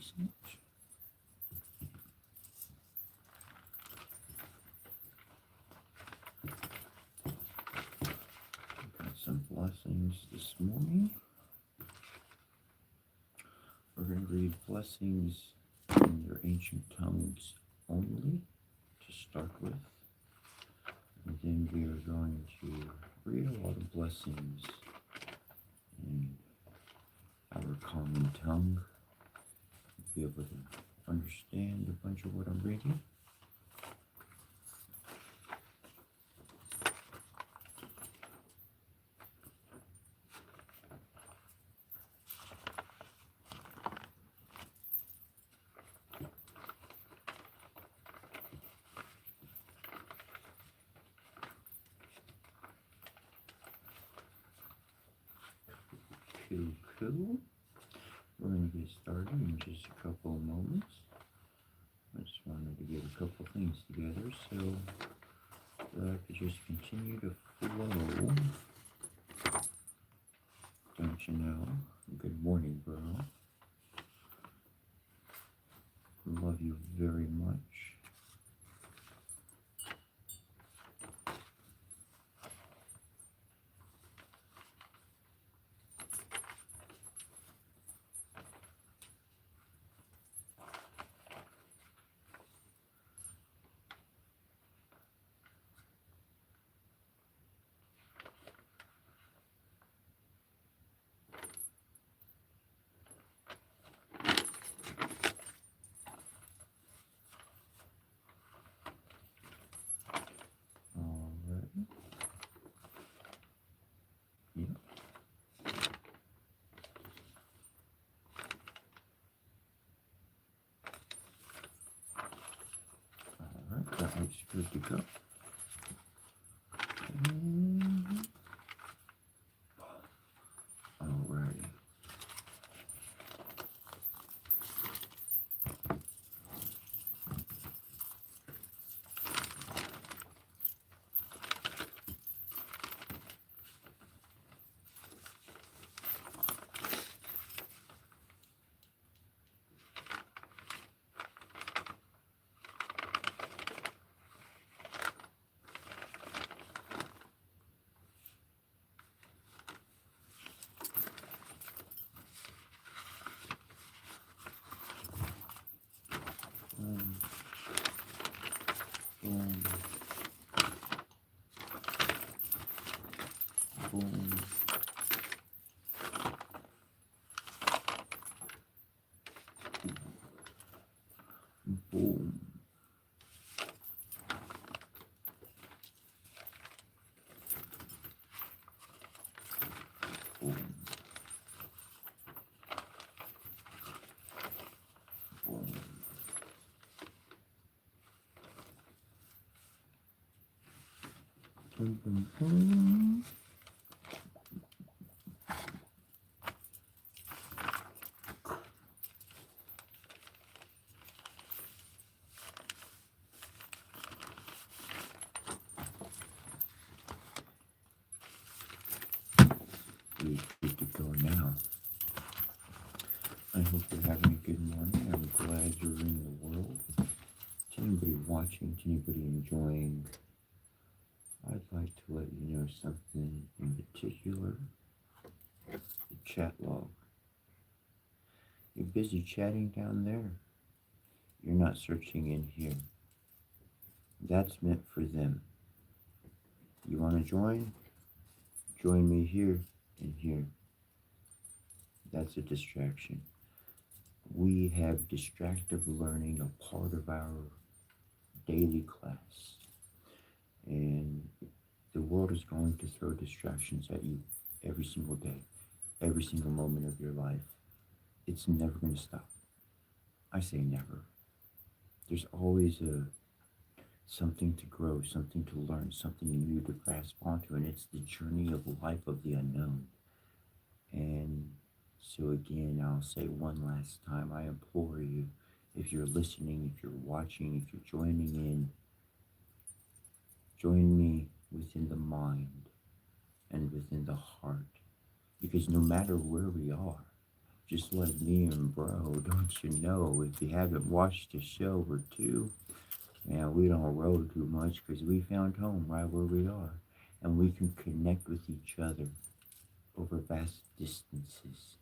decent. Got some blessings this morning. We're going to read blessings in their ancient tongues only to start with. And then we are going to read a lot of blessings in our common tongue. Be able to understand a bunch of what I'm reading. Cool. We're going to get started in just a couple of moments. I just wanted to get a couple things together so that I could just continue to flow. Don't you know? Good morning, bro. Love you very much. That looks good to go. Alrighty. Boom. Boom. Boom. Boom. Boom. Boom. Boom, boom, boom. We're good to go now. I hope you're having a good morning. I'm glad you're in the world. To anybody watching, to anybody enjoying, I'd like to let you know something in particular. The chat log. You're busy chatting down there. You're not searching in here. That's meant for them. You want to join? Join me here and here. That's a distraction. We have distractive learning a part of our daily class. And the world is going to throw distractions at you every single day, every single moment of your life. It's never going to stop. I say never. There's always something to grow, something to learn, something new to grasp onto, and it's the journey of life of the unknown. And so again, I'll say one last time, I implore you, if you're listening, if you're watching, if you're joining in, join me within the mind and within the heart. Because no matter where we are, just like me and bro, don't you know, if you haven't watched a show or two, and we don't roll too much because we found home right where we are. And we can connect with each other over vast distances,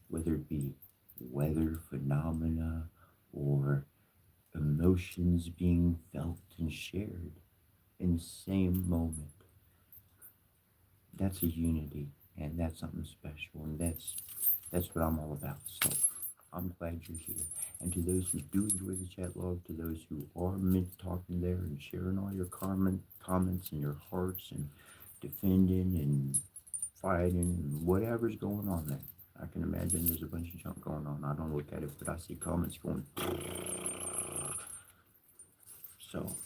whether it be weather phenomena or emotions being felt and shared in the same moment. That's a unity, and that's something special, and that's what I'm all about. So I'm glad you're here. And to those who do enjoy the chat log, to those who are meant talking there and sharing all your comments and your hearts and defending and fighting and whatever's going on there. I can imagine there's a bunch of junk going on. I don't look at it, but I see comments going. So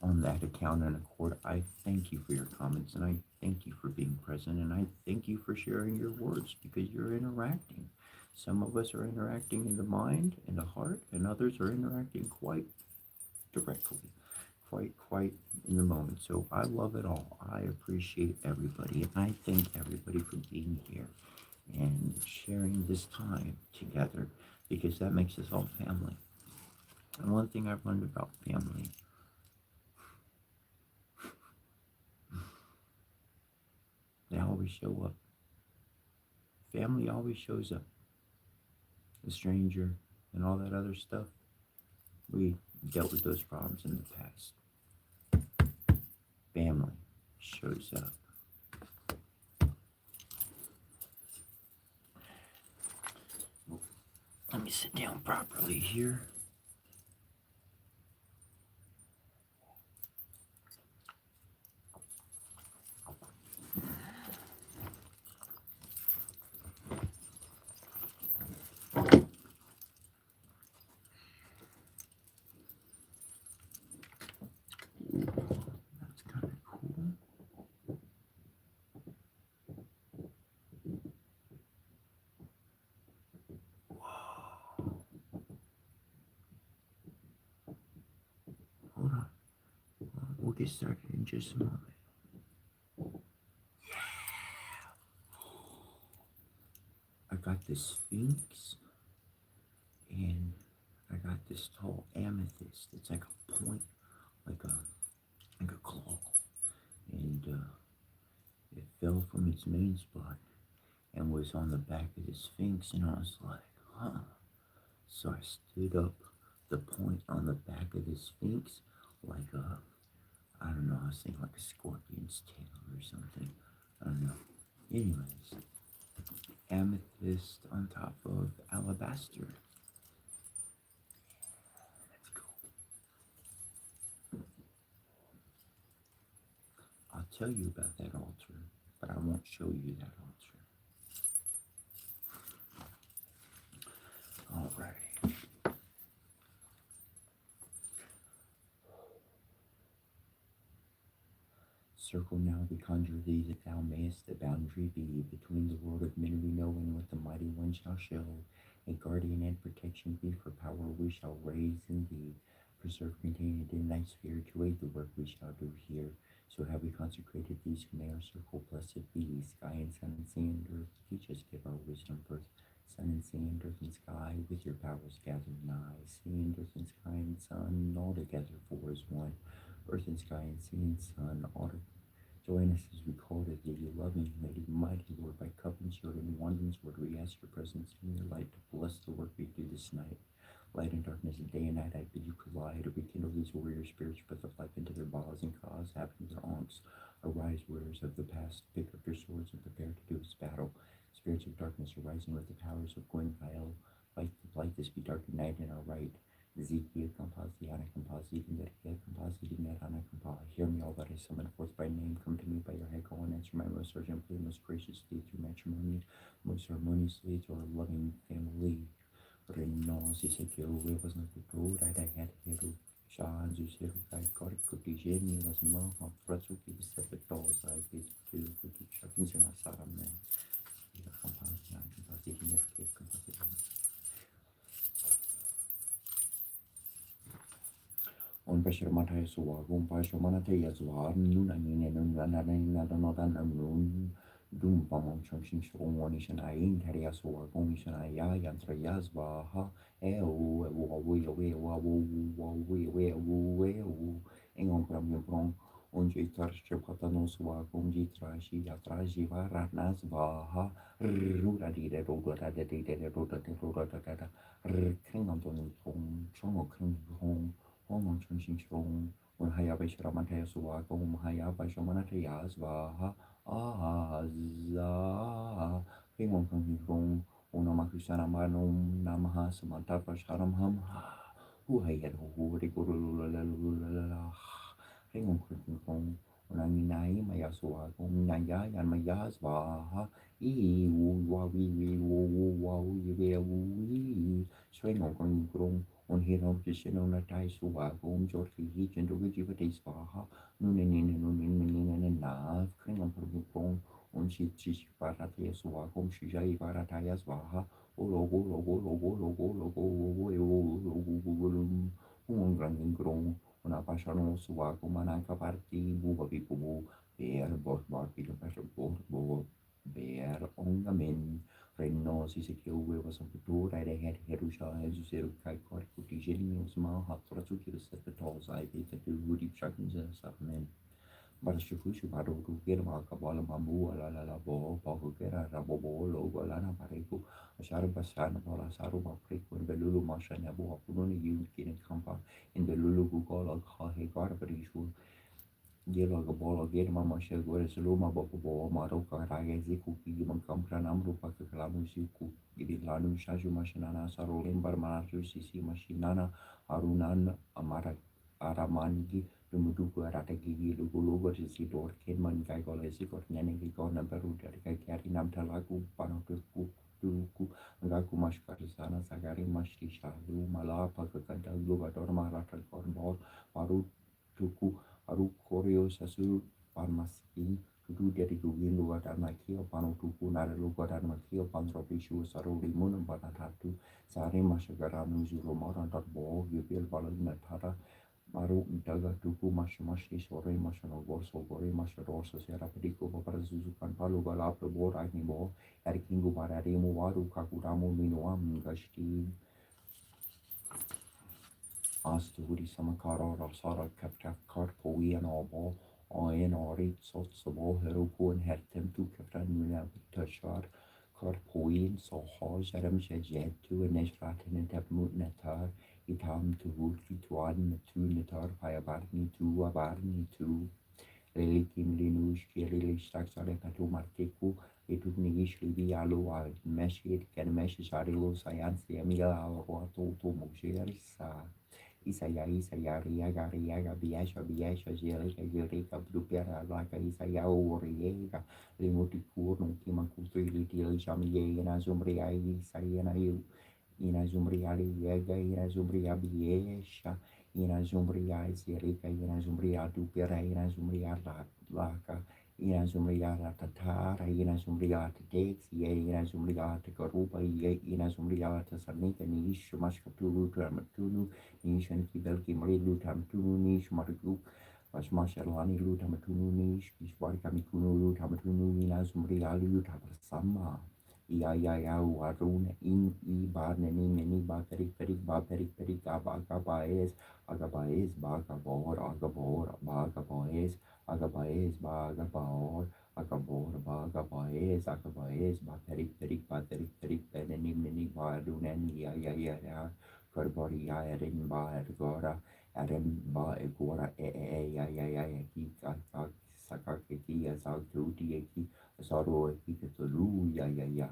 on that account and accord, I thank you for your comments, and I thank you for being present, and I thank you for sharing your words because you're interacting. Some of us are interacting in the mind and the heart, and others are interacting quite directly, quite in the moment. So I love it all. I appreciate everybody, and I thank everybody for being here and sharing this time together because that makes us all family. And one thing I've learned about family, they always show up. Family always shows up. A stranger and all that other stuff, we dealt with those problems in the past. Family shows up. Let me sit down properly here. That's kind of cool. Whoa. Hold on. We'll get started in just a moment. I got this Sphinx, and I got this tall amethyst. It's like a point, like a claw, and it fell from its main spot and was on the back of the Sphinx, and I was like, huh. So I stood up the point on the back of the Sphinx like I don't know, I was thinking like a scorpion's tail or something. I don't know. Anyways, amethyst on top of alabaster. Let's go. I'll tell you about that altar, but I won't show you that altar. Alrighty. Circle now, we conjure thee, that thou mayest the boundary be between the world of men we know and what the mighty one shall show. A guardian and protection be, for power we shall raise in thee. Preserve contained in thy sphere, to aid the work we shall do here. So have we consecrated these who may our circle blessed be. Sky and sun and sea and earth, teach us, give our wisdom birth. Sun and sea and earth and sky, with your powers gathered nigh. Sea and earth and sky and sun, all together for as one. Earth and sky and sea and sun, all together. Join us as we call to thee, loving Lady, mighty Lord, by cup and shield and wandering sword, we ask your presence and your light to bless the work we do this night. Light and darkness and day and night, I bid you collide, to rekindle these warrior spirits, breath of life into their bodies and cause happen their onks. Arise, warriors of the past, pick up your swords and prepare to do this battle. Spirits of darkness arising with the powers of Gwenville, light this be dark night in our right. Ezekiel Compasiana Compasitin Veria Compasitin Nerana Compa. Hear me, all that I summon forth by name. Come to me by your head, go and answer my most urgent plea, most graciously through matrimony, most harmoniously to our loving family. Reno si se que hubo was not the good, I had hero. Sean, you said, I got it cookie, Jenny was more of Brazil, the separate dolls. I did to the shopping in a Sarah man. Compasiana Compasitin Veria Compasitin. On pressure Matai Suwa, Rumpasho Manate Yazwa, Nuna Nuna Nuna Nuna Nuna Nuna Dum bamam chamshin shrongwani shanayin taria soa gomi shanaya yantra yazvaha eo we engom pram yomprong onje tarche patanos wa gomji trashi yatraji varatnas vaha rura di de roda de roda da kringam ton kong chongo kring hong hong chamshin shrong when hayaba shramantaya soa gom hayaba shamanata yazvaha Aza Himom Hum Hum Onamakusana Manum Namaha Samanta Prasharam Ham Who Hayat Who Rigurula Himom Hum Hum Onanginai Mayasua Naya and Mayas Vaha E Wawi Swing on Grum on Hiram Kishin on a Taisua Gom Jorki Hitch and Rujivatis Vaha Nunin Kringan Purpong on Chichi Parataya Suakom Shijai Parataya Swaha Logo Grangin Grong on a Pashano Suaco Manaka Party Buba Pipu Bear Bot Peter Passion Bo Bear on the men Reno Sisiki was on the door I had Herusha as you said Kai Korkuti Genius Ma Hatra to kill set the tolls I think that you would eat chuckings and stuff men. Barashukushu Baruku Girma Kabala Mamu la Bo Pahukera Rabobo Logo Lana Pareku Sharabasana Bola Saruba Priku and the Lulu Mashanabu Apuni Yukin Kampa in the Lulu Gugola Kahe Garbarishu Gelo Gabola Girma Mashel Gores Luma Bobo Maroka Raya Ziku Giman Kampra Namru Pakalamu Siku Gibilanu Shaju Mashanana Sarolim Barmanachu Sisi Mashinana Arunan Amara Aramangi Lumuduku Aratagi Lugu Sidor Kinman Gaigola Sikor Nenegi Gona Beruda Kari Namtalaku Panotuku Tuku Gaku Mashkarisana Sagari Mashisha Lumala Pakakanta Lugador Marata Cornball Paru Tuku Aru Koreo Sasu Parmaski to dari Gugin Lugadan Makio Panotuku Nara Lugadan Makio Pantropishu Saruli Munum Banatatu Sari Mashagaramu Zuromara Bo Yubil Balanatara Maru Daga Tuku Mashamashi Sore Mashano Borso Gore Masharosa Sera Pedico Zuzukan Palu Galap the Bor Agnibo Erikingu Bararimu Waru Kakuramu Minuam Gashti Asturi Samakara Rasara Kapta Karpoi and Obo Oyen Ori Sotsabo Heruku and Hertem to Kaptan Muna Tashar Karpoin so Hos Adam Shajet to a Neshratin and Tabmut Natar Itam to Wulki to Adn to Natar Payabarni to Abarni to Relikim Linush Kiri Staksale Katu Marteku itu nigish libi alu a meshit can mesh sarilo science emila or to mugjerisa Isaya Riaga Biasha Jerica Jerica Blupera Laka Isaya Oriega Limuticur Kimakutu Little Jamie and Azumbria Isayana Ina Zumbria Liega Ina Zumbria Biesha Ina Zumbria Jerica Ina Zumbria Dupera Ina Zumbria Laka Ina Zumbria Tatara Ina Zumbria Tex Ina Zumbria Garuba Ina Zumbria Sanika Nish Mashkatu Ramatunu Nishan Kibel Kimri Lutam Tunu Nish Mariku Mashmashalani Lutamatunu Nish Ishwarkamikunu Lutamatunu Nina Zumbria Lutabasama Waruna in Nini Perik Agabaes Agabaes Perik Nini Varunan Karbori Yarin Ba Gora Aren Ba Egora Sakaki Azaltu Saro Hikatulu ya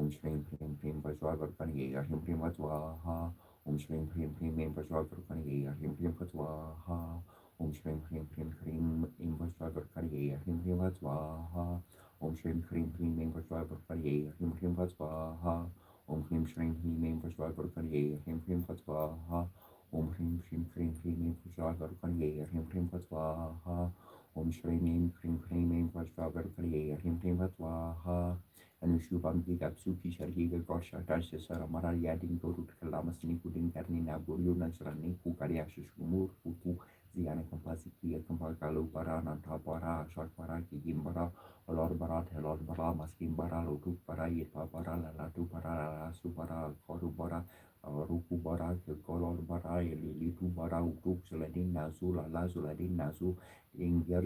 Shrim Prim Pajwagar Panier Him Prim Atwaha Shrim Prim Pajwagar Panier Him Prim Patwaha Shrim Prim in Pajwagar Panier Him Prim Atwaha Shrim Prim Pajwagar Panier Him Prim Patwaha Shrim Prim Pajwagar Panier Him Prim Patwaha Shrim Pajwagar Panier Him Prim Patwaha Shrim Pajwagar Panier Him Prim Patwaha Anushubam Gigapsuki Shargiga Gosha Tasha Saramara Yadin Gurut Kalamasini Kudin Karnina Guru Nazrani Kukariashu Shumur Kuku Ziana Compasikia Compagalu Bara Nanta Bara Short Bara Kigimbara Olor Bara Telor Bara Maskim Bara Lotu Bara Yipa Bara Latu Bara Subara Koru Bara Ruku Bara Kolor Bara Litu Bara Utuk Suladin Nazu Lala Suladin Nazu Inger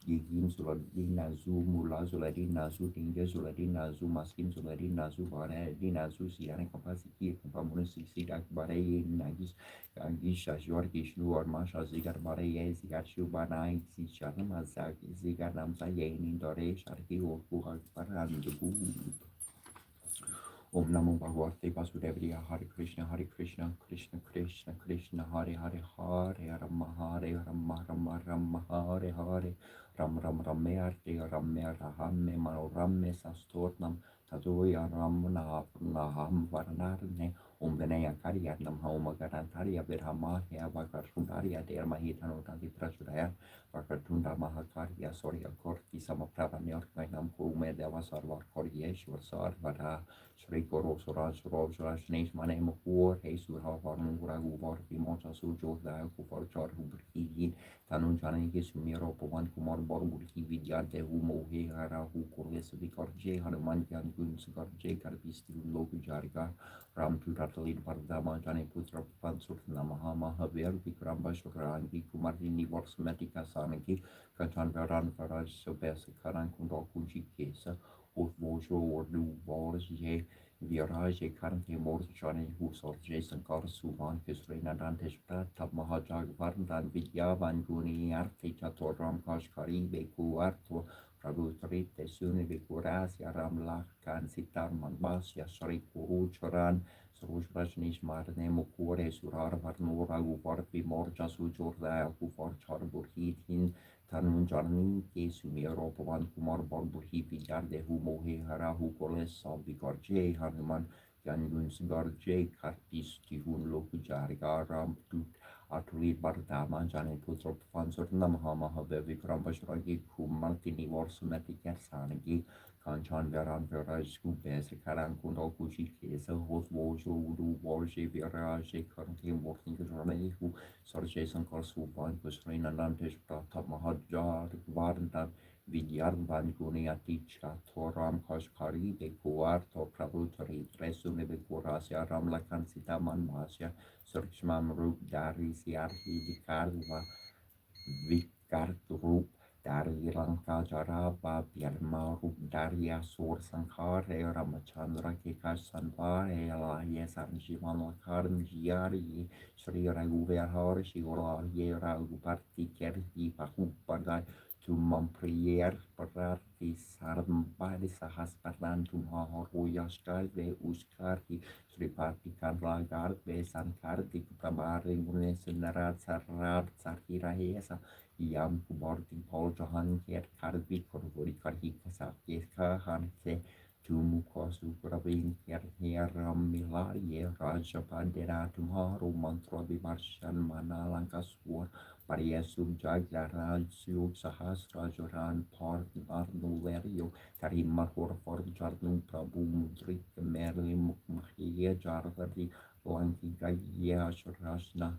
Gigim Suladin Nazu Mula Suladin Nazu Tinger Suladin Nazu Maskim Suladin Nazu Bara Nazu Ziana Compasikia Compamunus Sidak Bara Nagis Gisha Jorgish Nuor Masha Zigar Baraya Zigar Shubanai Zichanam Azak Zigar Namsa Yain Dore Sharki Orku Paran Om Namo Bhagavate Vasudevaya Hare Krishna Krishna Krishna Krishna Hare Hare Hare Rama Hare Rama Rama Rama Hare Hare Ram Ram Rame Arte Rame Rahame Mano Rame Sastornam Tadoya Ram Naham Varnarne Om Vinaya Kariyatnam Homa Garantaria Virhama Hea Vakartundaria Dermahitano Tadi Prachudaya Vakartunda Mahakarya Sorya Korti Samaprava Nyorkainam Kume Deva Sarvar Koryeshwar Sarvara Shri Guru Suraj Suraj Rajneesh Mane Mukur Hey Surha Varmura Guvar Vimocha Sujo Daya Kufar Char Hubriki Tanun Jani Sumiro Pavan Kumar Borburki Vidya Dehu Mohe Hara Hu Kurves Vikar J Hanuman Jan Gun Sukar J Karpisti Loku Jarika Ram Tutartalid Pardama Jani Putra Pansur Namaha Mahaver Vikramba Shurangi Kumarini Vorsmetika Sanaki Katan Varan Faraj Sobesa Karan Kundoku Jikesa Vojo Ordu Vors J Virage Karante Morjani Husor Jason Kar Suvan Kisrina Dantesh Pratab Mahajag Vardan Vidya Vanguni Arte Chatoram Kashkari Beku Arto Prabhu Trite Suni Vikurasya Ramla Kan Sitar Manbasya Shri Kuru Charan Suruj Rajnish Marne Mukure Surar Varnura Guvarpi Morja Sujurda Kufor Charburhitin Tanun Jarni Kesu Miro Pavan Kumar Borburhi Vigarde Hu Mohe Hara Hu Koles Vigar J Hanuman Jangun Singar J Karpis Tihun Loku Jariga Ram Tut Atuli Bardama Jani Putra Pansur Namahama Have Vikram Bashragi Kumartini Vorsumeti Kersanagi Kanchan Veran Veraj Kubes Karan Kundo Kushi Kesa Hoth Wojo Udu Warje Viraj Karantim Working Rame Hu Sarje Sankar Supan Kusrina Nantesh Pratap Mahajar Varntan Vidyar Banguni Aticha Toram Kashkari Bekuar To Prabhutari Resune Bekurasya Ramlakan Sitaman Masya Surchman Rup Dari Siarhi Vikarva Vikartrup Dari Lanka Jaraba Birma Rup Daria Sur Sankare Ramachandra Kekas Sanvare Elaya Sanjivan Lakarn Jiari Sri Raghuver Shivara Yera Uparti Kerti Pahupadai Tumam Prier Parati Sarmpadi Sahasparan Tumha Royashkal Ve Uskarti Sripati Karla Garbe Sankarti Prabari Munesunarat Sarat Sarkira Hesa Yam Kubarti Paul Johan Kier Karbi Korvori Karhi Kasakeka Hanse Tumukosu Pravin Kier Heram Milari Raja Pandera Tumharu Mantra Vimarshan Manalankas Maria Subjagara Sub Sahasrajaran Parnu Verio Karim Mahor for Jarnu Prabhu Mudrik Merli Mukmahia Jarvari Lanki Gaya Shurashna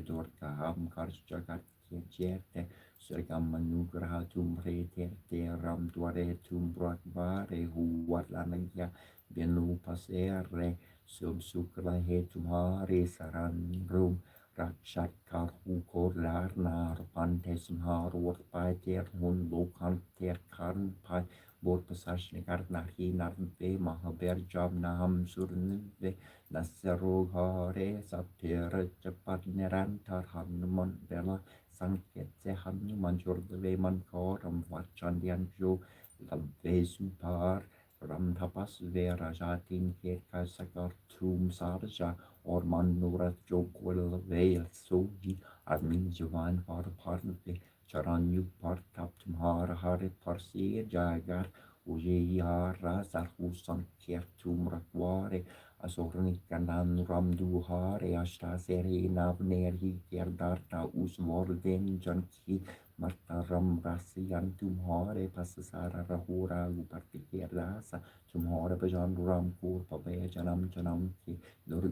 Dorka Ham Karjagat Jerte Sergam Manugraha Tumre Terte Ram Duare Tumbrakvare Huatlanaya Benu Pasere Sub Sukra Hetumare Saran Rum Rakshat Karhu Kolar Nar Pantes Har Pater Hun Lokan Ter Karn Pai Bot Pasashnikar Nahi Narve Mahaber Jab Naham Surnive Nasaro Hare Sapter Japat Nerantar Hanuman Bella Sanket Hanuman Jordeman Koram Vachandian Jo Lave Supar Ram Tapas Vera Jatin Kerka Sakar Tum Sarja Orman Nurat Jokwell Veil Soji Armin Javan Har Parve Charanyu Partap Tumhar Hare Parsi Jagar Ujia Razar Husan Kertum Rakware Asornikanan ramduhare ashtasere navneri gerdarta usvorden janki martaram rasian tumhare pasasara rahura upartikerasa tumhare bajan ram kur pabe janam ki dur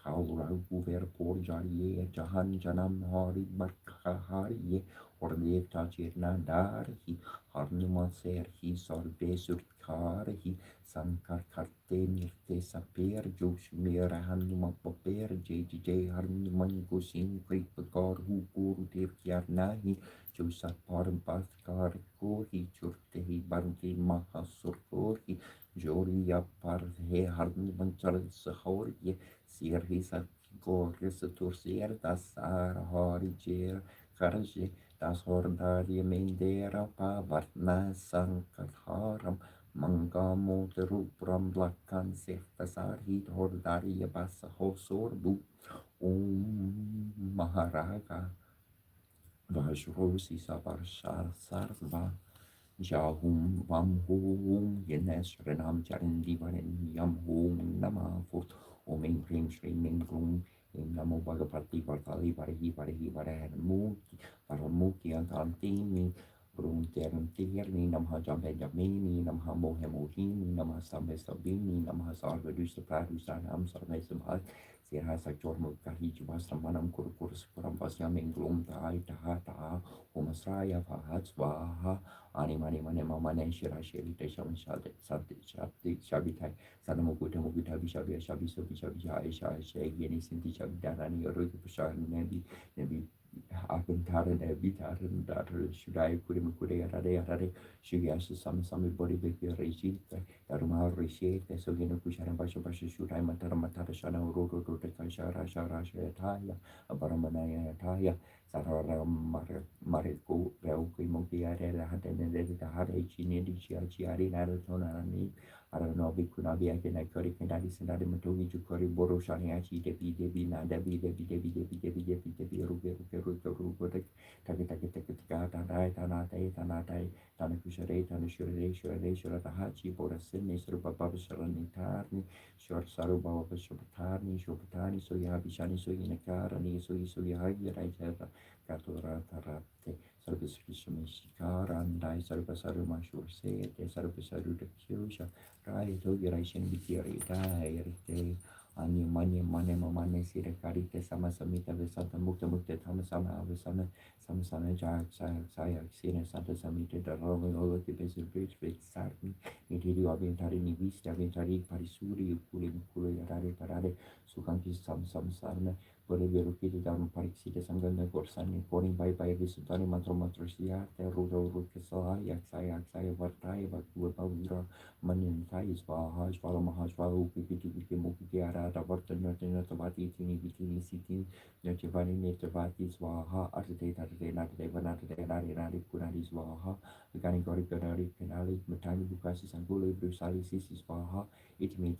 kaura guver por jariye jahan janam hari barkahari ordev tajirna darhi harnuman serhi sorbe surkarhi sankar karte nirte saper josh mera hanuman paper jj harnuman gosin kripakar hukur dev kyarnahi josat param paskar kohi churte hi banki mahasur kohi Joria parhe harnuman chal sahor Sirisa Gorges Tursier das Harjer Karje das Hordarie Mendera Pavartna Sankatharam Mangamo Terupram Blakan Seftasar Hit Hordaria Basa Hosorbu Maharaga Vajrosi Sabar Sarva Jahum Vam Hum Yenes Renam Charindi Varen Yam Hum Nama Fut Om Ing Krim Shri Ming Glum Im Namo Bhagavati Vartali Varihi Varihi Varen Muki Paramuki Antantini Brum Terum Tirni Namha Jambe Jamini Namha Mohe Mohini Namha Sambe Sabini Namha Sarva Dusta Pradusanam Sarve Samhat Sirha Sakjor Mukahi Juvasramanam Kurukurus Kuram Vasyam Inglum Tai Taha Taha Umasraya Vahat Swaha Ani mani mani mama nen shira shiri te sham shade sabdi shabdi shabitai sanamu kuta mukuta bishabi shabi sobi shabi shai shai shai yeni sinti shabi danani yoruki pushan nebi akantara nebi taran datar shudai kuri mukure yarare shigi asu sami body beki reji daruma reshi te so genu kushara basha shudai matara shana ro te kashara shara shaya abaramanaya taya Sarara Mariko Rauki Mokiare Hatene Hare Chini Chiari Naratonani Aranobi Kunabi Akanakori Kanadi Sanadi Matogi Jukori Boro Shaniachi Debi Nada Debi Ruke Takataka Tanatai Tanakushare Tanushure Tahachi Borasini Surababa Sharanitarni Short Saruba Shobatani Shopatani Soyabi Shani Soyinakarani Soyahagi Katura Tarate, Sarvishmishikara, and I Sarvasaru Mashur say, the Sarvasaru the Kyusha, Rai Togiration Vikiri, Dai, Ani Mane, Sira Karite, Samasamita, Vesanta Mukta Tamasama, Samasana Jak, Sayak, Sina, Santa Samita, the Roman over the Basic Bridge, with Sarni, Nitidi Aventari Vista, Aventari, Parisuri, Kuli, Parade, Sukanki, Sam, Bolivia located down Parixita Sangana Gorsani, Pony by Visutani Matromatrosia, Rudo Rukasa, Yaksaya, Vartai, Bakura, Manin Tais, Bahaj, Valamahaj, Valu, Piki, Mukiara, Vartan, Natabati, Tini, City, Nativani, Natavati, Swaha, Artate, Vanati, Kunadi, Swaha, the Ganigori, Canali, Matani, Bukasi, Sangula, Brusali, Sisi, Swaha, it made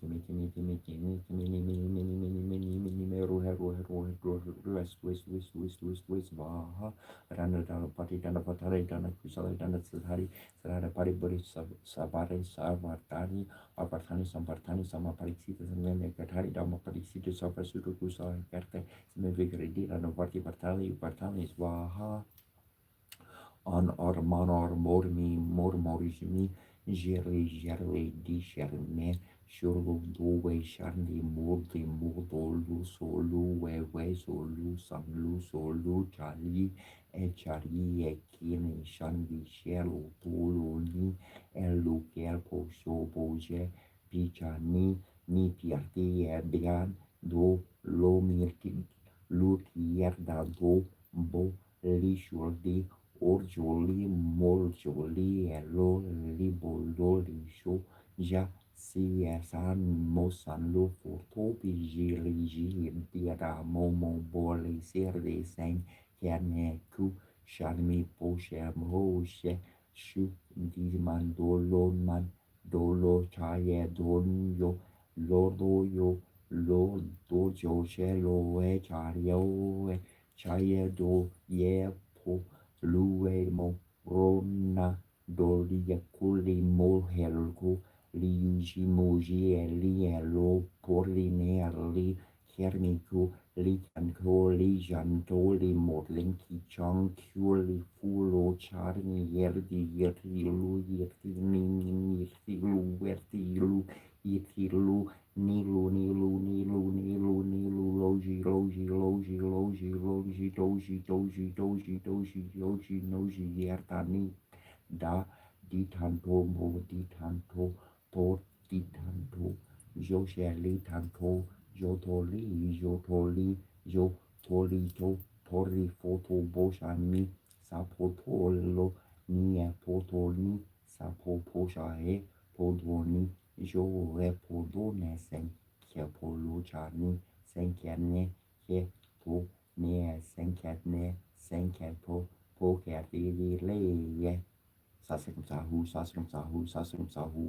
west Vaha Rana Dana Pati Dana Patari Dana Kusala Dana Sahari Sarada Pari Buri Sabare Savartani Apartani Sampartani Sama Parixita Samene Katari Dama Parixita Safa Suru Kusala Karte Semevigri Dana Parti Partali Swaha on or manor mormorishmi gerle di sherme shurlu duwe sharni murdi solu we solu chali e chari e kine shandi shelu tulu ni elu kelpo shoboje pichani ni piarti e bian do lo mirti lut yerda do bo li shurdi Orjoli, Morjoli, Elo, Libolo, Lisho, Ja, San, Mosano, Fortopi, Gili, Tira, Momo, Bole, Serde, Sen, Kerneku, Sharmi, Poshe, Moshe, Shu, Diman, Man, Dolo, Chaye, Donyo, Lodo, Lodo, Shelo, Chario, Chaye, Po, Luemo Rona Doria Kuli Mohelgu li uji muji li elo porli ne li herniku li tanko li janto li morlen ki chang kyu li fulo charni yerti lu yerti lu yerti lu Itilu, Nilu, Loji, Noji, Yertani, Da, Ditanto, Mo, Ditanto, Por, Ditanto, Josheli, Tanto, Jotoli, Jotolito, Tori, Foto, Boshani, Sapotolo, Nia, Potoni, Sapo, Poshae, Podoni, Joe podone senke poluchani senkerne ke po ne senkerne senkepo pokerili leye sasum sahu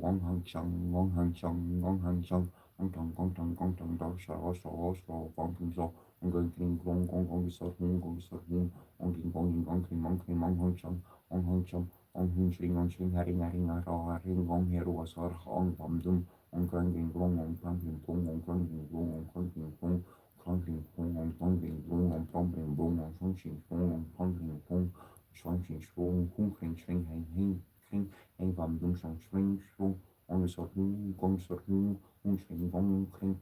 wong hang chong gong tong do sho gong king gong so gong king mong hang chong hong ching haring gong heru asar hong dum ong klang king glong ong klang king glong ong klang king glong ong klang king glong klang king glong ong klang king glong ong klang king glong ong shong ching glong ong klang king glong shong ching shong kung kring ching hang vam dum shong ching shong ong so gong ching gong kring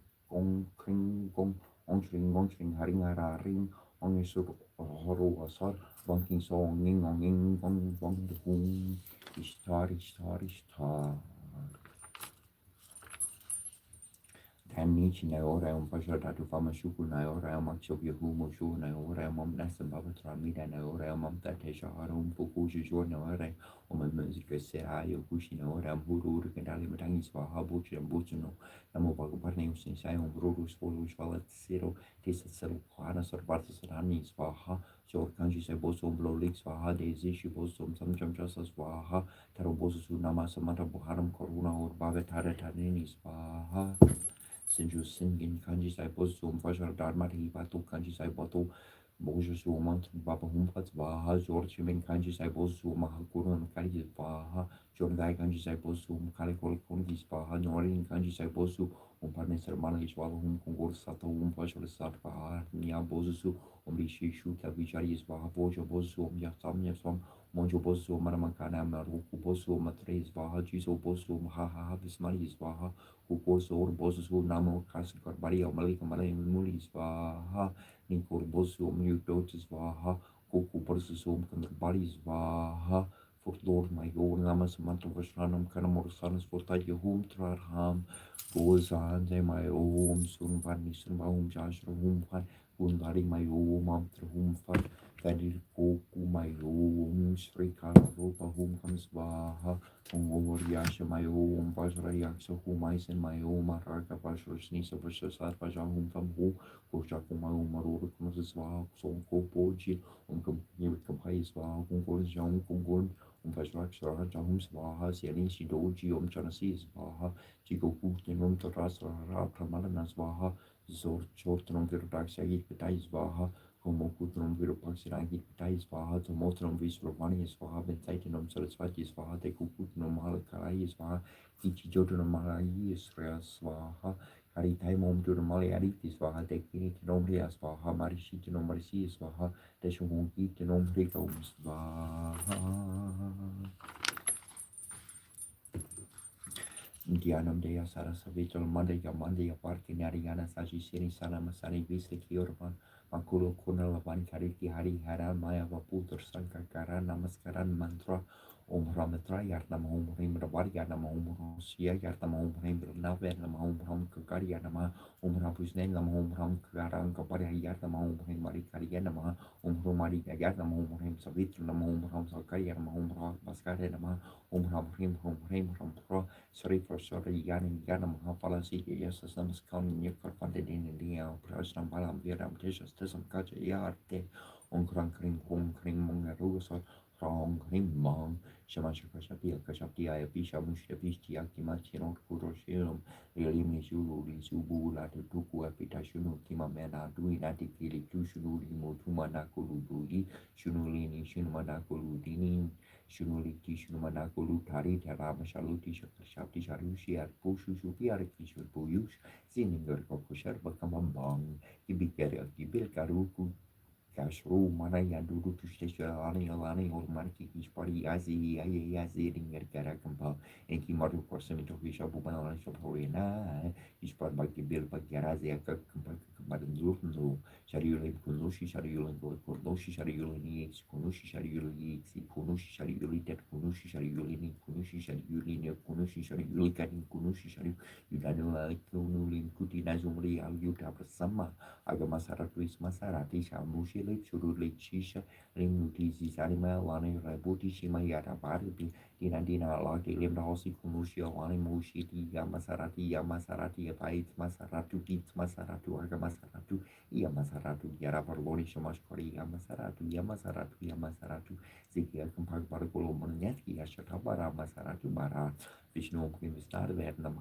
gong ong ching haring ong so horu asar gong king so ong ing gong hung ishtar Nichi na ora un pasha tatu fama shuku na ora mam chobi humo shu na ora mam nasam baba tramida na ora mam tate shahara puku shu na ora mam music se ayo kushi na ora huru kendali matangi swaha buchi buchi no namo bagu parne usin sai ruru swolu shwala tsiro tisa tsiro kwana sorbarta sarani swaha jor kanji sai boso blolik swaha dezi shi boso samjam jasa swaha taro boso su nama samata buharam koruna or baga tare tanini swaha Senju Singin Kanji Sai Bosum Fashar Dharma Batu Kanji Sai Batu Boju Sumant Baba Humpat Baha George Min Kanji Sai Bosum Mahakurun Kali Baha John Gai Kanji Sai Bosum Kalikol Kundis Baha Norin Kanji Sai Bosu Umparne Sermana Ishwala Hum Kungur Sato Umpashal Sat Baha Nia Bosu Umrishi Shuta Vijaris Baha Bojo Bosu Yatam Yasam Monjo Bosu Maramakana Maruku Bosu Matres Baha Jiso Bosu Maha Vismaris Baha Kukoso Bosu Namo Kasikar Baria Malika Malay Muli Svaha Nikur Bosu Mutotis Svaha Kuku Borsum Kandabari Svaha for Lord my God Namas Mantavashanam Kanamor Sanas for Tajahum Trarham Gozan my Om Sun Pani Sunbaum Jashrum Pan Gundari my Om Amtrahum Fan Kadir Koku my Om Sri Kararupa Hum Kamsvaha Yasha my own Bajra Yaksa who mice and my own Maraka Bashar Snisa versus Pajahum from who Kojaku my own Maru Kumazwa, so Kopoji, Kampai Swa, Kungol Jang Kungol, Bajrak Shara Jahum Swaha, Selin Shidoji, Chanasi Swaha, Chico Kutinum Tarasra, Pramalana Swaha, Zor Chortram Virtax Petai Swaha. Komokutrum Virupaxiragi Pitais Vaha, Tomotrum Visrovani Svaha, Ventitinum Sarasvati Svaha, Tekukutnum Halakarai Svaha, Ichijotunum Malai Srea Svaha, Haritaimum Durmali Aritis Vaha, Tekinitinum Ria Svaha, Marishitinum Marisi Svaha, Teshungitinum Rikum Svaha. Dianam Dea Sarasa Vital Mandaya Party Nariana Saji Siri Sana Masani Vista Kiorvan. Makulo kuna lavan kariki hari hara maya vaputur sankakara namaskaran mantra om ramatra yarnama om rim rabar yarnama om sia yarnama om rim naver nama om ram kakari yarnama om rapusne nama om ram karan kapari yarnama om rim mari kari yarnama om rumari yarnama om rim savitr nama om ram sakari yarnama om ram baskare nama om rim pro sorry for sorry yarnama hafalasi yasas namaskan nyakar pandedin dia prasnam balam viram teshas tesam kaja yarte on kring mongaru so rong kring mong shamasha kashapti aya pisha mushya pishti akimati non kuroshilum elimni shulu li subu la tuku apita shunu kima mena dui nati kili tu shunu limo tu manakulu budi shunu lini shunu manakulu dini shunu liti shunu manakulu tari tarama shaluti shakti sharushi ar pushu shuki ar kishur puyush siningar kokoshar bakamambang kibikari akibil karuku Cachorro, Manaya, Dudu, Alani, Alani, or Marki, Party, Azi, Ayazi, Ringer, Caracampa, and Kimatu person into Bishop Bubana, Shoporiana, is part by Kibil, but Garazi, Madame Shariul, Kunushi, Shariul, Kunushi, Shariul, Kunushi, Shariul, Kunushi, Shariul, Kunushi, Shariul, Kunushi, Shariul, Kunushi, Shariul, Katin, Kunushi, Shariul, Udanu, Kunulin, Kutina, Zumri, Aluta, Sama. Agamasaratuis Masarati Shamushili Churuli Chisha Limuti Sarima Lani Rabuti Shima Yatabari Dinadina Laki Limdasi Kumushia Lani Mushiti Yamasarati Apait Masaratu Gits Masaratu Agamasaratu Yamasaratu Yarabarloni Shamashkori Yamasaratu Zikia Kumpak Barakulo Monetki Ashatabara Masaratu Bara Vishnu Kimistar Vietnam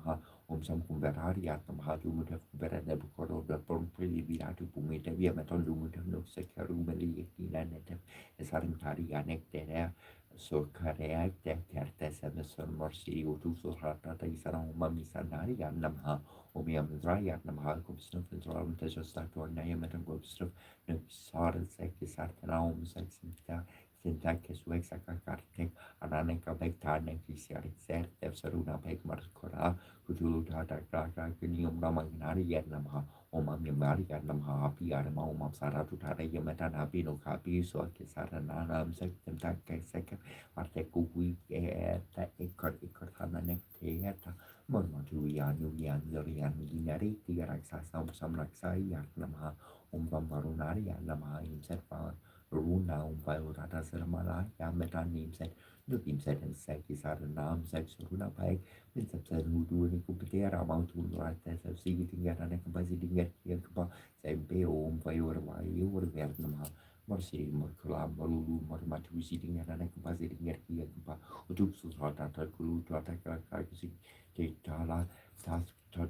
Sam Kumberari Atnam Lumut Kumbera Nebukodo, the Pomprili Viratu Pumita, Viamaton Lumut no Sekarumeli, Kilanet, Sarimtari Anek there, so Kareak, Kertes and the Sun Morsi, Utuso Rata, Isaram Mamisanari, Namha, Omiam Dry Atnamha, Gobsnuff, and Ram Tejostato, Nayametan Gobsnuff, no Sard, Sekis Artanaum, Sexinta. Sintakis Wexaka Kartek, Ananeka Bektanek, Isiarik Ser, Saruna Pek Marskora, Kutulu Tata Kraka, Kunium Ramanari Yadnamha, Omam Yamari Yadnamha, Happy Adama, Omam Saratu Tata Yamatan, Happy no Kapi, so Kisaranam, Sectum Taka Second, Arteku Week, Ekotana Nekta, Monmatuyan, Yuyan, Yorian, Ginari, Tigaraksa, some Raksai, Yadnamha, Varunari, Yadnamha, himself. Runa Violata Saramala, Yametan name said, look him said and said his other name said Runa Pike, Vincent said who do any Kupitera amount to write as of seeing at an capacity get Yakuba, say Beom, Vior, why you were Vietnam, Morsi, Morkula, Morulu, Mormatu sitting at an capacity get Yakuba, who took so hot at Kulu to attack a carcassy, take Tala, task to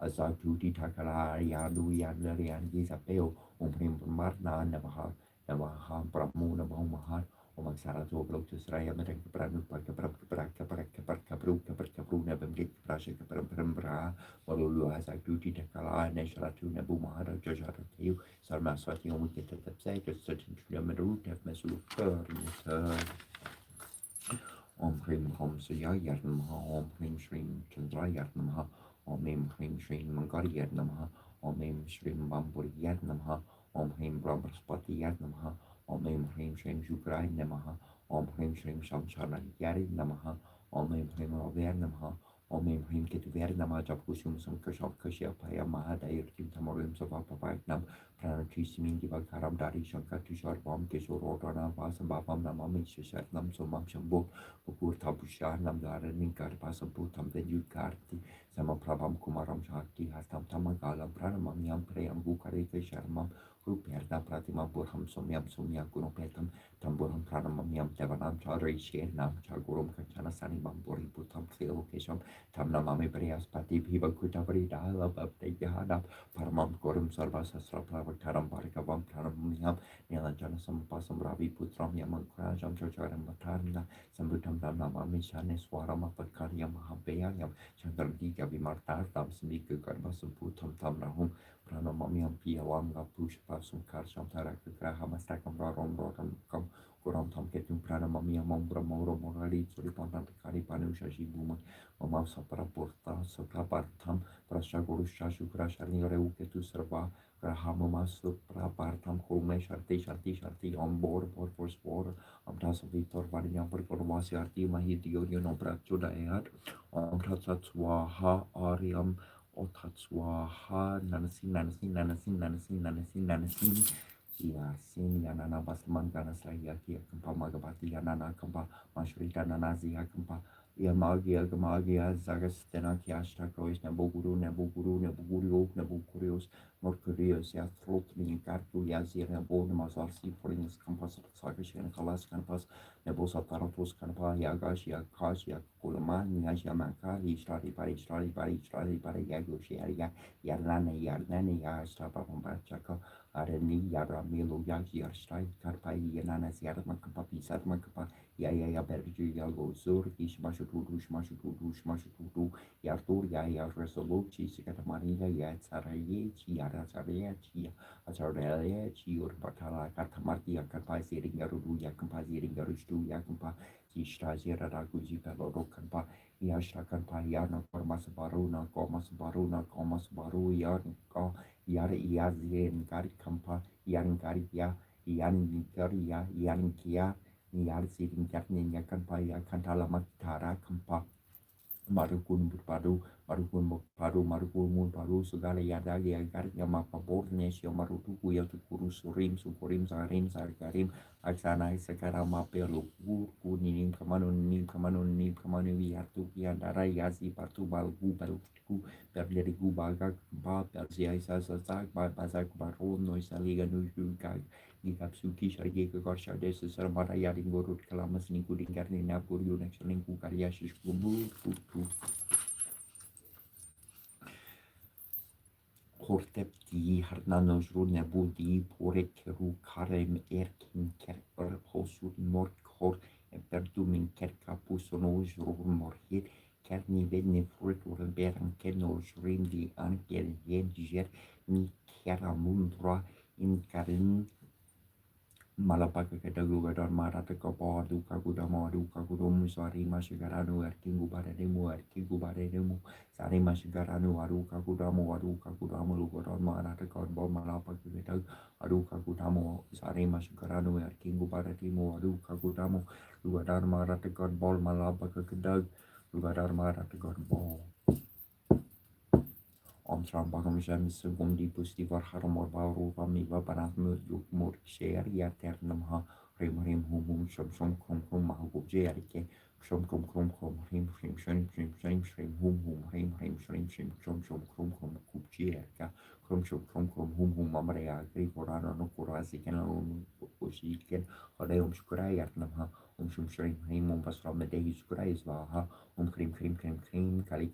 as I do the Takala, Yadu, Yandari, and Gisapeo, Umprim Marna, Navaha. Namaha Brahmuna Mahar, Omaxarazo, Blotus Raya, Merek Branu, Parkabru, Nebim, Prasha, Prembra, Molulu has a duty to Kala, Nesharatu, Nebu Mahara, Jojata, Sarma Swati, Omikit, certain Yameru, Mesu, Om Krim Hom Suya Yatnamaha, Om Krim Shrim Chandra Yatnamaha, Om Mim Krim Shrim Mangari Yatnamaha, Om Mim Shrim Bamburi Yatnamaha, Om Hrim Brahmaspati Yatnamaha, Om Mim Hrim Shrim Shukrai Namaha, Om Hrim Shrim Shamshana Yari Namaha, Om Mim Hrim Raver Namaha, Om Mim Hrim Kitver Namaha Japushum Sam Kashab Kashya Paya Mahadayur Kim Tamarim Savapapayatnam, Pranachisimin Divakaram Dari Shankar Tushar Bam Kishor Rotana Vasam Babam Namam Shishatnam Somam Shambo. Pupur Tabusha Namdara Ninkar Pasaputam Vedukarti Samaprabam Kumaram Shakti Hastam Tamagalam Pranamam Yam Prayam Bukareke Sharmam Ruperda Pratima Burham Somyam Sumya Gurupetam Tamburam Pranamam Yam Devanam Chadri Sher Nam Chagurum Kachana Sani Bamburi Putam Phil Kesham Tamnamami Prayas Pati Piva Kutabri Dala Babde Yahadam Paramam Gurum Sarva Sasra Pravataram Barikavam Pranamam Yam Nilanjana Sampasam Ravi Putram Yaman Krajam Chacharam Batarna Sambutam Namami Shane Swarama Pakaria Mahabeyam Chandradika Vimartar Tam Smika Garbasum Putam Tamnahum Pranamamiam Piawanga Pushpa Sumkar Shamtaraka Grahamastakam Rarom Rotam Kam Kuram Tam Ketum Pranamamia Mombra Moro Morali Suripantam Kari Panusha Shibuma Mamam Sapara Porta Soklapartam Prashagurusha Shukra Shani Reuketu Serva Grahamama Supra Partam Kume Sharti on board for sport Amtas Victor Varian Performasi Arti Mahidiorio Nombra Judaeat Amtatswaha Ariam Otatswaha Nanasin Yasin Yanana Basman Ganasaya Kampa Magabati Yanana Kampa Mashrita Nanazi Kampa Yamagia, Gamagia, Zagastena, Kiashtakois, Neboguru, Nebukurios, Mercurius, Yathropni, Gartu, Yazir, Nebonmas, Arsi, Forinus, Campas, Sakish, and Kalas, Campas, Nebosataratos, Campa, Yagash, Yakash, Yakulaman, Yajamanka, Ishtari, Yagushia, Yarlana, Yastapa, Chaka, Areni, Yara, Milo, Yagi, Arshtai, Karpai, Yanana, Yarmakapa, Sadmakapa, ya berju ya lozur ishmashutudu yartur ya resoluti sikatamaria ya tsaraye chi ya tsaraye chi atsaraye chi urbatala katamarti ya kampa siring garudu ya kampa siring garudu ya kampa ishtazira raguji peloro kampa ya shtakampa ya na kormas baru ya ko yar ya zien gari kampa yan gari ya yan gari ya yan kia Yar sitting Katni Yakampa Yakantala Makitara Kampa Marukun Marukun Mun Paru Sugala Yadagi Yagariyamapa Bornesio Marutuku Yatukuru Surim Sarkarim Aksana Sakarama Pelu Ninim Kamanu Yatuki and Arayazi Patu Balgu Balku Perleri Gubaga Ba Perzia Sazak Bazak Baron Noisaliga Nujuga Nikapsuki Shargeka Gorsha Desu Saramara Yading Gorut Kalamas Nikudin Garni Napuru next link Kariash Kubu Hortepti Harnanos Runabudi Porekeru Karem Erkin Kerper Posur Morkor Perdumin Kerkapusonos Rumorhir Kerni Vedne Fruitur Beran Kenos Rindi Angel Yenjer Ni Keramundra in Karin Malapaka Kadagugador Marata Kopa Duka Gudama Duka Gudum Sarima Shigaranu Erkingu Baremu Sarima Shigaranu Aruka Gudamu Lugodor Marata Kodbo Malapaka Gadag Aruka Gudamo Sarima Shigaranu Erkingu Baratimu Aruka Gudamu Lugadar Marata Kodbol Malapaka Gadag Lugadar Marata Kodbol Omstram Bagam James Gundi Pusti Varharamor Bauru Vamiva Banatmu Yukmur Share Yaternamha Rim Humum Shom Mahu Jerike Shom Rim Hum Rim Shom Kubjerka Shom Hum Mamrea Griforano no Kurasikan Ushiken Odeum Skurayatnamha Shrim Rim Basram Dei Skurayzvaha Krim Kali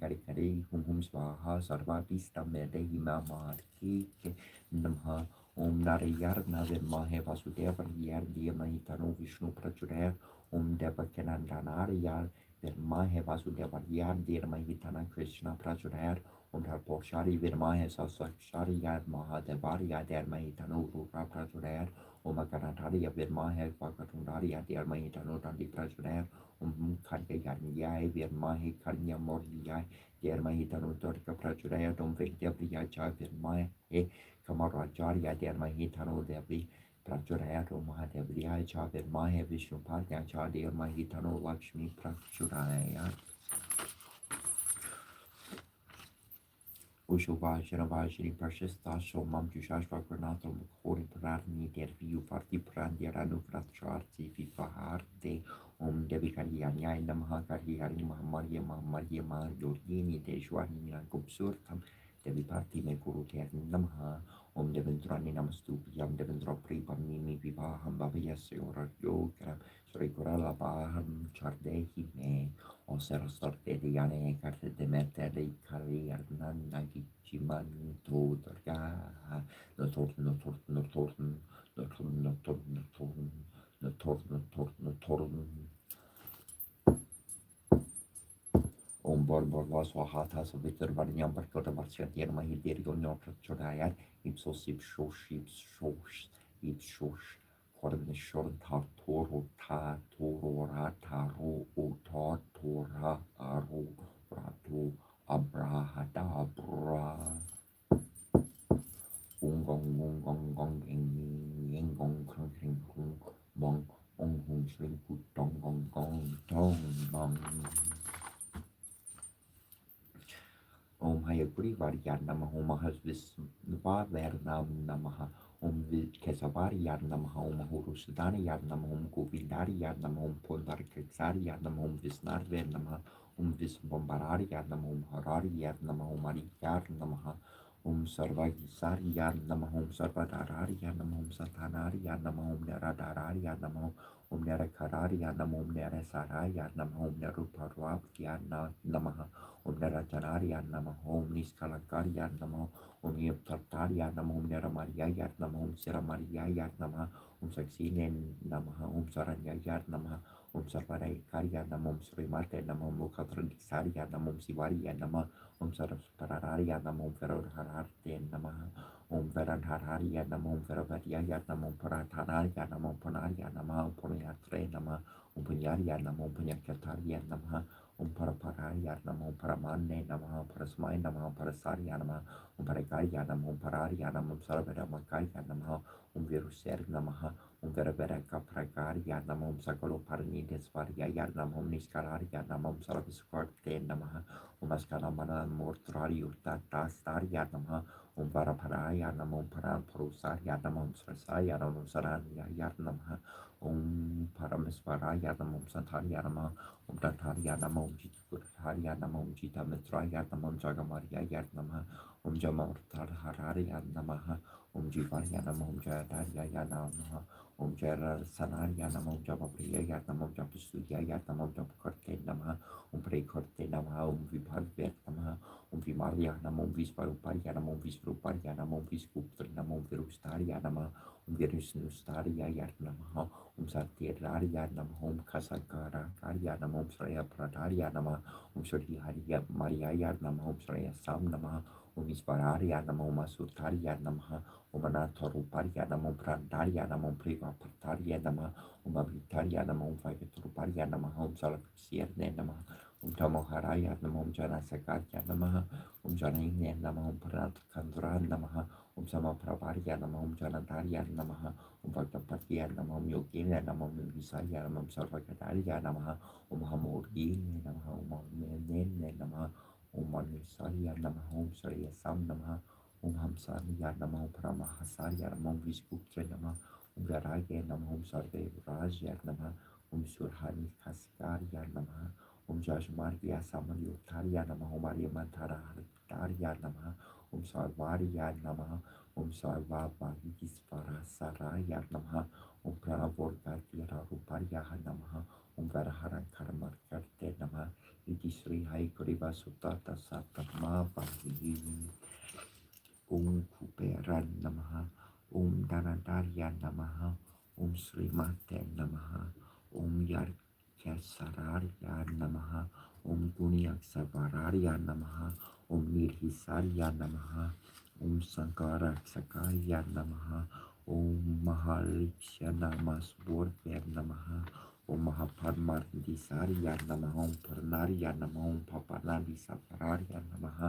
Svaha Sarvapista Medehi Mama Kike Namha Narayar Nadir Mahe Vasudeva Yar Diamahitano Vishnu Prachuraya Devakanandanarayar Virmahe Vasudeva Yar Dirmahitana Krishna Prachuraya Harposhari Virmahe Sasakshari Yar Mahadevarya Dermahitano Rupa Prachuraya Makarantarya Virmahe Vakatundari Dermahitano Dandi Prachuraya Karya Yarniyai Virmahe Karya Moriyai Dermahitano Dorika Prachuraya Vikdepriya Cha Virmahe Kamaracharya Dermahitano Devi Prachuraya Mahadevrya Cha Virmahe Vishnupadya Cha Dermahitano Lakshmi Prachuraya Ushuvajravajri Prashasta Shomam Jushashva Granato Mukori Prarni Derviu Farti Prandiranu Vracharti Vivaharde Devikarianyai Namhakari Mahamarya Yorini Deshwani Minagupsurtam Deviparti Meguru Namha Deventrani Namastupiyam Devendra Pripamini Vivaham Bhavayasya Yogaram Sri Kurala Baham Chardehi Me O Sarasarte de Yane Carte de Metere Kari Arnanagi Chiman Todarga Notorn Borbor Vaswahata Savitar Varniam Barkota Marciatier Mahidir Gonor Chodayat Ipsos Ipsos Korn Short Toro Ta Toro Rataro Ota Tora Aro Rato Abrahada Bra Gong Engong Krong Bong Ong Hung Sling Put Dong Tong Bong Om Hayaguri Varyan Namaha Om Hasvis Vavernam Namaha Om Kesavariya Namaha, Om Hurusdaniya Namaha, Om Govindariya Namaha, Om Pondarkexariya Namaha, Om Visnarve Namaha, Om Visvambarariya Namaha, Om Harariya Namaha, Om Ariyar Namaha, Om Sarvagisariya Namaha, Om Sarvadarariya Namaha, Om Satanariya Namaha, Om Neradarariya Namaha, Om Nerakarariya Namaha, Om Neresaraya Namaha, Om Neruparvavya Namaha, Om Nerajanariya Namaha, Om Niskalakariya Namaha, Om Yoptartarya Namaha, Om Neramariyaya Namaha, Om Siramariyaya Namaha, Om Saksine Namaha, Om Saranyaya Namaha, Om Sarvadaikarya Namaha, Om Srimate Namaha, Om Mukhatradiksarya Namaha, Om Sivariya Namaha, Om Sarastararya Namaha, Om Verodhararte Namaha, Om Veradhararya Namaha, Om Veravadiyaya Namaha, Om Parathararya Namaha, Om Panarya Namaha, Om Punyatre Namaha, Om Punyarya Namaha, Om Punyakartarya Namaha, Om Paraparaya Namaha, Om Paramane Namaha, Om Parasmaya Namaha, Om Parasarya Namaha, Om Paragaya Namaha, Om Pararya Namaha, Om Sarvadamakaya Namaha, Om Viruser Namaha, Om Veraveraka Pragarya Namaha, Om Sakalo Paranidesvarya Namaha, Om Niskararya Namaha, Om Sarvisukarte Namaha, Om Askanamana Mortrari Uttastarya Namaha, Om Varaparaya Namaha, Om Paraparusarya Namaha, Om Srasaya Namaha, Om Saranya Namaha, Om Paramesvaraya Namaha, Om Santarya Namaha, Om Tatarya Namaha, Om Jitakurharya Namaha, Om Jitamitraya Namaha, Om Jagamarya Namaha, Om Jamartarharya Namaha, Om Jivarya Namaha, Om Jayadarya Namaha, Om Jayarasanarya Namaha, Om Javapriya Namaha, Om Japasudya Namaha, Om Japakarte Namaha, Om Prekorte Namaha, Om Vibharvya Namaha, Om Vimarya Namaha, Om Visvaruparya Namaha, Om Visvaruparya Namaha, Om Visguptra Namaha, Om Virustarya Namaha, Om Virusnustarya Namaha, Om Satyarya Namaha, Om Kasakara Karya Namaha, Om Sraya Pradarya Namaha, Om Shri Hariya Mariya Namaha, Om Sraya Sam Namaha, Om Isvararya Namaha, Om Asutarya Namaha, Om Anatharuparya Namaha, Om Prandarya Namaha, Om Privapartarya Namaha, Om Avitarya Namaha, Om Vaivaturuparya Namaha, Om Salaksirne Namaha, Om Tamoharaya Namaha, Om Janasakarya Namaha, Om Janine Namaha, Om Pranathandra Namaha, Om Samapravarya Namaha, Om Janadarya Namaha, Om Bhaktapatya Namaha, Om Yogena Namaha, Om Visaya Namaha, Om Sarvakadarya Namaha, Om Hamurgine Namaha, Om Amnene Namaha, Om Manusarya Namaha, Om Sriyasam Namaha, Om Hamsarya Namaha, Om Paramahasarya Namaha, Om Visputra Namaha, Om Garaya Namaha, Om Sarvevraja Namaha, Om Surhani Kaskarya Namaha, Om Jashmarya Samayutarya Namaha, Om Aryamantara Haritarya Namaha, Om Sarvarya Namaha, Om Sarvabhagisvarasaraya Namaha, Om Pranavorgatira Ruparya Namaha, Om Varaharan Karmarkarte Namaha, Iti Sri Hai Kuriva Sutata Satama Vahi, Om Kuperan Namaha, Om Danadarya Namaha, Om Srimate Namaha, Om Yarkesararya Namaha, Om Gunyaksavararya Namaha, Om Nirhisarya Namaha, Om Sankara Sakarya Namaha, Om Mahaliksha Namasvorya Namaha, Om Mahapadmardisarya Namaha, Om Purnarya Namaha, Om Papanadi Sapararya Namaha,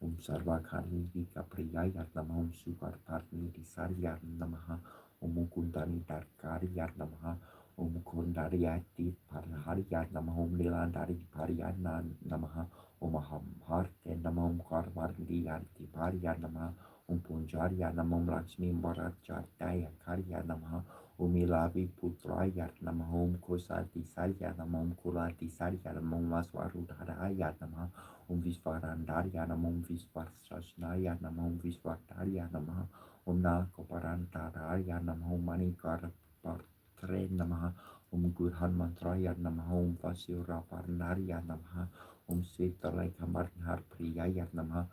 Om Sarvakari Kapriyaya Namaha, Om Sukartarni Disarya Namaha, Om Mukundani Darkarya Namaha, Om Kundaryati Parharya Namaha, Om Nilandari Paryana Namaha, Om Ahamharte Namaha, Om Karvardiyanti Parya Namaha, Om Punjarya Namaha, Om Lakshmi Bharajataya Karya Namaha, Om Ilavi Putraya Namaha, Om Kosati Sarya Namaha, Om Kulati Sarya Namaha, Om Aswarudharaya Namaha, Om Visvarandarya Namaha, Om Visvarsasnaya Namaha, Om Visvartarya Namaha, Om Nakoparantaraya Namaha, Om Manikarpartre Namaha, Om Gurhan Mantraya Namaha, Om Vasiraparnarya Namaha, Om Sitalekamarnhar Priyaya Namaha,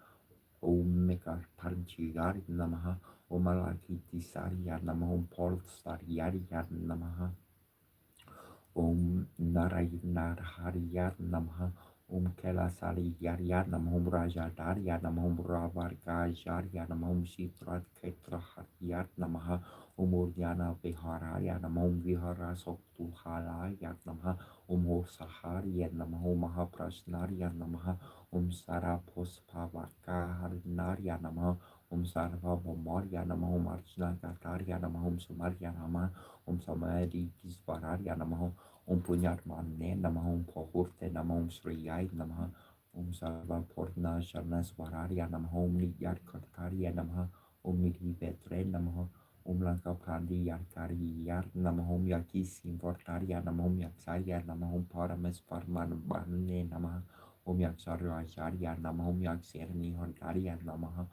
Om Mekar Panchiyari Namaha, Om Alakiti Sarya Namaha, Om Polstaryarya Namaha, Om Narayana Namaha, Om Kailasari Yarya Namaha, Om Rajadarya Namaha, Om Ravargajarya Namaha, Om Sitrat Ketraharya Namaha, Om Uryana Viharaya Namaha, Om Vihara Soktuhalaya Namaha, Om Hosaharya Namaha, Om Mahaprasnarya Namaha, Om Sarapospavakarnarya Namaha, Om Sarva Bomarya Namaha, Om Arjuna Gatarya Namaha, Om Sumarya Namaha, Om Samadhi Kisvararya Namaha, Om Punyatmane Namaha, Om Pohurte Namaha, Om Sriyai Namaha, Om Sarva Purna Sharna Svararya Namaha, Om Nidyat Kartarya Namaha, Om Nidhi Vetre Namaha, Langka Prandi Yarkari Yar Namahom Yaki Simportaria Namahom Yaksaya Namahom Parames Parman Barne Namaha Yaksarya Acharya Namahom Yakserni Hontaria Namaha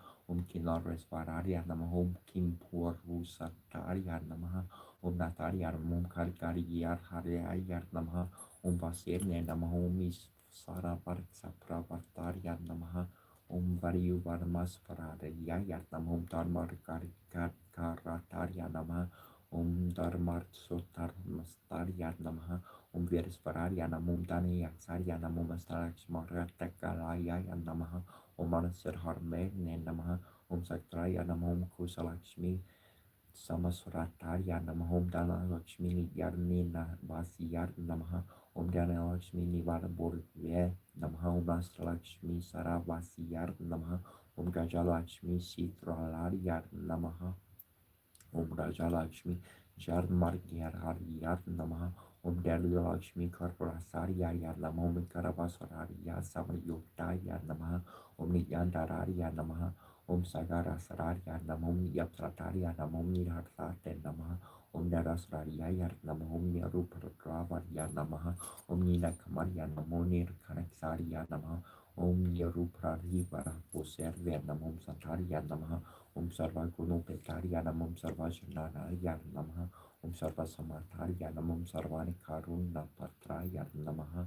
Kinores Vararia Namahom Kimpur Rusataria Namaha Nataria Karkari Yar Haria Yar Namaha Vaserne Namahom is Sara Parksa Pravartaria Namaha Variu Varmas Paraya Yatnam Dharmar Karatarya Nama Dharmar Sotar Mastarya Namaha Viris Pararya Namum Dani Yaksarya Namum Astaraks Maratakalaya Namaha Manasir Harme Namaha Saktraya Namum Kusalakshmi Samasratarya Namahom Dana Lakshmi Yarnina Vasiyar Namaha Dana Lakshmi Nivara Borgye Namaha Master Lakshmi Saravasiyar Namaha Gajalakshmi Sitralarya Namaha Rajalakshmi Jarmargyar Haryar Namaha Dalilakshmi Karprasarya Namaha Karavasarya Samayuktaya Namaha Nityandararya Namaha Sagara Sararya Namam Yapsatarya Namam Nirharsate Namaha Darasrarya Namam Nirupravarya Namaha Nina Kamarya Namonir Kanaksarya Namaha Niruprarivara Poserya Namam Satarya Namaha Sarva Gunu Petarya Namam Sarva Shanarya Namaha Sarva Samartarya Namam Sarvani Karuna Patraya Namaha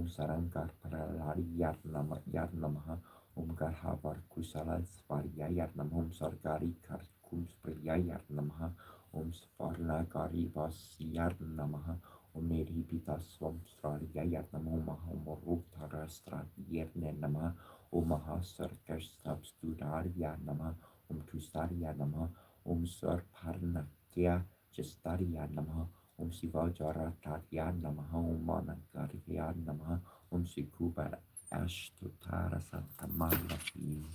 Sarankar Paralariya Namaha Garhavar Kusala Svarya Namam Sargari Karkus Priyaya Namaha Svarna Gari Vasiyar Namaha Neripita Swam Strarya Namam Ruktarastra Yerne Namaha Mahasar Kashtab Studarya Namaha Tustarya Namaha Sarparnatya Chestarya Namaha Sivajara Tatya Namaha Manakarya Namaha Sikuba Ashtutara Santa Malapi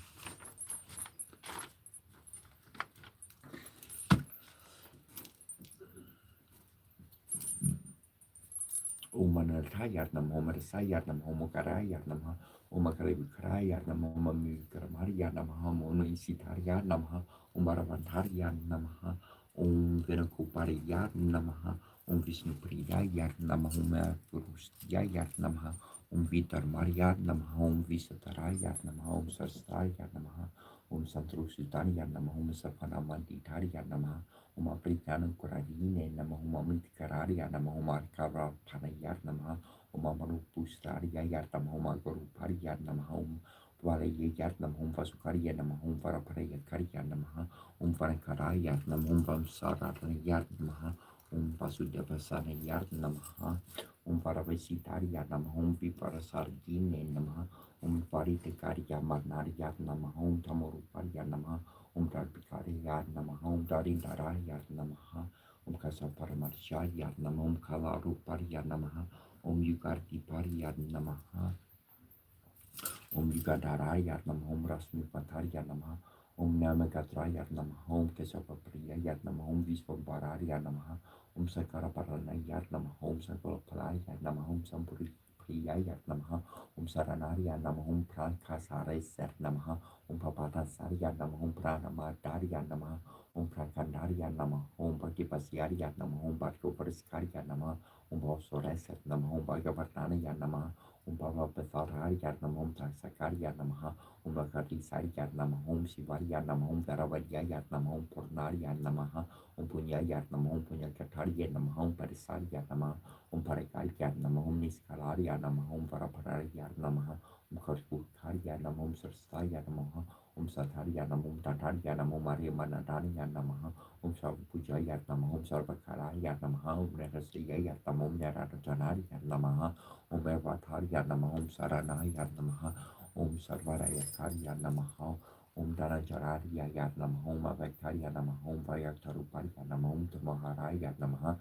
Manartaya Namaha Marsaya Namaha Karaya Namaha Makarivikraya Namaha Mukarmaria Namaha Monisitaria Namaha Maravantarya Namaha Venakupariya Namaha Vishnu Priyaya Namaha Purushyaya Namaha Vitarmaria Namaha Visataraya Namaha Sarstaya Namaha Santrusitanya Namaha Sarpanamanditariya Namaha Prityanam Kuradine Namaha Mitkararya Namaha Kara Panayar Namaha Marupustarya Yarnamaha Gurupariya Namaha Valaya Yarnamaha Vasukariya Namaha Varaparaya Karya Namaha Varakaraya Namaha Sararaya Namaha Vasudevasana Yarnamaha Varavasitarya Namaha Viparasardine Namaha Varitakariya Marnarya Namaha Tamuruparya Namaha Darbikariya Namaha Darindaraya Namaha Kasaparamarshaya Namaha Kalaruparya Namaha Yugardiparya Namaha Yugadaraya Namaha Rasmipatarya Namaha Namagatraya Namaha Kesapapriya Namaha Visvambararya Namaha Sakaraparanaya Namaha Sakalapalaya Namaha Sampuri Priyaya Namaha Saranarya Namaha Prankasaraya Namaha Papatasarya Namaha Pranamardarya Namaha Prakandarya Namaha Bhakipasarya Namaha Bhakopariskariya Namaha Bhavasoreset Namaha Bhagavartanaya Namaha Bhava Patharya Namaha Taksakariya Namaha Bhakadisarya Namaha Shivarya Namaha Dharavadya Namaha Purnarya Namaha Punyaya Namaha Punyakatarya Namaha Parisarya Namaha Parakarya Namaha Niskalarya Namaha Varapararya Namaha Karpukarya Namaha Sarstaya Namaha Satarya Namaha Tatarya Namaha Maria Manadanya Namaha Sarvapujaya Namaha Sarvakaraya Namaha Nahasriyaya Namaha Narajanarya Namaha Evatarya Namaha Saranaya Namaha Sarvaraya Karya Namaha Dhanajararya Namaha Vakarya Namaha Vayaktaruparya Namaha Maharaya Namaha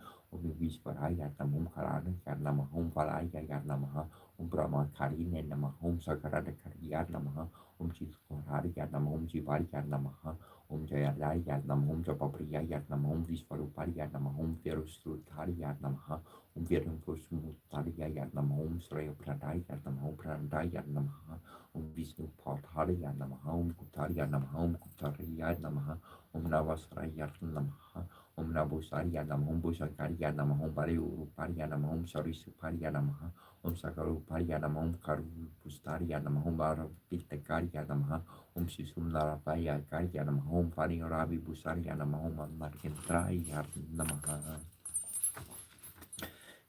Vishvaraya Namaha Karanaya Namaha Valaya Namaha Brahmakarine Namaha Sakaradakariya Namaha Chitvaraya Namaha Jivarya Namaha Om Jayadayat Namah, Om Japapriyayat Namah, Om Visvarupariyat Namah, Om Virusrutariyat Namah, Om Virusmutariyat Namah, Om Srayapradayat Namah, Om Pradayat Namah, Om Vishnu Pathariyat Namah, Om Kutariyat Namah, Om Kutariyat Namah, Om Navasrayat Namah, Om Nabusariyat Namah, Om Bushakariyat Namah, Om Pariyurupariya Namah, Om Sarisupariya Namah, Om Sakarupariya Namah, Om Karupustariya Namah, Om Barapitakariya Namah, Om Sisumnarapaya Karya Namah, Om Parirabi Busarya Namah, Om Markentraya Namah.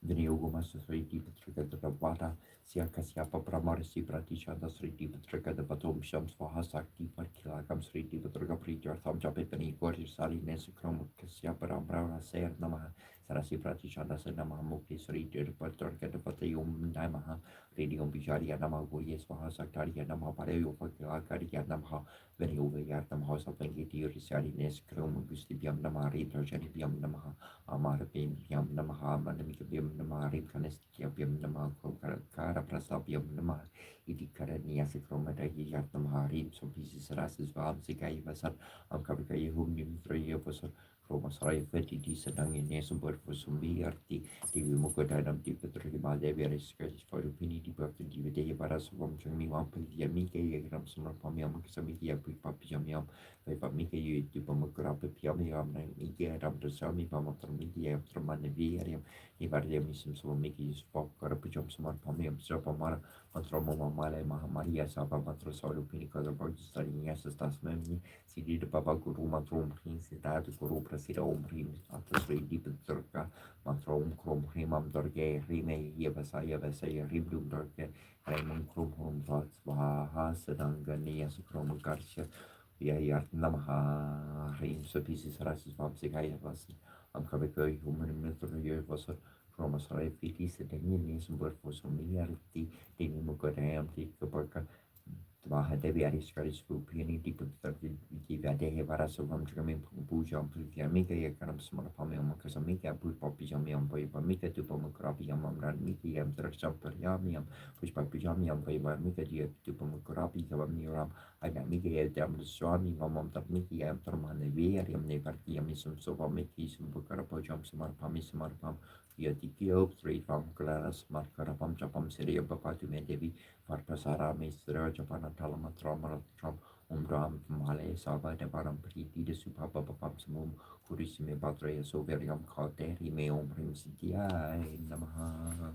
Vinayogama Sriti Patrika Siaka Siapa Pramarsi Pratishanda Sriti Patrika Patom Shams Vahasakti Parkilakam Sriti Patrika Prityartham Japetani Kori Sali Nesikrom Kasyapa Rambrava Ser Namaha Sarasi Pratishanda Sanamaha Mukti Sriti Patrika Patayum Namaha Radium Bijaria Nama Goyes Vahasaktaria Nama Parayo Pakilakaria Namaha Vinayogayat Namaha Sapangiti Risali Nesikrom Gustibiam Nama Ridrajanibiam Namaha Amarabim Yam Namaha Manamikabim Nama Rimkanestiabim Nama Kara Prasabiam Nama Idikarania Sikromada Yat Namaha Rim Sompisi Sarasis Vam Sikai Vasar Amkabika Yehum Nim Three Vasar Kromasrai Feti di sedang ini sumber Fusumbi arti di Mukodanam di Petrima Devi Riskaj for Pini di Bafin di Vidya Baras from Jami Wampel Yamika Yagram Summer Pamiam Samiki Api Papi Jamiam Pamika you di Pamakurapa Piamiam Niki Adam to Sami Pamatromiki after Manaviarium Ivarium Sim Miki Spok Karapijam Summer Pamiam Sopamara Matromo Male Mahamaria Sapa Matro Solo Pinica about studying as a Stasmani Sidi de Papa Guru Matrom Prince Dad Guru Prasida Omrim after 3 deep Turka Matrom Krom Hrimam Dorge Rime Yevasaya Vesaya Ribdum Dorge Raymond Krom Home Thoughts Vaha Sedangania Sukrom Garcia Yayat Namaha Rim Sopisis Rasis Vamsikaya Vas Amkabeko Human Military was from a Sarai Fitis and Daniel Sumber for some reality Dini Mukodam Tikabarka Maha Devi Ariskaris Piani deep Viva de Varasovam Jamin Pujam Pujamika Yakanam Smarapami Makasamika Pujamiam Pamika to Pamukarabiam Miki Am Traksapariamiam Pushpapujamiam Mika to Pamukarabi Kavamiram Agamika Dam Swami Mamam Miki Am Tormanavariam Nevarkiamisum Sovamiki Sumbukarapojam Samarpami Samarpam Yatikio 3 from Claras Markarapam Japam Seria Bapatu Devi Parpasara Mesra Japana Talamatram Umram Male Sava de Baram Priti de Supapa Papam Samum Kurisime Batre Soveriam Koteri Me Omrim Sitia Namaha.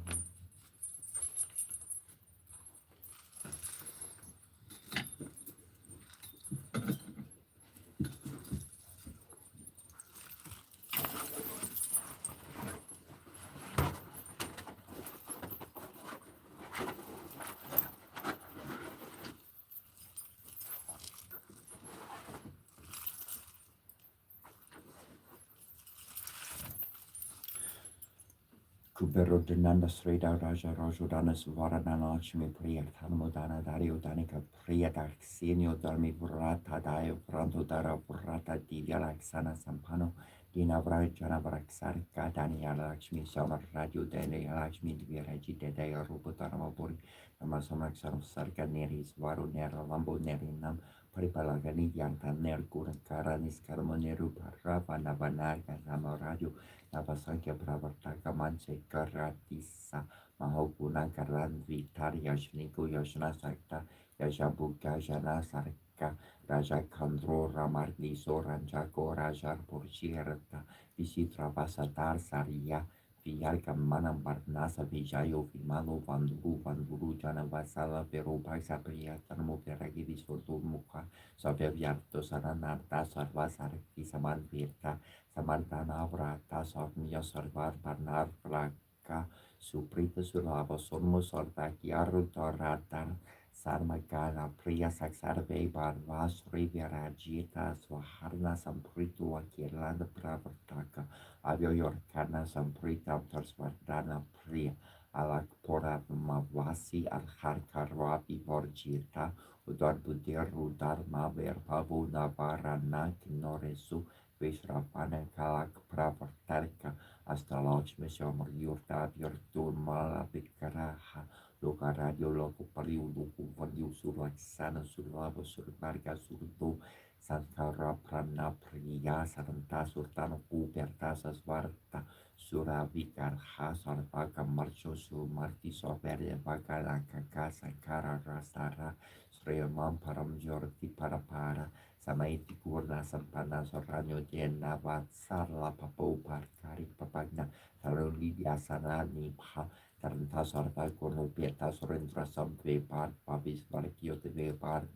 Kuberodinanda Sreda Raja Rajodana Suvaradana Lakshmi Priya Thanamodana Dario Danika Priya Daxinio Dharmi Purata Dayo Pranto Dara Purata Divya Laksana Sampano Dina Vrajana Vraksarika Dania Lakshmi Samar Radio Dene Lakshmi Divya Raji Dedaya Rupatarama Puri Namasamaksaram Sarga Neri Svaru Nera Lambo Neri Nam Paripalagani Yanta Ner Kurakara Niskarmo Neru Parava Navanaga Rama Radio Navasankya Pravartaka Manse Karatisa Mahoguna Karan Vitar Yashniku Yashna Sakta Yashabu Gajana Sarka Raja Kandro Ramarni Soranjako Rajar Porshirata Visitra Vasatar Saria Viyarka Manam Barnasa Vijayo Vimano Vanduru Jana Vasala Pero Paisa Priyatamo Peragi Visorto Muka Sabeviarto Saranarta Sarvasar Visaman Virta Samantana Vrata Sormia Sarvar Barnar Plaka Suprita Sulava Sormo Sortaki Arutoratan Sarmagana Priya Saksarve Barvas Rivirajita Swaharna Sampritu Akirlanda Pravartaka Avio Yorkana Samprita Tarsvardana Priya Alakpora Mavasi Alhar Karvapi Vorjita Udar Budir Udar Maver Pavu Navarana Kinoresu Vishrapana Kalak Pravartarka Astalakshmi Shamar Yurta Virtur Mala Vikaraha Loka Radio Loku Pariu Luku Vanyu Suraksana Surlava Surbarga Surdu Sankara Prana Priya Saranta Sultano Puberta Sasvarta Suravikarha Sarvaka Marcho Sumarti Sovere Vakala Kaka Sankara Rasara Sremam Param Jorti Parapara Samaiti Kurna Sampana Soranyo Jena Vatsarla Papo Parkari Papagna Taruni Yasana Nipha Taranta Sarva Kurno Pieta Sorendra Samve Part Pavis Varkio Teve Part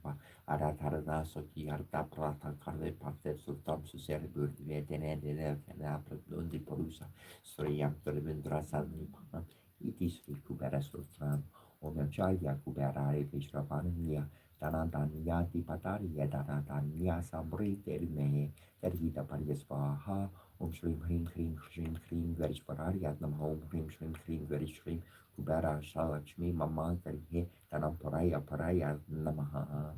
Aratarana Soki Arta Prata Karle Parte Sultan Suserbur Vetene Delevena Lundi Porusa Sriam Televendra Sani Itis Kubera Sultan Omerchaya Kuberare Vishravania Danadania Dipataria Danadania Samri Terme Tervita Pariasvaha Shrim Hrim Hrim Shrim Hrim Verishvararia Nam Home Hrim Shrim Hrim Verishvim Kubera Shalakshmi Mama Karihe Tanam Paraya Namaha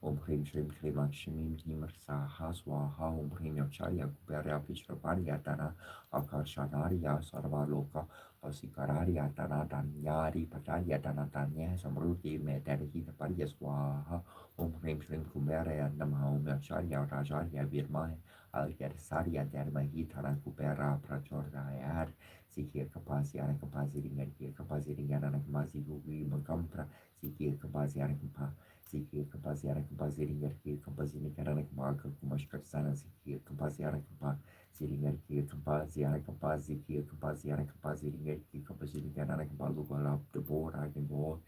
Om Hrim Shrim Hrim Lakshmi Him Saha Swaha Om Hrim Yacharya Kuberya Vishraparya Dana Akashanarya Sarva Loka Vasikararya Dana Danyari Patarya Dana Danya Samruti Medarhi Parya Swaha Om Hrim Shrim Kuberya Namaha Om Yacharya Rajarya Virmahe Algersarya Dharmahi Tara Kubera Prachordayar Sikir Kapasi Arakapasi Ringar Kapasi Ringar Anakmasi Gugi Makampra Sikir Kapasi Arakapa Sikir Kapasiara Kapasiringar Kir Kapasinikara Maka Kumashkarsana Sikir Kapasiara Kapa Siringar Kir Kapasiara Kapasi Kir Kapasiara Kapasiringar Kir Kapasinikara Kapaluka up the board I can go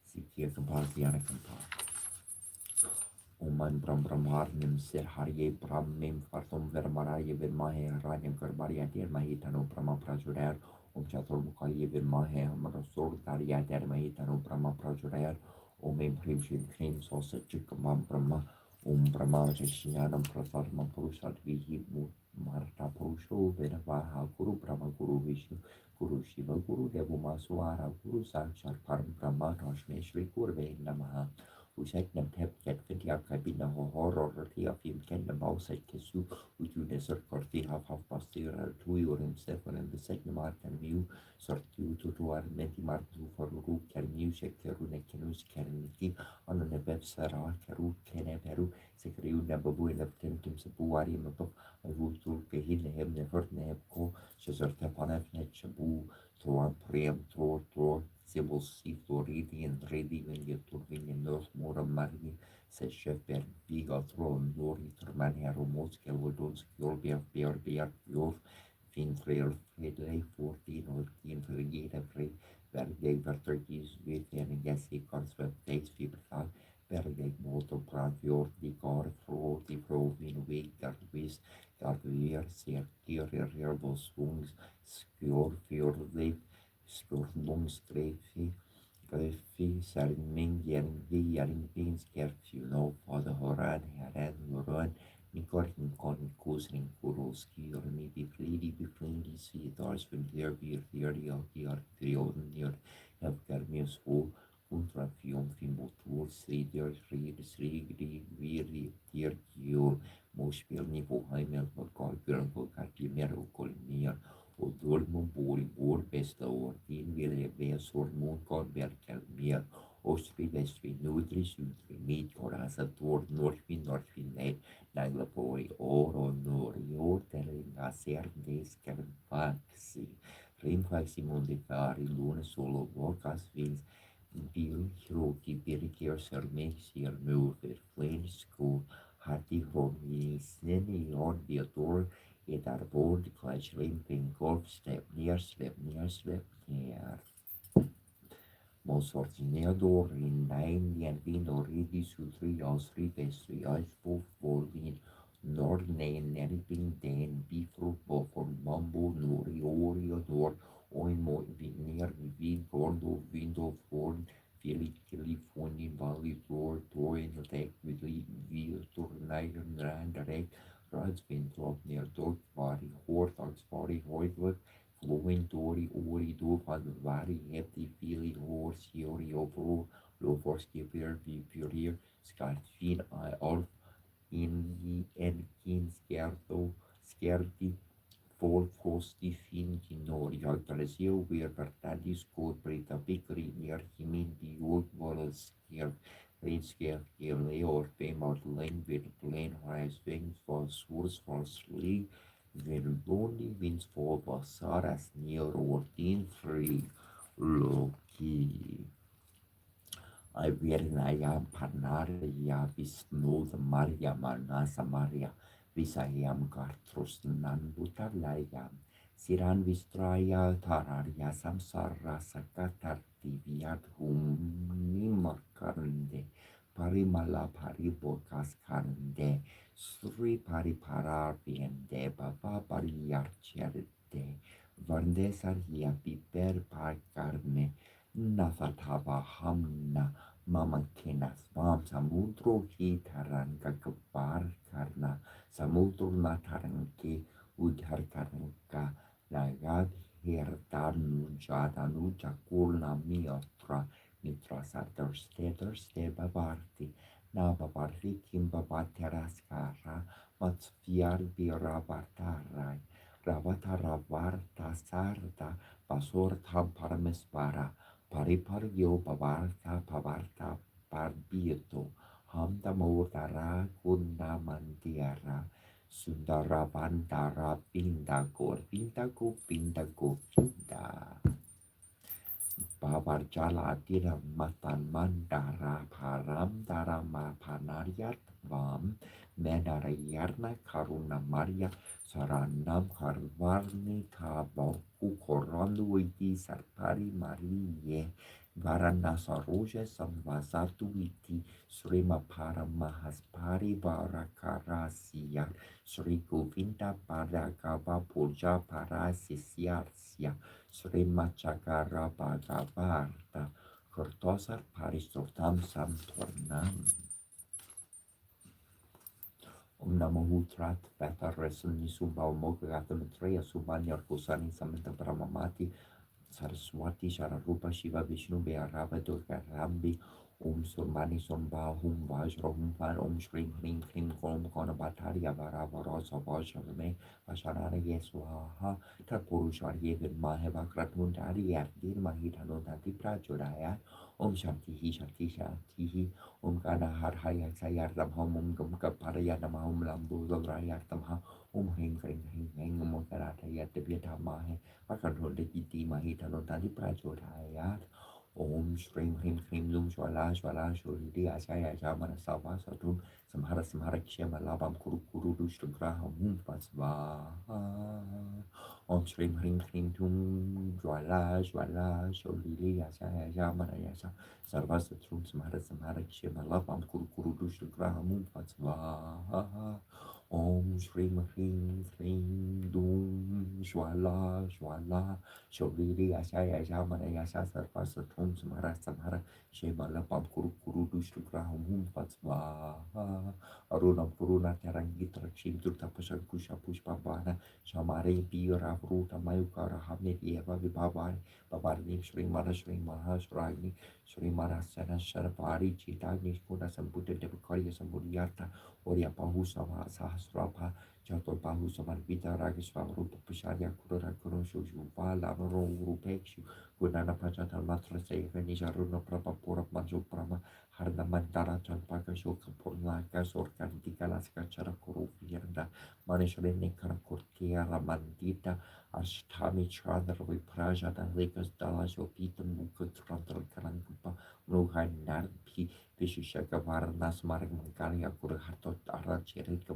Sikir Kapasiara Kapa Oman Bram Brahmarnim Sir Harye Brahmim Fartum Vermaraye Virmahe Ranyam Karbaria Mahitano Brahma Prajurer Chatur Mukaye Virmahe Amarasur Daria Mahitano Brahma Prajurer Om Hrim Shrim Hrim Sosa Chikamam Brahma Brahma Jashnanam Prasarma Purushat Vihi Marta Purusho Vedavaha Guru Brahma Guru Vishnu Guru Shiva Guru Devumasuara Guru Sakshat Param Brahma Rashmeshri Kurve Namaha Usäknem täpket verdiakabina horror filmkända mausäkkesu ujunesor korti haf pastira tujurin sefonen besäkne markan miu sortiu tutuar menti martu forru kermiu sekkeru nekkenus kerniki anone websara keru kene peru sekriu nababu neptentum sebuari mabab avutul kehin hemne fortne hepko sesor tepanef netchabu Troan Priam Tor Civil Sea Floridi and Redi when you turving in North Mora Marni se Shepherd Biga Tron Lori Termania Romos Kelvodons Bear Fin Trail Fredley 14 or Kin Regata Frey Vergay Verturkis within Gassi Concept Dates Fibertal Vergay Motor Brand Fjord Di Car Fro Di Pro Vin Wig Darkvis Darkvier Ser Rerbal Swings Skjor Fjordleif Skorlungsgreifi Greifi Sarming Järnvi Järnvin Skerfjuno Fader Horan Herren Loran Nikorhin Kon Kusrin Kuroski Orni Biflidi Biflindi Svidars Van Leer Trioden Jör Hefgarmius Ho Kontra Fion Fimotor Srider Srigri Viri Tirkjor Mospelniveau Heimel Korgörn Karkimer och Kolmier och dolmen bor i vår bästa år. Din vill jag be sormon kan verka mer. Ostri västri nordri sydri mid korasa tor norfin nej. Nagla på i år och norr i år terringa ser det ska vaxi. Rimfaxi mondicari lune solo vorkas vins. Bil hroki birkir ser mexir mover. Flame school. Hati homi sneni on viator. Där bord, klädslimping, golf, släpp ner. Mozortinador in Indien, vin oridi sutri, ausri, vestri, auspuff, volvin, nordnein, nerping, den, bifrut, bofor, bambu, nori, ori, odor, oimo, vinir, vin, gordo, vindo, forn, California, Valley, Floor, Torin, Lake, Vil, Torneider, Randarek, Radsvindrop, near Dorkvari, Hortagsvari, Hoidlip, Flowing Dori, Ori, Dovan, Vari, Hefty, Fili, Hor, Siori, Opro, Loforski, Purier, Skartfin, Alf, Ingi, Enkin, Skerti, Folkosti, Finki, Nori, Altalesio, Virgartadis, Kodbrita, Pikri, Nier, Himin, Biot, Volskir, Rinske leor femot len vid plain rise wings for swords for slee, vid lonely wins for basaras near ordin free Loki. I Virnayam Panaria Visnud Maria Manasa Maria Visayam Gartrus Nanbutalayam Siran Vistraya Tararia Samsara Sakatar Diviat Humnimakarande Parimala Paribokas Kande Sri Pariparar Viende Baba Pariyarcherde Vande Sarhia Piper Parkarne Nafatava Hamna Mamakena Swam Samudro Ki Taranka Kapar Karna Samudro Nataranki Udhar Karanka Lagad Herdanu Jadanu Jakulna Miotra Mitra Satar Steter Stebabarti Nababarti Kimbabateraskara Matsviar Birabartarai Ravatara Varta Sarta Pasorta Paramesvara Pariparyo pavarta pavarta parbieto hamta murtara kunna mantiara sundara bandara pinda pinda Babarjala Adira Matan Mandara Param Darama Panaryat Vam Menarayarna Karuna Maria Saranam Karvarni Kabo Kukorandu Iti Sarpari Marie Varana Saroja Samvasatu Iti Srima Paramahas Varakarasia Sri Govinda Paragava Puja Parasisyarsya Srimachakara Bhagavarta Kurtosar Paristrotam Samtvarnam Om Namo Hutrat Beta Resuni Sumba Mogagatha Maitreya Subhanya Kusani Samanta Brahmamati Saraswati Shararupa Shiva Vishnu Bearava Durga Rambi Om Surmani Somba Hum Vajra Hum Van Om Shrim Hrim Hrim Om Kona Bhattariya Varava Rasa Vajrame Vasharana Yeswaha Tatpurushvarye Vidmahe Vakratmundari Yardir Mahitanundati Prajuraya Om Shanti Hi Shanti Shanti Om Kana Har Hayat Om Gam Kaparaya Nama Om Lambu Rayatamaha Om Hring Hring Hring Hring Om Karata Yatavyatamahe Vakatunda Giti Mahitanundati Prajuraya Om Shrim Hrim Hrim Lum Shwala Shwala Shuridi Ashaya Jamana Sava Satum Samhara Samhara Kshema Labam Kuru Kuru Dushtugraha Mum Pasva Om Shrim Hrim Hrim Tum Shwala Shwala Shuridi Ashaya Jamana Yasha Sarva Satrum Samhara Samhara Kshema Labam Kuru Kuru Dushtugraha Mum Pasva Om Shrim Hrim Hrim Dum Shwala Shwala Shoriri Ashaya Jamana Yasha Sarva Satum Samhara Samhara Shemala Pam Kuru Kuru Dushtu Graham Hum Patsva Arunam Kuruna Tarangitra Chindru Tapashan Kusha Pushpavana Shamare Pira Fruta Mayukara Hamid Eva Vibhavari Babarni Shri Mara Shri Mahashragni Shri Marasana Sharapari Chitagni Kuna Sambuddha Devakarya Sambuddhyartha Orya Pahusama Sahasrapa Jato Bahu Samarvita Ragisvarupa Pusharya Kurura Kuru Shushuva Lavaro Rupekshu Gunana Pajata Matra Seva Nijaruna Prabha Pura Manju Prama Harda Mandara Chanpaka Shoka Purnaka Sorkan Tikalaska Charakuru Virda Manishwini Karakurtia Ramandita Ashtami Chandra Vipraja Dalikas Dalasho Pita Mukutrantra Karankupa Muhan Narpi Vishishaka Varanas Maramankanya Kurhato Tara Cherika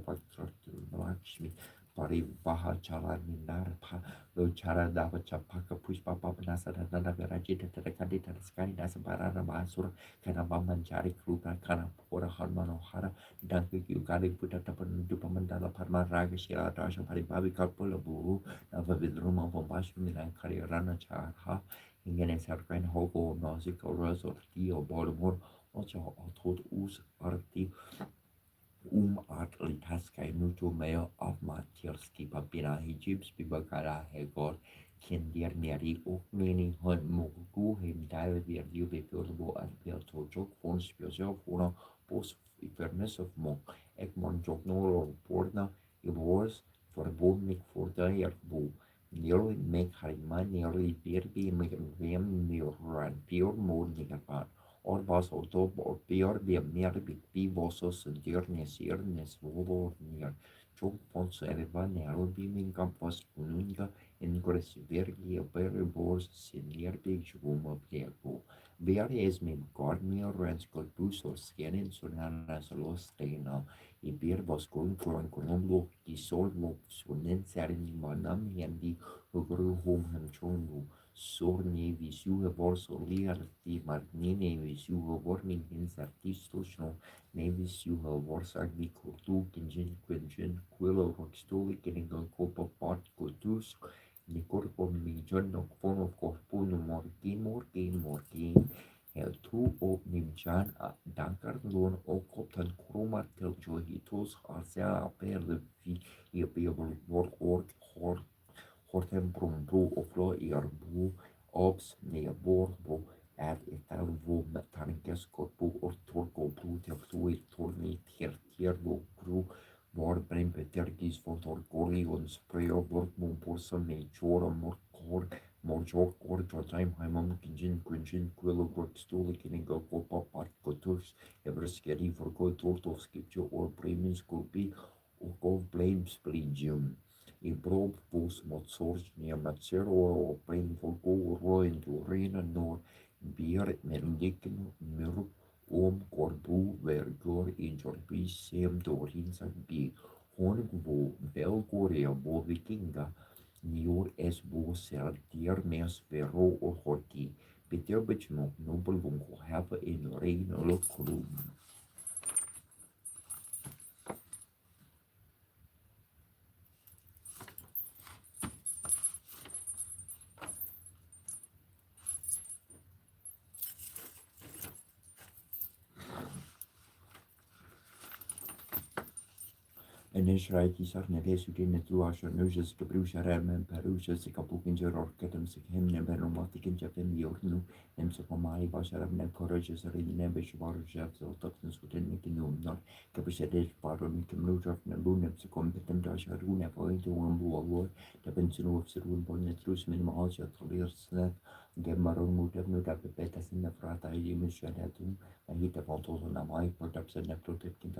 Lakshmi Parivaha Chalani Narpa Lochara Dava Chapaka Pushpa Papanasa Nana Verajita Terakadita Sky Nasabara Masura Kanaba Manjari Krupa Kana Pura Harmanohara Danku Yugari Putatapan Dupamandala Parma Raga Shira Dasha Paribabi Kapula Buru Nava Vidruma Bombashu Milan Karirana Charha Ingene Sarkan Hogo Nausik or Rose or Tea or Baltimore also told Us Arti Atlitaskai mutu meo of Matirski Papina Hijibs Bibakara Hegor Kindir Meri Ukmini Hon Mugu Him David Juve Purbo and Piato Jok Fons Piozov Uno Pos Fairness of Monk Ekmon Jok Noro Porna Ibors for Bomnik for the Yerbo Nearly make Hariman nearly Birbi Migrim Neuran Pure Mood Nigapan Orvas otob or beor de mer big bivosos dirnes irnes volornir. Çok pons evan ero bimin campos pununga ingres vergi operibors senior big jvuma plego. Ver es mem cormio rens colpus or scanin sonanas los stena. I bir vos con colombo di solvo sunen serin manam hendi ogru hom hem chongu. Sorni visiu vorso liarti marnine visiu vormin hins artistos no ne visiu vors agricultu kingin quingin quello roxtoli keninga copa part cultus ni corpo mi giorno fono corpuno morgin el tu o nimchan a dankar lon o koptan kromat tel johitos asea per le vi e be vor hortem brumbu oflo iarbu obs nea borbo ad etalvo metanikes corpu or torco bru tertui torni tierbo bru vor brempe tergis fotor gori on spreo vor mum porsa me chora morjor or jotaim haimam quingin quello stoli kiningo copa part cotus everskeri for go tortovskipjo or bremen sculpi or gov blames spligium in prob vos motsors nia macero o pren volgo roin to rena nor bier merindicum miru om corbu vergor in jorbis sem dorin san bi horn vo belgoria bo vikinga nior es bo ser dier mes vero o horti Peter Bichmo nobel vongo have in rein lokrum. En Israël sarnele sugine tuasha nujas kabrusha ramen perusha se kapukin jeror katam se hemne benomatikin japem yornu nem se pomai basharam ne courageous arine beshwar jav so toxin suten nikinum not kapusha de paro nikimluja ne lunem se competent dasharune point one war da benzino of serun bonne trus min malja tolirsne gemaron mutab no da pepeta sin na frata i mishanatum ahita fontos na mai production ne protecting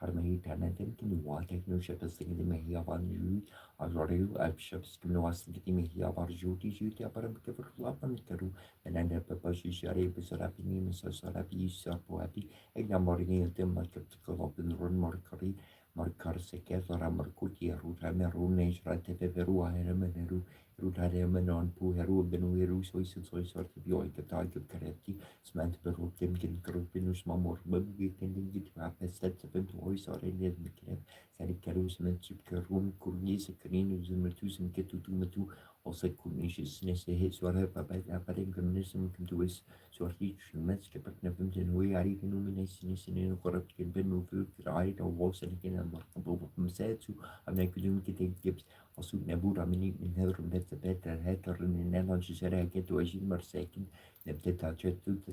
harmony tanatem kini wate kino shepas kini mehi avar ju azoreu ab shepas kino was kini mehi avar juti aparam kever lapan keru menanda papa shishare besarapi ni mesasarapi sapo api egna morini tem market kolopin run markari markar sekera markuti ruta merune shrate peperu aheremeneru ruta remenon pu heru benu heru soi sorti bioi ketai kereti sment beru tem kin grupinus mamor babi kending git apestet sepent voice or in the mikre sari kerus men chip kerum kurni se krin uzmetus in ketu tu metu also kunishis nese hit swara papa aparem kemnisum kumtuis sorti schmets kepat nevim den hui ari denomination in korrupt ken benu fu right or was and ken am said to am nekudum kete gips also nebu ramini in hedrum better heter in energy sera get to ajin mar second Nebdet tu te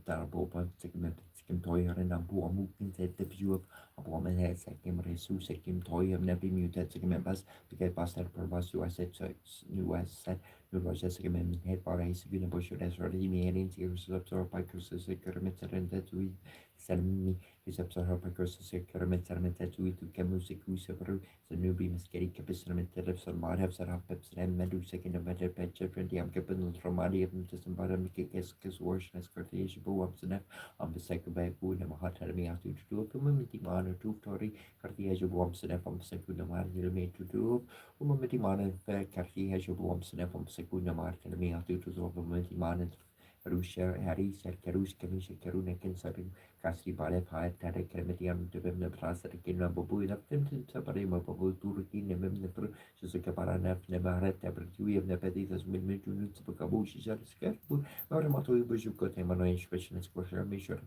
tarbo pan sekim toyer en ambu amukin te piu abo men he sekim resu sekim toyer nebi mutet sekim bas because bas per bas you set nu set nu roja sekim men head bar he sekim bo should as ready me heading to absorb by cursus sekim terente tu selmi is absorb by cursus sekim terente tu kemu seku separo the new beam is getting capisament telefs or mar have set up peps and medu second of better pet children the am capital from Madi of them to some bottom kes worse as cartage bo up to the second by boo and a hot enemy after to do a community man or two story cartage of warm snap on the second of Madi made to do community man and fair cartage of warm snap on the second of Madi enemy after to the community man and Russia Harry said Karus Kamisha Karuna Kinsarin Kasi Balef High Tata Kremetian to them the Prasa Kina Babu in Upton Saparima Babu Turki Nemem the Pro Susakarana never had Tabri of the Petitas Midmid Units of Kabushi Scarfu or a Mato Bujuka Temano specialist for Mission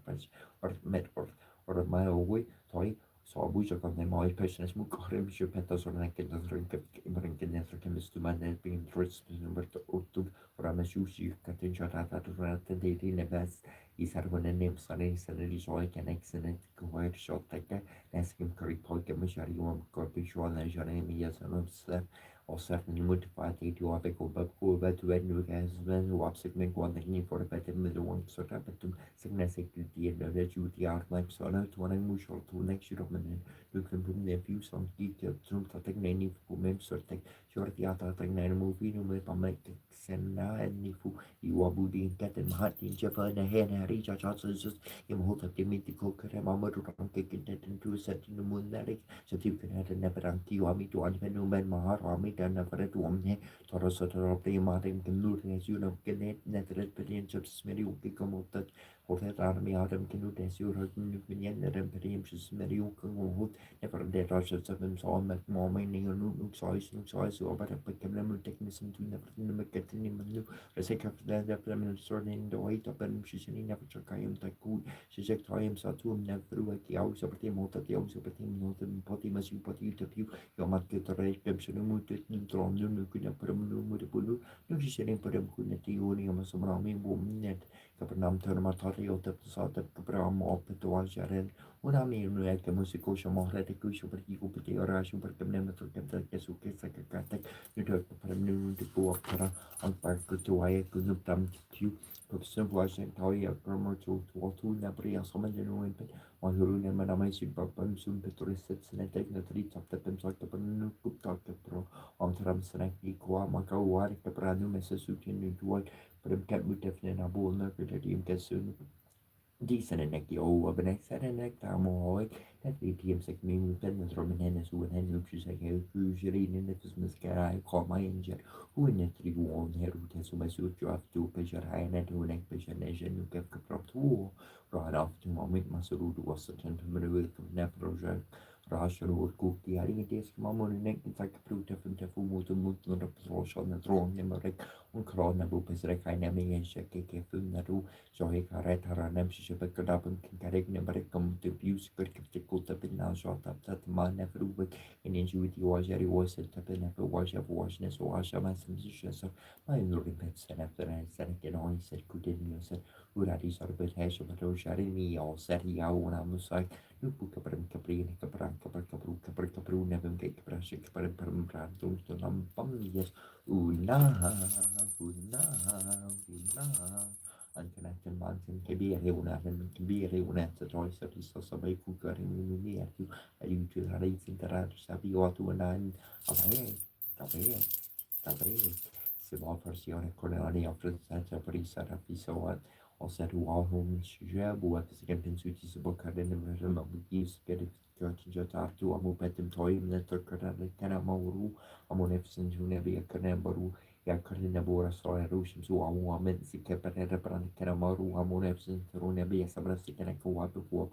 or Met or a mile away toy so abuja kan ne mai patients mu karim je petas or naket das rinken nether kemis to man being first number to otu or a mesushi katin chata to rat the daily nebas is har one name sane sane joy can excellent quiet shot take asking curry polka mishari um corpi shwa na jane mi yes and slap وصلتني متفاتيتي وابك وبكوبة وبنوك هزبان وابسك من قوانتني فربت المدوان سرابتم سكنا سكتي الرجوتي عرضك سؤالات وانا مشرط ونكشر من لكن بمنا فيو سنتي تبتم تتقنيني فو ميم سرتك شرطي عطاتقنا الموفين ومطمك سنة النفو يوابودين كاتن مهاتين جفانا هنا ريجا جاسس يمهوتا تميتي كوكرا مامر رانك كنت تنتو ساتين مونارك Setiap kena berarti wami tu ada fenomen mahar wami dan pada tu omne terus terus marim kenur nesu nam kenet netret perian subsmeri uki komutat hotel army adam kenur nesu rajin penyen adam perian subsmeri uki kohut never de rasa sabem so mak momai ningu nuk sois obat apa kemla teknisim tu never never ketini menu reseka da plamen sorting the weight of them shisini never chakayam takut sejak tayam satu never waki au seperti motat yang seperti motat poti masih poti tapi yang mat kita rekam sini mutat nintrom nu kena perlu muda pulu nu sini pada kuna tiuri yang masuk ramai bom net kapernam terma tari otak saat kapernam op tuan jaren unami nu ya ke musiko shamahra de ku seperti ku peti ora super kemna metu kata kesuke sakakatek nu dak perlu de ku opera angpar ku tuai ku nutam tiu Profesor Washington Toy Grammar to Nabri and Summon the New Impet, on the Rune Manamasi Babam Sum Petris sets and take the three top the Pensok the Panu Talk the Pro on Tram Sanaki Kwa Maka War the Pranu Messasutin into what Prim Cat with Defin Abu Mercury Kassun decent and necky over the next set and neck time or that ATM sec me with pen from an hennes who and hen looks like a usually in the Christmas guy call my engine who in the three wall here who tends to my suit you have to picture high and who neck picture nation you get from two right off to moment Masuru was a gentleman with never Rasher or cookie, I think it is mamma neck it's like a fruit different motor motor of the throne number un krona bu pesrek ai nemi en sheke ke fun na ru so he kare tara nem shi be kada bun kare ne bare kom te bius kur ke te kulta bin na so ta ta ma ne fru be en en ju ti wa jari wa se ta be ne fru wa ja wa ne so wa sha ma sim shi so ma in ru be se na fere se ke no se ku de ni se ura di sor be he so be ro jari ni o se ri ya una mu sai lu bu ka pram ka pri ne ka pram ka pru ne be ke pra shi ka pram pram pram tu to nam pam yes una, una, una. Unconnected mountain can be a una, and can be a una, the choice that is also by cooker and me at you. I do to the race in the rat, sabi or to an eye. Cabe, se va versione con la linea francese per il Sarapiso o se tu ha un sujet ou a se kan pensu ti se boka den ma bugis ke de tu amu petem toy ne to kada le kana mauru amu nefsin june be kana baru ya karina bora so ya rushim su amu amen si ke per pran kana mauru amu nefsin rune be sabra si kana ko wa ko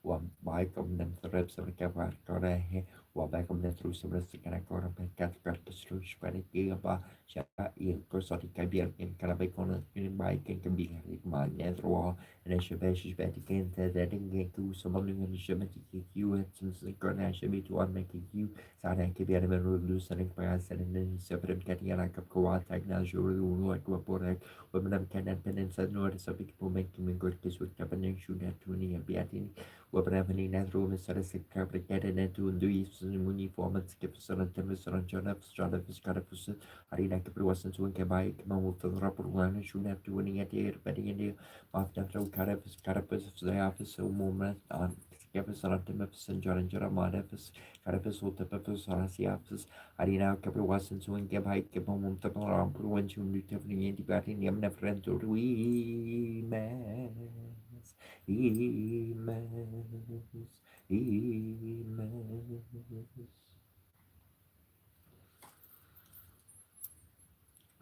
wa bai kom nem rep se ke var kare he wa bai kom net rushim se kana ko pe kat kat rush pare ke ba sha il corso di cambiare in carabe con il bike che bi ma dietro e se pesci spetti che te da dinge tu so ma non riesce a mettere che chiu e se con esce mi tu a me che chiu sa anche bene per lu sa ne poi se ne se per che ti era cap coata na giuro uno e tua porre o me ne can pendenza no e so che momento mi gol che sul capane shu da tu ni abbiati o per me ne tro me sare se capre che ne tu ndui su uniforme che sono tempo sono giornata strada fiscale hari nak perluasan suan ke baik mau terra perluasan sudah tu ni ada pada ini maaf dan tahu karena saya habis umumnya siapa salah tema pesan jalan-jalan mana karena pesan tapi salah siapa hari nak perluasan suan ke baik ke mau terra perluasan sudah tu ni di bawah ni amna friend tu imes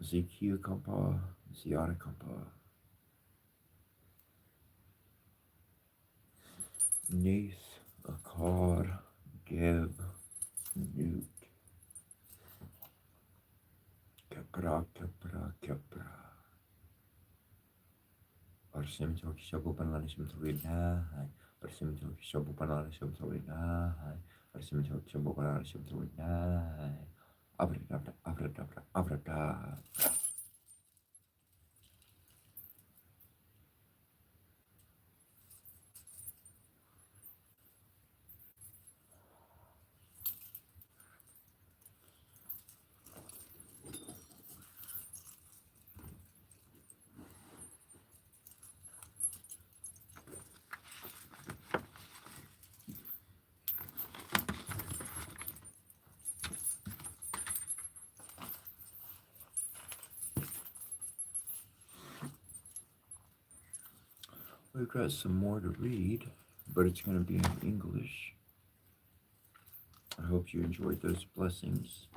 Ezekiel Kampa, Ziara Kampa, Nath, Akar, Geb, Newt, Kepra. Persim Joki Shabu Panalishim Tawina, Persim Joki Shabu Panalishim Tawina, Persim Joki Shabu Panalishim Tawina, Avrata. We've got some more to read, but it's going to be in English. I hope you enjoyed those blessings.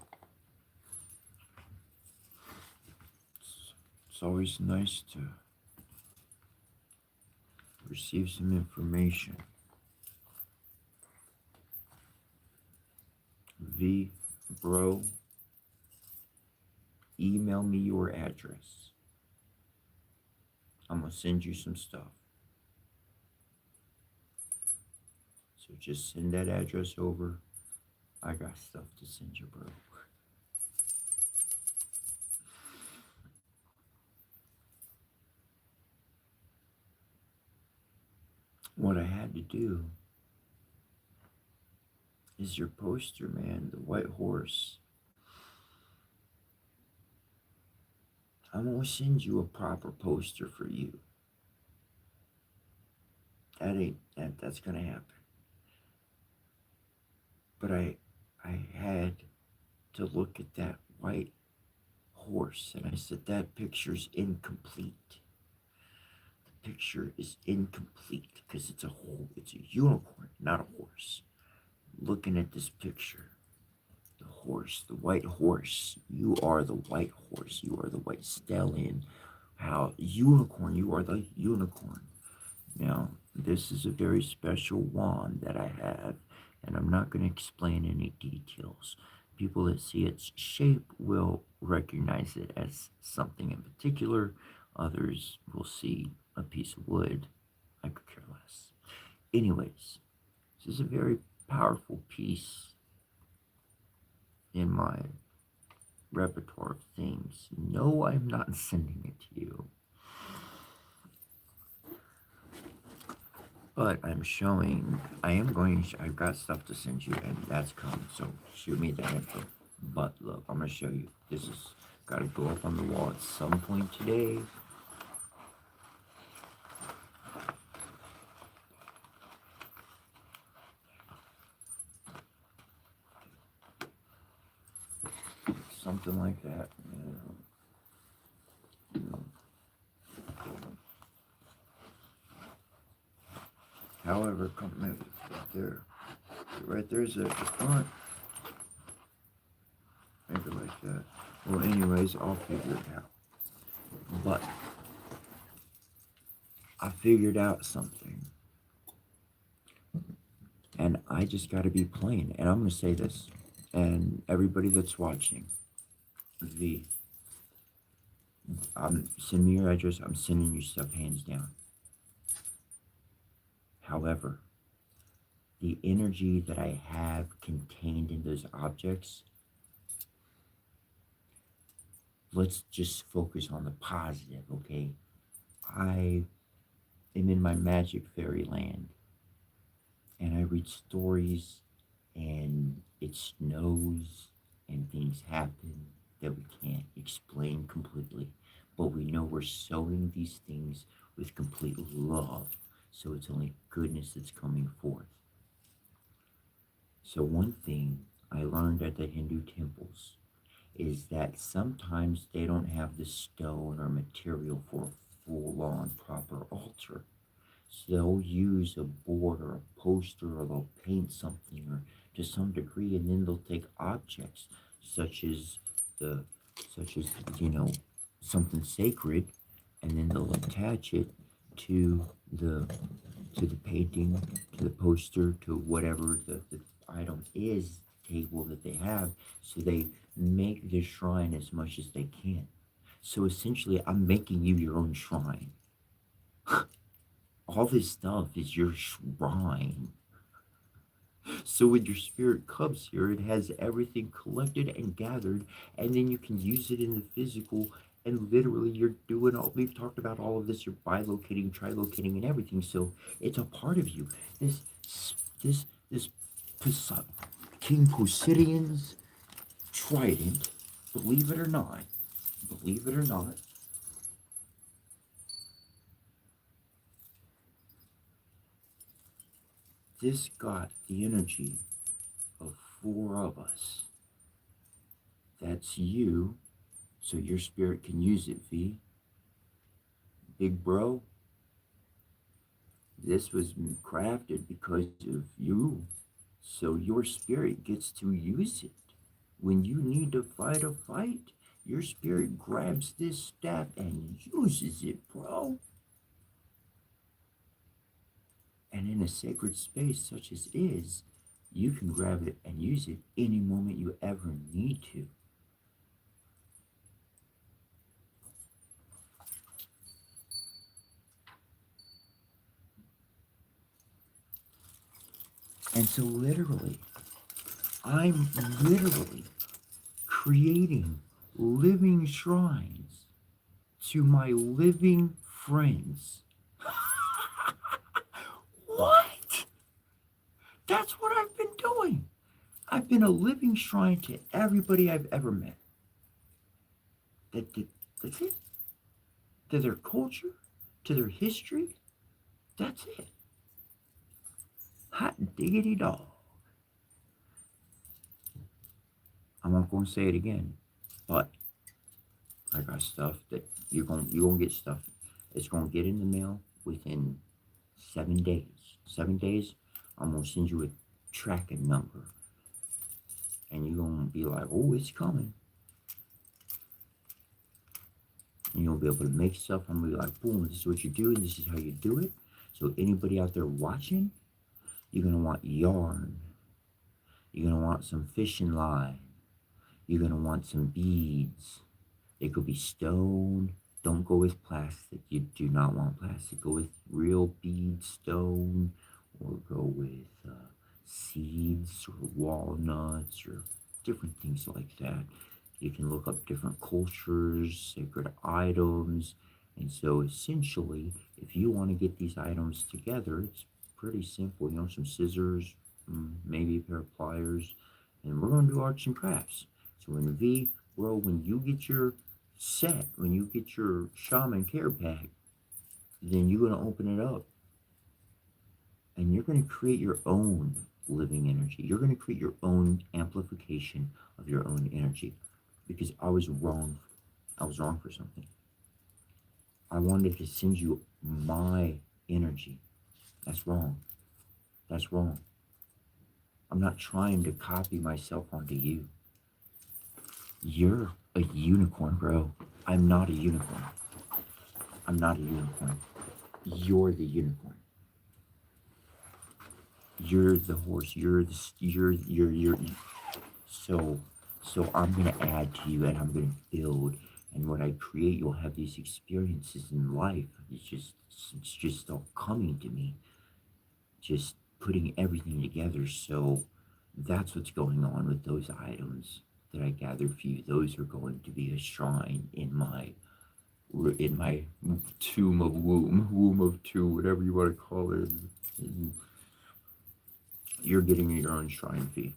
It's always nice to receive some information. V, bro, email me your address. I'm going to send you some stuff. So just send that address over. I got stuff to send you, bro. What I had to do is your poster, man, the white horse. I'm going to send you a proper poster for you. That's going to happen. But I had to look at that white horse and I said, that picture's incomplete. The picture is incomplete because it's a unicorn, not a horse. Looking at this picture, the horse, the white horse, you are the white horse, you are the white stallion. How unicorn, you are the unicorn. Now, this is a very special wand that I have, and I'm not going to explain any details. People that see its shape will recognize it as something in particular. Others will see a piece of wood. I could care less. Anyways, this is a very powerful piece in my repertoire of things. No, I'm not sending it to you. But I've got stuff to send you, and that's coming, so shoot me that info. But look, I'm going to show you. This has got to go up on the wall at some point today. Something like that. However, come right there's at the front. Maybe like that. Well, anyways, I'll figure it out. But I figured out something. And I just got to be plain. And I'm going to say this. And everybody that's watching, send me your address. I'm sending you stuff hands down. However, the energy that I have contained in those objects, let's just focus on the positive, okay? I am in my magic fairyland, and I read stories, and it snows, and things happen that we can't explain completely, but we know we're sowing these things with complete love, so it's only goodness that's coming forth. So one thing I learned at the Hindu temples is that sometimes they don't have the stone or material for a full-on proper altar. So they'll use a board or a poster, or they'll paint something or to some degree, and then they'll take objects such as something sacred, and then they'll attach it to the painting, to the poster, to whatever the item is, table that they have. So they make the shrine as much as they can. So essentially, I'm making you your own shrine. All this stuff is your shrine. So when your spirit comes here, it has everything collected and gathered, and then you can use it in the physical, and literally you're doing we've talked about all of this, you're bilocating, trilocating, and everything, so it's a part of you. This King Posidion's trident, believe it or not, this got the energy of 4 of us. That's you, so your spirit can use it, V. Big bro, This was crafted because of you. So your spirit gets to use it. When you need to fight a fight, your spirit grabs this staff and uses it, bro. And in a sacred space such as it is, you can grab it and use it any moment you ever need to. And so, literally, I'm literally creating living shrines to my living friends. What? That's what I've been doing. I've been a living shrine to everybody I've ever met. That's it. To their culture, to their history. That's it. Hot diggity dog. I'm not going to say it again, but I got stuff that you're gonna get stuff. It's gonna get in the mail within 7 days. 7 days, I'm gonna send you a tracking number, and you're gonna be like, "Oh, it's coming." And you'll be able to make stuff. I'm gonna be like, "Boom! This is what you do, and this is how you do it." So anybody out there watching, you're gonna want yarn. You're gonna want some fishing line. You're gonna want some beads. It could be stone. Don't go with plastic. You do not want plastic. Go with real bead stone, or go with seeds or walnuts or different things like that. You can look up different cultures, sacred items. And so essentially, if you want to get these items together, it's pretty simple. You know, some scissors, maybe a pair of pliers, and we're going to do arts and crafts. So in V, bro, when you get your set, when you get your shaman care pack, then you're going to open it up and you're going to create your own living energy. You're going to create your own amplification of your own energy, because I was wrong. I was wrong for something. I wanted to send you my energy. That's wrong. That's wrong. I'm not trying to copy myself onto you. You're a unicorn, bro. I'm not a unicorn. I'm not a unicorn. You're the unicorn. You're the horse. You're. So I'm gonna add to you, and I'm gonna build. And when I create, you'll have these experiences in life. It's just all coming to me. Just putting everything together. So that's what's going on with those items that I gathered for you. Those are going to be a shrine in my tomb of womb of two, whatever you want to call it. You're getting your own shrine fee.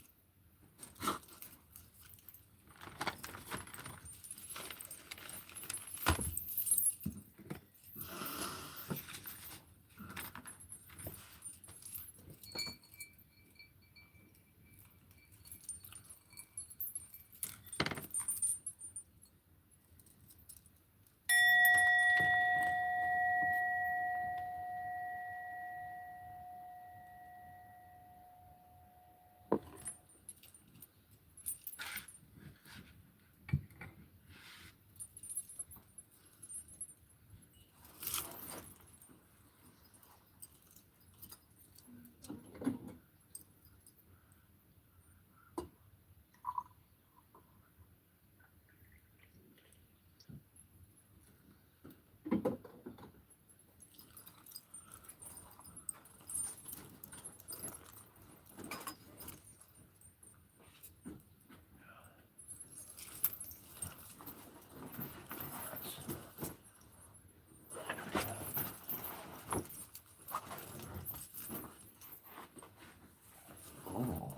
Oh,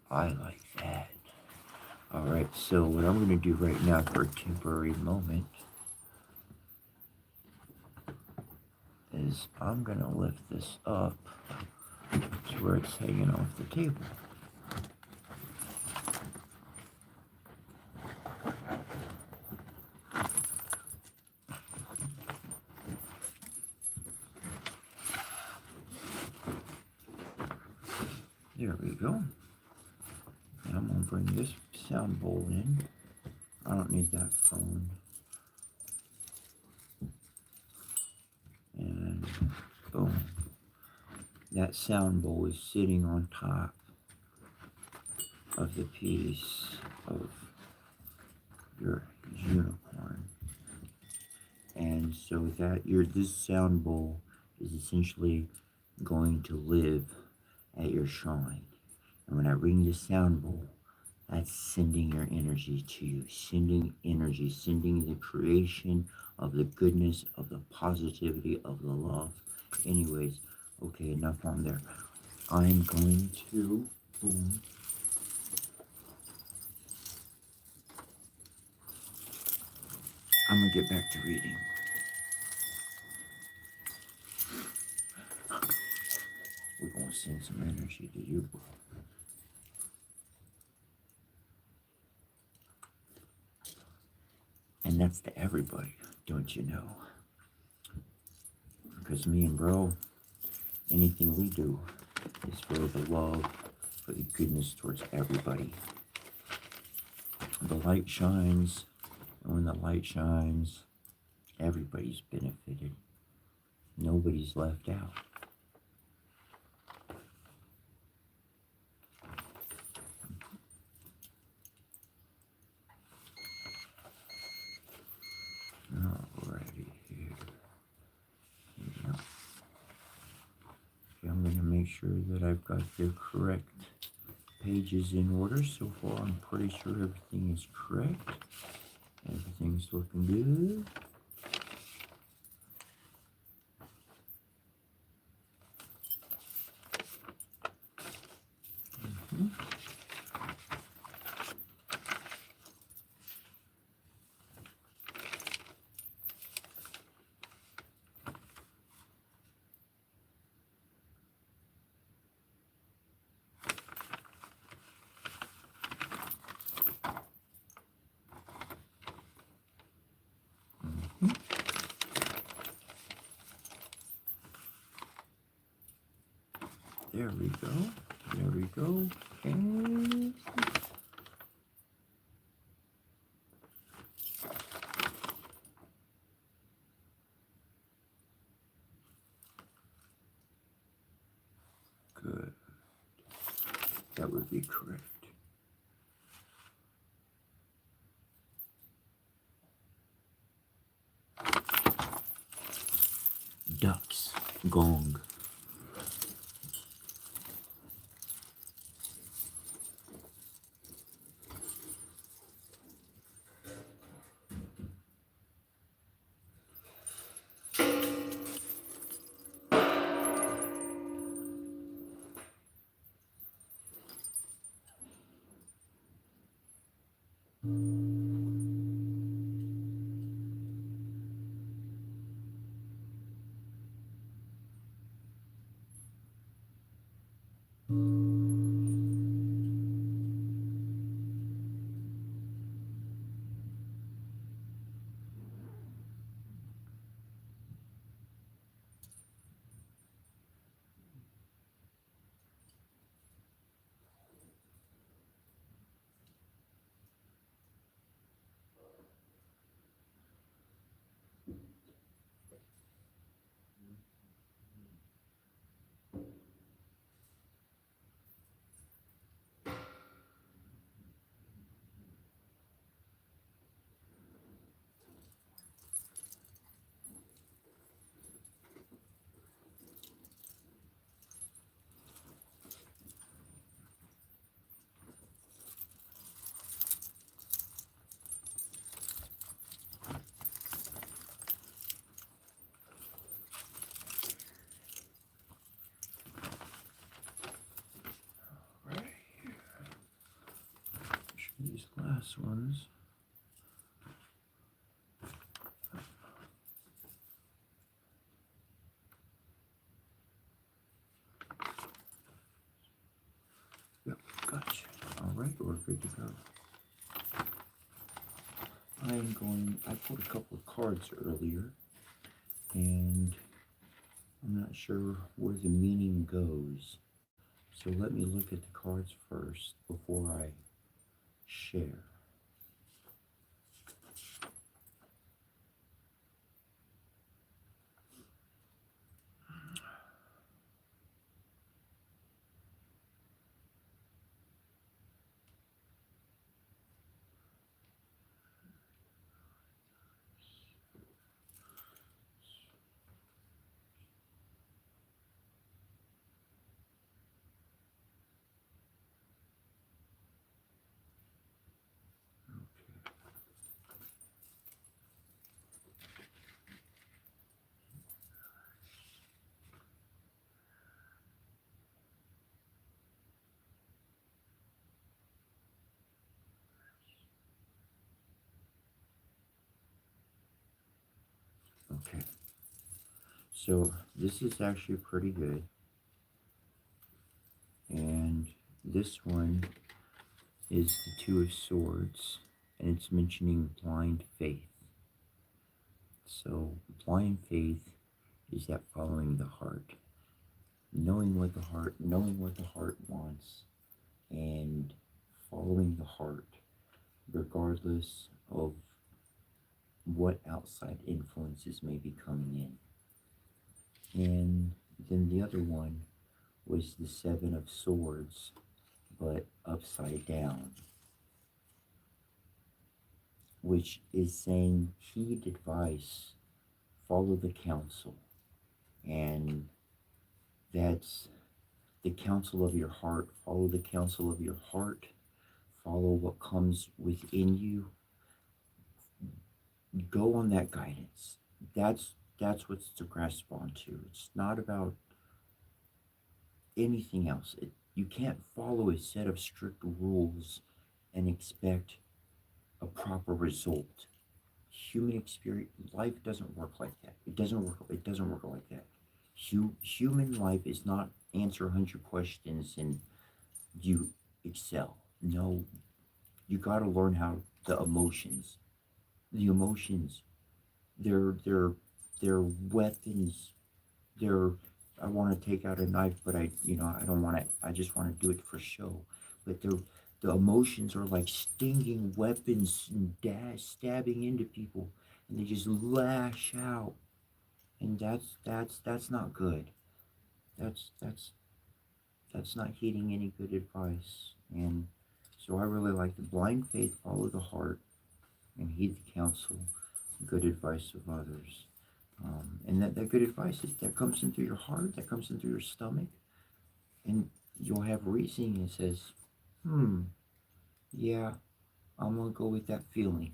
I like that. All right, so what I'm going to do right now for a temporary moment is I'm going to lift this up to where it's hanging off the table. There we go. And I'm going to bring this sound bowl in. I don't need that phone. And boom. That sound bowl is sitting on top of the piece of your unicorn. And so this sound bowl is essentially going to live at your shrine. And when I ring the sound bowl, that's sending your energy to you, sending energy, sending the creation of the goodness, of the positivity, of the love. Anyways, okay, enough on there. I'm going to, boom. I'm going to get back to reading. We're going to send some energy to you. And that's to everybody, don't you know? Because me and bro, anything we do is for the love, for the goodness towards everybody. The light shines, and when the light shines, everybody's benefited. Nobody's left out. Alrighty here. Yeah. Okay, I'm going to make sure that I've got the correct pages in order. So far, I'm pretty sure everything is correct. Everything's looking good. There we go. There we go. And good. That would be correct. Ducks. Gong. These last ones. Yep, gotcha. Alright, we're good to go. I pulled a couple of cards earlier, and I'm not sure where the meaning goes. So let me look at the cards first before I share. Okay. So this is actually pretty good. And this one is the Two of Swords, and it's mentioning blind faith. So blind faith is that following the heart, knowing what the heart wants, and following the heart, regardless of what outside influences may be coming in. And then the other one was the Seven of Swords, but upside down, which is saying heed advice, follow the counsel, and that's the counsel of your heart. Follow the counsel of your heart, follow what comes within you, go on that guidance. That's what's to grasp onto. It's not about anything else. You can't follow a set of strict rules and expect a proper result. Human experience, life doesn't work like that. It doesn't work like that. Human life is not answer 100 questions and you excel. No, you got to learn how the emotions. The emotions, they're weapons. They're I want to take out a knife, but I don't want to. I just want to do it for show. But the emotions are like stinging weapons and stabbing into people, and they just lash out, and that's not good. That's that's that's not heeding any good advice. And so I really like the blind faith, follow the heart, and heed the counsel, good advice of others. And that good advice that comes in through your heart, that comes in through your stomach, and you'll have reasoning and says, yeah, I'm gonna go with that feeling.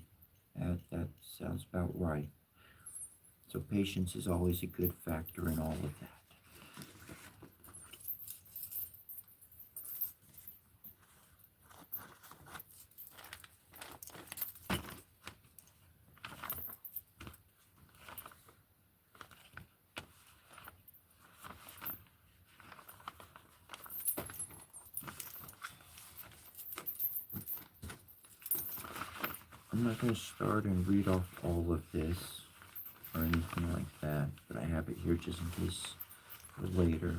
That sounds about right. So patience is always a good factor in all of that. I'm not going to start and read off all of this or anything like that, but I have it here just in case for later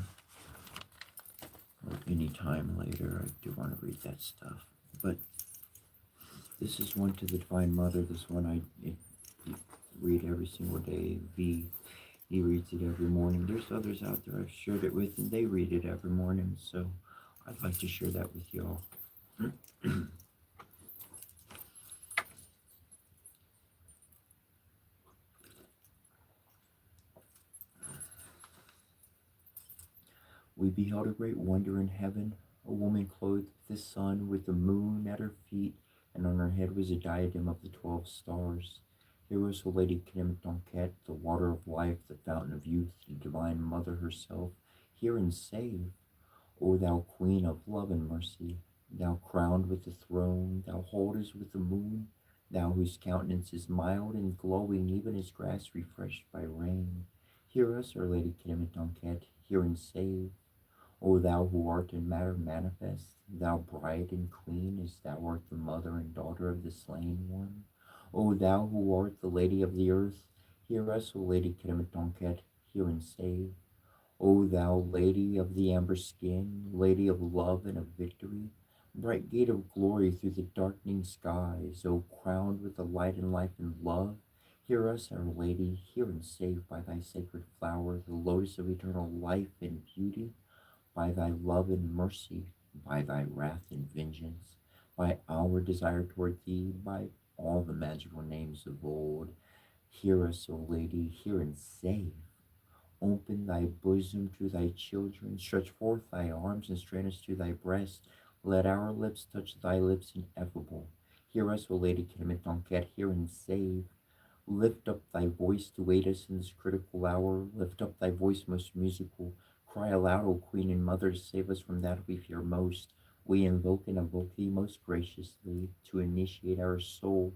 or any time later. I do want to read that stuff. But this is one to the Divine Mother. This one I read every single day. He reads it every morning. There's others out there I've shared it with, and they read it every morning. So I'd like to share that with y'all. We beheld a great wonder in heaven, a woman clothed with the sun, with the moon at her feet, and on her head was a diadem of the 12 stars. Here was the Lady Kenemetonket, the water of life, the fountain of youth, the divine mother herself. Hear and save, O thou queen of love and mercy, thou crowned with the throne, thou holdest with the moon, thou whose countenance is mild and glowing, even as grass refreshed by rain. Hear us, Our Lady Kenemetonket, hear and save. O thou who art in matter manifest, thou bride and queen, as thou art the mother and daughter of the slain one. O thou who art the lady of the earth, hear us, O Lady Kenemetonket, hear and save. O thou lady of the amber skin, lady of love and of victory, bright gate of glory through the darkening skies, O crowned with the light and life and love, hear us, Our Lady, hear and save by thy sacred flower, the lotus of eternal life and beauty, by thy love and mercy, by thy wrath and vengeance, by our desire toward thee, by all the magical names of old. Hear us, O Lady, hear and save. Open thy bosom to thy children, stretch forth thy arms and strain us to thy breast. Let our lips touch thy lips ineffable. Hear us, O Lady Kidamatonket, hear and save. Lift up thy voice to aid us in this critical hour. Lift up thy voice most musical. Cry aloud, O Queen and Mother, save us from that we fear most. We invoke and evoke thee most graciously to initiate our soul.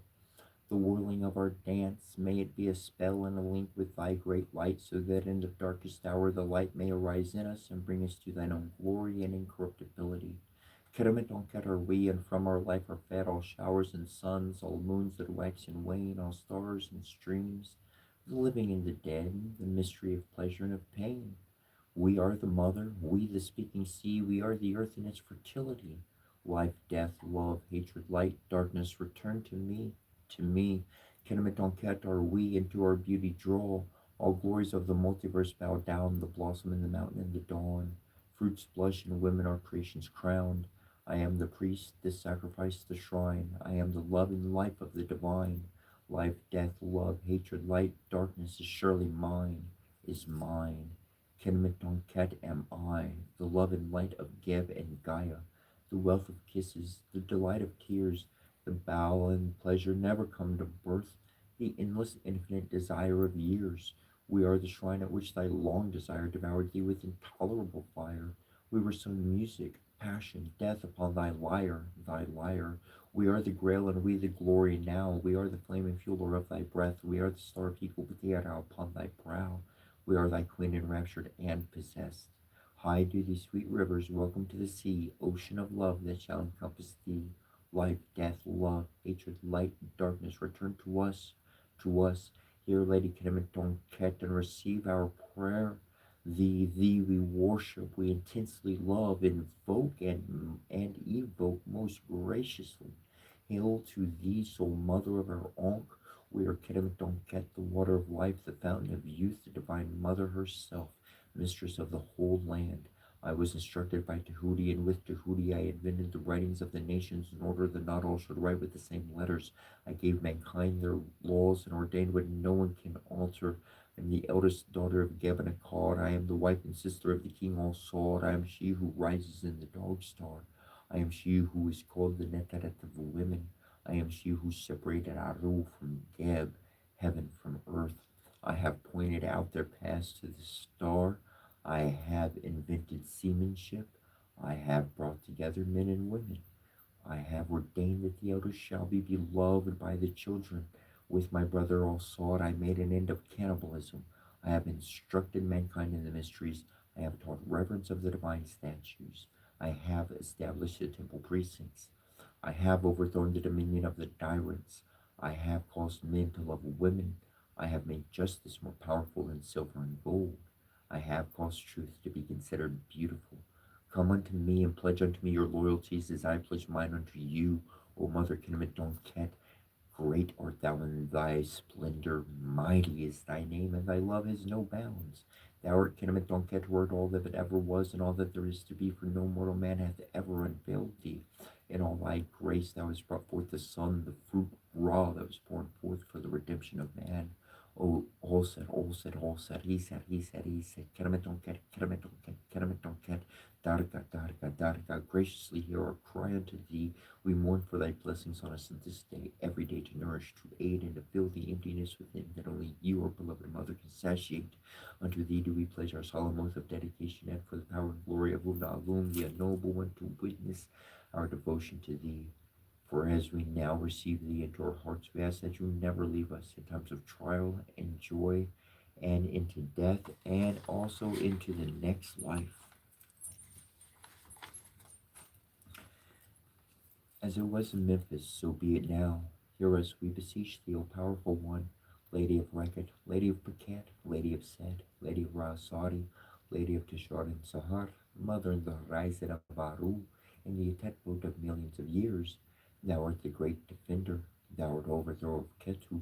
The whirling of our dance, may it be a spell and a link with thy great light, so that in the darkest hour the light may arise in us and bring us to thine own glory and incorruptibility. Kerametonket are we, and from our life are fed all showers and suns, all moons that wax and wane, all stars and streams, the living and the dead, the mystery of pleasure and of pain. We are the mother, we the speaking sea, we are the earth in its fertility. Life, death, love, hatred, light, darkness, return to me, to me. Kenemitonket are we, into our beauty draw. All glories of the multiverse bow down, the blossom in the mountain and the dawn. Fruits blush and women are creation's crowned. I am the priest, the sacrifice, the shrine. I am the love and life of the divine. Life, death, love, hatred, light, darkness is surely mine, is mine. Kenemitonket am I, the love and light of Geb and Gaia, the wealth of kisses, the delight of tears, the bow and pleasure never come to birth, the endless infinite desire of years. We are the shrine at which thy long desire devoured thee with intolerable fire. We were sown music, passion, death upon thy lyre, thy lyre. We are the grail and we the glory now. We are the flame and fueler of thy breath. We are the star of equal Tiara upon thy brow. We are thy queen enraptured and possessed. High do these sweet rivers, welcome to the sea, ocean of love that shall encompass thee. Life, death, love, hatred, light, darkness, return to us, to us. Here, Lady Kenemetonket, and receive our prayer. Thee we worship, we intensely love, invoke, and evoke most graciously. Hail to thee, sole mother of our Ankh. We are Kenemetonket, the water of life, the fountain of youth, the divine mother herself, mistress of the whole land. I was instructed by Tahuti, and with Tahuti I invented the writings of the nations in order that not all should write with the same letters. I gave mankind their laws and ordained what no one can alter. I am the eldest daughter of Geb and Akkad. I am the wife and sister of the king All Sawed. I am she who rises in the dog star. I am she who is called the Netaret of the women. I am she who separated Aru from Geb, heaven from earth. I have pointed out their paths to the star. I have invented seamanship. I have brought together men and women. I have ordained that the elders shall be beloved by the children. With my brother All Sawed, I made an end of cannibalism. I have instructed mankind in the mysteries. I have taught reverence of the divine statues. I have established the temple precincts. I have overthrown the dominion of the tyrants. I have caused men to love women. I have made justice more powerful than silver and gold. I have caused truth to be considered beautiful. Come unto me and pledge unto me your loyalties as I pledge mine unto you, O Mother Kenemetonket. Great art thou in thy splendor, mighty is thy name, and thy love has no bounds. Thou art Kenemetonket, word all that ever was, and all that there is to be, for no mortal man hath ever unveiled thee. In all thy grace thou hast brought forth the Son, the fruit raw that was born forth for the redemption of man. Oh, all said, he said, Kenemetonket, Darga, Darga, Darga, graciously hear our cry unto thee. We mourn for thy blessings on us in this day, every day to nourish, to aid, and to fill the emptiness within that only you, our beloved Mother, can satiate. Unto thee do we pledge our solemn oath of dedication, and for the power and glory of Una Alum, the unknowable one, to witness our devotion to thee. For as we now receive thee into our hearts, we ask that you never leave us in times of trial and joy, and into death, and also into the next life. As it was in Memphis, so be it now. Hear us, we beseech thee, O powerful one, Lady of Rekhet, Lady of Paket, Lady of Sed, Lady of Rasadi, Lady of Tishar and Sahar, Mother in the horizon of Aru, in the Atetmut of millions of years, thou art the great defender, thou art overthrower of Ketu,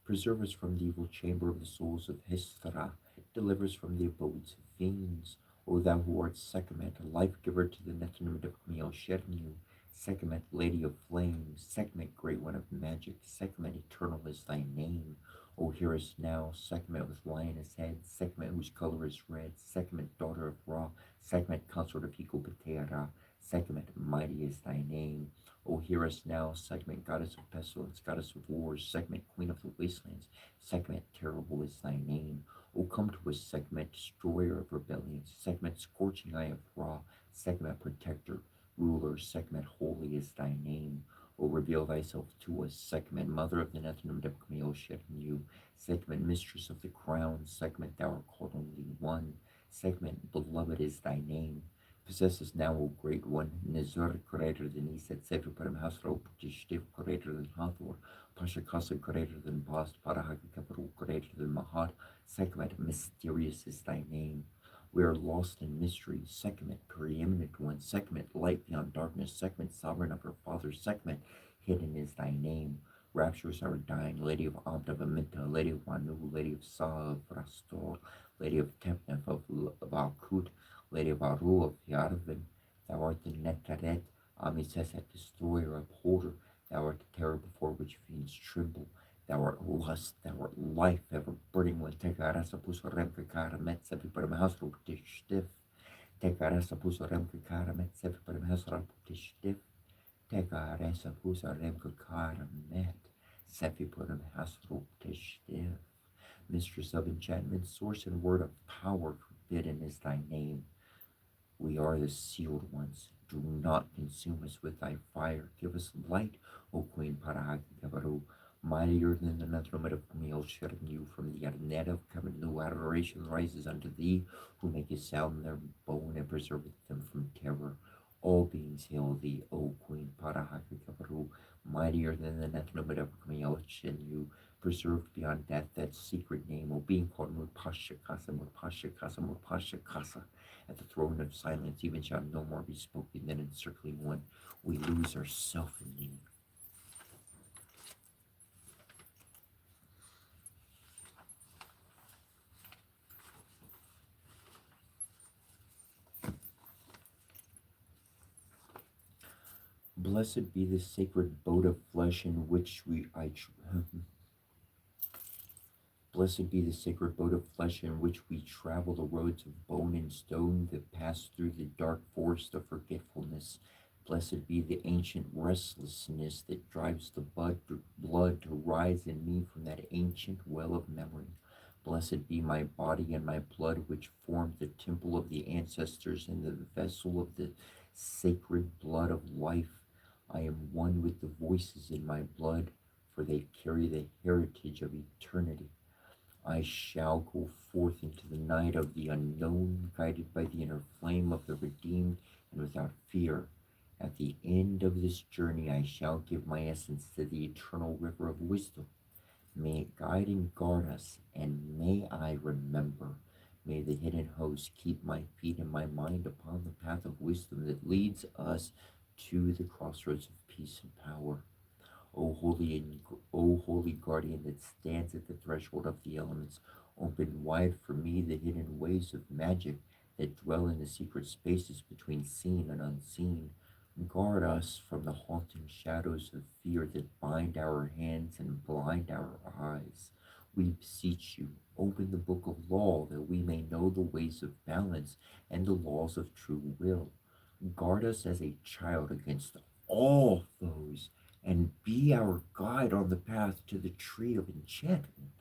preserve us from the evil chamber of the souls of Histara, deliver us from the abodes of fiends. O thou who art Sekhmet, life giver to the Netherland of Kmiel Shernu, Sekhmet, Lady of Flames, Sekhmet, Great One of Magic, Sekhmet, Eternal is thy name. O hear us now, Sekhmet with lioness head, Sekhmet whose color is red, Sekhmet, daughter of Ra, Sekhmet, consort of Hikopateara, Sekhmet, mighty is thy name. O hear us now, Sekhmet, goddess of pestilence, goddess of wars, Sekhmet, queen of the wastelands, Sekhmet, terrible is thy name. O come to us, Sekhmet, destroyer of rebellions, Sekhmet, scorching eye of Ra, Sekhmet, protector, ruler, Sekhmet, holy is thy name. O reveal thyself to us, Sekhmet, mother of the Netherland of Camille you, Sekhmet, mistress of the crown, Sekhmet, thou art called only one, Sekhmet, beloved is thy name. Possess us now, O great one, Nizar greater than Iset, Sefer Param Hasro, Tishtif greater than Hathor, Pashakasa greater than Bast, Parahaka greater than Mahat, Sekhmet, mysterious is thy name. We are lost in mystery. Sekhmet, preeminent one. Sekhmet, light beyond darkness. Sekhmet, sovereign of her father. Sekhmet, hidden is thy name. Rapturous are dying. Lady of Abda Vaminta, Lady of Manu, Lady of Sa of Rastor, Lady of Tepnef of Valkut, Lady of Aru of Yarvin. Thou art the Netaret, Amiseset, destroyer, upholder. Thou art the terror before which fiends tremble. Thou art lust, thou art life, ever burning one. Tegarasa puso remka kara met sevi param hasro putishdif. Tegarasa puso remka kara met sevi param hasro putishdif. Tegarasa puso remka kara met sevi param hasro putishdif. Mistress of enchantment, source and word of power, forbidden is thy name. We are the sealed ones. Do not consume us with thy fire. Give us light, O Queen Parahagavaru. Mightier than the Nathromit of Camille, shedding you from the net of Kamanu. Adoration rises unto thee, who maketh sound their bone and preserveth them from terror. All beings hail thee, O Queen Parahagavaru. Mightier than the Nathromit of Camille, shedding you, preserved beyond death, that secret name, O being called Murpasha Kasa, Murpasha Kasa, Murpasha Kasa. At the throne of silence, even shall no more be spoken than encircling one. We lose ourself in thee. Blessed be the sacred boat of flesh in which Blessed be the sacred boat of flesh in which we travel the roads of bone and stone that pass through the dark forest of forgetfulness. Blessed be the ancient restlessness that drives the blood to rise in me from that ancient well of memory. Blessed be my body and my blood, which formed the temple of the ancestors and the vessel of the sacred blood of life. I am one with the voices in my blood, for they carry the heritage of eternity. I shall go forth into the night of the unknown, guided by the inner flame of the redeemed, and without fear. At the end of this journey, I shall give my essence to the eternal river of wisdom. May it guide and guard us, and may I remember. May the hidden host keep my feet and my mind upon the path of wisdom that leads us to the crossroads of peace and power. O holy guardian that stands at the threshold of the elements, open wide for me the hidden ways of magic that dwell in the secret spaces between seen and unseen. Guard us from the haunting shadows of fear that bind our hands and blind our eyes. We beseech you, open the book of law that we may know the ways of balance and the laws of true will. Guard us as a child against all foes, and be our guide on the path to the tree of enchantment.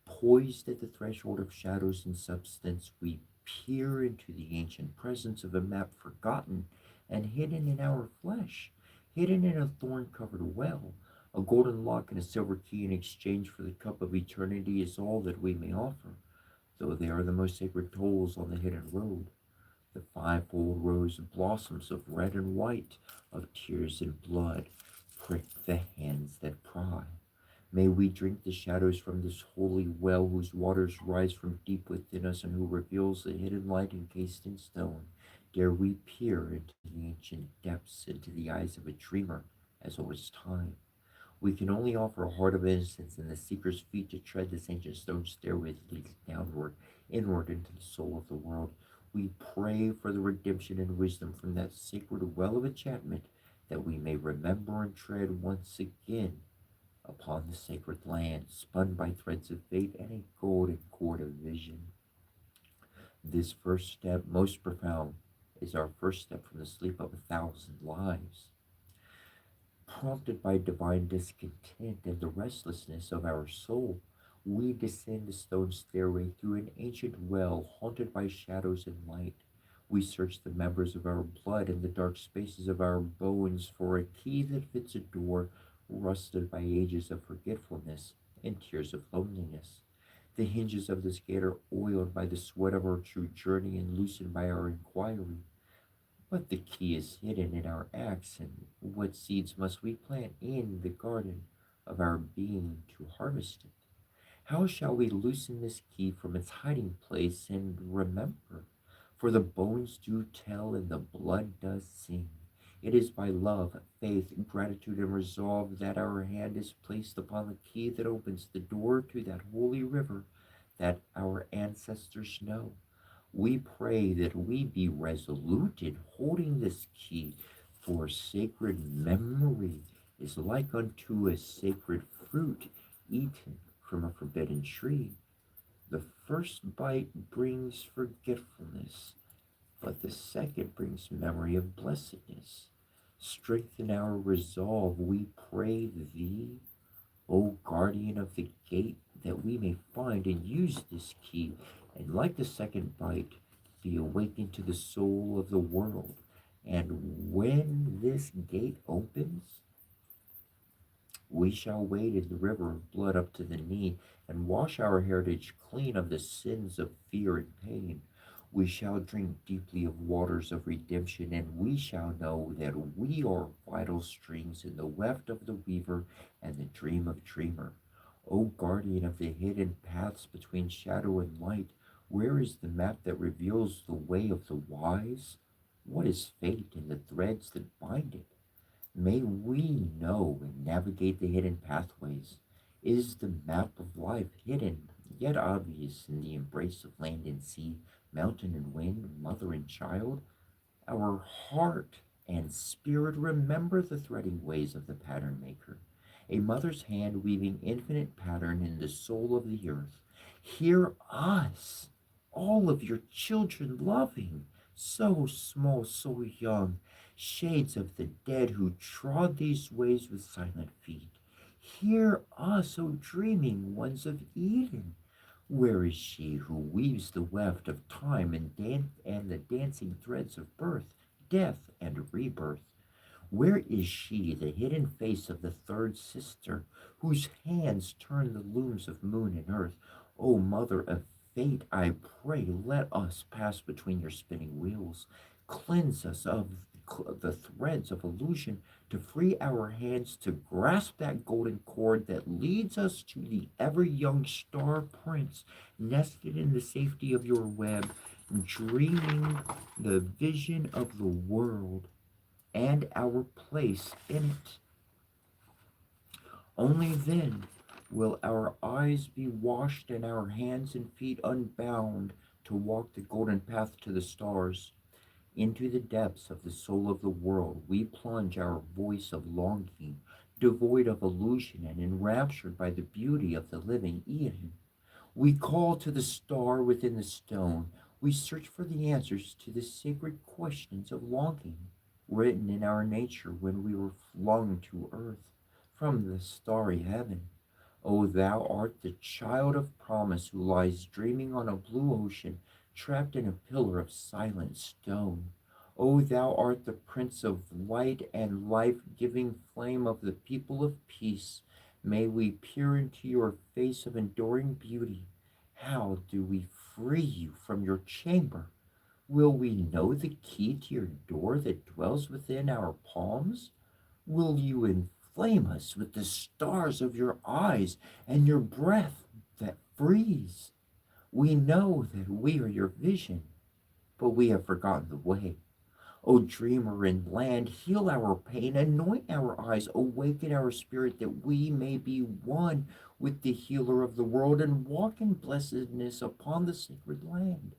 Poised at the threshold of shadows and substance, we peer into the ancient presence of a map forgotten and hidden in our flesh, hidden in a thorn-covered well. A golden lock and a silver key in exchange for the cup of eternity is all that we may offer, though they are the most sacred tolls on the hidden road. The fivefold rose blossoms of red and white, of tears and blood, prick the hands that pry. May we drink the shadows from this holy well whose waters rise from deep within us and who reveals the hidden light encased in stone. Dare we peer into the ancient depths, into the eyes of a dreamer, as old as time. We can only offer a heart of innocence and the seeker's feet to tread this ancient stone stairway that leads downward, inward into the soul of the world. We pray for the redemption and wisdom from that sacred well of enchantment, that we may remember and tread once again upon the sacred land, spun by threads of fate and a golden cord of vision. This first step, most profound, is our first step from the sleep of 1,000 lives. Prompted by divine discontent and the restlessness of our soul, we descend the stone stairway through an ancient well haunted by shadows and light. We search the members of our blood and the dark spaces of our bones for a key that fits a door rusted by ages of forgetfulness and tears of loneliness. The hinges of this gate are oiled by the sweat of our true journey and loosened by our inquiry. But the key is hidden in our acts, and what seeds must we plant in the garden of our being to harvest it? How shall we loosen this key from its hiding place and remember? For the bones do tell and the blood does sing. It is by love, faith, gratitude, and resolve that our hand is placed upon the key that opens the door to that holy river that our ancestors know. We pray that we be resolute in holding this key, for sacred memory is like unto a sacred fruit eaten from a forbidden tree. The first bite brings forgetfulness, but the second brings memory of blessedness. Strengthen our resolve, we pray thee, O guardian of the gate, that we may find and use this key, and like the second bite, be awakened to the soul of the world. And when this gate opens, we shall wade in the river of blood up to the knee, and wash our heritage clean of the sins of fear and pain. We shall drink deeply of waters of redemption, and we shall know that we are vital strings in the weft of the weaver and the dream of dreamer. O guardian of the hidden paths between shadow and light, where is the map that reveals the way of the wise? What is fate in the threads that bind it? May we know and navigate the hidden pathways. Is the map of life hidden, yet obvious in the embrace of land and sea, mountain and wind, mother and child? Our heart and spirit remember the threading ways of the pattern maker, a mother's hand weaving infinite pattern in the soul of the earth. Hear us, all of your children loving, so small, so young, shades of the dead who trod these ways with silent feet. Hear us, O dreaming ones of Eden. Where is she who weaves the weft of time and the dancing threads of birth, death, and rebirth? Where is she, the hidden face of the third sister, whose hands turn the looms of moon and earth? O mother of fate, I pray, let us pass between your spinning wheels. Cleanse us of the threads of illusion, to free our hands to grasp that golden cord that leads us to the ever young star prince, nested in the safety of your web, dreaming the vision of the world and our place in it. Only then will our eyes be washed and our hands and feet unbound to walk the golden path to the stars. Into the depths of the soul of the world we plunge our voice of longing, devoid of illusion and enraptured by the beauty of the living Eden. We call to the star within the stone. We search for the answers to the sacred questions of longing, written in our nature when we were flung to earth from the starry heaven. O thou art the child of promise who lies dreaming on a blue ocean, trapped in a pillar of silent stone. O thou art the Prince of light and life-giving flame of the people of peace. May we peer into your face of enduring beauty. How do we free you from your chamber? Will we know the key to your door that dwells within our palms? Will you Flame us with the stars of your eyes and your breath that freeze. We know that we are your vision, but we have forgotten the way. O dreamer in land, heal our pain, anoint our eyes, awaken our spirit that we may be one with the healer of the world and walk in blessedness upon the sacred land.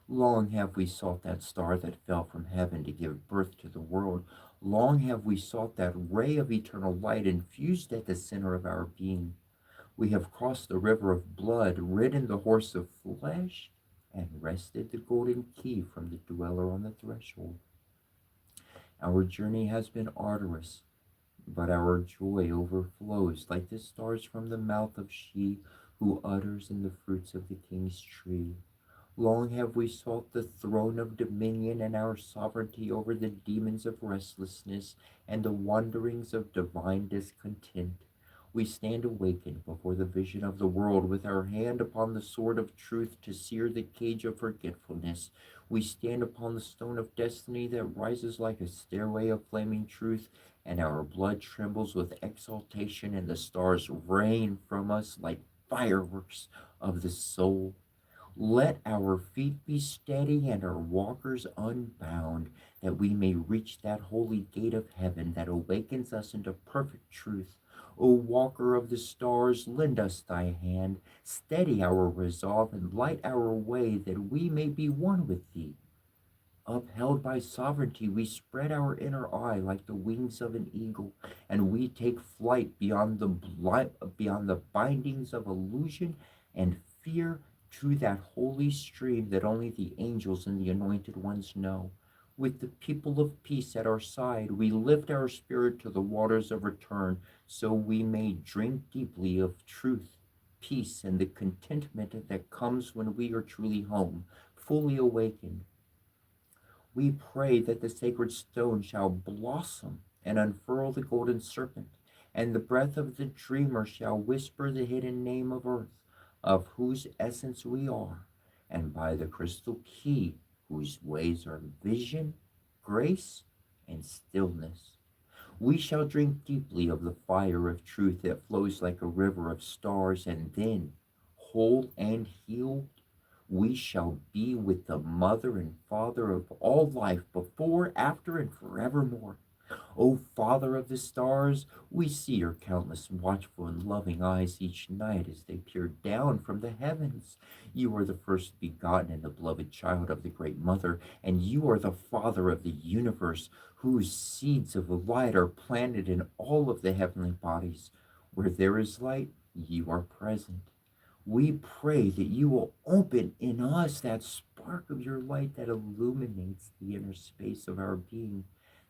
Long have we sought that star that fell from heaven to give birth to the world. Long have we sought that ray of eternal light infused at the center of our being. We have crossed the river of blood, ridden the horse of flesh, and wrested the golden key from the dweller on the threshold. Our journey has been arduous, but our joy overflows like the stars from the mouth of she who utters in the fruits of the king's tree. Long have we sought the throne of dominion and our sovereignty over the demons of restlessness and the wanderings of divine discontent. We stand awakened before the vision of the world with our hand upon the sword of truth to sear the cage of forgetfulness. We stand upon the stone of destiny that rises like a stairway of flaming truth, and our blood trembles with exaltation, and the stars rain from us like fireworks of the soul. Let our feet be steady and our walkers unbound, that we may reach that holy gate of heaven that awakens us into perfect truth. O walker of the stars, lend us thy hand, steady our resolve, and light our way, that we may be one with thee. Upheld by sovereignty, we spread our inner eye like the wings of an eagle, and we take flight beyond the bindings of illusion and fear to that holy stream that only the angels and the anointed ones know. With the people of peace at our side, we lift our spirit to the waters of return, so we may drink deeply of truth, peace, and the contentment that comes when we are truly home, fully awakened. We pray that the sacred stone shall blossom and unfurl the golden serpent, and the breath of the dreamer shall whisper the hidden name of earth, of whose essence we are, and by the crystal key, whose ways are vision, grace, and stillness. We shall drink deeply of the fire of truth that flows like a river of stars, and then, whole and healed, we shall be with the mother and father of all life, before, after, and forevermore. O Father of the stars, we see your countless watchful and loving eyes each night as they peer down from the heavens. You are the first begotten and the beloved child of the great mother, and you are the Father of the universe, whose seeds of light are planted in all of the heavenly bodies. Where there is light, you are present. We pray that you will open in us that spark of your light that illuminates the inner space of our being,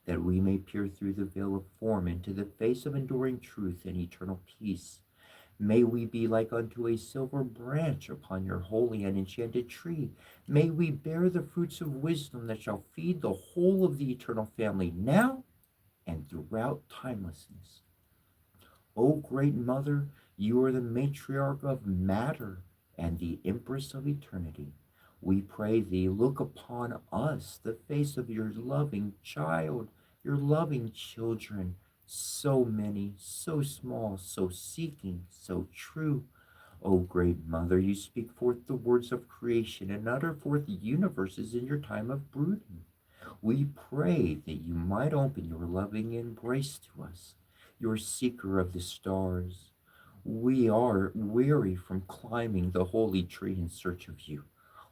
that we may peer through the veil of form into the face of enduring truth and eternal peace. May we be like unto a silver branch upon your holy and enchanted tree. May we bear the fruits of wisdom that shall feed the whole of the eternal family now and throughout timelessness. O great mother, you are the matriarch of matter and the empress of eternity. We pray thee, look upon us, the face of your loving child, your loving children, so many, so small, so seeking, so true. O great mother, you speak forth the words of creation and utter forth universes in your time of brooding. We pray that you might open your loving embrace to us, your seeker of the stars. We are weary from climbing the holy tree in search of you.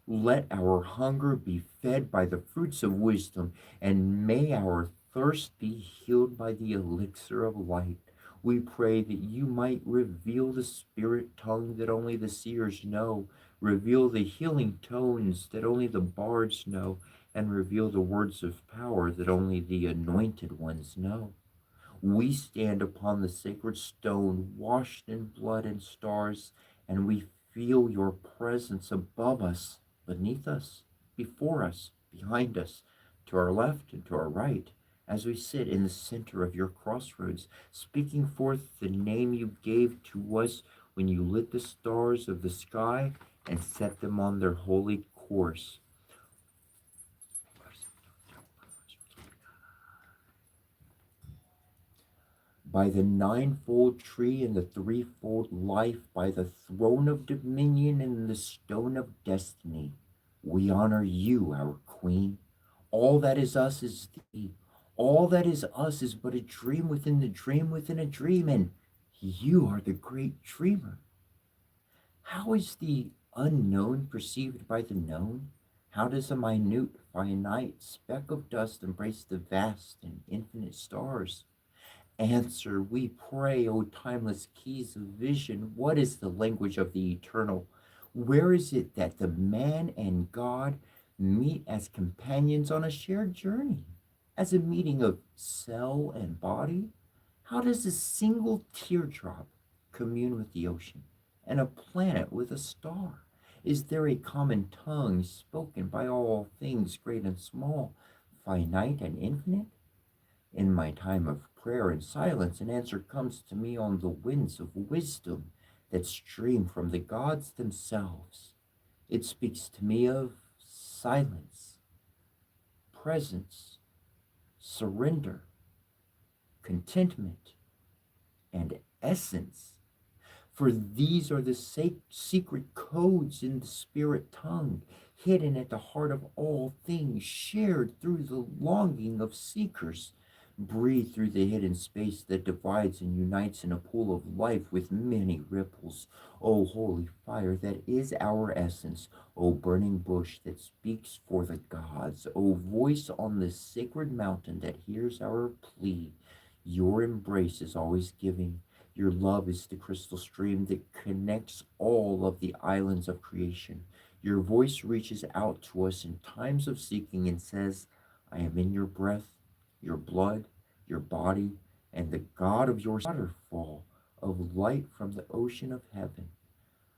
Let our hunger be fed by the fruits of wisdom, and may our thirst be healed by the elixir of light. We pray that you might reveal the spirit tongue that only the seers know, reveal the healing tones that only the bards know, and reveal the words of power that only the anointed ones know. We stand upon the sacred stone, washed in blood and stars, and we feel your presence above us, beneath us, before us, behind us, to our left and to our right, as we sit in the center of your crossroads, speaking forth the name you gave to us when you lit the stars of the sky and set them on their holy course. by the ninefold tree and the threefold life, by the throne of dominion and the stone of destiny. We honor you, our queen. All that is us is thee. All that is us is but a dream within the dream within a dream, and you are the great dreamer. How is the unknown perceived by the known? How does a minute, finite speck of dust embrace the vast and infinite stars? Answer, we pray, O timeless keys of vision. What is the language of the eternal? Where is it that the man and God meet as companions on a shared journey? As a meeting of cell and body? How does a single teardrop commune with the ocean and a planet with a star? Is there a common tongue spoken by all things great and small, finite and infinite? In my time of prayer and silence, an answer comes to me on the winds of wisdom that stream from the gods themselves. It speaks to me of silence, presence, surrender, contentment, and essence. For these are the secret codes in the spirit tongue, hidden at the heart of all things, shared through the longing of seekers. Breathe through the hidden space that divides and unites in a pool of life with many ripples. O holy fire that is our essence, O burning bush that speaks for the gods, O voice on the sacred mountain that hears our plea. Your embrace is always giving. Your love is the crystal stream that connects all of the islands of creation. Your voice reaches out to us in times of seeking and says, I am in your breath, your blood, your body, and the God of your waterfall of light from the ocean of heaven.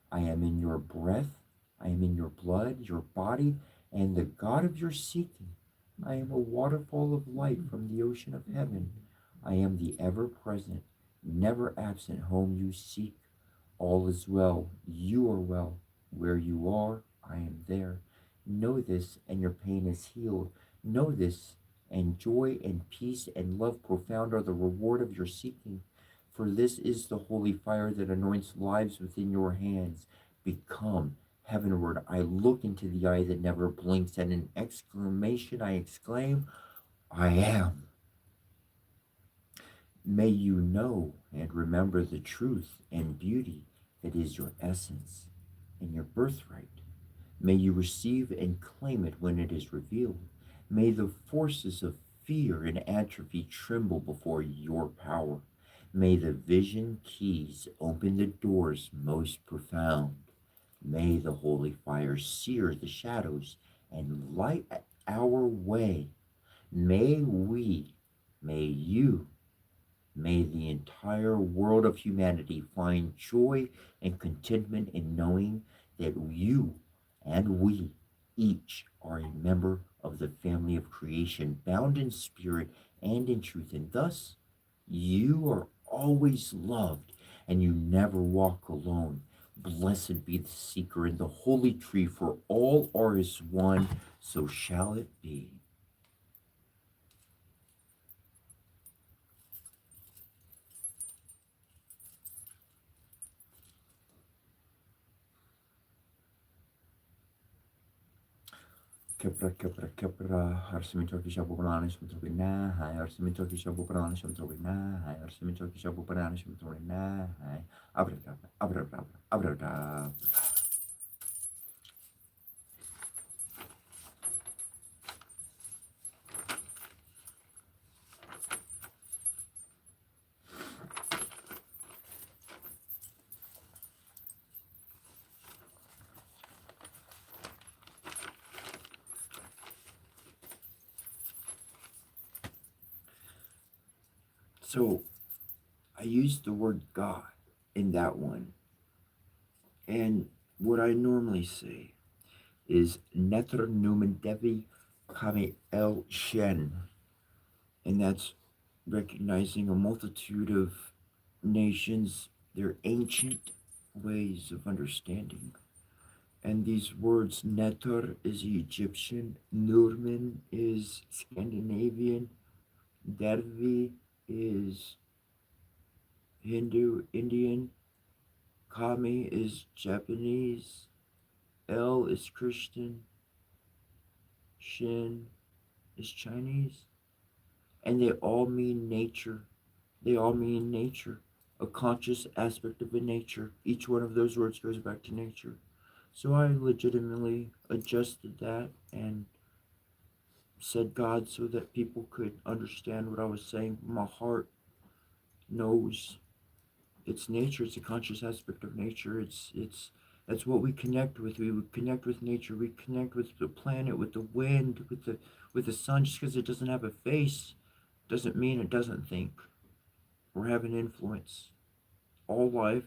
I am in your breath, I am in your blood, your body, and the God of your seeking. I am a waterfall of light from the ocean of heaven. I am the ever present, never absent home you seek. All is well, you are well. Where you are, I am there. Know this, and your pain is healed. Know this, and joy and peace and love profound are the reward of your seeking. For this is the holy fire that anoints lives within your hands. Become heavenward. I look into the eye that never blinks, and in exclamation I exclaim, I am. May you know and remember the truth and beauty that is your essence and your birthright. May you receive and claim it when it is revealed. May the forces of fear and atrophy tremble before your power. May the vision keys open the doors most profound. May the holy fire sear the shadows and light our way. May we, may you, may the entire world of humanity find joy and contentment in knowing that you and we each are a member of the family of creation, bound in spirit and in truth. And thus, you are always loved and you never walk alone. Blessed be the seeker in the holy tree, for all are as one, so shall it be. Kepra, harus mencoki sabu penani sebentar nah, harus mencoki sabu penani sebentar nah, harus mencoki sabu penani sebentar nah, abrakadabra, abrakadabra, abrakadabra. So I used the word God in that one, and what I normally say is Neter Numen Devi Kami El Shen, and that's recognizing a multitude of nations, their ancient ways of understanding. And these words, Netor is Egyptian, Nurmen is Scandinavian, Dervi is Hindu, Indian, Kami is Japanese, El is Christian, Shin is Chinese, and they all mean nature. They all mean nature, a conscious aspect of a nature. Each one of those words goes back to nature. So I legitimately adjusted that and said God so that people could understand what I was saying. My heart knows it's nature. It's a conscious aspect of nature. It's that's what we connect with. We would connect with nature. We connect with the planet, with the wind, with the sun. Just because it doesn't have a face doesn't mean it doesn't think or have an influence. All life,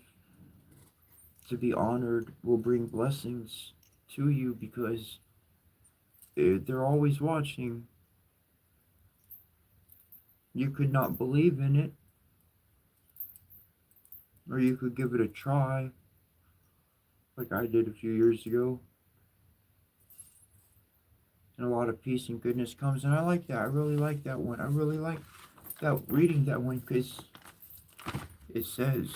to be honored, will bring blessings to you because they're always watching. You could not believe in it, or you could give it a try, like I did a few years ago, and a lot of peace and goodness comes. And I like that. I really like that one. I really like that reading that one because it says,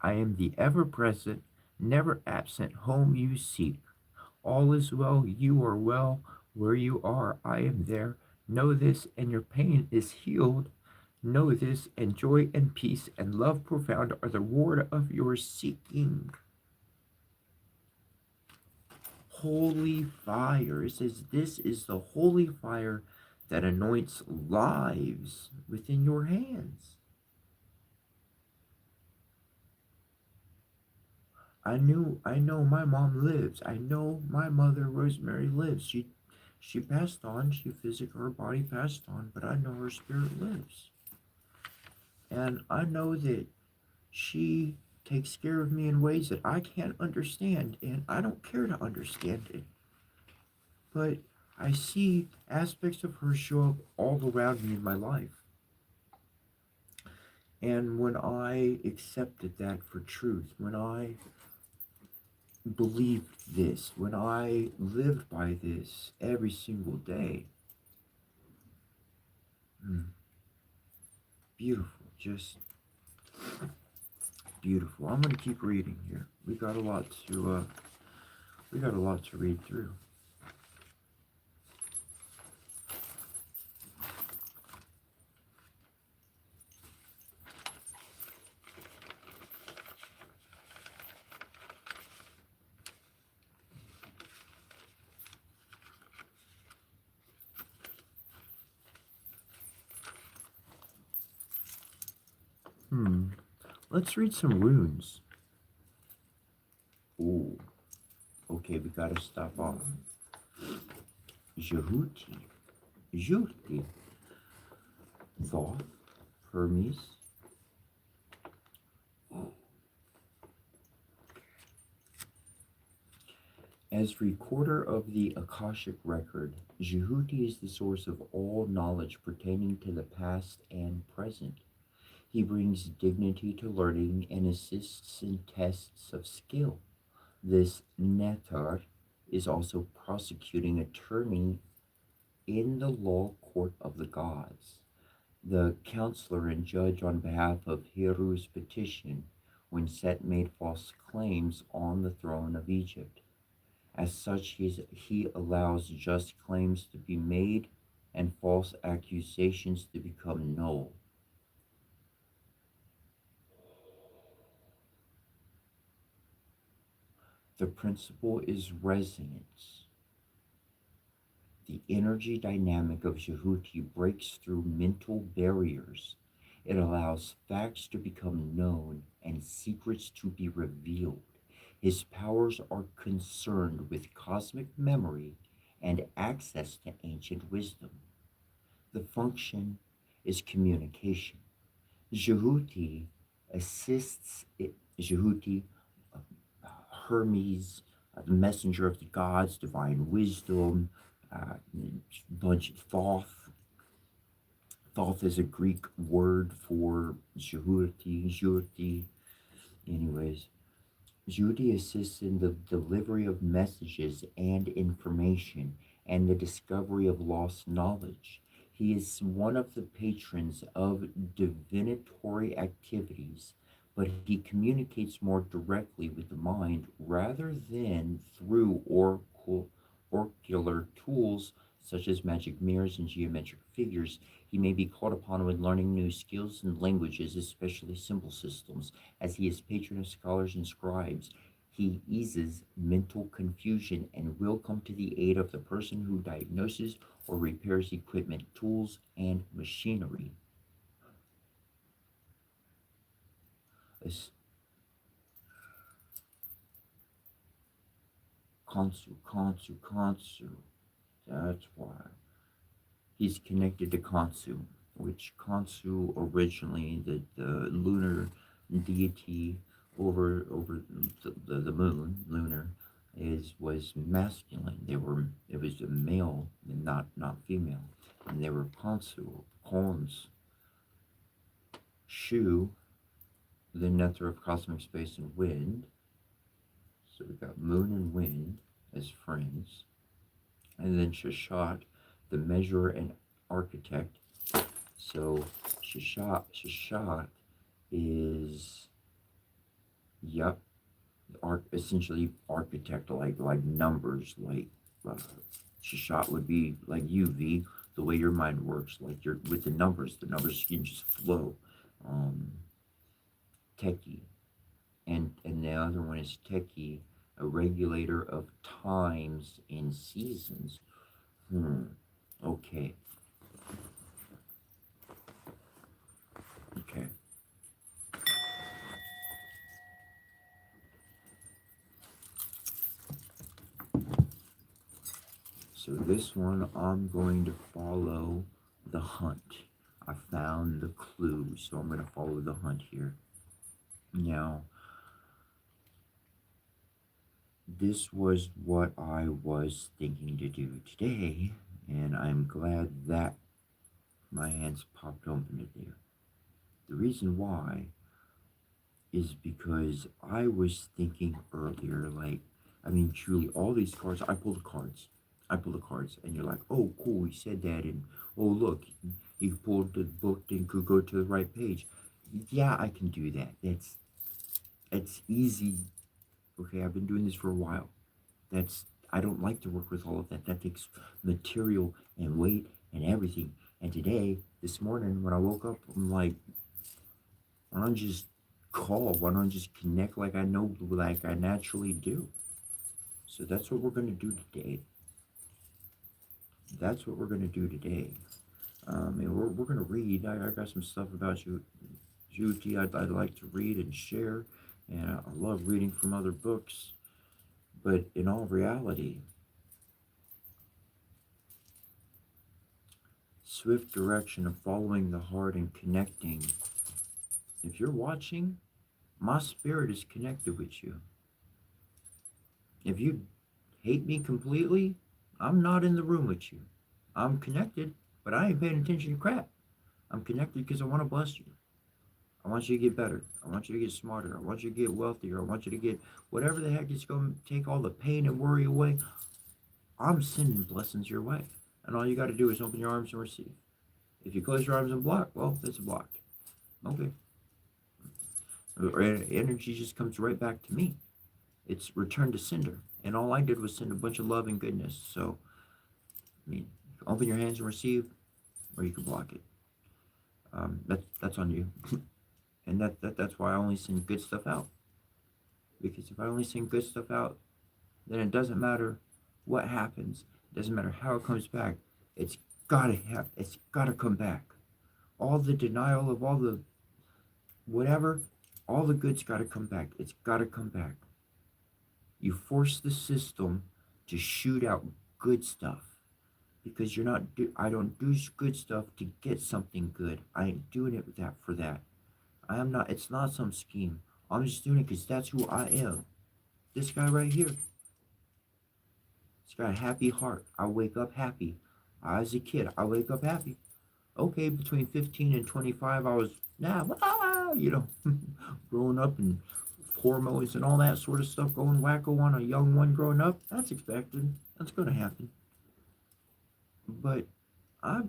I am the ever present, never absent home you seek. All is well, you are well. Where you are, I am there. Know this, and your pain is healed. Know this, and joy and peace and love profound are the reward of your seeking. Holy fire. It says, this is the holy fire that anoints lives within your hands. I know my mom lives. I know my mother Rosemary lives. She passed on. Her body passed on, but I know her spirit lives. And I know that she takes care of me in ways that I can't understand, and I don't care to understand it. But I see aspects of her show up all around me in my life. And when I accepted that for truth, when I believed this, when I lived by this every single day, beautiful, just beautiful. I'm gonna keep reading here. We got a lot to read through. Let's read some runes. Ooh, okay, we gotta stop off. Jehuti, Jurti, Thoth, Hermes. As recorder of the Akashic record, Jehuti is the source of all knowledge pertaining to the past and present. He brings dignity to learning and assists in tests of skill. This Netar is also prosecuting attorney in the law court of the gods, the counselor and judge on behalf of Heru's petition when Set made false claims on the throne of Egypt. As such, he allows just claims to be made and false accusations to become null. The principle is resonance. The energy dynamic of Jehuti breaks through mental barriers. It allows facts to become known and secrets to be revealed. His powers are concerned with cosmic memory and access to ancient wisdom. The function is communication. Jehuti assists Jehuti, Hermes, the messenger of the gods, divine wisdom, bunch Thoth. Thoth is a Greek word for Jehuti. Anyways, Judy assists in the delivery of messages and information and the discovery of lost knowledge. He is one of the patrons of divinatory activities, but he communicates more directly with the mind rather than through oracular tools such as magic mirrors and geometric figures. He may be called upon when learning new skills and languages, especially symbol systems. As he is patron of scholars and scribes, he eases mental confusion and will come to the aid of the person who diagnoses or repairs equipment, tools, and machinery. As Kansu. That's why. He's connected to Kansu, which Kansu originally, the lunar deity over the moon, lunar, was masculine. It was a male and not female, and they were Kansu, Khons, Shu, the nether of cosmic space and wind. So we got moon and wind as friends, and then Shashat, the measurer and architect. So Shashat is, yep, essentially architect, like numbers, like uh, Shashat would be like UV, the way your mind works, like you're with the numbers can just flow. Um, Techie, and the other one is Techie, a regulator of times and seasons. Okay. Okay. So this one, I'm going to follow the hunt. I found the clue, so I'm going to follow the hunt here. Now, this was what I was thinking to do today, and I'm glad that my hands popped open it there. The reason why is because I was thinking earlier, like, I mean, truly, all these cards, I pull the cards. I pull the cards, and you're like, oh, cool, he said that, and oh, look, he pulled the book and could go to the right page. Yeah, I can do that. That's easy. Okay, I've been doing this for a while. That's I don't like to work with all of that. That takes material and weight and everything. And today, this morning, when I woke up, I'm like, why don't I just call? Why don't I just connect like I know, like I naturally do? So that's what we're going to do today. That's what we're going to do today. And we're going to read. I got some stuff about you, Juti, I'd like to read and share. And I love reading from other books. But in all reality, swift direction of following the heart and connecting. If you're watching, my spirit is connected with you. If you hate me completely, I'm not in the room with you. I'm connected, but I ain't paying attention to crap. I'm connected because I want to bless you. I want you to get better. I want you to get smarter. I want you to get wealthier. I want you to get whatever the heck is going to take all the pain and worry away. I'm sending blessings your way. And all you got to do is open your arms and receive. If you close your arms and block, well, it's blocked. Okay. Energy just comes right back to me. It's returned to sender. And all I did was send a bunch of love and goodness. So, I mean, open your hands and receive, or you can block it. That's on you. And that's why I only send good stuff out. Because if I only send good stuff out, then it doesn't matter what happens. It doesn't matter how it comes back. It's gotta come back. All the denial of all the whatever, all the good's gotta come back. It's gotta come back. You force the system to shoot out good stuff because I don't do good stuff to get something good. I ain't doing it for that. I am not. It's not some scheme. I'm just doing it because that's who I am. This guy right here. He's got a happy heart. I wake up happy. As a kid, I wake up happy. Okay, between 15 and 25, I was, growing up and hormones and all that sort of stuff going wacko on a young one growing up, that's expected. That's going to happen. But I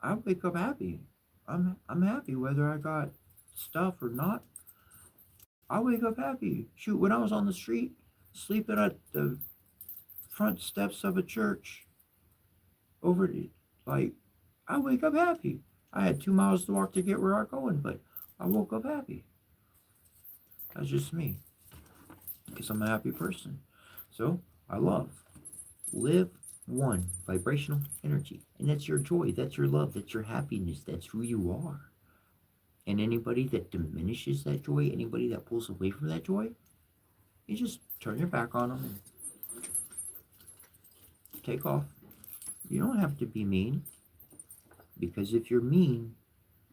I wake up happy. I'm happy whether I got stuff or not. I wake up happy. Shoot, when I was on the street sleeping at the front steps of a church over like I wake up happy. I had 2 miles to walk to get where I'm going, but I woke up happy. That's just me. Because I'm a happy person. So I love. Live one vibrational energy. And that's your joy. That's your love. That's your happiness. That's who you are. And anybody that diminishes that joy, anybody that pulls away from that joy, you just turn your back on them and take off. You don't have to be mean. Because if you're mean,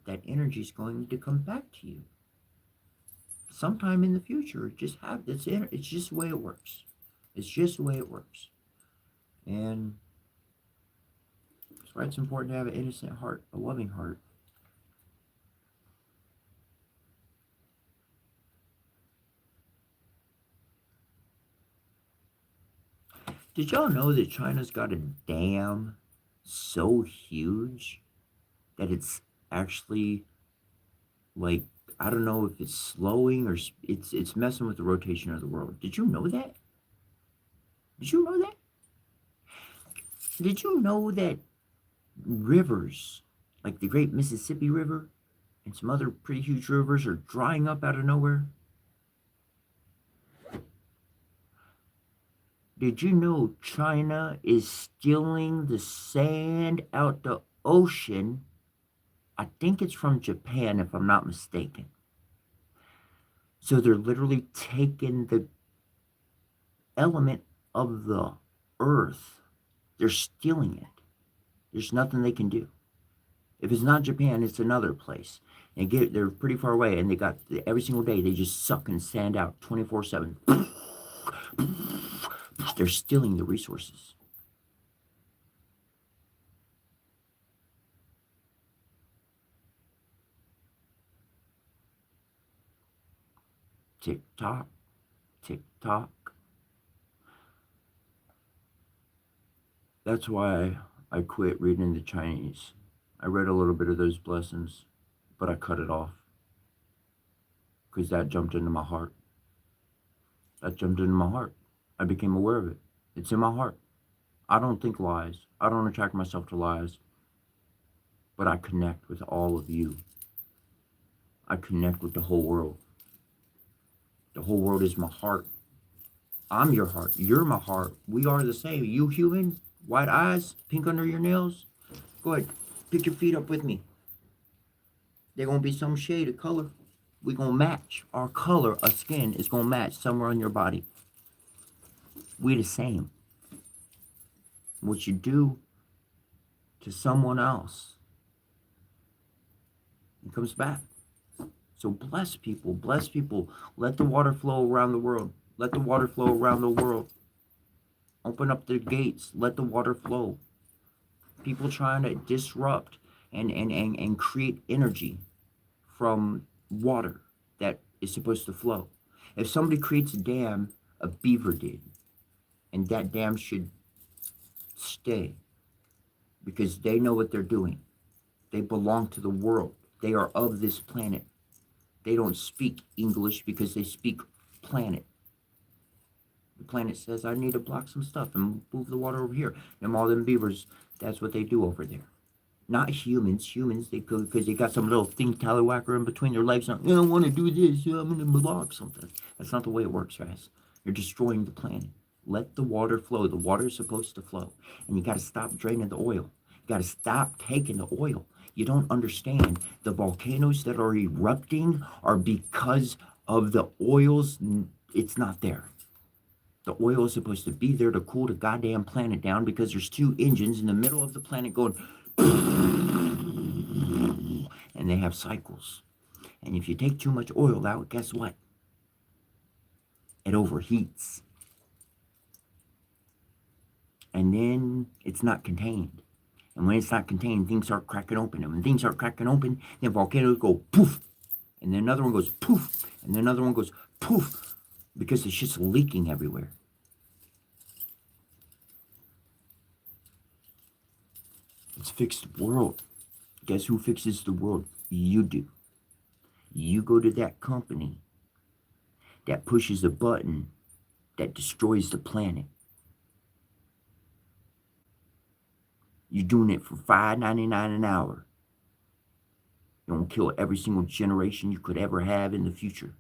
that energy is going to come back to you. Sometime in the future, it's just the way it works. It's just the way it works. And that's why it's important to have an innocent heart, a loving heart. Did y'all know that China's got a dam so huge that it's actually like, I don't know if it's slowing or it's messing with the rotation of the world. Did you know that? Did you know that? Did you know that rivers, like the Great Mississippi River and some other pretty huge rivers, are drying up out of nowhere? Did you know China is stealing the sand out the ocean? I think it's from Japan, if I'm not mistaken. So they're literally taking the element of the earth. They're stealing it. There's nothing they can do. If it's not Japan, it's another place. And they're pretty far away, and they got every single day they just sucking sand out 24/7. They're stealing the resources. Tick tock, tick tock. That's why I quit reading the Chinese. I read a little bit of those blessings, but I cut it off because that jumped into my heart. That jumped into my heart. I became aware of it. It's in my heart. I don't think lies. I don't attract myself to lies. But I connect with all of you. I connect with the whole world. The whole world is my heart. I'm your heart. You're my heart. We are the same. You human, white eyes, pink under your nails. Go ahead. Pick your feet up with me. They're going to be some shade of color. We're going to match. Our color of skin is going to match somewhere on your body. We're the same. What you do to someone else, it comes back. So bless people. Bless people. Let the water flow around the world. Let the water flow around the world. Open up the gates. Let the water flow. People trying to disrupt and create energy from water that is supposed to flow. If somebody creates a dam, a beaver did. And that dam should stay because they know what they're doing. They belong to the world. They are of this planet. They don't speak English because they speak planet. The planet says, I need to block some stuff and move the water over here. And all them beavers, that's what they do over there. Not humans. Humans, they go because they got some little thing tallywhacker in between their legs. I don't want to do this. I'm going to block something. That's not the way it works, guys. You're destroying the planet. Let the water flow. The water is supposed to flow. And you got to stop draining the oil. You got to stop taking the oil. You don't understand. The volcanoes that are erupting are because of the oils. It's not there. The oil is supposed to be there to cool the goddamn planet down because there's two engines in the middle of the planet going and they have cycles. And if you take too much oil out, guess what? It overheats. And then it's not contained. And when it's not contained, things start cracking open. And when things start cracking open, then volcanoes go poof. And then another one goes poof. And then another one goes poof. because it's just leaking everywhere. Let's fix the world. Guess who fixes the world? You do. You go to that company that pushes a button that destroys the planet. You're doing it for $5.99 an hour. You're going to kill every single generation you could ever have in the future.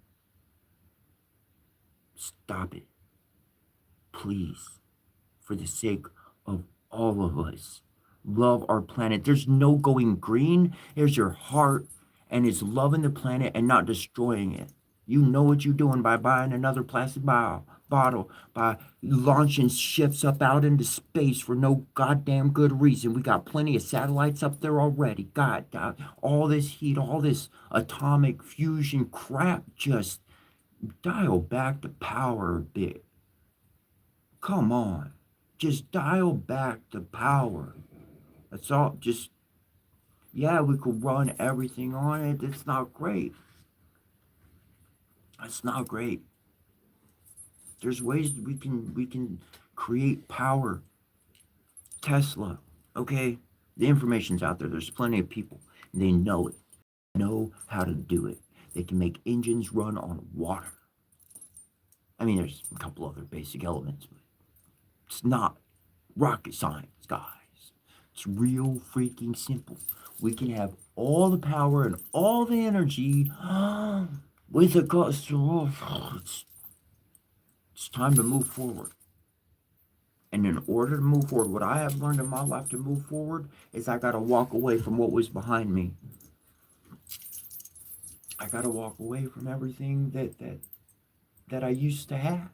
Stop it. Please. For the sake of all of us. Love our planet. There's no going green. There's your heart, and it's loving the planet and not destroying it. You know what you're doing by buying another plastic bottle, by launching ships up out into space for no goddamn good reason. We got plenty of satellites up there already. God, all this heat, all this atomic fusion crap, just dial back the power a bit. Come on. Just dial back the power. That's all. Just, yeah, we could run everything on it. It's not great. It's not great. There's ways we can create power. Tesla, okay? The information's out there. There's plenty of people. They know it. Know how to do it. They can make engines run on water. I mean, there's a couple other basic elements, but it's not rocket science, guys. It's real freaking simple. We can have all the power and all the energy with a customer. It's time to move forward. And in order to move forward, what I have learned in my life to move forward is I got to walk away from what was behind me. I got to walk away from everything that I used to have.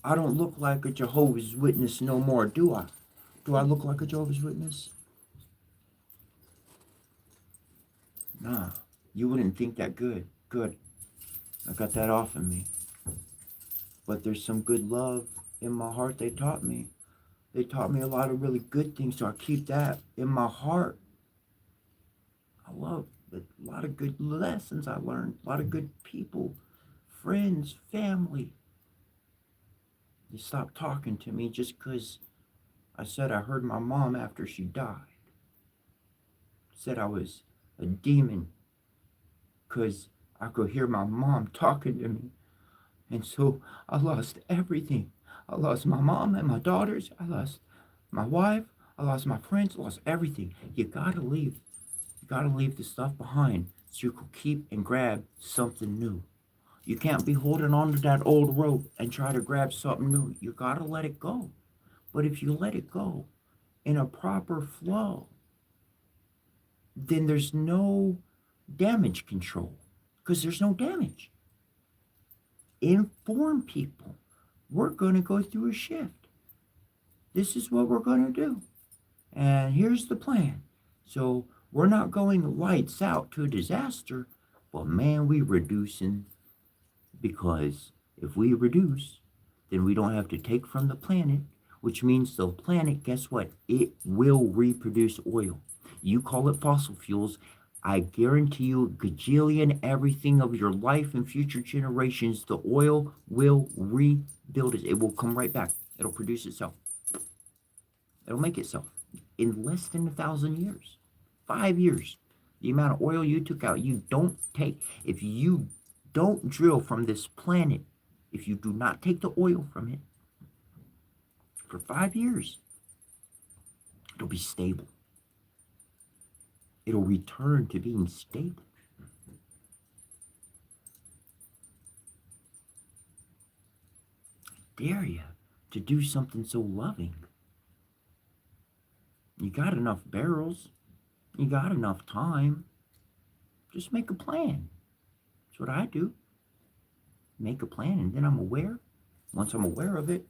I don't look like a Jehovah's Witness no more, do I? Do I look like a Jehovah's Witness? Nah, you wouldn't think that good. Good. I got that off of me. But there's some good love in my heart they taught me. They taught me a lot of really good things, so I keep that in my heart. I love a lot of good lessons I learned, a lot of good people, friends, family. They stopped talking to me just because I said I heard my mom after she died. Said I was a demon because I could hear my mom talking to me. And so I lost everything. I lost my mom and my daughters. I lost my wife. I lost my friends. I lost everything. You gotta leave. You gotta leave the stuff behind so you can keep and grab something new. You can't be holding on to that old rope and try to grab something new. You gotta let it go. But if you let it go in a proper flow, then there's no damage control because there's no damage. Inform people. We're going to go through a shift. This is what we're going to do. And here's the plan. So we're not going lights out to a disaster, but man, we're reducing, because if we reduce, then we don't have to take from the planet, which means the planet, guess what? It will reproduce oil. You call it fossil fuels. I guarantee you a gajillion everything of your life and future generations, the oil will rebuild it. It will come right back. It'll produce itself. It'll make itself in less than 1,000 years. 5 years. The amount of oil you took out, you don't take. If you don't drill from this planet, if you do not take the oil from it for 5 years, it'll be stable. It'll return to being stable. I dare you to do something so loving. You got enough barrels. You got enough time. Just make a plan. That's what I do. Make a plan, and then I'm aware. Once I'm aware of it,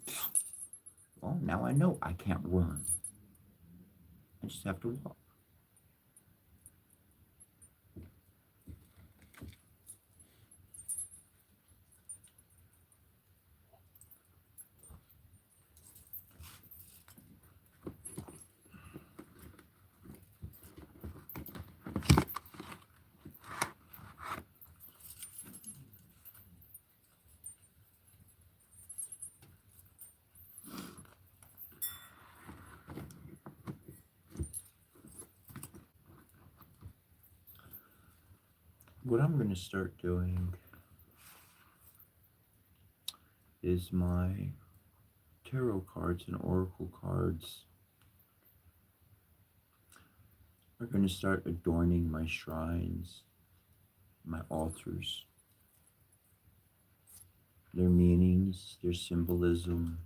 well, now I know I can't run. I just have to walk. what I'm going to start doing is my tarot cards and oracle cards are going to start adorning my shrines, my altars, their meanings, their symbolism.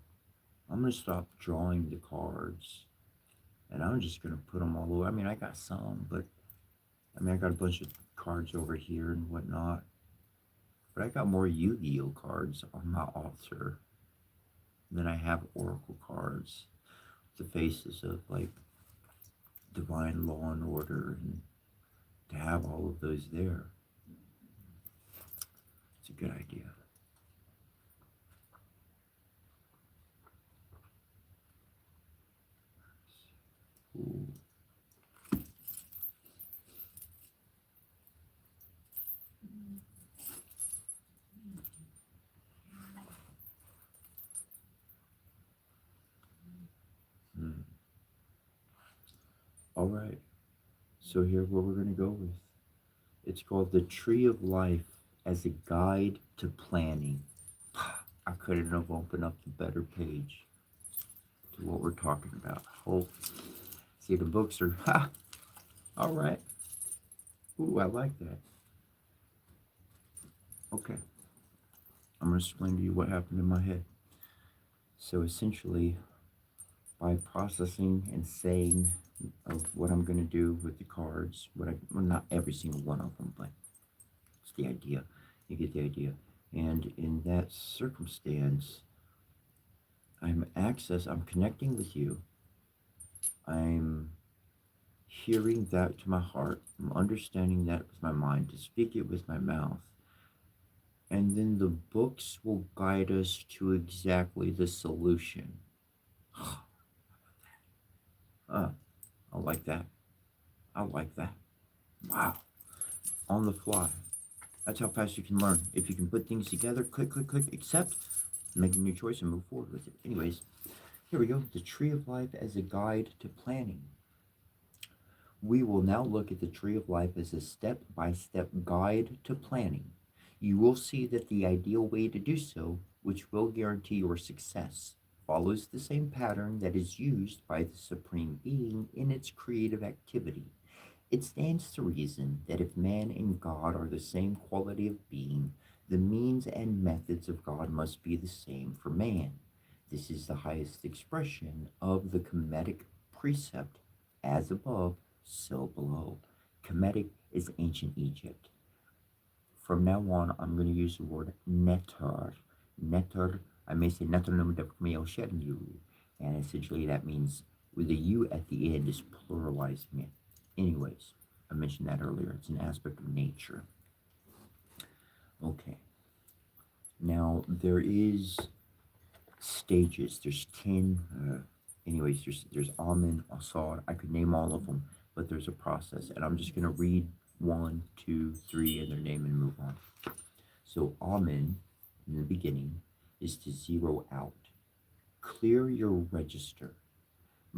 I'm going to stop drawing the cards and I'm just going to put them all over. I mean, I got some, but I got a bunch of cards over here and whatnot. But I got more Yu-Gi-Oh cards on my altar than I have oracle cards. The faces of like divine law and order, and to have all of those there, it's a good idea. Ooh. Hmm. All right, so here's what we're going to go with. It's called the Tree of Life as a Guide to Planning. I couldn't have opened up a better page to what we're talking about. Oh, see, the books are, ha, all right. Ooh, I like that. Okay, I'm going to explain to you what happened in my head. So essentially, by processing and saying of what I'm going to do with the cards, well, not every single one of them, but it's the idea. You get the idea. And in that circumstance, I'm connecting with you. I'm hearing that to my heart. I'm understanding that with my mind, to speak it with my mouth. And then the books will guide us to exactly the solution. I like that. I like that. Wow. On the fly. That's how fast you can learn. If you can put things together, click, click, click, accept, make a new choice, and move forward with it. Anyways, here we go. The Tree of Life as a guide to planning. We will now look at the Tree of Life as a step-by-step guide to planning. You will see that the ideal way to do so, which will guarantee your success, follows the same pattern that is used by the Supreme Being in its creative activity. It stands to reason that if man and God are the same quality of being, the means and methods of God must be the same for man. This is the highest expression of the Kemetic precept, as above, so below. Kemetic is ancient Egypt. From now on, I'm going to use the word netar. Netar, I may say netar and essentially that means with the U at the end is pluralizing it. Anyways, I mentioned that earlier. It's an aspect of nature. Okay. Now, there is stages. There's 10. Anyways, there's Amen, Asar. I could name all of them, but there's a process. And I'm just going to read 1, 2, 3, and their name and move on. So, Amen, in the beginning, is to zero out. Clear your register.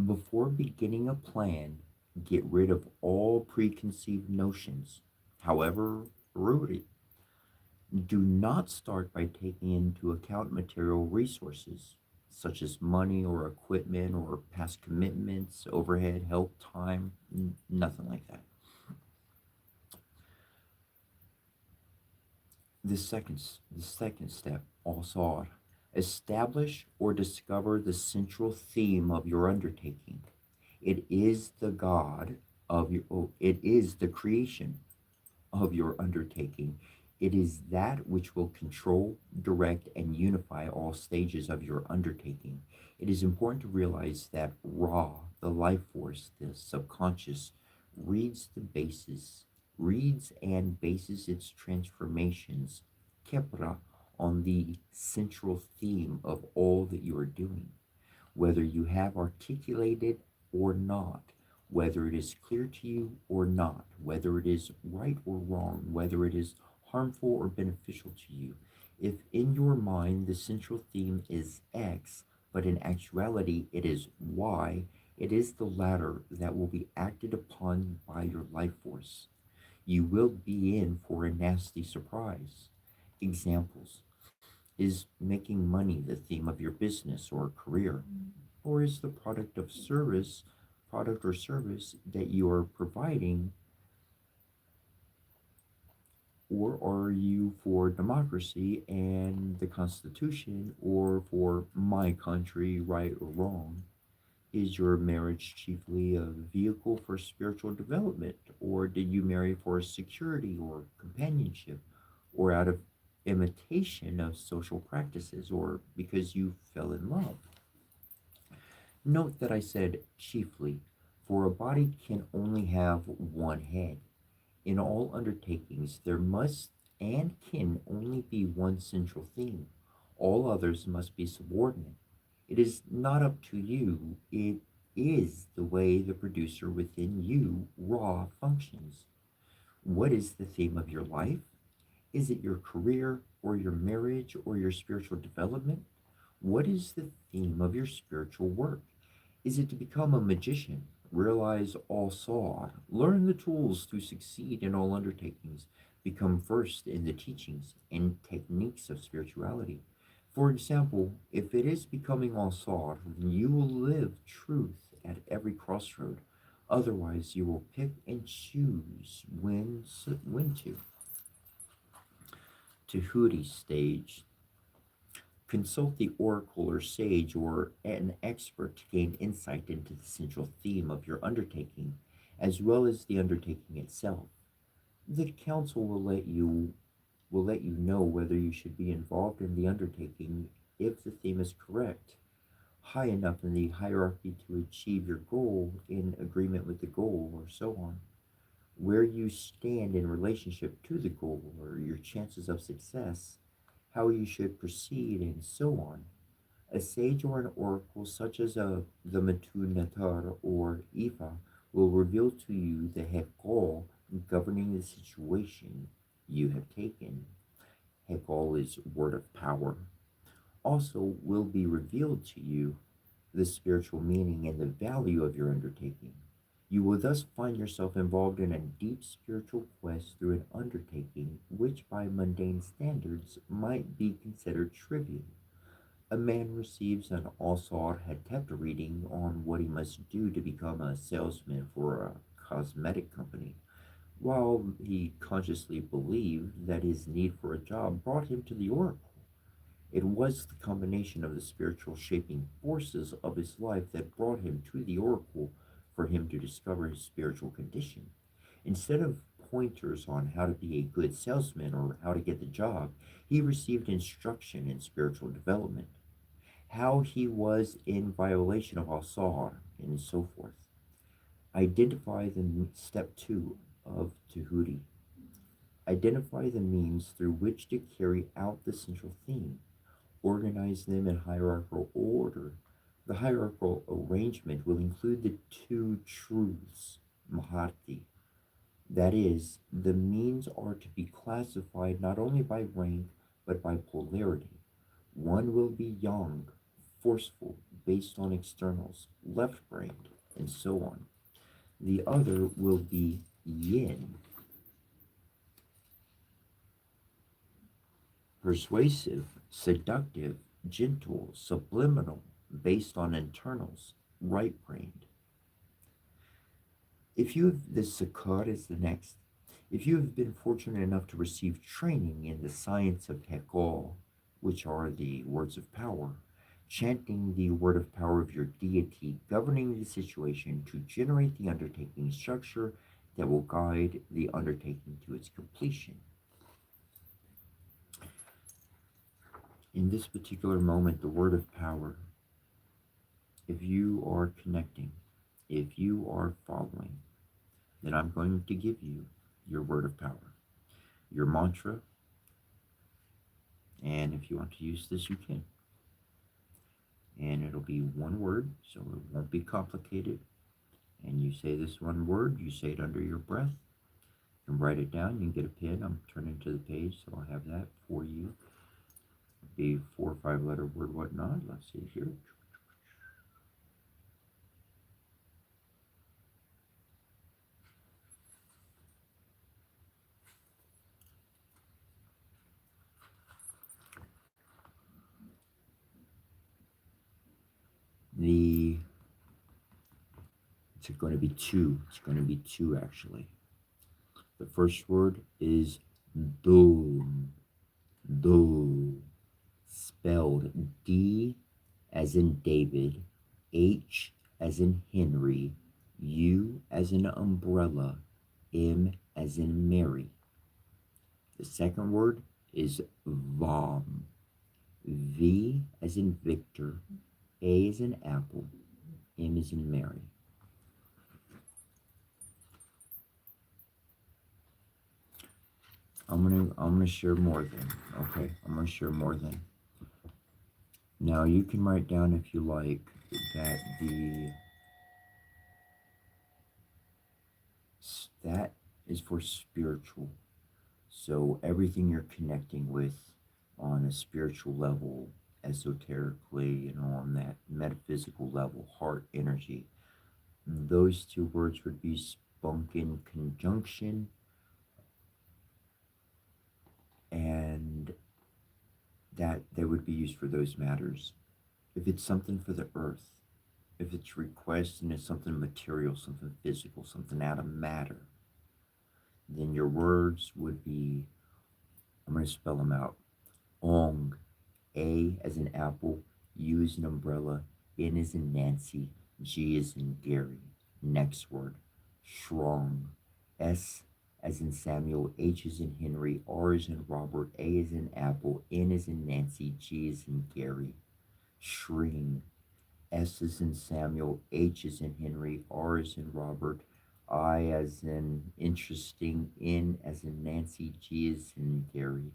Before beginning a plan, get rid of all preconceived notions, however rooted. Do not start by taking into account material resources, such as money or equipment or past commitments, overhead, help, time, nothing like that. The second step, also, establish or discover the central theme of your undertaking. It is the God of your, it is the creation of your undertaking. It is that which will control, direct, and unify all stages of your undertaking. It is important to realize that Ra, the life force, the subconscious, reads and bases its transformations, Kepra, on the central theme of all that you are doing. Whether you have articulated or not, whether it is clear to you or not, whether it is right or wrong, whether it is harmful or beneficial to you. If in your mind the central theme is X, but in actuality it is Y, it is the latter that will be acted upon by your life force. You will be in for a nasty surprise. Examples: is making money the theme of your business or career? Or is the product or service that you are providing, or are you for democracy and the Constitution, or for my country, right or wrong? Is your marriage chiefly a vehicle for spiritual development, or did you marry for security or companionship, or out of imitation of social practices, or because you fell in love? Note that I said chiefly, for a body can only have one head. In all undertakings, there must and can only be one central theme. All others must be subordinate. It is not up to you, it is the way the producer within you, raw, functions. What is the theme of your life? Is it your career, or your marriage, or your spiritual development? What is the theme of your spiritual work? Is it to become a magician, realize all saw, learn the tools to succeed in all undertakings, become versed in the teachings and techniques of spirituality? For example, if it is becoming all saw, then you will live truth at every crossroad. Otherwise, you will pick and choose when to. Tahuti stage. Consult the oracle or sage or an expert to gain insight into the central theme of your undertaking, as well as the undertaking itself. The council will let you know whether you should be involved in the undertaking if the theme is correct, high enough in the hierarchy to achieve your goal, in agreement with the goal, or so on. Where you stand in relationship to the goal, or your chances of success, how you should proceed, and so on. A sage or an oracle, such as the Matu Natar or Ifa, will reveal to you the Hekal governing the situation you have taken. Hekal is word of power. Also, will be revealed to you the spiritual meaning and the value of your undertaking. You will thus find yourself involved in a deep spiritual quest through an undertaking which, by mundane standards, might be considered trivial. A man receives an Al-Sar Hetep reading on what he must do to become a salesman for a cosmetic company, while he consciously believed that his need for a job brought him to the oracle. It was the combination of the spiritual shaping forces of his life that brought him to the oracle for him to discover his spiritual condition. Instead of pointers on how to be a good salesman or how to get the job, he received instruction in spiritual development, how he was in violation of Asar, and so forth. Identify the step two of Tahuti. Identify the means through which to carry out the central theme. Organize them in hierarchical order. The hierarchical arrangement will include the two truths, Mahati. That is, the means are to be classified not only by rank but by polarity. One will be yang, forceful, based on externals, left brained, and so on. The other will be yin, persuasive, seductive, gentle, subliminal, based on internals, right brained. If you have the Sukkot is the next. If you have been fortunate enough to receive training in the science of Hekal, which are the words of power, chanting the word of power of your deity, governing the situation to generate the undertaking structure that will guide the undertaking to its completion. In this particular moment, the word of power, if you are connecting, if you are following, then I'm going to give you your word of power, your mantra, and if you want to use this, you can. And it'll be one word, so it won't be complicated. And you say this one word, you say it under your breath. You can write it down, you can get a pen. I'm turning to the page, so I'll have that for you. It'll be 4 or 5 letter word, whatnot. Let's see here. It's going to be two. It's going to be two, actually. The first word is do. Do. Spelled D as in David, H as in Henry, U as in umbrella, M as in Mary. The second word is vom. V as in Victor, A as in apple, M as in Mary. I'm gonna share more then. Okay, I'm gonna share more then. Now you can write down if you like that that is for spiritual. So everything you're connecting with on a spiritual level, esoterically, on that metaphysical level, heart energy, those two words would be spunk in conjunction, and that they would be used for those matters. If it's something for the earth, if it's request and it's something material, something physical, something out of matter, then your words would be, I'm going to spell them out. Ong, A as in apple, U as in umbrella, N as in Nancy, G as in Gary. Next word, strong. S as in Samuel, H as in Henry, R as in Robert, A as in apple, N as in Nancy, G as in Gary. Shring. S as in Samuel, H as in Henry, R as in Robert, I as in interesting, N as in Nancy, G as in Gary.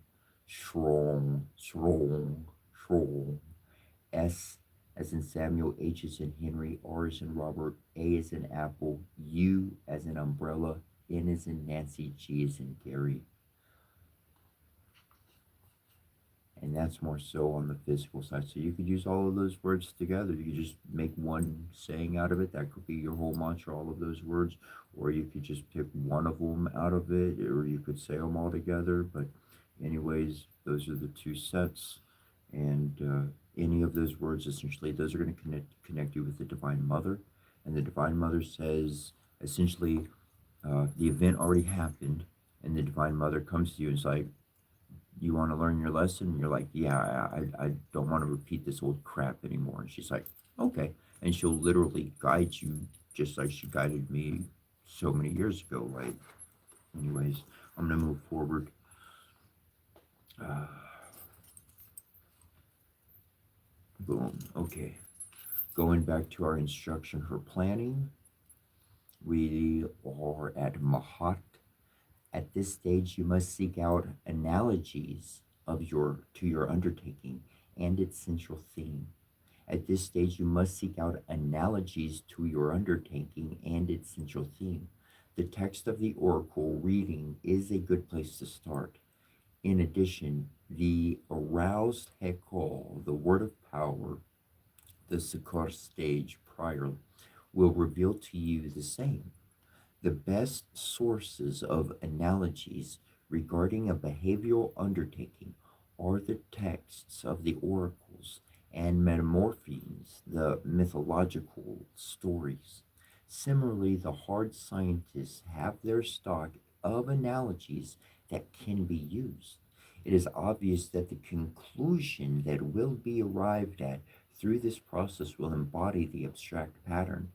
Strong, strong, strong. S as in Samuel, H as in Henry, R as in Robert, A as in apple, U as in umbrella, N as in Nancy, G as in Gary. And that's more so on the physical side. So you could use all of those words together. You could just make one saying out of it. That could be your whole mantra, all of those words. Or you could just pick one of them out of it, or you could say them all together. But anyways, those are the two sets. And any of those words, essentially, those are going to connect you with the Divine Mother. And the Divine Mother says, essentially, the event already happened, and the Divine Mother comes to you and is like, you want to learn your lesson? And you're like, yeah, I don't want to repeat this old crap anymore. And she's like, okay. And she'll literally guide you just like she guided me so many years ago, right? Anyways, I'm going to move forward. Boom. Okay. Going back to our instruction for planning, we are at Mahat. At this stage, you must seek out analogies to your undertaking and its central theme. At this stage, you must seek out analogies to your undertaking and its central theme. The text of the oracle reading is a good place to start. In addition, the aroused Hekol, the word of power, the Sakar stage prior, will reveal to you the same. The best sources of analogies regarding a behavioral undertaking are the texts of the oracles and metamorphines, the mythological stories. Similarly, the hard scientists have their stock of analogies that can be used. It is obvious that the conclusion that will be arrived at through this process will embody the abstract pattern,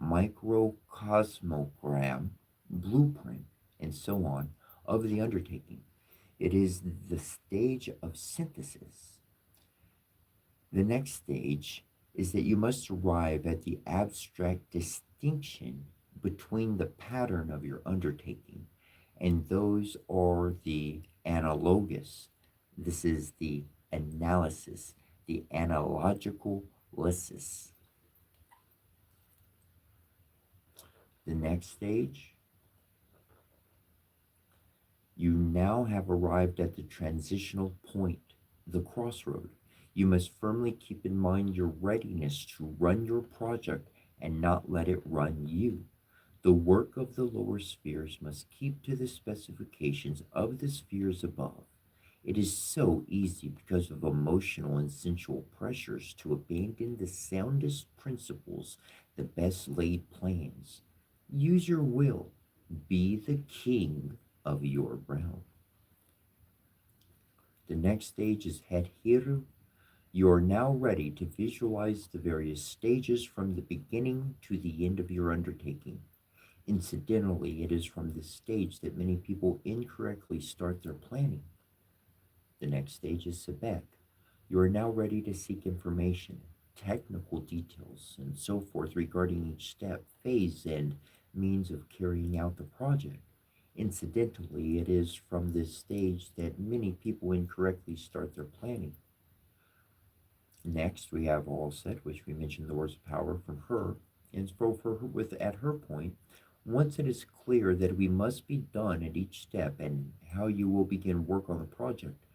microcosmogram, blueprint, and so on of the undertaking. It is the stage of synthesis. The next stage is that you must arrive at the abstract distinction between the pattern of your undertaking, and those are the analogous. This is the analysis, the analogical lysis. The next stage, you now have arrived at the transitional point, the crossroad. You must firmly keep in mind your readiness to run your project and not let it run you. The work of the lower spheres must keep to the specifications of the spheres above. It is so easy because of emotional and sensual pressures to abandon the soundest principles the best laid plans. Use your will. Be the king of your realm. The next stage is Hedhiru. You are now ready to visualize the various stages from the beginning to the end of your undertaking. Incidentally, it is from this stage that many people incorrectly start their planning. The next stage is Sebek. You are now ready to seek information, technical details, and so forth regarding each step, phase, and means of carrying out the project. Incidentally, it is from this stage that many people incorrectly start their planning. Next, we have Allset, which we mentioned the words of power from her. And for her, at her point, once it is clear that we must be done at each step and how you will begin work on the project,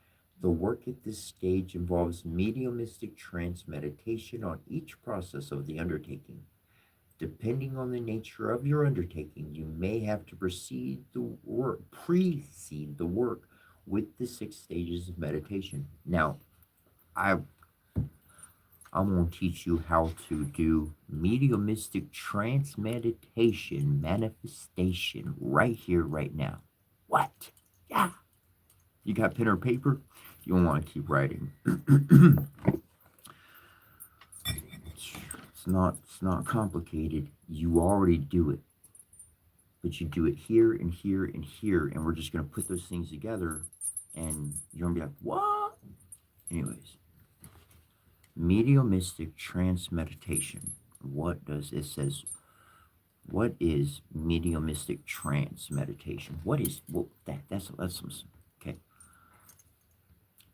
the work at this stage involves mediumistic trance meditation on each process of the undertaking. Depending on the nature of your undertaking, you may have to precede the work with the 6 stages of meditation. Now, I'm going to teach you how to do mediumistic trance meditation manifestation right here, right now. What? Yeah. You got pen or paper? You'll want to keep writing. It's not complicated. You already do it. But you do it here and here and here, and we're just going to put those things together, and you're going to be like, what? Anyways, mediumistic trance meditation. What does it says? What is mediumistic trance meditation? What is that's some okay.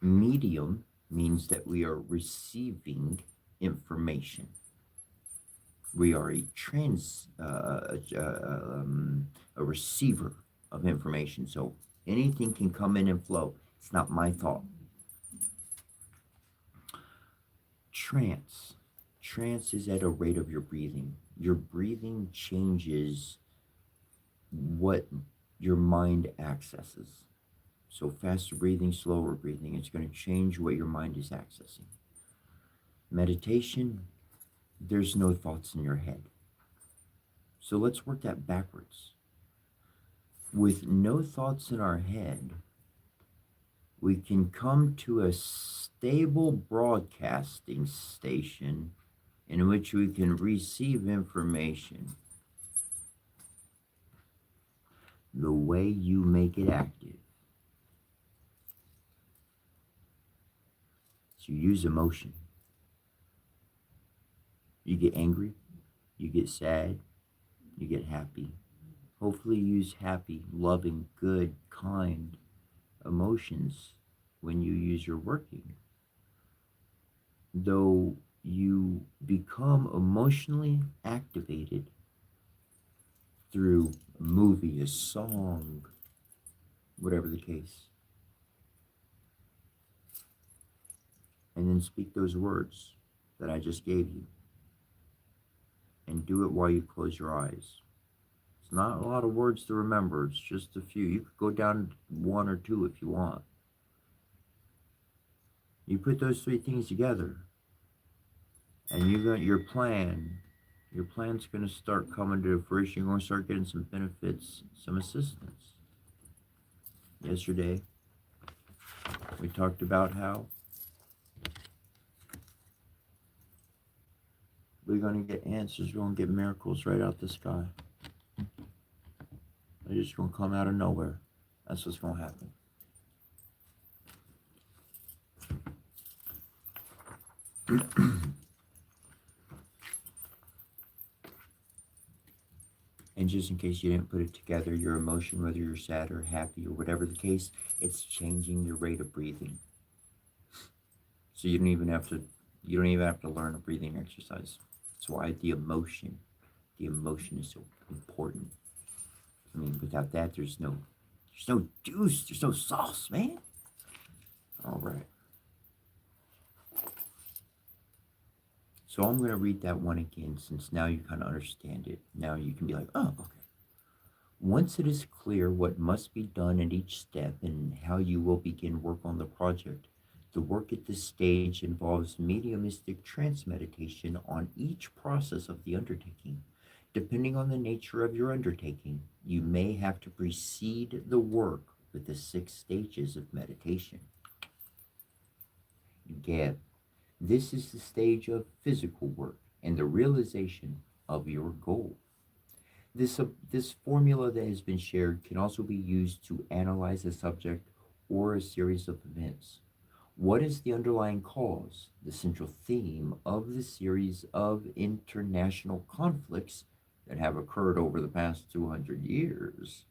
Medium means that we are receiving information. We are a receiver of information. So anything can come in and flow. It's not my thought. Trance. Trance is at a rate of your breathing. Your breathing changes what your mind accesses. So faster breathing, slower breathing, it's going to change what your mind is accessing. Meditation, there's no thoughts in your head. So let's work that backwards. With no thoughts in our head, we can come to a stable broadcasting station in which we can receive information the way you make it active. So you use emotion. You get angry, you get sad, you get happy. Hopefully you use happy, loving, good, kind emotions when you use your working. Though you become emotionally activated through a movie, a song, whatever the case. And then speak those words that I just gave you. And do it while you close your eyes. It's not a lot of words to remember. It's just a few. You could go down to 1 or 2 if you want. You put those 3 things together, and you got your plan. Your plan's going to start coming to fruition. You're going to start getting some benefits, some assistance. Yesterday, we talked about how we're going to get answers. We're going to get miracles right out the sky. They're just going to come out of nowhere. That's what's going to happen. And just in case you didn't put it together, your emotion, whether you're sad or happy or whatever the case, it's changing your rate of breathing. So you don't even have to learn a breathing exercise. That's why the emotion is so important. I mean, without that, there's no juice, there's no sauce, man. All right. So I'm going to read that one again, since now you kind of understand it. Now you can be like, oh, okay. Once it is clear what must be done at each step and how you will begin work on the project, The work at this stage involves mediumistic trance meditation on each process of the undertaking. Depending on the nature of your undertaking, you may have to precede the work with the 6 stages of meditation. Gab. This is the stage of physical work and the realization of your goal. This formula that has been shared can also be used to analyze a subject or a series of events. What is the underlying cause, the central theme of the series of international conflicts that have occurred over the past 200 years?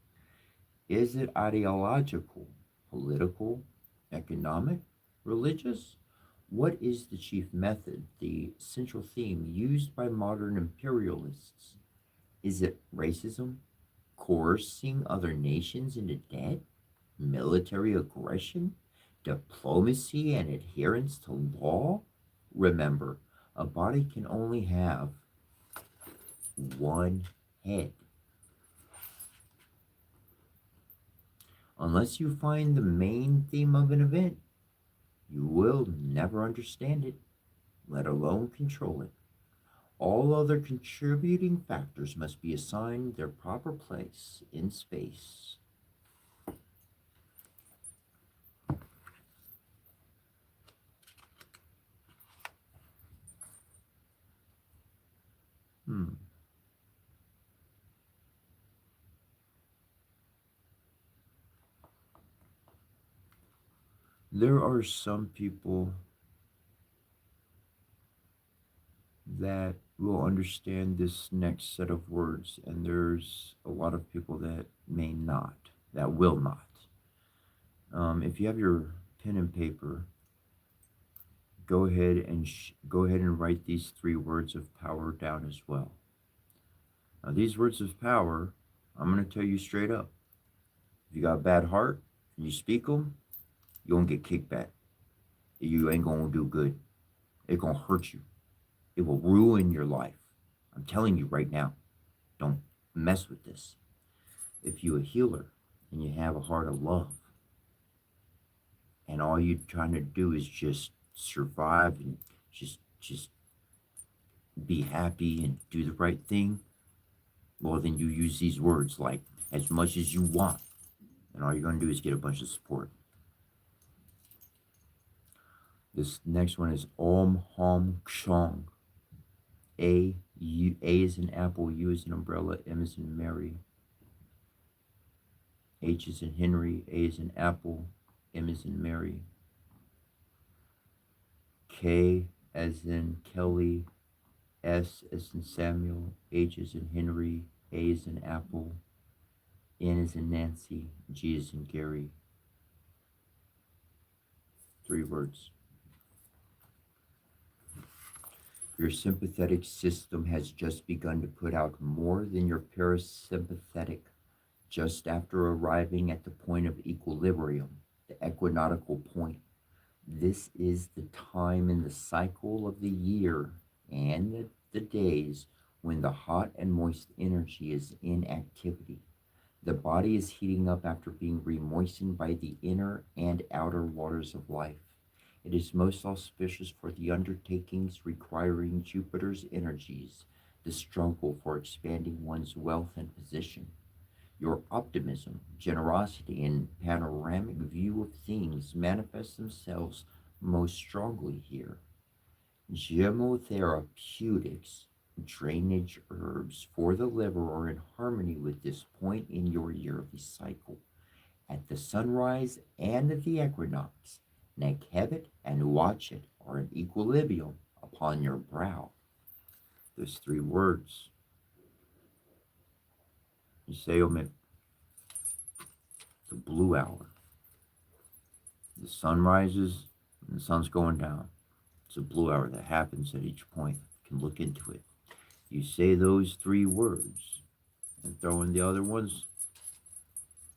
Is it ideological, political, economic, religious? What is the chief method, the central theme used by modern imperialists? Is it racism, coercing other nations into debt, military aggression, diplomacy, and adherence to law? Remember, a body can only have one head. Unless you find the main theme of an event, you will never understand it, let alone control it. All other contributing factors must be assigned their proper place in space. Hmm. There are some people that will understand this next set of words, and there's a lot of people that may not, that will not. If you have your pen and paper, go ahead and write these 3 words of power down as well. Now, these words of power, I'm going to tell you straight up. If you got a bad heart and you speak them, you won't get kicked back. You ain't going to do good. It's going to hurt you. It will ruin your life. I'm telling you right now, don't mess with this. If you're a healer and you have a heart of love, and all you're trying to do is just survive and just be happy and do the right thing, well, then you use these words like as much as you want, and all you're going to do is get a bunch of support. This next one is Om Hom Kshong. A is an apple, U is an umbrella, M is in Mary, H is in Henry, A is in apple, M is in Mary, K as in Kelly, S as in Samuel, H is in Henry, A is in apple, N is in Nancy, G is in Gary. 3 words. Your sympathetic system has just begun to put out more than your parasympathetic just after arriving at the point of equilibrium, the equinoctial point. This is the time in the cycle of the year and the days when the hot and moist energy is in activity. The body is heating up after being remoistened by the inner and outer waters of life. It is most auspicious for the undertakings requiring Jupiter's energies, the struggle for expanding one's wealth and position. Your optimism, generosity, and panoramic view of things manifest themselves most strongly here. Chemotherapeutics, drainage herbs for the liver are in harmony with this point in your yearly cycle. At the sunrise and at the equinox, Nekhevet and Watchet are in equilibrium upon your brow. There's 3 words. You say omit the blue hour. The sun rises and the sun's going down. It's a blue hour that happens at each point. You can look into it. You say those 3 words and throw in the other ones.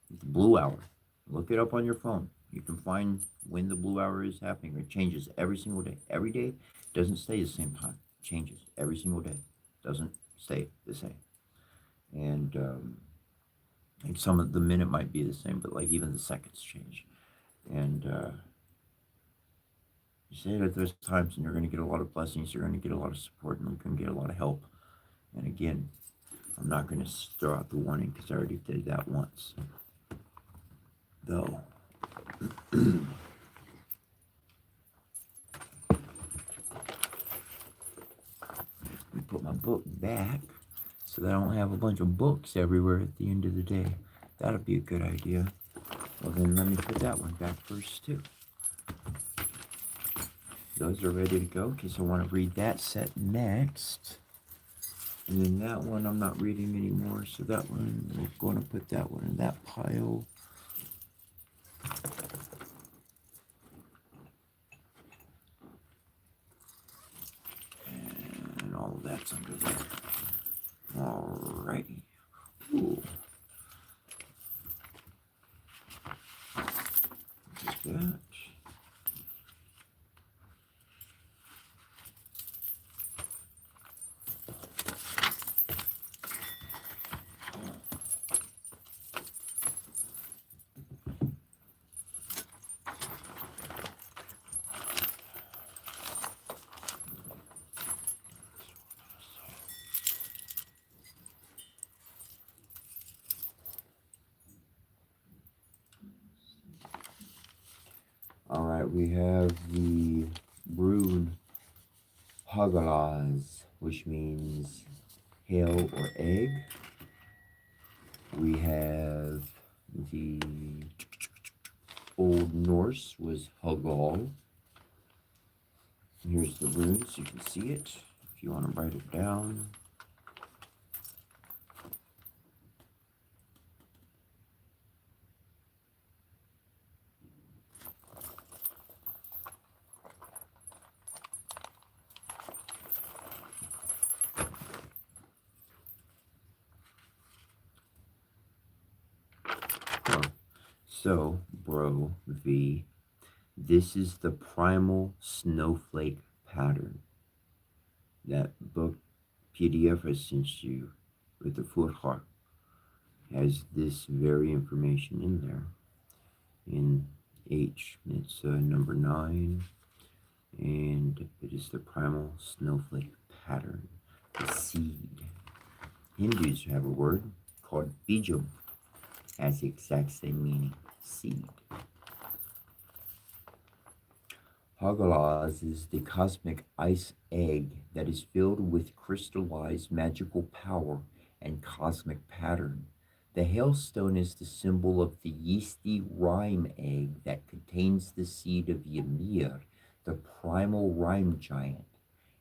The blue hour. Look it up on your phone. You can find when the blue hour is happening. It changes every single day. Every day doesn't stay the same time. It changes every single day. Doesn't stay the same. And like some of the minute might be the same, but like even the seconds change. And say it at those times, and you're going to get a lot of blessings. You're going to get a lot of support, and you're going to get a lot of help. And again, I'm not going to throw out the warning because I already did that once. Though, put my book back so that I don't have a bunch of books everywhere at the end of the day. That'll be a good idea. Well, then let me put that one back first, too. Those are ready to go because I want to read that set next. And then that one I'm not reading anymore, so that one, we're going to put that one in that pile. And all of that's under there. Alrighty. Ooh. Just that. Alright, we have the rune Hagalaz, which means hail or egg. We have the Old Norse was Hagal. Here's the rune so you can see it if you want to write it down. So, bro, V, this is the primal snowflake pattern. That book PDF I sent you with the Furhar has this very information in there. In H, it's number 9, and it is the primal snowflake pattern, the seed. Hindus have a word called bijam, has the exact same meaning, seed. Hagalaz is the cosmic ice egg that is filled with crystallized magical power and cosmic pattern. The hailstone is the symbol of the yeasty rime egg that contains the seed of Ymir, the primal rime giant.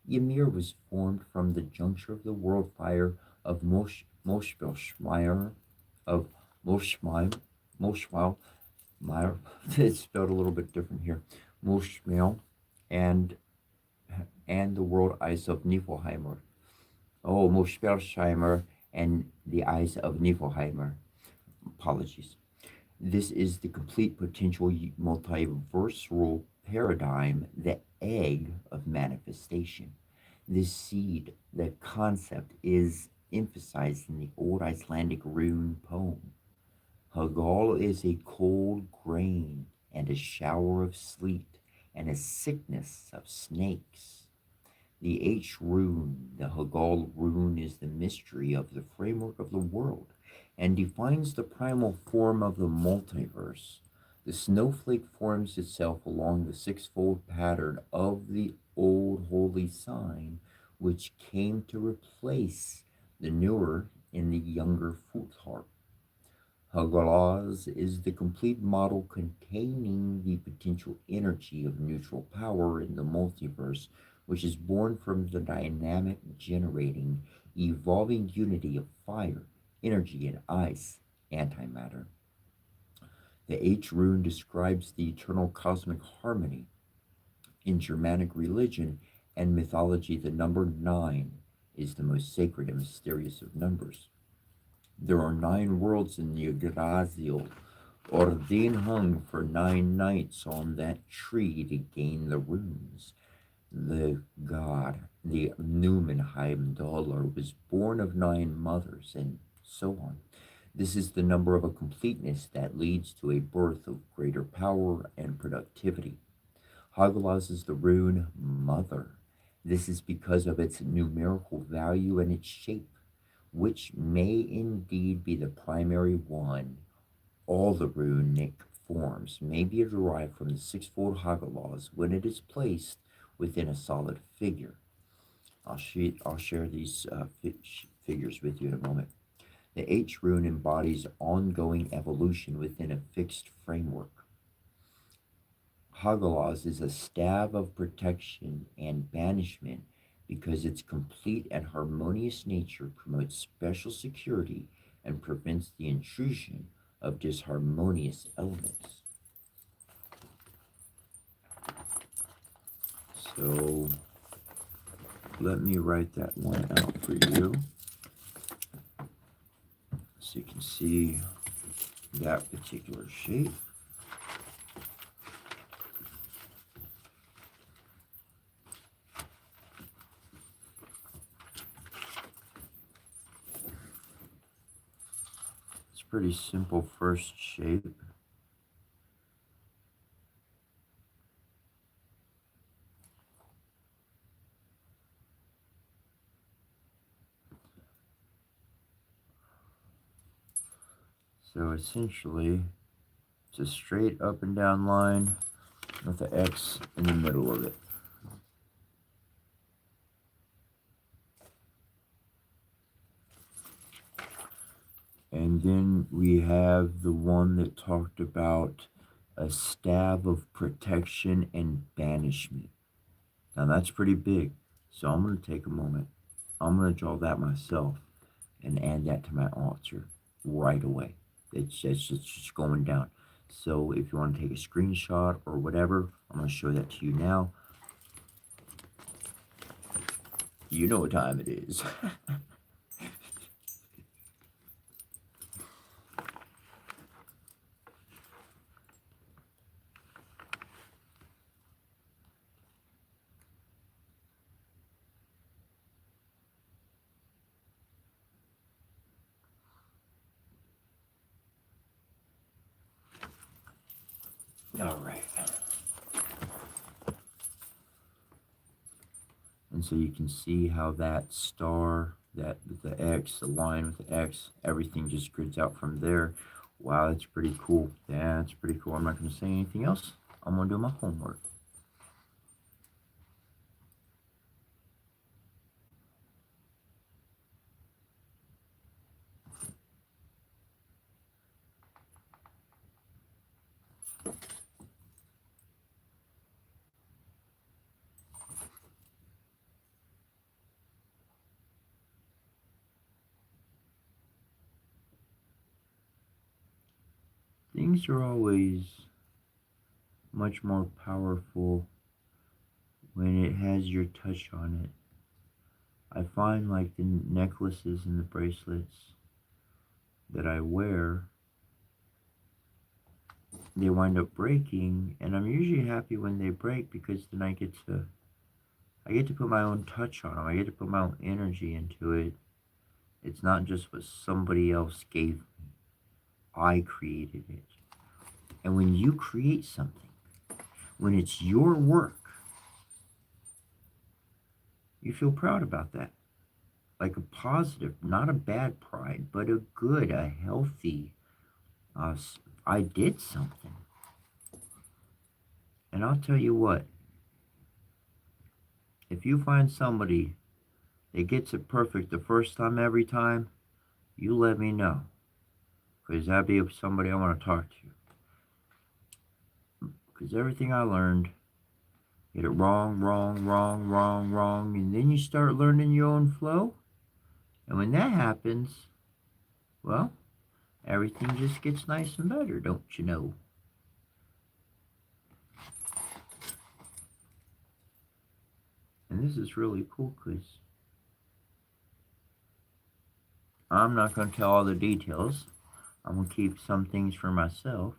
Ymir was formed from the juncture of the world fire of Moshmelshmeyer, of Moshmeim, it's spelled a little bit different here, Moshmel, and the world ice of Niflheimer. Oh, Moshmelsheimer and the ice of Niflheimer. Apologies. This is the complete potential multiversal paradigm, the egg of manifestation. This seed, the concept, is emphasized in the old Icelandic rune poem. Hagal is a cold grain and a shower of sleet and a sickness of snakes. The H rune, the Hagal rune, is the mystery of the framework of the world and defines the primal form of the multiverse. The snowflake forms itself along the sixfold pattern of the old holy sign, which came to replace the newer in the younger Futhark. Hagalaz is the complete model containing the potential energy of neutral power in the multiverse, which is born from the dynamic, generating, evolving unity of fire, energy, and ice, antimatter. The H rune describes the eternal cosmic harmony. In Germanic religion and mythology, the number 9 is the most sacred and mysterious of numbers. There are 9 worlds in the Yggdrasil. Odin hung for 9 nights on that tree to gain the runes. The god, the Numenheimdalar, was born of 9 mothers, and so on. This is the number of a completeness that leads to a birth of greater power and productivity. Hagalaz is the rune Mother. This is because of its numerical value and its shape, which may indeed be the primary one. All the runic forms may be derived from the sixfold Hagalaz when it is placed within a solid figure. I'll share these figures with you in a moment. The H rune embodies ongoing evolution within a fixed framework. Hagalaz is a staff of protection and banishment because its complete and harmonious nature promotes special security and prevents the intrusion of disharmonious elements. So let me write that one out for you so you can see that particular shape. It's pretty simple first shape. So essentially, it's a straight up and down line with an X in the middle of it. And then we have the one that talked about a staff of protection and banishment. Now that's pretty big. So I'm going to take a moment. I'm going to draw that myself and add that to my altar right away. It's just going down. So if you want to take a screenshot or whatever, I'm going to show that to you now. You know what time it is. All right. And so you can see how that star, that with the X, the line with the X, everything just grids out from there. Wow, that's pretty cool. That's pretty cool. I'm not going to say anything else. I'm going to do my homework. Things are always much more powerful when it has your touch on it. I find like the necklaces and the bracelets that I wear, they wind up breaking, and I'm usually happy when they break because then I get to put my own touch on them. I get to put my own energy into it. It's not just what somebody else gave me. I created it. And when you create something, when it's your work, you feel proud about that. Like a positive, not a bad pride, but a good, a healthy, I did something. And I'll tell you what, if you find somebody that gets it perfect the first time every time, you let me know. Because that'd be somebody I want to talk to. Because everything I learned, get it wrong, and then you start learning your own flow. And when that happens, well, everything just gets nice and better, don't you know? And this is really cool because I'm not going to tell all the details. I'm going to keep some things for myself.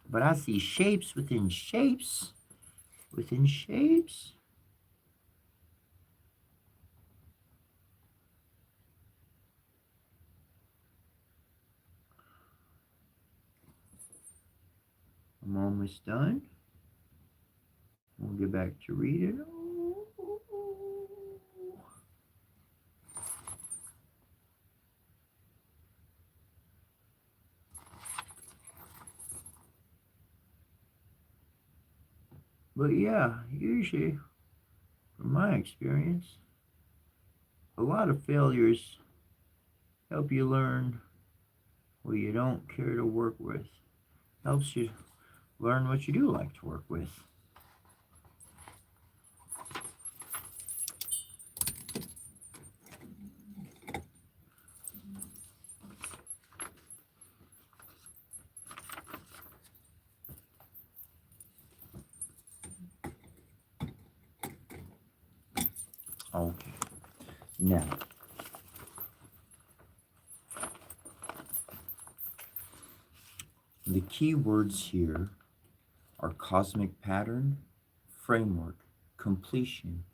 But I see shapes within shapes within shapes. I'm almost done. We'll get back to reading. But yeah, usually, from my experience, a lot of failures help you learn what you don't care to work with. Helps you learn what you do like to work with. Okay. Now, the key words here are cosmic pattern, framework, completion,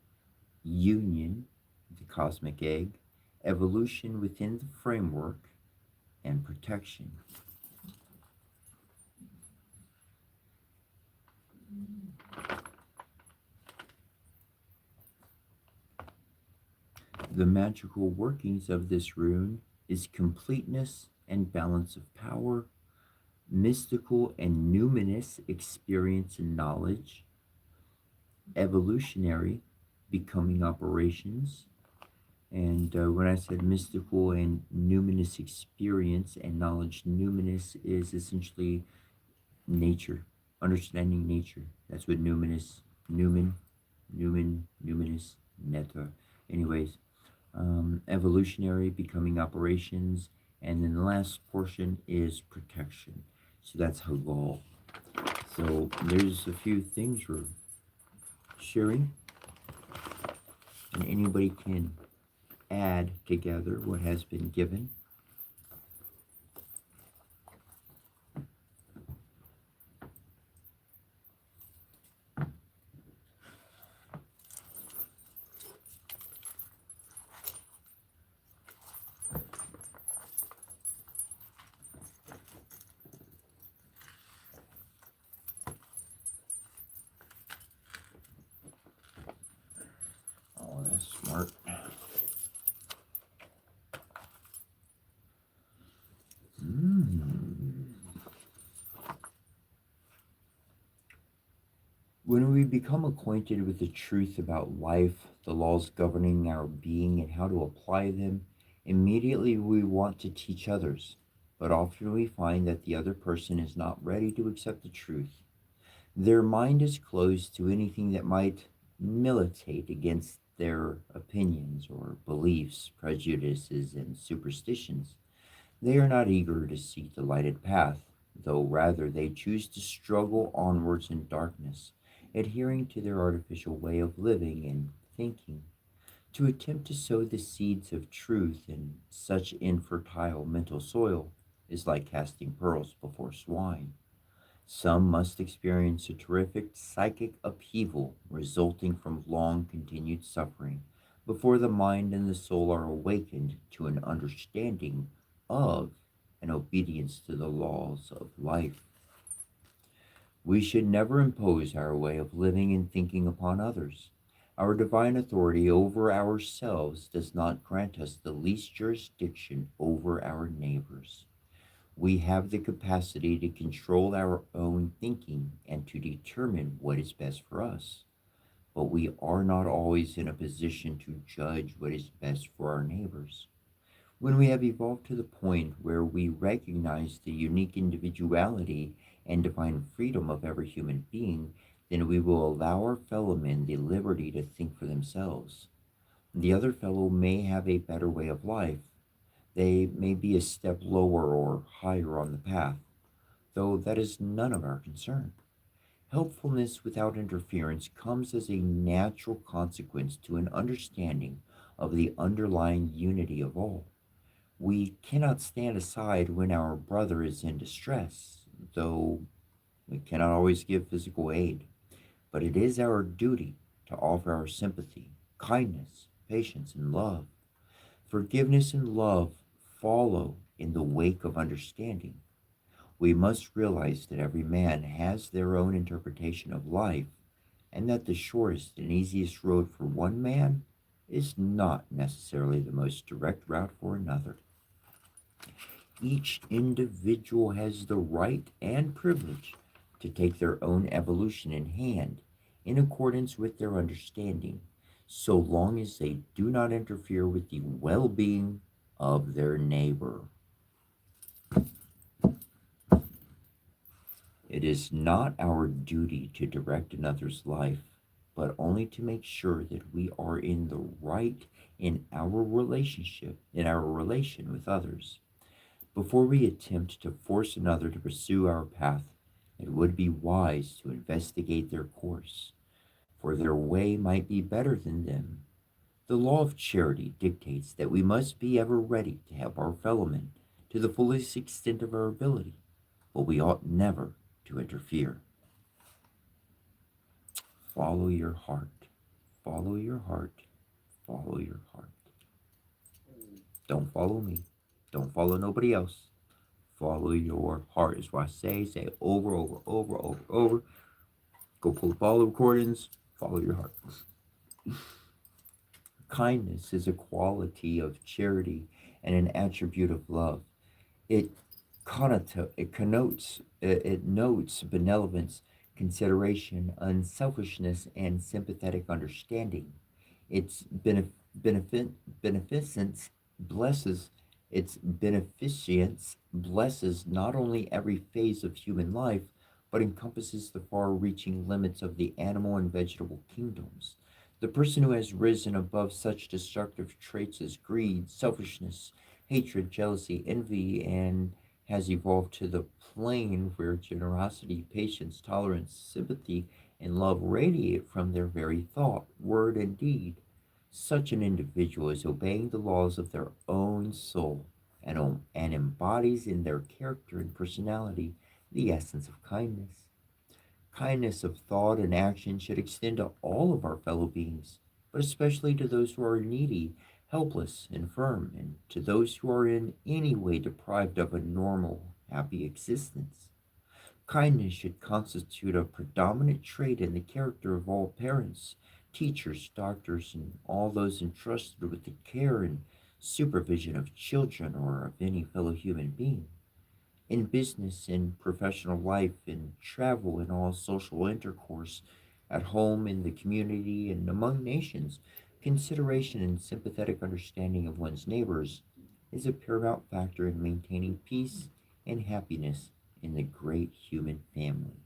union, the cosmic egg, evolution within the framework, and protection. The magical workings of this rune is completeness and balance of power, mystical and numinous experience and knowledge, evolutionary becoming operations. And when I said mystical and numinous experience and knowledge, numinous is essentially nature, understanding nature. That's what numinous, numinous, netta. Anyways, evolutionary becoming operations. And then the last portion is protection. So that's Hagal. So there's a few things we're sharing, and anybody can add together what has been given. Oh, that's smart. When we become acquainted with the truth about life, the laws governing our being, and how to apply them, immediately we want to teach others. But often we find that the other person is not ready to accept the truth. Their mind is closed to anything that might militate against their opinions or beliefs, prejudices, and superstitions. They are not eager to seek the lighted path, though rather they choose to struggle onwards in darkness, adhering to their artificial way of living and thinking. To attempt to sow the seeds of truth in such infertile mental soil is like casting pearls before swine. Some must experience a terrific psychic upheaval resulting from long continued suffering before the mind and the soul are awakened to an understanding of and obedience to the laws of life. We should never impose our way of living and thinking upon others. Our divine authority over ourselves does not grant us the least jurisdiction over our neighbors. We have the capacity to control our own thinking and to determine what is best for us, but we are not always in a position to judge what is best for our neighbors. When we have evolved to the point where we recognize the unique individuality and divine freedom of every human being, then we will allow our fellow men the liberty to think for themselves. The other fellow may have a better way of life. They may be a step lower or higher on the path, though that is none of our concern. Helpfulness without interference comes as a natural consequence to an understanding of the underlying unity of all. We cannot stand aside when our brother is in distress, though we cannot always give physical aid. But it is our duty to offer our sympathy, kindness, patience, and love. Forgiveness and love follow in the wake of understanding. We must realize that every man has their own interpretation of life, and that the shortest and easiest road for one man is not necessarily the most direct route for another. Each individual has the right and privilege to take their own evolution in hand in accordance with their understanding, so long as they do not interfere with the well being of their neighbor. It is not our duty to direct another's life, but only to make sure that we are in the right in our relation with others. Before we attempt to force another to pursue our path, it would be wise to investigate their course, for their way might be better than them. The law of charity dictates that we must be ever ready to help our fellow men to the fullest extent of our ability, but we ought never to interfere. Follow your heart. Follow your heart. Follow your heart. Don't follow me. Don't follow nobody else. Follow your heart is what I say it over, over, over, over, over. Go pull up all the recordings. Follow your heart. Kindness is a quality of charity and an attribute of love. It it notes benevolence, consideration, unselfishness, and sympathetic understanding. Its beneficence blesses its beneficence blesses not only every phase of human life, but encompasses the far-reaching limits of the animal and vegetable kingdoms. The person who has risen above such destructive traits as greed, selfishness, hatred, jealousy, envy, and has evolved to the plane where generosity, patience, tolerance, sympathy, and love radiate from their very thought, word, and deed. Such an individual is obeying the laws of their own soul and embodies in their character and personality the essence of kindness. Kindness of thought and action should extend to all of our fellow beings, but especially to those who are needy, helpless, infirm, and to those who are in any way deprived of a normal, happy existence. Kindness should constitute a predominant trait in the character of all parents, teachers, doctors, and all those entrusted with the care and supervision of children or of any fellow human being. In business, in professional life, in travel, in all social intercourse, at home, in the community, and among nations, consideration and sympathetic understanding of one's neighbors is a paramount factor in maintaining peace and happiness in the great human family.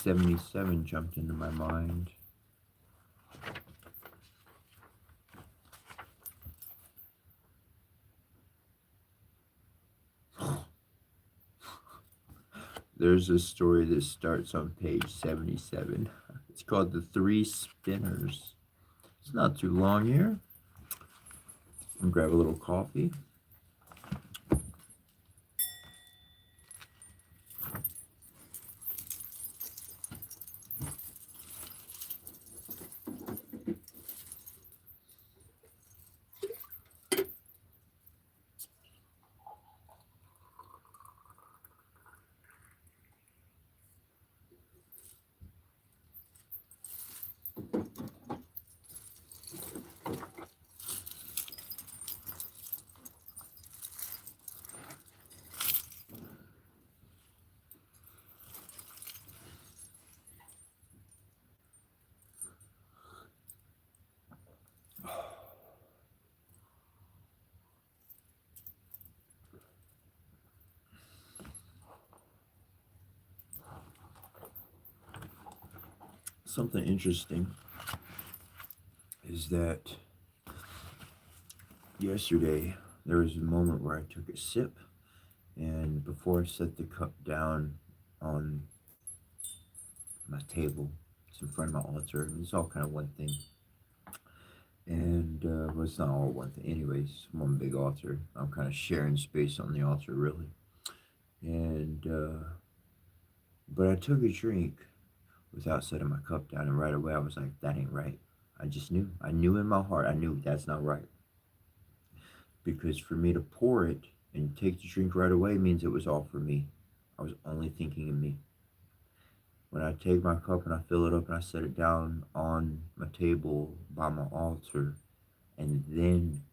'77 jumped into my mind. There's a story that starts on page 77. It's called The Three Spinners. It's not too long here. I'm gonna grab a little coffee. Something interesting is that yesterday There was a moment where I took a sip, and before I set the cup down on my table, it's in front of my altar. It's all kind of one thing. And, well, it's not all one thing. Anyways, one big altar. I'm kind of sharing space on the altar, really. And, but I took a drink without setting my cup down, and right away I was like, that ain't right. I just knew. I knew in my heart, I knew that's not right. Because for me to pour it and take the drink right away means it was all for me. I was only thinking of me. When I take my cup and I fill it up and I set it down on my table by my altar, and then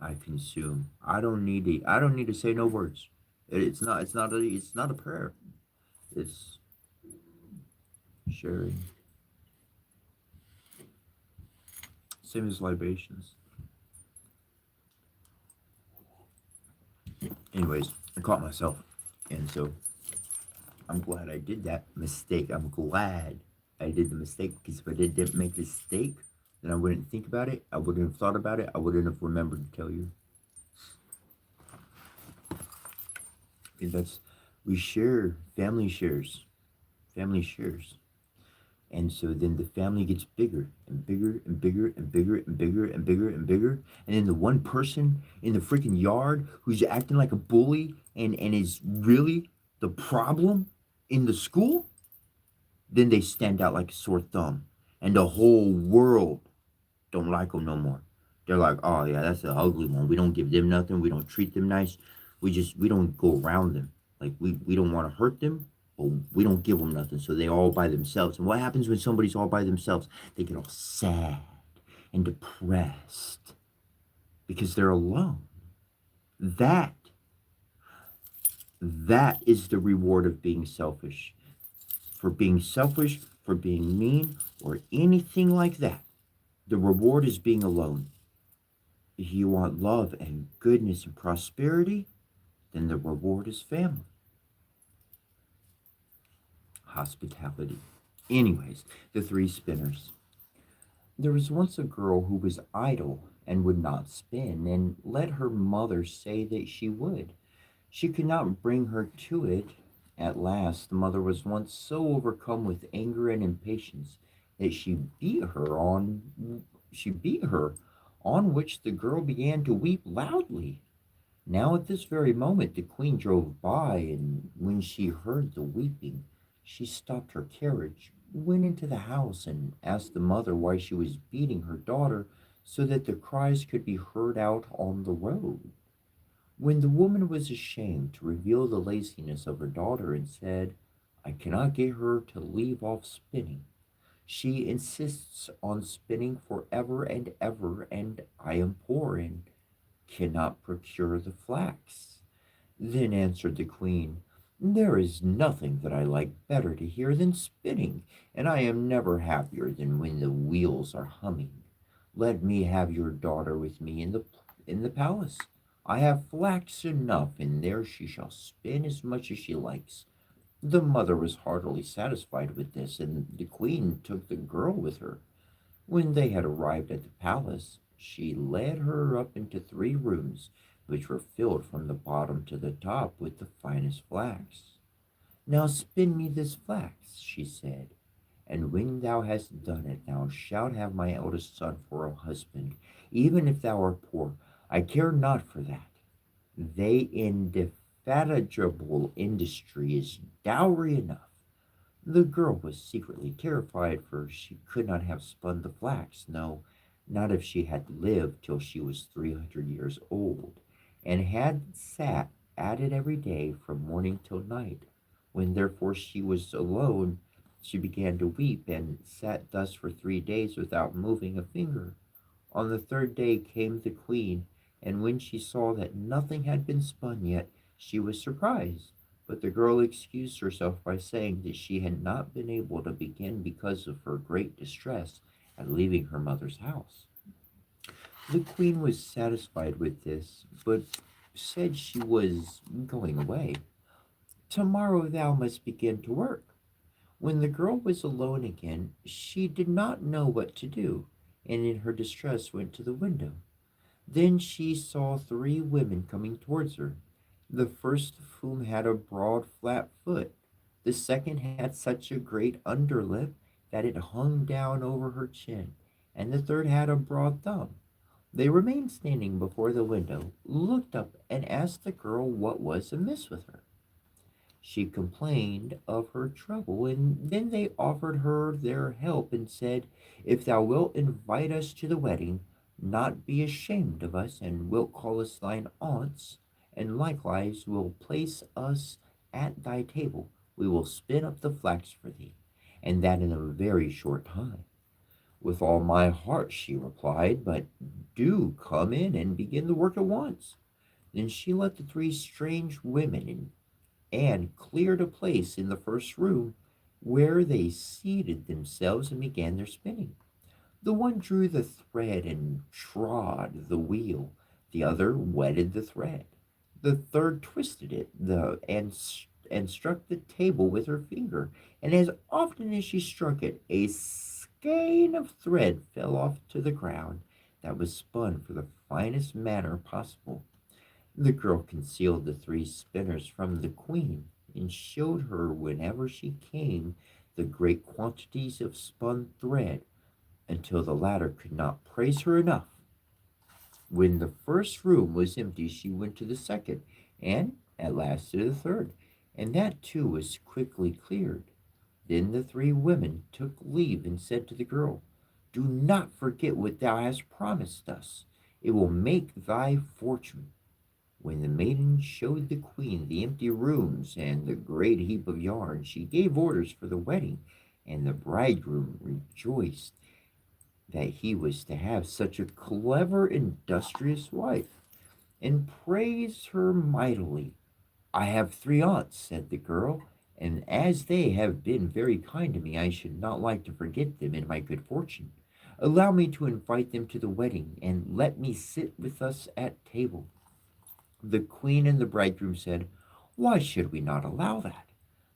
I consume. I don't need to say no words. It's not a prayer. It's sharing. Same as libations. Anyways, I caught myself. And so I'm glad I did that mistake. I'm glad I did the mistake, because if I didn't make the mistake, then I wouldn't think about it. I wouldn't have thought about it. I wouldn't have remembered to tell you. And that's, we share, family shares. And so then the family gets bigger and bigger and bigger and bigger and bigger and bigger and bigger. And then the one person in the freaking yard who's acting like a bully and is really the problem in the school, then they stand out like a sore thumb. And the whole world don't like them no more. They're like, oh yeah, that's the ugly one. We don't give them nothing. We don't treat them nice. We don't go around them. Like we don't want to hurt them, but we don't give them nothing. So they all by themselves. And what happens when somebody's all by themselves? They get all sad and depressed because they're alone. That that is the reward of being selfish. For being selfish, for being mean, or anything like that. The reward is being alone. If you want love and goodness and prosperity, then the reward is family, hospitality. Anyways, the three spinners. There was once a girl who was idle and would not spin, and let her mother say that she would. She could not bring her to it. At last, the mother was once so overcome with anger and impatience that she beat her, on which the girl began to weep loudly. Now at this very moment the queen drove by, and when she heard the weeping, she stopped her carriage, went into the house, and asked the mother why she was beating her daughter, so that the cries could be heard out on the road. When the woman was ashamed to reveal the laziness of her daughter, and said, I cannot get her to leave off spinning. She insists on spinning forever and ever, and I am poor and cannot procure the flax. Then answered the queen, there is nothing that I like better to hear than spinning, and I am never happier than when the wheels are humming. Let me have your daughter with me in the palace. I have flax enough, and there she shall spin as much as she likes. The mother was heartily satisfied with this, and the queen took the girl with her. When they had arrived at the palace, she led her up into three rooms, which were filled from the bottom to the top with the finest flax. Now spin me this flax, she said, and when thou hast done it, thou shalt have my eldest son for a husband, even if thou art poor. I care not for that. They indefatigable industry is dowry enough. The girl was secretly terrified, for she could not have spun the flax, no, not if she had lived till she was 300 years old, and had sat at it every day from morning till night. When therefore she was alone, she began to weep, and sat thus for 3 days without moving a finger. On the third day came the queen, and when she saw that nothing had been spun yet, she was surprised. But the girl excused herself by saying that she had not been able to begin because of her great distress at leaving her mother's house. The queen was satisfied with this, but said she was going away. Tomorrow thou must begin to work. When the girl was alone again, she did not know what to do, and in her distress went to the window. Then she saw three women coming towards her, the first of whom had a broad, flat foot. The second had such a great underlip that it hung down over her chin, and the third had a broad thumb. They remained standing before the window, looked up, and asked the girl what was amiss with her. She complained of her trouble, and then they offered her their help and said, "If thou wilt invite us to the wedding, not be ashamed of us, and wilt call us thine aunts, and likewise will place us at thy table, we will spin up the flax for thee, and that in a very short time." "With all my heart," she replied, "but do come in and begin the work at once." Then she let the three strange women in and cleared a place in the first room, where they seated themselves and began their spinning. The one drew the thread and trod the wheel, the other wetted the thread, the third twisted it and struck the table with her finger, and as often as she struck it, a skein of thread fell off to the ground that was spun for the finest manner possible. The girl concealed the three spinners from the queen, and showed her whenever she came the great quantities of spun thread, until the latter could not praise her enough. When the first room was empty, she went to the second, and at last to the third, and that too was quickly cleared. Then the three women took leave and said to the girl, "Do not forget what thou hast promised us. It will make thy fortune." When the maiden showed the queen the empty rooms and the great heap of yarn, she gave orders for the wedding, and the bridegroom rejoiced that he was to have such a clever, industrious wife, and praised her mightily. "I have three aunts," said the girl, "and as they have been very kind to me, I should not like to forget them in my good fortune. Allow me to invite them to the wedding, and let me sit with us at table." The queen and the bridegroom said, "Why should we not allow that?"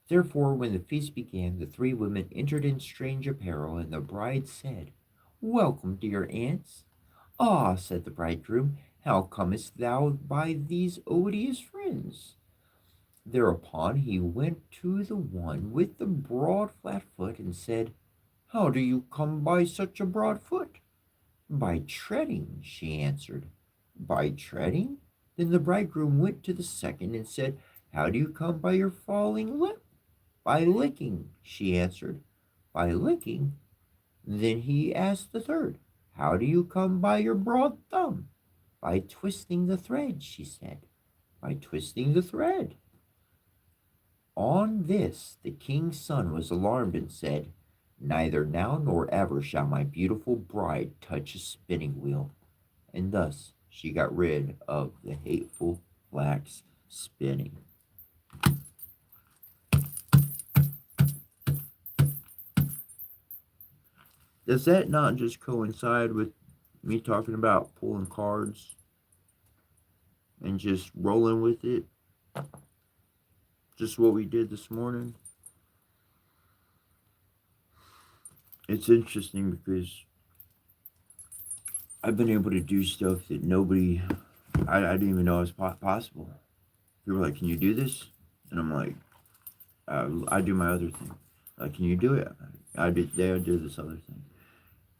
Therefore, when the feast began, the three women entered in strange apparel, and the bride said, "Welcome, dear aunts." "Ah," said the bridegroom, "how comest thou by these odious friends?" Thereupon he went to the one with the broad flat foot and said, "How do you come by such a broad foot?" "By treading," she answered. "By treading?" Then the bridegroom went to the second and said, "How do you come by your falling lip?" "By licking," she answered. "By licking?" Then he asked the third, "How do you come by your broad thumb?" "By twisting the thread," she said. "By twisting the thread." On this the king's son was alarmed and said, "Neither now nor ever shall my beautiful bride touch a spinning wheel." And thus she got rid of the hateful flax spinning. Does that not just coincide with me talking about pulling cards and just rolling with it? Just what we did this morning? It's interesting because I've been able to do stuff that I didn't even know was possible. People were like, "Can you do this?" And I'm like, "I do my other thing." Like, "Can you do it?" I do this other thing.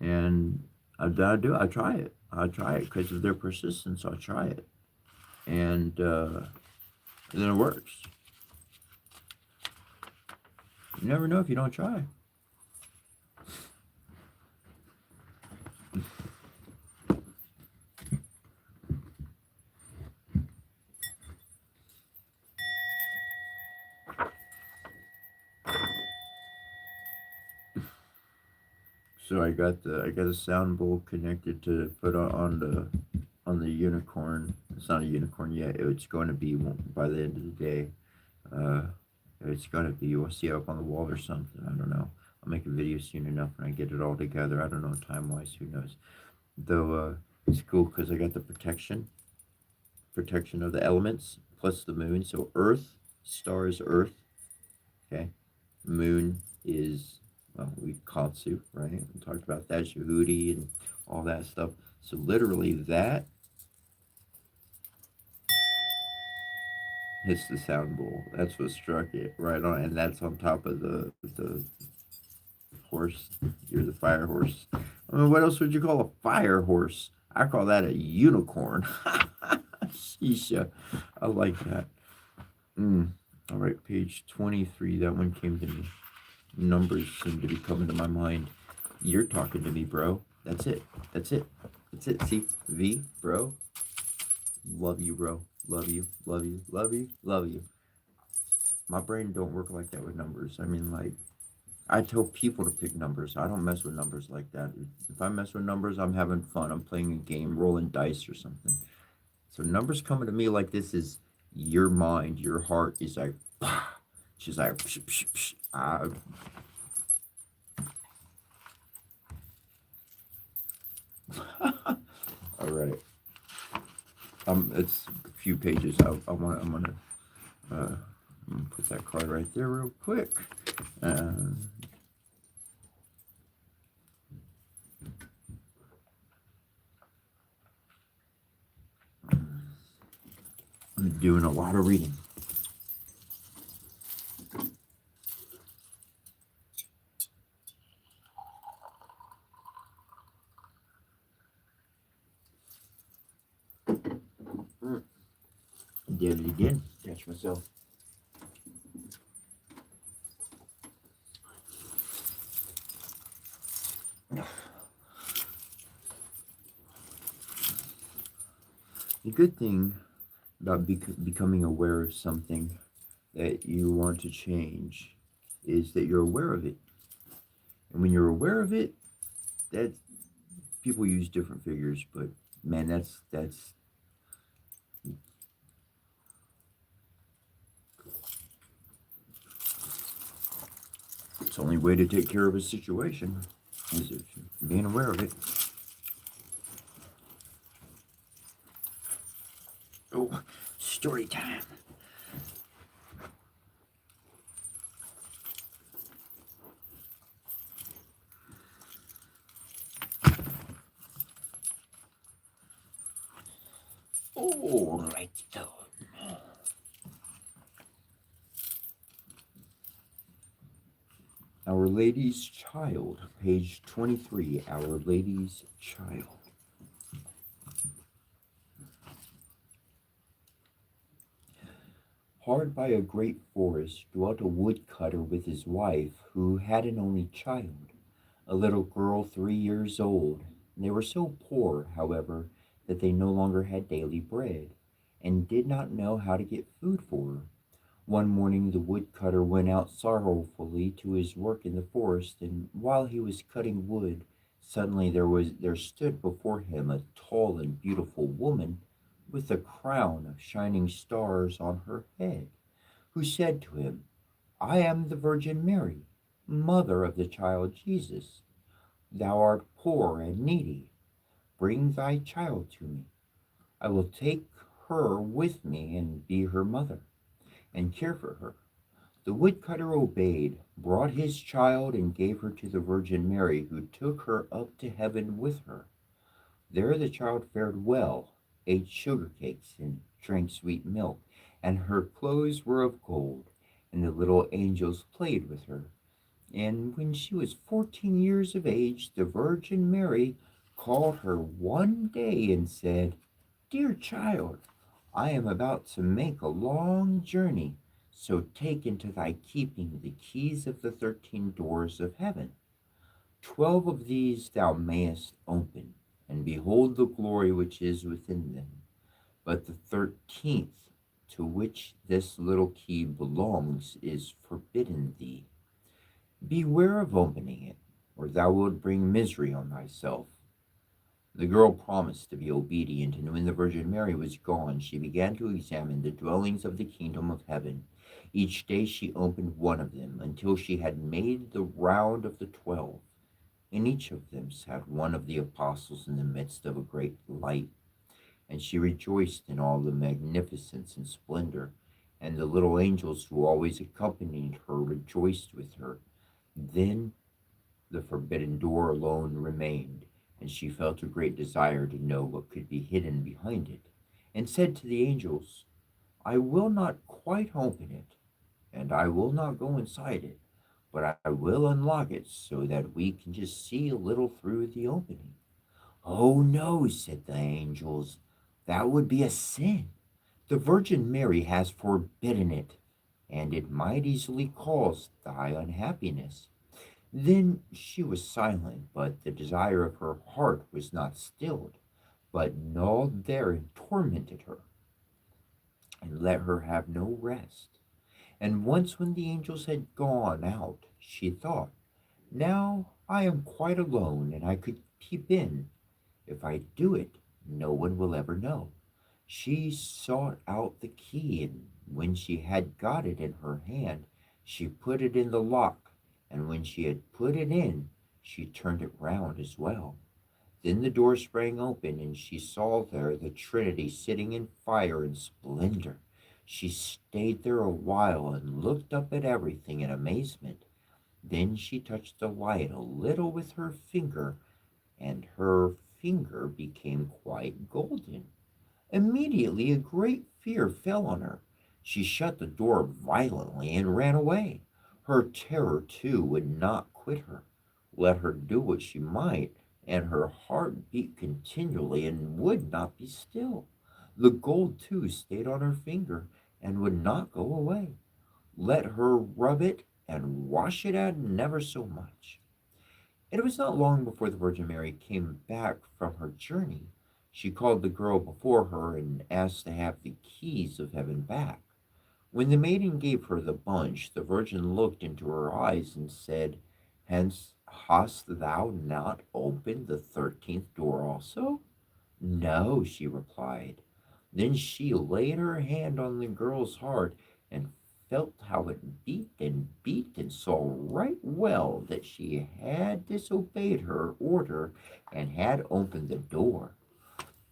And I try it. I try it because of their persistence. I try it. And then it works. You never know if you don't try. So I got a sound bowl connected to put on the unicorn. It's not a unicorn yet. It's going to be one by the end of the day. Uh, it's going to be. We'll see it up on the wall or something. I don't know. I'll make a video soon enough when I get it all together. I don't know time wise. Who knows? Though it's cool because I got the protection of the elements plus the moon. So Earth, star is Earth. Okay, moon is, well, we Katsu, right? We talked about that, Shahudi and all that stuff. So literally that hits the sound bowl. That's what struck it right on, and that's on top of the horse. You're the fire horse. I mean, what else would you call a fire horse? I call that a unicorn. Sheesh, I like that. All right, page 23. That one came to me. Numbers seem to be coming to my mind. You're talking to me, bro. That's it. That's it. That's it. See? V, bro. Love you, bro. Love you. Love you. Love you. Love you. My brain don't work like that with numbers. I mean, like, I tell people to pick numbers. I don't mess with numbers like that. If I mess with numbers, I'm having fun. I'm playing a game, rolling dice or something. So numbers coming to me like this is your mind, your heart is like, she's like, psh, psh, psh. All right. It's a few pages. I'm gonna put that card right there real quick. I'm doing a lot of reading. Did it again. Catch myself. The good thing about becoming aware of something that you want to change is that you're aware of it. And when you're aware of it, that people use different figures, but man, that's it's the only way to take care of a situation is if being aware of it. Oh, story time. All right, though. Our Lady's Child, page 23. Our Lady's Child. Hard by a great forest dwelt a woodcutter with his wife, who had an only child, a little girl 3 years old. They were so poor, however, that they no longer had daily bread, and did not know how to get food for her. One morning the woodcutter went out sorrowfully to his work in the forest, and while he was cutting wood, suddenly there stood before him a tall and beautiful woman with a crown of shining stars on her head, who said to him, I am the Virgin Mary, mother of the child Jesus. Thou art poor and needy. Bring thy child to me. I will take her with me and be her mother, and care for her. The woodcutter obeyed, brought his child, and gave her to the Virgin Mary, who took her up to heaven with her. There the child fared well, ate sugar cakes, and drank sweet milk, and her clothes were of gold, and the little angels played with her. And when she was 14 years of age, the Virgin Mary called her one day and said, Dear child, I am about to make a long journey, so take into thy keeping the keys of the 13 doors of heaven. 12 of these thou mayest open, and behold the glory which is within them. But the 13th, to which this little key belongs, is forbidden thee. Beware of opening it, or thou wilt bring misery on thyself. The girl promised to be obedient, and when the Virgin Mary was gone, she began to examine the dwellings of the kingdom of heaven. Each day she opened one of them, until she had made the round of the 12. In each of them sat one of the apostles in the midst of a great light, and she rejoiced in all the magnificence and splendor, and the little angels who always accompanied her rejoiced with her. Then the forbidden door alone remained, and she felt a great desire to know what could be hidden behind it, and said to the angels, I will not quite open it, and I will not go inside it, but I will unlock it so that we can just see a little through the opening. Oh no, said the angels, that would be a sin. The Virgin Mary has forbidden it, and it might easily cause thy unhappiness. Then she was silent, but the desire of her heart was not stilled, but gnawed there and tormented her, and let her have no rest. And once when the angels had gone out, she thought, now I am quite alone, and I could peep in. If I do it, no one will ever know. She sought out the key, and when she had got it in her hand, she put it in the lock, and when she had put it in, she turned it round as well. Then the door sprang open, and she saw there the Trinity sitting in fire and splendor. She stayed there a while and looked up at everything in amazement. Then she touched the light a little with her finger, and her finger became quite golden. Immediately a great fear fell on her. She shut the door violently and ran away. Her terror, too, would not quit her. Let her do what she might, and her heart beat continually and would not be still. The gold, too, stayed on her finger and would not go away. Let her rub it and wash it out never so much. It was not long before the Virgin Mary came back from her journey. She called the girl before her and asked to have the keys of heaven back. When the maiden gave her the bunch, the Virgin looked into her eyes and said, hence hast thou not opened the 13th door also? No, she replied. Then she laid her hand on the girl's heart and felt how it beat and saw right well that she had disobeyed her order and had opened the door.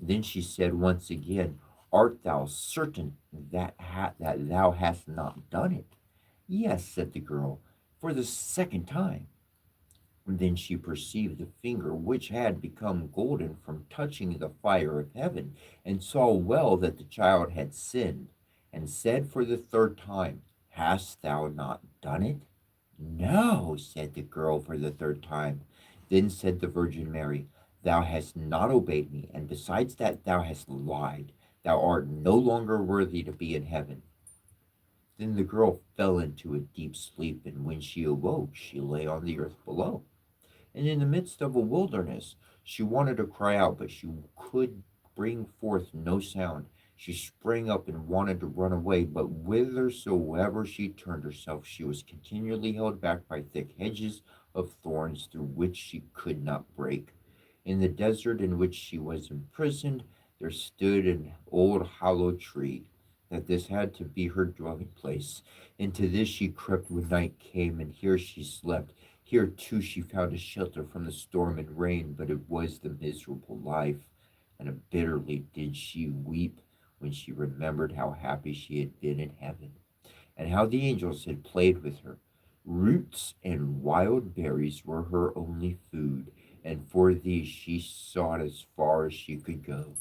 Then she said once again, art thou certain that thou hast not done it? Yes, said the girl, for the second time. Then she perceived the finger which had become golden from touching the fire of heaven, and saw well that the child had sinned, and said for the third time, hast thou not done it? No, said the girl for the third time. Then said the Virgin Mary, thou hast not obeyed me, and besides that thou hast lied. Thou art no longer worthy to be in heaven. Then the girl fell into a deep sleep, and when she awoke, she lay on the earth below. And in the midst of a wilderness, she wanted to cry out, but she could bring forth no sound. She sprang up and wanted to run away, but whithersoever she turned herself, she was continually held back by thick hedges of thorns through which she could not break. In the desert in which she was imprisoned, there stood an old hollow tree, that this had to be her dwelling place. Into this she crept when night came, and here she slept. Here too she found a shelter from the storm and rain, but it was the miserable life, and bitterly did she weep when she remembered how happy she had been in heaven, and how the angels had played with her. Roots and wild berries were her only food, and for these she sought as far as she could go.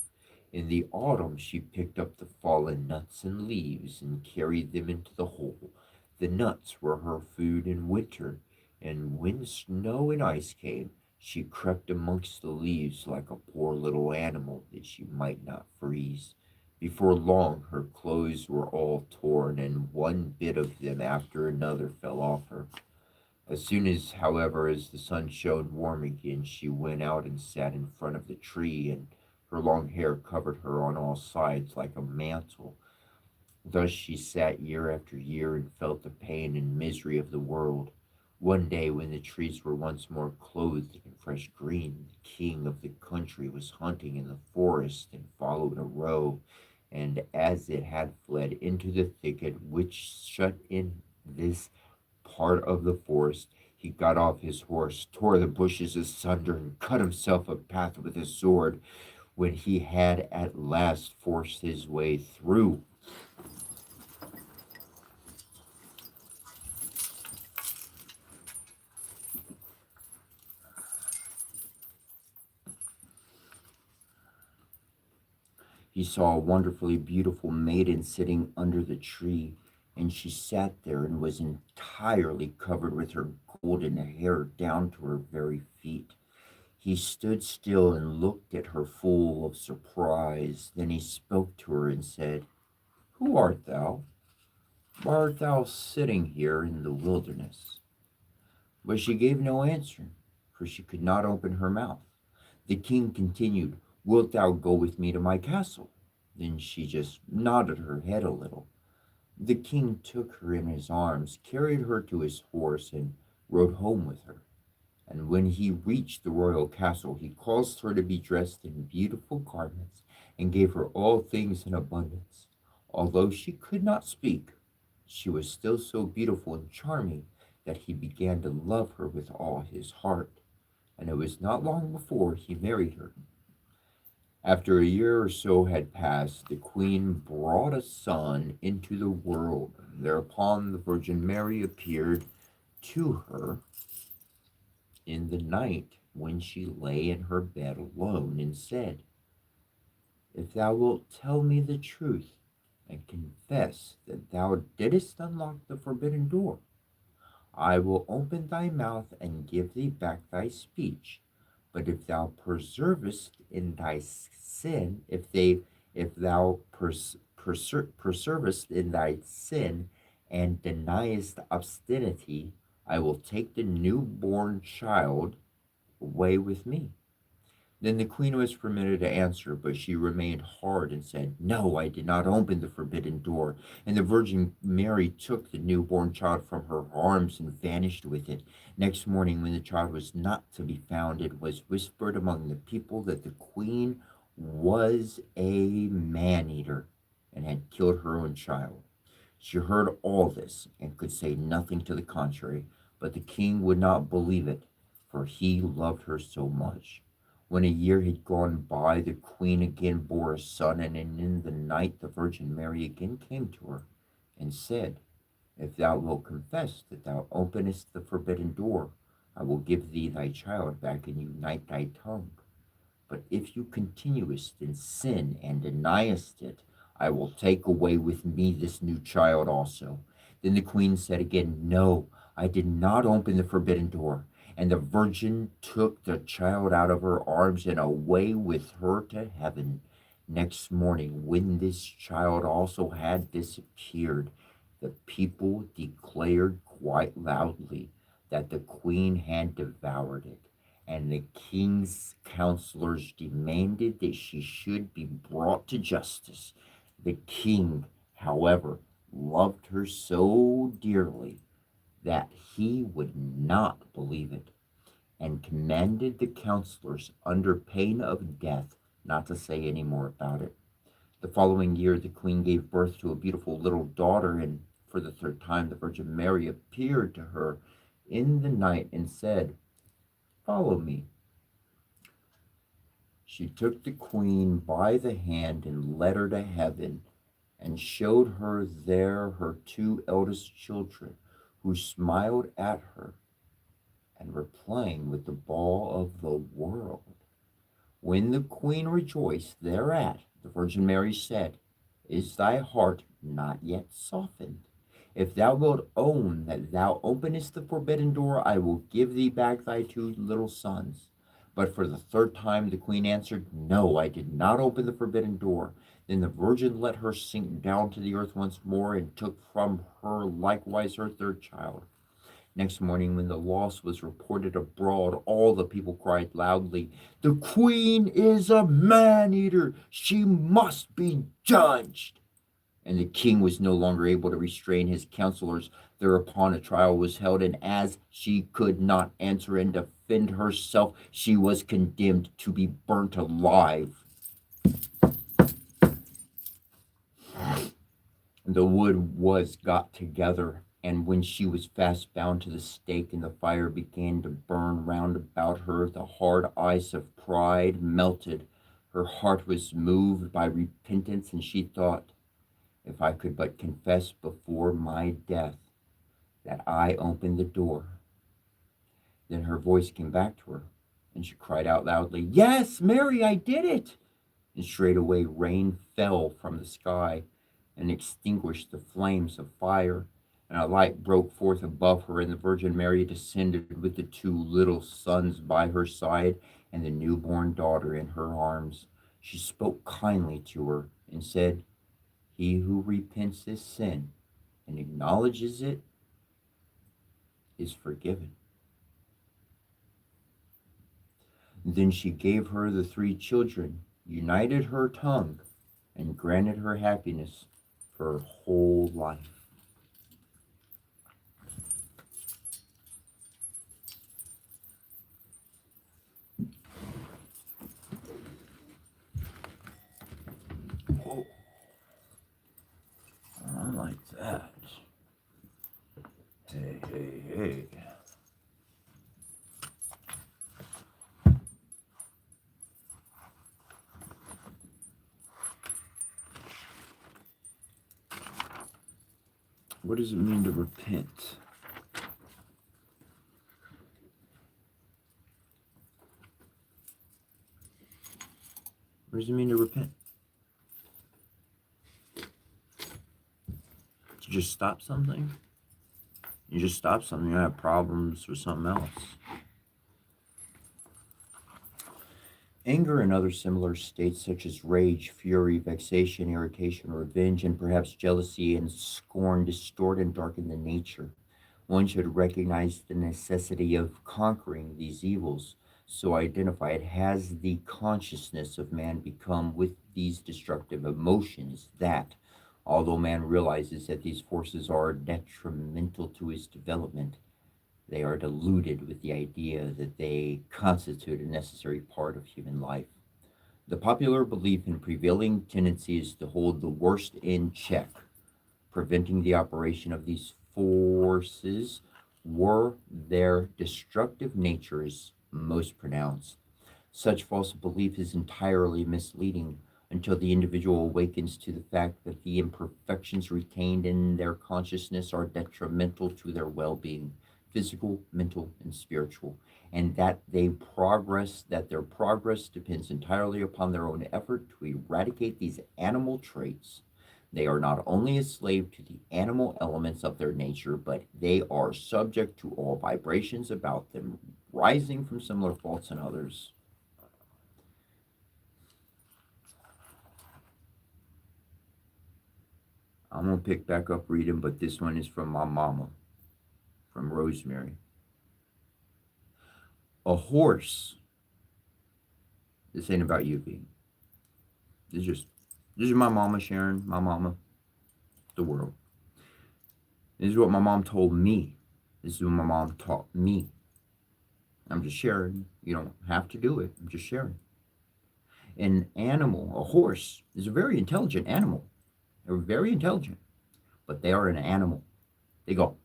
In the autumn she picked up the fallen nuts and leaves and carried them into the hole. The nuts were her food in winter, and when snow and ice came, she crept amongst the leaves like a poor little animal that she might not freeze. Before long her clothes were all torn, and one bit of them after another fell off her. As soon as, however, as the sun shone warm again, she went out and sat in front of the tree, and her long hair covered her on all sides like a mantle. Thus she sat year after year and felt the pain and misery of the world. One day, when the trees were once more clothed in fresh green, the king of the country was hunting in the forest and followed a roe, and as it had fled into the thicket which shut in this part of the forest, he got off his horse, tore the bushes asunder, and cut himself a path with his sword. When he had at last forced his way through, He saw a wonderfully beautiful maiden sitting under the tree, and she sat there and was entirely covered with her golden hair down to her very feet. He stood still and looked at her full of surprise. Then he spoke to her and said, "Who art thou? Why art thou sitting here in the wilderness?" But she gave no answer, for she could not open her mouth. The king continued, "Wilt thou go with me to my castle?" Then she just nodded her head a little. The king took her in his arms, carried her to his horse, and rode home with her. And when he reached the royal castle, he caused her to be dressed in beautiful garments and gave her all things in abundance. Although she could not speak, she was still so beautiful and charming that he began to love her with all his heart. And it was not long before he married her. After a year or so had passed, the queen brought a son into the world. Thereupon the Virgin Mary appeared to her in the night when she lay in her bed alone and said, "If thou wilt tell me the truth and confess that thou didst unlock the forbidden door, I will open thy mouth and give thee back thy speech. But if thou perseverest in thy sin, if thou perseverest in thy sin and deniest obstinity, I will take the newborn child away with me." Then the queen was permitted to answer, but she remained hard and said, "No, I did not open the forbidden door." And the Virgin Mary took the newborn child from her arms and vanished with it. Next morning, when the child was not to be found, it was whispered among the people that the queen was a man-eater and had killed her own child. She heard all this and could say nothing to the contrary, but the king would not believe it, for he loved her so much. When a year had gone by, the queen again bore a son, and in the night the Virgin Mary again came to her and said, "If thou wilt confess that thou openest the forbidden door, I will give thee thy child back and unite thy tongue. But if you continuest in sin and deniest it, I will take away with me this new child also." Then the queen said again, "No, I did not open the forbidden door." And the virgin took the child out of her arms and away with her to heaven. Next morning, when this child also had disappeared, the people declared quite loudly that the queen had devoured it, and the king's counselors demanded that she should be brought to justice. The king, however, loved her so dearly that he would not believe it, and commanded the counselors, under pain of death, not to say any more about it. The following year, the queen gave birth to a beautiful little daughter, and for the third time, the Virgin Mary appeared to her in the night and said, "Follow me." She took the queen by the hand and led her to heaven, and showed her there her two eldest children, who smiled at her and were playing with the ball of the world. When the queen rejoiced thereat, the Virgin Mary said, "Is thy heart not yet softened? If thou wilt own that thou openest the forbidden door, I will give thee back thy two little sons." But for the third time the queen answered, "No, I did not open the forbidden door." Then the Virgin let her sink down to the earth once more, and took from her likewise her third child. Next morning, when the loss was reported abroad, all the people cried loudly, "The queen is a man-eater! She must be judged!" And the king was no longer able to restrain his counselors. Thereupon a trial was held, and as she could not answer and defend herself, she was condemned to be burnt alive. The wood was got together, and when she was fast bound to the stake and the fire began to burn round about her, the hard ice of pride melted. Her heart was moved by repentance, and she thought, "If I could but confess before my death that I opened the door." Then her voice came back to her, and she cried out loudly, "Yes, Mary, I did it." And straightway rain fell from the sky and extinguished the flames of fire, and a light broke forth above her, and the Virgin Mary descended with the two little sons by her side and the newborn daughter in her arms. She spoke kindly to her and said, "He who repents his sin and acknowledges it is forgiven." Then she gave her the three children, united her tongue, and granted her happiness for her whole life. Oh, I like that. Hey, hey, hey. What does it mean to repent? What does it mean to repent? To just stop something? You just stop something, you have problems with something else. Anger and other similar states such as rage, fury, vexation, irritation, revenge, and perhaps jealousy and scorn distort and darken the nature. One should recognize the necessity of conquering these evils, so identified has the consciousness of man become with these destructive emotions that, although man realizes that these forces are detrimental to his development, they are deluded with the idea that they constitute a necessary part of human life. The popular belief and prevailing tendency is to hold the worst in check, preventing the operation of these forces where their destructive nature is most pronounced. Such false belief is entirely misleading until the individual awakens to the fact that the imperfections retained in their consciousness are detrimental to their well being, physical, mental, and spiritual, and that their progress depends entirely upon their own effort to eradicate these animal traits. They are not only a slave to the animal elements of their nature, but they are subject to all vibrations about them rising from similar faults in others. I'm going to pick back up reading, but this one is from my mama, from Rosemary. A horse. This ain't about you, being. This is my mama sharing, my mama, the world. This is what my mom told me. This is what my mom taught me. I'm just sharing. You don't have to do it. I'm just sharing. An animal, a horse, is a very intelligent animal. They're very intelligent, but they are an animal. They go,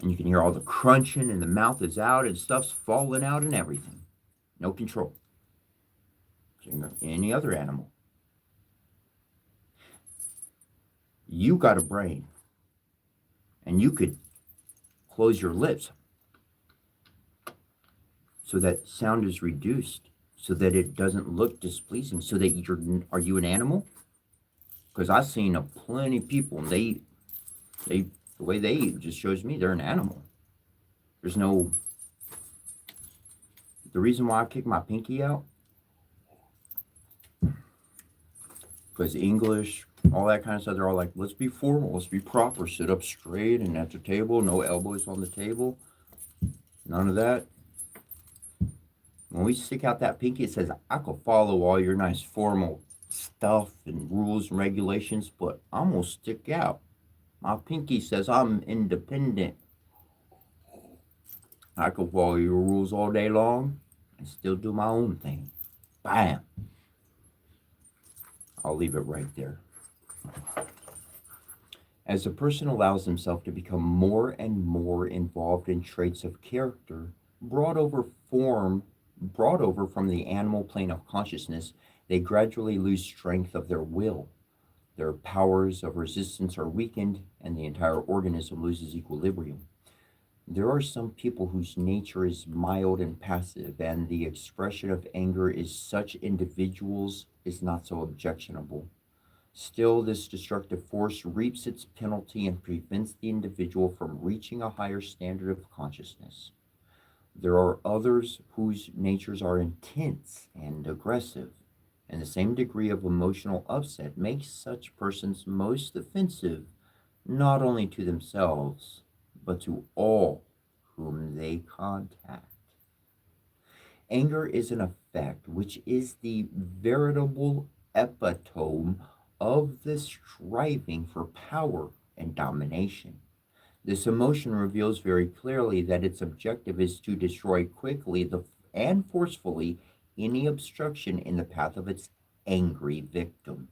and you can hear all the crunching, and the mouth is out, and stuff's falling out, and everything. No control. Any other animal. You got a brain, and you could close your lips so that sound is reduced, so that it doesn't look displeasing, so that are you an animal? Because I've seen a plenty of people, and they the way they eat just shows me they're an animal. There's no. The reason why I kick my pinky out, because English, all that kind of stuff, they're all like, let's be formal, let's be proper, sit up straight and at the table, no elbows on the table, none of that. When we stick out that pinky, it says, I could follow all your nice formal stuff and rules and regulations, but I'm going to stick out. My pinky says I'm independent. I could follow your rules all day long and still do my own thing. Bam. I'll leave it right there. As a person allows himself to become more and more involved in traits of character brought over from the animal plane of consciousness, they gradually lose strength of their will. Their powers of resistance are weakened, and the entire organism loses equilibrium. There are some people whose nature is mild and passive, and the expression of anger is such individuals is not so objectionable. Still, this destructive force reaps its penalty and prevents the individual from reaching a higher standard of consciousness. There are others whose natures are intense and aggressive, and the same degree of emotional upset makes such persons most offensive not only to themselves, but to all whom they contact. Anger is an effect which is the veritable epitome of the striving for power and domination. This emotion reveals very clearly that its objective is to destroy quickly and forcefully any obstruction in the path of its angry victim.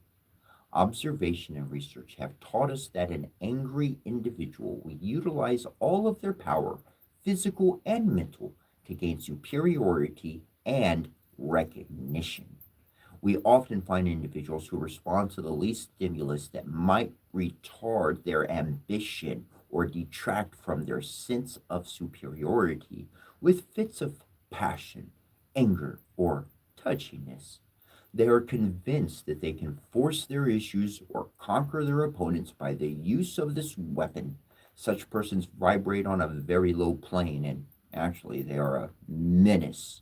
Observation and research have taught us that an angry individual will utilize all of their power, physical and mental, to gain superiority and recognition. We often find individuals who respond to the least stimulus that might retard their ambition or detract from their sense of superiority with fits of passion, anger, or touchiness. They are convinced that they can force their issues or conquer their opponents by the use of this weapon. Such persons vibrate on a very low plane, and actually, they are a menace.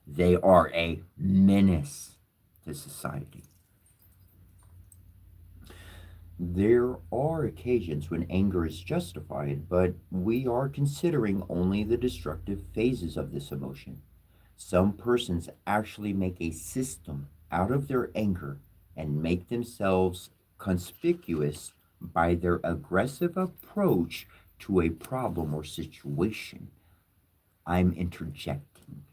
They are a menace to society. There are occasions when anger is justified, but we are considering only the destructive phases of this emotion. Some persons actually make a system out of their anger and make themselves conspicuous by their aggressive approach to a problem or situation. I'm interjecting.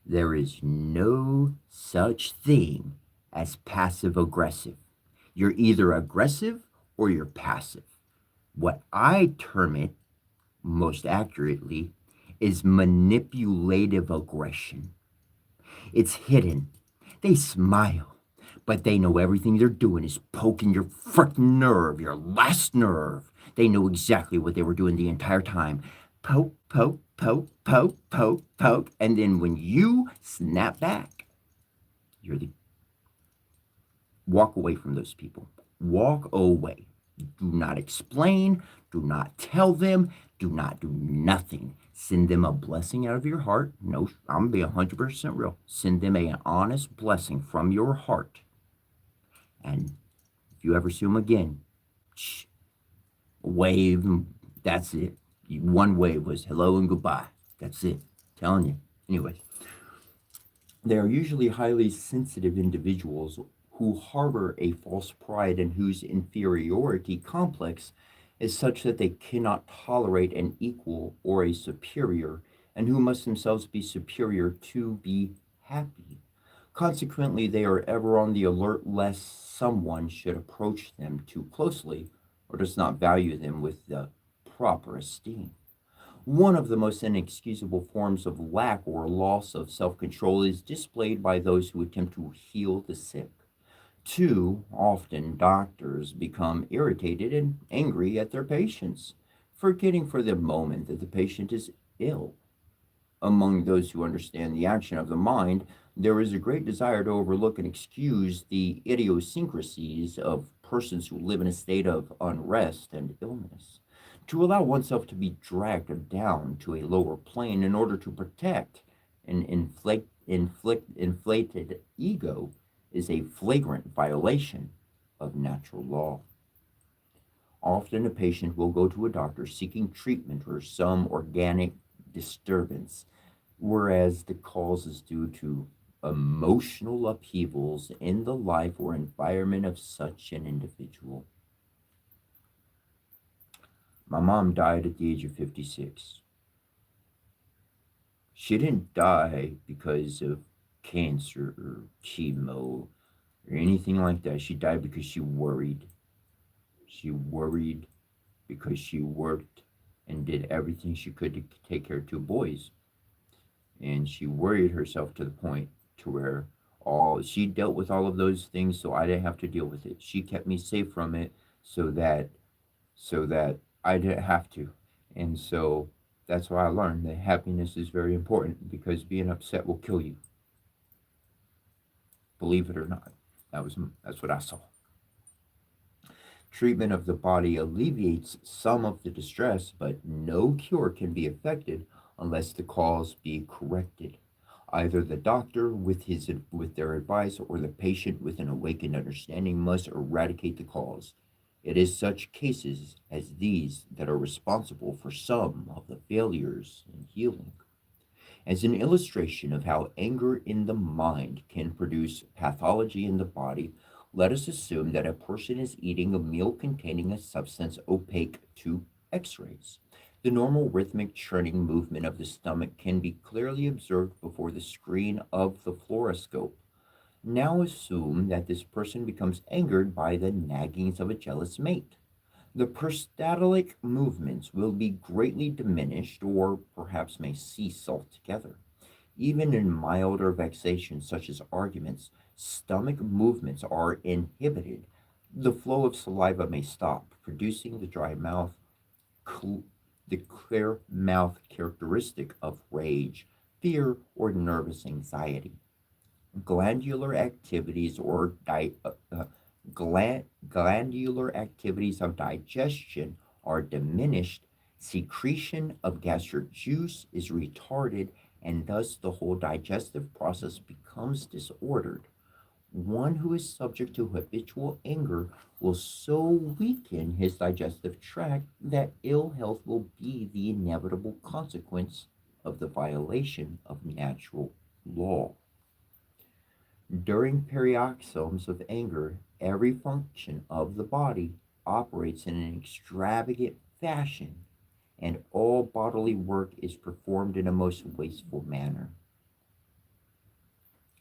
There is no such thing as passive aggressive. You're either aggressive or you're passive. What I term it most accurately is manipulative aggression. It's hidden. They smile, but they know everything they're doing is poking your frickin' nerve, your last nerve. They know exactly what they were doing the entire time. Poke, poke, poke, poke, poke, poke. And then when you snap back, you're the walk away from those people. Walk away. Do not explain. Do not tell them. Do not do nothing. Send them a blessing out of your heart. No, I'm going to be 100% real. Send them an honest blessing from your heart. And if you ever see them again, wave. That's it. One wave was hello and goodbye. That's it. Telling you. Anyway, they are usually highly sensitive individuals who harbor a false pride and whose inferiority complex is such that they cannot tolerate an equal or a superior, and who must themselves be superior to be happy. Consequently, they are ever on the alert lest someone should approach them too closely or does not value them with the proper esteem. One of the most inexcusable forms of lack or loss of self control is displayed by those who attempt to heal the sick. Too often, doctors become irritated and angry at their patients, forgetting for the moment that the patient is ill. Among those who understand the action of the mind, there is a great desire to overlook and excuse the idiosyncrasies of persons who live in a state of unrest and illness. To allow oneself to be dragged down to a lower plane in order to protect an inflated ego is a flagrant violation of natural law. Often a patient will go to a doctor seeking treatment for some organic disturbance, whereas the cause is due to emotional upheavals in the life or environment of such an individual. My mom died at the age of 56. She didn't die because of cancer or chemo or anything like that. She died because she worried. She worried because she worked and did everything she could to take care of two boys. And she worried herself to the point to where all she dealt with all of those things so I didn't have to deal with it. She kept me safe from it so that I didn't have to. And so that's why I learned that happiness is very important, because being upset will kill you. Believe it or not. That's what I saw. Treatment of the body alleviates some of the distress, but no cure can be effected unless the cause be corrected. Either the doctor, with their advice, or the patient, with an awakened understanding, must eradicate the cause. It is such cases as these that are responsible for some of the failures in healing. As an illustration of how anger in the mind can produce pathology in the body, let us assume that a person is eating a meal containing a substance opaque to x rays. The normal rhythmic churning movement of the stomach can be clearly observed before the screen of the fluoroscope. Now assume that this person becomes angered by the naggings of a jealous mate. The peristaltic movements will be greatly diminished, or perhaps may cease altogether. Even in milder vexations, such as arguments, stomach movements are inhibited. The flow of saliva may stop, producing the dry mouth, the clear mouth characteristic of rage, fear, or nervous anxiety. Glandular activities or glandular activities of digestion are diminished, secretion of gastric juice is retarded, and thus the whole digestive process becomes disordered. One who is subject to habitual anger will so weaken his digestive tract that ill health will be the inevitable consequence of the violation of natural law. During paroxysms of anger, every function of the body operates in an extravagant fashion, and all bodily work is performed in a most wasteful manner.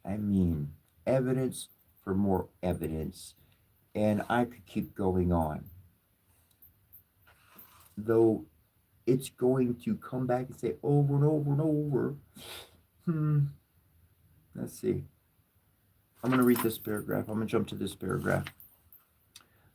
I mean, evidence for more evidence, and I could keep going on. Though it's going to come back and say over and over and over. Hmm, let's see. I'm going to read this paragraph. I'm going to jump to this paragraph.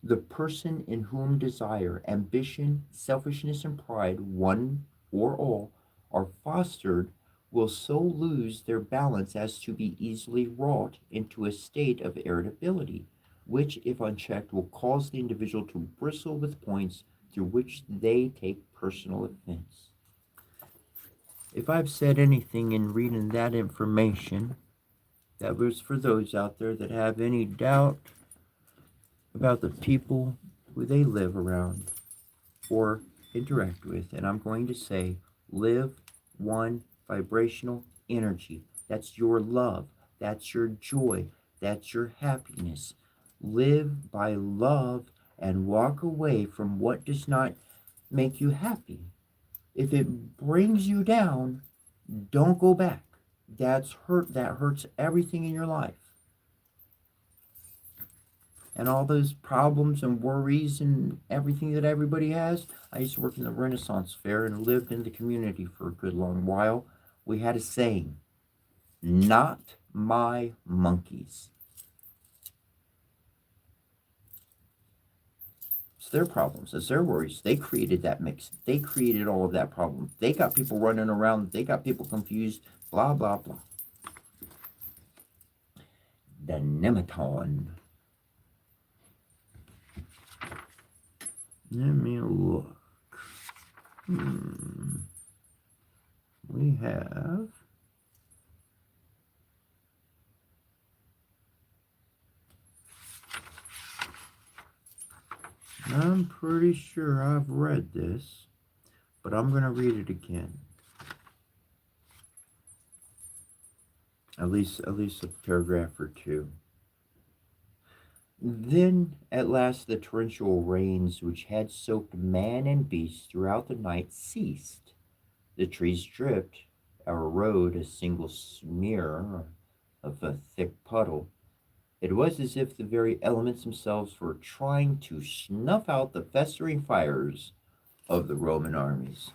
The person in whom desire, ambition, selfishness, and pride, one or all, are fostered will so lose their balance as to be easily wrought into a state of irritability, which, if unchecked, will cause the individual to bristle with points through which they take personal offense. If I've said anything in reading that information, that was for those out there that have any doubt about the people who they live around or interact with. And I'm going to say, live one vibrational energy. That's your love. That's your joy. That's your happiness. Live by love and walk away from what does not make you happy. If it brings you down, don't go back. That hurts everything in your life. And all those problems and worries and everything that everybody has. I used to work in the Renaissance Fair and lived in the community for a good long while. We had a saying, not my monkeys. It's their problems, it's their worries. They created that mix. They created all of that problem. They got people running around. They got people confused, blah, blah, blah. The Nemeton. Let me look. We have I'm pretty sure I've read this, but I'm going to read it again. At least a paragraph or two. Then at last the torrential rains which had soaked man and beast throughout the night ceased. The trees dripped, our road a single smear of a thick puddle. It was as if the very elements themselves were trying to snuff out the festering fires of the Roman armies.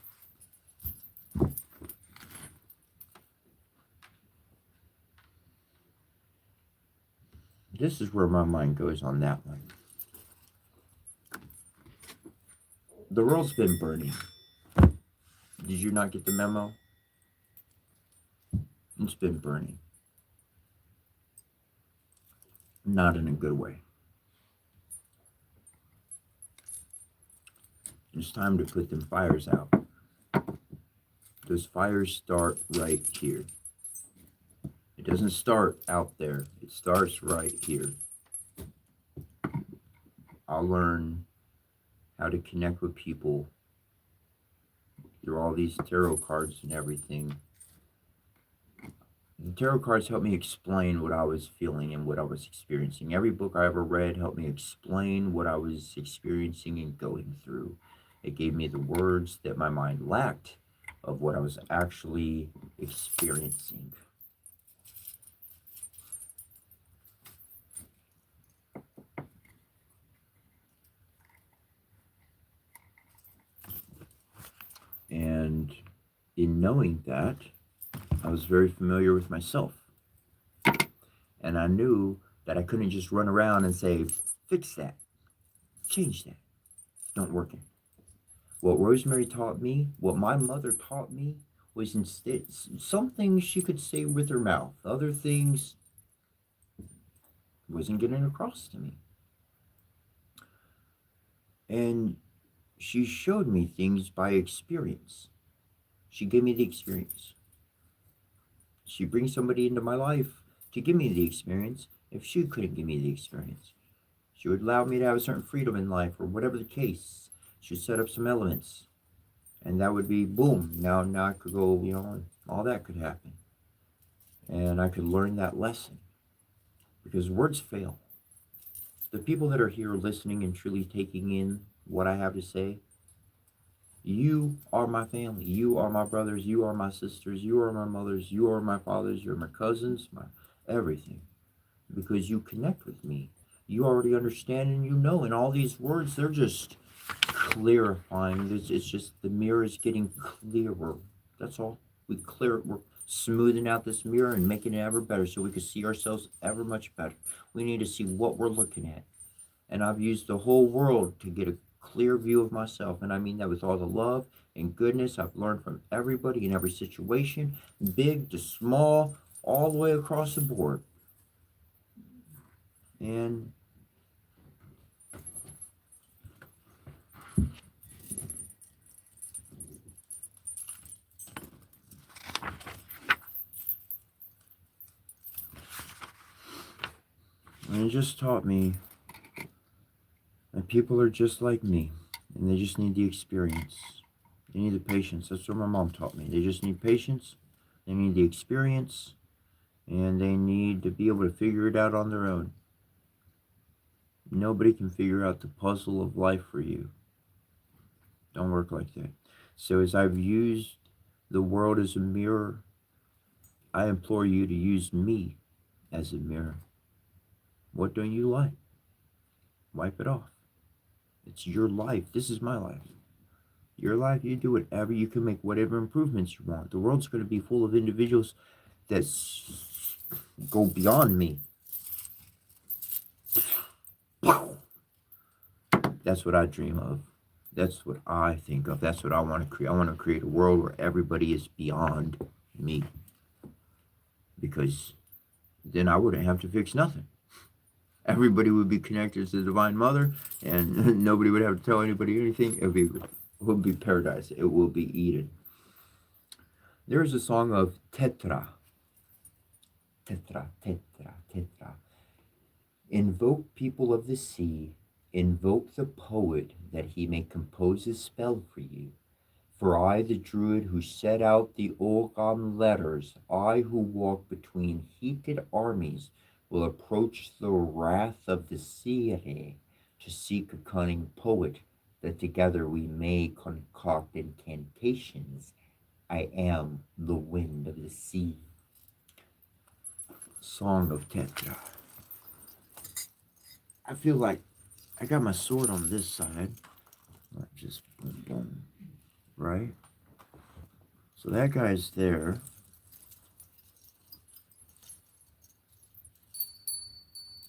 This is where my mind goes on that one. The world's been burning. Did you not get the memo? It's been burning. Not in a good way. It's time to put them fires out. Those fires start right here. It doesn't start out there. It starts right here. I'll learn how to connect with people through all these tarot cards and everything. The tarot cards helped me explain what I was feeling and what I was experiencing. Every book I ever read helped me explain what I was experiencing and going through. It gave me the words that my mind lacked of what I was actually experiencing. And in knowing that, I was very familiar with myself. And I knew that I couldn't just run around and say, fix that, change that. Don't work it. What Rosemary taught me, what my mother taught me, was instead some things she could say with her mouth. Other things wasn't getting across to me. And she showed me things by experience. She gave me the experience. She brings somebody into my life to give me the experience if she couldn't give me the experience. She would allow me to have a certain freedom in life, or whatever the case. She'd set up some elements. And that would be boom. Now I could go, and all that could happen. And I could learn that lesson. Because words fail. The people that are here listening and truly taking in what I have to say, you are my family. You are my brothers. You are my sisters. You are my mothers. You are my fathers. You're my cousins, my everything. Because you connect with me. You already understand and you know. And all these words, they're just clarifying. It's just the mirror is getting clearer. That's all. We're smoothing out this mirror and making it ever better so we can see ourselves ever much better. We need to see what we're looking at. And I've used the whole world to get a clear view of myself. And I mean that with all the love and goodness I've learned from everybody in every situation, big to small, all the way across the board. And it just taught me that people are just like me, and they just need the experience. They need the patience. That's what my mom taught me. They just need patience, they need the experience, and they need to be able to figure it out on their own. Nobody can figure out the puzzle of life for you. Don't work like that. So as I've used the world as a mirror, I implore you to use me as a mirror. What don't you like? Wipe it off. It's your life. This is my life. Your life, you do whatever. You can make whatever improvements you want. The world's going to be full of individuals that go beyond me. That's what I dream of. That's what I think of. That's what I want to create. I want to create a world where everybody is beyond me. Because then I wouldn't have to fix nothing. Everybody would be connected to the Divine Mother, and nobody would have to tell anybody anything. It would be paradise. It will be Eden. There is a song of Tetra. Tetra, Tetra, Tetra. Invoke people of the sea. Invoke the poet that he may compose a spell for you. For I, the druid who set out the Ogham letters, I who walk between heated armies, will approach the wrath of the sea to seek a cunning poet, that together we may concoct incantations. I am the wind of the sea. Song of Tetra. I feel like I got my sword on this side. Just boom, boom, right? So that guy's there.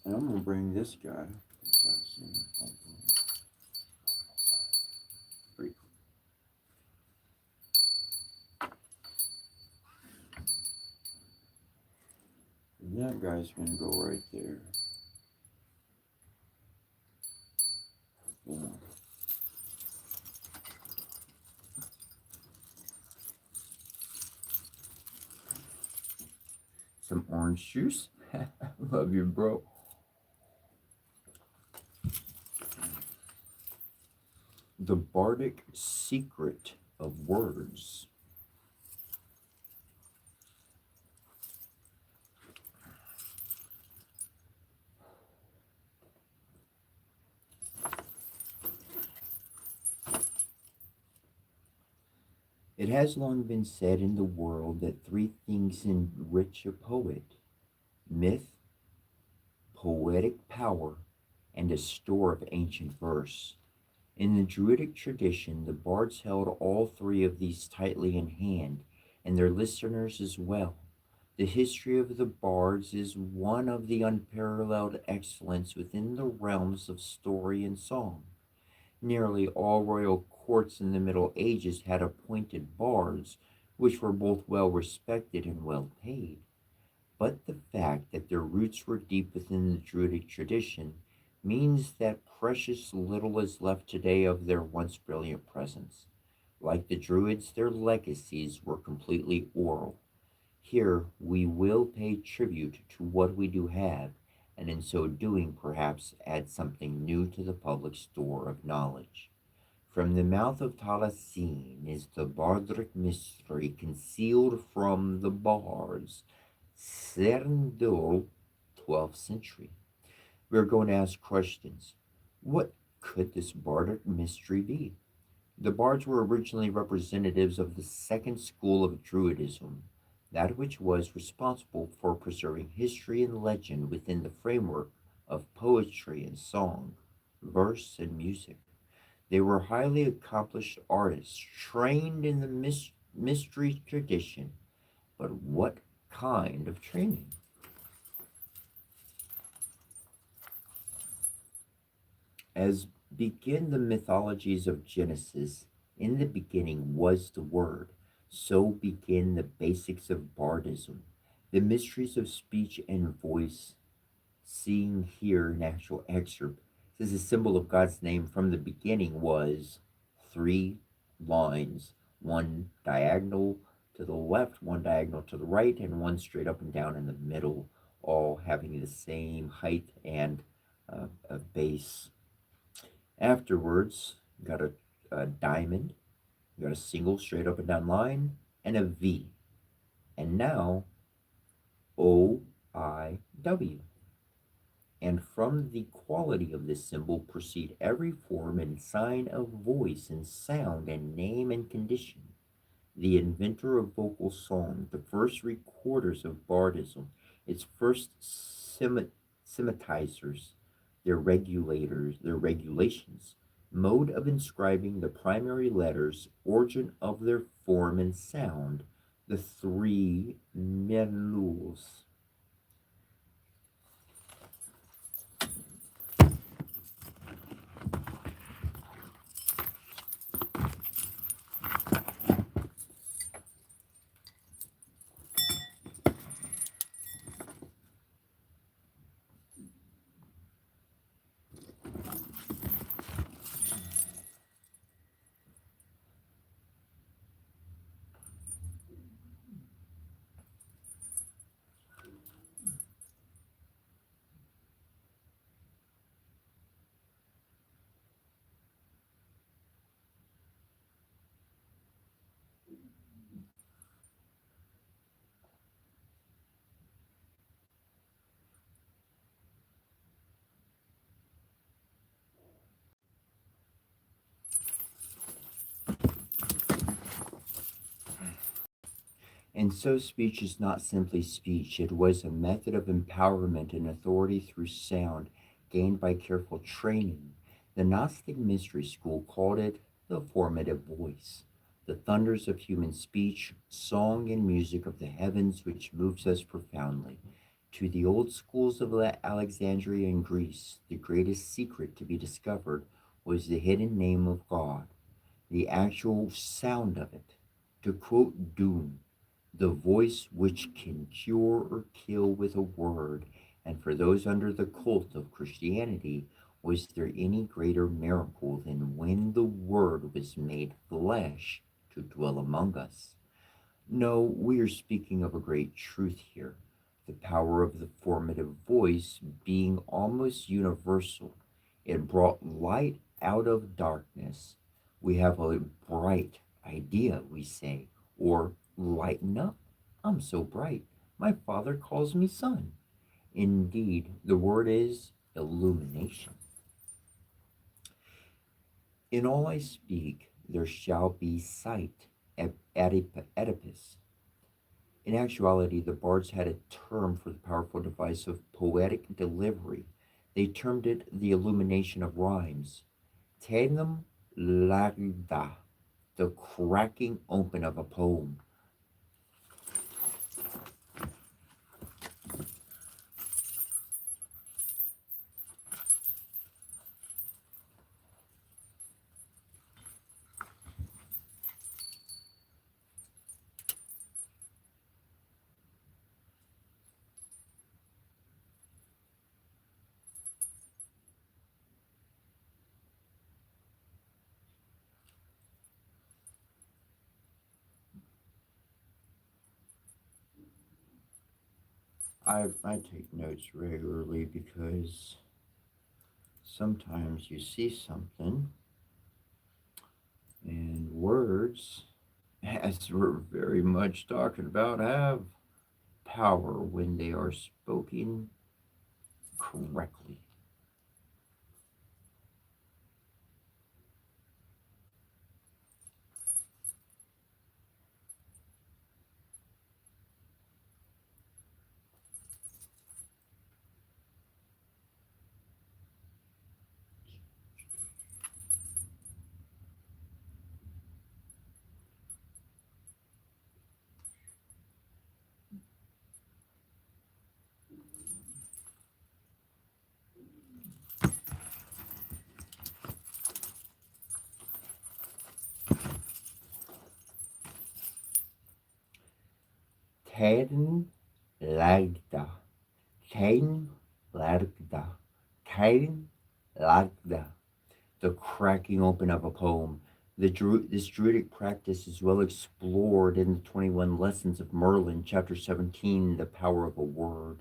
And I'm gonna bring this guy. guy's gonna go right there. Boom. Some orange juice. Love you, bro. The Bardic Secret of Words. It has long been said in the world that three things enrich a poet: myth, poetic power, and a store of ancient verse. In the Druidic tradition, the bards held all three of these tightly in hand, and their listeners as well. The history of the bards is one of the unparalleled excellence within the realms of story and song. Nearly all royal courts in the Middle Ages had appointed bards, which were both well respected and well paid. But the fact that their roots were deep within the Druidic tradition means that precious little is left today of their once brilliant presence. Like the Druids, their legacies were completely oral. Here we will pay tribute to what we do have, and in so doing, perhaps add something new to the public store of knowledge. From the mouth of Talassine is the Bardric mystery concealed from the bards. Cerndul, 12th century. We're going to ask questions. What could this bardic mystery be? The bards were originally representatives of the second school of Druidism, that which was responsible for preserving history and legend within the framework of poetry and song, verse and music. They were highly accomplished artists, trained in the mystery tradition. But what kind of training? As begin the mythologies of Genesis, in the beginning was the Word, so begin the basics of bardism, the mysteries of speech and voice. Seeing here an actual excerpt says the symbol of God's name from the beginning was three lines, one diagonal to the left, one diagonal to the right, and one straight up and down in the middle, all having the same height and a base. Afterwards, you got a diamond, you got a single straight up and down line, and a V. And now OIW. And from the quality of this symbol proceed every form and sign of voice and sound and name and condition. The inventor of vocal song, the first recorders of bardism, its first sematizers, their regulators, their regulations, mode of inscribing the primary letters, origin of their form and sound, the three merluls. And so speech is not simply speech, it was a method of empowerment and authority through sound gained by careful training. The Gnostic Mystery School called it the formative voice, the thunders of human speech, song and music of the heavens which moves us profoundly. To the old schools of Alexandria and Greece, the greatest secret to be discovered was the hidden name of God, the actual sound of it. To quote Doom, the voice which can cure or kill with a word. And for those under the cult of Christianity, was there any greater miracle than when the Word was made flesh to dwell among us? No, we are speaking of a great truth here. The power of the formative voice being almost universal. It brought light out of darkness. We have a bright idea, we say, or lighten up. I'm so bright. My father calls me son. Indeed, the word is illumination. In all I speak, there shall be sight. Oedipus. In actuality, the bards had a term for the powerful device of poetic delivery. They termed it the illumination of rhymes. Tenum larida, the cracking open of a poem. I take notes regularly because sometimes you see something and words, as we're very much talking about, have power when they are spoken correctly. Kain lagda, Kain lagda, Kain lagda. The cracking open of a poem. This Druidic practice is well explored in the 21 Lessons of Merlin, chapter 17, The Power of a Word.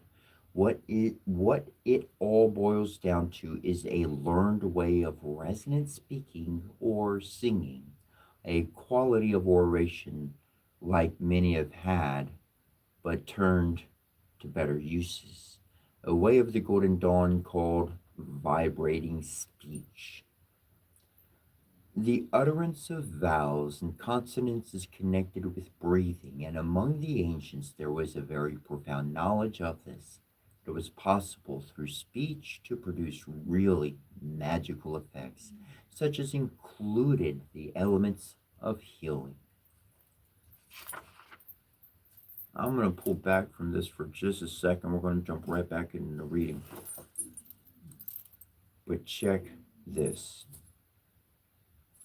What it all boils down to is a learned way of resonant speaking or singing, a quality of oration like many have had, but turned to better uses, a way of the Golden Dawn called vibrating speech. The utterance of vowels and consonants is connected with breathing, and among the ancients there was a very profound knowledge of this. It was possible through speech to produce really magical effects, such as included the elements of healing. I'm going to pull back from this for just a second. We're going to jump right back into the reading. But check this.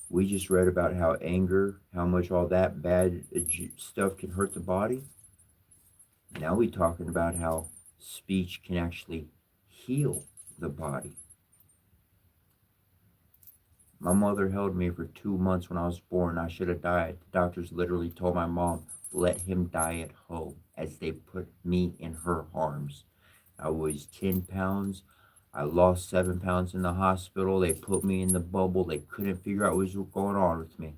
We just read about how anger, how much all that bad stuff can hurt the body. Now we're talking about how speech can actually heal the body. My mother held me for 2 months when I was born. I should have died. The doctors literally told my mom, let him die at home, as they put me in her arms. I was 10 pounds. I lost 7 pounds in the hospital. They put me in the bubble. They couldn't figure out what was going on with me.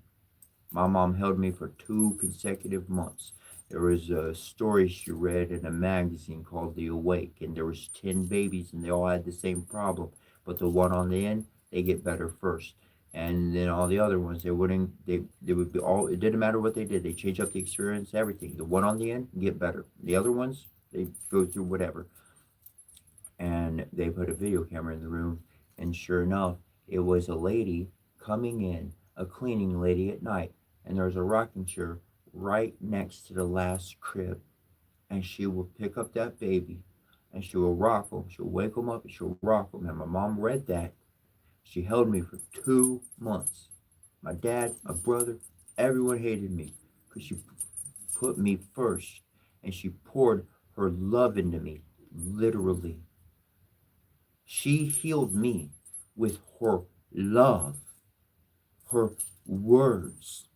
My mom held me for 2 consecutive months. There was a story she read in a magazine called The Awake, and there was 10 babies, and they all had the same problem. But the one on the end, they get better first. And then all the other ones, they would be all, it didn't matter what they did. They change up the experience, everything. The one on the end, get better. The other ones, they go through whatever. And they put a video camera in the room, and sure enough, it was a lady coming in, a cleaning lady at night, and there was a rocking chair right next to the last crib, and she will pick up that baby, and she will rock him. She'll wake him up, and she'll rock him. And my mom read that. She held me for 2 months. My dad, my brother, everyone hated me because she put me first, and she poured her love into me, literally. She healed me with her love, her words.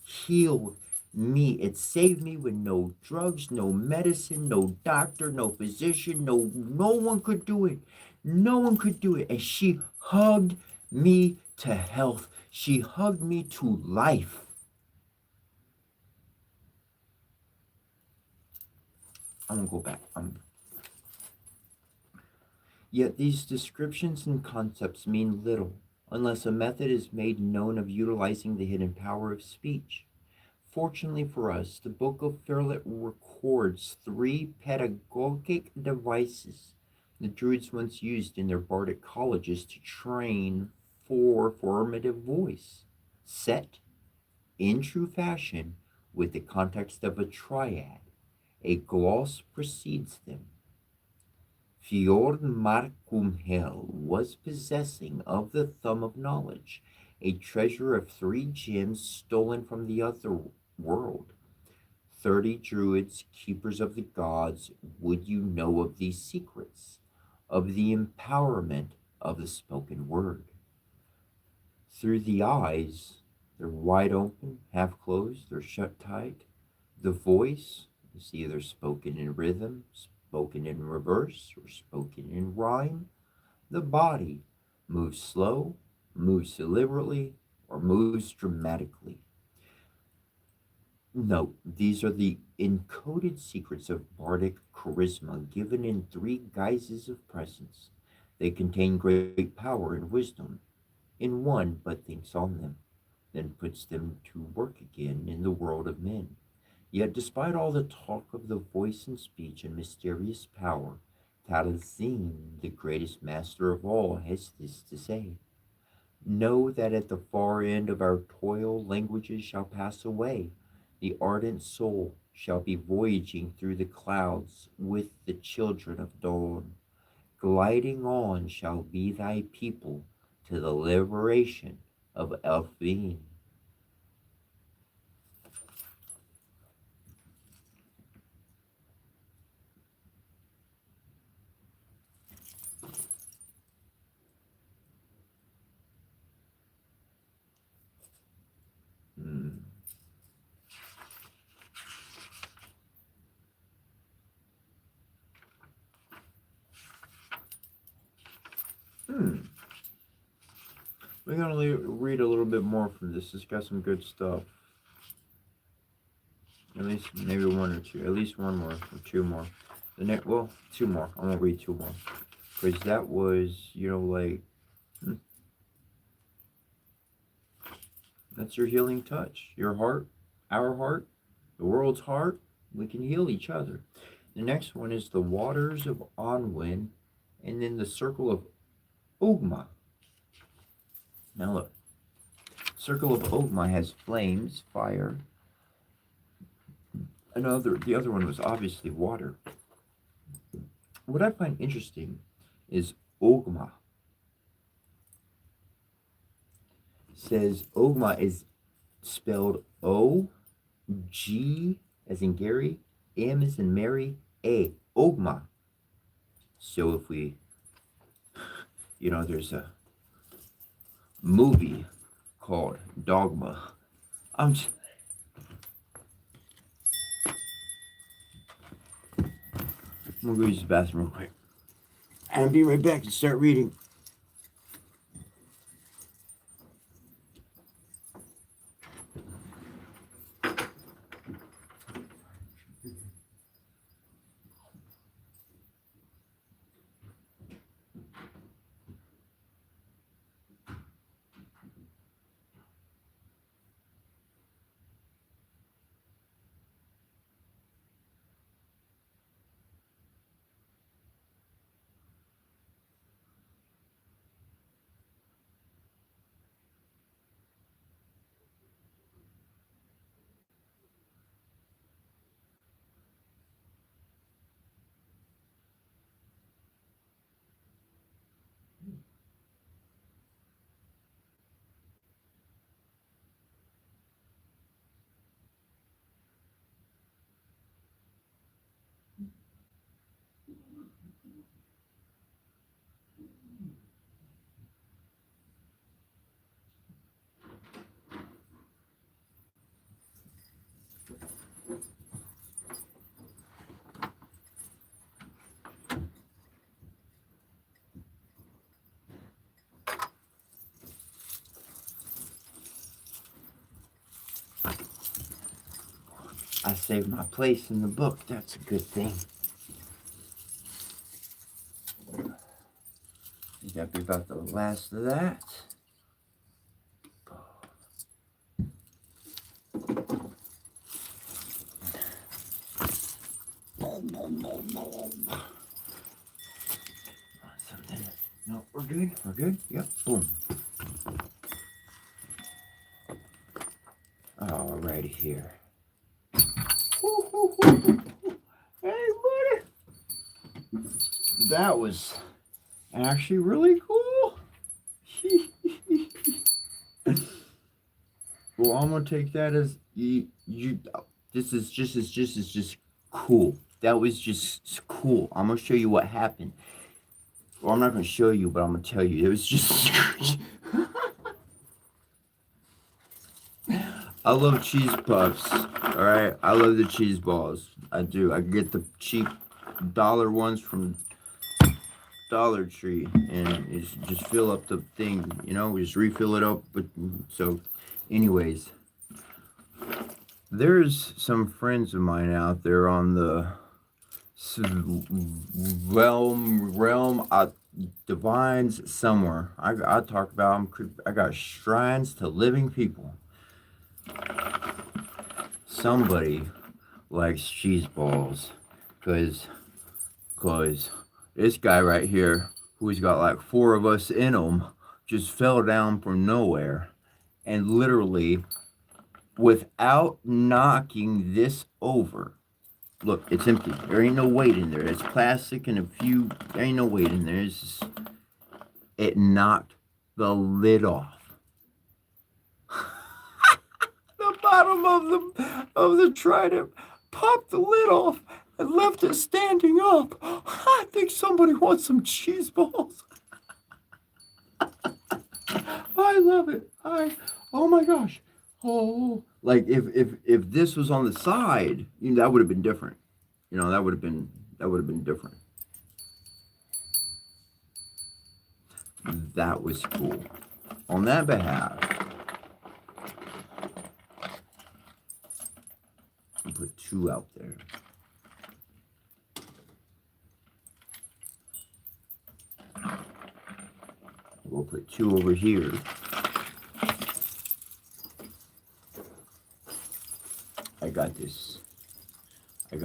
Healed me. It saved me with no drugs, no medicine, no doctor, no physician. No one could do it. No one could do it. And she hugged me to health. She hugged me to life. I'm gonna go back. Yet these descriptions and concepts mean little unless a method is made known of utilizing the hidden power of speech. Fortunately for us, the Book of Fairlet records 3 pedagogic devices the Druids once used in their bardic colleges to train for formative voice, set in true fashion with the context of a triad. A gloss precedes them. Fjord Markumhel was possessing of the Thumb of Knowledge, a treasure of 3 gems stolen from the other world. 30 druids, keepers of the gods, would you know of these secrets, of the empowerment of the spoken word. Through the eyes, they're wide open, half closed, they're shut tight. The voice is either spoken in rhythm, spoken in reverse, or spoken in rhyme. The body moves slow, moves deliberately, or moves dramatically. Note, these are the encoded secrets of bardic charisma given in 3 guises of presence. They contain great power and wisdom in one, but thinks on them, then puts them to work again in the world of men. Yet, despite all the talk of the voice and speech and mysterious power, Taliesin, the greatest master of all, has this to say. Know that at the far end of our toil, languages shall pass away. The ardent soul shall be voyaging through the clouds with the children of dawn. Gliding on shall be thy people to the liberation of Elfine. Hmm. Hmm. We're going to read a little bit more from this. It's got some good stuff. At least maybe 1 or 2. At least 1 more or 2 more. The next, well, 2 more. I'm going to read 2 more. Because that was, like, that's your healing touch. Your heart, our heart, the world's heart. We can heal each other. The next one is the waters of Onwin, and then the circle of Ogma. Now look, circle of Ogma has flames, fire. The other one was obviously water. What I find interesting is Ogma. Says Ogma is spelled O, G as in Gary, M as in Mary, A. Ogma. So if we, there's a movie called Dogma. I'm just, I'm gonna go use the bathroom real quick. And be right back and start reading. I saved my place in the book. That's a good thing. I think that'd be about the last of that. Something. No, we're good. We're good. Yep. Boom. All right here. Hey, buddy. That was actually really cool. Well, I'm gonna take that as you. This is just cool. That was just cool. I'm gonna show you what happened. Well, I'm not gonna show you, but I'm gonna tell you. It was just. I love cheese puffs. All right, I love the cheese balls. I do. I get the cheap dollar ones from Dollar Tree, and you just fill up the thing. You know, just refill it up. But so, anyways, there's some friends of mine out there on the realm divines somewhere. I talk about them. I got shrines to living people. Somebody likes cheese balls, cause this guy right here, who's got like 4 of us in him, just fell down from nowhere, and literally, without knocking this over. Look, it's empty. There ain't no weight in there. It's plastic and there ain't no weight in there. It knocked the lid off. The bottom of the trident popped the lid off and left it standing up. I think somebody wants some cheese balls. I love it. Oh my gosh. Oh, like if this was on the side, that would have been different. That would have been different. That was cool. On that behalf, I'll put 2 out there. We'll put 2 over here. I got this. I'm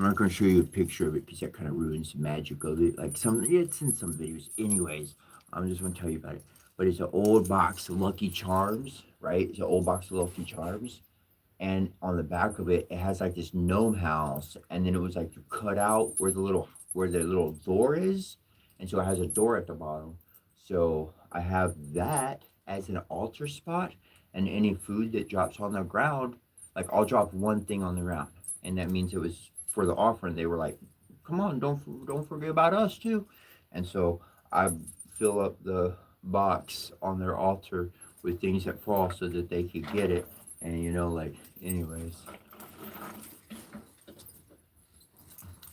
not going to show you a picture of it because that kind of ruins the magic of it. It's in some videos. Anyways, I'm just going to tell you about it. But it's an old box of Lucky Charms, right? It's an old box of Lucky Charms. And on the back of it, it has like this gnome house. And then it was like cut out where the little door is. And so it has a door at the bottom. So I have that as an altar spot. And any food that drops on the ground, like I'll drop one thing on the ground. And that means it was for the offering. They were like, come on, don't forget about us too. And so I fill up the box on their altar with things that fall so that they could get it. And anyways,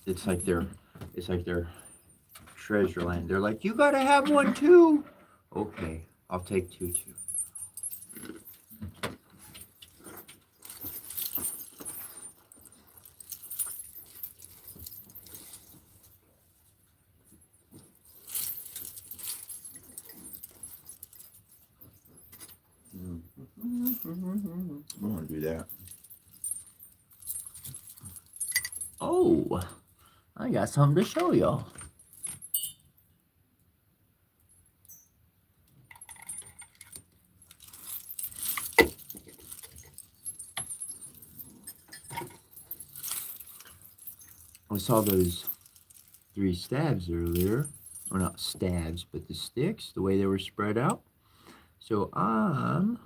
it's like their treasure land. They're like, you gotta have one too. Okay, I'll take 2 too. I want to do that. Oh, I got something to show y'all. I saw those 3 stabs earlier. Or not stabs, but the sticks, the way they were spread out. So I'm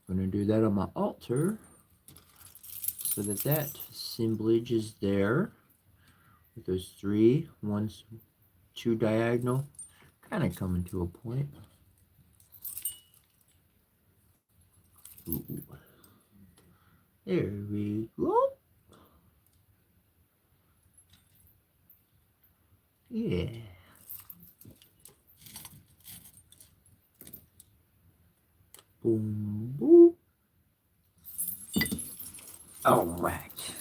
going to do that on my altar so that assemblage is there with those 3, 2 diagonal, kind of coming to a point. Ooh. There we go. Yeah. Boom, boom. All right.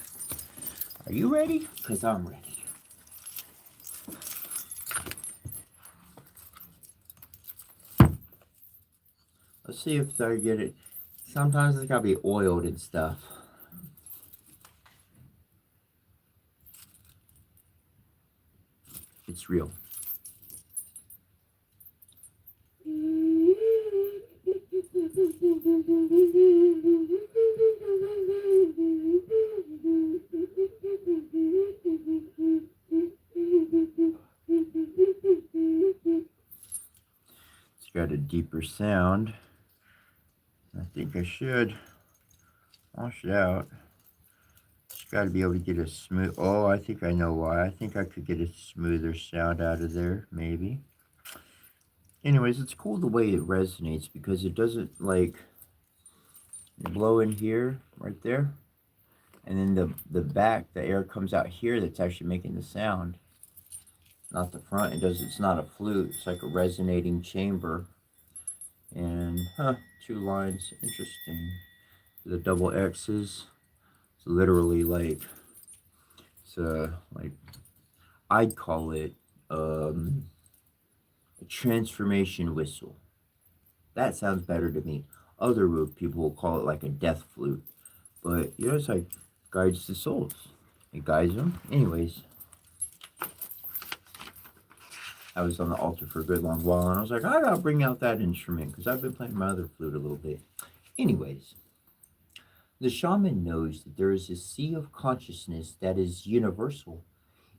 Are you ready? Because I'm ready. Let's see if I get it. Sometimes it's got to be oiled and stuff. It's real. It's got a deeper sound. I think I should wash it out. Just got to be able to get a smooth. Oh, I think I know why. I think I could get a smoother sound out of there, maybe. Anyways, it's cool the way it resonates because it doesn't like blow in here, right there, and then the back, the air comes out here. That's actually making the sound, not the front. It's not a flute. It's like a resonating chamber. And 2 lines. Interesting. The double X's. It's literally like like I'd call it a transformation whistle. That sounds better to me. Other people will call it like a death flute, but it's like guides the souls. It guides them. Anyways, I was on the altar for a good long while, and I was like, I gotta bring out that instrument because I've been playing my other flute a little bit. Anyways, the shaman knows that there is a sea of consciousness that is universal.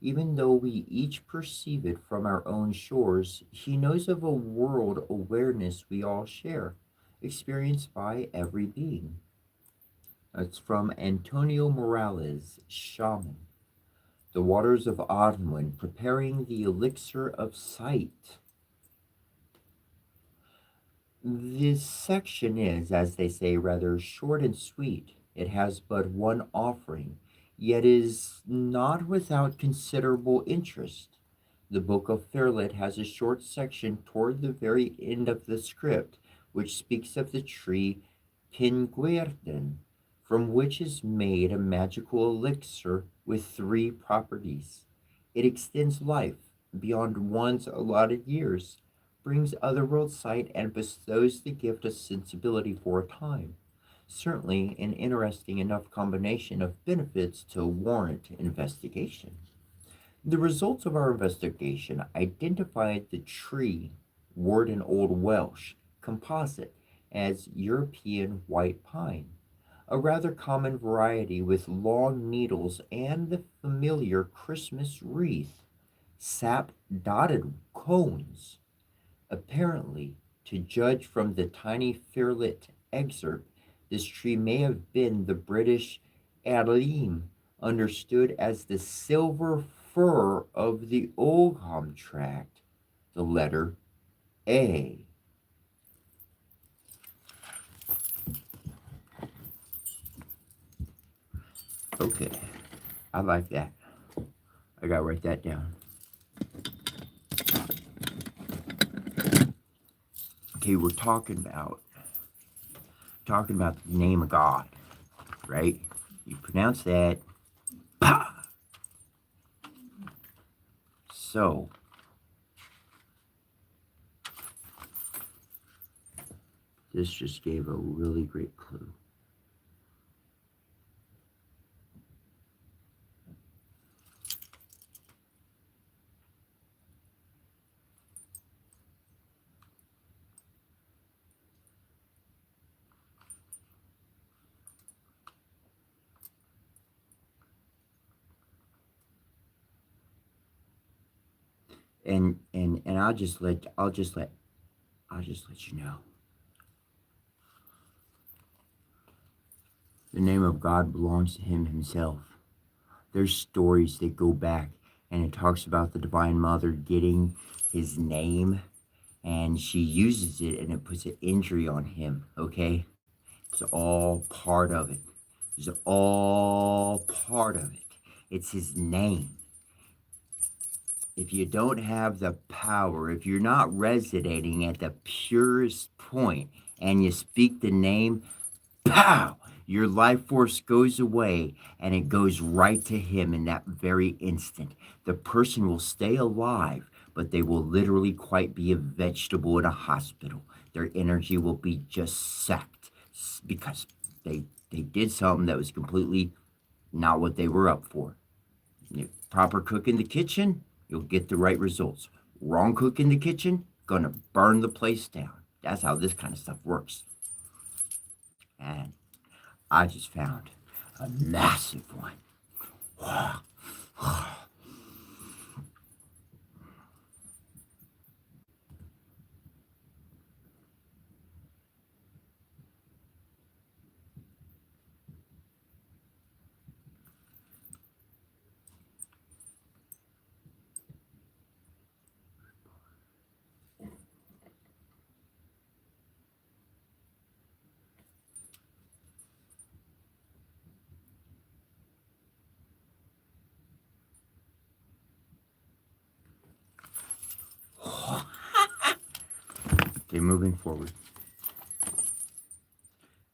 Even though we each perceive it from our own shores, he knows of a world awareness we all share, experienced by every being. It's from Antonio Morales, Shaman. The waters of Arwen, preparing the elixir of sight. This section is, as they say, rather short and sweet. It has but one offering, yet is not without considerable interest. The Book of Fairlit has a short section toward the very end of the script, which speaks of the tree Pinguerden, from which is made a magical elixir with 3 properties. It extends life beyond one's allotted years, brings otherworld sight, and bestows the gift of sensibility for a time. Certainly an interesting enough combination of benefits to warrant investigation. The results of our investigation identified the tree, word in Old Welsh, composite, as European white pine, a rather common variety with long needles and the familiar Christmas wreath, sap-dotted cones. Apparently, to judge from the tiny Fairlit excerpt, this tree may have been the British Alim, understood as the silver fir of the Ogham tract, the letter A. Okay, I like that. I gotta write that down. Okay, we're talking about the name of God, right? You pronounce that. Pa! So, this just gave a really great clue. And I'll just let you know. The name of God belongs to him himself. There's stories that go back, and it talks about the Divine Mother getting his name, and she uses it, and it puts an injury on him, okay? It's all part of it. It's all part of it. It's his name. If you don't have the power, if you're not resonating at the purest point, and you speak the name, pow, Your life force goes away and it goes right to him in that very instant. The person will stay alive, but they will literally quite be a vegetable in a hospital. Their energy will be just sacked because they did something that was completely not what they were up for. Proper cook in the kitchen, you'll get the right results. Wrong cook in the kitchen, gonna burn the place down. That's how this kind of stuff works. And I just found a massive one. Okay, moving forward.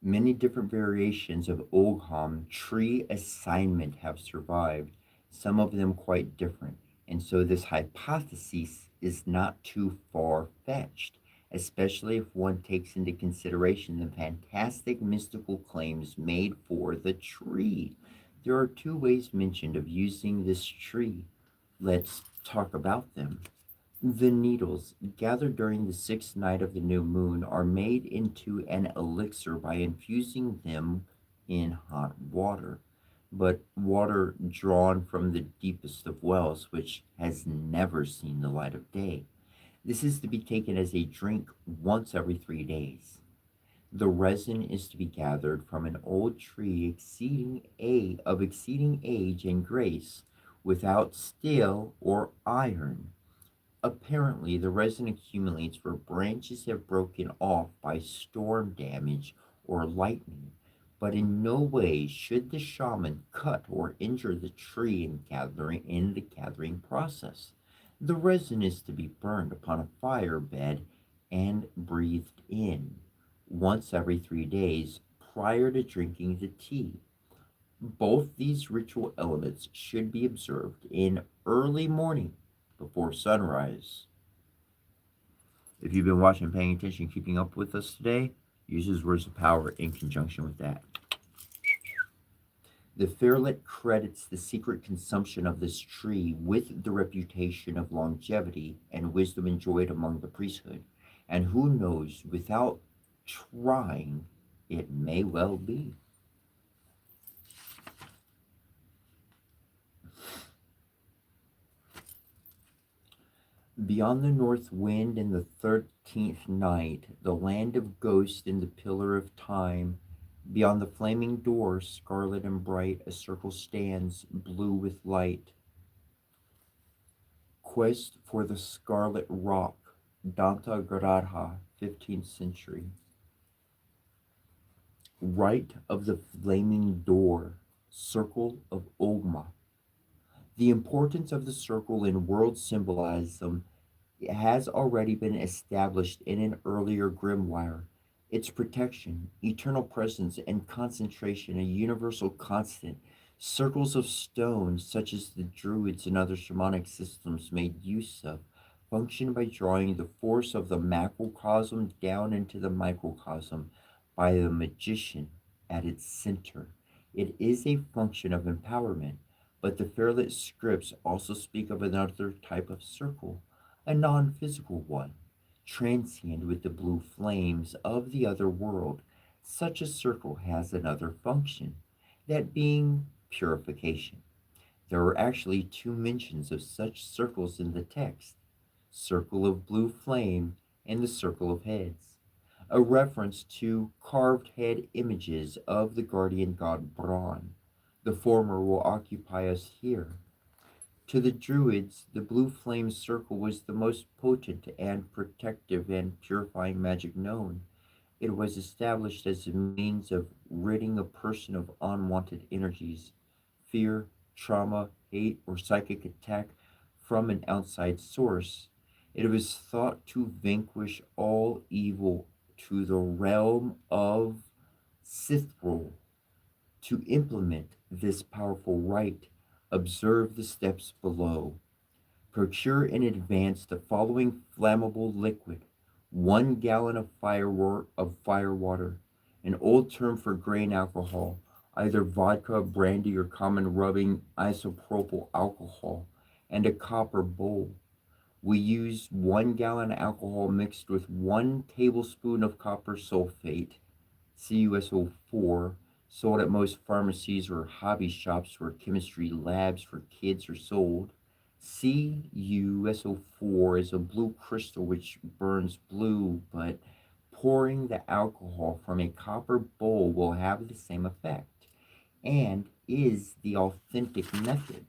Many different variations of Ogham tree assignment have survived, some of them quite different, and so this hypothesis is not too far fetched, especially if one takes into consideration the fantastic mystical claims made for the tree. There are two ways mentioned of using this tree. Let's talk about them. The needles gathered during the sixth night of the new moon are made into an elixir by infusing them in hot water, but water drawn from the deepest of wells, which has never seen the light of day. This is to be taken as a drink once every 3 days. The resin is to be gathered from an old tree exceeding age and grace, without steel or iron. Apparently, the resin accumulates where branches have broken off by storm damage or lightning, but in no way should the shaman cut or injure the tree in the gathering process. The resin is to be burned upon a fire bed and breathed in once every 3 days prior to drinking the tea. Both these ritual elements should be observed in early morning before sunrise. If you've been watching, paying attention, keeping up with us today, use his words of power in conjunction with that. The Fairlet credits the secret consumption of this tree with the reputation of longevity and wisdom enjoyed among the priesthood. And who knows, without trying, it may well be. Beyond the north wind in the 13th night, the land of ghosts in the pillar of time, beyond the flaming door, scarlet and bright, a circle stands, blue with light. Quest for the Scarlet Rock, Danta Garadha, 15th century. Right of the flaming door, circle of Ogma. The importance of the circle in world symbolism has already been established in an earlier grimoire. Its protection, eternal presence, and concentration, a universal constant. Circles of stone, such as the Druids and other shamanic systems made use of, function by drawing the force of the macrocosm down into the microcosm by the magician at its center. It is a function of empowerment, but the Fairlit scripts also speak of another type of circle, a non physical one, transient with the blue flames of the other world. Such a circle has another function, that being purification. There are actually two mentions of such circles in the text: circle of blue flame and the circle of heads, a reference to carved head images of the guardian god Bran. The former will occupy us here. To the Druids, the blue flame circle was the most potent and protective and purifying magic known. It was established as a means of ridding a person of unwanted energies, fear, trauma, hate, or psychic attack from an outside source. It was thought to vanquish all evil to the realm of Sithrul. To implement this powerful rite, observe the steps below. Procure in advance the following flammable liquid: 1 gallon of fire water, an old term for grain alcohol, either vodka, brandy, or common rubbing isopropyl alcohol, and a copper bowl. We use 1 gallon alcohol mixed with 1 tablespoon of copper sulfate, CuSO4, sold at most pharmacies or hobby shops where chemistry labs for kids are sold. CuSO4 is a blue crystal which burns blue, but pouring the alcohol from a copper bowl will have the same effect and is the authentic method.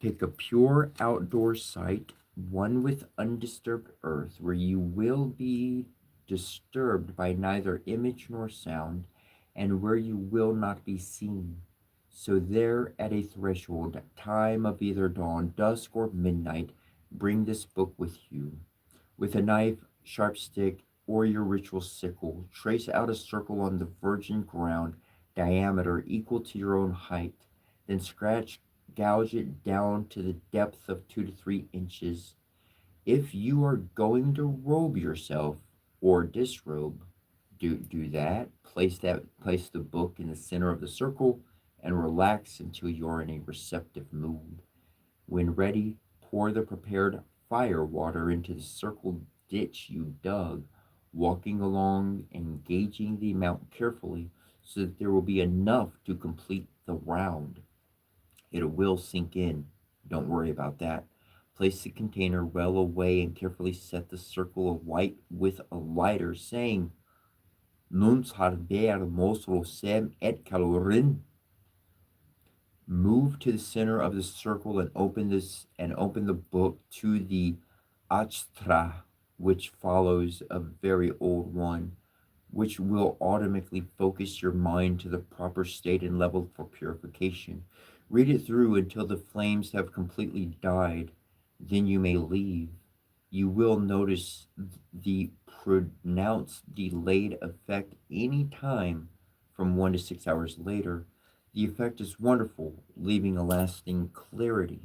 Pick a pure outdoor site, one with undisturbed earth, where you will be disturbed by neither image nor sound, and where you will not be seen. So there at a threshold, time of either dawn, dusk, or midnight, bring this book with you. With a knife, sharp stick, or your ritual sickle, trace out a circle on the virgin ground, diameter equal to your own height. Then gouge it down to the depth of 2 to 3 inches. If you are going to robe yourself or disrobe, do that. Place the book in the center of the circle and relax until you're in a receptive mood. When ready, pour the prepared fire water into the circle ditch you dug, walking along and gauging the amount carefully so that there will be enough to complete the round. It will sink in. Don't worry about that. Place the container well away and carefully set the circle of white with a lighter, saying, Nuns harber mostro sem et calorin. Move to the center of the circle and open the book to the Achtra, which follows a very old one, which will automatically focus your mind to the proper state and level for purification. Read it through until the flames have completely died. Then you may leave. You will notice the pronounced delayed effect any time from 1 to 6 hours later. The effect is wonderful, leaving a lasting clarity.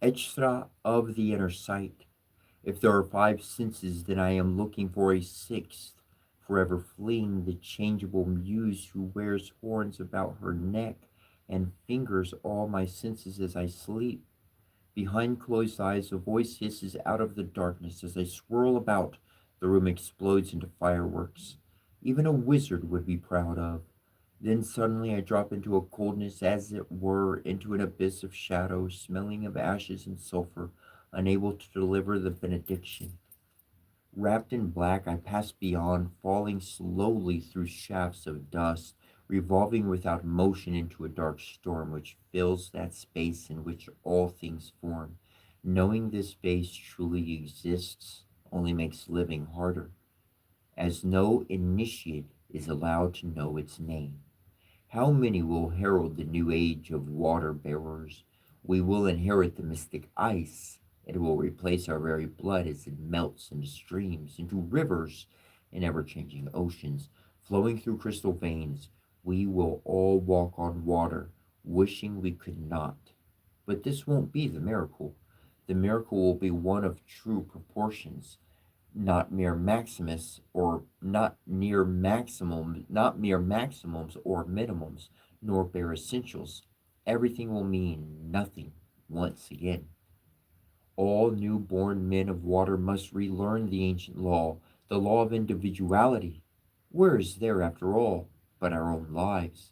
Extra of the inner sight. If there are 5 senses, then I am looking for a sixth, forever fleeing the changeable muse who wears horns about her neck and fingers all my senses as I sleep. Behind closed eyes, a voice hisses out of the darkness. As I swirl about, the room explodes into fireworks. Even a wizard would be proud of. Then suddenly I drop into a coldness, as it were, into an abyss of shadow, smelling of ashes and sulfur, unable to deliver the benediction. Wrapped in black, I pass beyond, falling slowly through shafts of dust, revolving without motion into a dark storm which fills that space in which all things form. Knowing this space truly exists only makes living harder, as no initiate is allowed to know its name. How many will herald the new age of water bearers? We will inherit the mystic ice. It will replace our very blood as it melts into streams, into rivers, and ever changing oceans, flowing through crystal veins. We will all walk on water, wishing we could not. But this won't be the miracle. The miracle will be one of true proportions, not mere maximus or not mere maximums or minimums, nor bare essentials. Everything will mean nothing once again. All newborn men of water must relearn the ancient law, the law of individuality. Where is there, after all, but our own lives?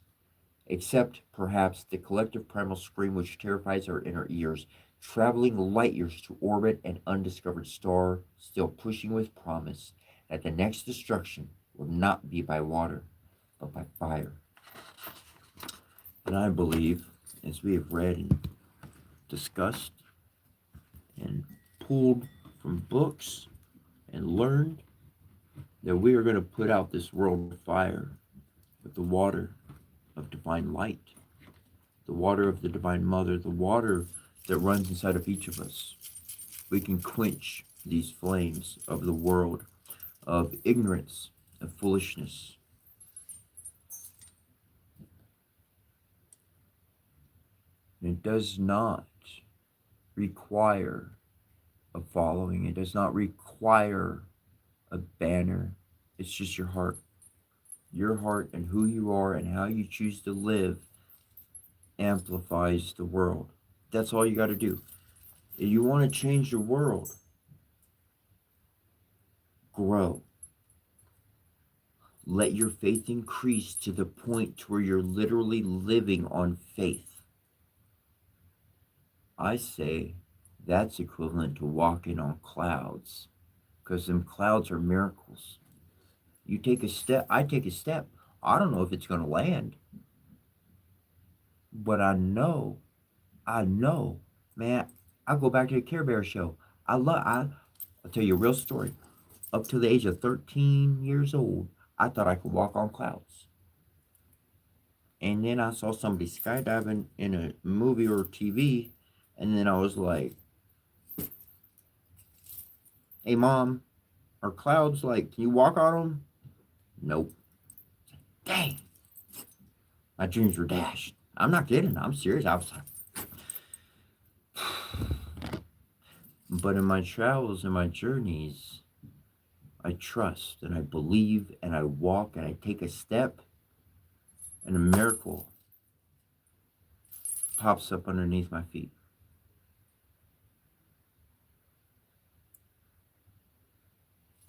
Except, perhaps, the collective primal scream which terrifies our inner ears, traveling light years to orbit an undiscovered star, still pushing with promise that the next destruction will not be by water, but by fire. And I believe, as we have read and discussed and pulled from books and learned, that we are going to put out this world with fire, with the water of divine light, the water of the divine mother, the water that runs inside of each of us. We can quench these flames of the world, of ignorance, of foolishness. And it does not require a following. It does not require a banner. It's just your heart. Your heart and who you are and how you choose to live amplifies the world. That's all you got to do. If you want to change the world, grow. Let your faith increase to the point where you're literally living on faith. I say that's equivalent to walking on clouds, because them clouds are miracles. You take a step, I take a step. I don't know if it's going to land, but I know, man. I go back to the Care Bear show. I'll tell you a real story. Up to the age of 13 years old, I thought I could walk on clouds. And then I saw somebody skydiving in a movie or TV, and then I was like, "Hey, mom, are clouds like? Can you walk on them?" Nope. Dang, my dreams were dashed. I'm not kidding. I'm serious. I was like, but in my travels and my journeys, I trust and I believe and I walk and I take a step, and a miracle pops up underneath my feet.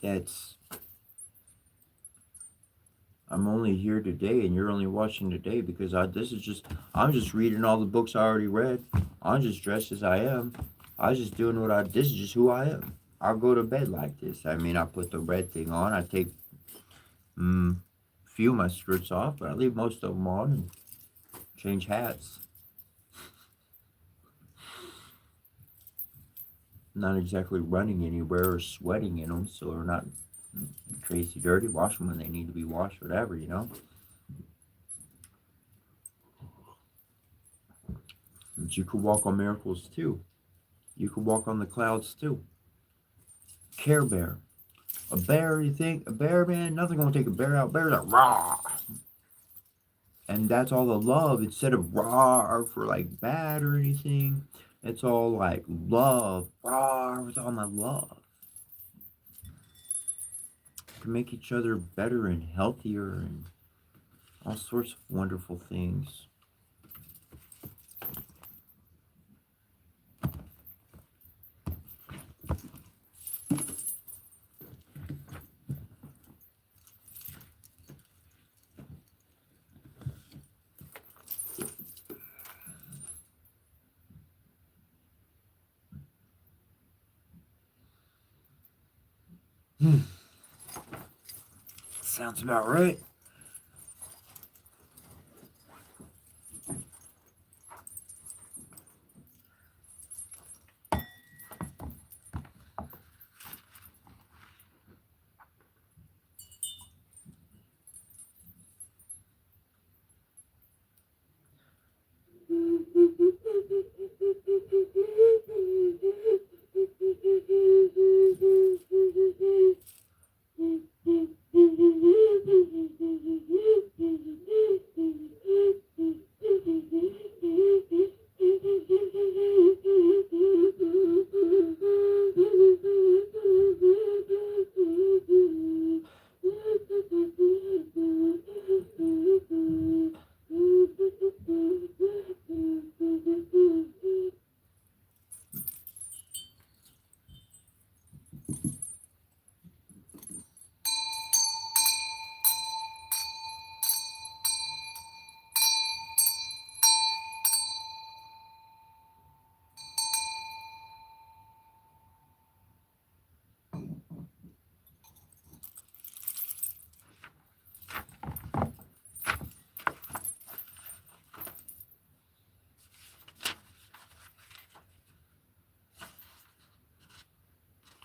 That's I'm only here today and you're only watching today because I'm just reading all the books I already read. I'm just dressed as I am. I was just doing this is just who I am. I'll go to bed like this. I mean, I put the red thing on. I take few of my skirts off, but I leave most of them on and change hats. Not exactly running anywhere or sweating in them, so they're not crazy dirty. Wash them when they need to be washed, whatever. But you could walk on miracles too. You could walk on the clouds too. Care Bear. A bear, you think? A bear, man? Nothing gonna take a bear out. Bear's like, raw. And that's all the love. Instead of raw for like bad or anything, it's all like love. Raw with all my love. To make each other better and healthier and all sorts of wonderful things. Sounds about right.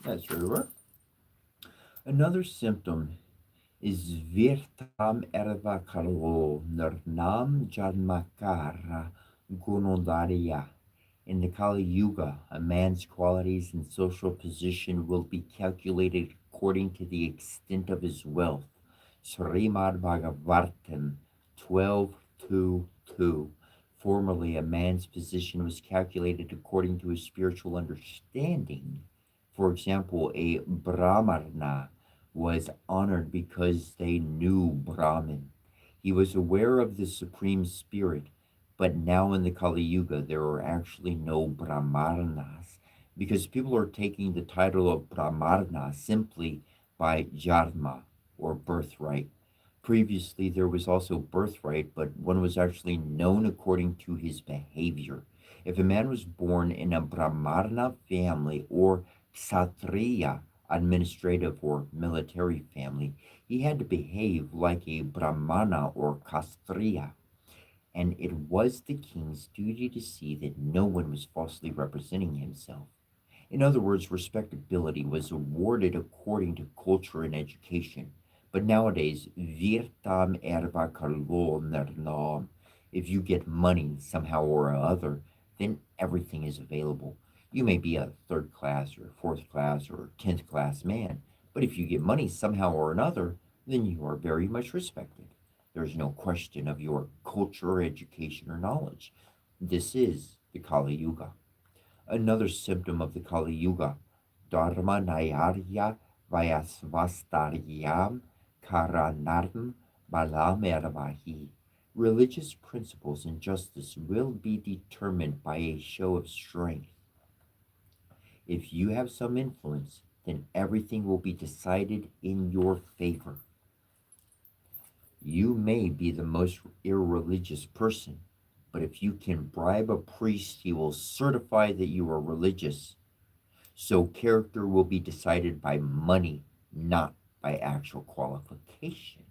That's very well. Another symptom is virtam ervakalo nirnam janmakara gunodaria. In the Kali Yuga, a man's qualities and social position will be calculated according to the extent of his wealth. Srimad Bhagavatam 12.2.2. Formerly, a man's position was calculated according to his spiritual understanding. For example, a Brahmana was honored because they knew Brahman. He was aware of the Supreme Spirit, but now in the Kali Yuga, there are actually no Brahmanas because people are taking the title of Brahmana simply by Jarma or birthright. Previously, there was also birthright, but one was actually known according to his behavior. If a man was born in a Brahmana family or Kshatriya, administrative or military family, he had to behave like a Brahmana or Kshatriya, and it was the king's duty to see that no one was falsely representing himself. In other words, respectability was awarded according to culture and education. But nowadays, virtam erba kalor nernam. If you get money somehow or other, then everything is available. You may be a third class or fourth class or 10th class man, but if you get money somehow or another, then you are very much respected. There's no question of your culture, education, or knowledge. This is the Kali Yuga. Another symptom of the Kali Yuga, Dharma Nayarya Vyasvastaryam Karanarm Balamervahi. Religious principles and justice will be determined by a show of strength. If you have some influence, then everything will be decided in your favor. You may be the most irreligious person, but if you can bribe a priest, he will certify that you are religious. So character will be decided by money, not by actual qualification.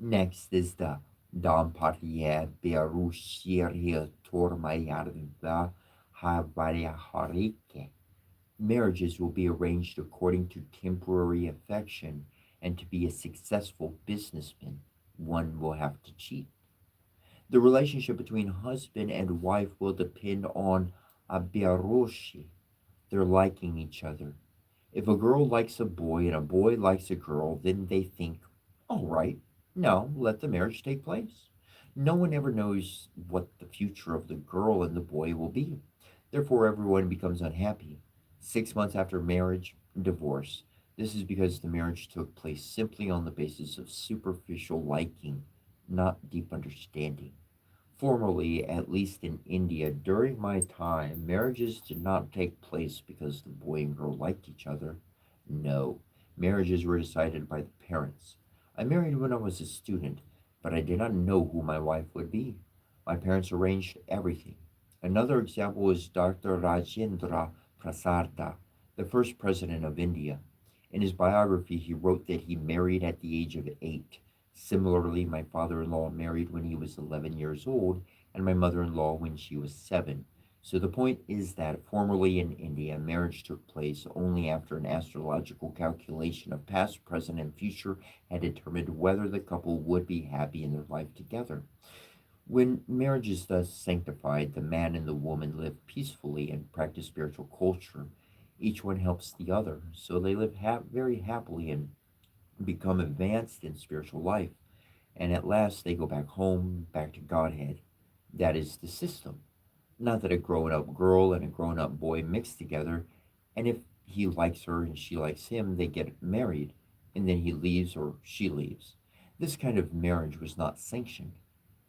Next is the Dampariya Berushirya Tormayarda Havariaharike. Marriages will be arranged according to temporary affection, and to be a successful businessman, one will have to cheat. The relationship between husband and wife will depend on Abiaroshi, their liking each other. If a girl likes a boy and a boy likes a girl, then they think, all right, now let the marriage take place. No one ever knows what the future of the girl and the boy will be. Therefore, everyone becomes unhappy. 6 months after marriage, divorce. This is because the marriage took place simply on the basis of superficial liking, not deep understanding. Formerly, at least in India, during my time, marriages did not take place because the boy and girl liked each other. No, marriages were decided by the parents. I married when I was a student, but I did not know who my wife would be. My parents arranged everything. Another example is Dr. Rajendra Prasada, the first president of India. In his biography, he wrote that he married at the age of 8. Similarly, my father in law married when he was 11 years old, and my mother in law when she was 7. So the point is that formerly in India, marriage took place only after an astrological calculation of past, present, and future had determined whether the couple would be happy in their life together. When marriage is thus sanctified, the man and the woman live peacefully and practice spiritual culture. Each one helps the other, so they live very happily and become advanced in spiritual life. And at last they go back home, back to Godhead. That is the system. Not that a grown up girl and a grown up boy mix together, and if he likes her and she likes him, they get married, and then he leaves or she leaves. This kind of marriage was not sanctioned.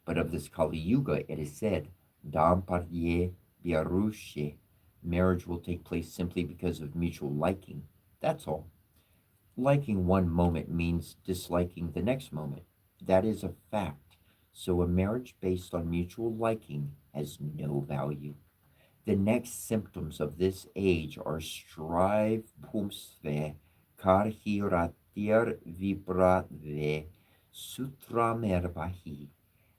But of this Kali Yuga, it is said, Damparye Biarushe, marriage will take place simply because of mutual liking. That's all. Liking one moment means disliking the next moment. That is a fact. So a marriage based on mutual liking has no value. The next symptoms of this age are strive pumsve, karhiratir vibrave, sutramervahi.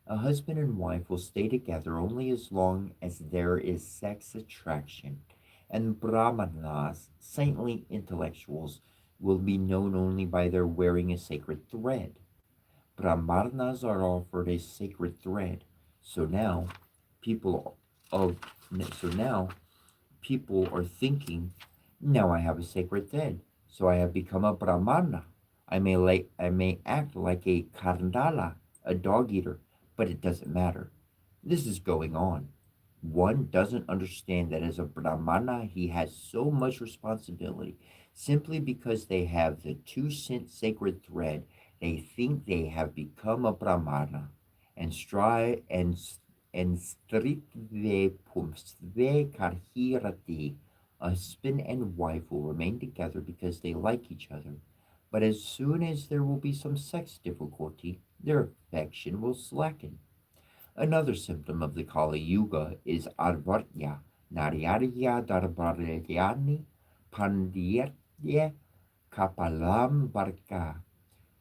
A husband and wife will stay together only as long as there is sex attraction, and Brahmanas, saintly intellectuals, will be known only by their wearing a sacred thread. Brahmanas are offered a sacred thread, so now people of so now people are thinking, now I have a sacred thread, so I have become a Brahmana. I may act like a Karndala, a dog eater, but it doesn't matter. This is going on. One doesn't understand that as a Brahmana, he has so much responsibility. Simply because they have the 2 cent sacred thread, they think they have become a Brahmana and strive and stritve pumstve karhirati. A husband and wife will remain together because they like each other. But as soon as there will be some sex difficulty, their affection will slacken. Another symptom of the Kali Yuga is Advartya, Naryarya Darbaryani, Pandyatya, Kapalam Varka.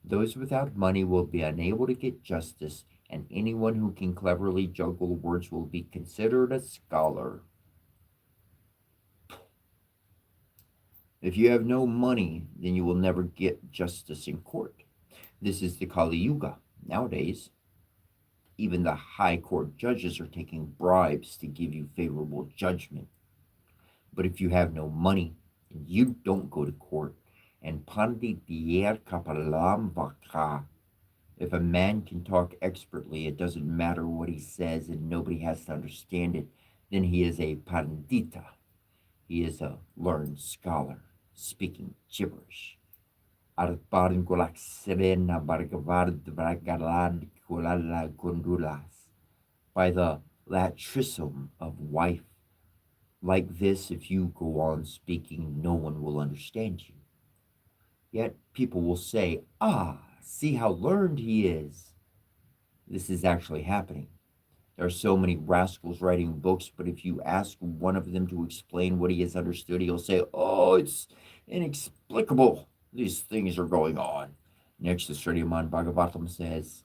Those without money will be unable to get justice, and anyone who can cleverly juggle words will be considered a scholar. If you have no money, then you will never get justice in court. This is the Kali Yuga. Nowadays, even the high court judges are taking bribes to give you favorable judgment. But if you have no money and you don't go to court, and Pandit Dier Kapalam Vakha, if a man can talk expertly, it doesn't matter what he says and nobody has to understand it, then he is a Pandita. He is a learned scholar speaking gibberish. Arparin kulak serena bargavad bragaland kulala gundulas. By the latrism of wife. Like this, if you go on speaking, no one will understand you. Yet people will say, "Ah, see how learned he is." This is actually happening. There are so many rascals writing books, but if you ask one of them to explain what he has understood, he'll say, "Oh, it's inexplicable. These things are going on." Next, the Sriman Bhagavatam says,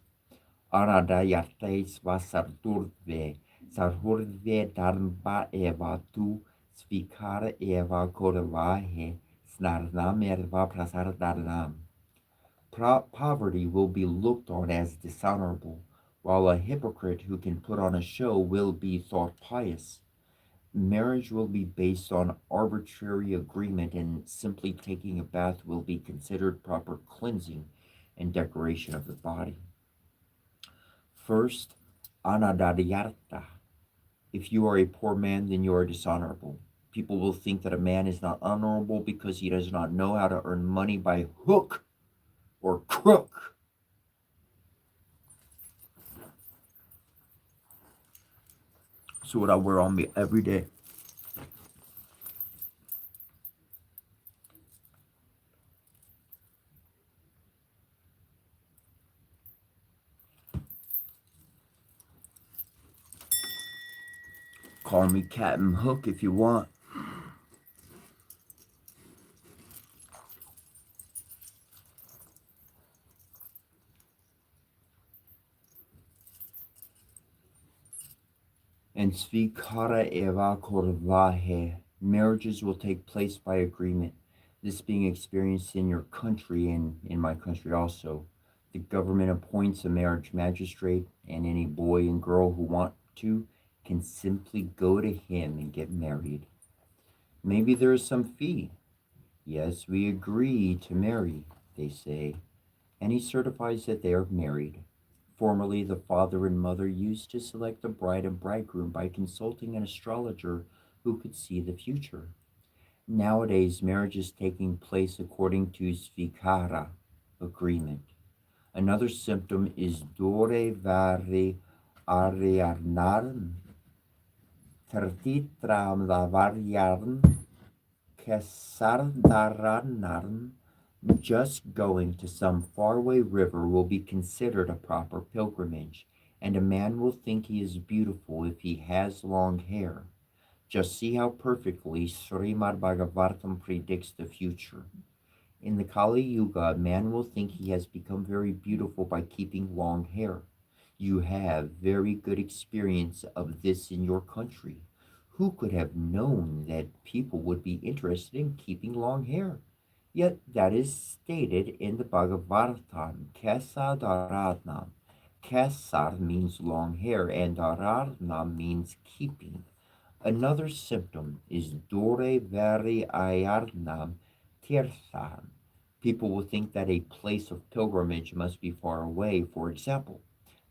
Aradayate svasardurve, sarhurve dharma eva tu, svikara eva koravahe, snarnam erva prasardarnam. Poverty will be looked on as dishonorable, while a hypocrite who can put on a show will be thought pious. Marriage will be based on arbitrary agreement, and simply taking a bath will be considered proper cleansing and decoration of the body. First, anadadyarta. If you are a poor man, then you are dishonorable. People will think that a man is not honorable because he does not know how to earn money by hook or crook. So what I wear on me every day. Call me Captain Hook if you want. And Svikara Eva Korvahe. Marriages will take place by agreement. This being experienced in your country and in my country also. The government appoints a marriage magistrate, and any boy and girl who want to can simply go to him and get married. Maybe there is some fee. Yes, we agree to marry, they say, and he certifies that they are married. Formerly, the father and mother used to select the bride and bridegroom by consulting an astrologer who could see the future. Nowadays, marriage is taking place according to Svikara, agreement. Another symptom is Dore Vari Ariarnarn, Tertitram Lavariarn, Kesardaranarn. Just going to some faraway river will be considered a proper pilgrimage, and a man will think he is beautiful if he has long hair. Just see how perfectly Srimad Bhagavatam predicts the future. In the Kali Yuga, a man will think he has become very beautiful by keeping long hair. You have very good experience of this in your country. Who could have known that people would be interested in keeping long hair? Yet that is stated in the Bhagavatam, Kesadaratnam. Kesar means long hair, and Daratnam means keeping. Another symptom is Dore Vari Ayarnam Tirtham. People will think that a place of pilgrimage must be far away. For example,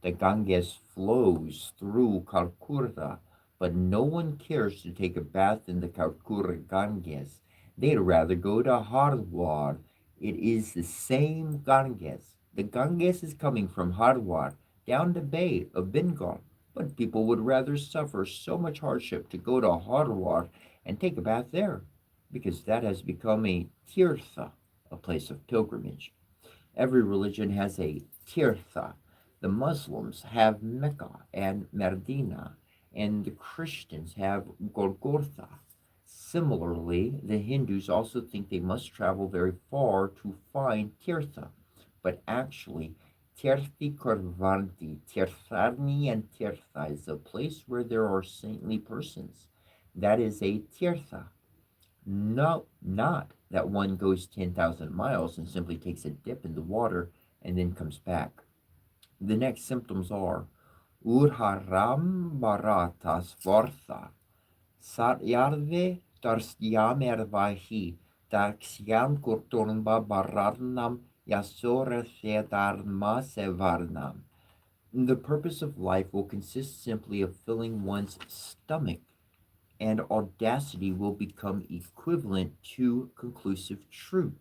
The Ganges flows through Kalkura, but no one cares to take a bath in the Kalkura Ganges. They'd rather go to Hardwar. It is the same Ganges. The Ganges is coming from Hardwar down the Bay of Bengal, but people would rather suffer so much hardship to go to Hardwar and take a bath there, because that has become a tirtha, a place of pilgrimage. Every religion has a tirtha. The Muslims have Mecca and Medina, and the Christians have Golgotha. Similarly, the Hindus also think they must travel very far to find tirtha, but actually, Tirthi Kurvanti, Tirtharni and Tirtha is a place where there are saintly persons. That is a tirtha. No, not that one goes 10,000 miles and simply takes a dip in the water and then comes back. The next symptoms are Urharam Baratas Vortha, Satyarve Tarstiamervahi, Daxian Kurturumba Baradnam Yasora Thedarma Sevarnam. The purpose of life will consist simply of filling one's stomach, and audacity will become equivalent to conclusive truth.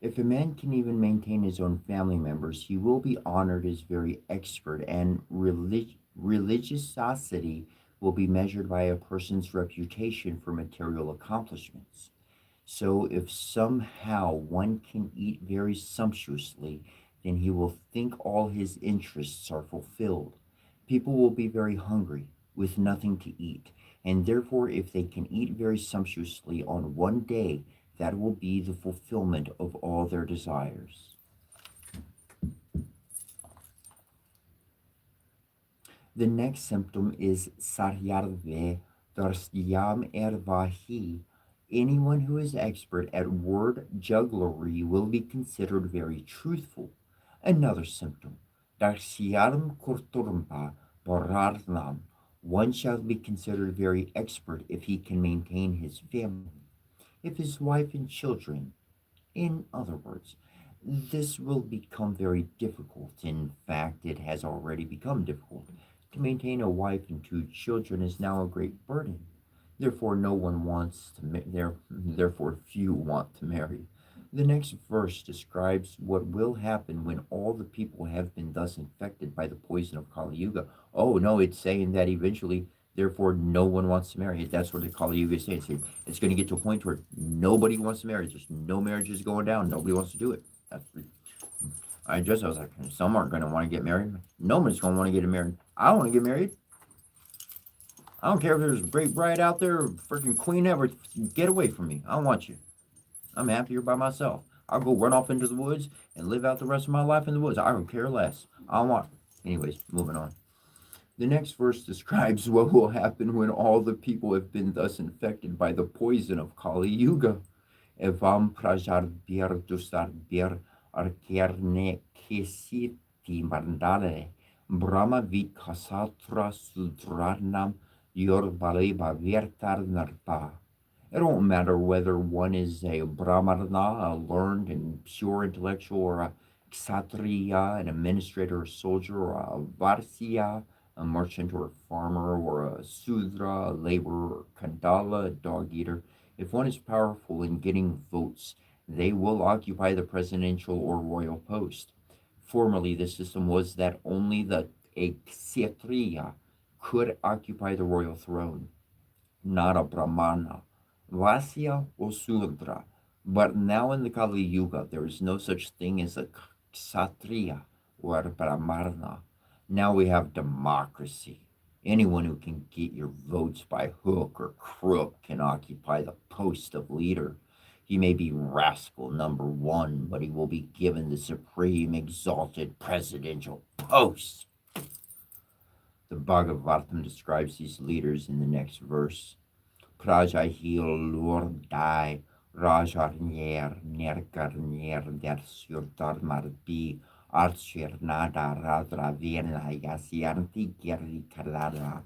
If a man can even maintain his own family members, he will be honored as very expert, and religiosity will be measured by a person's reputation for material accomplishments. So, if somehow one can eat very sumptuously, then he will think all his interests are fulfilled. People will be very hungry with nothing to eat, and therefore, if they can eat very sumptuously on one day, that will be the fulfillment of all their desires. The next symptom is Saryarve Darstyam Ervahi. Anyone who is expert at word jugglery will be considered very truthful. Another symptom, Darsyarm Kurturmpa Borarnam. One shall be considered very expert if he can maintain his family, if his wife and children. In other words, this will become very difficult. In fact, it has already become difficult. To maintain a wife and two children is now a great burden. Therefore, no one wants to therefore few want to marry. The next verse describes what will happen when all the people have been thus infected by the poison of Kali Yuga. Oh no, it's saying that eventually, therefore, no one wants to marry. That's what the Kali Yuga is saying. It's going to get to a point where nobody wants to marry. There's no marriages going down. Nobody wants to do it. I was like, some aren't going to want to get married. Nobody's going to want to get married. I don't want to get married. I don't care if there's a great bride out there, freaking queen ever. Get away from me. I don't want you. I'm happier by myself. I'll go run off into the woods and live out the rest of my life in the woods. I don't care less. I don't want. Anyways, moving on. The next verse describes what will happen when all the people have been thus infected by the poison of Kali Yuga. Evam prajar bir dusar bir arkerne kesiti mandale. Brahma vit kasatra sudranam yorbaliba virtar narpa. It don't matter whether one is a brahmana, a learned and pure intellectual, or a kshatriya, an administrator or soldier, or a varsya, a merchant or a farmer, or a sudra, a laborer, or kandala, a dog eater. If one is powerful in getting votes, they will occupy the presidential or royal post. Formerly, the system was that only the kshatriya could occupy the royal throne, not a brahmana, Vasya or Sudra. But now in the Kali Yuga, there is no such thing as a Kshatriya or a Brahmana. Now we have democracy. Anyone who can get your votes by hook or crook can occupy the post of leader. He may be rascal number one, but he will be given the supreme exalted presidential post. The Bhagavatam describes these leaders in the next verse. Prajahil Lordai Rajarnier Nergarnier der Surdarmarbi Archer Nada Radra Vienna Yasianti Gerri Kalala.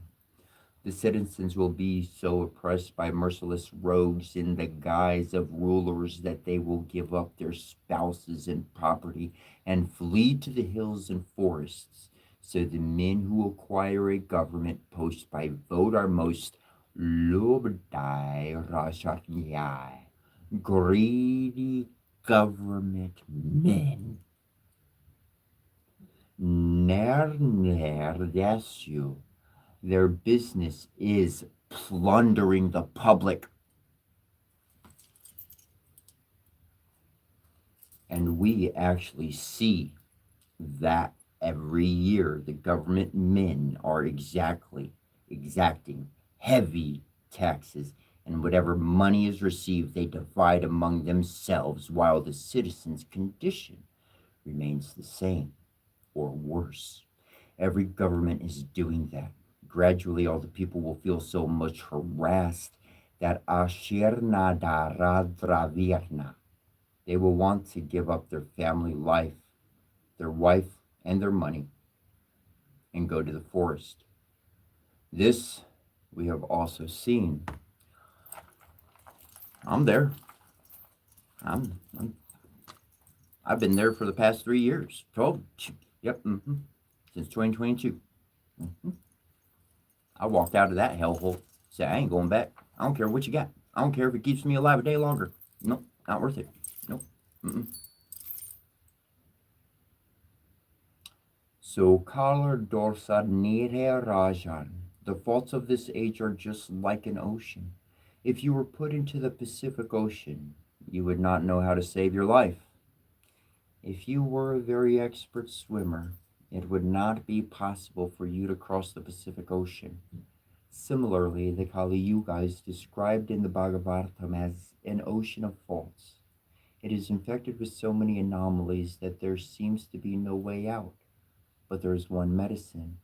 The citizens will be so oppressed by merciless rogues in the guise of rulers that they will give up their spouses and property and flee to the hills and forests. So the men who acquire a government post by vote are most Lobdai Rajanyai, greedy government men. Ner Desu. Their business is plundering the public. And we actually see that every year the government men are exacting heavy taxes, and whatever money is received they divide among themselves, while the citizens' condition remains the same or worse. Every government is doing that. Gradually, all the people will feel so much harassed that Ashirna Daradravirna, they will want to give up their family life, their wife, and their money, and go to the forest. This we have also seen. I'm there. I've been there for the past 3 years. 12. Yep. Since 2022. I walked out of that hellhole. Said, I ain't going back. I don't care what you got. I don't care if it keeps me alive a day longer. Nope, not worth it. Nope. So Kalar Dorsad Nire Rajan. The faults of this age are just like an ocean. If you were put into the Pacific Ocean, you would not know how to save your life. If you were a very expert swimmer, it would not be possible for you to cross the Pacific Ocean. Similarly, the Kali Yuga is described in the Bhagavatam as an ocean of faults. It is infected with so many anomalies that there seems to be no way out. But there is one medicine.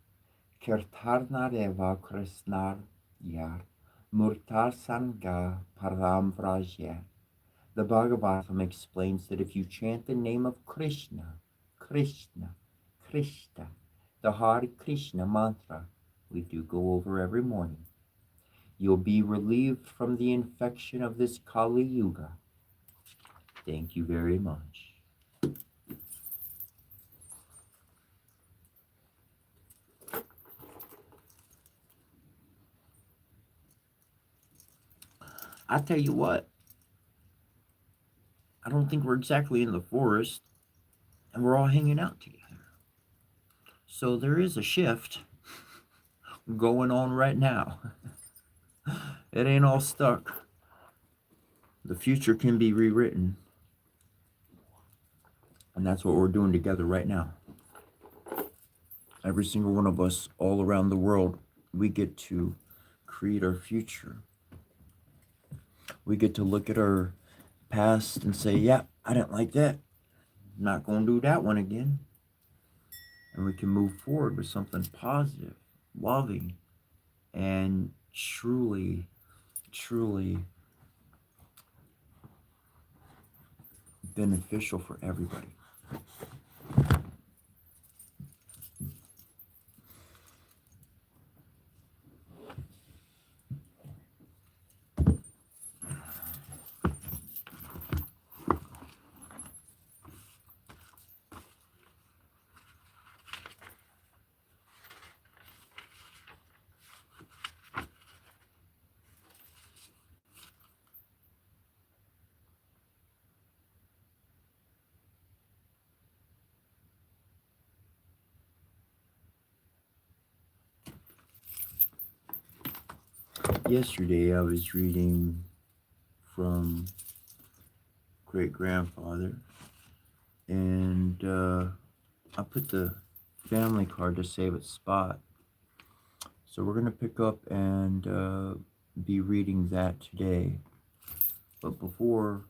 Kirtarna Reva Krishnar Yar Murtar Sangha Param Vrajya. The Bhagavatam explains that if you chant the name of Krishna, Krishna, Krishna, the Hare Krishna mantra we do go over every morning, you'll be relieved from the infection of this Kali Yuga. Thank you very much. I tell you what, I don't think we're exactly in the forest and we're all hanging out together. So there is a shift going on right now. It ain't all stuck. The future can be rewritten. And that's what we're doing together right now. Every single one of us all around the world, we get to create our future. We get to look at our past and say, yeah, I didn't like that. I'm not going to do that one again. And we can move forward with something positive, loving, and truly, truly beneficial for everybody. Yesterday I was reading from great grandfather, and I put the family card to save its spot. So we're gonna pick up and be reading that today. But before,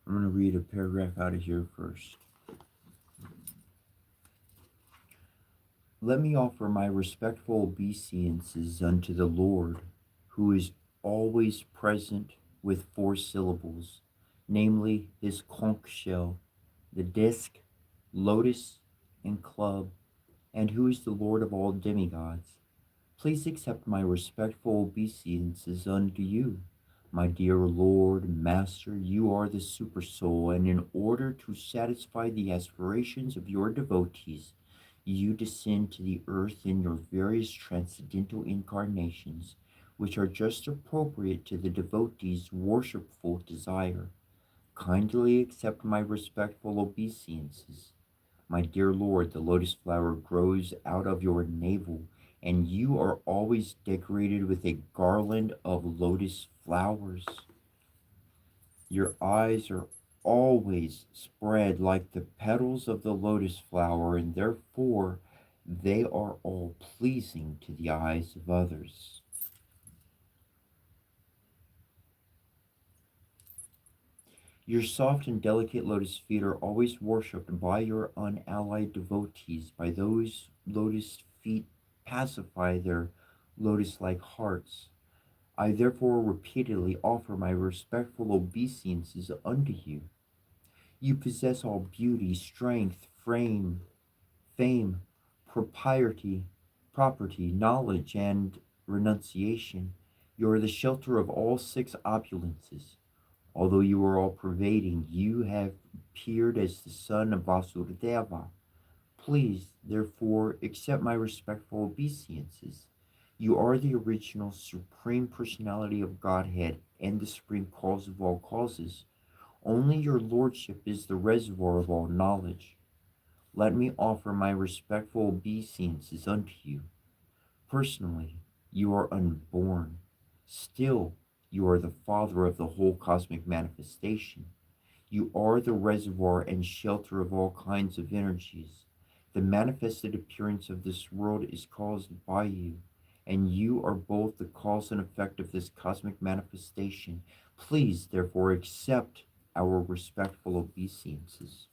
I'm gonna read a paragraph out of here first. Let me offer my respectful obeisances unto the Lord, who is always present with 4 syllables, namely his conch shell, the disc, lotus, and club, and who is the Lord of all demigods. Please accept my respectful obeisances unto you. My dear Lord and Master, you are the super soul, and in order to satisfy the aspirations of your devotees, you descend to the earth in your various transcendental incarnations, which are just appropriate to the devotee's worshipful desire. Kindly accept my respectful obeisances. My dear Lord, the lotus flower grows out of your navel, and you are always decorated with a garland of lotus flowers. Your eyes are always spread like the petals of the lotus flower, and therefore they are all pleasing to the eyes of others. Your soft and delicate lotus feet are always worshipped by your unallied devotees. By those lotus feet pacify their lotus-like hearts. I therefore repeatedly offer my respectful obeisances unto you. You possess all beauty, strength, fame, property, knowledge, and renunciation. You are the shelter of all 6 opulences. Although you are all pervading, you have appeared as the son of Vasudeva. Please, therefore, accept my respectful obeisances. You are the original Supreme Personality of Godhead and the Supreme Cause of all causes. Only your Lordship is the reservoir of all knowledge. Let me offer my respectful obeisances unto you. Personally, you are unborn. Still, you are the Father of the whole cosmic manifestation. You are the reservoir and shelter of all kinds of energies. The manifested appearance of this world is caused by you, and you are both the cause and effect of this cosmic manifestation. Please, therefore, accept our respectful obeisances.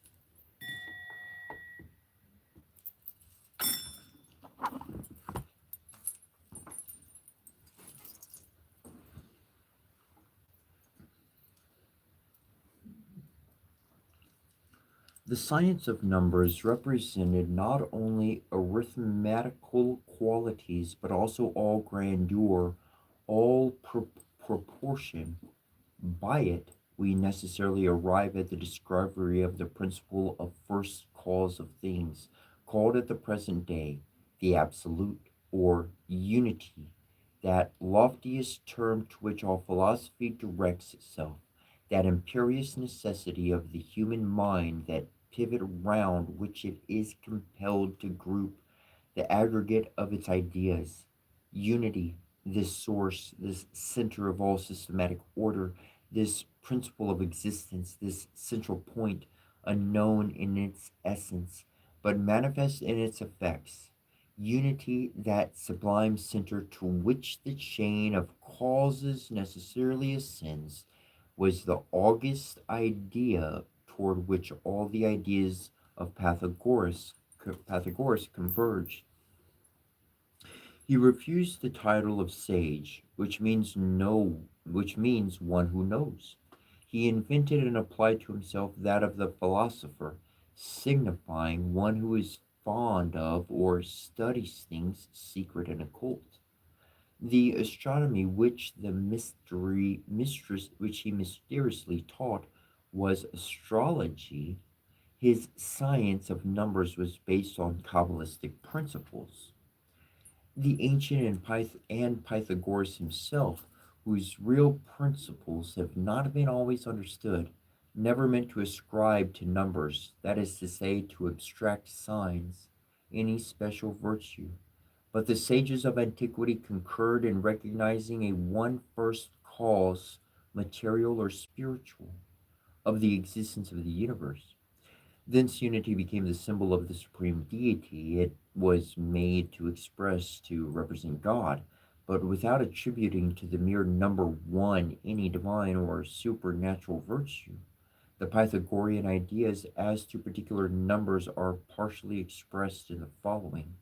The science of numbers represented not only arithmetical qualities, but also all grandeur, all proportion. By it, we necessarily arrive at the discovery of the principle of first cause of things, called at the present day the absolute or unity, that loftiest term to which all philosophy directs itself, that imperious necessity of the human mind, that pivot round which it is compelled to group the aggregate of its ideas. Unity, this source, this center of all systematic order, this principle of existence, this central point, unknown in its essence, but manifest in its effects. Unity, that sublime center to which the chain of causes necessarily ascends, was the august idea toward which all the ideas of Pythagoras converged. He refused the title of sage, which means one who knows. He invented and applied to himself that of the philosopher, signifying one who is fond of or studies things secret and occult. The astronomy which he mysteriously taught was astrology. His science of numbers was based on Kabbalistic principles. The ancient and Pythagoras himself, whose real principles have not been always understood, never meant to ascribe to numbers, that is to say, to abstract signs, any special virtue. But the sages of antiquity concurred in recognizing a one first cause, material or spiritual, of the existence of the universe. Thence unity became the symbol of the supreme deity. It was made to express, to represent God, but without attributing to the mere number one any divine or supernatural virtue. The Pythagorean ideas as to particular numbers are partially expressed in the following.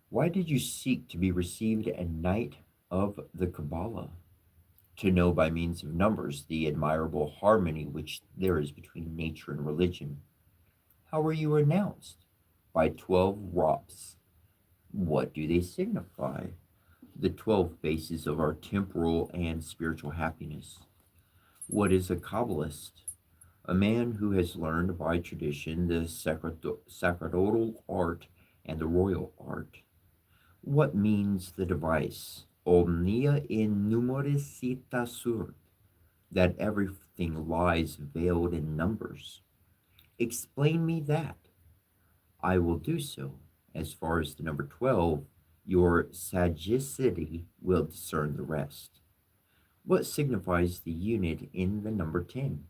Why did you seek to be received a knight of the Kabbalah? To know by means of numbers the admirable harmony which there is between nature and religion. How were you announced? By 12 rops. What do they signify? The 12 bases of our temporal and spiritual happiness. What is a Kabbalist? A man who has learned by tradition the sacerdotal art and the royal art. What means the device? Omnia in numeris cita sunt, that everything lies veiled in numbers. Explain me that. I will do so. As far as the number 12, your sagacity will discern the rest. What signifies the unit in the number 10?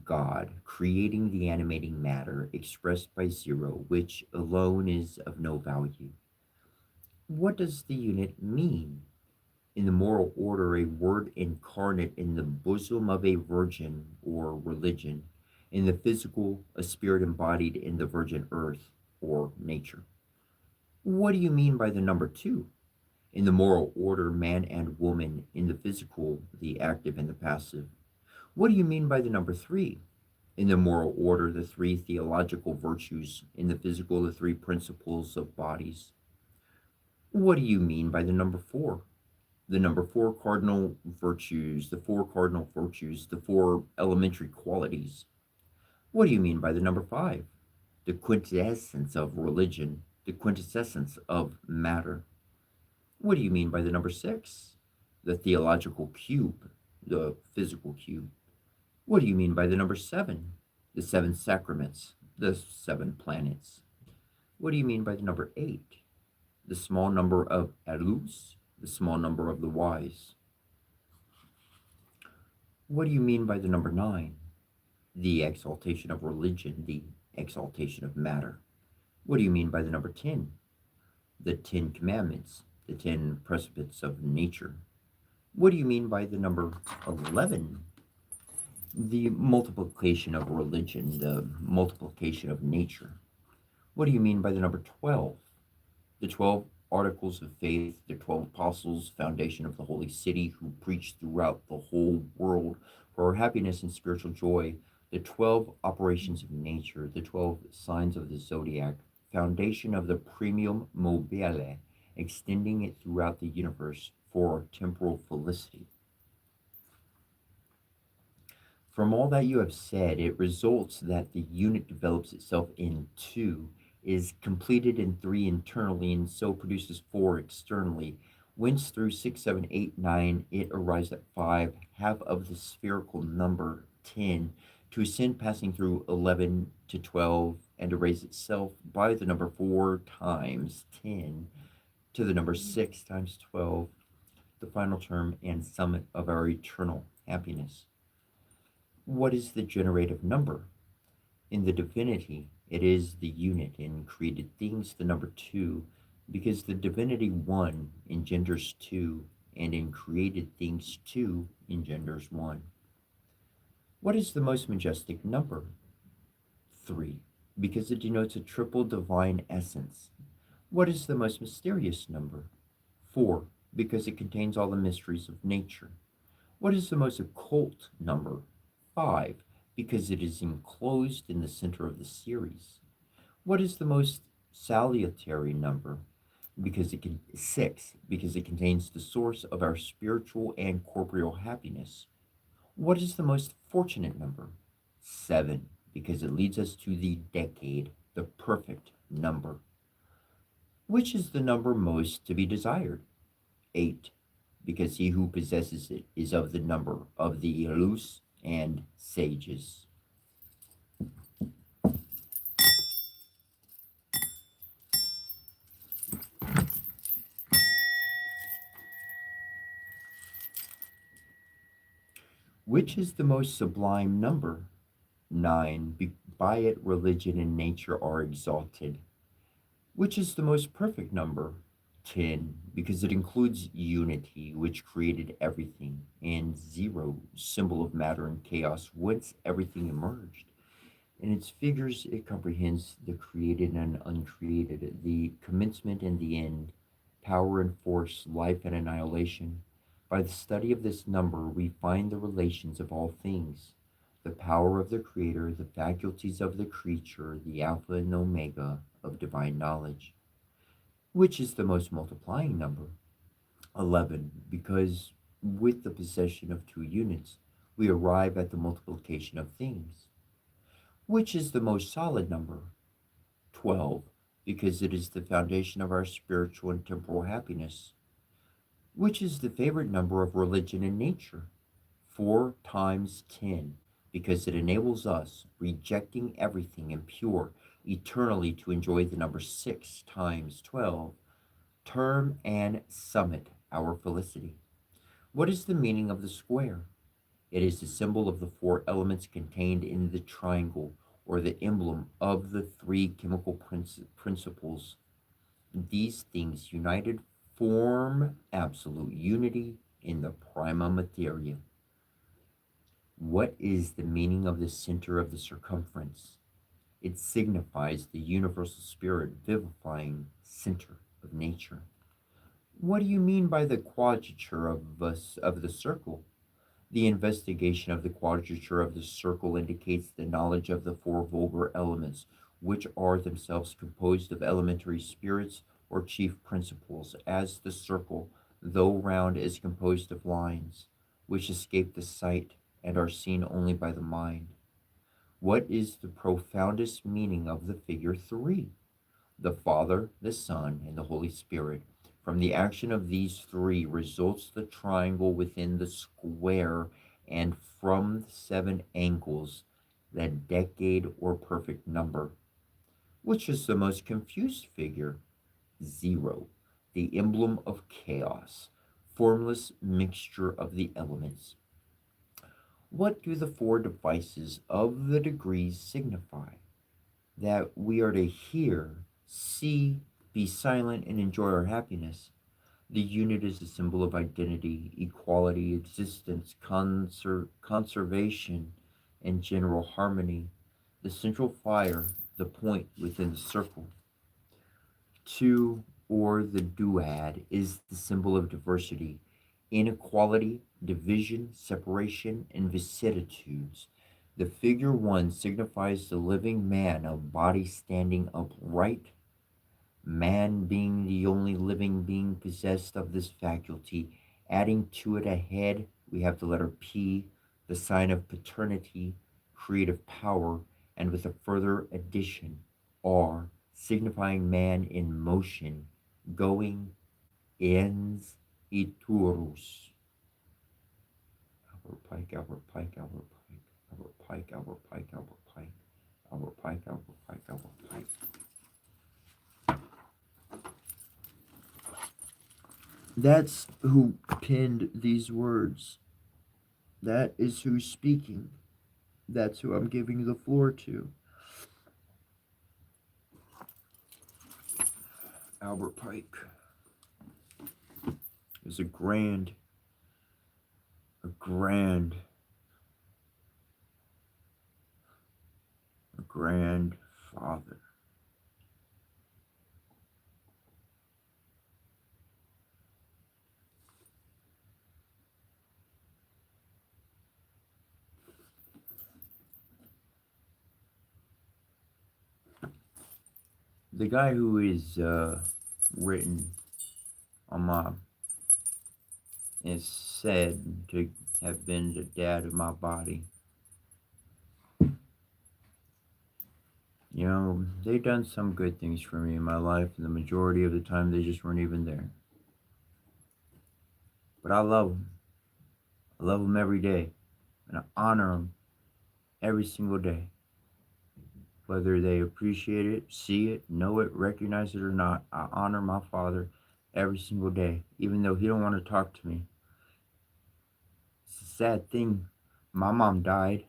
God, creating the animating matter expressed by zero, which alone is of no value. What does the unit mean? In the moral order, a word incarnate in the bosom of a virgin or religion. In the physical, a spirit embodied in the virgin earth or nature. What do you mean by the number 2? In the moral order, man and woman. In the physical, the active and the passive. What do you mean by the number 3? In the moral order, the 3 theological virtues. In the physical, the 3 principles of bodies. What do you mean by the number 4? The number 4 cardinal virtues, the 4 cardinal virtues, the 4 elementary qualities. What do you mean by the number 5? The quintessence of religion, the quintessence of matter. What do you mean by the number 6? The theological cube, the physical cube. What do you mean by the number 7? The 7 sacraments, the 7 planets. What do you mean by the number 8? The small number of Elus, the small number of the wise. What do you mean by the number 9? The exaltation of religion, the exaltation of matter. What do you mean by the number 10? The 10 commandments, the 10 precepts of nature. What do you mean by the number 11? The multiplication of religion, the multiplication of nature. What do you mean by the number 12? The 12 articles of faith, the 12 apostles, foundation of the holy city who preached throughout the whole world for our happiness and spiritual joy, the 12 operations of nature, the 12 signs of the zodiac, foundation of the primum mobile, extending it throughout the universe for temporal felicity. From all that you have said, it results that the unit develops itself in two, is completed in three internally, and so produces four externally. Whence through 6, 7, 8, 9, it arrives at five, half of the spherical number 10, to ascend passing through 11 to 12, and to raise itself by the number 4 times 10 to the number 6 times 12, the final term and summit of our eternal happiness. What is the generative number? In the divinity, it is the unit. In created things, the number 2, because the divinity 1 engenders 2, and in created things 2 engenders 1. What is the most majestic number? 3, because it denotes a triple divine essence. What is the most mysterious number? 4, because it contains all the mysteries of nature. What is the most occult number? 5, because it is enclosed in the center of the series. What is the most salutary number? 6, because it contains the source of our spiritual and corporeal happiness. What is the most fortunate number? 7, because it leads us to the decade, the perfect number. Which is the number most to be desired? 8, because he who possesses it is of the number of the Elus and sages. Which is the most sublime number? 9, by it religion and nature are exalted. Which is the most perfect number? 10, because it includes unity, which created everything, and 0, symbol of matter and chaos, whence everything emerged. In its figures, it comprehends the created and uncreated, the commencement and the end, power and force, life and annihilation. By the study of this number, we find the relations of all things, the power of the Creator, the faculties of the creature, the Alpha and Omega of divine knowledge. Which is the most multiplying number? 11, because with the possession of two units, we arrive at the multiplication of things. Which is the most solid number? 12, because it is the foundation of our spiritual and temporal happiness. Which is the favorite number of religion and nature? 4 times 10, because it enables us, rejecting everything impure, eternally to enjoy the number 6 times 12, term and summit our felicity. What is the meaning of the square? It is the symbol of the 4 elements contained in the triangle, or the emblem of the 3 chemical principles. These things united form absolute unity in the prima materia. What is the meaning of the center of the circumference? It signifies the universal spirit vivifying center of nature. What do you mean by the quadrature of the circle? The investigation of the quadrature of the circle indicates the knowledge of the 4 vulgar elements, which are themselves composed of elementary spirits or chief principles, as the circle, though round, is composed of lines, which escape the sight and are seen only by the mind. What is the profoundest meaning of the figure 3? The Father, the Son, and the Holy Spirit. From the action of these 3 results the triangle within the square, and from the 7 angles, the decade or perfect number. Which is the most confused figure? 0, the emblem of chaos, formless mixture of the elements. What do the 4 devices of the degrees signify? That we are to hear, see, be silent, and enjoy our happiness. The unit is a symbol of identity, equality, existence, conservation, and general harmony. The central fire, the point within the circle. 2, or the duad, is the symbol of diversity, inequality, division, separation, and vicissitudes. The figure 1 signifies the living man of body standing upright, man being the only living being possessed of this faculty. Adding to it a head, we have the letter P, the sign of paternity, creative power, and with a further addition, R, signifying man in motion, going, ens, iturus. Albert Pike, Albert Pike, Albert Pike, Albert Pike, Albert Pike, Albert Pike, Albert Pike, Albert Pike, Albert Pike. That's who penned these words. That is who's speaking. That's who I'm giving the floor to. Albert Pike is a grandfather. The guy who is written on my is said to have been the dad of my body. You know, they've done some good things for me in my life, and the majority of the time they just weren't even there. But I love them. I love them every day, and I honor them every single day. Whether they appreciate it, see it, know it, recognize it or not, I honor my father every single day, even though he don't want to talk to me. It's a sad thing. My mom died.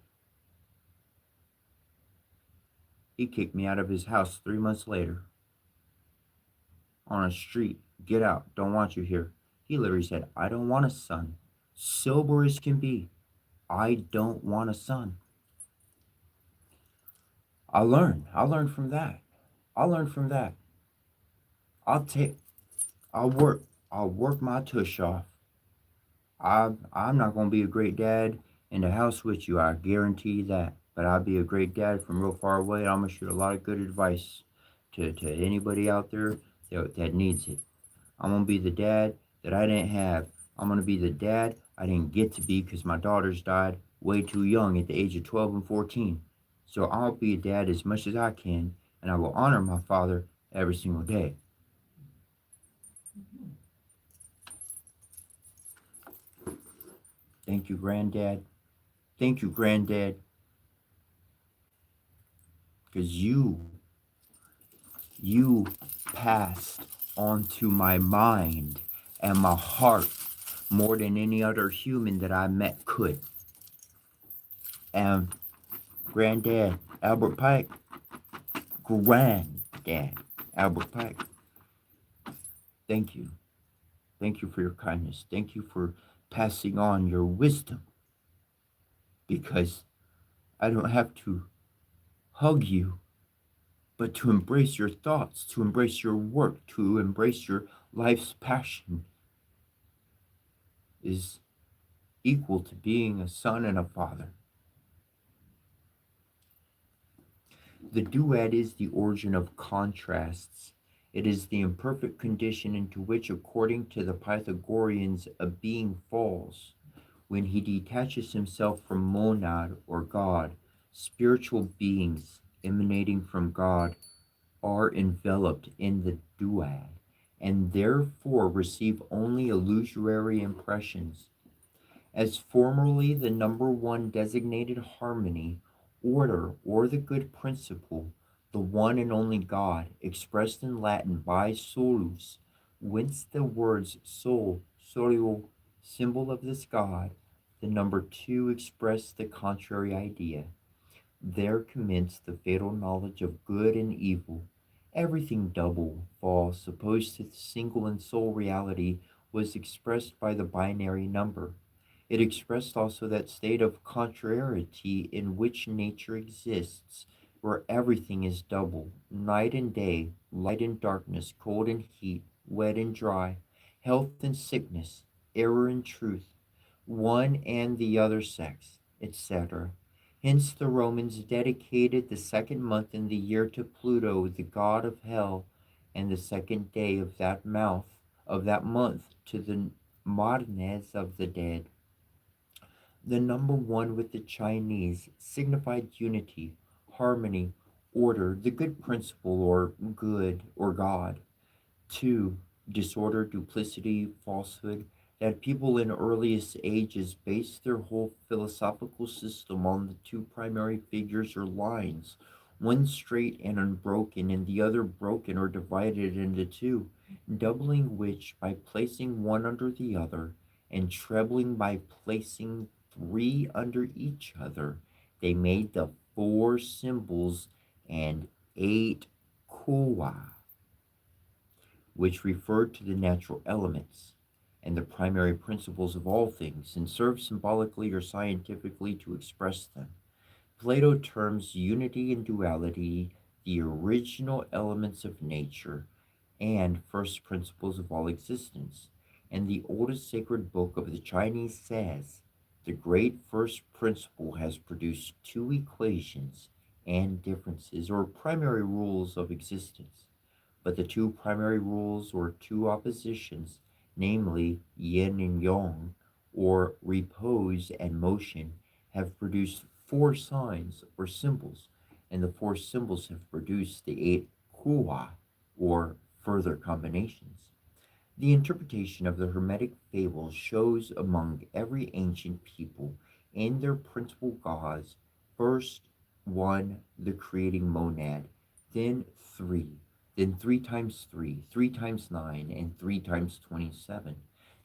He kicked me out of his house 3 months later. On a street. Get out. Don't want you here. He literally said, I don't want a son. Sober as can be. I don't want a son. I learned from that. I'll work my tush off. I'm not gonna be a great dad in the house with you, I guarantee you that. But I'll be a great dad from real far away. I'm gonna share a lot of good advice to anybody out there that needs it. I'm gonna be the dad that I didn't have. I'm gonna be the dad I didn't get to be because my daughters died way too young at the age of 12 and 14. So I'll be a dad as much as I can, and I will honor my father every single day. Thank you, Granddad. Thank you, Granddad. Because you passed onto my mind and my heart more than any other human that I met could. And Granddad Albert Pike, Granddad Albert Pike, thank you. Thank you for your kindness. Thank you for passing on your wisdom. Because I don't have to hug you, but to embrace your thoughts, to embrace your work, to embrace your life's passion is equal to being a son and a father. The duad is the origin of contrasts. It is the imperfect condition into which, according to the Pythagoreans, a being falls when he detaches himself from monad or God. Spiritual beings emanating from God are enveloped in the duad and therefore receive only illusory impressions. As formerly the number one designated harmony, order, or the good principle, the one and only God, expressed in Latin by solus, whence the words sol, solio, symbol of this God, the number two expressed the contrary idea. There commenced the fatal knowledge of good and evil. Everything double, false, opposed to the single and sole reality, was expressed by the binary number. It expressed also that state of contrariety in which nature exists, where everything is double, night and day, light and darkness, cold and heat, wet and dry, health and sickness, error and truth, one and the other sex, etc. Hence the Romans dedicated the second month in the year to Pluto, the god of hell, and the second day of that month to the Marnes of the dead. The number one with the Chinese signified unity, harmony, order, the good principle or good or God. Two, disorder, duplicity, falsehood, that people in earliest ages based their whole philosophical system on the two primary figures or lines, one straight and unbroken, and the other broken or divided into two, doubling which by placing one under the other, and trebling by placing three under each other. They made the four symbols and eight kuwa, which referred to the natural elements and the primary principles of all things, and served symbolically or scientifically to express them. Plato terms unity and duality the original elements of nature and first principles of all existence. And the oldest sacred book of the Chinese says the great first principle has produced two equations and differences, or primary rules of existence. But the two primary rules or two oppositions, namely yin and yang, or repose and motion, have produced four signs or symbols, and the four symbols have produced the eight kuwa, or further combinations. The interpretation of the Hermetic fables shows among every ancient people in their principal gods, first one, the creating monad, then three, then three times three, three times nine, and three times 27.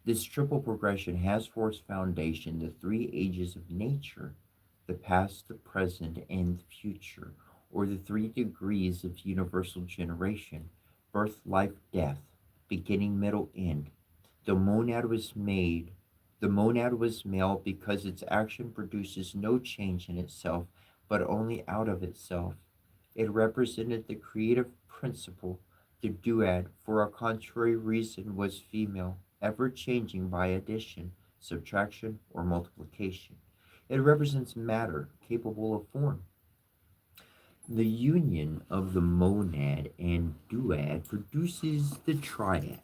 This triple progression has for its foundation the three ages of nature, the past, the present, and the future, or the three degrees of universal generation: birth, life, death, beginning, middle, end. The monad was made. The monad was male because its action produces no change in itself, but only out of itself. It represented the creative principle. The duad, for a contrary reason, was female, ever changing by addition, subtraction, or multiplication. It represents matter, capable of form. The union of the monad and duad produces the triad,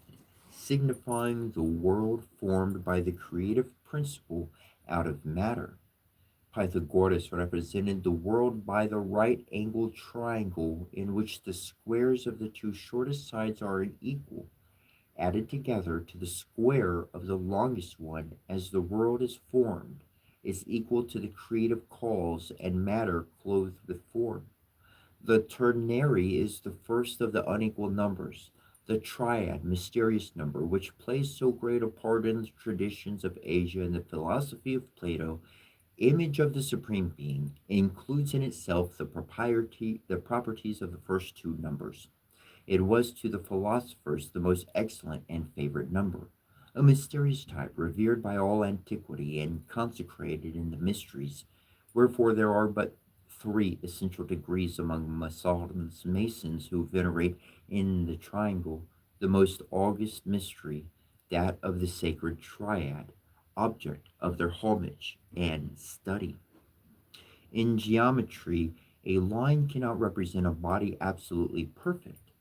signifying the world formed by the creative principle out of matter. Pythagoras represented the world by the right angled triangle in which the squares of the two shortest sides are equal, added together to the square of the longest one as the world is formed, is equal to the creative cause and matter clothed with form. The ternary is the first of the unequal numbers, the triad, mysterious number, which plays so great a part in the traditions of Asia and the philosophy of Plato. Image of the Supreme Being includes in itself the properties of the first two numbers. It was to the philosophers the most excellent and favorite number, a mysterious type revered by all antiquity and consecrated in the mysteries, wherefore there are but three essential degrees among Masons who venerate in the triangle the most august mystery, that of the sacred triad, object of their homage and study. In geometry, a line cannot represent a body absolutely perfect.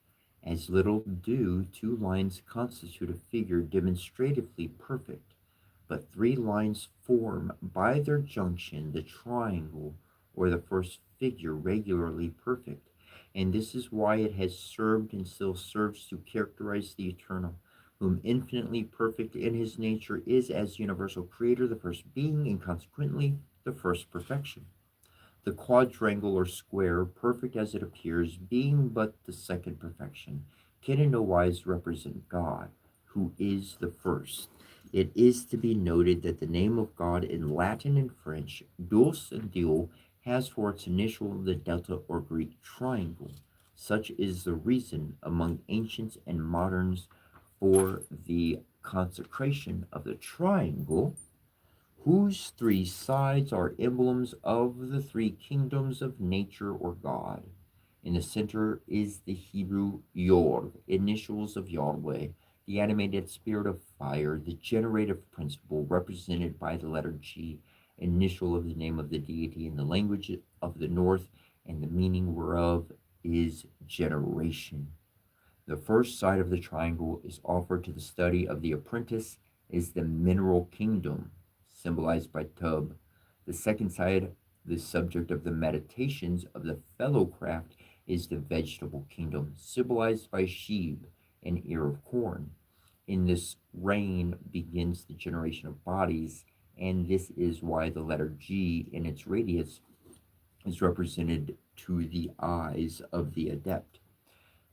As little do two lines constitute a figure demonstratively perfect, but three lines form by their junction the triangle or the first figure regularly perfect. And this is why it has served and still serves to characterize the eternal, whom infinitely perfect in his nature is as universal creator, the first being, and consequently the first perfection. The quadrangle or square, perfect as it appears, being but the second perfection, can in no wise represent God, who is the first. It is to be noted that the name of God in Latin and French, Deus and Dio, has for its initial the delta or Greek triangle. Such is the reason among ancients and moderns for the consecration of the triangle, whose three sides are emblems of the three kingdoms of nature or God. In the center is the Hebrew Yor, initials of Yahweh, the animated spirit of fire, the generative principle represented by the letter G, initial of the name of the deity in the language of the north, and the meaning whereof is generation. The first side of the triangle is offered to the study of the apprentice is the mineral kingdom, symbolized by Tub. The second side, the subject of the meditations of the fellow craft, is the vegetable kingdom, symbolized by Sheeb, an ear of corn. In this reign begins the generation of bodies, and this is why the letter G in its radius is represented to the eyes of the adept.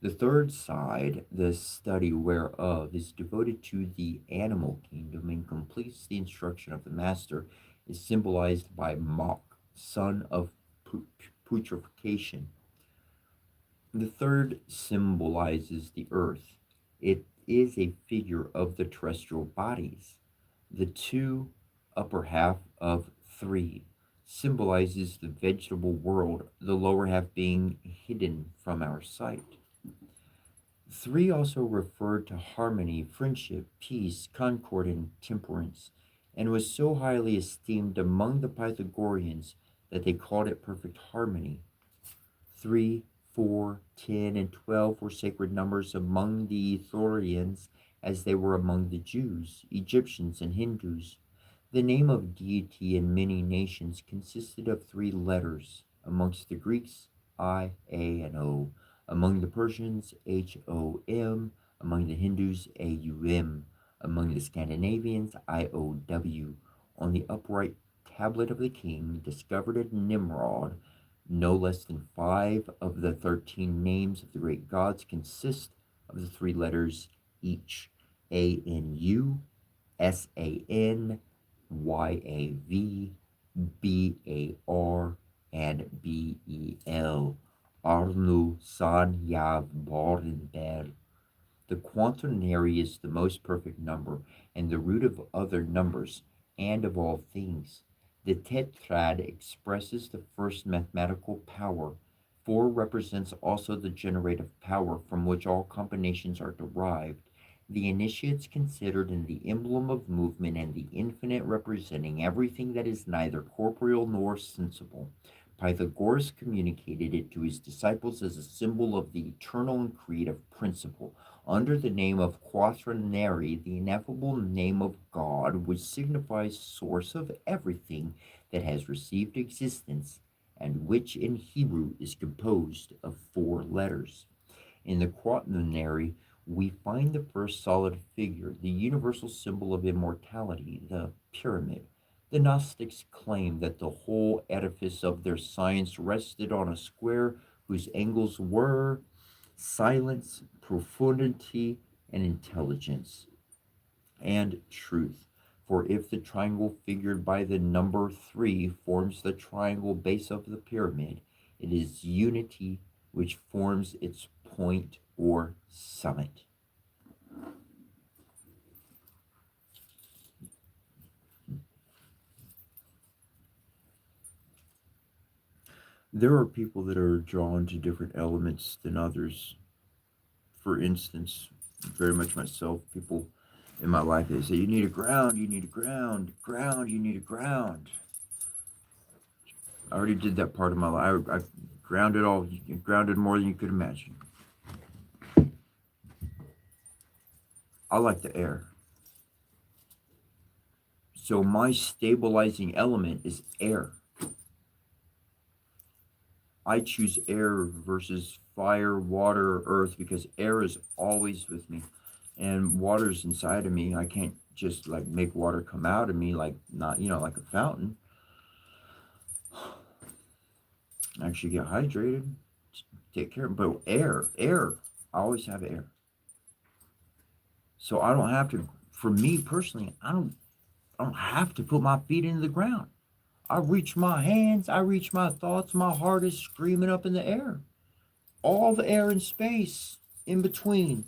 The third side, the study whereof, is devoted to the animal kingdom and completes the instruction of the master, is symbolized by Mok, son of putrefaction. The third symbolizes the earth. It is a figure of the terrestrial bodies. The two upper half of 3 symbolizes the vegetable world, the lower half being hidden from our sight. 3 also referred to harmony, friendship, peace, concord, and temperance, and was so highly esteemed among the Pythagoreans that they called it perfect harmony. 3, 4, 10, and 12 were sacred numbers among the Ethorians as they were among the Jews, Egyptians, and Hindus. The name of deity in many nations consisted of 3 letters. Amongst the Greeks, I, A, and O. Among the Persians, HOM. Among the Hindus, AUM. Among the Scandinavians, IOW. On the upright tablet of the king, discovered at Nimrod, no less than 5 of the 13 names of the great gods consist of the 3 letters each. ANU, SAN, YAV, BAR, and BEL. Arnu San Yav Borenberg. The quaternary is the most perfect number, and the root of other numbers, and of all things. The tetrad expresses the first mathematical power. 4 represents also the generative power from which all combinations are derived. The initiates considered in the emblem of movement and the infinite representing everything that is neither corporeal nor sensible. Pythagoras communicated it to his disciples as a symbol of the eternal and creative principle. Under the name of quaternary, the ineffable name of God, which signifies source of everything that has received existence, and which in Hebrew is composed of 4 letters. In the quaternary, we find the first solid figure, the universal symbol of immortality, the pyramid. The Gnostics claimed that the whole edifice of their science rested on a square whose angles were silence, profundity, and intelligence, and truth. For if the triangle figured by the number 3 forms the triangle base of the pyramid, it is unity which forms its point or summit. There are people that are drawn to different elements than others. For instance, very much myself, people in my life, they say, you need a ground, you need a ground, you need a ground. I already did that part of my life. I grounded more than you could imagine. I like the air. So my stabilizing element is air. I choose air versus fire, water, earth, because air is always with me. And water's inside of me. I can't just like make water come out of me like not, like a fountain. I actually get hydrated, take care of it. But air, I always have air. So I don't have to, for me personally, I don't have to put my feet into the ground. I reach my hands, I reach my thoughts, my heart is screaming up in the air. All the air in space in between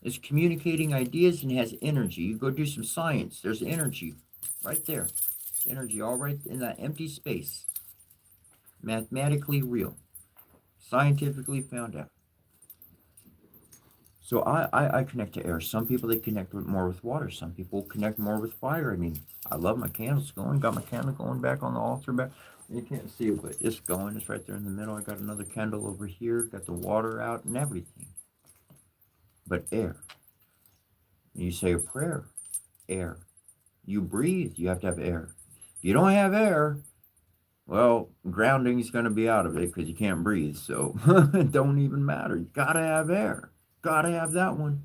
is communicating ideas and has energy. You go do some science, there's energy right there. Energy all right in that empty space. Mathematically real. Scientifically found out. So I connect to air. Some people, they connect more with water. Some people connect more with fire. I mean, I love my candles going. Got my candle going back on the altar back. You can't see it, but it's going. It's right there in the middle. I got another candle over here. Got the water out and everything. but air. You say a prayer, air. You breathe, you have to have air. If you don't have air, well, grounding is going to be out of it because you can't breathe. So it don't even matter. You got to have air. Got to have that one.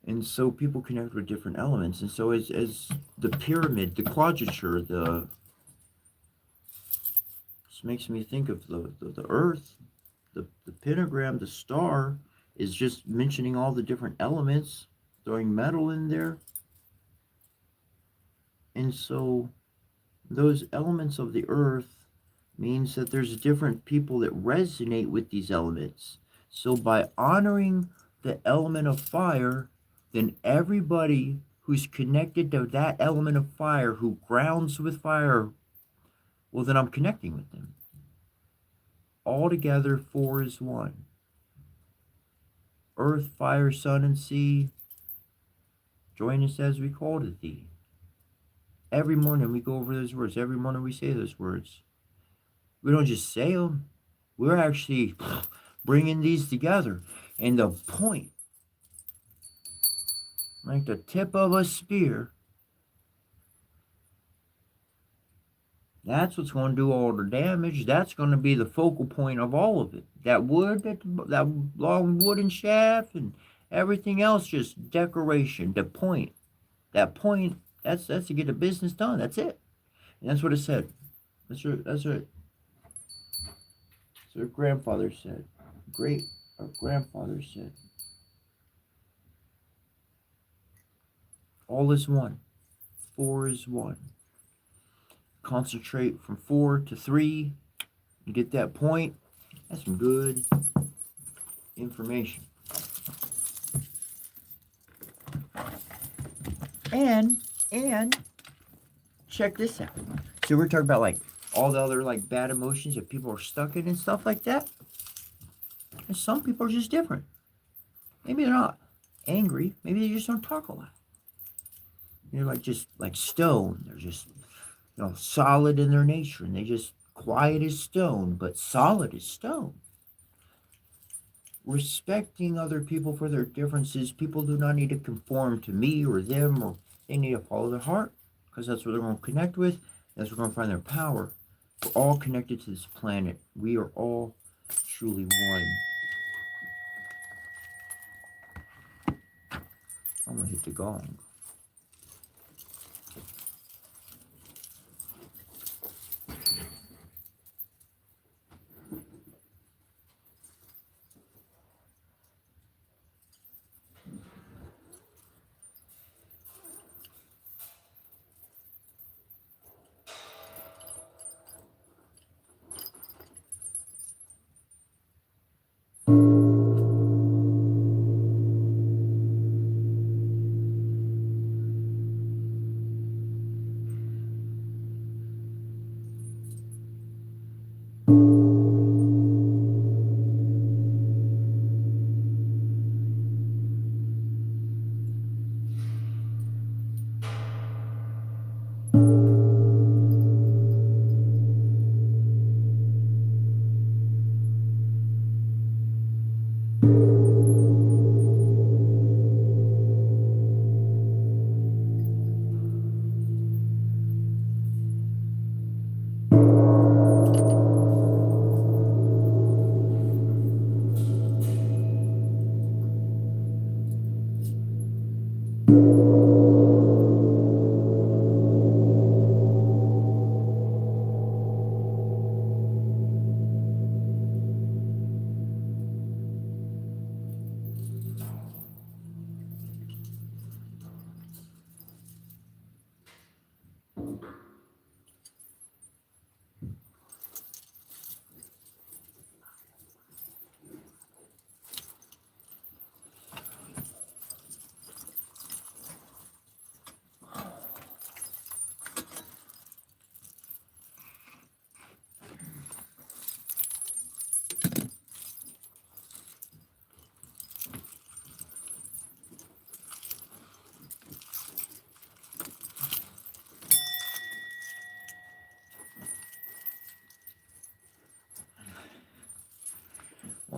And so people connect with different elements. And so as the pyramid, the quadrature, this makes me think of the earth, the pentagram, the star is just mentioning all the different elements, throwing metal in there. And so those elements of the earth means that there's different people that resonate with these elements. So by honoring the element of fire, then everybody who's connected to that element of fire, who grounds with fire, well, then I'm connecting with them. All together, four is one. Earth, fire, sun, and sea, join us as we call to thee. Every morning we go over those words. Every morning we say those words. We don't just say them. We're actually bringing these together. And the point, like the tip of a spear, that's what's going to do all the damage. That's going to be the focal point of all of it. That wood, that long wooden shaft, and everything else, just decoration. The point, that point, that's to get the business done. That's it. And that's what it said. That's what grandfather said. Our grandfather said. All is one. Four is one. Concentrate from 4 to 3. You get that point. That's some good information. And check this out. So we're talking about like all the other like bad emotions that people are stuck in and stuff like that. And some people are just different. Maybe they're not angry. Maybe they just don't talk a lot. They're like just like stone. They're just solid in their nature, and they just quiet as stone, but solid as stone. Respecting other people for their differences. People do not need to conform to me or them, or they need to follow their heart, because that's what they're going to connect with. That's where they're going to find their power. We're all connected to this planet. We are all truly one. I'm going to hit the gong.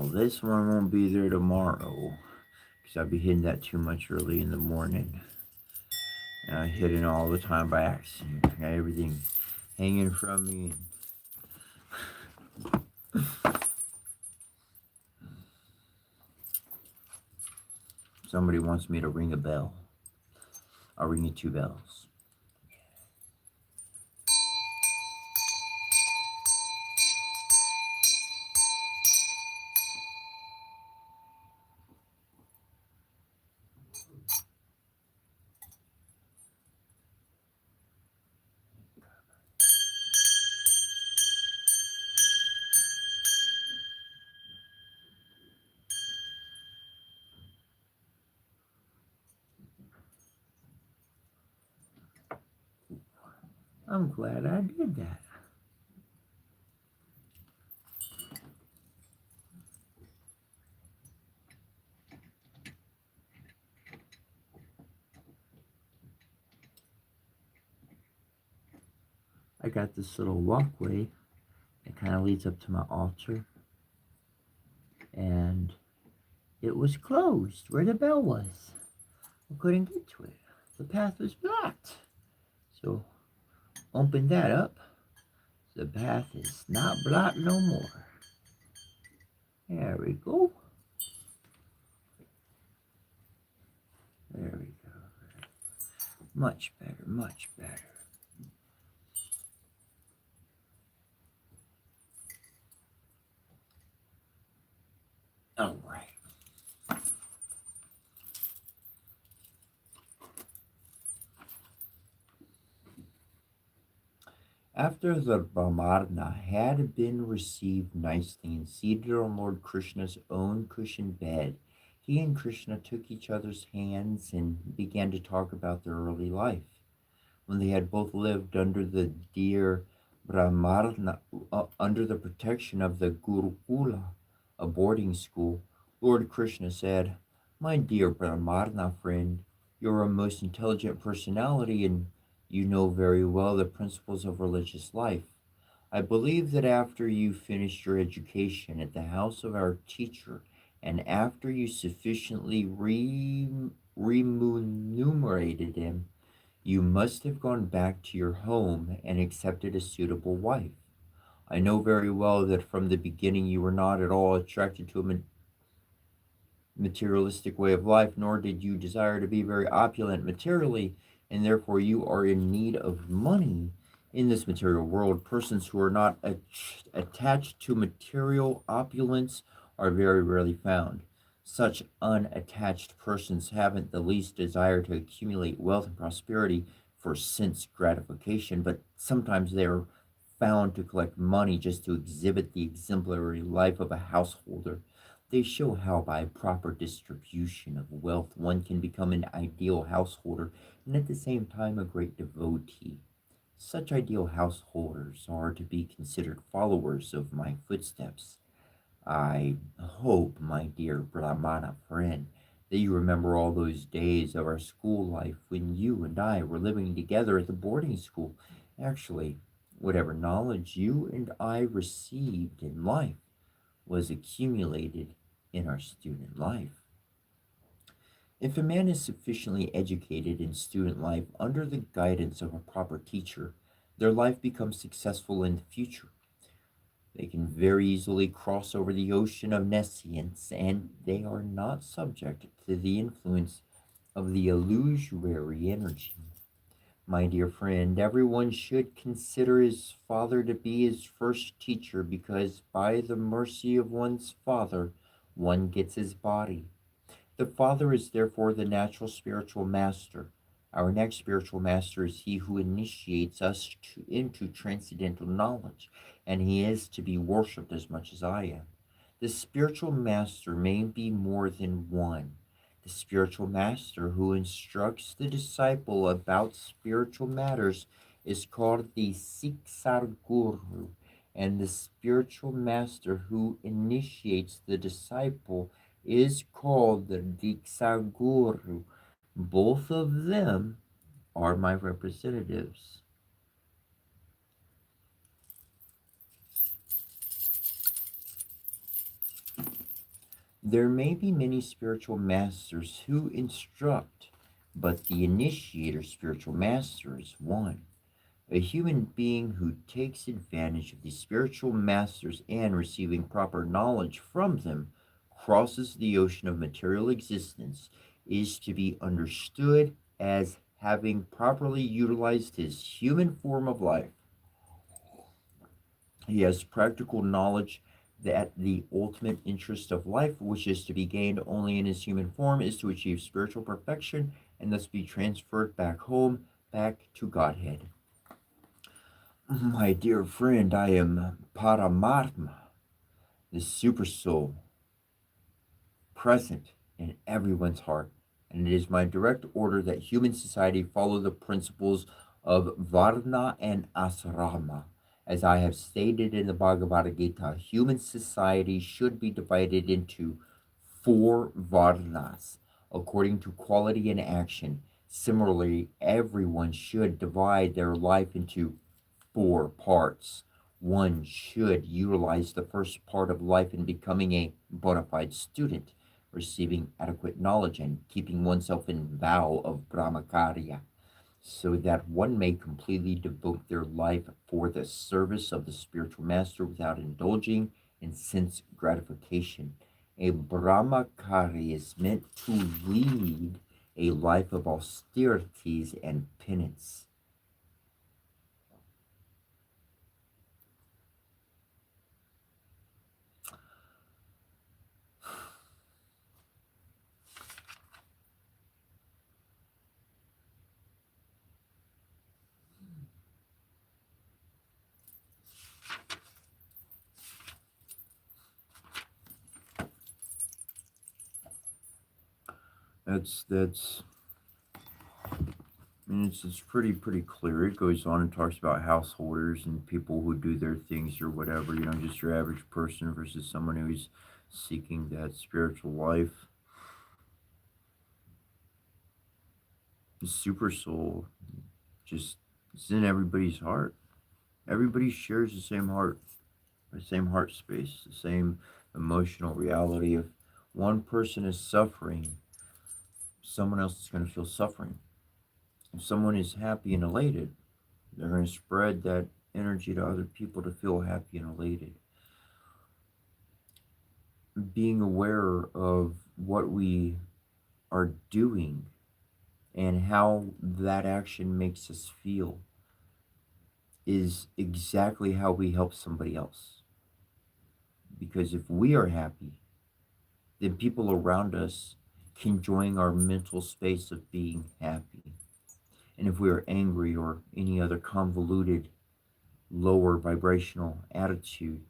Well, this one won't be there tomorrow because I'll be hitting that too much early in the morning. And I hit it all the time by accident. I got everything hanging from me. Somebody wants me to ring a bell. I'll ring you 2 bells. I'm glad I did that. I got this little walkway that kind of leads up to my altar. And it was closed where the bell was. I couldn't get to it. The path was blocked. So open that up. The path is not blocked no more. There we go. There we go. Much better, much better. All right. After the Brahmana had been received nicely and seated on Lord Krishna's own cushioned bed, he and Krishna took each other's hands and began to talk about their early life. When they had both lived under the dear Brahmana, under the protection of the Gurukula, a boarding school, Lord Krishna said, "My dear Brahmana friend, you're a most intelligent personality and you know very well the principles of religious life. I believe that after you finished your education at the house of our teacher, and after you sufficiently remunerated him, you must have gone back to your home and accepted a suitable wife. I know very well that from the beginning you were not at all attracted to a materialistic way of life, nor did you desire to be very opulent materially, and therefore you are in need of money in this material world. Persons who are not attached to material opulence are very rarely found. Such unattached persons haven't the least desire to accumulate wealth and prosperity for sense gratification, but sometimes they are found to collect money just to exhibit the exemplary life of a householder. They show how by proper distribution of wealth one can become an ideal householder and at the same time a great devotee. Such ideal householders are to be considered followers of my footsteps. I hope, my dear Brahmana friend, that you remember all those days of our school life when you and I were living together at the boarding school. Actually, whatever knowledge you and I received in life was accumulated in our student life. If a man is sufficiently educated in student life under the guidance of a proper teacher, their life becomes successful in the future. They can very easily cross over the ocean of nescience, and they are not subject to the influence of the illusory energy. My dear friend, everyone should consider his father to be his first teacher because by the mercy of one's father, one gets his body. The Father is therefore the natural spiritual master. Our next spiritual master is he who initiates us into transcendental knowledge, and he is to be worshipped as much as I am. The spiritual master may be more than one. The spiritual master who instructs the disciple about spiritual matters is called the Siksar Guru, and the spiritual master who initiates the disciple is called the Diksha Guru. Both of them are my representatives. There may be many spiritual masters who instruct, but the initiator spiritual master is one. A human being who takes advantage of these spiritual masters and receiving proper knowledge from them crosses the ocean of material existence is to be understood as having properly utilized his human form of life. He has practical knowledge that the ultimate interest of life, which is to be gained only in his human form, is to achieve spiritual perfection and thus be transferred back home, back to Godhead. My dear friend, I am Paramatma, the super soul, present in everyone's heart, and it is my direct order that human society follow the principles of Varna and Asrama. As I have stated in the Bhagavad Gita, human society should be divided into four Varnas according to quality and action. Similarly, everyone should divide their life into four parts. One should utilize the first part of life in becoming a bona fide student, receiving adequate knowledge and keeping oneself in vow of brahmacharya, so that one may completely devote their life for the service of the spiritual master without indulging in sense gratification. A brahmachari is meant to lead a life of austerities and penance. That's and it's pretty clear. It goes on and talks about householders and people who do their things or whatever, just your average person versus someone who's seeking that spiritual life. The super soul just is in everybody's heart. Everybody shares the same heart, the same heart space, the same emotional reality. If one person is suffering, someone else is going to feel suffering. If someone is happy and elated, they're going to spread that energy to other people to feel happy and elated. Being aware of what we are doing and how that action makes us feel is exactly how we help somebody else. Because if we are happy, then people around us can join our mental space of being happy. And if we are angry or any other convoluted lower vibrational attitude,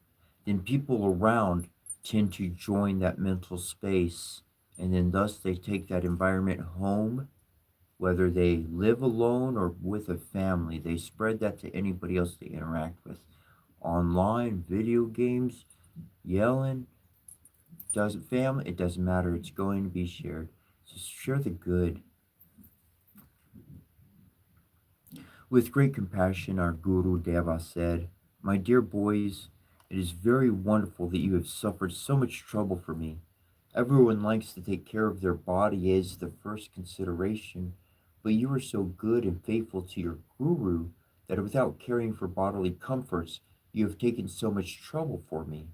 then people around tend to join that mental space, and then thus they take that environment home, whether they live alone or with a family. They spread that to anybody else they interact with. Online, video games, yelling, doesn't family, it doesn't matter. It's going to be shared. Just share the good. With great compassion, our Guru Deva said, "My dear boys, it is very wonderful that you have suffered so much trouble for me. Everyone likes to take care of their body as the first consideration, but you are so good and faithful to your Guru that without caring for bodily comforts, you have taken so much trouble for me.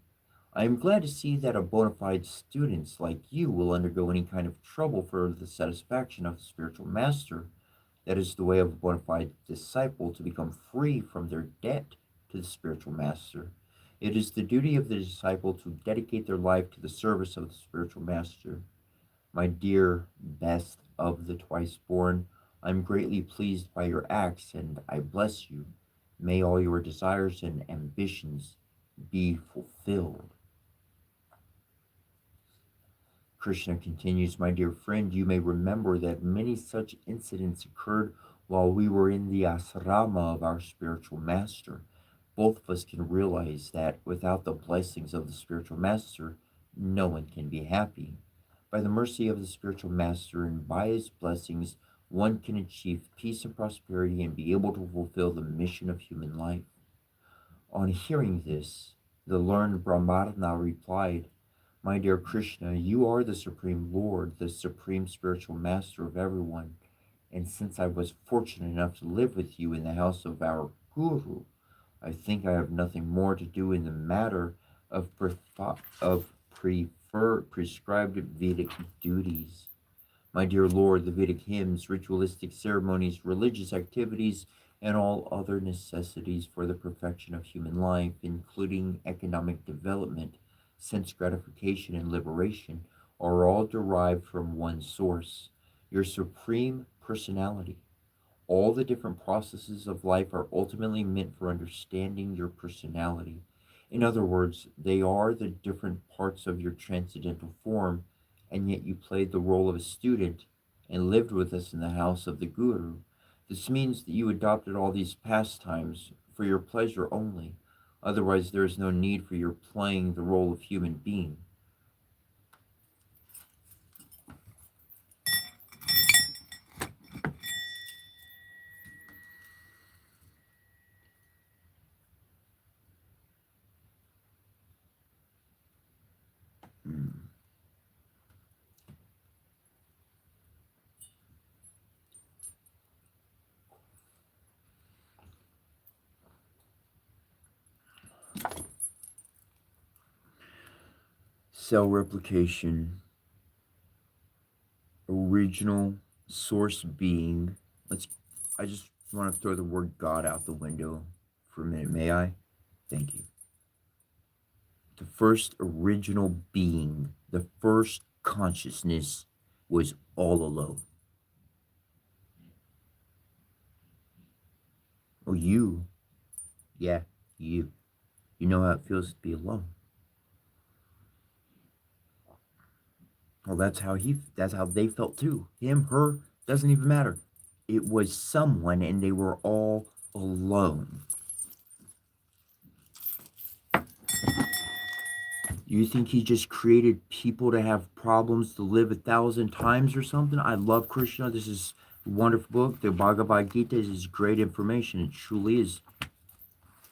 I am glad to see that a bona fide student like you will undergo any kind of trouble for the satisfaction of the spiritual master. That is the way of a bona fide disciple to become free from their debt to the spiritual master. It is the duty of the disciple to dedicate their life to the service of the spiritual master. My dear best of the twice born, I am greatly pleased by your acts and I bless you. May all your desires and ambitions be fulfilled." Krishna continues, "My dear friend, you may remember that many such incidents occurred while we were in the asrama of our spiritual master. Both of us can realize that without the blessings of the spiritual master, no one can be happy. By the mercy of the spiritual master and by his blessings, one can achieve peace and prosperity and be able to fulfill the mission of human life." On hearing this, the learned Brahmana replied, My dear Krishna, you are the Supreme Lord, the Supreme Spiritual Master of everyone. And since I was fortunate enough to live with you in the house of our Guru, I think I have nothing more to do in the matter of, prescribed Vedic duties. My dear Lord, the Vedic hymns, ritualistic ceremonies, religious activities, and all other necessities for the perfection of human life, including economic development, sense gratification, and liberation, are all derived from one source, your supreme personality. All the different processes of life are ultimately meant for understanding your personality. In other words, they are the different parts of your transcendental form, and yet you played the role of a student and lived with us in the house of the Guru. This means that you adopted all these pastimes for your pleasure only. Otherwise, there is no need for your playing the role of human being. Hmm. Cell replication, original source being. I just want to throw the word God out the window for a minute, may I? Thank you. The first original being, the first consciousness was all alone. Oh, you. Yeah, you. You know how it feels to be alone. Well, that's how they felt too. Him, her, doesn't even matter. It was someone and they were all alone. You think he just created people to have problems to live 1,000 times or something? I love Krishna. This is a wonderful book. The Bhagavad Gita is great information. It truly is.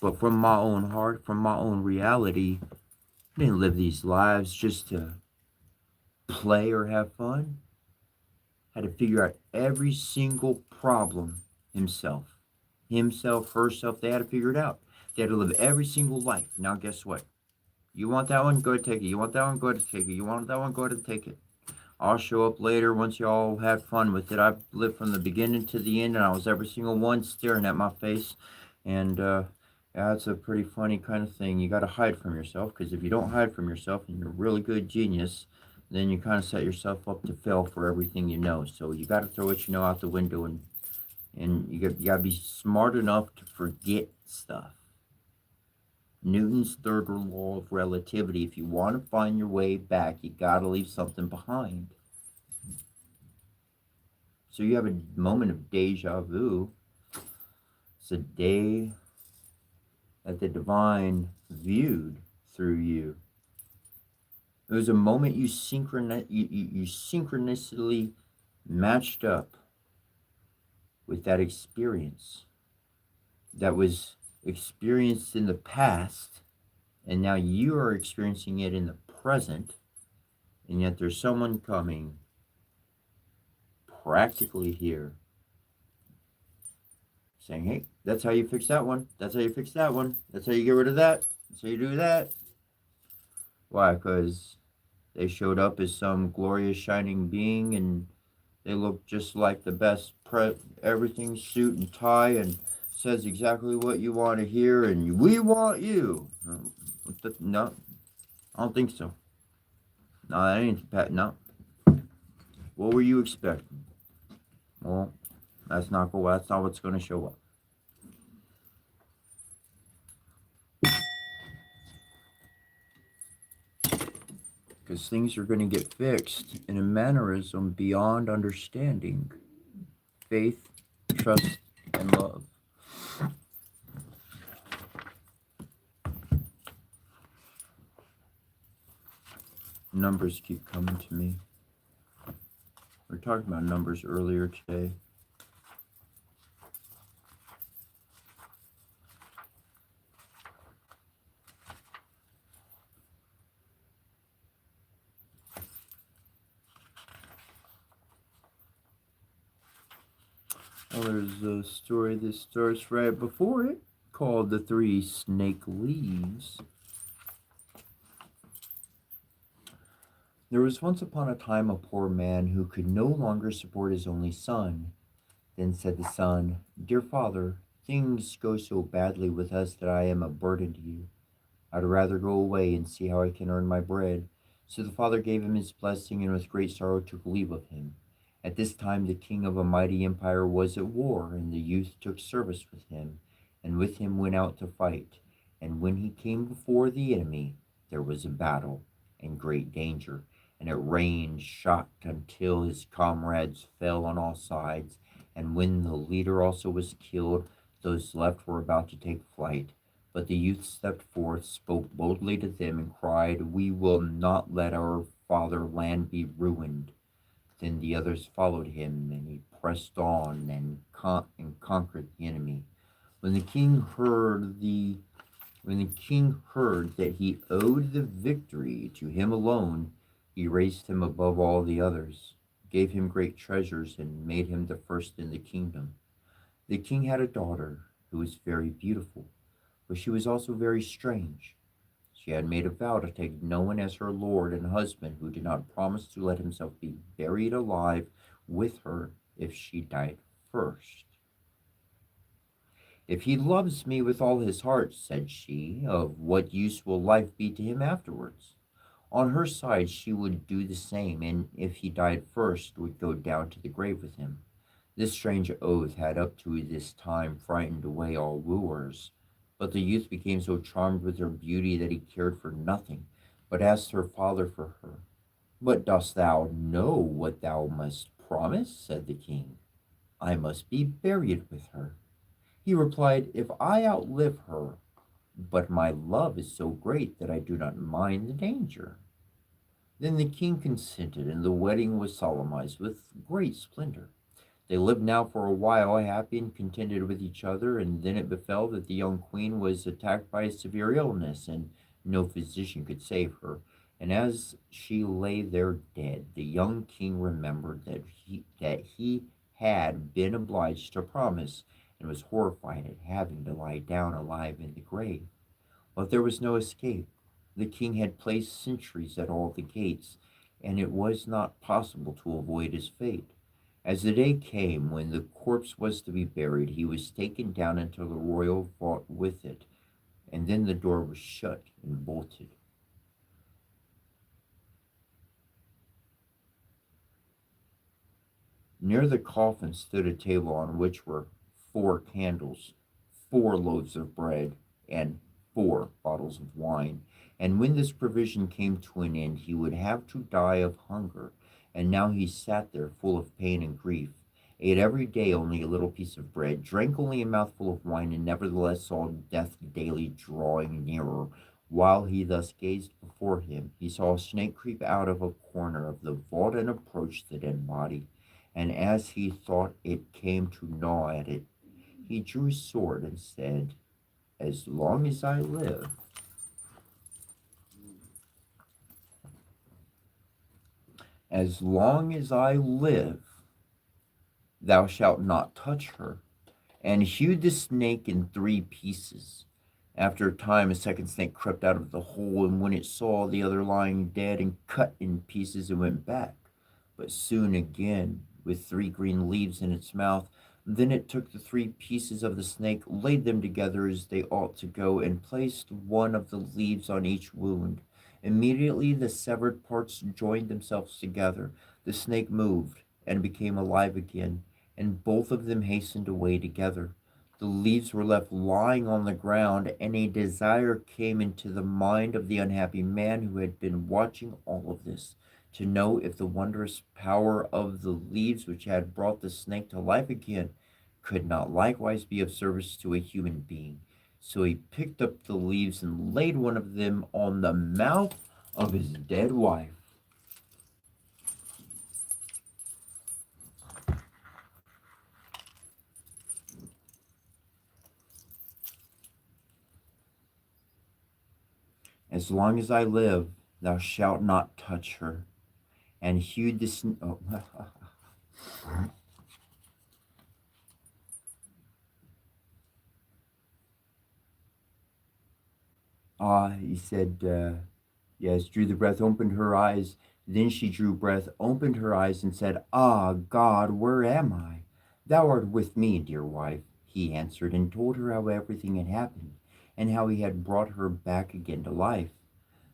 But from my own heart, from my own reality, I didn't live these lives just to play or have fun. I had to figure out every single problem himself. Himself, herself, they had to figure it out. They had to live every single life. Now guess what? You want that one? Go ahead and take it. You want that one? Go ahead and take it. You want that one? Go ahead and take it. I'll show up later once y'all had fun with it. I've lived from the beginning to the end, and I was every single one staring at my face. And yeah, it's a pretty funny kind of thing. You got to hide from yourself, because if you don't hide from yourself and you're a really good genius, then you kind of set yourself up to fail for everything you know. So you got to throw what you know out the window, and you got to be smart enough to forget stuff. Newton's third law of relativity. If you want to find your way back, you got to leave something behind. So you have a moment of deja vu. It's a day that the divine viewed through you. It was a moment you synchronously matched up with that experience that was experienced in the past, and now you are experiencing it in the present, and yet there's someone coming practically here saying, hey, that's how you fix that one. That's how you fix that one. That's how you get rid of that. That's how you do that. Why? Because they showed up as some glorious shining being, and they look just like the best everything suit and tie, and says exactly what you want to hear, and we want you. No, I don't think so. No, that ain't Pat. No. What were you expecting? Well, that's not cool. That's not what's going to show up. Because things are going to get fixed in a mannerism beyond understanding. Faith, trust, and love. Numbers keep coming to me. We were talking about numbers earlier today. Well, there's a story that starts right before it called The Three Snake Leaves. There was once upon a time a poor man who could no longer support his only son. Then said the son, "Dear father, things go so badly with us that I am a burden to you. I'd rather go away and see how I can earn my bread." So the father gave him his blessing and with great sorrow took leave of him. At this time the king of a mighty empire was at war, and the youth took service with him, and with him went out to fight. And when he came before the enemy, there was a battle and great danger, and it rained shot until his comrades fell on all sides. And when the leader also was killed, those left were about to take flight. But the youth stepped forth, spoke boldly to them, and cried, "We will not let our fatherland be ruined." Then the others followed him, and he pressed on and conquered the enemy. When the king heard that he owed the victory to him alone, he raised him above all the others, gave him great treasures, and made him the first in the kingdom. The king had a daughter who was very beautiful, but she was also very strange. She had made a vow to take no one as her lord and husband who did not promise to let himself be buried alive with her if she died first. "If he loves me with all his heart," said she, "of what use will life be to him afterwards?" On her side she would do the same, and if he died first, would go down to the grave with him. This strange oath had up to this time frightened away all wooers, but the youth became so charmed with her beauty that he cared for nothing, but asked her father for her. "But dost thou know what thou must promise?" said the king. "I must be buried with her." He replied, "If I outlive her, but my love is so great that I do not mind the danger." Then the king consented, and the wedding was solemnized with great splendor. They lived now for a while happy and contented with each other, and then it befell that the young queen was attacked by a severe illness, and no physician could save her. And as she lay there dead, the young king remembered that he had been obliged to promise, and was horrified at having to lie down alive in the grave. But there was no escape. The king had placed sentries at all the gates, and it was not possible to avoid his fate. As the day came when the corpse was to be buried, he was taken down into the royal vault with it, and then the door was shut and bolted. Near the coffin stood a table on which were 4 candles, 4 loaves of bread, and 4 bottles of wine. And when this provision came to an end, he would have to die of hunger. And now he sat there full of pain and grief, ate every day only a little piece of bread, drank only a mouthful of wine, and nevertheless saw death daily drawing nearer. While he thus gazed before him, he saw a snake creep out of a corner of the vault and approach the dead body. And as he thought it came to gnaw at it, he drew his sword and said, "As long as I live, as long as I live, thou shalt not touch her," and hewed the snake in 3 pieces. After a time, a second snake crept out of the hole, and when it saw the other lying dead and cut in pieces, it went back. But soon again, with 3 green leaves in its mouth. Then it took the 3 pieces of the snake, laid them together as they ought to go, and placed one of the leaves on each wound. Immediately the severed parts joined themselves together. The snake moved and became alive again, and both of them hastened away together. The leaves were left lying on the ground, and a desire came into the mind of the unhappy man who had been watching all of this, to know if the wondrous power of the leaves which had brought the snake to life again could not likewise be of service to a human being. So he picked up the leaves and laid one of them on the mouth of his dead wife. "As long as I live, thou shalt not touch her." And hewed the He said, yes, drew the breath, opened her eyes. Then she drew breath, opened her eyes, and said, Ah, God, where am I? Thou art with me, dear wife, he answered, and told her how everything had happened, and how he had brought her back again to life.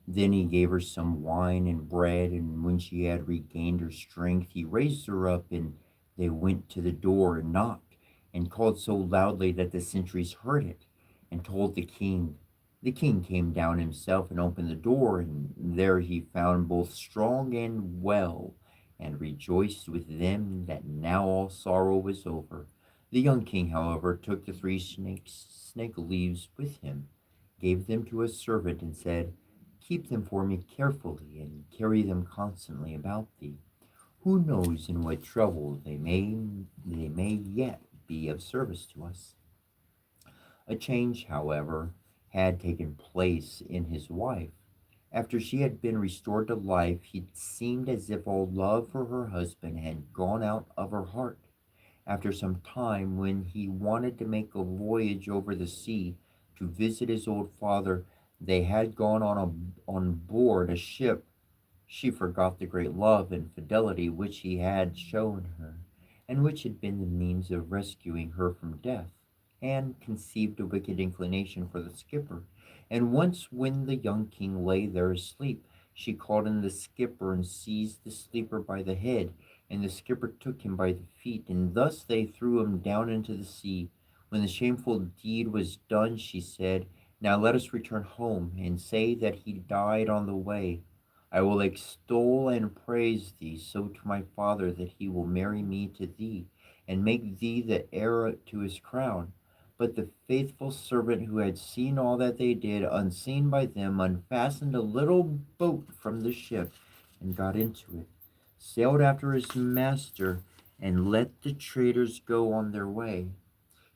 Then he gave her some wine and bread, and when she had regained her strength, he raised her up, and they went to the door and knocked, and called so loudly that the sentries heard it, and told the king. The king came down himself and opened the door, and there he found both strong and well, and rejoiced with them that now all sorrow was over. The young king, however, took the three snake leaves with him, gave them to a servant, and said, Keep them for me carefully, and carry them constantly about thee. Who knows in what trouble they may yet be of service to us? A change, however, had taken place in his wife. After she had been restored to life, it seemed as if all love for her husband had gone out of her heart. After some time, when he wanted to make a voyage over the sea to visit his old father, they had gone on board a ship. She forgot the great love and fidelity which he had shown her, and which had been the means of rescuing her from death, and conceived a wicked inclination for the skipper. And once, when the young king lay there asleep, she called in the skipper and seized the sleeper by the head, and the skipper took him by the feet, and thus they threw him down into the sea. When the shameful deed was done, she said, Now let us return home, and say that he died on the way. I will extol and praise thee so to my father that he will marry me to thee, and make thee the heir to his crown. But the faithful servant who had seen all that they did, unseen by them, unfastened a little boat from the ship, and got into it, sailed after his master, and let the traders go on their way.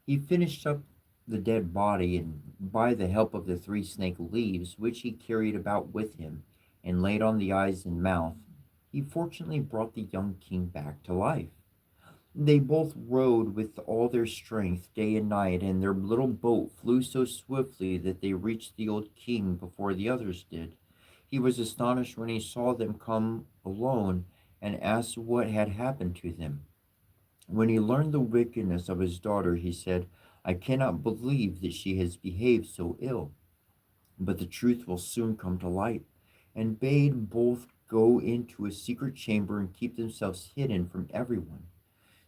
He finished up the dead body, and by the help of the three snake leaves, which he carried about with him, and laid on the eyes and mouth, he fortunately brought the young king back to life. They both rowed with all their strength day and night, and their little boat flew so swiftly that they reached the old king before the others did. He was astonished when he saw them come alone, and asked what had happened to them. When he learned the wickedness of his daughter, he said, I cannot believe that she has behaved so ill, but the truth will soon come to light, and bade both go into a secret chamber and keep themselves hidden from everyone.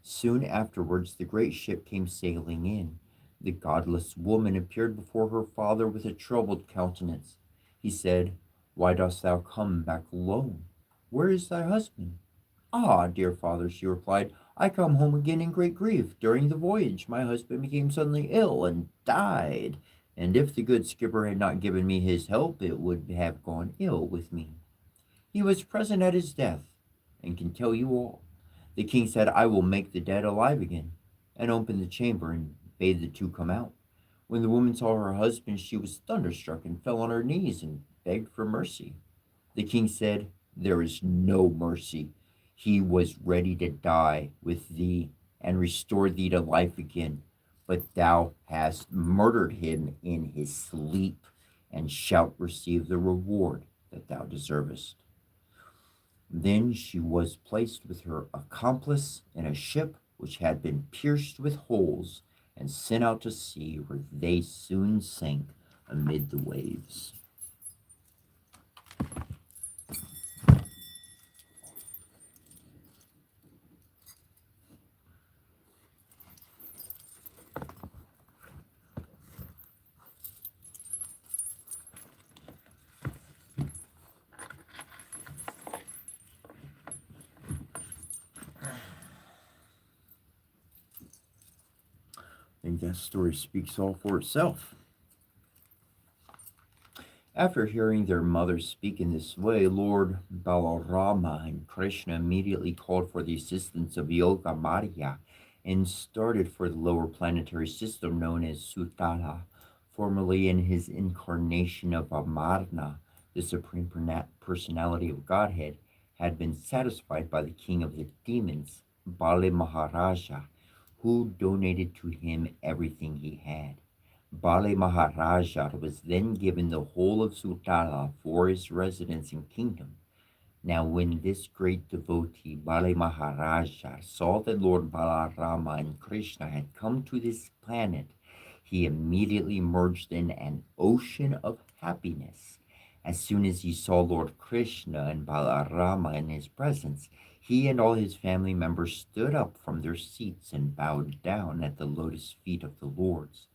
Soon afterwards, the great ship came sailing in. The godless woman appeared before her father with a troubled countenance. He said, Why dost thou come back alone? Where is thy husband? Ah, dear father, she replied, I come home again in great grief. During the voyage, my husband became suddenly ill and died, and if the good skipper had not given me his help, it would have gone ill with me. He was present at his death, and can tell you all. The king said, I will make the dead alive again, and opened the chamber and bade the two come out. When the woman saw her husband, she was thunderstruck and fell on her knees and begged for mercy. The king said, There is no mercy. He was ready to die with thee and restore thee to life again, but thou hast murdered him in his sleep, and shalt receive the reward that thou deservest. Then she was placed with her accomplice in a ship which had been pierced with holes, and sent out to sea, where they soon sank amid the waves. I think that story speaks all for itself. After hearing their mother speak in this way, Lord Balarama and Krishna immediately called for the assistance of Yoga Maya and started for the lower planetary system known as Sutala, formerly in his incarnation of Amarna, the supreme personality of Godhead, had been satisfied by the king of the demons, Bali Maharaja, who donated to him everything he had. Bali Maharaja was then given the whole of Sutala for his residence and kingdom. Now, when this great devotee, Bali Maharaja, saw that Lord Balarama and Krishna had come to this planet, he immediately merged in an ocean of happiness. As soon as he saw Lord Krishna and Balarama in his presence, he and all his family members stood up from their seats and bowed down at the lotus feet of the lords.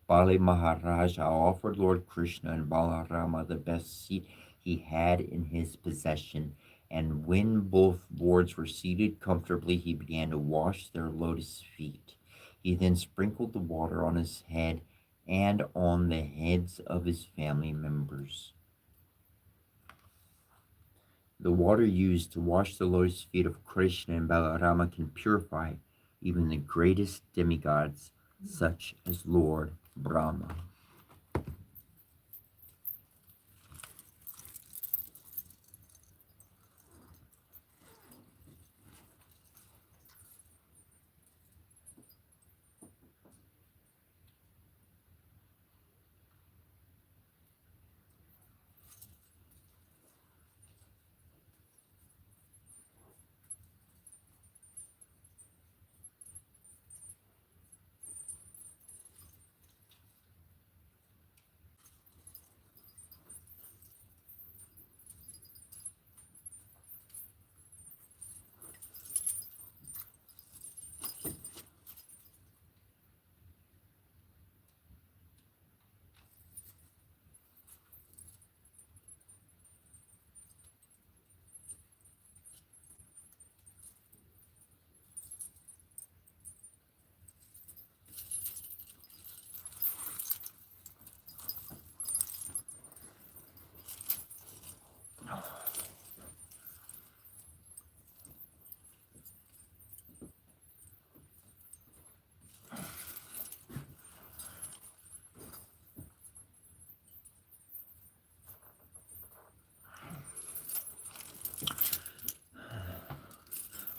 Bali Maharaja offered Lord Krishna and Balarama the best seat he had in his possession, and when both lords were seated comfortably, he began to wash their lotus feet. He then sprinkled the water on his head and on the heads of his family members. The water used to wash the lotus feet of Krishna and Balarama can purify even the greatest demigods, such as Lord Brahma.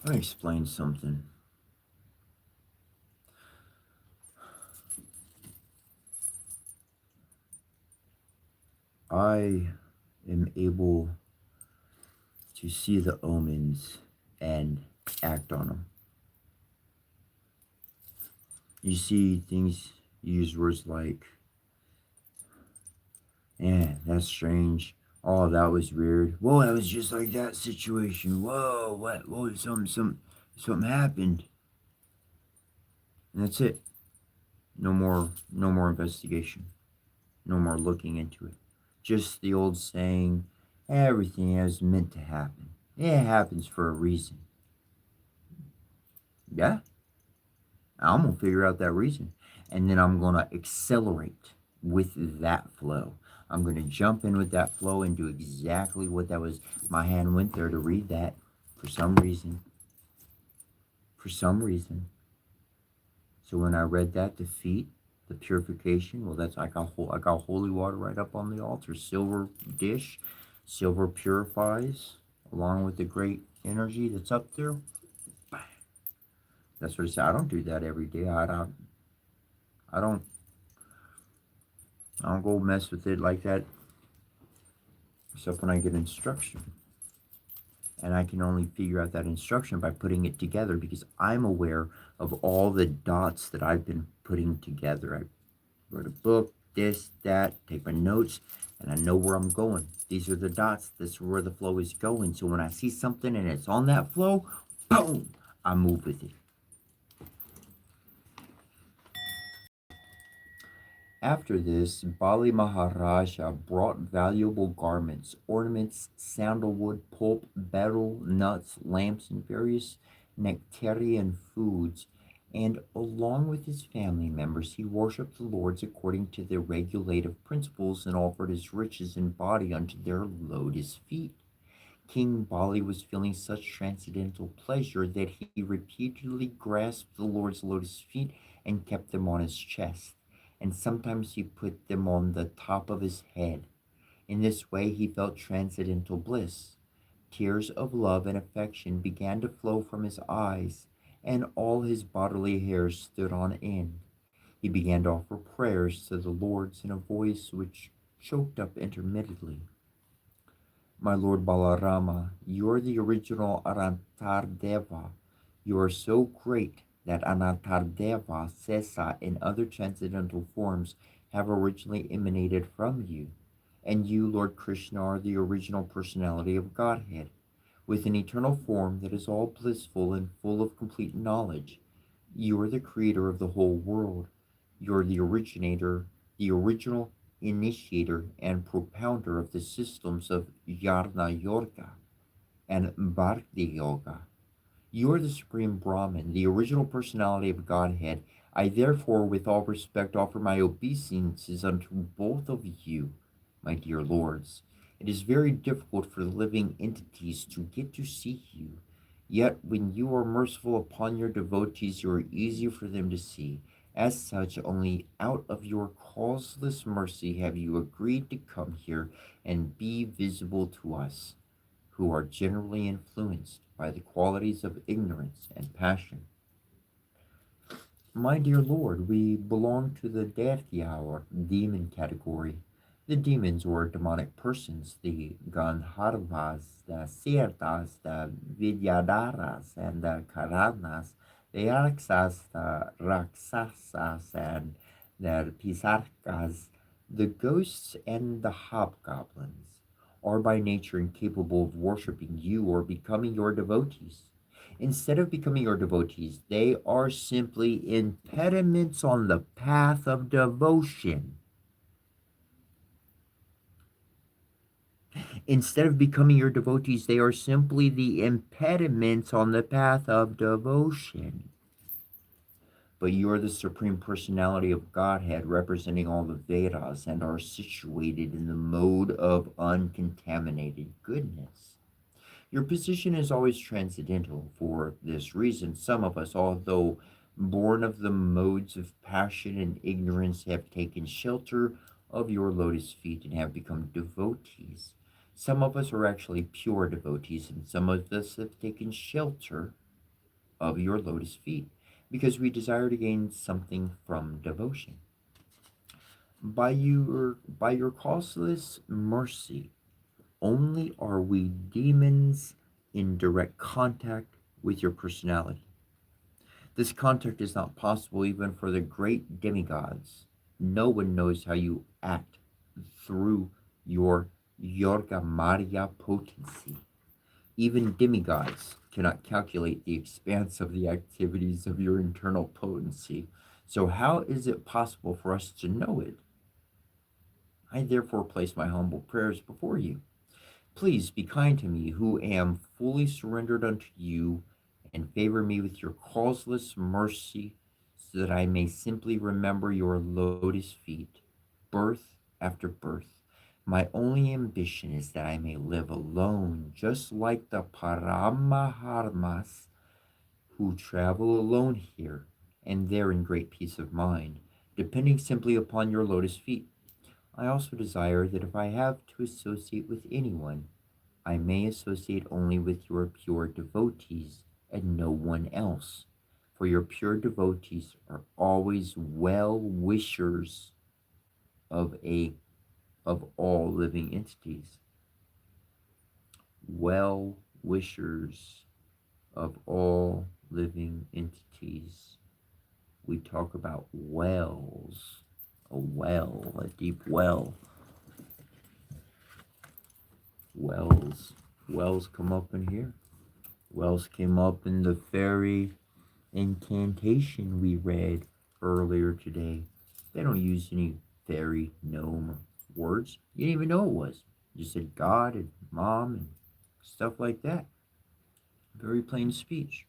Let me explain something. I am able to see the omens and act on them. You see things, you use words like, yeah, that's strange. Oh, that was weird. Whoa, that was just like that situation. Whoa, what? Whoa, something happened. And that's it. No more investigation. No more looking into it. Just the old saying, everything is meant to happen. It happens for a reason. Yeah, I'm gonna figure out that reason. And then I'm gonna accelerate with that flow. I'm gonna jump in with that flow and do exactly what that was. My hand went there to read that for some reason. For some reason. So when I read that defeat, the purification, well, that's I got holy water right up on the altar, silver dish, silver purifies, along with the great energy that's up there. That's what I say. I don't do that every day. I don't I don't go mess with it like that, except when I get instruction. And I can only figure out that instruction by putting it together because I'm aware of all the dots that I've been putting together. I wrote a book, this, that, take my notes, and I know where I'm going. These are the dots. This is where the flow is going. So when I see something and it's on that flow, boom, I move with it. After this, Bali Maharaja brought valuable garments, ornaments, sandalwood, pulp, betel, nuts, lamps, and various nectarian foods, and along with his family members, he worshipped the lords according to their regulative principles and offered his riches and body unto their lotus feet. King Bali was feeling such transcendental pleasure that he repeatedly grasped the Lord's lotus feet and kept them on his chest, and sometimes he put them on the top of his head. In this way, he felt transcendental bliss. Tears of love and affection began to flow from his eyes, and all his bodily hairs stood on end. He began to offer prayers to the lords in a voice which choked up intermittently. My Lord Balarama, you're the original Anantardeva. You are so great that Anantardeva, Sesa, and other transcendental forms have originally emanated from you. And you, Lord Krishna, are the original personality of Godhead, with an eternal form that is all blissful and full of complete knowledge. You are the creator of the whole world. You are the originator, the original initiator and propounder of the systems of Yarna Yoga and Bhakti Yoga. You are the Supreme Brahman, the original personality of Godhead. I therefore, with all respect, offer my obeisances unto both of you, my dear lords. It is very difficult for the living entities to get to see you. Yet, when you are merciful upon your devotees, you are easy for them to see. As such, only out of your causeless mercy have you agreed to come here and be visible to us, who are generally influenced by the qualities of ignorance and passion. My dear Lord, we belong to the Daitya or demon category. The demons or demonic persons, the Gandharvas, the Sirtas, the Vidyadharas, and the Karanas, the Arksas, the Raksasas, and the Pisarkas, the ghosts and the hobgoblins, are by nature incapable of worshiping you or becoming your devotees. Instead of becoming your devotees, they are simply impediments on the path of devotion. Instead of becoming your devotees, they are simply the impediments on the path of devotion. But you are the Supreme Personality of Godhead, representing all the Vedas, and are situated in the mode of uncontaminated goodness. Your position is always transcendental. For this reason, some of us, although born of the modes of passion and ignorance, have taken shelter of your lotus feet and have become devotees. Some of us are actually pure devotees, and some of us have taken shelter of your lotus feet because we desire to gain something from devotion. By your causeless mercy, only are we demons in direct contact with your personality. This contact is not possible even for the great demigods. No one knows how you act through your Yorga Maria potency. Even demigods cannot calculate the expanse of the activities of your internal potency. So, how is it possible for us to know it? I therefore place my humble prayers before you. Please be kind to me, who am fully surrendered unto you, and favor me with your causeless mercy, so that I may simply remember your lotus feet, birth after birth. My only ambition is that I may live alone, just like the Paramaharmas who travel alone here and there in great peace of mind, depending simply upon your lotus feet. I also desire that if I have to associate with anyone, I may associate only with your pure devotees and no one else. For your pure devotees are always well wishers of all living entities. Well wishers of all living entities. We talk about wells, a well, a deep well. Wells come up in here. Wells came up in the fairy incantation we read earlier today. They don't use any fairy gnome words. You didn't even know it was. You said God and mom and stuff like that. Very plain speech.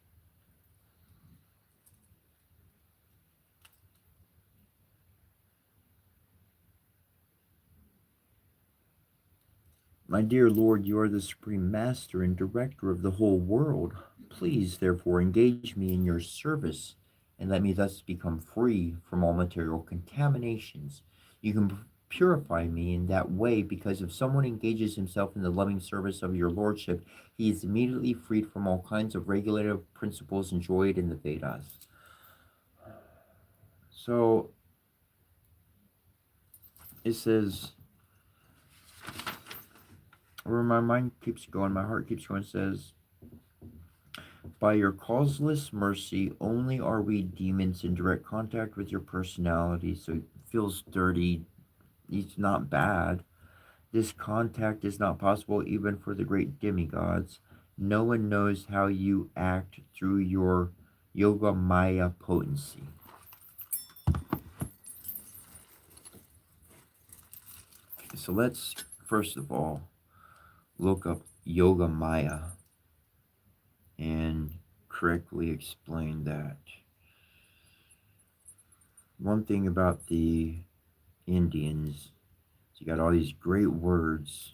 My dear Lord, you are the supreme master and director of the whole world. Please, therefore, engage me in your service and let me thus become free from all material contaminations. You can purify me in that way because if someone engages himself in the loving service of your Lordship, he is immediately freed from all kinds of regulative principles enjoyed in the Vedas. So, it says, where my mind keeps going, my heart keeps going, it says, by your causeless mercy, only are we demons in direct contact with your personality, so it feels dirty. It's not bad. This contact is not possible even for the great demigods. No one knows how you act through your Yoga Maya potency. So let's first of all look up Yoga Maya and correctly explain that. One thing about the Indians, you got all these great words,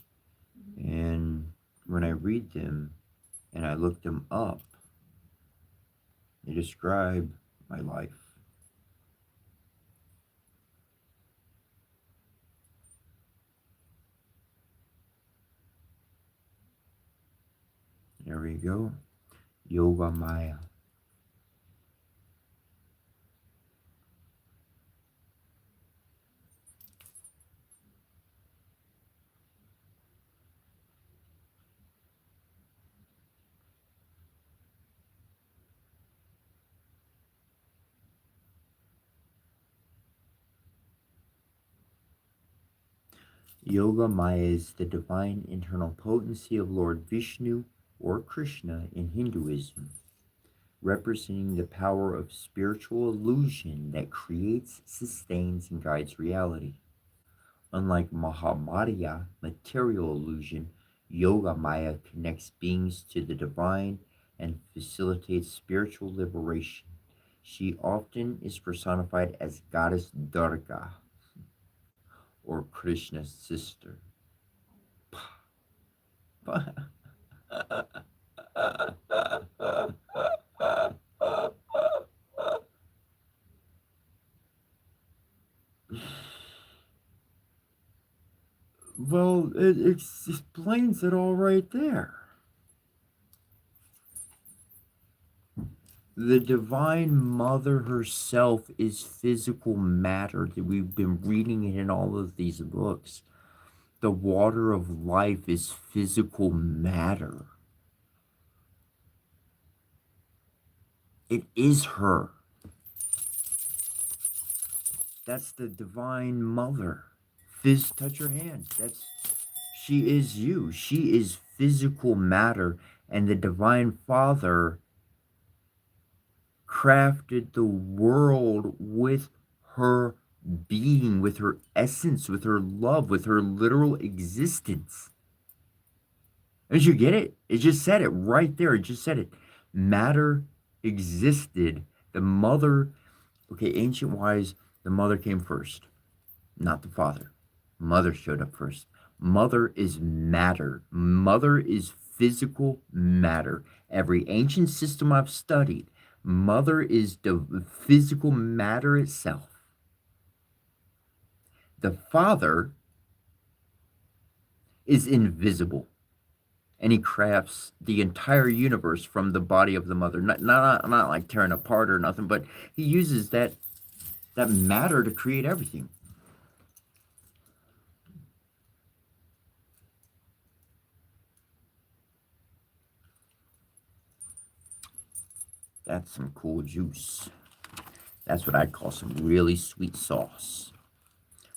and when I read them and I look them up, they describe my life. There we go. Yoga Maya. Yoga Maya is the divine internal potency of Lord Vishnu or Krishna in Hinduism, representing the power of spiritual illusion that creates, sustains, and guides reality. Unlike Mahamaya, material illusion, Yoga Maya connects beings to the divine and facilitates spiritual liberation. She often is personified as Goddess Durga or Krishna's sister. Well, it explains it all right there. The Divine Mother herself is physical matter. That we've been reading it in all of these books. The water of life is physical matter. It is her. That's the Divine Mother. Touch her hand. She is you. She is physical matter, and the Divine Father crafted the world with her being, with her essence, with her love, with her literal existence. Did you get it? It just said it right there. It just said it. Matter existed. The mother, okay, ancient wise, the mother came first, not the father. Mother showed up first. Mother is matter. Mother is physical matter. Every ancient system I've studied, mother is the physical matter itself. The father is invisible, and he crafts the entire universe from the body of the mother. Not like tearing apart or nothing, but he uses that matter to create everything. That's some cool juice. That's what I'd call some really sweet sauce.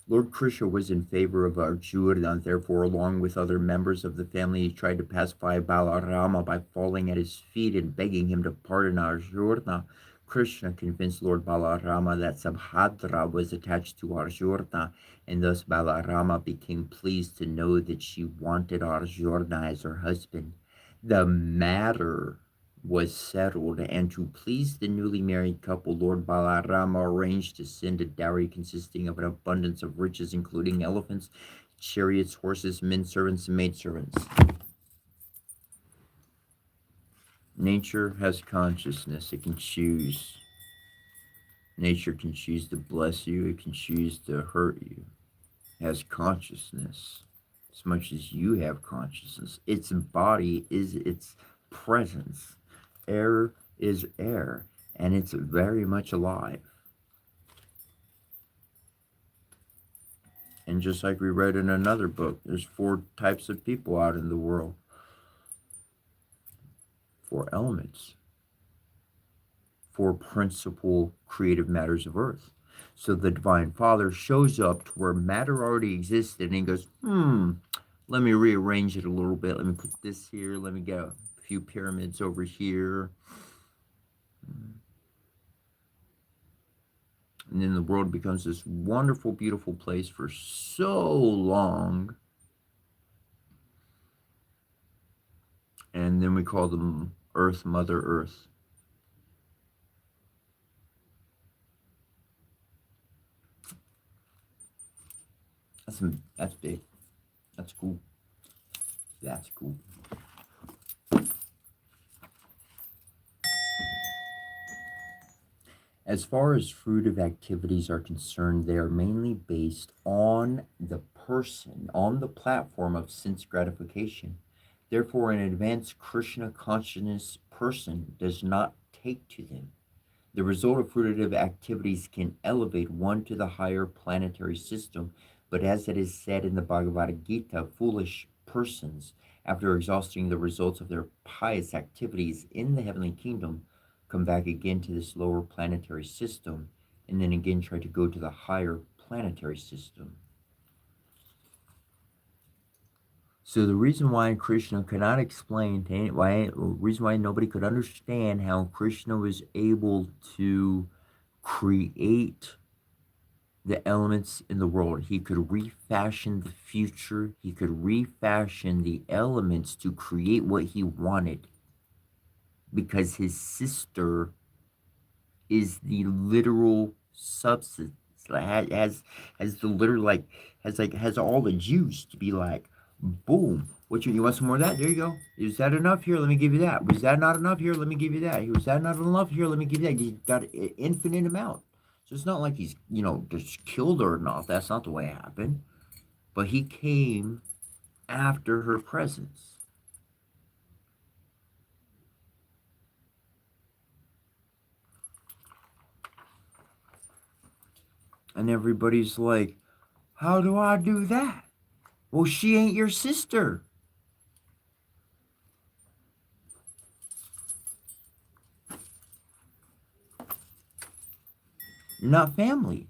Lord Krishna was in favor of Arjuna, therefore, along with other members of the family, he tried to pacify Balarama by falling at his feet and begging him to pardon Arjuna. Krishna convinced Lord Balarama that Subhadra was attached to Arjuna, and thus Balarama became pleased to know that she wanted Arjuna as her husband. The matter was settled, and to please the newly married couple, Lord Balarama arranged to send a dowry consisting of an abundance of riches, including elephants, chariots, horses, men servants, and maid servants. Nature has consciousness. It can choose. Nature can choose to bless you. It can choose to hurt you. It has consciousness as much as you have consciousness. Its body is its presence. Air is air, and it's very much alive. And just like we read in another book, there's 4 types of people out in the world. 4 elements. 4 principal creative matters of earth. So the Divine Father shows up to where matter already existed, and he goes, let me rearrange it a little bit. Let me put this here. Let me get a few pyramids over here. And then the world becomes this wonderful, beautiful place for so long. And then we call them Earth, Mother Earth. That's big. That's cool. That's cool. As far as fruitive activities are concerned, they are mainly based on the person, on the platform of sense gratification. Therefore, an advanced Krishna consciousness person does not take to them. The result of fruitive activities can elevate one to the higher planetary system, but as it is said in the Bhagavad Gita, foolish persons, after exhausting the results of their pious activities in the heavenly kingdom, come back again to this lower planetary system, and then again try to go to the higher planetary system. So the reason why Krishna cannot explain to reason why nobody could understand how Krishna was able to create the elements in the world. He could refashion the future. He could refashion the elements to create what he wanted, because his sister is the literal substance, has the literal, has all the juice to be like, boom, what you want some more of that? There you go. Is that enough? Here, let me give you that. Was that not enough? Here, let me give you that. Was that not enough? Here, let me give you that. He's got an infinite amount. So it's not like he's, just killed her or not. That's not the way it happened. But he came after her presence. And everybody's like, how do I do that? Well, she ain't your sister. You're not family.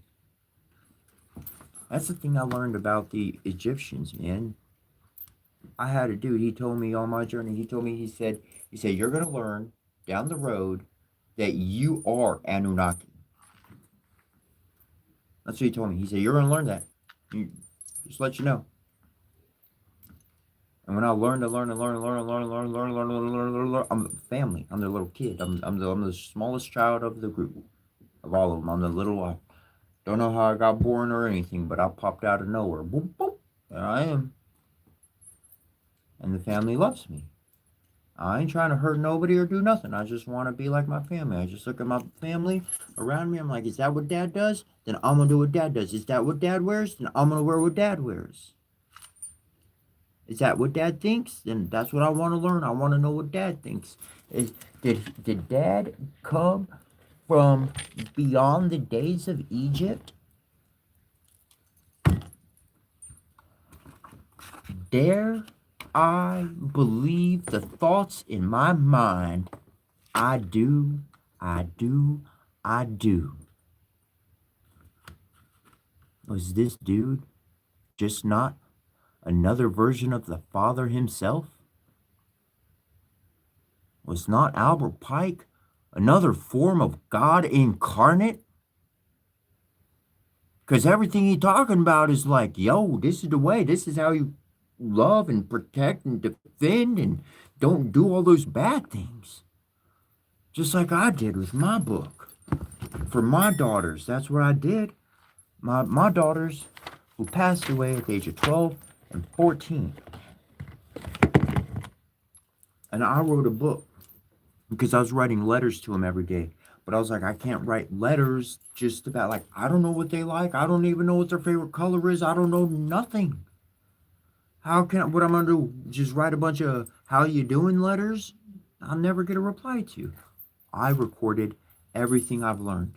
That's the thing I learned about the Egyptians, man. I had a dude, he told me on my journey, he said, you're going to learn down the road that you are Anunnaki. That's what he told me. He said, you're going to learn that. Just let you know. And when I learned to learn, I'm family. I'm their little kid. I'm the smallest child of the group, of all of them. I'm the little, I don't know how I got born or anything, but I popped out of nowhere. Boop, boop. There I am. And the family loves me. I ain't trying to hurt nobody or do nothing. I just want to be like my family. I just look at my family around me. I'm like, is that what Dad does? Then I'm going to do what Dad does. Is that what Dad wears? Then I'm going to wear what Dad wears. Is that what Dad thinks? Then that's what I want to learn. I want to know what Dad thinks. Did Dad come from beyond the days of Egypt? Dare I believe the thoughts in my mind? I do. Was this dude just not another version of the Father himself? Was not Albert Pike another form of God incarnate? Because everything he's talking about is like, yo, this is the way. This is how you love and protect and defend and don't do all those bad things. Just like I did with my book. For my daughters, that's what I did. My daughters who passed away at the age of 12 and 14. And I wrote a book because I was writing letters to them every day. But I was like, I can't write letters just about, like, I don't know what they like. I don't even know what their favorite color is. I don't know nothing. What I'm going to do? Just write a bunch of how you doing letters? I'll never get a reply to. I recorded everything I've learned.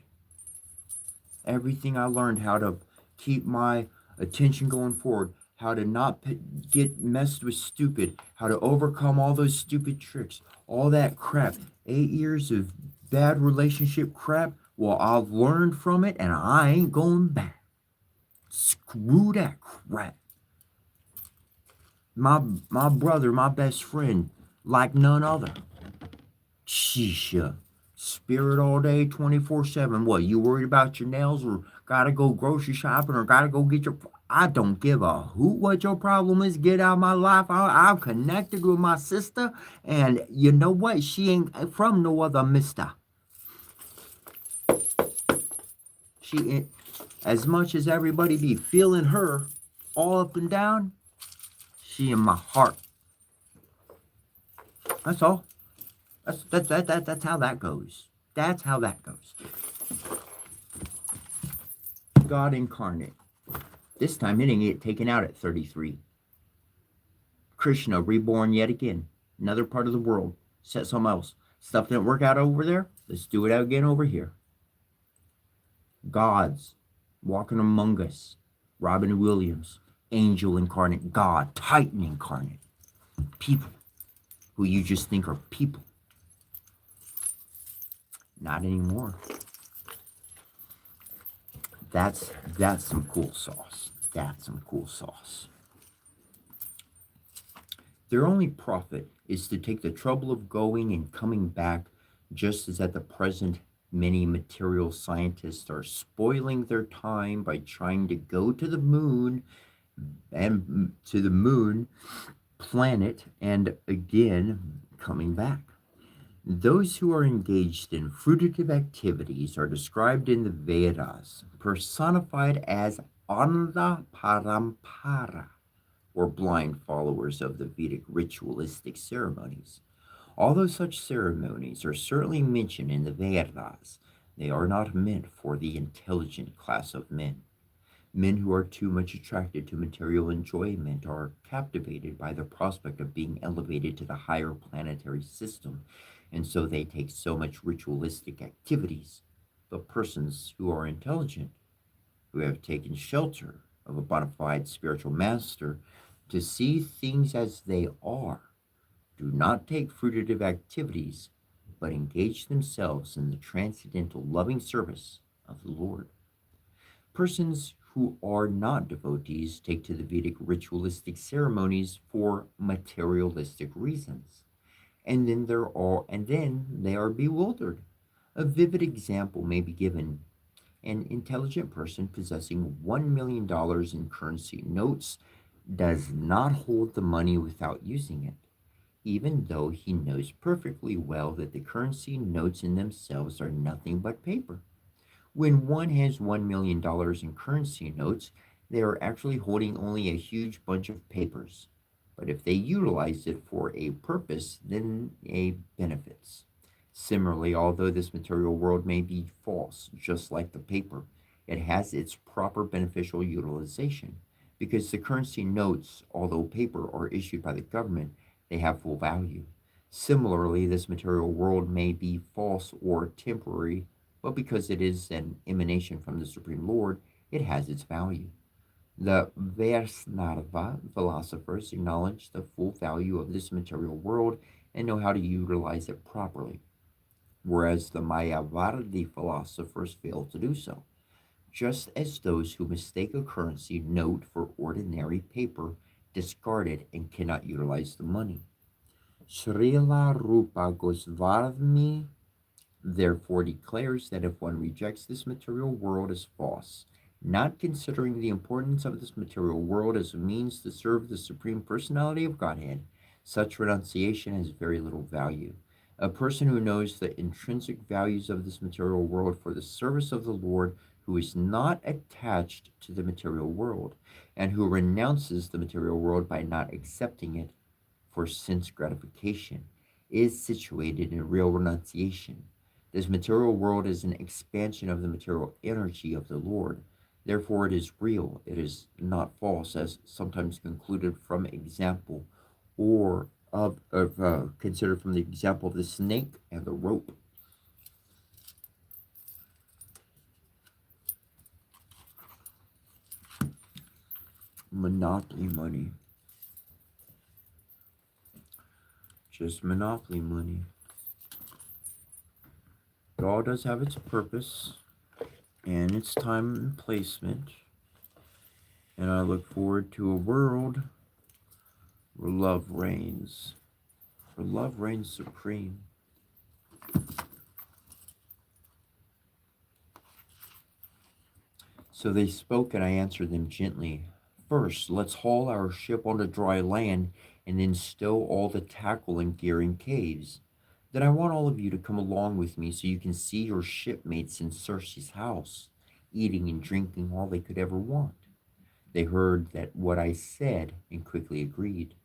Everything I learned, how to keep my attention going forward, how to not get messed with stupid, how to overcome all those stupid tricks, all that crap. 8 years of bad relationship crap. Well, I've learned from it and I ain't going back. Screw that crap. My brother, my best friend, like none other. Sheesh. Spirit all day, 24/7. What, you worried about your nails or gotta go grocery shopping or gotta go get your... I don't give a hoot what your problem is. Get out of my life. I'm connected with my sister, and you know what? She ain't from no other mister. She ain't... As much as everybody be feeling her all up and down, she in my heart. That's all. That's how that goes. That's how that goes. God incarnate. This time it didn't get taken out at 33. Krishna reborn yet again. Another part of the world. Set something else. Stuff didn't work out over there. Let's do it again over here. Gods walking among us. Robin Williams. Angel incarnate. God. Titan incarnate. People who you just think are people. Not anymore. That's some cool sauce. That's some cool sauce. Their only profit is to take the trouble of going and coming back, just as at the present many material scientists are spoiling their time by trying to go to the moon and to the moon planet and again coming back. Those who are engaged in fruitive activities are described in the Vedas, personified as Ananda Parampara, or blind followers of the Vedic ritualistic ceremonies. Although such ceremonies are certainly mentioned in the Vedas, they are not meant for the intelligent class of men. Men who are too much attracted to material enjoyment are captivated by the prospect of being elevated to the higher planetary system, and so they take so much ritualistic activities. But persons who are intelligent, who have taken shelter of a bona fide spiritual master to see things as they are, do not take fruitive activities, but engage themselves in the transcendental loving service of the Lord. Persons who are not devotees take to the Vedic ritualistic ceremonies for materialistic reasons. And then they are bewildered. A vivid example may be given. An intelligent person possessing $1 million in currency notes does not hold the money without using it, even though he knows perfectly well that the currency notes in themselves are nothing but paper. When one has $1 million in currency notes, they are actually holding only a huge bunch of papers. But if they utilize it for a purpose, then it benefits. Similarly, although this material world may be false, just like the paper, it has its proper beneficial utilization, because the currency notes, although paper, are issued by the government, they have full value. Similarly, this material world may be false or temporary, but because it is an emanation from the Supreme Lord, it has its value. The Vaishnava philosophers acknowledge the full value of this material world and know how to utilize it properly, whereas the Mayavadi philosophers fail to do so, just as those who mistake a currency note for ordinary paper discard it and cannot utilize the money. Srila Rupa Goswami therefore declares that if one rejects this material world as false, not considering the importance of this material world as a means to serve the Supreme Personality of Godhead, such renunciation has very little value. A person who knows the intrinsic values of this material world for the service of the Lord, who is not attached to the material world, and who renounces the material world by not accepting it for sense gratification, is situated in real renunciation. This material world is an expansion of the material energy of the Lord. Therefore, it is real. It is not false, as sometimes concluded from example, or considered from the example of the snake and the rope. Monopoly money. Just monopoly money. It all does have its purpose and its time and placement. And I look forward to a world where love reigns. Where love reigns supreme. So they spoke, and I answered them gently. First, let's haul our ship onto dry land and then stow all the tackle and gear in caves. Then I want all of you to come along with me so you can see your shipmates in Circe's house, eating and drinking all they could ever want. They heard that what I said and quickly agreed.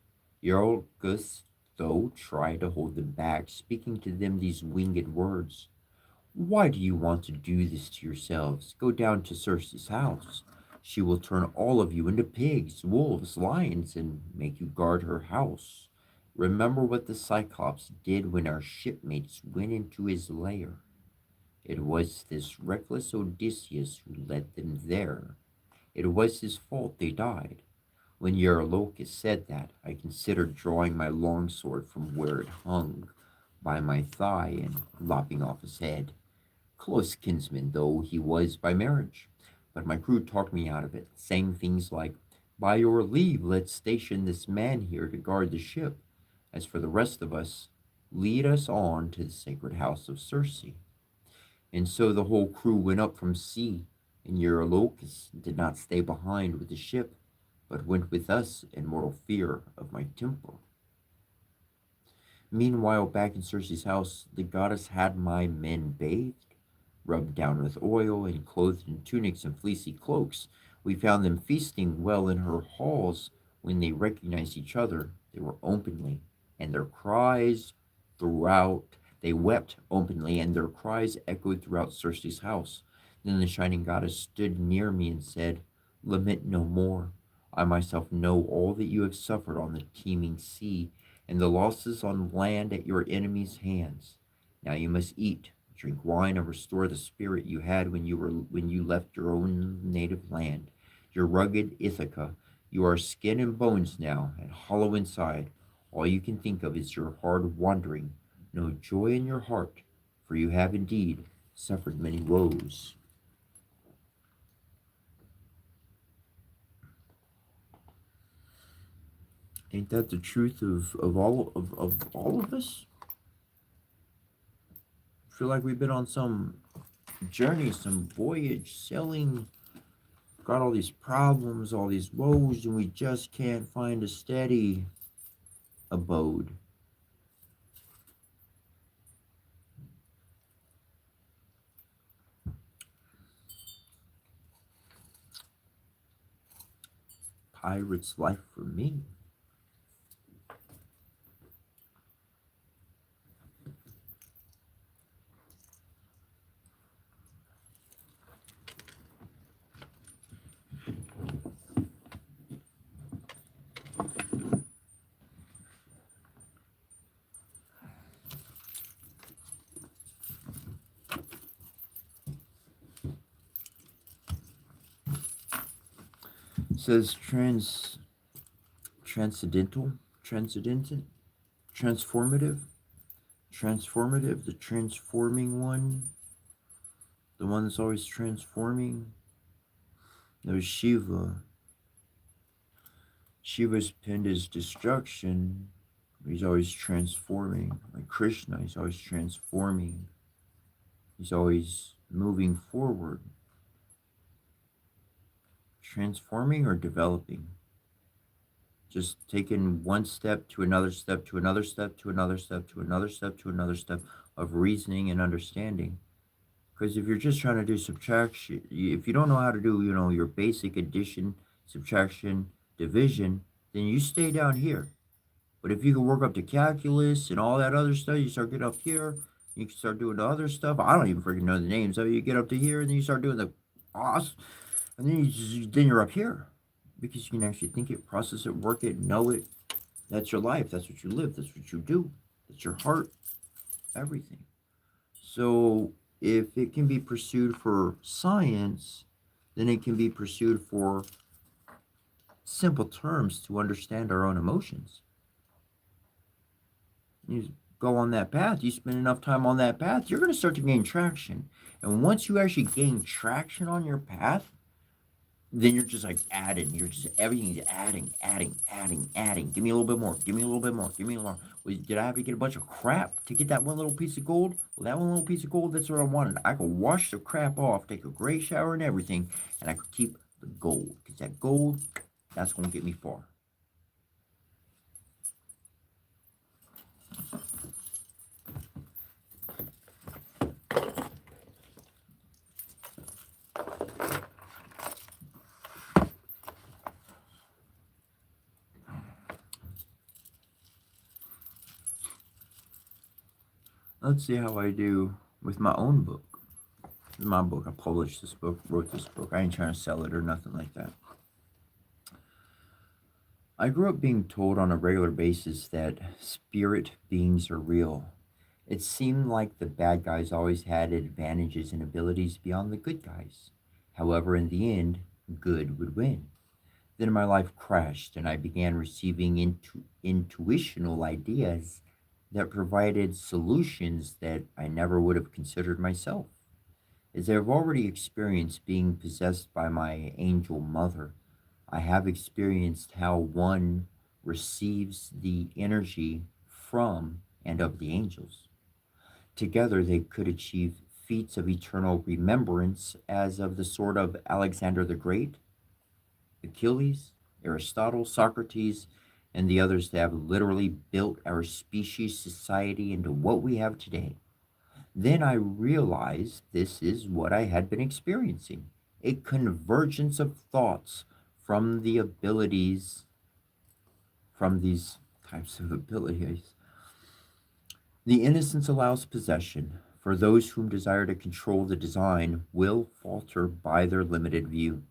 Eurylochus, though, tried to hold them back, speaking to them these winged words. Why do you want to do this to yourselves? Go down to Circe's house. She will turn all of you into pigs, wolves, lions, and make you guard her house. Remember what the Cyclops did when our shipmates went into his lair. It was this reckless Odysseus who led them there. It was his fault they died. When Eurylochus said that, I considered drawing my longsword from where it hung by my thigh and lopping off his head. Close kinsman though he was by marriage. But my crew talked me out of it, saying things like, by your leave, let's station this man here to guard the ship. As for the rest of us, lead us on to the sacred house of Circe. And so the whole crew went up from sea, and Eurylochus did not stay behind with the ship, but went with us in mortal fear of my temper. Meanwhile, back in Circe's house, the goddess had my men bathed, rubbed down with oil, and clothed in tunics and fleecy cloaks. We found them feasting well in her halls. When they recognized each other, they were openly, and their cries throughout, they wept openly, and their cries echoed throughout Circe's house. Then the shining goddess stood near me and said, lament no more. I myself know all that you have suffered on the teeming sea, and the losses on land at your enemies' hands. Now you must eat, drink wine, and restore the spirit you had when you left your own native land, your rugged Ithaca. You are skin and bones now, and hollow inside. All you can think of is your hard wandering, no joy in your heart, for you have indeed suffered many woes. Ain't that the truth of all of us? I feel like we've been on some journey, some voyage, sailing, got all these problems, all these woes, and we just can't find a steady abode. Pirate's life for me. It says transcendental, transcendental, transformative, transformative, the transforming one, the one that's always transforming. There's Shiva. Shiva's pinned his destruction. He's always transforming. Like Krishna, he's always transforming. He's always moving forward. Transforming or developing. Just taking one step to another step to another step to another step to another step to another step of reasoning and understanding. Because if you're just trying to do subtraction, if you don't know how to do, your basic addition, subtraction, division, then you stay down here. But if you can work up to calculus and all that other stuff, you start getting up here, you can start doing the other stuff. I don't even freaking know the names of it. You get up to here, and then you start doing the os, and then you're up here. Because you can actually think it, process it, work it, know it. That's your life. That's what you live. That's what you do. That's your heart. Everything. So if it can be pursued for science, then it can be pursued for simple terms to understand our own emotions. You go on that path, you spend enough time on that path, you're going to start to gain traction. And once you actually gain traction on your path, then you're just like adding. You're just everything is adding, adding, adding, adding. Give me a little bit more. Give me a little bit more. Give me a little more. Well, did I have to get a bunch of crap to get that one little piece of gold? Well, that one little piece of gold, that's what I wanted. I could wash the crap off, take a great shower and everything, and I could keep the gold. Because that gold, that's going to get me far. Let's see how I do with my own book. This is my book. I published this book, wrote this book. I ain't trying to sell it or nothing like that. I grew up being told on a regular basis that spirit beings are real. It seemed like the bad guys always had advantages and abilities beyond the good guys. However, in the end, good would win. Then my life crashed and I began receiving intuitional ideas that provided solutions that I never would have considered myself. As I have already experienced being possessed by my angel mother, I have experienced how one receives the energy from and of the angels. Together, they could achieve feats of eternal remembrance, as of the sort of Alexander the Great, Achilles, Aristotle, Socrates, and the others that have literally built our species society into what we have today. Then I realized this is what I had been experiencing, a convergence of thoughts from the abilities, from these types of abilities. The innocence allows possession, for those whom desire to control the design will falter by their limited view.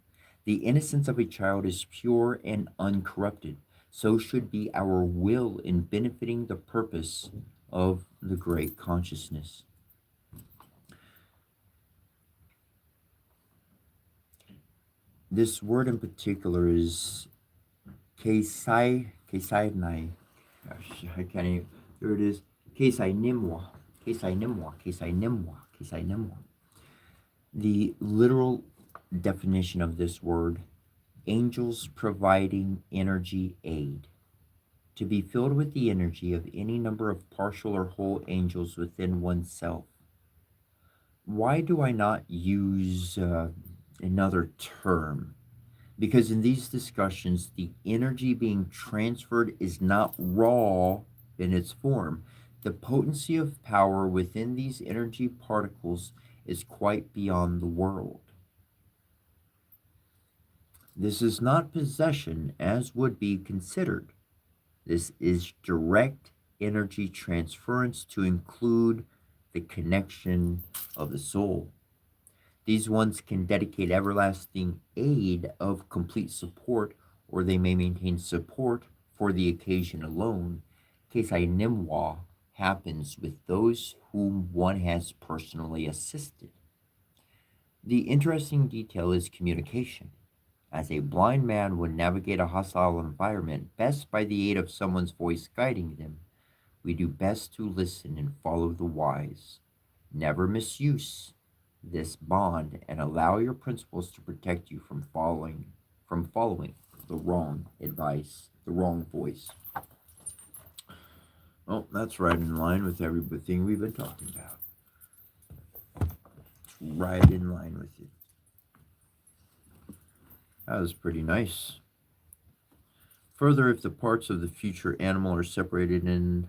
The innocence of a child is pure and uncorrupted. So should be our will in benefiting the purpose of the great consciousness. This word in particular is Kesai Nai. Gosh, I can't even. There it is. Kesai Nimwa. Kesai Nimwa. Kesai Nimwa. Kesai Nimwa. The literal definition of this word: angels providing energy aid. To be filled with the energy of any number of partial or whole angels within oneself. Why do I not use another term? Because in these discussions, the energy being transferred is not raw in its form. The potency of power within these energy particles is quite beyond the world. This is not possession as would be considered. This is direct energy transference to include the connection of the soul. These ones can dedicate everlasting aid of complete support, or they may maintain support for the occasion alone. Kesai Nimwa happens with those whom one has personally assisted. The interesting detail is communication. As a blind man would navigate a hostile environment best by the aid of someone's voice guiding them, we do best to listen and follow the wise. Never misuse this bond and allow your principles to protect you from following the wrong advice, the wrong voice. Well, that's right in line with everything we've been talking about. It's right in line with it. That was pretty nice. Further, if the parts of the future animal are separated in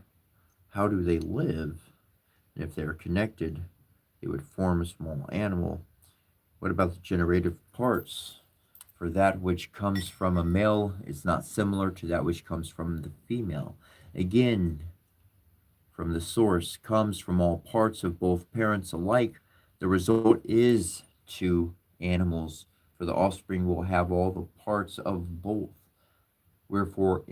how do they live, and if they are connected, they would form a small animal. What about the generative parts? For that which comes from a male is not similar to that which comes from the female. Again, from the source comes from all parts of both parents alike. The result is to animals, for the offspring will have all the parts of both. Wherefore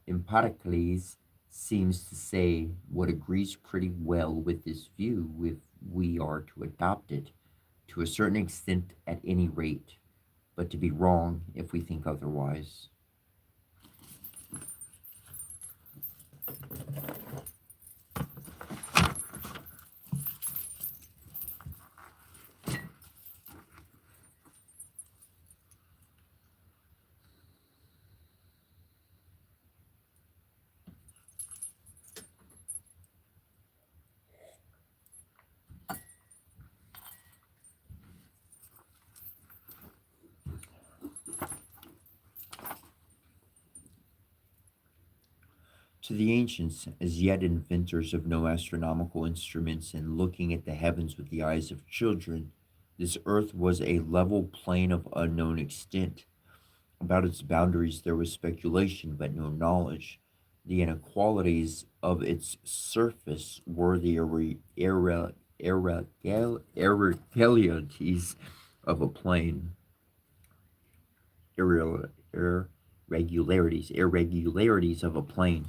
Empedocles seems to say what agrees pretty well with this view if we are to adopt it, to a certain extent at any rate, but to be wrong if we think otherwise. To the ancients, as yet inventors of no astronomical instruments and looking at the heavens with the eyes of children, this earth was a level plain of unknown extent. About its boundaries there was speculation, but no knowledge. The inequalities of its surface were the irregularities of a plane. Irregularities of a plane.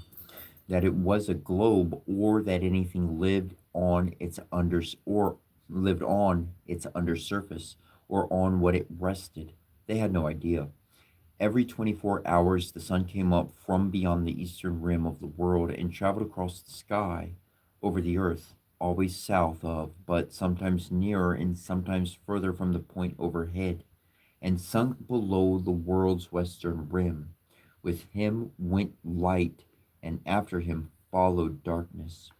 That it was a globe, or that anything lived on its under surface, or on what it rested. They had no idea. Every 24 hours, the sun came up from beyond the eastern rim of the world and traveled across the sky over the earth, always south of, but sometimes nearer and sometimes further from the point overhead, and sunk below the world's western rim. With him went light, and after him followed darkness.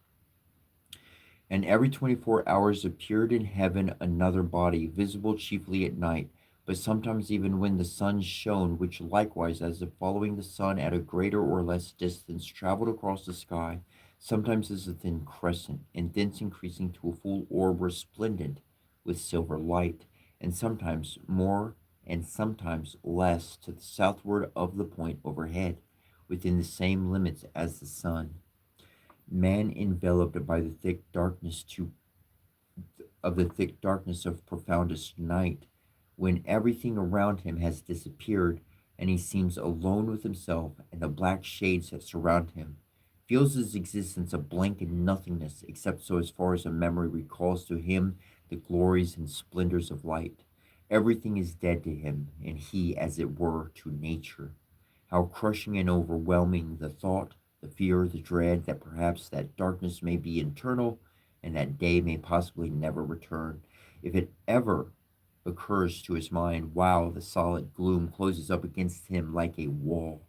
And every 24 hours appeared in heaven another body, visible chiefly at night, but sometimes even when the sun shone, which likewise, as if following the sun at a greater or less distance, traveled across the sky, sometimes as a thin crescent, and thence increasing to a full orb resplendent with silver light, and sometimes more and sometimes less to the southward of the point overhead, within the same limits as the sun. Man enveloped by the thick darkness of profoundest night, when everything around him has disappeared, and he seems alone with himself and the black shades that surround him, feels his existence a blank and nothingness, except so as far as a memory recalls to him the glories and splendors of light. Everything is dead to him, and he, as it were, to nature. How crushing and overwhelming the thought, the fear, the dread that perhaps that darkness may be eternal, and that day may possibly never return. If it ever occurs to his mind, while the solid gloom closes up against him like a wall,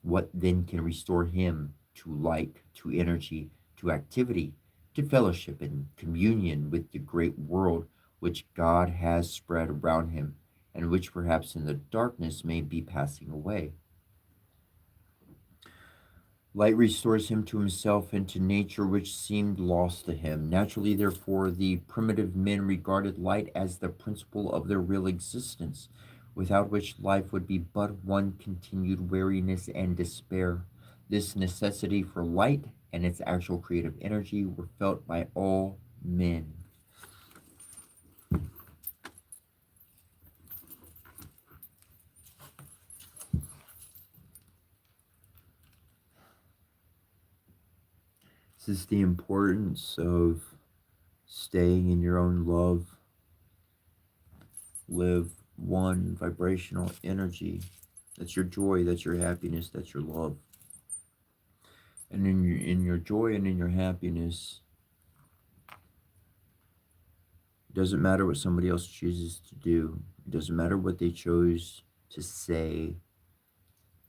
what then can restore him to light, to energy, to activity, to fellowship and communion with the great world which God has spread around him, and which perhaps in the darkness may be passing away? Light restores him to himself and to nature, which seemed lost to him. Naturally, therefore, the primitive men regarded light as the principle of their real existence, without which life would be but one continued weariness and despair. This necessity for light and its actual creative energy were felt by all men. This is the importance of staying in your own love. Live one vibrational energy. That's your joy, that's your happiness, that's your love. And in your joy and in your happiness, it doesn't matter what somebody else chooses to do. It doesn't matter what they chose to say.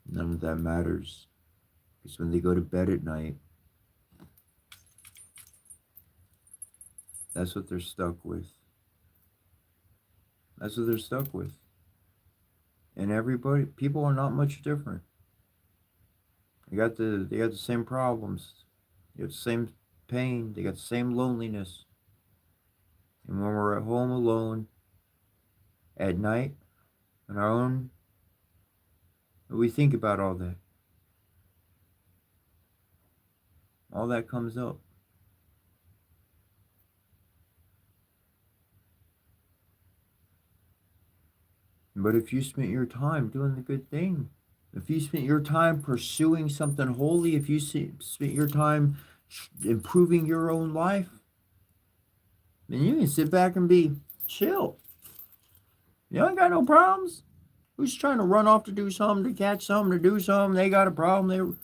None of that matters. Because when they go to bed at night, that's what they're stuck with. That's what they're stuck with. And people are not much different. They got the same problems. They got the same pain. They got the same loneliness. And when we're at home alone at night on our own, we think about all that. All that comes up. But if you spent your time doing the good thing, if you spent your time pursuing something holy, if you spent your time improving your own life, then you can sit back and be chill. You ain't got no problems. Who's trying to run off to do something, to catch something, to do something? They got a problem.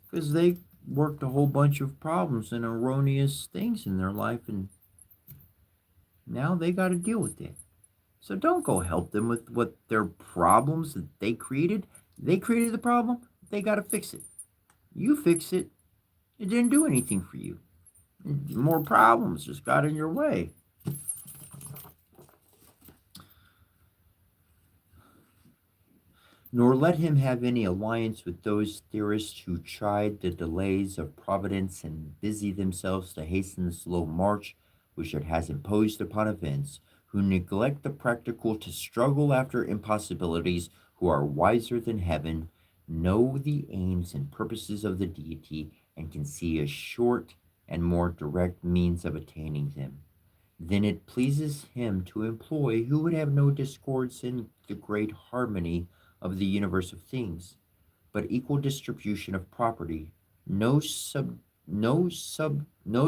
Because they worked a whole bunch of problems and erroneous things in their life, and now they got to deal with it. So don't go help them with what their problems that they created. They created the problem. They got to fix it. You fix it. It didn't do anything for you. More problems just got in your way. Nor let him have any alliance with those theorists who chide the delays of Providence and busy themselves to hasten the slow march which it has imposed upon events, who neglect the practical to struggle after impossibilities, who are wiser than heaven, know the aims and purposes of the deity, and can see a short and more direct means of attaining them. Then it pleases him to employ who would have no discords in the great harmony of the universe of things, but equal distribution of property, no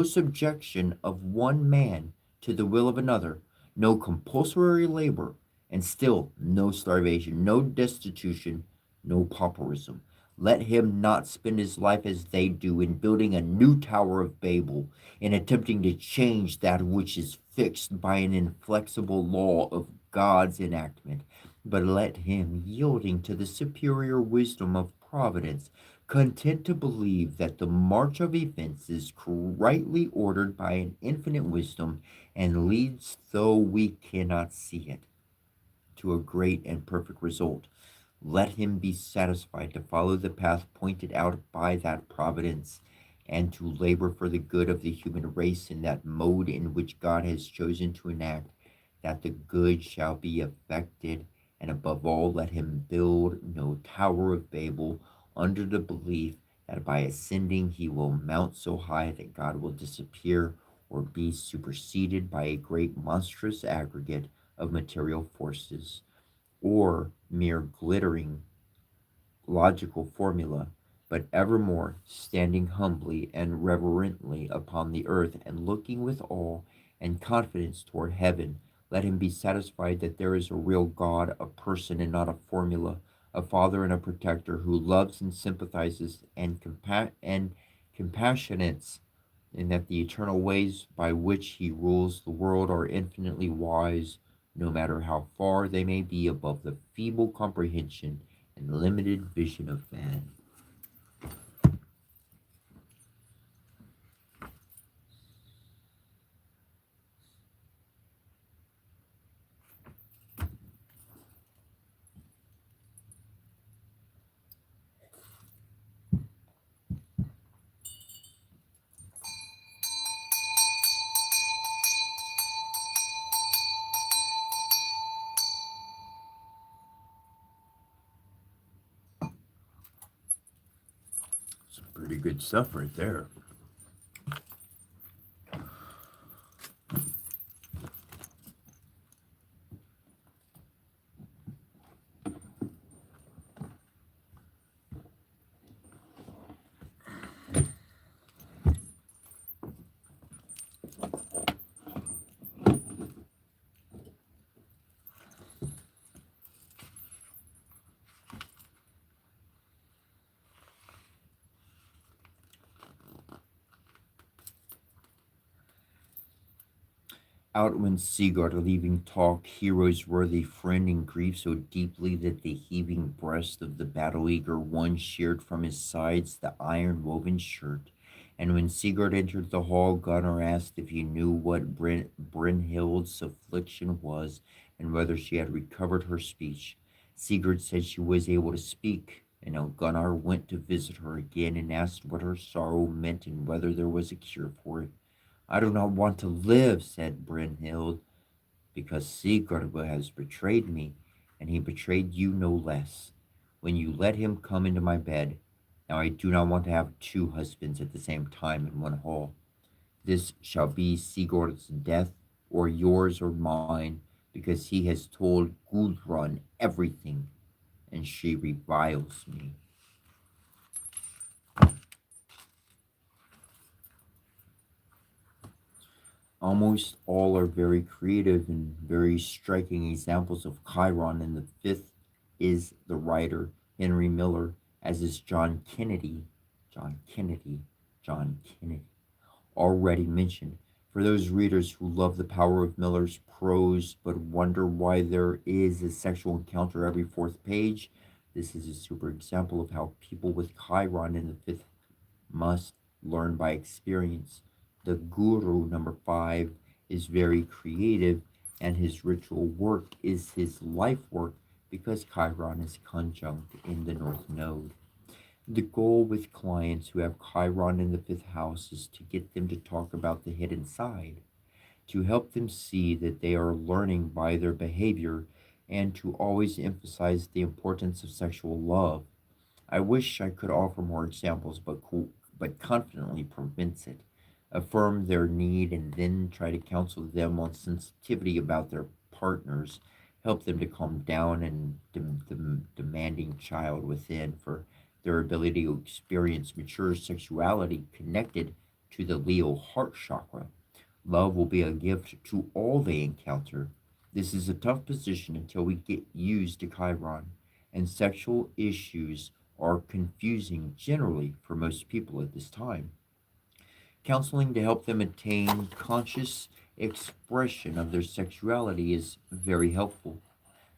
subjection of one man to the will of another, no compulsory labor, and still no starvation, no destitution, no pauperism. Let him not spend his life as they do in building a new Tower of Babel, in attempting to change that which is fixed by an inflexible law of God's enactment, but let him, yielding to the superior wisdom of Providence, content to believe that the march of events is rightly ordered by an infinite wisdom, and leads, though we cannot see it, to a great and perfect result. Let him be satisfied to follow the path pointed out by that providence, and to labor for the good of the human race in that mode in which God has chosen to enact, that the good shall be effected. And above all, let him build no Tower of Babel under the belief that by ascending he will mount so high that God will disappear or be superseded by a great monstrous aggregate of material forces, or mere glittering logical formula, but evermore standing humbly and reverently upon the earth, and looking with awe and confidence toward heaven. Let him be satisfied that there is a real God, a person and not a formula, a father and a protector, who loves and sympathizes and compassionates, and that the eternal ways by which he rules the world are infinitely wise, no matter how far they may be above the feeble comprehension and limited vision of man. Some pretty good stuff right there. Out went Sigurd, leaving talk, heroes worthy friend, in grief so deeply that the heaving breast of the battle-eager one sheared from his sides the iron-woven shirt. And when Sigurd entered the hall, Gunnar asked if he knew what Brynhild's affliction was, and whether she had recovered her speech. Sigurd said she was able to speak, and now Gunnar went to visit her again and asked what her sorrow meant and whether there was a cure for it. I do not want to live, said Brynhild, because Sigurd has betrayed me, and he betrayed you no less, when you let him come into my bed. Now I do not want to have two husbands at the same time in one hall. This shall be Sigurd's death, or yours or mine, because he has told Gudrun everything, and she reviles me. Almost all are very creative and very striking examples of Chiron, and the fifth is the writer Henry Miller, as is John Kennedy, John Kennedy, John Kennedy, already mentioned. For those readers who love the power of Miller's prose but wonder why there is a sexual encounter every fourth page, this is a super example of how people with Chiron in the fifth must learn by experience. The guru, number five, is very creative, and his ritual work is his life work because Chiron is conjunct in the North Node. The goal with clients who have Chiron in the fifth house is to get them to talk about the hidden side, to help them see that they are learning by their behavior, and to always emphasize the importance of sexual love. I wish I could offer more examples, but confidently prevents it. Affirm their need and then try to counsel them on sensitivity about their partners. Help them to calm down and the demanding child within for their ability to experience mature sexuality connected to the Leo heart chakra. Love will be a gift to all they encounter. This is a tough position until we get used to Chiron, and sexual issues are confusing generally for most people at this time. Counseling to help them attain conscious expression of their sexuality is very helpful.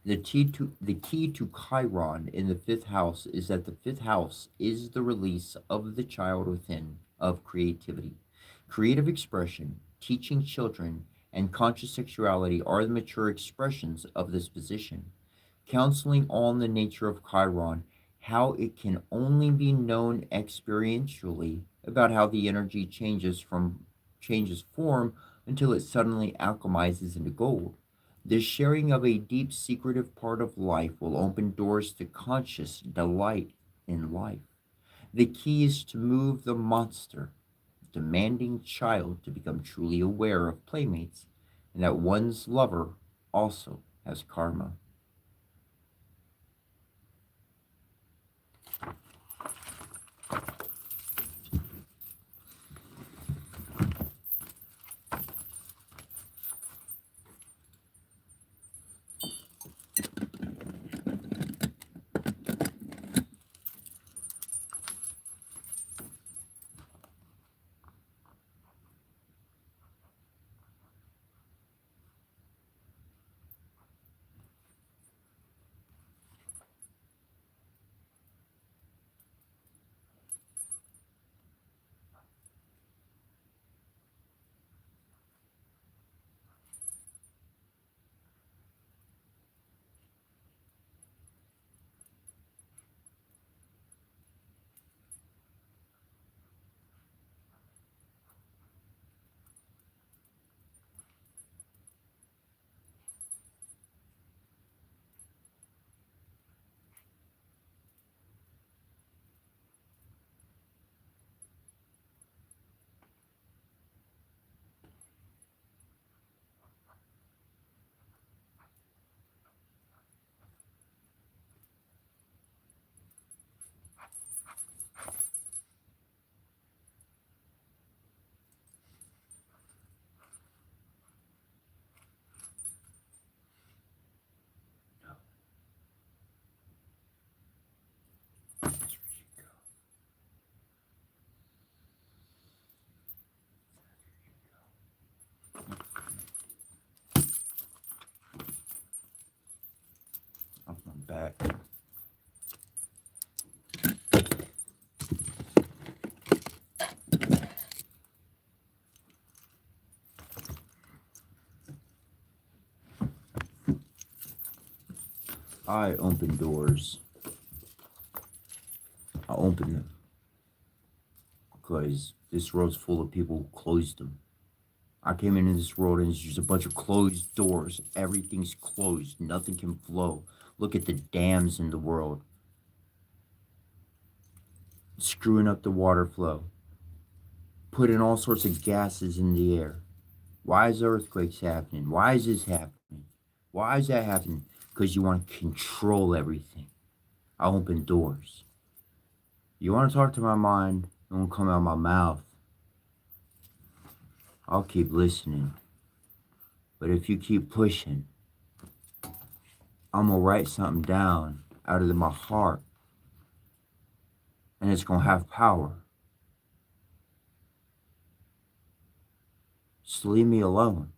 The key to Chiron in the fifth house is that the fifth house is the release of the child within of creativity. Creative expression, teaching children, and conscious sexuality are the mature expressions of this position. Counseling on the nature of Chiron, how it can only be known experientially, about how the energy changes form until it suddenly alchemizes into gold. The sharing of a deep secretive part of life will open doors to conscious delight in life. The key is to move the monster, demanding child, to become truly aware of playmates and that one's lover also has karma. Off my back. I open doors. I open them because this world's full of people who closed them. I came into this world and it's just a bunch of closed doors. Everything's closed. Nothing can flow. Look at the dams in the world, screwing up the water flow, putting all sorts of gases in the air. Why is earthquakes happening? Why is this happening? Why is that happening? Because you want to control everything. I open doors. You want to talk to my mind? It won't come out of my mouth. I'll keep listening. But if you keep pushing, I'm going to write something down out of my heart. And it's going to have power. Just leave me alone.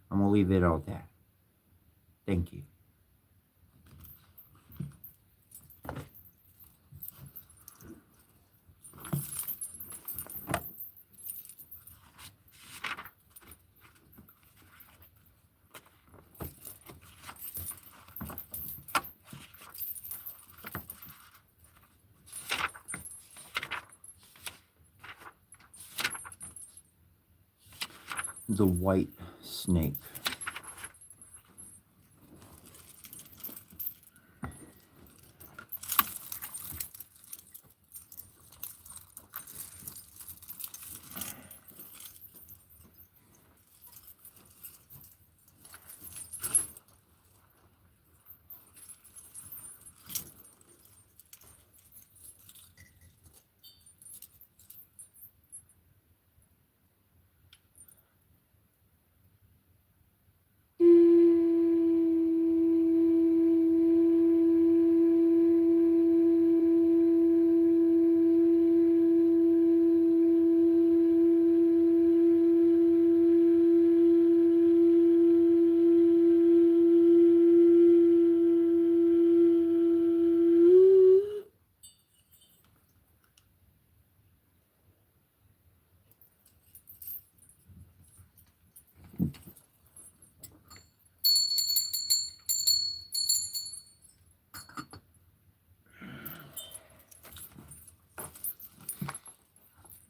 I'm going to leave it all that. Thank you. The white snake.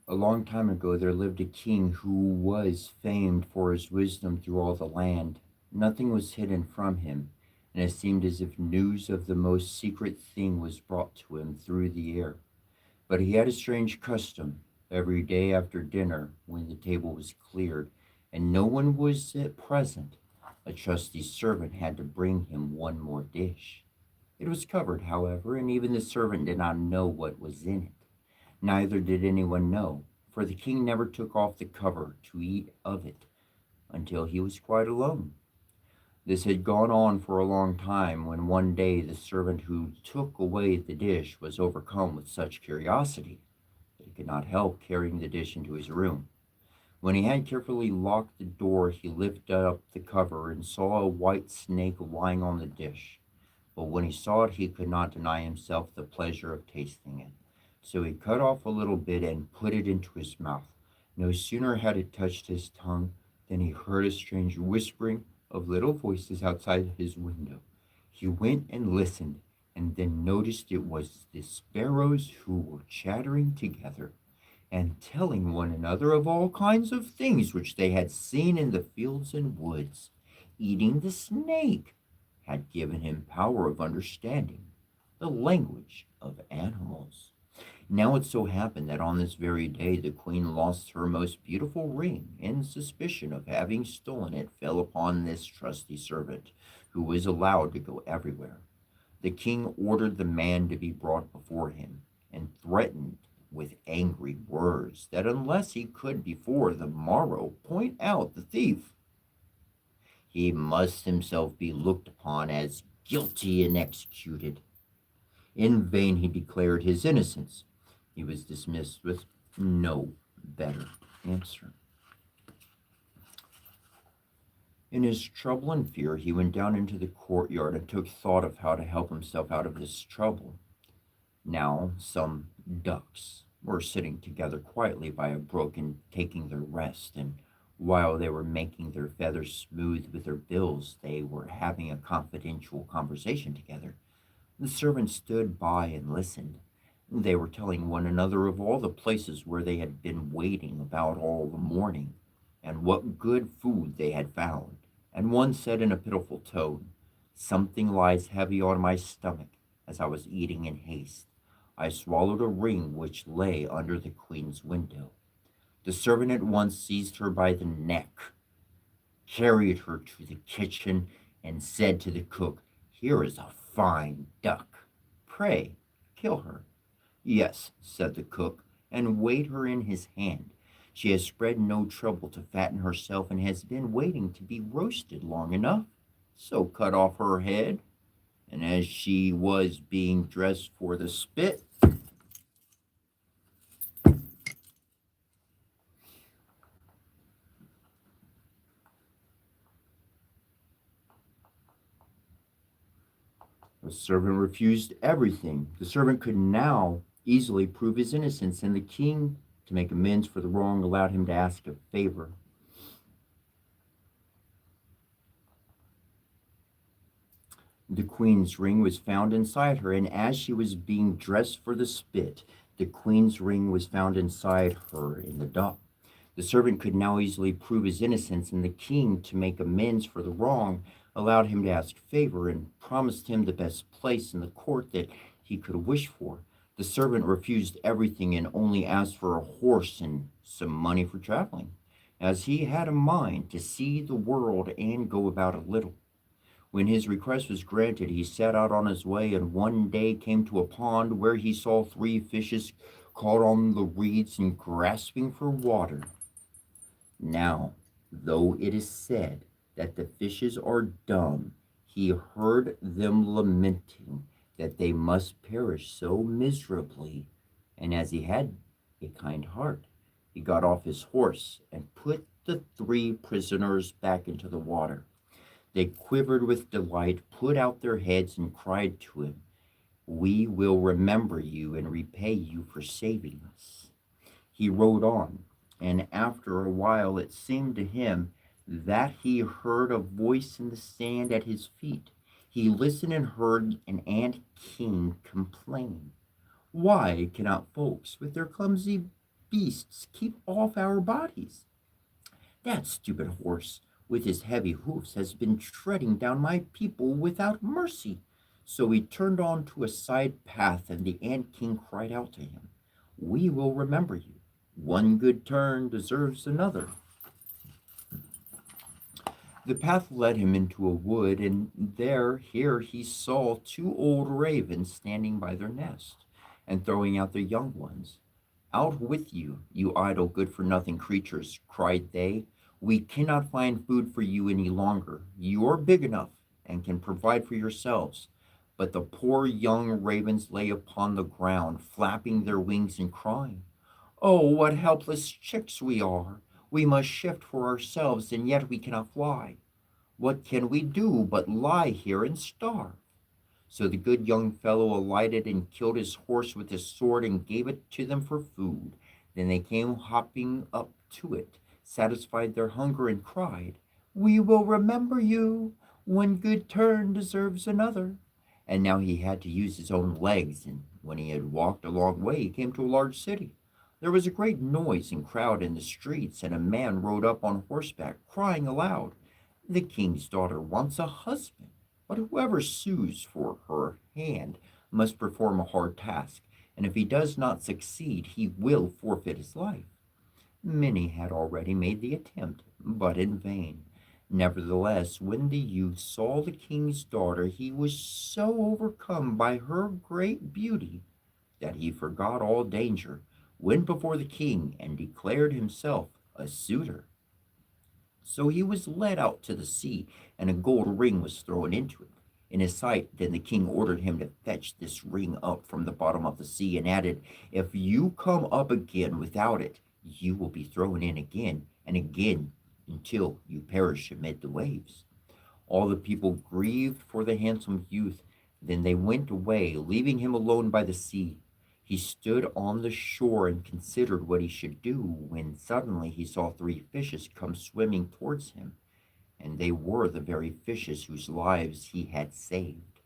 A long time ago there lived a king who was famed for his wisdom through all the land. Nothing was hidden from him, and it seemed as if news of the most secret thing was brought to him through the air. But he had a strange custom. Every day after dinner, when the table was cleared and no one was present, a trusty servant had to bring him one more dish. It was covered, however, and even the servant did not know what was in it. Neither did anyone know, for the king never took off the cover to eat of it until he was quite alone. This had gone on for a long time when one day the servant who took away the dish was overcome with such curiosity that he could not help carrying the dish into his room. When he had carefully locked the door, he lifted up the cover and saw a white snake lying on the dish. But when he saw it, he could not deny himself the pleasure of tasting it. So he cut off a little bit and put it into his mouth. No sooner had it touched his tongue than he heard a strange whispering of little voices outside his window. He went and listened, and then noticed it was the sparrows who were chattering together and telling one another of all kinds of things which they had seen in the fields and woods. Eating the snake had given him power of understanding the language of animals. Now it so happened that on this very day the queen lost her most beautiful ring, and suspicion of having stolen it fell upon this trusty servant, who was allowed to go everywhere. The king ordered the man to be brought before him, and threatened with angry words that unless he could before the morrow point out the thief, he must himself be looked upon as guilty and executed. In vain he declared his innocence. He was dismissed with no better answer. In his trouble and fear, he went down into the courtyard and took thought of how to help himself out of this trouble. Now some ducks were sitting together quietly by a brook and taking their rest, and while they were making their feathers smooth with their bills, they were having a confidential conversation together. The servant stood by and listened. They were telling one another of all the places where they had been waiting about all the morning, and what good food they had found. And one said in a pitiful tone, "Something lies heavy on my stomach as I was eating in haste. I swallowed a ring which lay under the queen's window." The servant at once seized her by the neck, carried her to the kitchen, and said to the cook, "Here is a fine duck. Pray, kill her." "Yes," said the cook, "and weighed her in his hand. She has spread no trouble to fatten herself and has been waiting to be roasted long enough. So cut off her head, and as she was being dressed for the spit, the servant refused everything. The servant could now easily prove his innocence, and the king, to make amends for the wrong, allowed him to ask a favor. The queen's ring was found inside her, and as she was being dressed for the spit, the queen's ring was found inside her in the dock. The servant could now easily prove his innocence, and the king, to make amends for the wrong, allowed him to ask favor and promised him the best place in the court that he could wish for. The servant refused everything and only asked for a horse and some money for traveling, as he had a mind to see the world and go about a little. When his request was granted, he set out on his way, and one day came to a pond where he saw three fishes caught on the reeds and grasping for water. Now, though it is said that the fishes are dumb, he heard them lamenting that they must perish so miserably, and as he had a kind heart, he got off his horse and put the three prisoners back into the water. They quivered with delight, put out their heads, and cried to him, "We will remember you and repay you for saving us." He rode on, and after a while it seemed to him that he heard a voice in the sand at his feet. He listened and heard an ant king complain, "Why cannot folks with their clumsy beasts keep off our bodies? That stupid horse with his heavy hoofs has been treading down my people without mercy." So he turned on to a side path, and the ant king cried out to him, "We will remember you. One good turn deserves another." The path led him into a wood, and here he saw two old ravens standing by their nest and throwing out their young ones. "Out with you, you idle, good-for-nothing creatures," cried they. "We cannot find food for you any longer. You are big enough and can provide for yourselves." But the poor young ravens lay upon the ground, flapping their wings and crying, "Oh, what helpless chicks we are! We must shift for ourselves, and yet we cannot fly. What can we do but lie here and starve?" So the good young fellow alighted and killed his horse with his sword and gave it to them for food. Then they came hopping up to it, satisfied their hunger, and cried, "We will remember you. One good turn deserves another." And now he had to use his own legs, and when he had walked a long way, he came to a large city. There was a great noise and crowd in the streets, and a man rode up on horseback, crying aloud, "The king's daughter wants a husband, but whoever sues for her hand must perform a hard task, and if he does not succeed, he will forfeit his life." Many had already made the attempt, but in vain. Nevertheless, when the youth saw the king's daughter, he was so overcome by her great beauty that he forgot all danger, went before the king, and declared himself a suitor. So he was led out to the sea, and a gold ring was thrown into it. In his sight, then the king ordered him to fetch this ring up from the bottom of the sea, and added, "If you come up again without it, you will be thrown in again and again until you perish amid the waves." All the people grieved for the handsome youth. Then they went away, leaving him alone by the sea. He stood on the shore and considered what he should do, when suddenly he saw three fishes come swimming towards him, and they were the very fishes whose lives he had saved.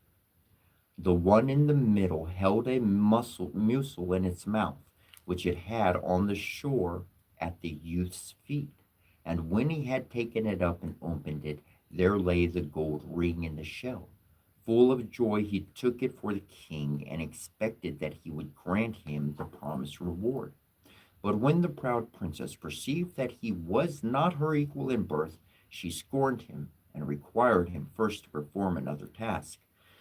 The one in the middle held a mussel in its mouth, which it had on the shore at the youth's feet. And when he had taken it up and opened it, there lay the gold ring in the shell. Full of joy, he took it for the king and expected that he would grant him the promised reward. But when the proud princess perceived that he was not her equal in birth, she scorned him and required him first to perform another task.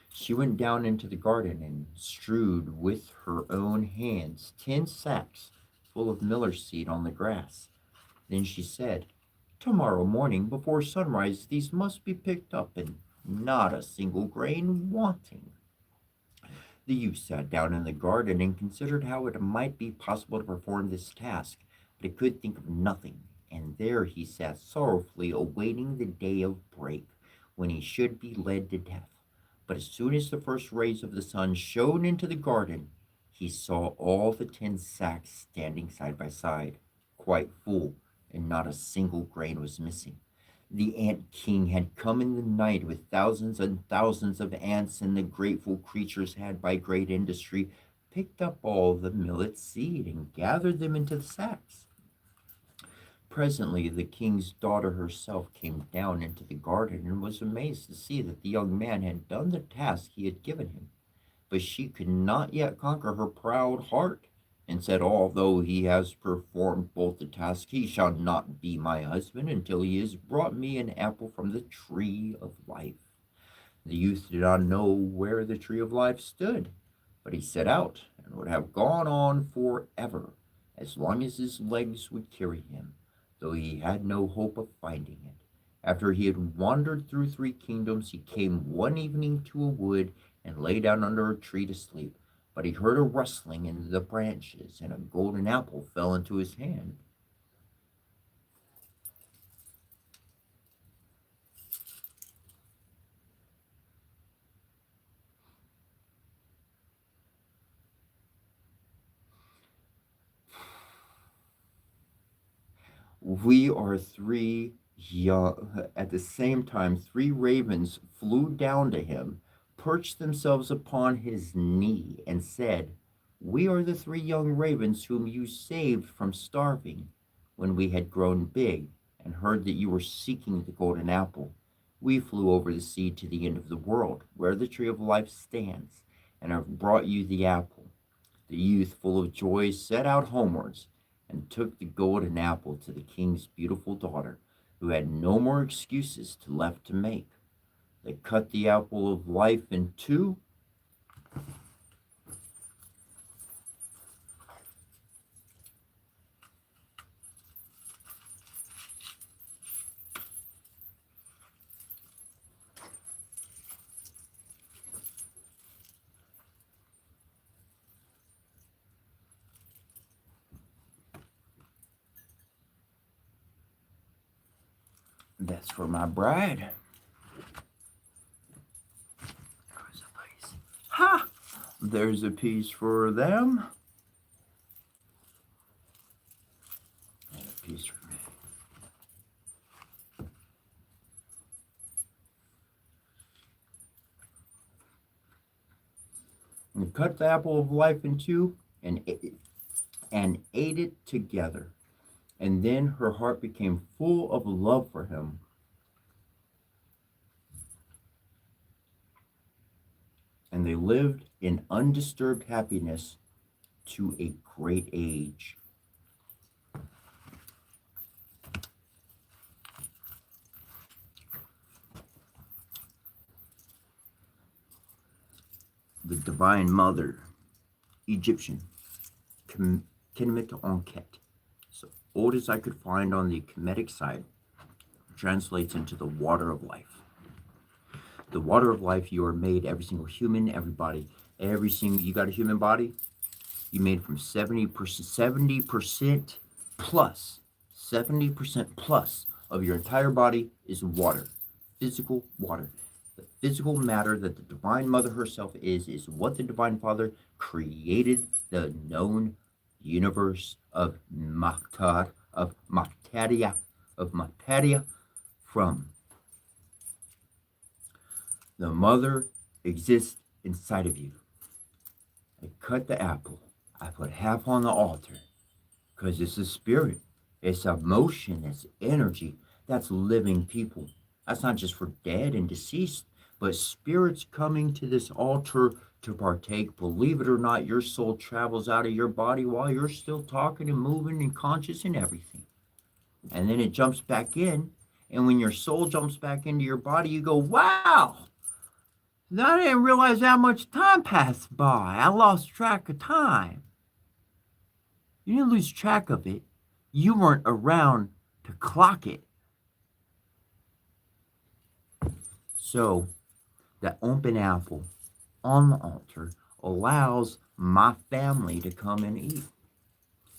She went down into the garden and strewed with her own hands 10 sacks full of miller's seed on the grass. Then she said, "Tomorrow morning before sunrise these must be picked up, and not a single grain wanting." The youth sat down in the garden and considered how it might be possible to perform this task, but he could think of nothing, and there he sat sorrowfully awaiting the day of break, when he should be led to death. But as soon as the first rays of the sun shone into the garden, he saw all the 10 sacks standing side by side, quite full, and not a single grain was missing. The ant king had come in the night with thousands and thousands of ants, and the grateful creatures had by great industry picked up all the millet seed and gathered them into the sacks. Presently, the king's daughter herself came down into the garden and was amazed to see that the young man had done the task he had given him. But she could not yet conquer her proud heart, and said, "Although he has performed both the tasks, he shall not be my husband until he has brought me an apple from the tree of life." The youth did not know where the tree of life stood, but he set out and would have gone on forever, as long as his legs would carry him, though he had no hope of finding it. After he had wandered through 3 kingdoms, he came one evening to a wood and lay down under a tree to sleep. But he heard a rustling in the branches, and a golden apple fell into his hand. We are three young, at the same time, 3 ravens flew down to him, perched themselves upon his knee, and said, "We are the 3 young ravens whom you saved from starving when we had grown big and heard that you were seeking the golden apple. We flew over the sea to the end of the world, where the tree of life stands, and have brought you the apple." The youth, full of joy, set out homewards and took the golden apple to the king's beautiful daughter, who had no more excuses left to make. They cut the apple of life in two. That's for my bride. Ha! There's a piece for them. And a piece for me. And cut the apple of life in two and ate it together. And then her heart became full of love for him. And they lived in undisturbed happiness to a great age. The Divine Mother, Egyptian, Kemet Onket. So old as I could find on the Kemetic side, translates into the water of life. The water of life, you are made, every single human, everybody, every single, you got a human body, you made from 70% plus, 70% plus of your entire body is water, physical water. The physical matter that the Divine Mother herself is what the Divine Father created the known universe of Maktar, of materia from. The mother exists inside of you. I cut the apple. I put half on the altar because it's a spirit. It's emotion. It's energy. That's living people. That's not just for dead and deceased, but spirits coming to this altar to partake. Believe it or not, your soul travels out of your body while you're still talking and moving and conscious and everything. And then it jumps back in. And when your soul jumps back into your body, you go, "Wow, I didn't realize how much time passed by. I lost track of time." You didn't lose track of it. You weren't around to clock it. So, that open apple on the altar allows my family to come and eat.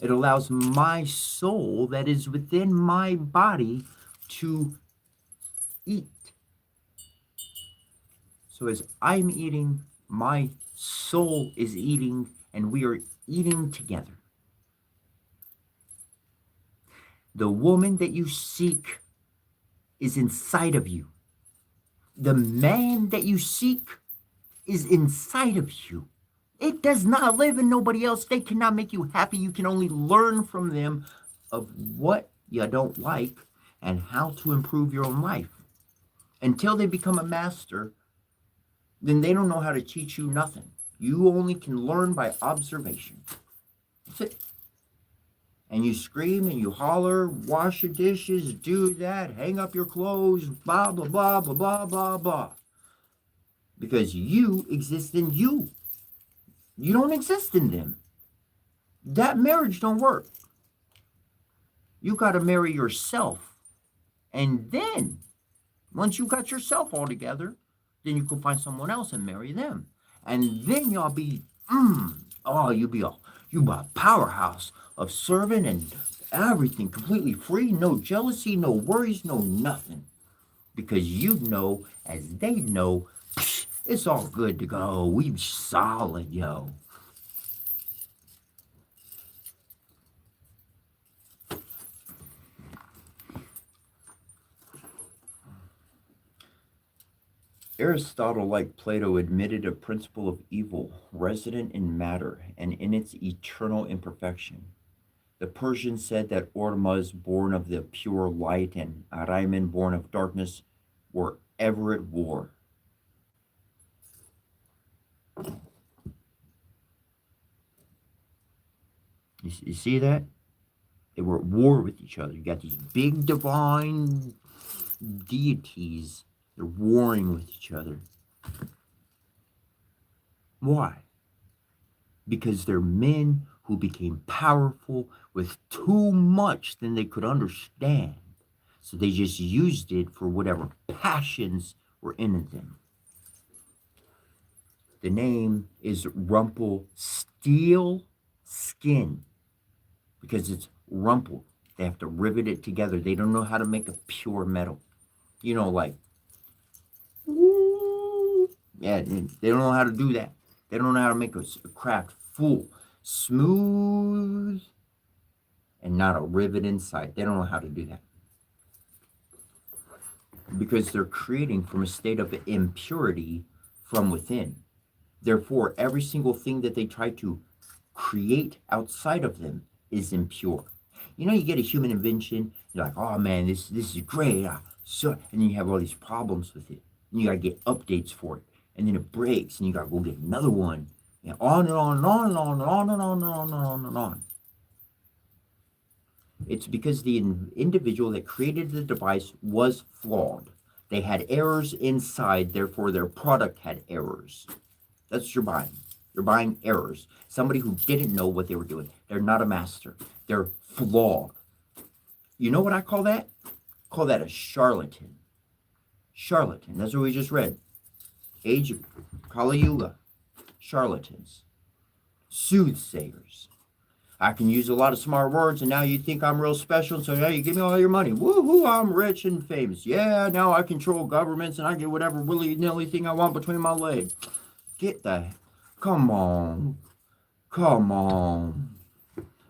It allows my soul that is within my body to eat. So as I'm eating, my soul is eating, and we are eating together. The woman that you seek is inside of you. The man that you seek is inside of you. It does not live in nobody else. They cannot make you happy. You can only learn from them of what you don't like and how to improve your own life. Until they become a master, then they don't know how to teach you nothing. You only can learn by observation. That's it. And you scream and you holler, wash your dishes, do that, hang up your clothes, blah, blah, blah, blah, blah, blah, blah. Because you exist in you. You don't exist in them. That marriage don't work. You got to marry yourself. And then, once you got yourself all together, then you can find someone else and marry them. And then y'all be, you'll be a powerhouse of serving and everything completely free, no jealousy, no worries, no nothing. Because you know, as they know, it's all good to go. We solid, yo. Aristotle, like Plato, admitted a principle of evil resident in matter and in its eternal imperfection. The Persians said that Ormuzd, born of the pure light, and Ahriman, born of darkness, were ever at war. You see that? They were at war with each other. You got these big divine deities. They're warring with each other. Why? Because they're men who became powerful with too much than they could understand. So they just used it for whatever passions were in them. The name is Rumpelstiltskin because it's rumpled. They have to rivet it together. They don't know how to make a pure metal. You know, like, yeah, they don't know how to do that. They don't know how to make a craft full, smooth, and not a rivet inside. They don't know how to do that. Because they're creating from a state of impurity from within. Therefore, every single thing that they try to create outside of them is impure. You know, you get a human invention, you're like, oh man, this is great. And then you have all these problems with it. And you got to get updates for it. And then it breaks, and you got to go get another one. And on and on and on and on and on and on and on and on and on. It's because the individual that created the device was flawed. They had errors inside, therefore their product had errors. That's what you're buying. You're buying errors. Somebody who didn't know what they were doing. They're not a master. They're flawed. You know what I call that? I call that a charlatan. Charlatan. That's what we just read. Age of Kali Yuga. Charlatans. Soothsayers. I can use a lot of smart words, and now you think I'm real special, so now you give me all your money. Woohoo, I'm rich and famous. Yeah, now I control governments, and I get whatever willy-nilly thing I want between my legs. Get that. Come on. Come on.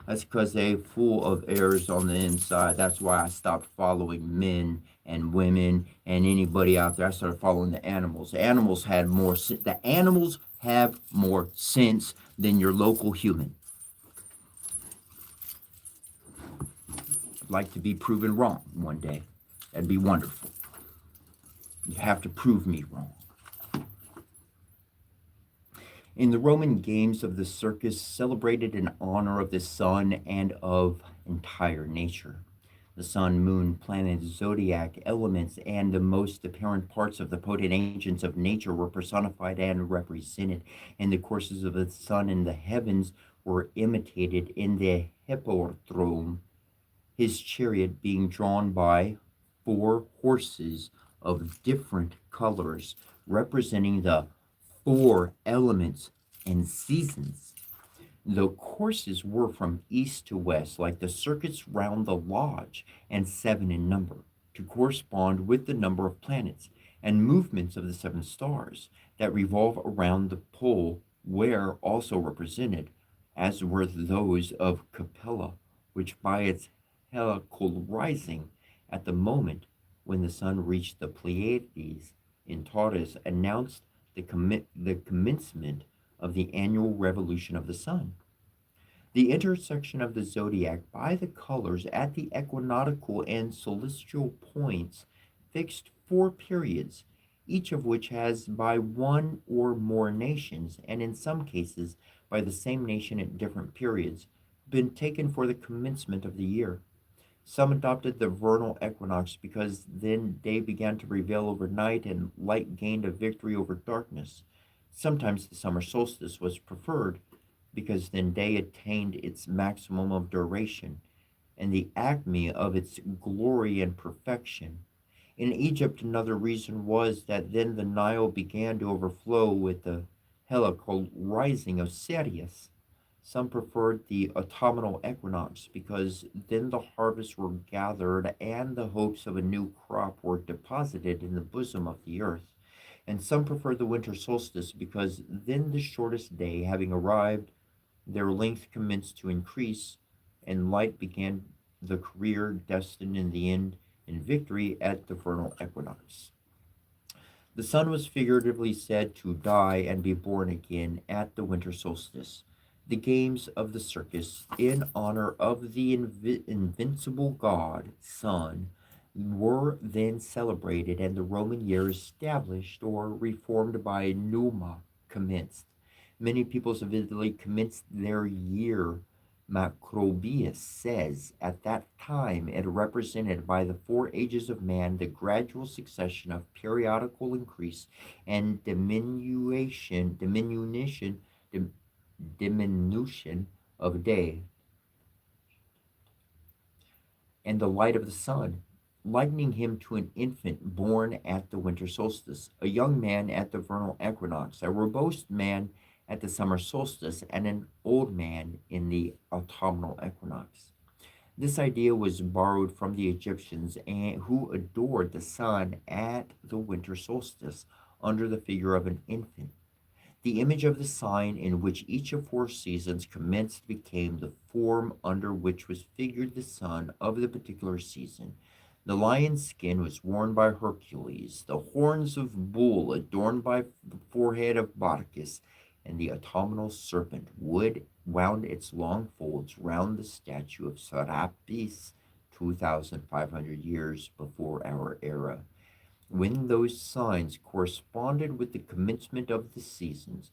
That's because they're full of errors on the inside. That's why I stopped following men and women and anybody out there. I started following the animals. The animals had more. The animals have more sense than your local human. I'd like to be proven wrong one day. That'd be wonderful. You have to prove me wrong. In the Roman games of the circus, celebrated in honor of the sun and of entire nature. The sun, moon, planet, zodiac, elements, and the most apparent parts of the potent agents of nature were personified and represented, and the courses of the sun in the heavens were imitated in the hippodrome, his chariot being drawn by 4 horses of different colors, representing the 4 elements and seasons. The courses were from east to west, like the circuits round the lodge, and 7 in number, to correspond with the number of planets and movements of the 7 stars that revolve around the pole, were also represented, as were those of Capella, which by its heliacal rising at the moment when the sun reached the Pleiades in Taurus announced the commencement of the annual revolution of the sun. The intersection of the zodiac by the colors at the equinoctial and celestial points fixed four periods, each of which has by one or more nations, and in some cases by the same nation at different periods, been taken for the commencement of the year. Some adopted the vernal equinox because then day began to prevail over night and light gained a victory over darkness. Sometimes the summer solstice was preferred because then day attained its maximum of duration and the acme of its glory and perfection. In Egypt, another reason was that then the Nile began to overflow with the heliacal rising of Sirius. Some preferred the autumnal equinox because then the harvests were gathered and the hopes of a new crop were deposited in the bosom of the earth. And some preferred the winter solstice because then the shortest day having arrived, their length commenced to increase, and light began the career destined in the end in victory at the vernal equinox. The sun was figuratively said to die and be born again at the winter solstice. The games of the circus, in honor of the invincible god, sun, were then celebrated, and the Roman year established or reformed by Numa commenced. Many peoples of Italy commenced their year. Macrobius says at that time it represented by the four ages of man the gradual succession of periodical increase and dim- diminution of day and the light of the sun, likening him to an infant born at the winter solstice, a young man at the vernal equinox, a robust man at the summer solstice, and an old man in the autumnal equinox. This idea was borrowed from the Egyptians who adored the sun at the winter solstice under the figure of an infant. The image of the sign in which each of four seasons commenced became the form under which was figured the sun of the particular season. The lion's skin was worn by Hercules, the horns of bull adorned by the forehead of Bacchus, and the autumnal serpent wound its long folds round the statue of Serapis 2,500 years before our era. When those signs corresponded with the commencement of the seasons,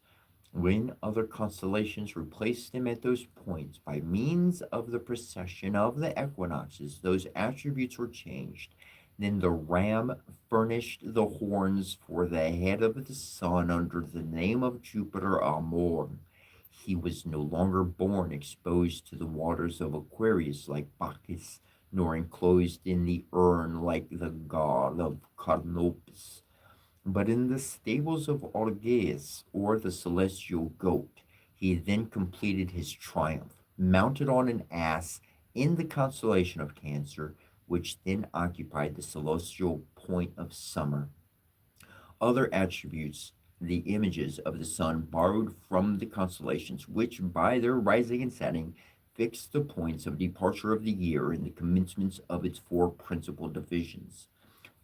when other constellations replaced them at those points by means of the precession of the equinoxes, those attributes were changed. Then the ram furnished the horns for the head of the sun under the name of Jupiter Amor. He was no longer born exposed to the waters of Aquarius like Bacchus, nor enclosed in the urn like the god of Canopus, but in the stables of Augeas, or the celestial goat. He then completed his triumph, mounted on an ass in the constellation of Cancer, which then occupied the celestial point of summer. Other attributes, the images of the sun borrowed from the constellations, which by their rising and setting fixed the points of departure of the year and the commencements of its four principal divisions.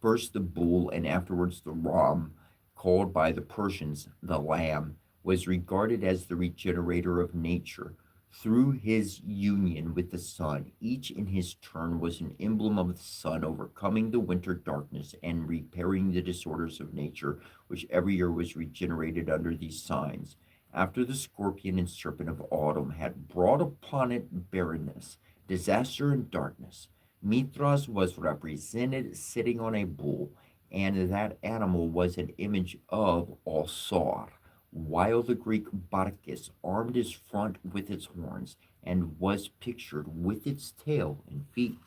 First the bull and afterwards the ram, called by the Persians the lamb, was regarded as the regenerator of nature. Through his union with the sun, each in his turn was an emblem of the sun overcoming the winter darkness and repairing the disorders of nature, which every year was regenerated under these signs. After the scorpion and serpent of autumn had brought upon it barrenness, disaster, and darkness, Mithras was represented sitting on a bull, and that animal was an image of Alsor, while the Greek Bacchus armed his front with its horns and was pictured with its tail and feet.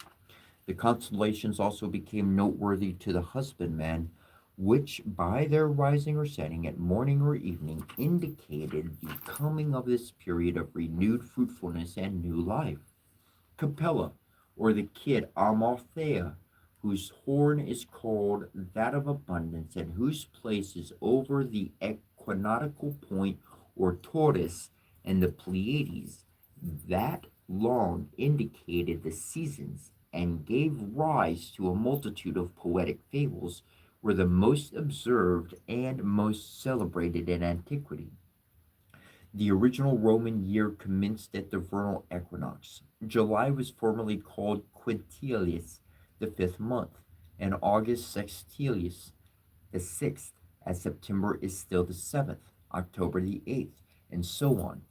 The constellations also became noteworthy to the husbandman, which by their rising or setting at morning or evening indicated the coming of this period of renewed fruitfulness and new life. Capella, or the kid Amalthea, whose horn is called that of abundance, and whose place is over the equinoctial point or Taurus and the Pleiades, that long indicated the seasons and gave rise to a multitude of poetic fables, were the most observed and most celebrated in antiquity. The original Roman year commenced at the vernal equinox. July was formerly called Quintilis, the fifth month, and August Sextilis, the sixth, as September is still the seventh, October the eighth, and so on.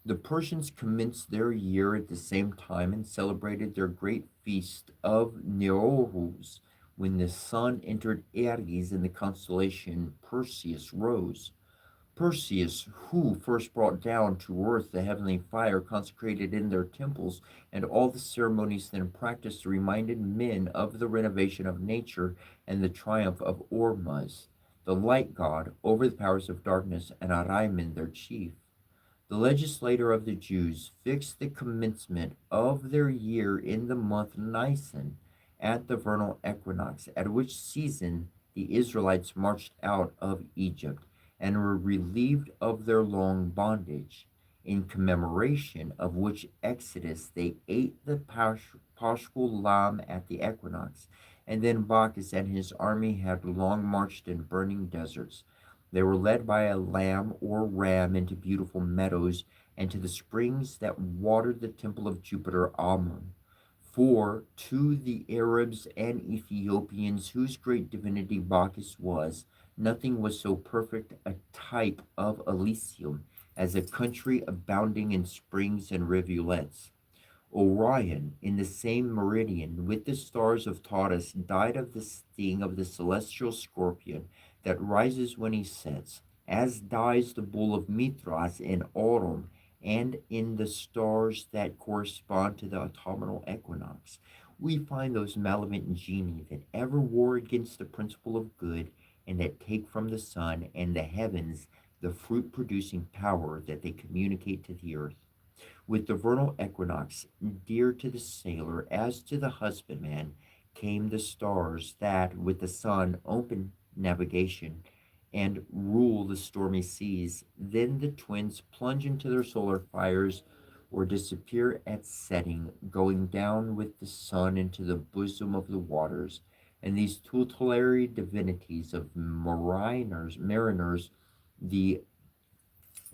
The Persians commenced their year at the same time and celebrated their great feast of Nowruz, when the sun entered Aries and the constellation Perseus rose. Perseus, who first brought down to earth the heavenly fire consecrated in their temples, and all the ceremonies then practiced reminded men of the renovation of nature and the triumph of Ormuzd, the light god, over the powers of darkness, and Ahriman, their chief. The legislator of the Jews fixed the commencement of their year in the month Nisan at the vernal equinox, at which season the Israelites marched out of Egypt and were relieved of their long bondage, in commemoration of which exodus they ate the paschal lamb at the equinox, and then Bacchus and his army had long marched in burning deserts. They were led by a lamb or ram into beautiful meadows and to the springs that watered the temple of Jupiter Ammon. For to the Arabs and Ethiopians, whose great divinity Bacchus was, nothing was so perfect a type of Elysium as a country abounding in springs and rivulets. Orion, in the same meridian with the stars of Taurus, died of the sting of the celestial scorpion that rises when he sets, as dies the bull of Mithras in autumn and in the stars that correspond to the autumnal equinox. We find those malevolent genii that ever war against the principle of good and that take from the sun and the heavens the fruit producing power that they communicate to the earth. With the vernal equinox, dear to the sailor as to the husbandman, came the stars that, with the sun, open navigation and rule the stormy seas. Then the twins plunge into their solar fires or disappear at setting, going down with the sun into the bosom of the waters. And these tutelary divinities of mariners, the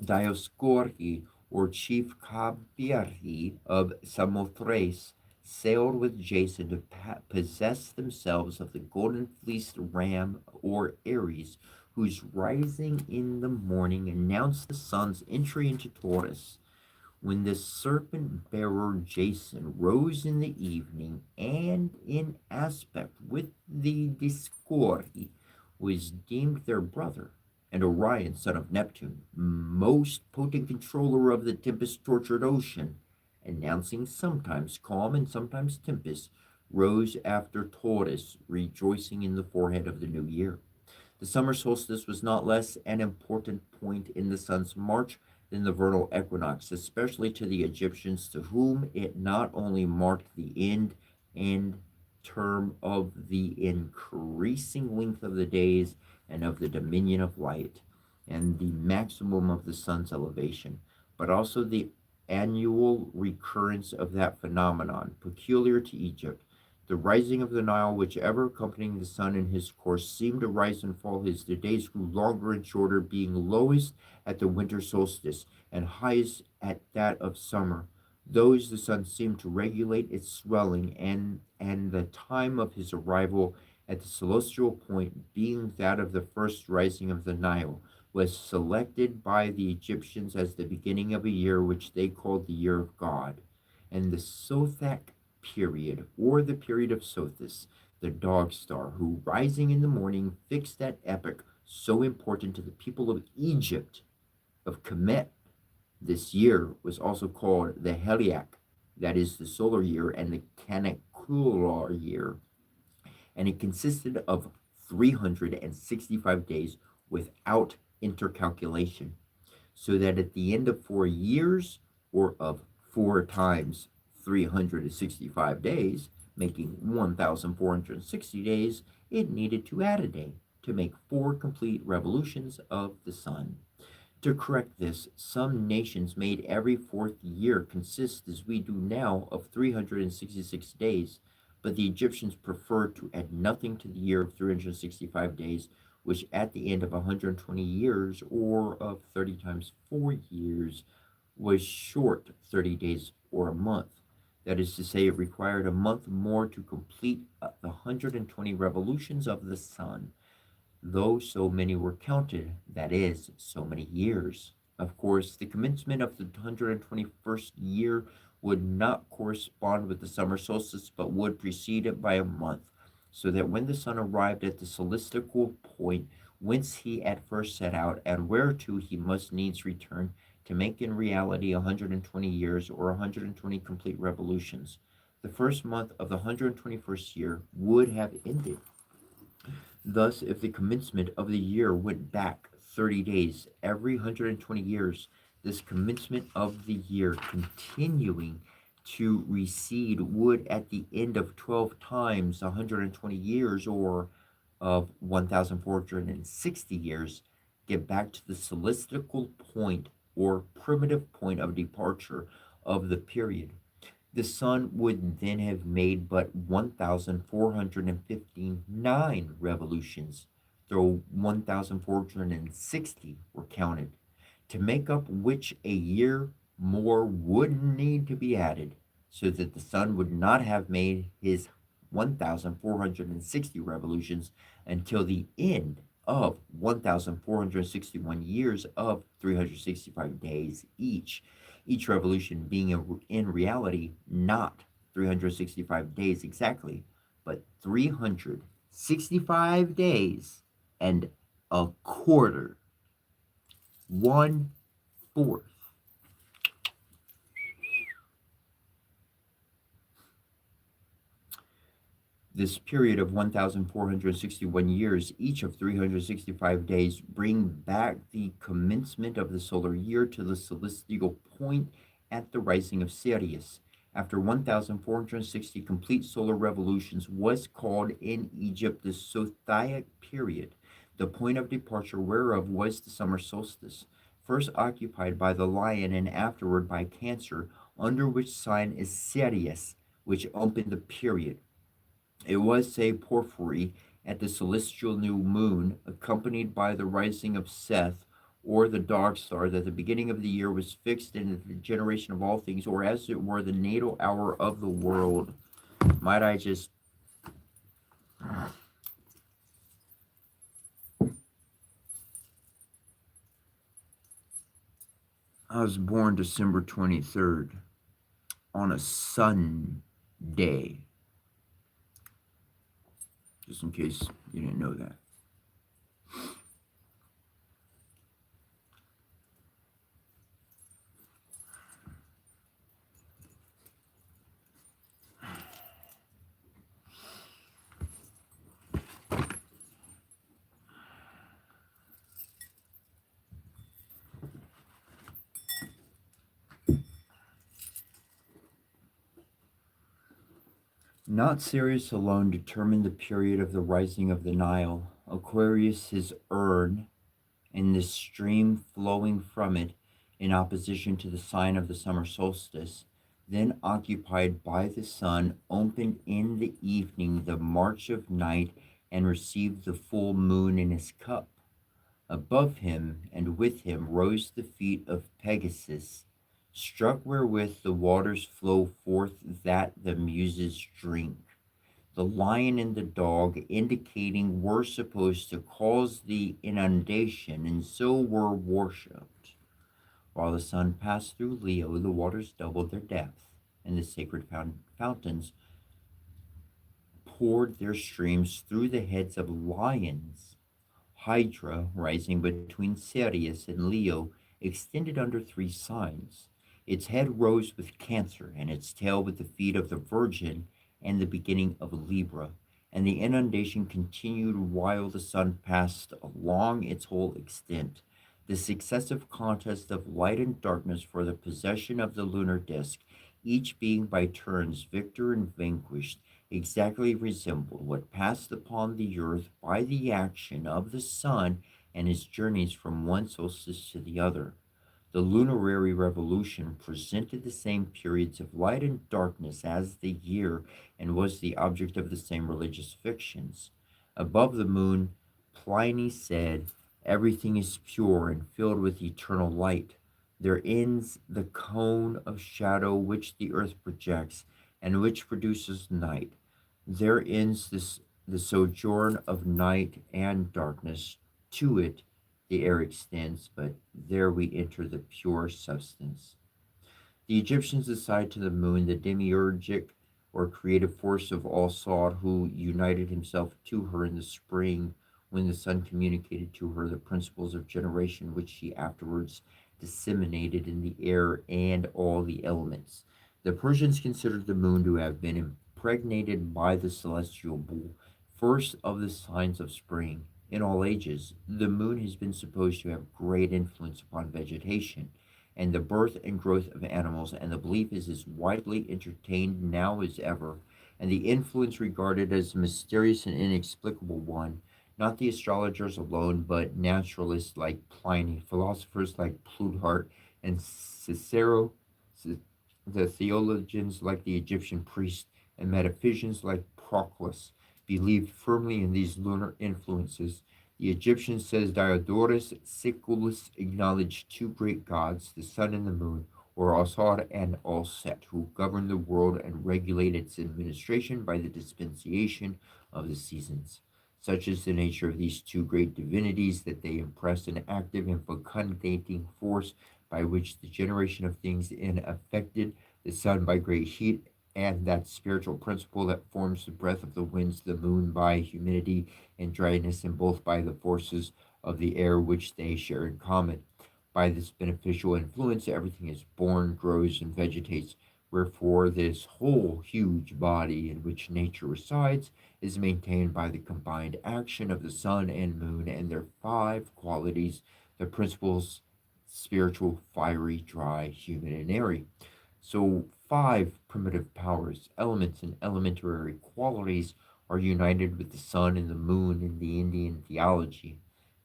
Dioscuri, or chief Cabiri of Samothrace, sailed with Jason to possess themselves of the golden fleeced ram or Aries, whose rising in the morning announced the sun's entry into Taurus. When the serpent bearer Jason rose in the evening, and in aspect with the Discori, was deemed their brother, and Orion, son of Neptune, most potent controller of the tempest-tortured ocean, announcing sometimes calm and sometimes tempest, rose after Taurus, rejoicing in the forehead of the new year. The summer solstice was not less an important point in the sun's march than the vernal equinox, especially to the Egyptians, to whom it not only marked the end and term of the increasing length of the days and of the dominion of light, and the maximum of the sun's elevation, but also the annual recurrence of that phenomenon peculiar to Egypt, the rising of the Nile, which ever accompanying the sun in his course, seemed to rise and fall as the days grew longer and shorter, being lowest at the winter solstice and highest at that of summer. Those the sun seemed to regulate its swelling, and the time of his arrival at the celestial point, being that of the first rising of the Nile, was selected by the Egyptians as the beginning of a year which they called the year of God. And the Sothak period, or the period of Sothis, the dog star, who rising in the morning fixed that epoch so important to the people of Egypt, of Kemet. This year was also called the Heliac, that is the solar year, and the Canicular year, and it consisted of 365 days without intercalculation, so that at the end of 4 years, or of 4 times 365 days, making 1,460 days, it needed to add a day to make 4 complete revolutions of the sun. To correct this, some nations made every fourth year consist, as we do now, of 366 days, but the Egyptians preferred to add nothing to the year of 365 days, which at the end of 120 years, or of 30 times 4 years, was short 30 days or a month. That is to say, it required a month more to complete the 120 revolutions of the sun, though so many were counted, that is, so many years. Of course, the commencement of the 121st year would not correspond with the summer solstice, but would precede it by a month, so that when the sun arrived at the celestial point whence he at first set out, and whereto he must needs return, to make in reality 120 years, or 120 complete revolutions, the first month of the 121st year would have ended. Thus, if the commencement of the year went back 30 days every 120 years, this commencement of the year continuing to recede would, at the end of 12 times 120 years, or of 1,460 years, get back to the celestial point or primitive point of departure of the period. The sun would then have made but 1,459 revolutions, though 1,460 were counted, to make up which a year more would need to be added, so that the sun would not have made his 1,460 revolutions until the end of 1,461 years of 365 days each revolution being in reality not 365 days exactly, but 365 days and a quarter, 1/4. This period of 1,461 years, each of 365 days, bring back the commencement of the solar year to the celestial point at the rising of Sirius. After 1,460 complete solar revolutions was called in Egypt the Sothaic period, the point of departure whereof was the summer solstice, first occupied by the lion and afterward by Cancer, under which sign is Sirius, which opened the period. It was, say, Porphyry at the celestial new moon, accompanied by the rising of Seth, or the dog star, that the beginning of the year was fixed in the generation of all things, or as it were the natal hour of the world. Might I just... I was born December 23rd on a Sunday. Just in case you didn't know that. Not Sirius alone determined the period of the rising of the Nile. Aquarius, his urn, and the stream flowing from it, in opposition to the sign of the summer solstice, then occupied by the sun, opened in the evening the march of night, and received the full moon in his cup. Above him and with him rose the feet of Pegasus, struck wherewith the waters flow forth that the Muses drink. The lion and the dog, indicating, were supposed to cause the inundation, and so were worshipped. While the sun passed through Leo, the waters doubled their depth, and the sacred fountains poured their streams through the heads of lions. Hydra, rising between Sirius and Leo, extended under 3 signs. Its head rose with Cancer, and its tail with the feet of the Virgin and the beginning of Libra, and the inundation continued while the sun passed along its whole extent. The successive contest of light and darkness for the possession of the lunar disk, each being by turns victor and vanquished, exactly resembled what passed upon the earth by the action of the sun and his journeys from one solstice to the other. The lunary revolution presented the same periods of light and darkness as the year, and was the object of the same religious fictions. Above the moon, Pliny said, "Everything is pure and filled with eternal light. There ends the cone of shadow which the earth projects, and which produces night. There ends the sojourn of night and darkness. To it the air extends, but there we enter the pure substance." The Egyptians assigned to the moon the demiurgic or creative force of Al Saud, who united himself to her in the spring when the sun communicated to her the principles of generation, which she afterwards disseminated in the air and all the elements. The Persians considered the moon to have been impregnated by the celestial bull, first of the signs of spring. In all ages, the moon has been supposed to have great influence upon vegetation and the birth and growth of animals, and the belief is as widely entertained now as ever, and the influence regarded as a mysterious and inexplicable one. Not the astrologers alone, but naturalists like Pliny, philosophers like Plutarch and Cicero, the theologians like the Egyptian priests, and metaphysicians like Proclus believed firmly in these lunar influences. The Egyptian, says Diodorus Siculus, acknowledged two great gods, the sun and the moon, or Asar and Alset, who govern the world and regulate its administration by the dispensation of the seasons. Such is the nature of these two great divinities that they impress an active and fecundating force by which the generation of things in affected the sun by great heat, and that spiritual principle that forms the breath of the winds, the moon by humidity and dryness, and both by the forces of the air which they share in common. By this beneficial influence, everything is born, grows, and vegetates. Wherefore, this whole huge body in which nature resides is maintained by the combined action of the sun and moon and their five qualities, the principles spiritual, fiery, dry, humid, and airy. So, five primitive powers, elements, and elementary qualities are united with the sun and the moon in the Indian theology: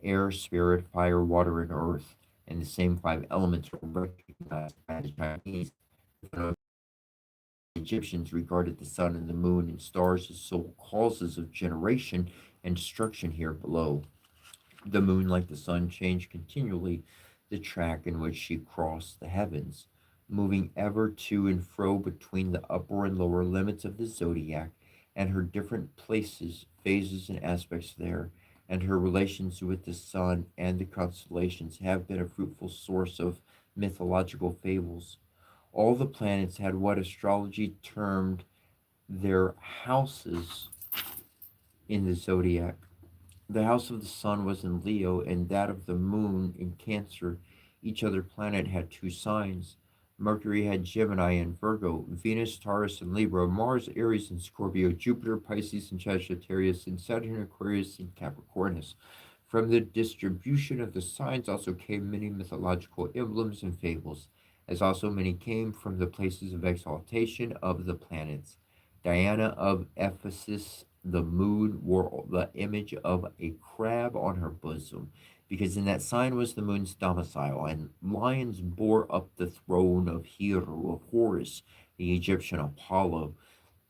air, spirit, fire, water, and earth. And the same five elements are recognized by the Chinese. The Egyptians regarded the sun and the moon and stars as sole causes of generation and destruction here below. The moon, like the sun, changed continually the track in which she crossed the heavens, moving ever to and fro between the upper and lower limits of the zodiac, and her different places, phases, and aspects there, and her relations with the sun and the constellations have been a fruitful source of mythological fables. All the planets had what astrology termed their houses in the zodiac. The house of the sun was in Leo, and that of the moon in Cancer. Each other planet had two signs. Mercury had Gemini and Virgo, Venus, Taurus, and Libra, Mars, Aries, and Scorpio, Jupiter, Pisces, and Sagittarius, and Saturn, Aquarius, and Capricornus. From the distribution of the signs also came many mythological emblems and fables, as also many came from the places of exaltation of the planets. Diana of Ephesus, the moon, wore the image of a crab on her bosom, because in that sign was the moon's domicile, and lions bore up the throne of Hero, of Horus, the Egyptian Apollo,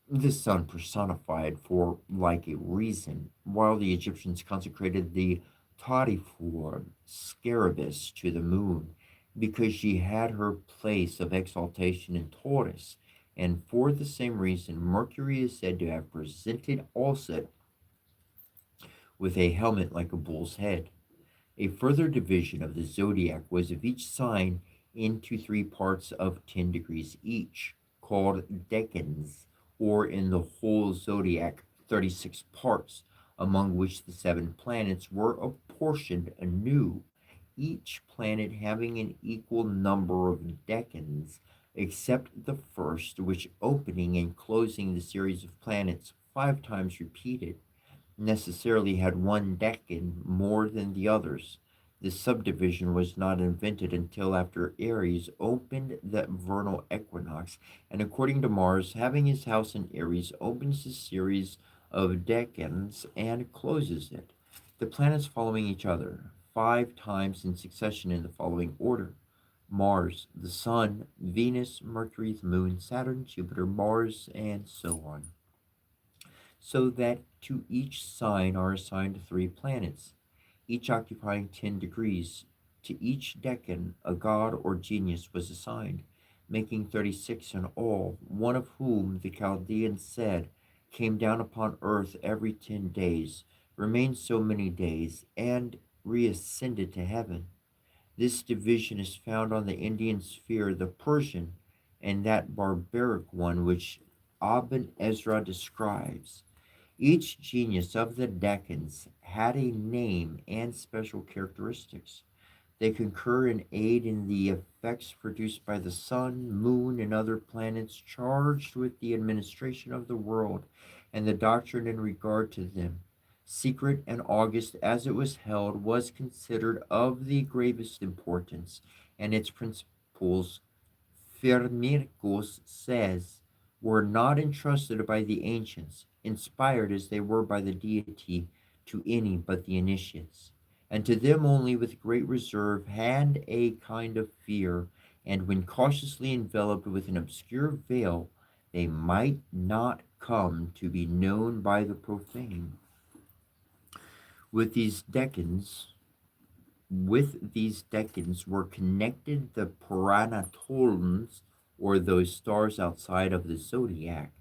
the sun personified for like a reason, while the Egyptians consecrated the Tarifor, Scarabus, to the moon, because she had her place of exaltation in Taurus. And for the same reason, Mercury is said to have presented Alset with a helmet like a bull's head. A further division of the zodiac was of each sign into three parts of 10 degrees each, called decans, or in the whole zodiac, 36 parts, among which the seven planets were apportioned anew, each planet having an equal number of decans, except the first, which, opening and closing the series of planets 5 times repeated, necessarily had one decan more than the others. This subdivision was not invented until after Aries opened the vernal equinox, and according to Mars, having his house in Aries, opens the series of decans and closes it. The planets following each other 5 times in succession in the following order: Mars, the Sun, Venus, Mercury, the Moon, Saturn, Jupiter, Mars, and so on. so that to each sign are assigned 3 planets, each occupying 10 degrees. To each decan, a god or genius was assigned, making 36 in all, one of whom, the Chaldeans said, came down upon earth every 10 days, remained so many days, and reascended to heaven. This division is found on the Indian sphere, the Persian, and that barbaric one which Aben Ezra describes. Each genius of the decans had a name and special characteristics. They concur and aid in the effects produced by the sun, moon, and other planets charged with the administration of the world and the doctrine in regard to them. Secret and august as it was held, was considered of the gravest importance, and its principles, Firmicus says, were not entrusted by the ancients, inspired as they were by the deity, to any but the initiates, and to them only with great reserve and a kind of fear, and when cautiously enveloped with an obscure veil, they might not come to be known by the profane. With these decans, with these decans were connected the Piranatolans, or those stars outside of the zodiac,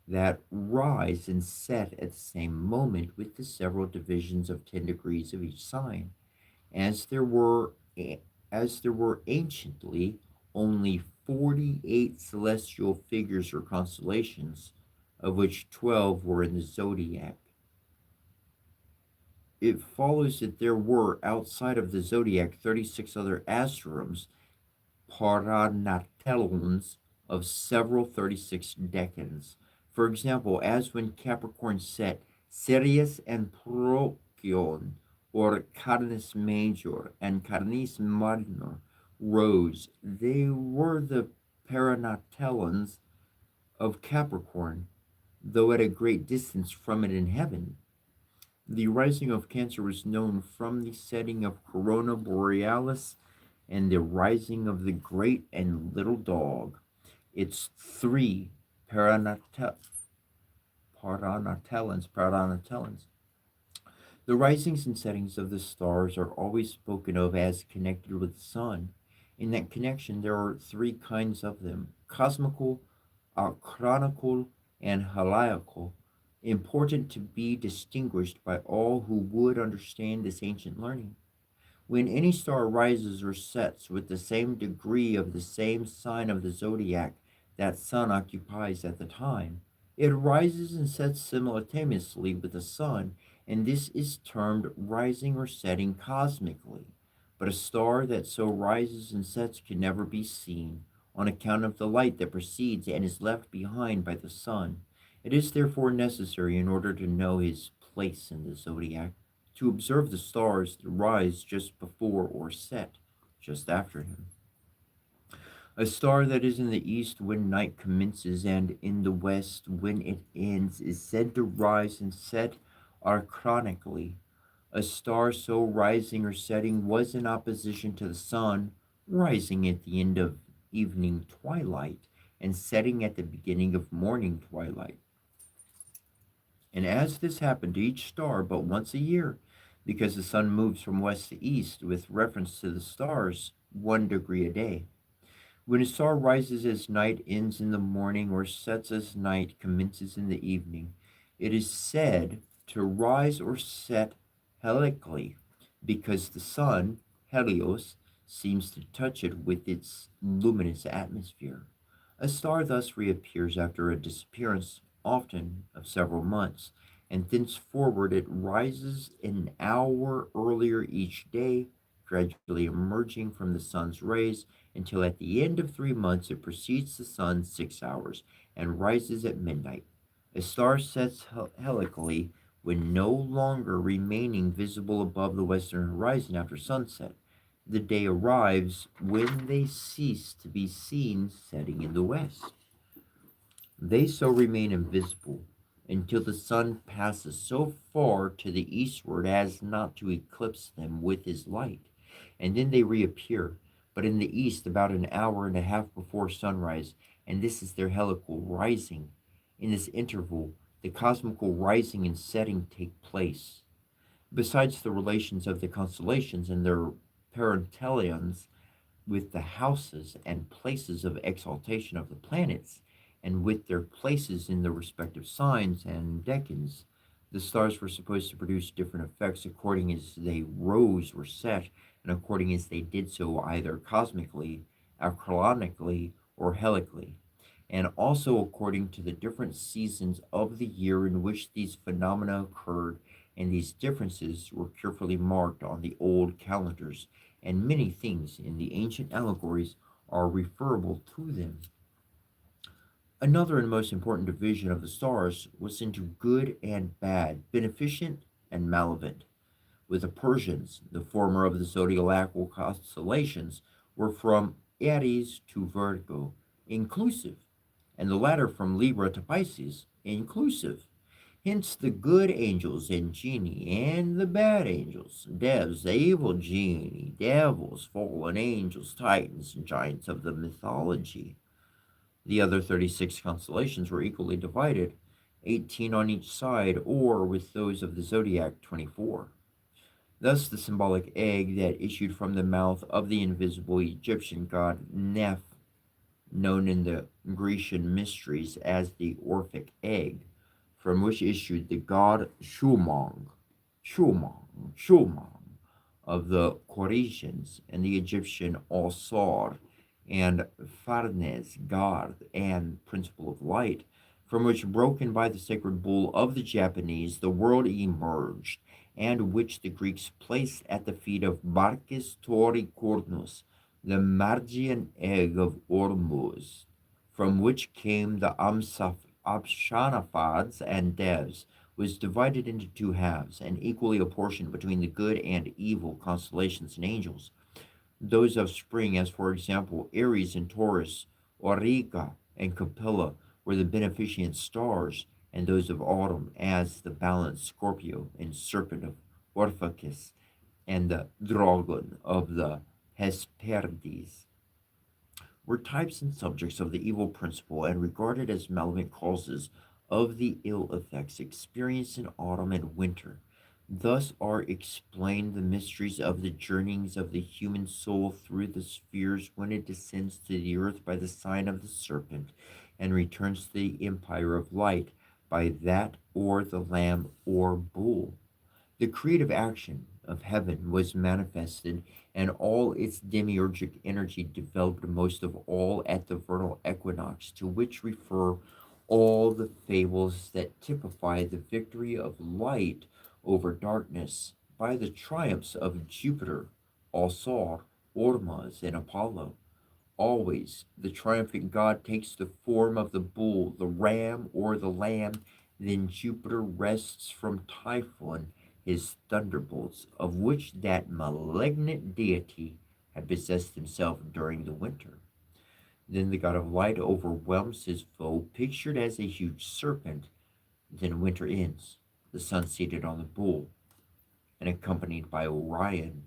that rise and set at the same moment with the several divisions of 10 degrees of each sign, as there were as there were anciently only 48 celestial figures or constellations, of which 12 were in the zodiac. It follows that there were, outside of the zodiac, 36 other astrums, Paranatelons, of several 36 decans. For example, as when Capricorn set, Sirius and Procyon, or Canis Major and Canis Minor, rose, they were the Paranatelons of Capricorn, though at a great distance from it in heaven. The rising of Cancer was known from the setting of Corona Borealis and the rising of the great and little dog. Its three paranatelons. The risings and settings of the stars are always spoken of as connected with the sun. In that connection, there are 3 kinds of them: cosmical, achronical, and haliacal, important to be distinguished by all who would understand this ancient learning. When any star rises or sets with the same degree of the same sign of the zodiac that sun occupies at the time, it rises and sets simultaneously with the sun, and this is termed rising or setting cosmically. But a star that so rises and sets can never be seen, on account of the light that precedes and is left behind by the sun. It is therefore necessary, in order to know his place in the zodiac, to observe the stars that rise just before or set just after him. A star that is in the east when night commences, and in the west when it ends, is said to rise and set archronically. A star so rising or setting was in opposition to the sun, rising at the end of evening twilight and setting at the beginning of morning twilight. And as this happened to each star but once a year, because the sun moves from west to east with reference to the stars 1 degree a day. When a star rises as night, ends in the morning, or sets as night, commences in the evening, it is said to rise or set helically, because the sun, Helios, seems to touch it with its luminous atmosphere. A star thus reappears after a disappearance, often of several months, and thenceforward it rises an hour earlier each day, gradually emerging from the sun's rays, until at the end of 3 months it precedes the sun 6 hours, and rises at midnight. A star sets helically when no longer remaining visible above the western horizon after sunset. The day arrives when they cease to be seen setting in the west. They so remain invisible until the sun passes so far to the eastward as not to eclipse them with his light, and then they reappear, but in the east about an hour and a half before sunrise, and this is their helical rising. In this interval, the cosmical rising and setting take place. Besides the relations of the constellations and their parentelions with the houses and places of exaltation of the planets, and with their places in the respective signs and decans, the stars were supposed to produce different effects according as they rose or set, and according as they did so either cosmically, achronically, or helically, and also according to the different seasons of the year in which these phenomena occurred, and these differences were carefully marked on the old calendars, and many things in the ancient allegories are referable to them. Another and most important division of the stars was into good and bad, beneficent and malevolent. With the Persians, the former of the zodiacal constellations were from Aries to Virgo, inclusive, and the latter from Libra to Pisces, inclusive. Hence the good angels and genii, and the bad angels, devs, the evil genii, devils, fallen angels, titans, and giants of the mythology. The other 36 constellations were equally divided, 18 on each side, or with those of the zodiac, 24. Thus, the symbolic egg that issued from the mouth of the invisible Egyptian god Neph, known in the Grecian mysteries as the Orphic egg, from which issued the god Shulmang of the Corinthians, and the Egyptian Alsar, and Farnes, god and principle of light, from which, broken by the sacred bull of the Japanese, the world emerged, and which the Greeks placed at the feet of Barkis Toricurnus, the Margian egg of Ormuz, from which came the Amshanafads and Devs, was divided into two halves, and equally apportioned between the good and evil constellations and angels. Those of spring, as for example Aries and Taurus, Auriga and Capella, were the beneficent stars, and those of autumn, as the balanced Scorpio and serpent of Orpheus, and the dragon of the Hesperides, were types and subjects of the evil principle, and regarded as malevolent causes of the ill effects experienced in autumn and winter. Thus are explained the mysteries of the journeyings of the human soul through the spheres when it descends to the earth by the sign of the serpent, and returns to the empire of light by that or the lamb or bull. The creative action of heaven was manifested, and all its demiurgic energy developed most of all at the vernal equinox, to which refer all the fables that typify the victory of light over darkness by the triumphs of Jupiter, Alsor, Ormuz, and Apollo. Always the triumphant god takes the form of the bull, the ram, or the lamb. Then Jupiter wrests from Typhon his thunderbolts, of which that malignant deity had possessed himself during the winter. Then the god of light overwhelms his foe, pictured as a huge serpent. Then winter ends, the sun seated on the bull, and accompanied by Orion,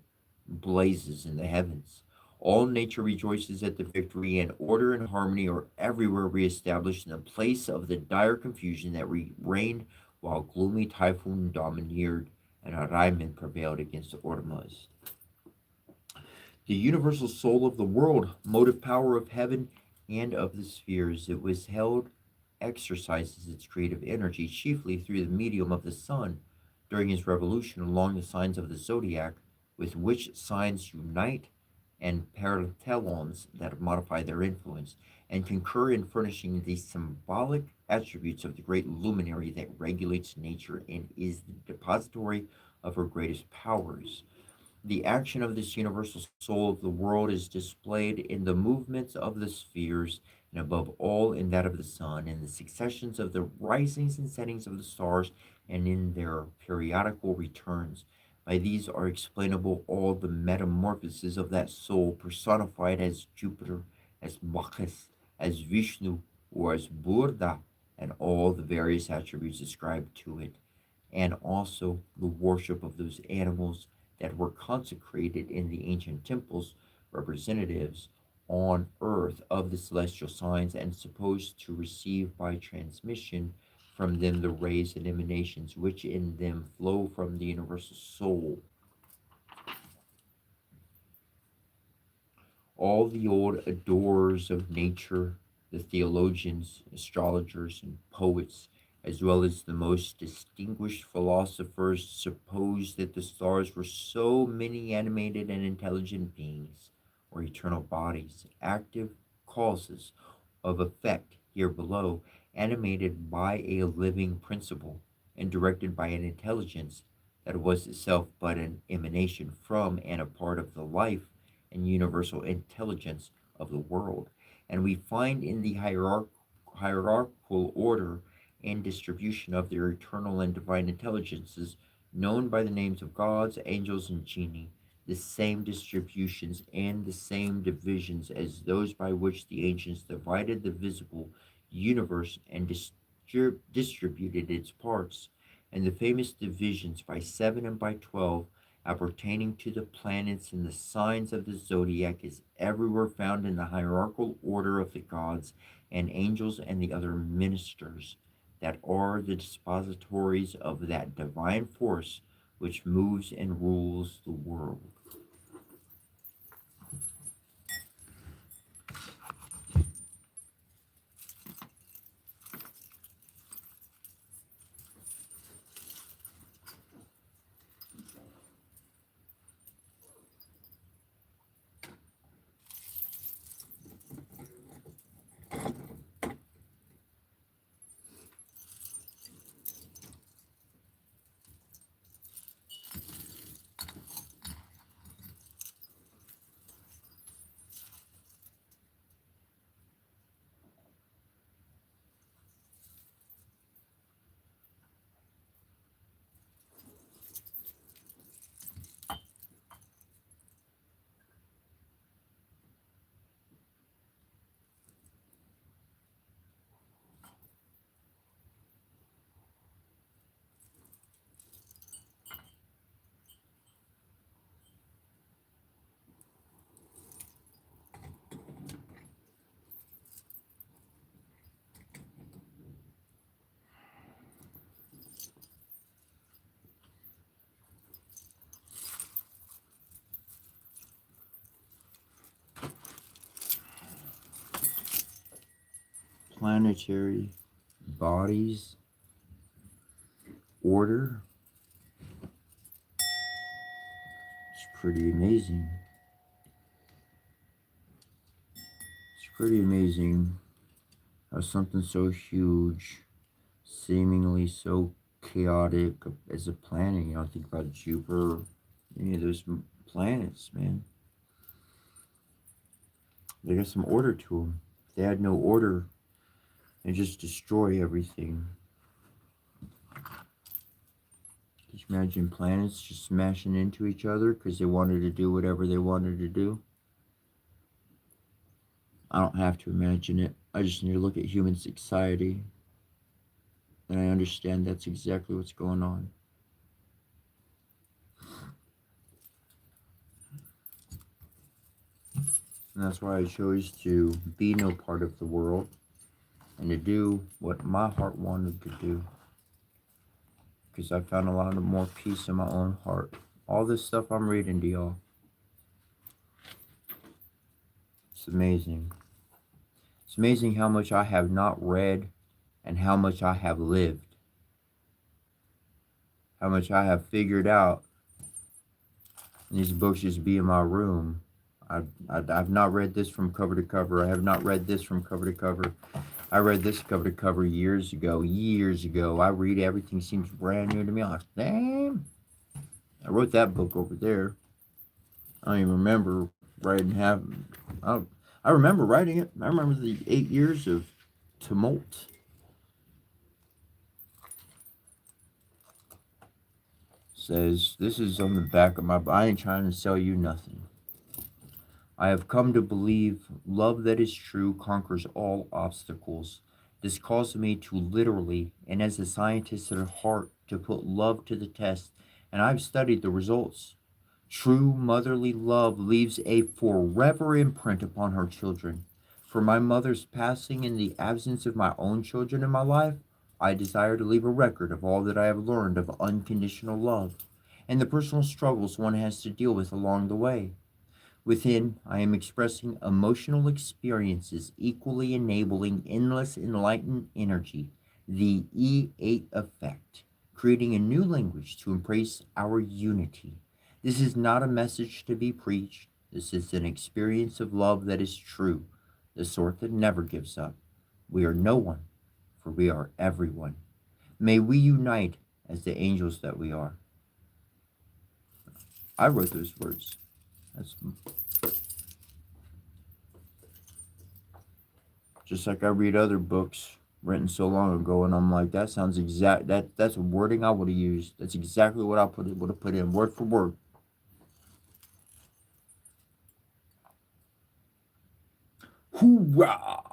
blazes in the heavens. All nature rejoices at the victory, and order and harmony are everywhere reestablished in the place of the dire confusion that reigned while gloomy Typhoon domineered and Orion prevailed against Ormuz. The universal soul of the world, motive power of heaven and of the spheres, it was held exercises its creative energy chiefly through the medium of the sun during his revolution along the signs of the zodiac, with which signs unite, and parallels that modify their influence, and concur in furnishing the symbolic attributes of the great luminary that regulates nature and is the depository of her greatest powers. The action of this universal soul of the world is displayed in the movements of the spheres, and above all in that of the sun, in the successions of the risings and settings of the stars, and in their periodical returns. By these are explainable all the metamorphoses of that soul, personified as Jupiter, as Bacchus, as Vishnu, or as Buddha, and all the various attributes ascribed to it, and also the worship of those animals that were consecrated in the ancient temples, representatives on earth of the celestial signs, and supposed to receive by transmission from them the rays and emanations which in them flow from the universal soul. All the old adorers of nature, the theologians, astrologers, and poets, as well as the most distinguished philosophers, supposed that the stars were so many animated and intelligent beings, or eternal bodies, active causes of effect here below, animated by a living principle, and directed by an intelligence that was itself but an emanation from and a part of the life and universal intelligence of the world. And we find in the hierarchical order and distribution of their eternal and divine intelligences, known by the names of gods, angels, and genii, the same distributions and the same divisions as those by which the ancients divided the visible universe and distributed its parts, and the famous divisions by 7 and by 12 appertaining to the planets and the signs of the zodiac is everywhere found in the hierarchical order of the gods and angels and the other ministers that are the dispositories of that divine force which moves and rules the world. Planetary bodies, order. It's pretty amazing. It's pretty amazing how something so huge, seemingly so chaotic as a planet, think about Jupiter, any of those planets, man. They got some order to them. If they had no order, they just destroy everything. Can you imagine planets just smashing into each other because they wanted to do whatever they wanted to do? I don't have to imagine it. I just need to look at human society, and I understand that's exactly what's going on. And that's why I chose to be no part of the world and to do what my heart wanted to do. Because I found a lot of more peace in my own heart. All this stuff I'm reading to y'all. It's amazing. It's amazing how much I have not read and how much I have lived. How much I have figured out. And these books just be in my room. I've not read this from cover to cover. I have not read this from cover to cover. I read this cover to cover years ago. I read everything seems brand new to me. I'm like, damn. I wrote that book over there. I don't even remember writing half. I remember writing it. I remember the 8 years of tumult. Says, this is on the back of my. I ain't trying to sell you nothing. I have come to believe love that is true conquers all obstacles. This caused me to literally, and as a scientist at heart, to put love to the test, and I've studied the results. True motherly love leaves a forever imprint upon her children. For my mother's passing in the absence of my own children in my life, I desire to leave a record of all that I have learned of unconditional love and the personal struggles one has to deal with along the way. Within, I am expressing emotional experiences equally enabling endless enlightened energy, the E8 effect, creating a new language to embrace our unity. This is not a message to be preached. This is an experience of love that is true, the sort that never gives up. We are no one, for we are everyone. May we unite as the angels that we are. I wrote those words. That's just like I read other books written so long ago, and I'm like, that sounds that's a wording I would have used. That's exactly what I would have put in, word for word. Hoorah!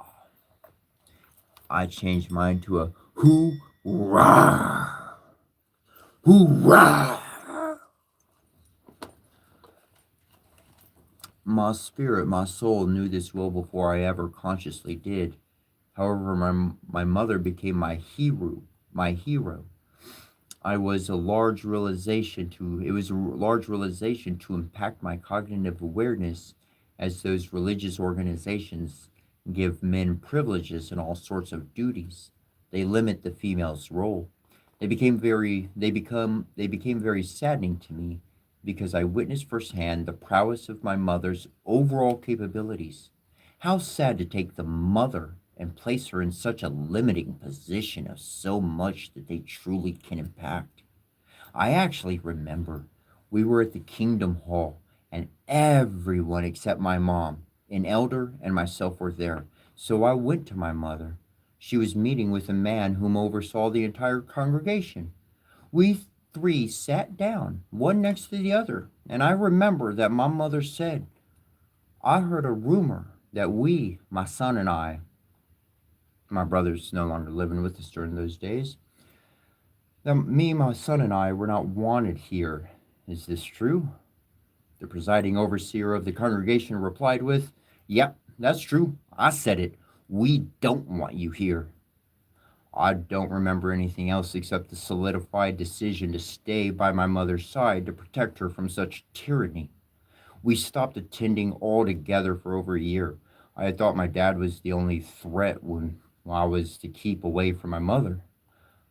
I changed mine to a hoorah! Hoorah! My spirit, my soul knew this well before I ever consciously did. However, my mother became my hero. My hero. It was a large realization to impact my cognitive awareness, as those religious organizations give men privileges and all sorts of duties. They limit the female's role. They became very saddening to me because I witnessed firsthand the prowess of my mother's overall capabilities. How sad to take the mother and place her in such a limiting position of so much that they truly can impact. I actually remember we were at the Kingdom Hall, and everyone except my mom, an elder, and myself were there. So I went to my mother. She was meeting with a man whom oversaw the entire congregation. We three sat down, one next to the other, and I remember that my mother said, I heard a rumor that we, my son and I, my brother's no longer living with us during those days, that me, my son, and I were not wanted here. Is this true? The presiding overseer of the congregation replied with, Yep, that's true. I said it. We don't want you here. I don't remember anything else except the solidified decision to stay by my mother's side to protect her from such tyranny. We stopped attending altogether for over a year. I had thought my dad was the only threat when I was to keep away from my mother.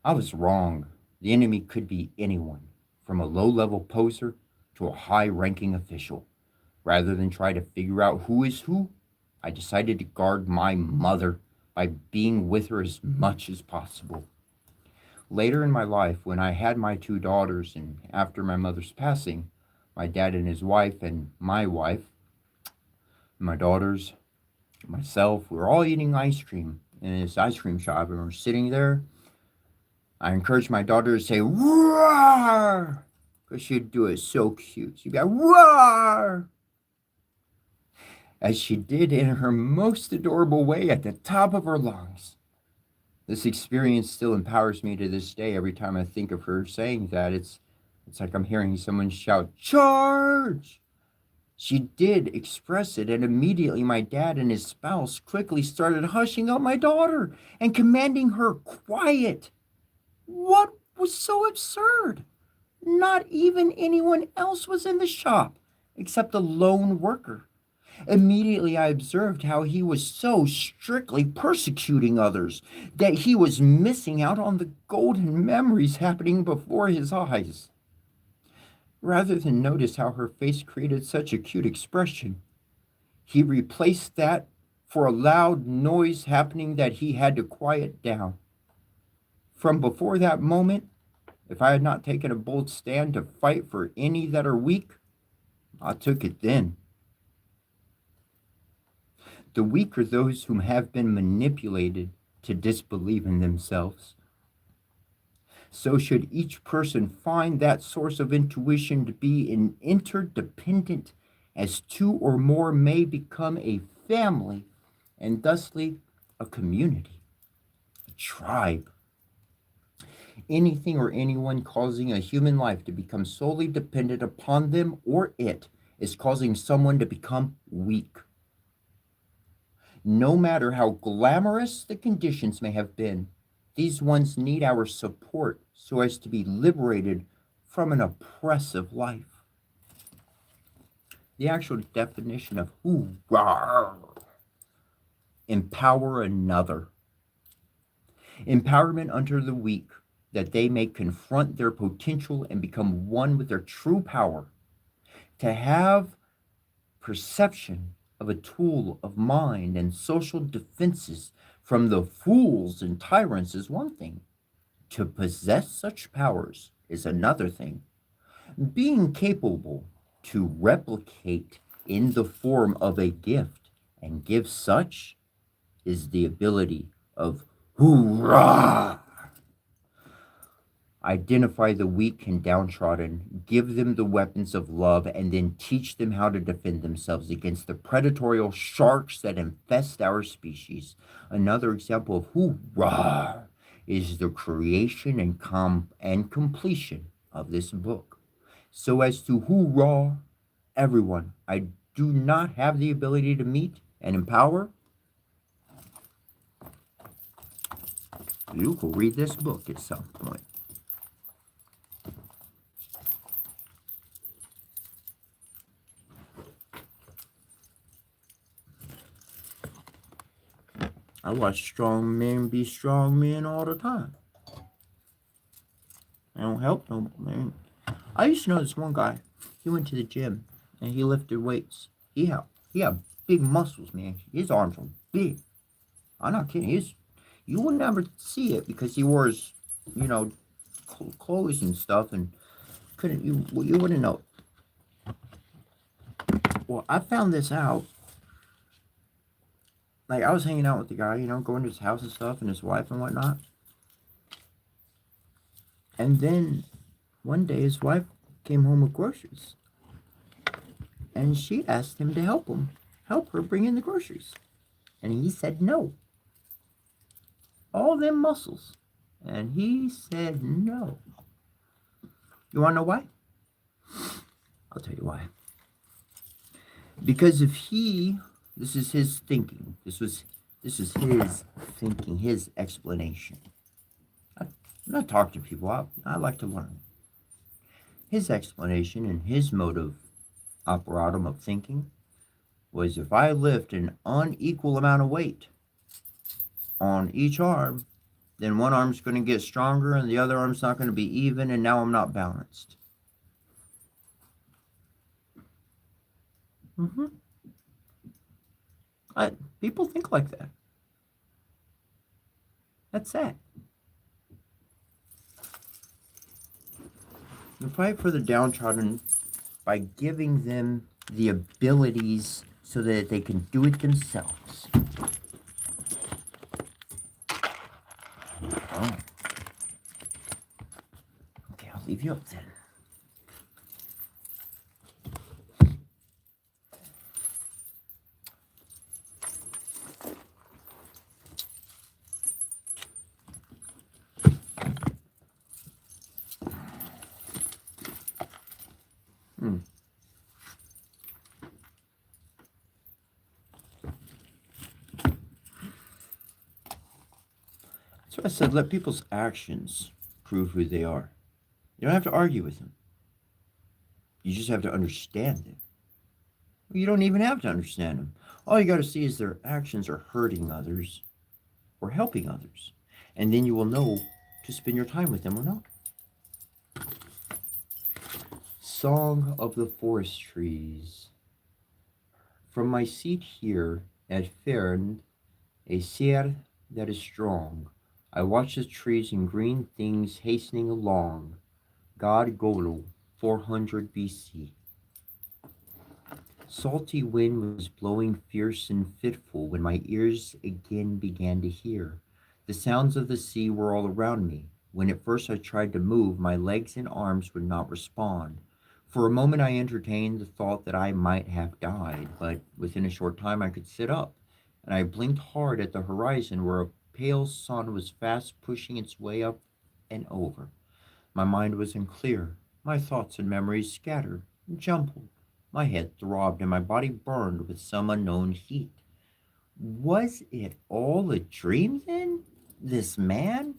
I was wrong. The enemy could be anyone, from a low level poser to a high ranking official. Rather than try to figure out who is who, I decided to guard my mother by being with her as much as possible. Later in my life, when I had my two daughters, and after my mother's passing, my dad and his wife, and my wife, my daughters, myself, we were all eating ice cream in this ice cream shop, and we're sitting there. I encouraged my daughter to say, roar, because she'd do it so cute. She'd be like, roar, as she did in her most adorable way at the top of her lungs. This experience still empowers me to this day. Every time I think of her saying that, it's like I'm hearing someone shout, charge! She did express it, and immediately my dad and his spouse quickly started hushing up my daughter and commanding her quiet. What was so absurd? Not even anyone else was in the shop except a lone worker. Immediately, I observed how he was so strictly persecuting others that he was missing out on the golden memories happening before his eyes. Rather than notice how her face created such a cute expression, he replaced that for a loud noise happening that he had to quiet down. From before that moment, if I had not taken a bold stand to fight for any that are weak, I took it then. The weak are those whom have been manipulated to disbelieve in themselves. So should each person find that source of intuition to be an interdependent, as two or more may become a family, and thusly a community, a tribe. Anything or anyone causing a human life to become solely dependent upon them or it is causing someone to become weak. No matter how glamorous the conditions may have been, These ones need our support so as to be liberated from an oppressive life. The actual definition of hoorah: empower another. Empowerment under the weak, that they may confront their potential and become one with their true power. To have perception of a tool of mind and social defenses from the fools and tyrants is one thing. To possess such powers is another thing. Being capable to replicate in the form of a gift and give such is the ability of hoorah. Identify the weak and downtrodden, give them the weapons of love, and then teach them how to defend themselves against the predatory sharks that infest our species. Another example of hoorah is the creation and completion of this book. So as to hoorah everyone I do not have the ability to meet and empower, you can read this book at some point. I watch strong men be strong men all the time. I don't help no man. I used to know this one guy. He went to the gym and he lifted weights. He had big muscles, man. His arms were big. I'm not kidding. You would never see it because he wore his, clothes and stuff, and you wouldn't know. Well, I found this out. Like, I was hanging out with the guy, going to his house and stuff, and his wife and whatnot. And then one day his wife came home with groceries. And she asked him to help her bring in the groceries. And he said no. All them muscles. And he said no. You want to know why? I'll tell you why. Because this is his thinking. This is his thinking, his explanation. I'm not talking to people. I like to learn. His explanation and his motive operatum of thinking was, if I lift an unequal amount of weight on each arm, then one arm's going to get stronger and the other arm's not going to be even, and now I'm not balanced. People think like that. That's sad. You fight for the downtrodden by giving them the abilities so that they can do it themselves. Oh. Okay, I'll leave you up then. So I said, let people's actions prove who they are. You don't have to argue with them. You just have to understand them. You don't even have to understand them. All you got to see is their actions are hurting others or helping others. And then you will know to spend your time with them or not. Song of the Forest Trees. From my seat here at Fern, a Sierre that is strong, I watch the trees and green things hastening along. God Golo, 400 BC. Salty wind was blowing fierce and fitful when my ears again began to hear. The sounds of the sea were all around me. When at first I tried to move, my legs and arms would not respond. For a moment I entertained the thought that I might have died, but within a short time I could sit up, and I blinked hard at the horizon where a pale sun was fast pushing its way up and over. My mind was unclear, my thoughts and memories scattered and jumbled. My head throbbed and my body burned with some unknown heat. Was it all a dream then? This man?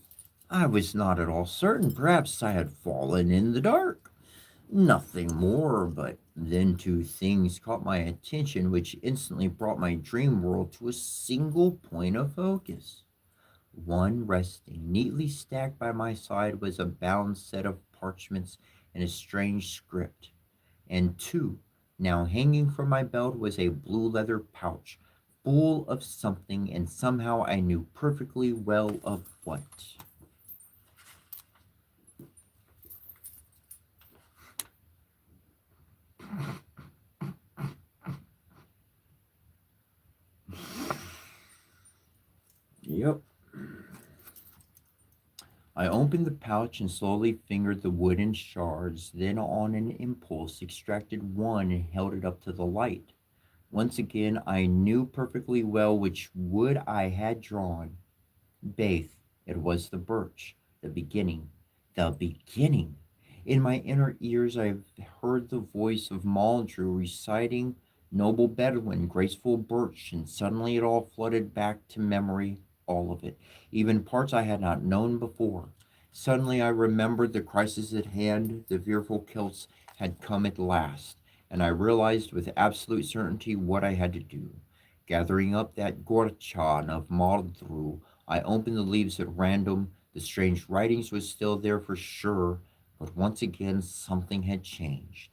I was not at all certain. Perhaps I had fallen in the dark. Nothing more, but then two things caught my attention, which instantly brought my dream world to a single point of focus. One, resting neatly stacked by my side, was a bound set of parchments in a strange script. And two, now hanging from my belt, was a blue leather pouch full of something, and somehow I knew perfectly well of what. Yep. I opened the pouch and slowly fingered the wooden shards, then, on an impulse, extracted one and held it up to the light. Once again, I knew perfectly well which wood I had drawn. Baith, it was the birch, the beginning, the beginning. In my inner ears, I heard the voice of Maldrew reciting Noble Bedouin, graceful birch, and suddenly it all flooded back to memory, all of it, even parts I had not known before. Suddenly I remembered the crisis at hand. The fearful Celts had come at last, and I realized with absolute certainty what I had to do. Gathering up that Gorchan of Maldrew, I opened the leaves at random. The strange writings was still there for sure, but once again something had changed.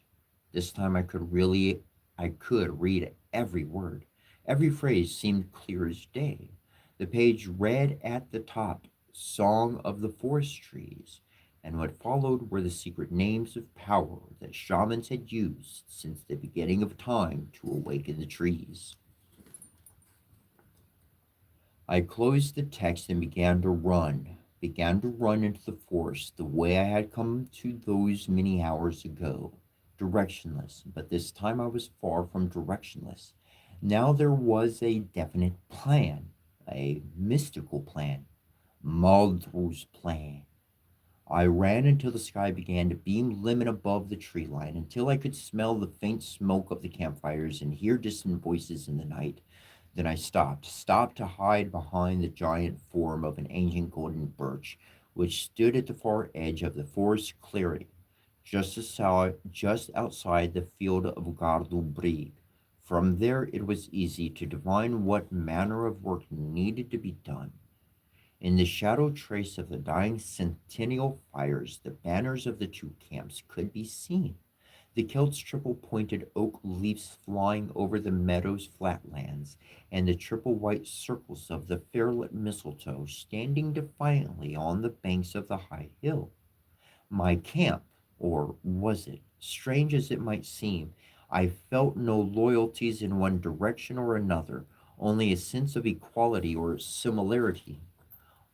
This time I could read every word. Every phrase seemed clear as day. The page read at the top, Song of the Forest Trees, and what followed were the secret names of power that shamans had used since the beginning of time to awaken the trees. I closed the text and began to run into the forest the way I had come to those many hours ago, directionless, but this time I was far from directionless. Now there was a definite plan, a mystical plan, Maldru's plan. I ran until the sky began to beam lemon above the tree line, until I could smell the faint smoke of the campfires and hear distant voices in the night. Then I stopped to hide behind the giant form of an ancient golden birch, which stood at the far edge of the forest clearing, just outside the field of Gardubrig. From there, it was easy to divine what manner of work needed to be done. In the shadow trace of the dying centennial fires, the banners of the two camps could be seen. The Celt's triple pointed oak leaves flying over the meadow's flatlands, and the triple white circles of the fairlit mistletoe standing defiantly on the banks of the high hill. My camp, or was it? Strange as it might seem, I felt no loyalties in one direction or another, only a sense of equality or similarity.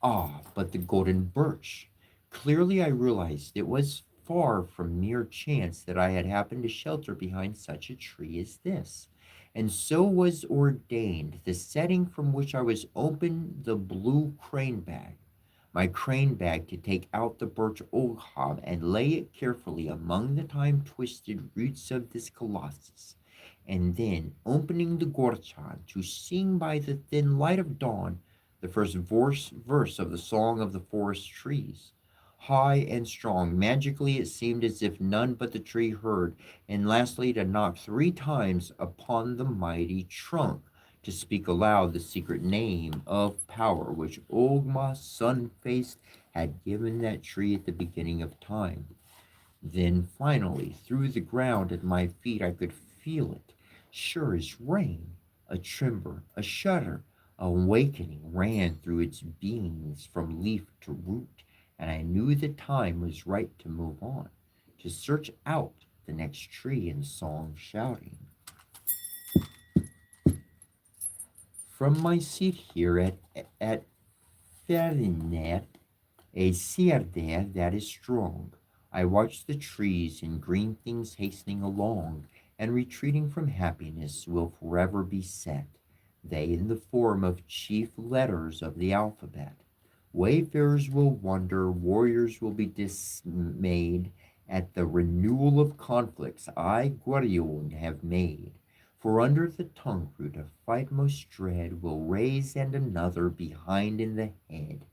Ah, but the golden birch. Clearly, I realized it was far from mere chance that I had happened to shelter behind such a tree as this. And so was ordained the setting from which I was opened the blue crane bag, my crane bag to take out the birch ogham and lay it carefully among the time twisted roots of this colossus, and then opening the gorchan to sing by the thin light of dawn the first verse of the song of the forest trees. High and strong, magically it seemed as if none but the tree heard, and lastly to knock three times upon the mighty trunk, to speak aloud the secret name of power which Ogma Sun-Faced had given that tree at the beginning of time. Then finally, through the ground at my feet, I could feel it, sure as rain. A tremor, a shudder, a awakening ran through its beings from leaf to root, and I knew the time was right to move on, to search out the next tree in song shouting. From my seat here at Ferdinand, a Cierde that is strong, I watch the trees and green things hastening along, and retreating from happiness will forever be set, they in the form of chief letters of the alphabet. Wayfarers will wonder, warriors will be dismayed at the renewal of conflicts I, Guarion, have made. For under the tongue root a fight most dread will raise and another behind in the head.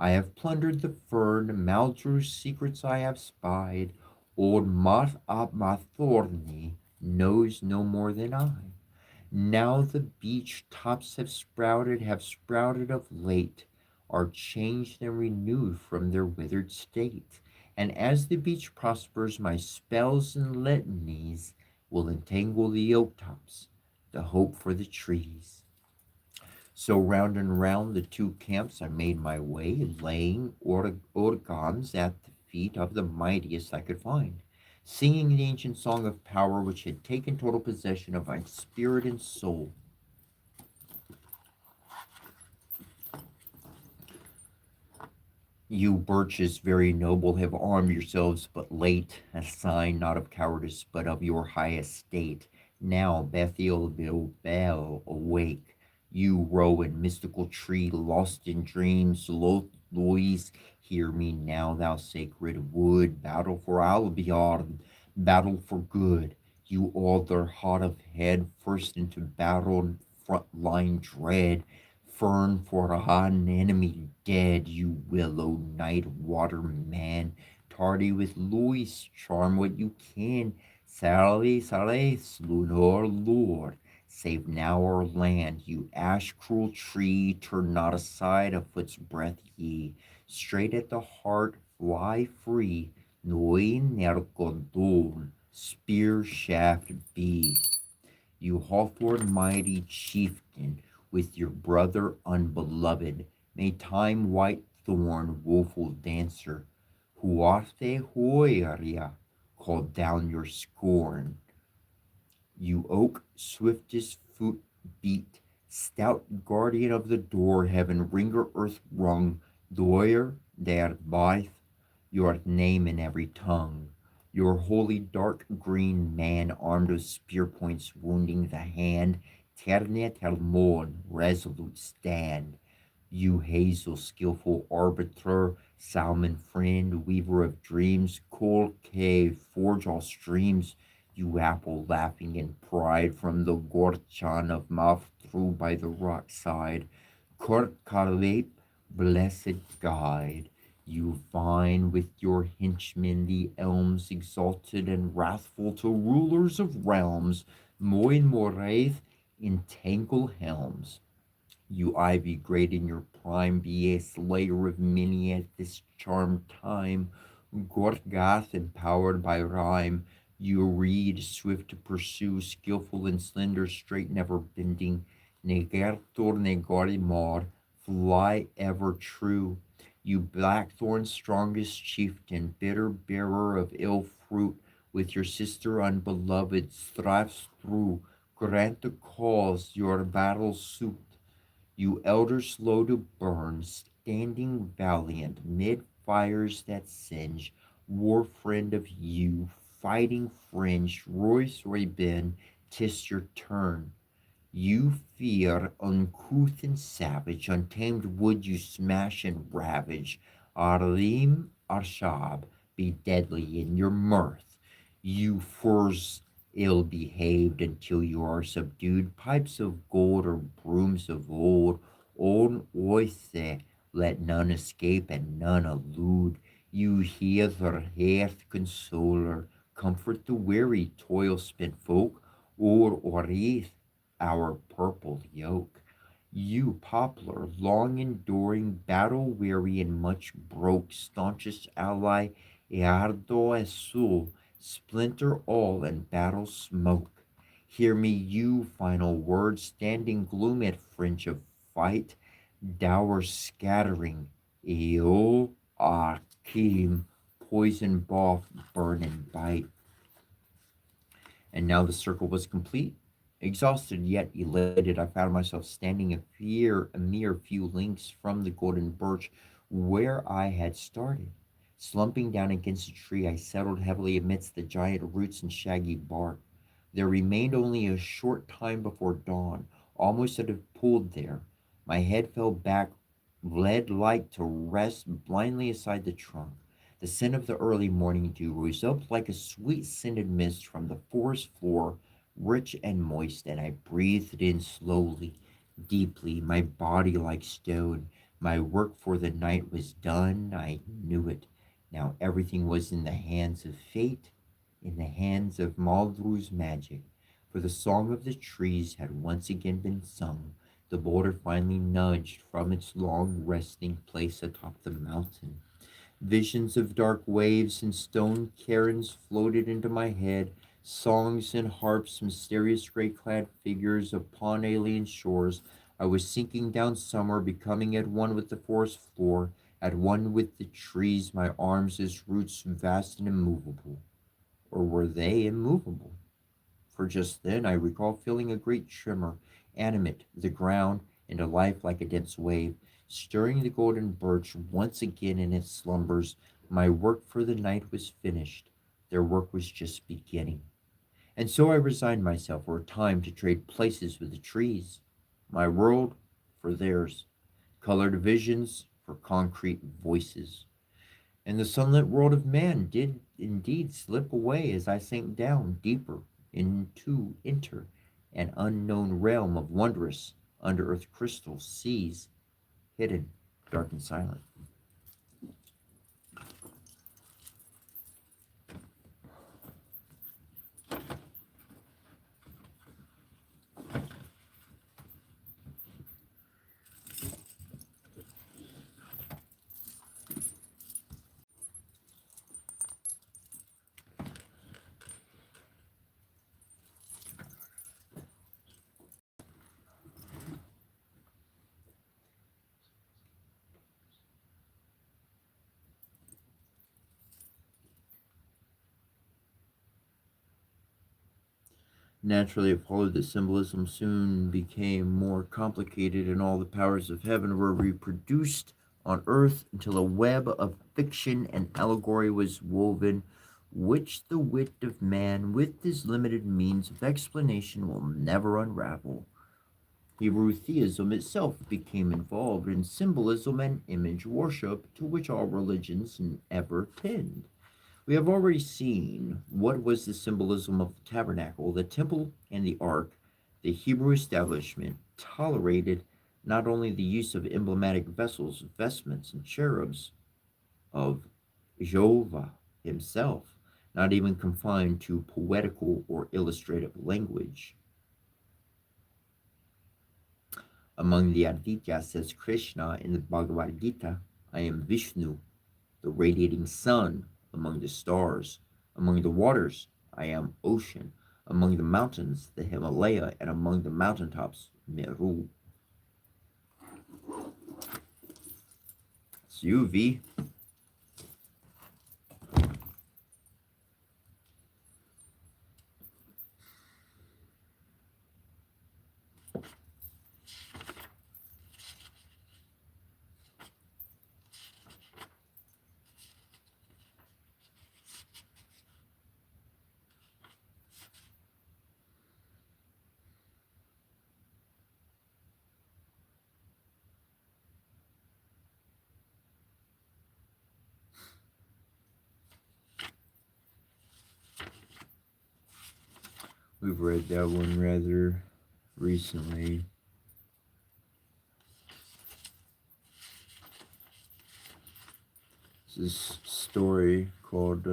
I have plundered the fern, Maldru's secrets I have spied. Old Moth Up my Thorny knows no more than I. Now the beech tops have sprouted of late, are changed and renewed from their withered state. And as the beech prospers, my spells and litanies will entangle the oak tops, the hope for the trees. So round and round the two camps I made my way, laying organs at the feet of the mightiest I could find, singing the ancient song of power which had taken total possession of my spirit and soul. You birches very noble have armed yourselves but late, a sign not of cowardice but of your high estate. Now Bethiel Bell awake, you rowan mystical tree lost in dreams, Lois, hear me now, thou sacred wood, battle for Albion, battle for good. You alder hot of head, first into battle, front line dread, fern for an enemy dead, you willow night water man. Tardy with Louis, charm what you can. Sally, Sally, Lunor, Lord. Save now our land, you ash cruel tree, turn not aside a foot's breadth ye. Straight at the heart, fly free, Noi nercodon, spear shaft be. You Hawthorne mighty chieftain, with your brother unbeloved, may time white thorn, woeful dancer, Huarte Hoiria, call down your scorn. You oak, swiftest foot beat, stout guardian of the door, heaven ringer earth rung, doyer der byth, your name in every tongue. Your holy dark green man, armed with spear points wounding the hand, terne telmon, resolute stand. You hazel, skillful arbiter, salmon friend, weaver of dreams, cool cave, forge all streams, you apple laughing in pride from the gorchan of mouth through by the rock side, Kurt Kalep, blessed guide. You vine with your henchmen the elms, exalted and wrathful to rulers of realms, Moin Moraith, entangle helms. You ivy great in your prime, be a slayer of many at this charmed time, Gorgath empowered by rhyme, you reed swift to pursue, skillful and slender, straight never bending, Negertor Negorimor, fly ever true. You blackthorn strongest chieftain, bitter bearer of ill fruit, with your sister unbeloved strives through, grant the cause your battle suit. You elder slow to burn, standing valiant mid fires that singe, war friend of you, fighting fringe, Royce Roy Ben, 'tis your turn. You fear uncouth and savage, untamed wood you smash and ravage. Arlim Arshab, be deadly in your mirth. You furs ill behaved until you are subdued. Pipes of gold or brooms of old, old oithe, let none escape and none elude. You hither hearth consoler, comfort the weary, toil spent folk, or wreath our purple yoke. You, poplar, long enduring, battle weary, and much broke, staunchest ally, Eardo Azul, splinter all and battle smoke. Hear me, you, final word, standing gloom at fringe of fight, dower scattering, Eo Akim, poison both, burn and bite. And now the circle was complete. Exhausted yet elated, I found myself standing a mere few lengths from the golden birch where I had started. Slumping down against a tree, I settled heavily amidst the giant roots and shaggy bark. There remained only a short time before dawn. Almost I had pulled there. My head fell back, lead like, to rest blindly aside the trunk. The scent of the early morning dew rose up like a sweet scented mist from the forest floor, rich and moist, and I breathed in slowly, deeply, my body like stone, My work for the night was done. I knew it. Now everything was in the hands of fate, in the hands of Maldru's magic. For the song of the trees had once again been sung. The boulder finally nudged from its long resting place atop the mountain. Visions of dark waves and stone cairns floated into my head, songs and harps, mysterious gray-clad figures upon alien shores. I was sinking down somewhere, becoming at one with the forest floor, at one with the trees, my arms as roots vast and immovable. Or were they immovable? For just then I recall feeling a great tremor, animate the ground into life like a dense wave, stirring the golden birch once again in its slumbers. My work for the night was finished. Their work was just beginning. And so I resigned myself for a time to trade places with the trees. My world for theirs, colored visions for concrete voices. And the sunlit world of man did indeed slip away as I sank down deeper into enter an unknown realm of wondrous under earth crystal seas, hidden, dark and silent. Naturally, it followed that symbolism soon became more complicated, and all the powers of heaven were reproduced on earth until a web of fiction and allegory was woven, which the wit of man, with his limited means of explanation, will never unravel. Hebrew theism itself became involved in symbolism and image worship, to which all religions ever tend. We have already seen what was the symbolism of the tabernacle, the temple, and the ark. The Hebrew establishment tolerated not only the use of emblematic vessels, vestments, and cherubs of Jehovah himself, not even confined to poetical or illustrative language. Among the Aditya, says Krishna in the Bhagavad Gita, I am Vishnu, the radiating sun among the stars. Among the waters, I am ocean. Among the mountains, the Himalaya, and among the mountaintops, Meru. It's you, V. We've read that one rather recently. It's this story called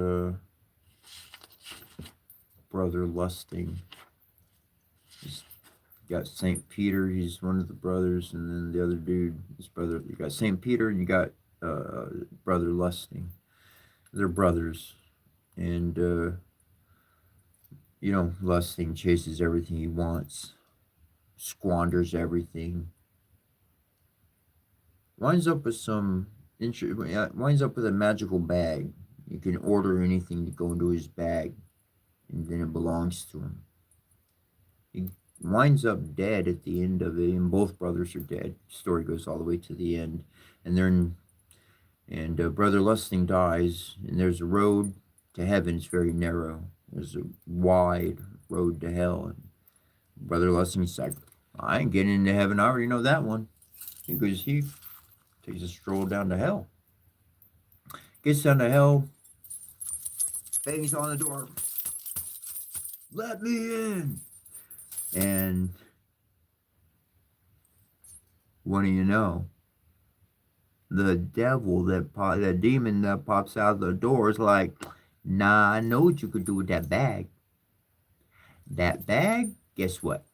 Brother Lusting. He's got St. Peter, he's one of the brothers, and then the other dude, his brother. You got St. Peter and you got Brother Lusting. They're brothers. And Lusting chases everything he wants, squanders everything, winds up with winds up with a magical bag. You can order anything to go into his bag, and then it belongs to him. He winds up dead at the end of it, and both brothers are dead. Story goes all the way to the end, and Brother Lusting dies, and there's a road to heaven. It's very narrow. There's a wide road to hell, and Brother Lusting's like, I ain't getting into heaven. I already know that one. Because he takes a stroll down to hell. Gets down to hell, bangs on the door. Let me in. And what do you know? The devil, that demon that pops out the door is like, nah, I know what you could do with that bag. That bag, guess what?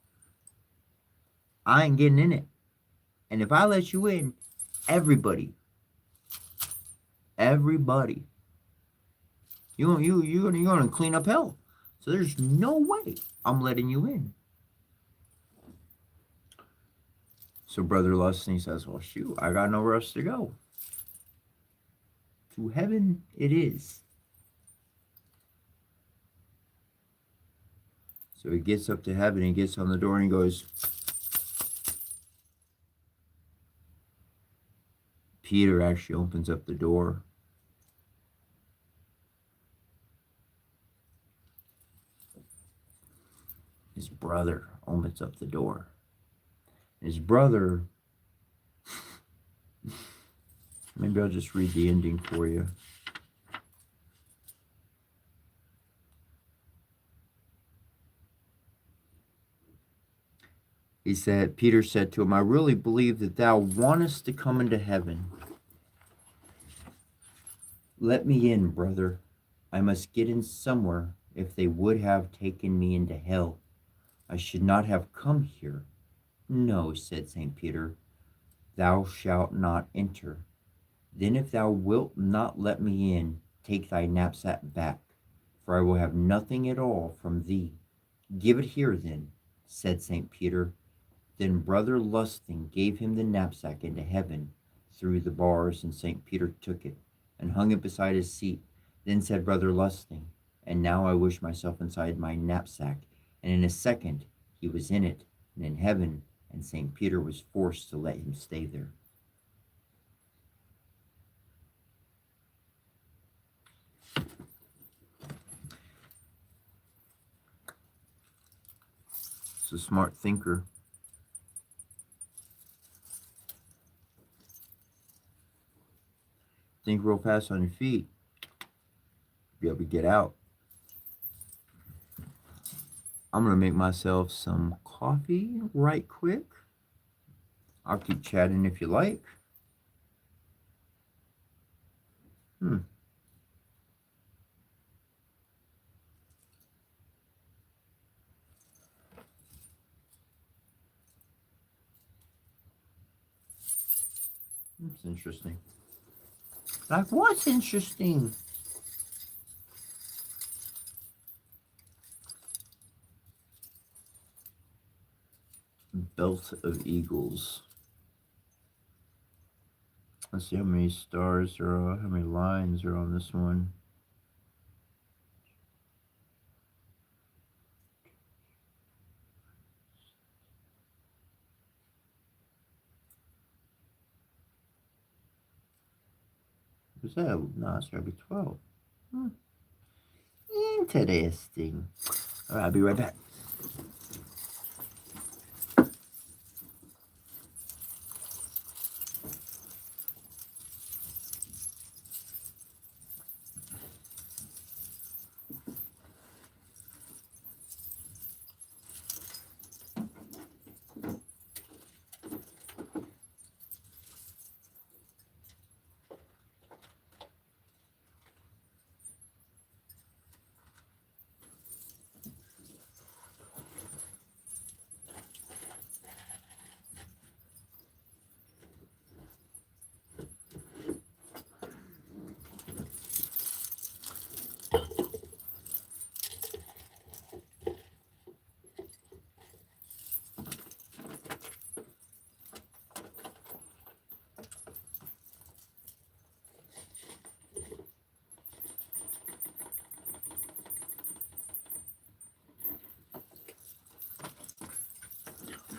I ain't getting in it. And if I let you in, everybody, you're gonna clean up hell. So there's no way I'm letting you in. So Brother Lustig says, well, shoot, I got nowhere else to go. To heaven it is. So he gets up to heaven, he gets on the door and he goes, Peter actually opens up the door. His brother opens up the door. His brother, maybe I'll just read the ending for you. He said, Peter said to him, I really believe that thou wantest to come into heaven. Let me in, brother. I must get in somewhere. If they would have taken me into hell, I should not have come here. No, said St. Peter, thou shalt not enter. Then if thou wilt not let me in, take thy knapsack back, for I will have nothing at all from thee. Give it here then, said St. Peter. Then Brother Lustig gave him the knapsack into heaven through the bars, and St. Peter took it and hung it beside his seat. Then said Brother Lustig, and now I wish myself inside my knapsack. And in a second he was in it and in heaven, and St. Peter was forced to let him stay there. It's a smart thinker. Think real fast on your feet. Be able to get out. I'm going to make myself some coffee right quick. I'll keep chatting if you like. That's interesting. Like, what's interesting? Belt of Eagles. Let's see how many stars there are, how many lines are on this one. What's that? No, it's gotta be 12. Interesting. All right, I'll be right back.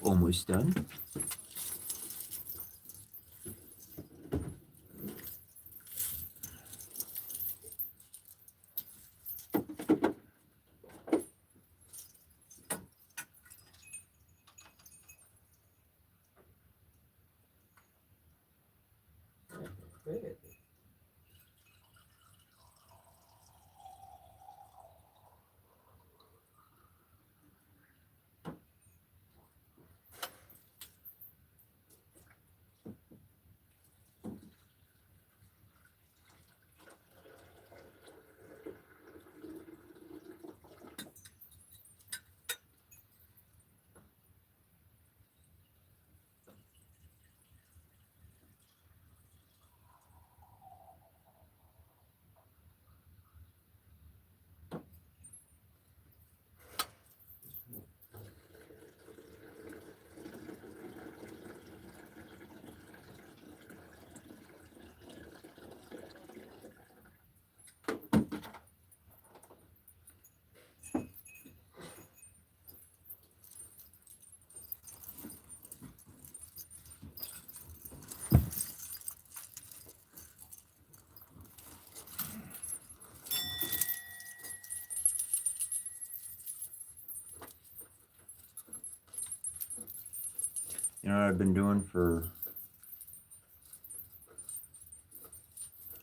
Almost done. You know what I've been doing for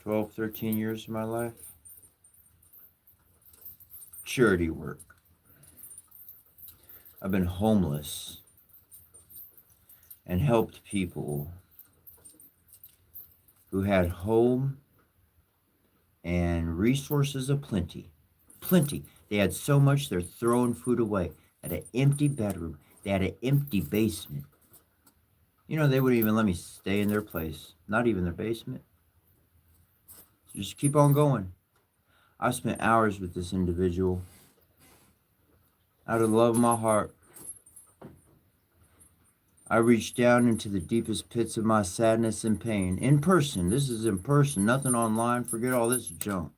12, 13 years of my life? Charity work. I've been homeless and helped people who had home and resources aplenty. Plenty. They had so much they're throwing food away. Had an empty bedroom. They had an empty basement. You know, they wouldn't even let me stay in their place. Not even their basement. So just keep on going. I spent hours with this individual. Out of the love of my heart, I reached down into the deepest pits of my sadness and pain. In person. This is in person. Nothing online. Forget all this junk.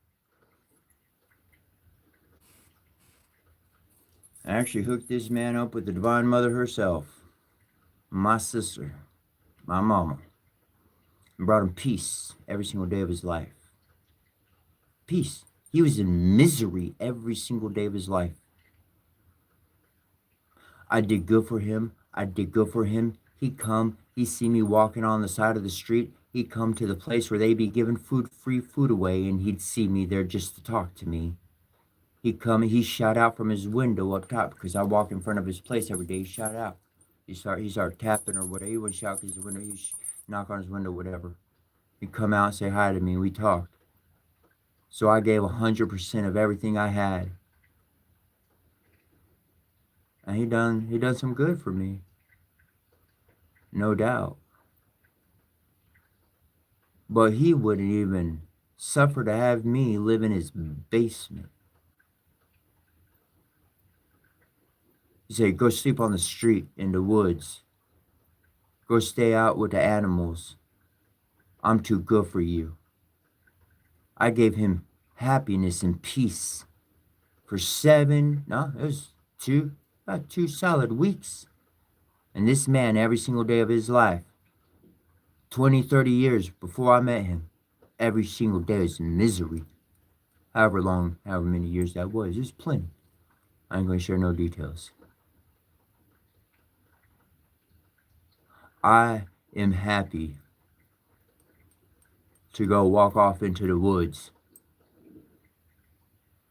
I actually hooked this man up with the Divine Mother herself. My sister. My mama. And brought him peace every single day of his life. Peace. He was in misery every single day of his life. I did good for him. I did good for him. He'd come. He'd see me walking on the side of the street. He'd come to the place where they'd be giving free food away, and he'd see me there just to talk to me. He'd come and he'd shout out from his window up top because I walk in front of his place every day. He'd shout out. He start tapping or whatever. He wouldn't shout because the window. He'd knock on his window, whatever. He'd come out and say hi to me, and we talked. So I gave 100% of everything I had. And he done some good for me. No doubt. But he wouldn't even suffer to have me live in his basement. He said, go sleep on the street in the woods. Go stay out with the animals. I'm too good for you. I gave him happiness and peace for about 2 solid weeks. And this man, every single day of his life, 20, 30 years before I met him, every single day was in misery. However many years that was, there's plenty. I ain't going to share no details. I am happy to go walk off into the woods.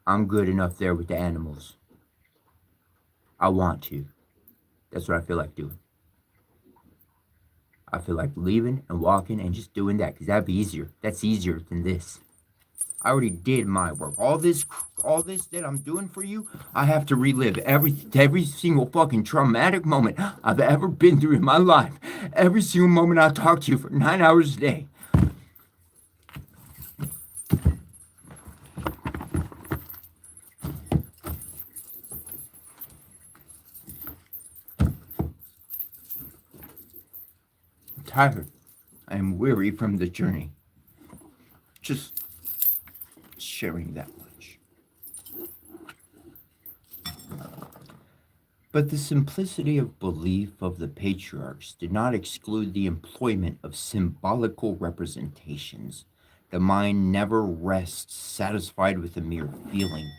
I'm good enough there with the animals. I want to. That's what I feel like doing. I feel like leaving and walking and just doing that because that'd be easier. That's easier than this. I already did my work. All this that I'm doing for you, I have to relive every single fucking traumatic moment I've ever been through in my life. Every single moment I talk to you for 9 hours a day. I'm tired. I am weary from the journey. Just sharing that much. But the simplicity of belief of the patriarchs did not exclude the employment of symbolical representations. The mind never rests satisfied with a mere feeling.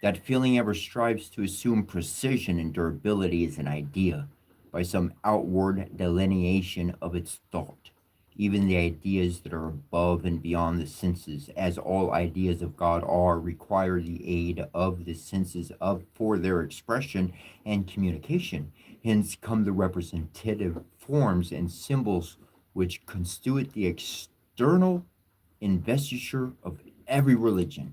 That feeling ever strives to assume precision and durability as an idea by some outward delineation of its thought. Even the ideas that are above and beyond the senses, as all ideas of God are, require the aid of the senses for their expression and communication. Hence come the representative forms and symbols which constitute the external investiture of every religion.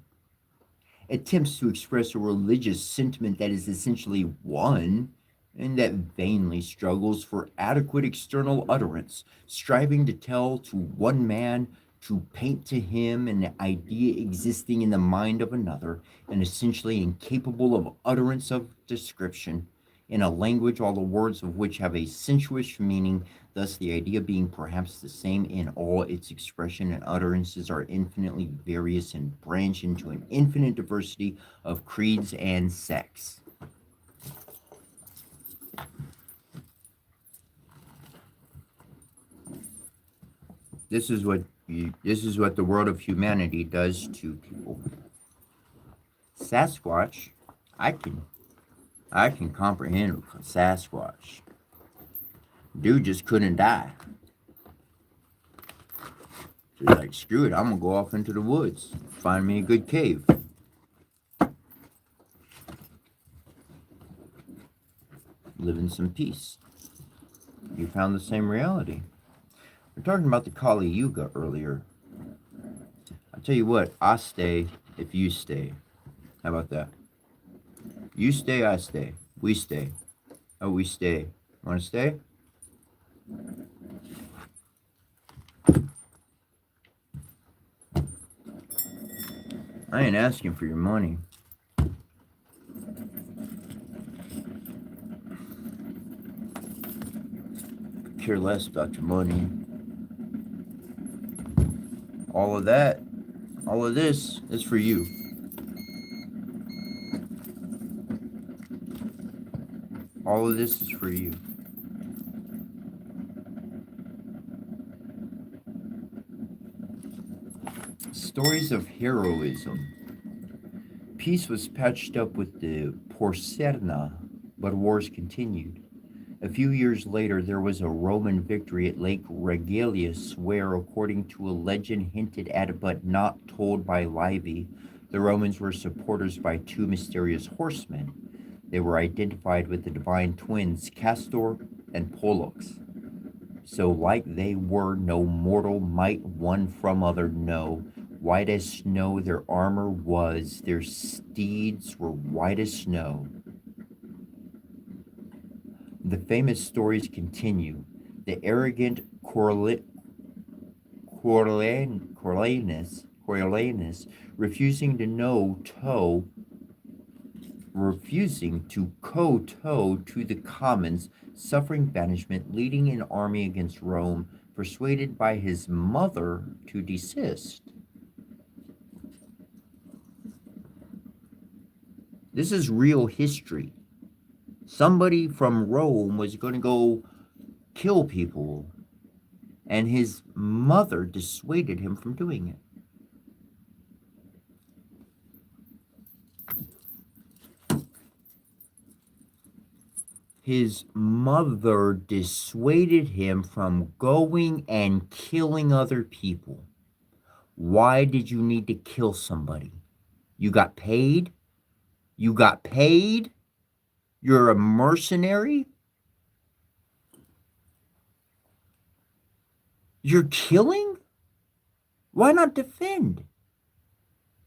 Attempts to express a religious sentiment that is essentially one, and that vainly struggles for adequate external utterance, striving to tell to one man, to paint to him an idea existing in the mind of another, and essentially incapable of utterance of description, in a language all the words of which have a sensuous meaning, thus the idea being perhaps the same in all its expression and utterances are infinitely various and branch into an infinite diversity of creeds and sects. This is what the world of humanity does to people. Sasquatch, I can comprehend Sasquatch. Dude just couldn't die. So he's like, screw it, I'm gonna go off into the woods, find me a good cave. Live in some peace. You found the same reality. We're talking about the Kali Yuga earlier. I tell you what, I stay if you stay. How about that? You stay, I stay. We stay. Oh, we stay. Want to stay? I ain't asking for your money. Care less about your money. All of that, all of this is for you. All of this is for you. Stories of heroism. Peace was patched up with the Porserna, but wars continued. A few years later, there was a Roman victory at Lake Regillus, where, according to a legend hinted at but not told by Livy, the Romans were supporters by two mysterious horsemen. They were identified with the divine twins Castor and Pollux. So like they were, no mortal might one from other know. White as snow their armor was, their steeds were white as snow. The famous stories continue. The arrogant Coriolanus, refusing to kowtow to the commons, suffering banishment, leading an army against Rome, persuaded by his mother to desist. This is real history. Somebody from Rome was going to go kill people, and his mother dissuaded him from doing it. His mother dissuaded him from going and killing other people. Why did you need to kill somebody? You got paid? You got paid? You're a mercenary? You're killing? Why not defend?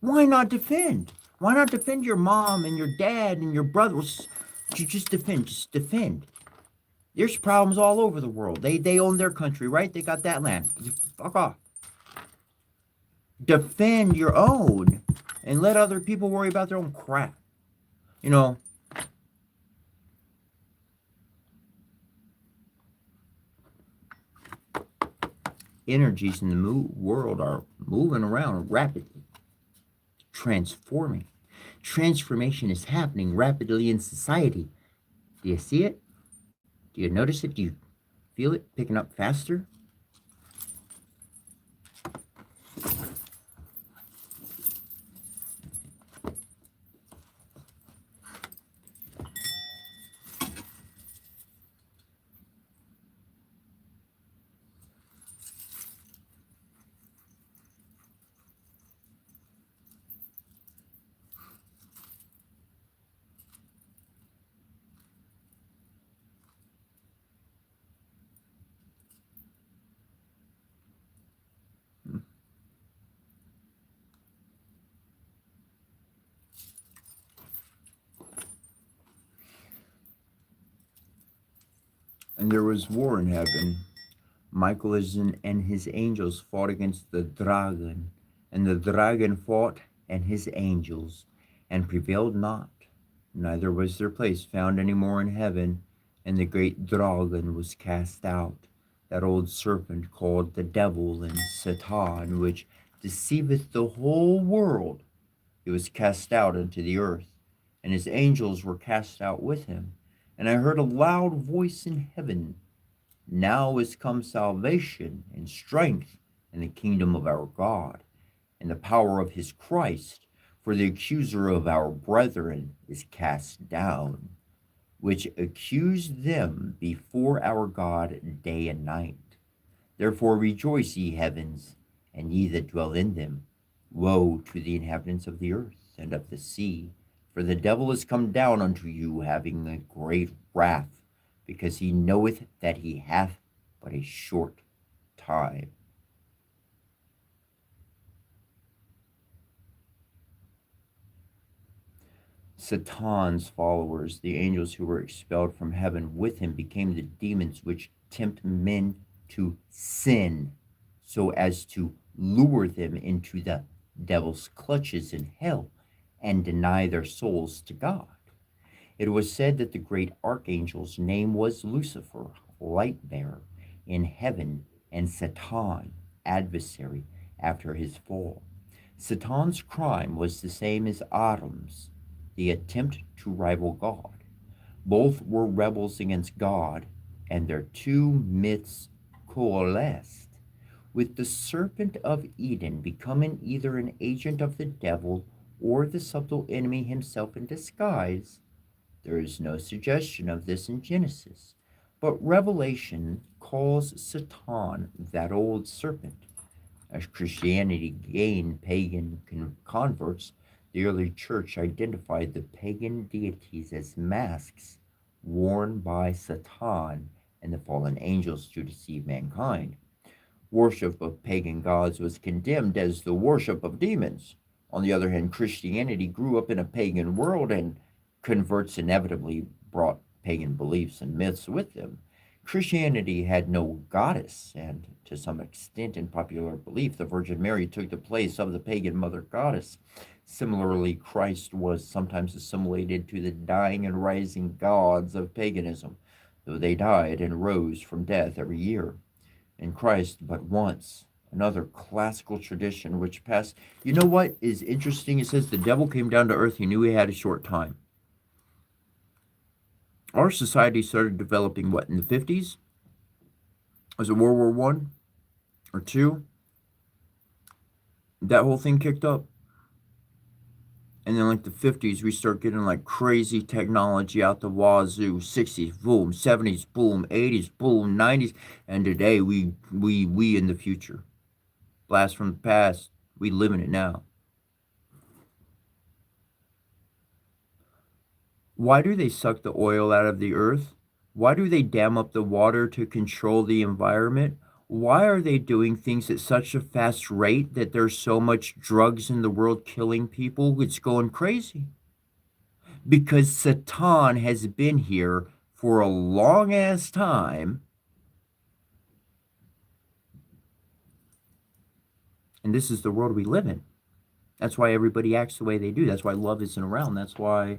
Why not defend? Why not defend your mom and your dad and your brothers? You just defend. Just defend. There's problems all over the world. They own their country, right? They got that land. Fuck off. Defend your own and let other people worry about their own crap. You know, energies in the world are moving around rapidly, transforming. Transformation is happening rapidly in society. Do you see it? Do you notice it? Do you feel it picking up faster? And there was war in heaven. Michael and his angels fought against the dragon, and the dragon fought and his angels, and prevailed not. Neither was their place found any more in heaven, and the great dragon was cast out, that old serpent called the devil and Satan, which deceiveth the whole world. He was cast out into the earth, and his angels were cast out with him. And I heard a loud voice in heaven, now is come salvation and strength and the kingdom of our God and the power of his Christ, for the accuser of our brethren is cast down. which accuse them before our God day and night. Therefore rejoice, ye heavens, and ye that dwell in them. Woe to the inhabitants of the earth and of the sea, for the devil is come down unto you, having a great wrath, because he knoweth that he hath but a short time. Satan's followers, the angels who were expelled from heaven with him, became the demons which tempt men to sin, so as to lure them into the devil's clutches in hell and deny their souls to God. It was said that the great archangel's name was Lucifer, light bearer in heaven, and Satan, adversary, after his fall. Satan's crime was the same as Adam's, the attempt to rival God. Both were rebels against God, and their two myths coalesced, with the serpent of Eden becoming either an agent of the devil or the subtle enemy himself in disguise. There is no suggestion of this in Genesis, but Revelation calls Satan that old serpent. As Christianity gained pagan converts, the early church identified the pagan deities as masks worn by Satan and the fallen angels to deceive mankind. Worship of pagan gods was condemned as the worship of demons. On the other hand, Christianity grew up in a pagan world, and converts inevitably brought pagan beliefs and myths with them. Christianity had no goddess, and to some extent, in popular belief, the Virgin Mary took the place of the pagan mother goddess. Similarly, Christ was sometimes assimilated to the dying and rising gods of paganism, though they died and rose from death every year. In Christ, but once. Another classical tradition which passed. You know what is interesting? It says the devil came down to earth. He knew he had a short time. Our society started developing, what, in the 50s? Was it World War One or two? That whole thing kicked up. And then like the 50s, we start getting like crazy technology out the wazoo. 60s, boom. 70s, boom. 80s, boom. 90s. And today, we in the future. Blast from the past. We live in it now. Why do they suck the oil out of the earth? Why do they dam up the water to control the environment? Why are they doing things at such a fast rate that there's so much drugs in the world killing people? It's going crazy. Because Satan has been here for a long ass time. And this is the world we live in. That's why everybody acts the way they do. That's why love isn't around. That's why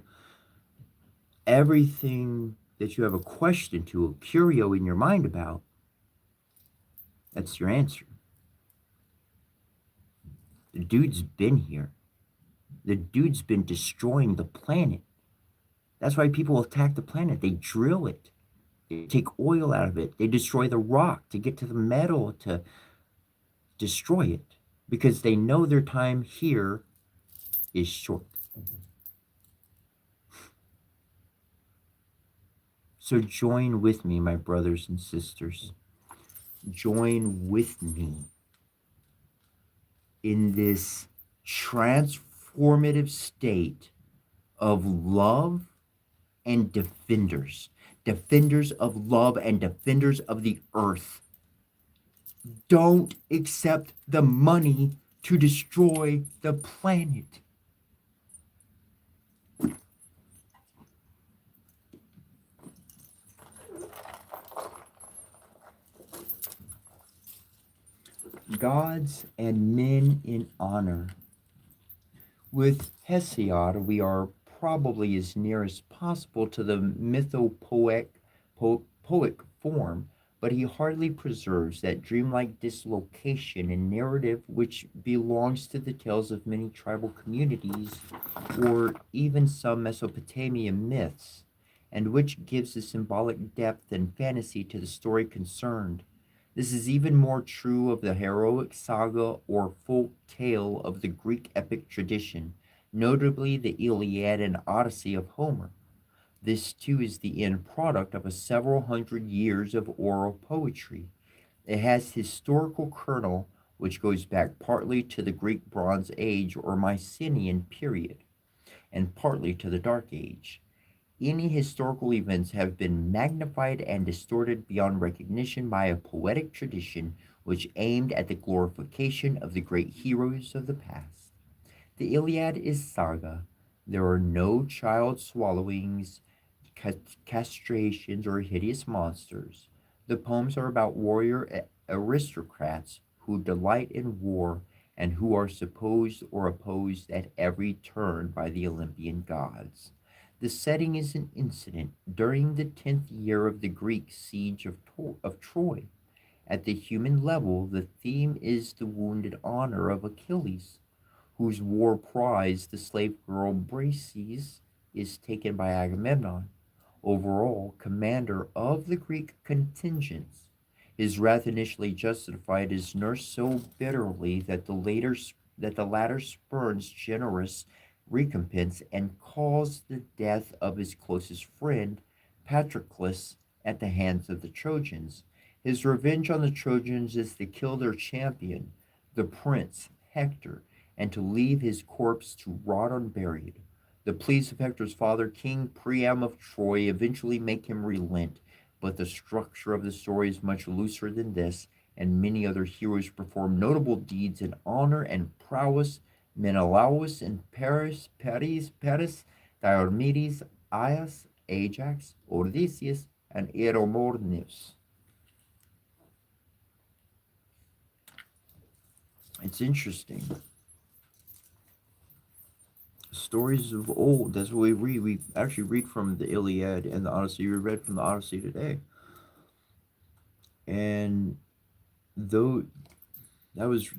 everything that you have a question to, a curio in your mind about, that's your answer. The dude's been here. The dude's been destroying the planet. That's why people attack the planet. They drill it. They take oil out of it. They destroy the rock to get to the metal to destroy it, because they know their time here is short. So join with me, my brothers and sisters. Join with me in this transformative state of love and defenders of love and defenders of the earth. Don't accept the money to destroy the planet. Gods and men in honor. With Hesiod, we are probably as near as possible to the mythopoeic form, but he hardly preserves that dreamlike dislocation in narrative which belongs to the tales of many tribal communities or even some Mesopotamian myths, and which gives a symbolic depth and fantasy to the story concerned. This is even more true of the heroic saga or folk tale of the Greek epic tradition, notably the Iliad and Odyssey of Homer. This too is the end product of a several hundred years of oral poetry. It has historical kernel which goes back partly to the Greek Bronze Age or Mycenaean period, and partly to the Dark Age. Any historical events have been magnified and distorted beyond recognition by a poetic tradition which aimed at the glorification of the great heroes of the past. The Iliad is saga. There are no child swallowings, castrations, or hideous monsters. The poems are about warrior aristocrats who delight in war and who are supposed or opposed at every turn by the Olympian gods. The setting is an incident during the 10th year of the Greek siege of Troy. At the human level, the theme is the wounded honor of Achilles, whose war prize, the slave girl Briseis, is taken by Agamemnon, overall commander of the Greek contingents. His wrath, initially justified, is nursed so bitterly that the latter spurns generous recompense and caused the death of his closest friend, Patroclus, at the hands of the Trojans. His revenge on the Trojans is to kill their champion, the prince Hector, and to leave his corpse to rot unburied. The pleas of Hector's father, King Priam of Troy, eventually make him relent, but the structure of the story is much looser than this, and many other heroes perform notable deeds in honor and prowess. Menelaus and Paris, Diomedes, Aias, Ajax, Odysseus, and Eromoneus. It's interesting. Stories of old, that's what we read. We actually read from the Iliad and the Odyssey. We read from the Odyssey today. And though it's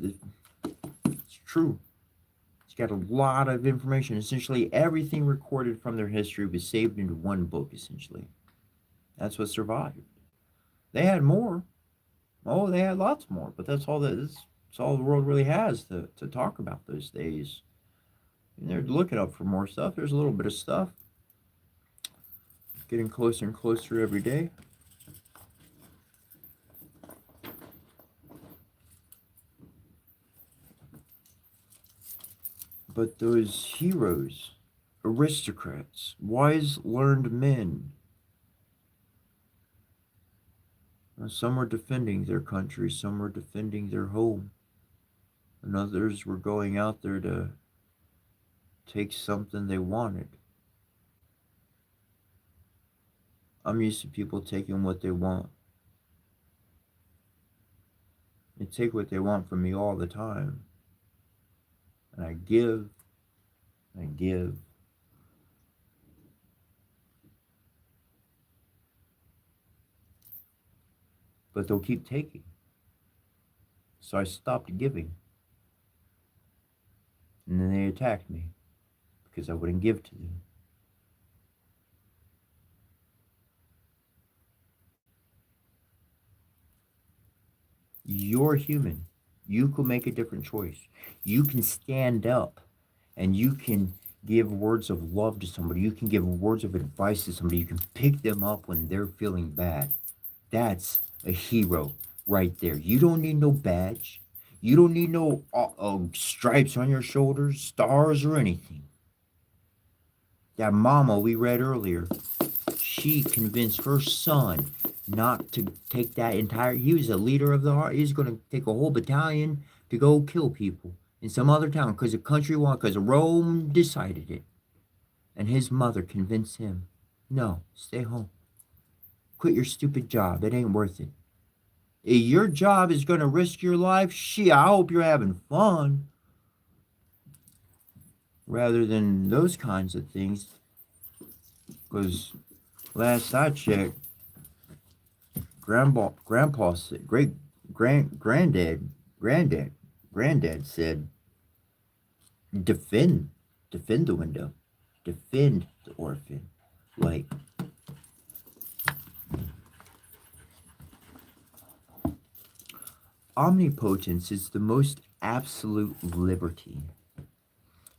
true. It's got a lot of information. Essentially, everything recorded from their history was saved into one book, essentially. That's what survived. They had more. Oh, they had lots more, but that's all that's all the world really has to talk about those days. And they're looking up for more stuff. There's a little bit of stuff. Getting closer and closer every day. But those heroes, aristocrats, wise, learned men, some were defending their country, some were defending their home, and others were going out there to take something they wanted. I'm used to people taking what they want. They take what they want from me all the time. And I give, I give. But they'll keep taking. So I stopped giving. And then they attacked me because I wouldn't give to them. You're human. You can make a different choice. You can stand up and you can give words of love to somebody. You can give words of advice to somebody. You can pick them up when they're feeling bad. That's a hero right there. You don't need no badge. You don't need no stripes on your shoulders, stars, or anything. That mama we read earlier, she convinced her son not to take that entire, he was a leader of the heart. He was going to take a whole battalion to go kill people in some other town because the country wanted, because Rome decided it. And his mother convinced him, no, stay home. Quit your stupid job. It ain't worth it. If your job is going to risk your life, shit, I hope you're having fun. Rather than those kinds of things. Because last I checked, Grandpa said, Granddad said, defend the window, defend the orphan. Like, omnipotence is the most absolute liberty.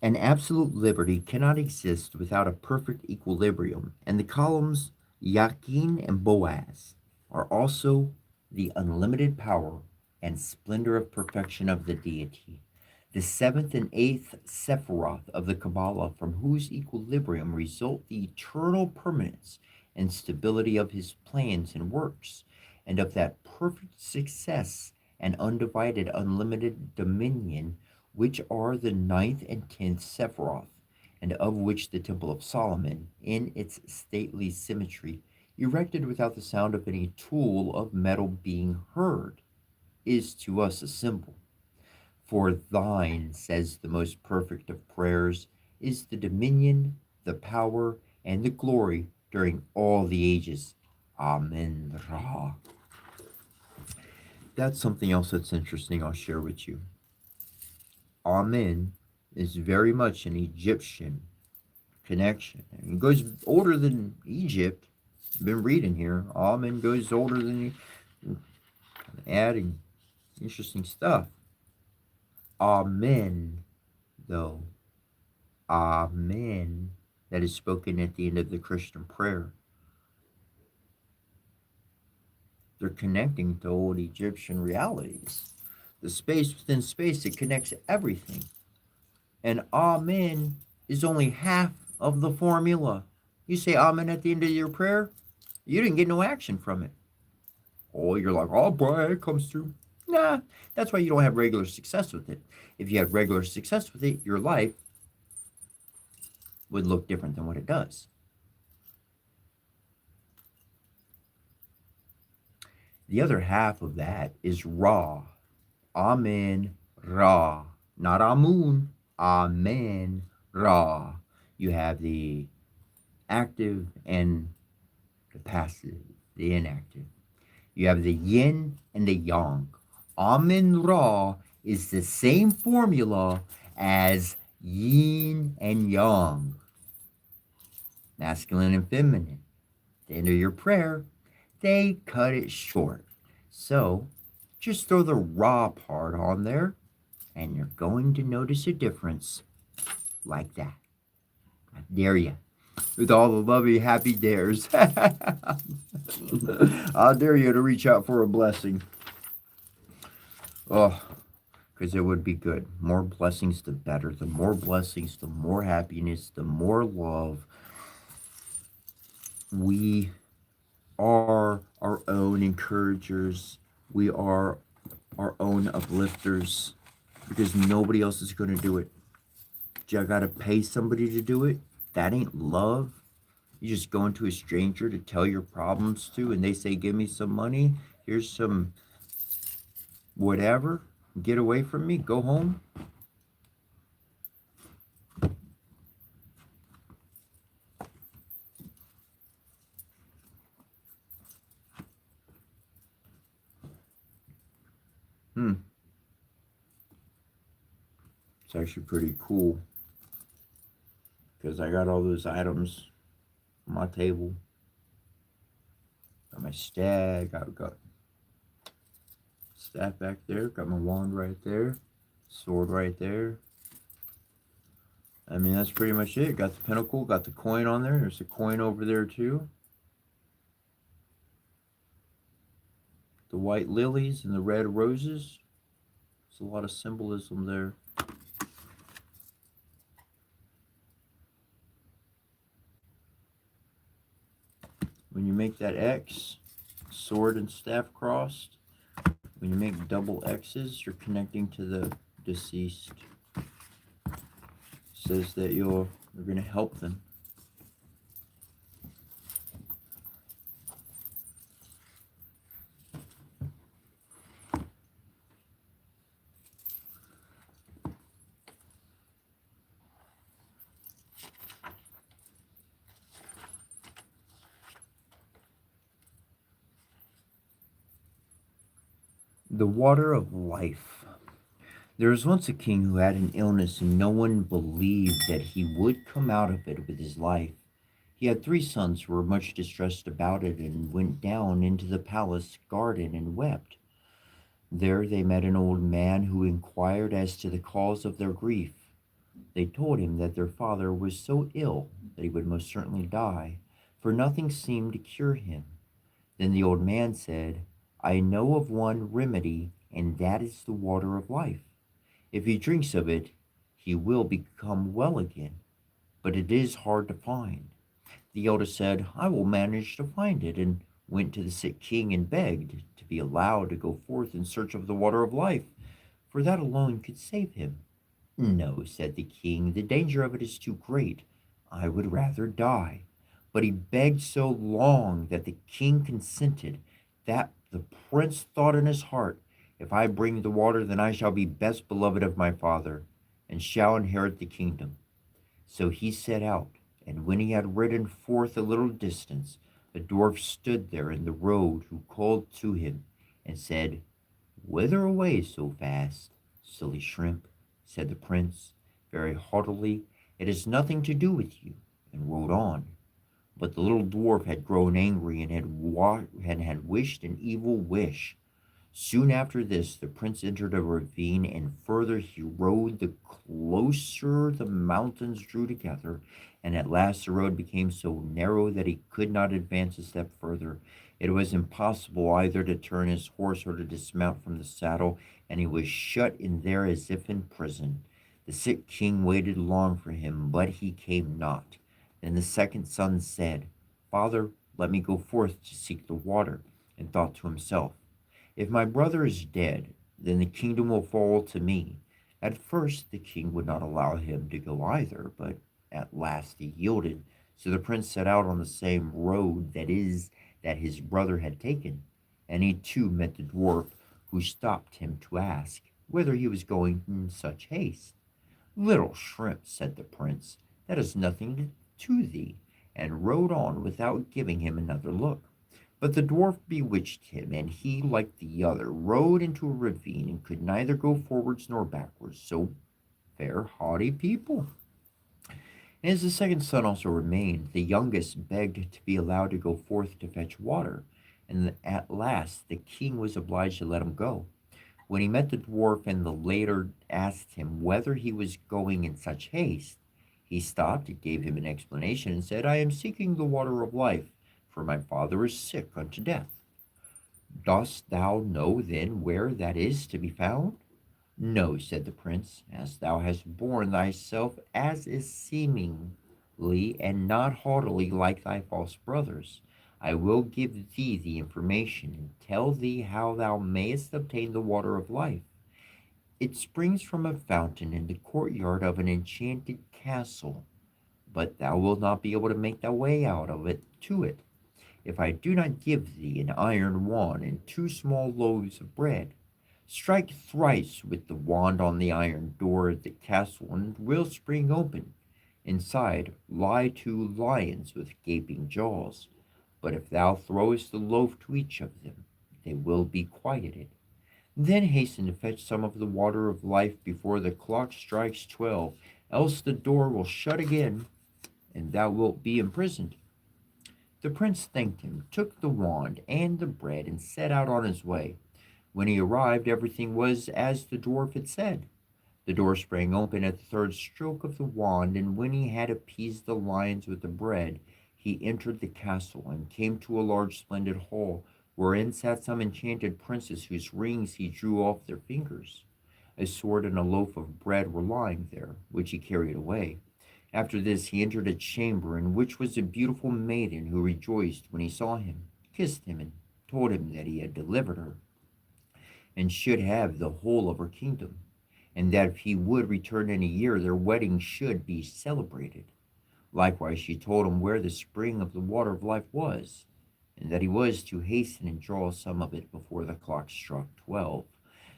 An absolute liberty cannot exist without a perfect equilibrium, and the columns Yakin and Boaz are also the unlimited power and splendor of perfection of the deity. The seventh and eighth Sephiroth of the Kabbalah, from whose equilibrium result the eternal permanence and stability of his plans and works, and of that perfect success and undivided, unlimited dominion which are the ninth and tenth Sephiroth, and of which the Temple of Solomon, in its stately symmetry, erected without the sound of any tool of metal being heard, is to us a symbol. For thine, says the most perfect of prayers, is the dominion, the power, and the glory during all the ages. Amen Ra. That's something else that's interesting I'll share with you. Amen is very much an Egyptian connection. It goes older than Egypt. I've been reading here. Amen goes older than adding interesting stuff. Amen, though. Amen, that is spoken at the end of the Christian prayer. They're connecting to old Egyptian realities. The space within space, it connects everything. And Amen is only half of the formula. You say Amen at the end of your prayer, you didn't get no action from it. Oh, you're like, oh boy, it comes through. Nah, that's why you don't have regular success with it. If you had regular success with it, your life would look different than what it does. The other half of that is Ra. Amen Ra. Not Amun. Amen Ra. You have the active and the passive, the inactive. You have the yin and the yang. Amen Ra is the same formula as yin and yang, masculine and feminine. At the end of your prayer, they cut it short. So just throw the Ra part on there, and you're going to notice a difference like that. I dare you. With all the lovey, happy dares. I dare you to reach out for a blessing. Oh, because it would be good. More blessings, the better. The more blessings, the more happiness, the more love. We are our own encouragers. We are our own uplifters, because nobody else is going to do it. You got to pay somebody to do it. That ain't love. You just go into a stranger to tell your problems to, and they say, give me some money. Here's some whatever. Get away from me. Go home. It's actually pretty cool, because I got all those items on my table. Got my stag. Got staff back there. Got my wand right there. Sword right there. I mean, that's pretty much it. Got the pinnacle. Got the coin on there. There's a coin over there too. The white lilies and the red roses. There's a lot of symbolism there. When you make that X, sword and staff crossed, when you make double X's, you're connecting to the deceased. It says that you're going to help them. The water of life. There was once a king who had an illness, and no one believed that he would come out of it with his life. He had 3 sons who were much distressed about it, and went down into the palace garden and wept. There they met an old man who inquired as to the cause of their grief. They told him that their father was so ill that he would most certainly die, for nothing seemed to cure him. Then the old man said, I know of one remedy, and that is the water of life. If he drinks of it, he will become well again, but it is hard to find. The elder said, I will manage to find it, and went to the sick king and begged to be allowed to go forth in search of the water of life, for that alone could save him. No, said the king, the danger of it is too great. I would rather die. But he begged so long that the king consented. That the prince thought in his heart, if I bring the water, then I shall be best beloved of my father, and shall inherit the kingdom. So he set out, and when he had ridden forth a little distance, a dwarf stood there in the road, who called to him, and said, Whither away so fast, silly shrimp? Said the prince, very haughtily, It has nothing to do with you, and rode on. But the little dwarf had grown angry, and had wished an evil wish. Soon after this, the prince entered a ravine, and further he rode, the closer the mountains drew together, and at last the road became so narrow that he could not advance a step further. It was impossible either to turn his horse or to dismount from the saddle, and he was shut in there as if in prison. The sick king waited long for him, but he came not. Then the second son said, Father, let me go forth to seek the water, and thought to himself, if my brother is dead, then the kingdom will fall to me. At first the king would not allow him to go either, but at last he yielded. So the prince set out on the same road, that his brother had taken, and he too met the dwarf, who stopped him to ask whither he was going in such haste. Little shrimp, said the prince, that is nothing to thee, and rode on without giving him another look. But the dwarf bewitched him, and he, like the other, rode into a ravine, and could neither go forwards nor backwards. So fair, haughty people. And as the second son also remained, the youngest begged to be allowed to go forth to fetch water, and at last the king was obliged to let him go. When he met the dwarf, and the latter asked him whether he was going in such haste, he stopped and gave him an explanation, and said, I am seeking the water of life, for my father is sick unto death. Dost thou know then where that is to be found? No, said the prince, as thou hast borne thyself as is seemingly, and not haughtily like thy false brothers. I will give thee the information, and tell thee how thou mayest obtain the water of life. It springs from a fountain in the courtyard of an enchanted castle, but thou wilt not be able to make thy way out of it to it, if I do not give thee an iron wand and 2 small loaves of bread. Strike thrice with the wand on the iron door of the castle, and it will spring open. Inside lie 2 lions with gaping jaws, but if thou throwest the loaf to each of them, they will be quieted. Then hasten to fetch some of the water of life before the clock strikes 12, else the door will shut again, and thou wilt be imprisoned. The prince thanked him, took the wand and the bread, and set out on his way. When he arrived, everything was as the dwarf had said. The door sprang open at the third stroke of the wand, and when he had appeased the lions with the bread, he entered the castle, and came to a large splendid hall, wherein sat some enchanted princes, whose rings he drew off their fingers. A sword and a loaf of bread were lying there, which he carried away. After this he entered a chamber, in which was a beautiful maiden, who rejoiced when he saw him, kissed him, and told him that he had delivered her, and should have the whole of her kingdom, and that if he would return in a year, their wedding should be celebrated. Likewise she told him where the spring of the water of life was, and that he was to hasten and draw some of it before the clock struck 12.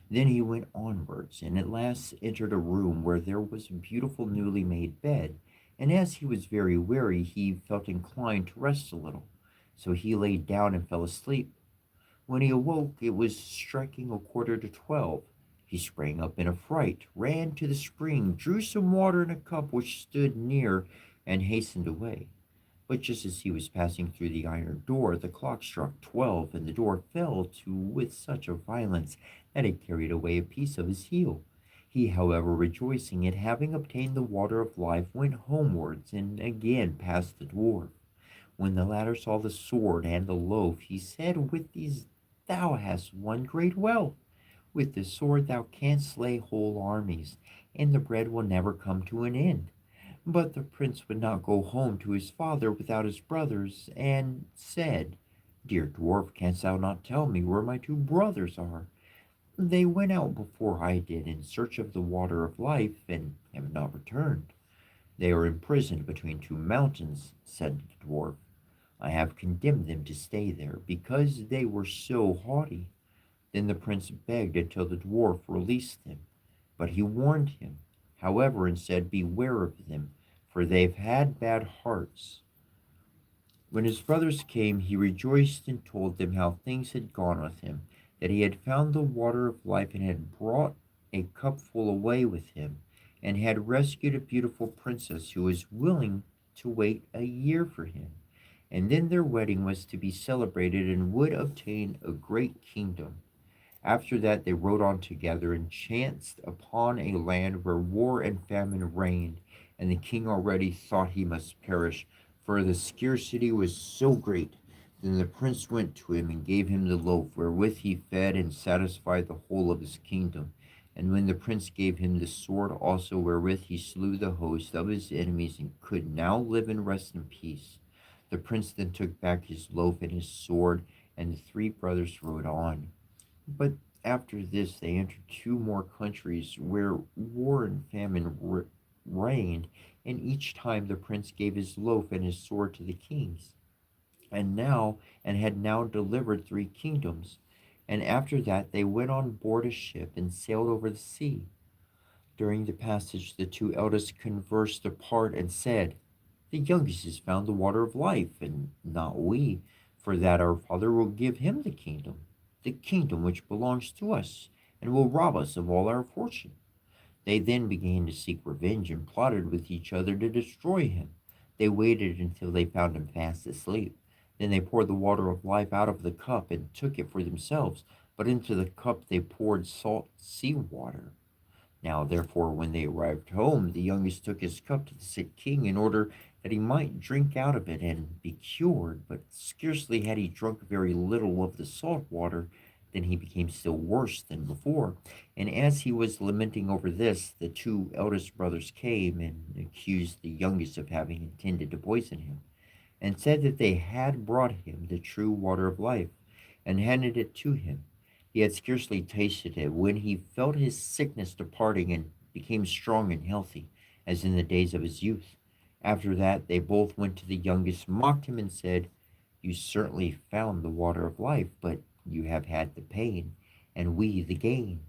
Then he went onwards, and at last entered a room where there was a beautiful newly made bed, and as he was very weary, he felt inclined to rest a little. So he lay down and fell asleep. When he awoke, it was striking a quarter to 12. He sprang up in a fright, ran to the spring, drew some water in a cup which stood near, and hastened away. But just as he was passing through the iron door, the clock struck 12, and the door fell to with such a violence that it carried away a piece of his heel. He, however, rejoicing at having obtained the water of life, went homewards and again passed the dwarf. When the latter saw the sword and the loaf, he said, "With these thou hast won great wealth. With the sword thou canst slay whole armies, and the bread will never come to an end." But the prince would not go home to his father without his brothers, and said, "Dear dwarf, canst thou not tell me where my two brothers are? They went out before I did in search of the water of life, and have not returned." "They are imprisoned between two mountains," said the dwarf. "I have condemned them to stay there, because they were so haughty." Then the prince begged until the dwarf released them, but he warned him, however, and said, "Beware of them, for they've had bad hearts." When his brothers came, he rejoiced and told them how things had gone with him, that he had found the water of life and had brought a cupful away with him, and had rescued a beautiful princess who was willing to wait a year for him. And then their wedding was to be celebrated and would obtain a great kingdom. After that, they rode on together and chanced upon a land where war and famine reigned, and the king already thought he must perish, for the scarcity was so great. Then the prince went to him and gave him the loaf, wherewith he fed and satisfied the whole of his kingdom. And when the prince gave him the sword also, wherewith he slew the host of his enemies, and could now live and rest in peace. The prince then took back his loaf and his sword, and the three brothers rode on. But after this, they entered two more countries where war and famine reigned, and each time the prince gave his loaf and his sword to the kings, and had now delivered three kingdoms. And after that, they went on board a ship and sailed over the sea. During the passage, the two eldest conversed apart and said, "The youngest has found the water of life, and not we, for that our father will give him the kingdom which belongs to us, and will rob us of all our fortune." They then began to seek revenge and plotted with each other to destroy him. They waited until they found him fast asleep. Then they poured the water of life out of the cup and took it for themselves, but into the cup they poured salt sea water. Now, therefore, when they arrived home, the youngest took his cup to the sick king in order that he might drink out of it and be cured. But scarcely had he drunk very little of the salt water than he became still worse than before. And as he was lamenting over this, the two eldest brothers came and accused the youngest of having intended to poison him, and said that they had brought him the true water of life, and handed it to him. He had scarcely tasted it when he felt his sickness departing and became strong and healthy, as in the days of his youth. After that, they both went to the youngest, mocked him, and said, "You certainly found the water of life, but you have had the pain, and we the gain.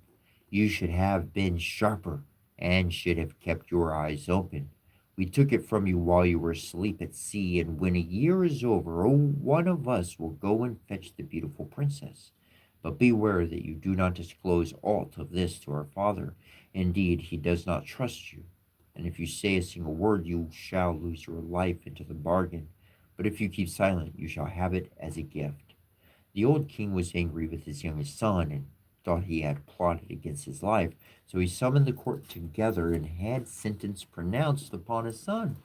You should have been sharper, and should have kept your eyes open. We took it from you while you were asleep at sea, and when a year is over, one of us will go and fetch the beautiful princess. But beware that you do not disclose aught of this to our father. Indeed, he does not trust you. And if you say a single word, you shall lose your life into the bargain. But if you keep silent, you shall have it as a gift." The old king was angry with his youngest son, and thought he had plotted against his life. So he summoned the court together and had sentence pronounced upon his son,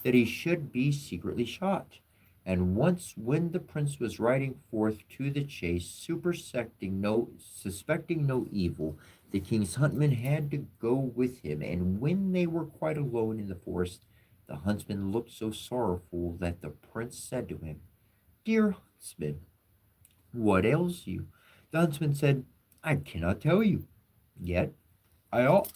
that he should be secretly shot. And once, when the prince was riding forth to the chase, suspecting no evil, the king's huntsman had to go with him. And when they were quite alone in the forest, the huntsman looked so sorrowful that the prince said to him, "Dear huntsman, what ails you?" The huntsman said, "I cannot tell you, yet I ought."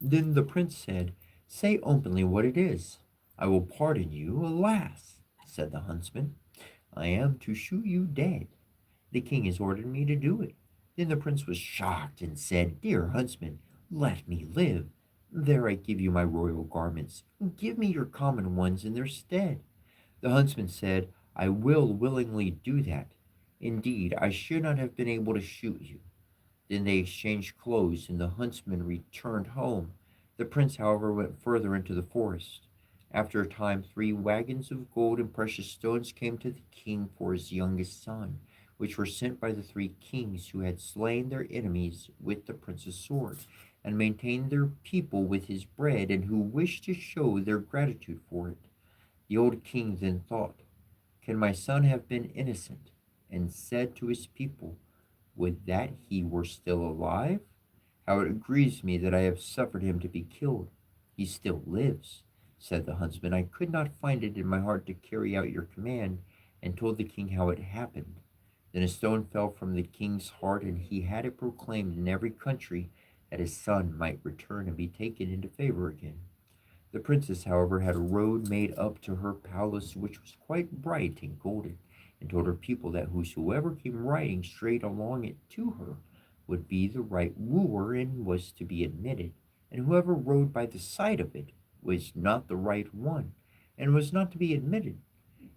Then the prince said, "Say openly what it is. I will pardon you." "Alas," said the huntsman, "I am to shoot you dead. The king has ordered me to do it." Then the prince was shocked and said, "Dear huntsman, let me live. There I give you my royal garments. Give me your common ones in their stead." The huntsman said, "I will willingly do that. Indeed, I should not have been able to shoot you." Then they exchanged clothes, and the huntsman returned home. The prince, however, went further into the forest. After a time, three wagons of gold and precious stones came to the king for his youngest son, which were sent by the three kings who had slain their enemies with the prince's sword, and maintained their people with his bread, and who wished to show their gratitude for it. The old king then thought, can my son have been innocent? And said to his people, would that he were still alive! How it grieves me that I have suffered him to be killed. He still lives, said the huntsman. I could not find it in my heart to carry out your command, and told the king how it happened. Then a stone fell from the king's heart, and he had it proclaimed in every country that his son might return and be taken into favor again. The princess, however, had a road made up to her palace which was quite bright and golden, and told her people that whosoever came riding straight along it to her would be the right wooer and was to be admitted, and whoever rode by the side of it was not the right one, and was not to be admitted.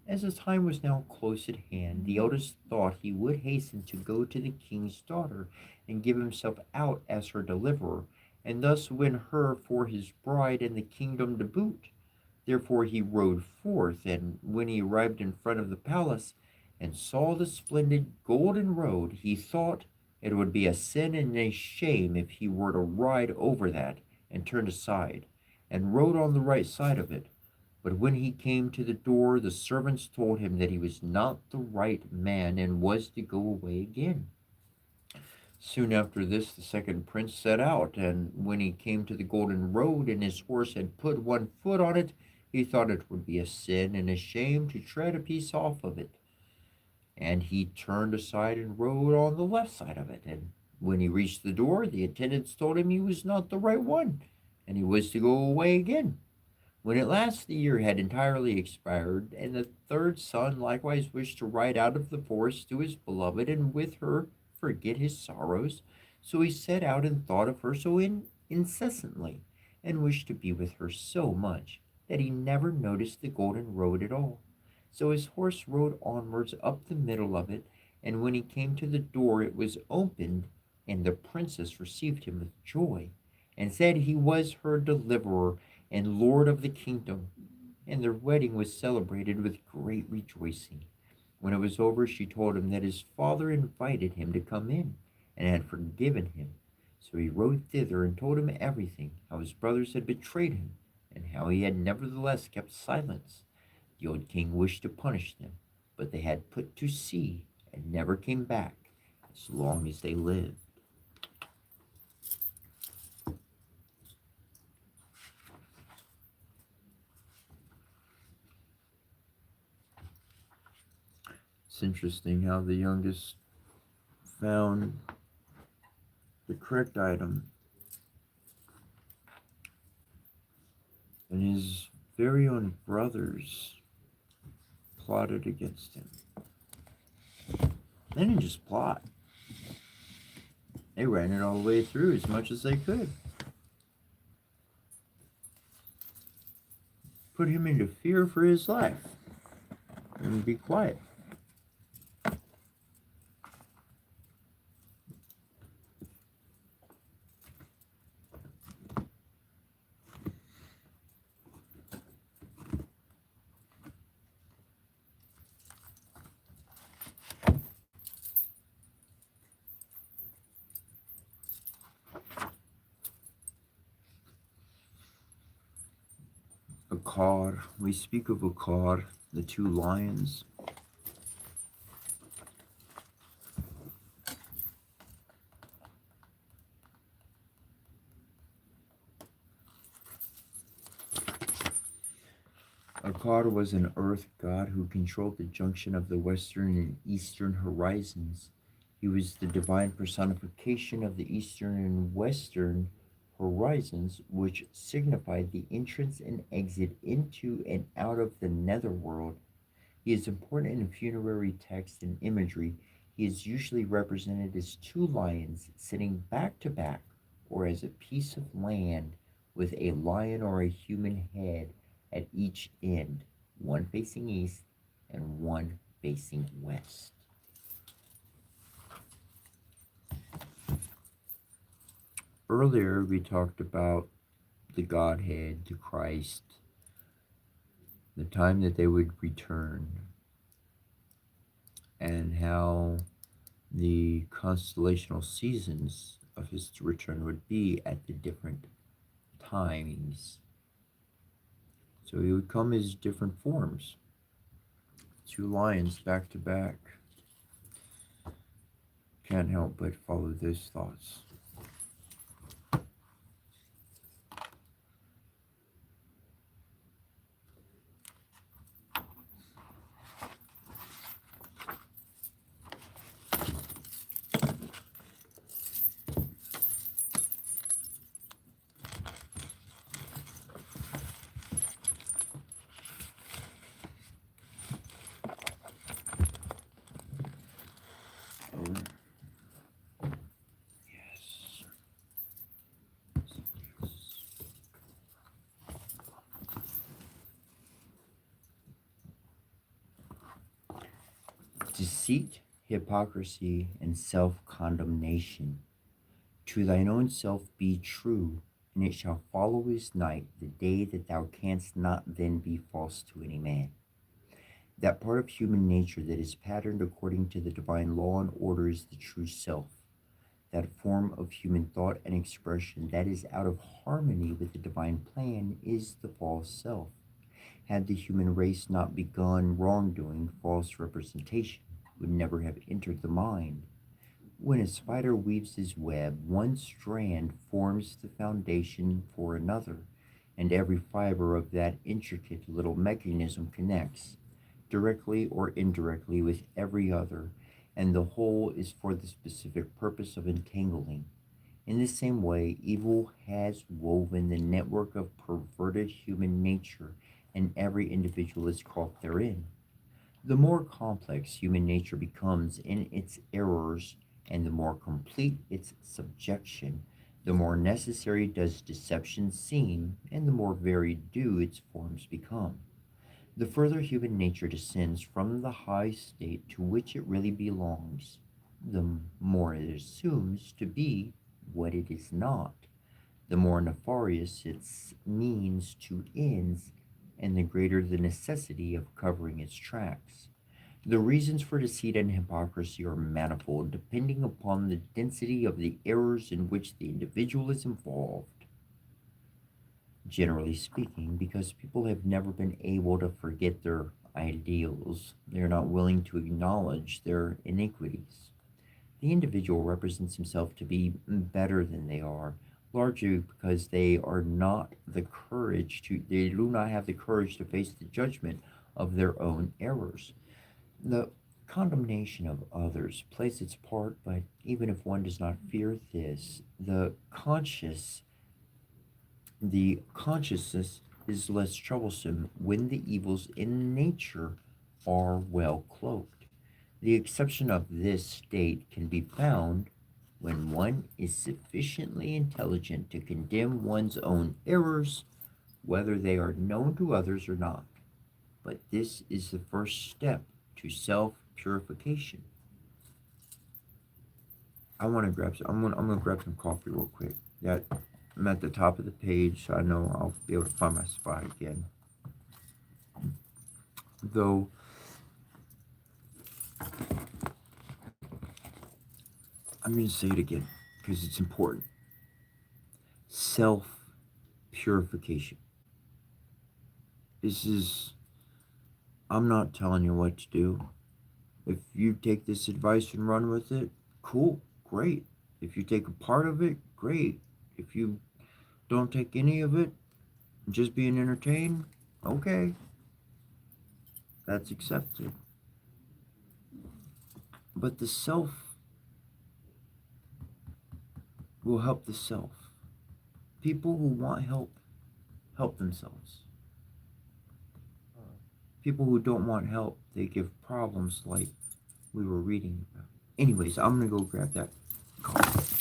As the time was now close at hand, the eldest thought he would hasten to go to the king's daughter, and give himself out as her deliverer, and thus win her for his bride and the kingdom to boot. Therefore he rode forth, and when he arrived in front of the palace, and saw the splendid golden road, he thought it would be a sin and a shame if he were to ride over that, and turned aside, and rode on the right side of it. But when he came to the door, the servants told him that he was not the right man, and was to go away again. Soon after this, the second prince set out, and when he came to the golden road, and his horse had put one foot on it, he thought it would be a sin and a shame to tread a piece off of it. And he turned aside and rode on the left side of it. And when he reached the door, the attendants told him he was not the right one, and he was to go away again. When at last the year had entirely expired, and the third son likewise wished to ride out of the forest to his beloved, and with her forget his sorrows, so he set out and thought of her so incessantly, and wished to be with her so much, that he never noticed the golden road at all. So his horse rode onwards up the middle of it, and when he came to the door it was opened, and the princess received him with joy, and said he was her deliverer and lord of the kingdom. And their wedding was celebrated with great rejoicing. When it was over, she told him that his father invited him to come in, and had forgiven him. So he rode thither and told him everything, how his brothers had betrayed him, and how he had nevertheless kept silence. The old king wished to punish them, but they had put to sea and never came back as long as they lived. It's interesting how the youngest found the correct item, and his very own brothers plotted against him. They didn't just plot, they ran it all the way through as much as they could. Put him into fear for his life. And be quiet. Akkad. We speak of Akkad, the two lions. Akkad was an earth god who controlled the junction of the western and eastern horizons. He was the divine personification of the eastern and western horizons, which signified the entrance and exit into and out of the netherworld. He is important in funerary text and imagery. He is usually represented as two lions sitting back to back, or as a piece of land with a lion or a human head at each end, one facing east and one facing west. Earlier, we talked about the Godhead, the Christ, the time that they would return. and how the constellational seasons of his return would be at the different timings. So he would come as different forms. Two lions back to back. Can't help but follow those thoughts. Oh, yes. Deceit, hypocrisy, and self condemnation. To thine own self be true, and it shall follow as night the day that thou canst not then be false to any man. That part of human nature that is patterned according to the divine law and order is the true self. That form of human thought and expression that is out of harmony with the divine plan is the false self. Had the human race not begun wrongdoing, false representation would never have entered the mind. When a spider weaves his web, one strand forms the foundation for another, and every fiber of that intricate little mechanism connects, directly or indirectly, with every other, and the whole is for the specific purpose of entangling. In the same way, evil has woven the network of perverted human nature, and every individual is caught therein. The more complex human nature becomes in its errors, and the more complete its subjection, the more necessary does deception seem, and the more varied do its forms become. The further human nature descends from the high state to which it really belongs, the more it assumes to be what it is not, the more nefarious its means to ends, and the greater the necessity of covering its tracks. The reasons for deceit and hypocrisy are manifold, depending upon the density of the errors in which the individual is involved. Generally speaking, because people have never been able to forget their ideals, they are not willing to acknowledge their iniquities. The individual represents himself to be better than they are, largely because they do not have the courage to face the judgment of their own errors. The condemnation of others plays its part, but even if one does not fear this, the consciousness is less troublesome when the evils in nature are well cloaked. The exception of this state can be found when one is sufficiently intelligent to condemn one's own errors, whether they are known to others or not. But this is the first step to self purification. I'm gonna grab some coffee real quick. Yeah, I'm at the top of the page, so I know I'll be able to find my spot again. Though I'm gonna say it again because it's important. Self purification. This is I'm not telling you what to do. If you take this advice and run with it, cool, great. If you take a part of it, great. If you don't take any of it, just being entertained, okay, that's accepted. But the self will help the self. People who want help, help themselves. People who don't want help, they give problems like we were reading about. Anyways, I'm gonna go grab that coffee.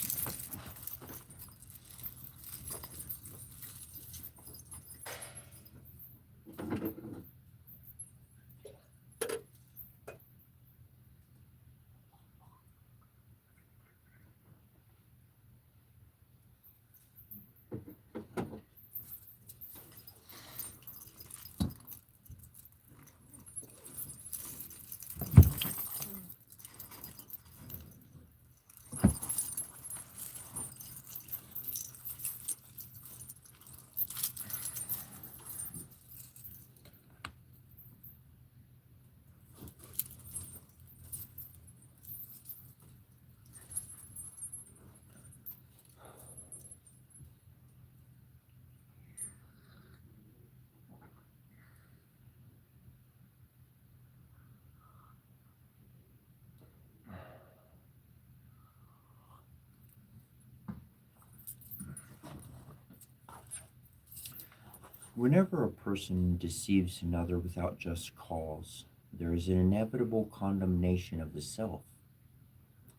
Whenever a person deceives another without just cause, there is an inevitable condemnation of the self.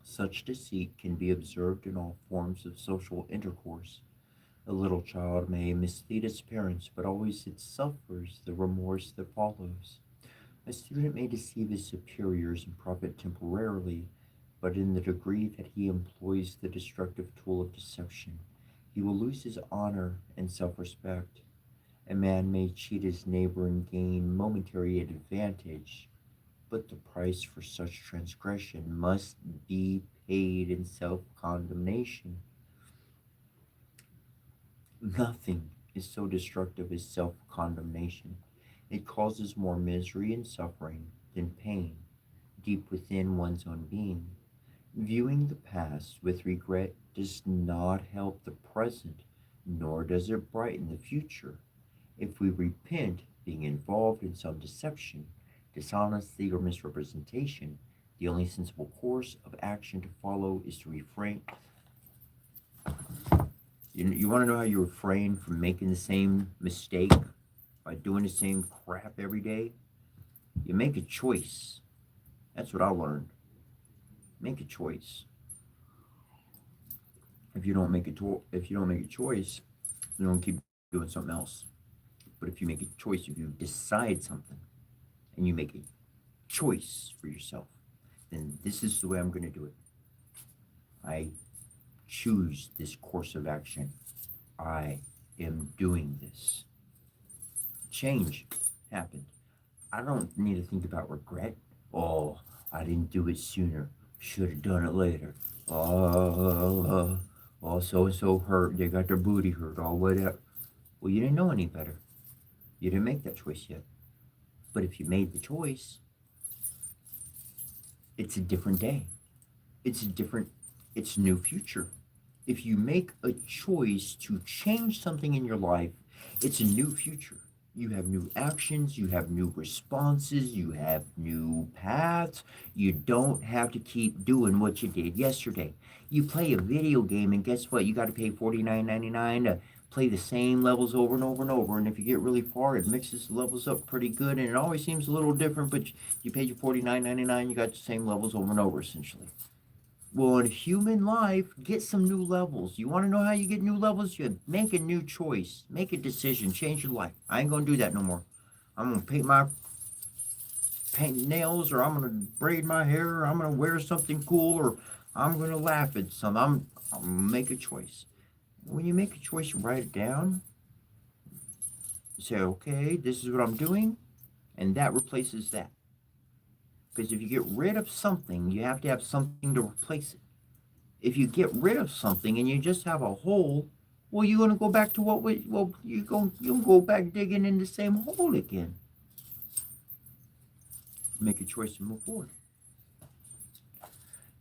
Such deceit can be observed in all forms of social intercourse. A little child may mislead its parents, but always it suffers the remorse that follows. A student may deceive his superiors and profit temporarily, but in the degree that he employs the destructive tool of deception, he will lose his honor and self respect. A man may cheat his neighbor and gain momentary advantage, but the price for such transgression must be paid in self condemnation. Nothing is so destructive as self condemnation. It causes more misery and suffering than pain deep within one's own being. Viewing the past with regret does not help the present, nor does it brighten the future. If we repent being involved in some deception, dishonesty, or misrepresentation, the only sensible course of action to follow is to refrain. You want to know how you refrain from making the same mistake by doing the same crap every day? You make a choice. That's what I learned. Make a choice. If you don't make a choice, you don't keep doing something else. But if you make a choice, if you decide something and you make a choice for yourself, then this is the way I'm going to do it. I choose this course of action. I am doing this. Change happened. I don't need to think about regret. Oh, I didn't do it sooner. Should have done it later. Oh, so and so hurt. They got their booty hurt. Oh, whatever. Well, you didn't know any better. You didn't make that choice yet. But if you made the choice, it's a different day. It's a new future. If you make a choice to change something in your life, it's a new future. You have new actions, you have new responses, you have new paths. You don't have to keep doing what you did yesterday. You play a video game, and guess what? You got to pay $49.99 to play the same levels over and over and over. And if you get really far, it mixes the levels up pretty good, and it always seems a little different, but you pay your $49.99, you got the same levels over and over, essentially. Well, in human life, get some new levels. You want to know how you get new levels? You make a new choice, make a decision, change your life. I ain't gonna do that no more. I'm gonna paint nails, or I'm gonna braid my hair, or I'm gonna wear something cool, or I'm gonna laugh at some. I'm gonna make a choice. When you make a choice, you write it down. You say, okay, this is what I'm doing, and that replaces that. Because if you get rid of something, you have to have something to replace it. If you get rid of something and you just have a hole, well, you're gonna go back to you'll go back digging in the same hole again. Make a choice to move forward.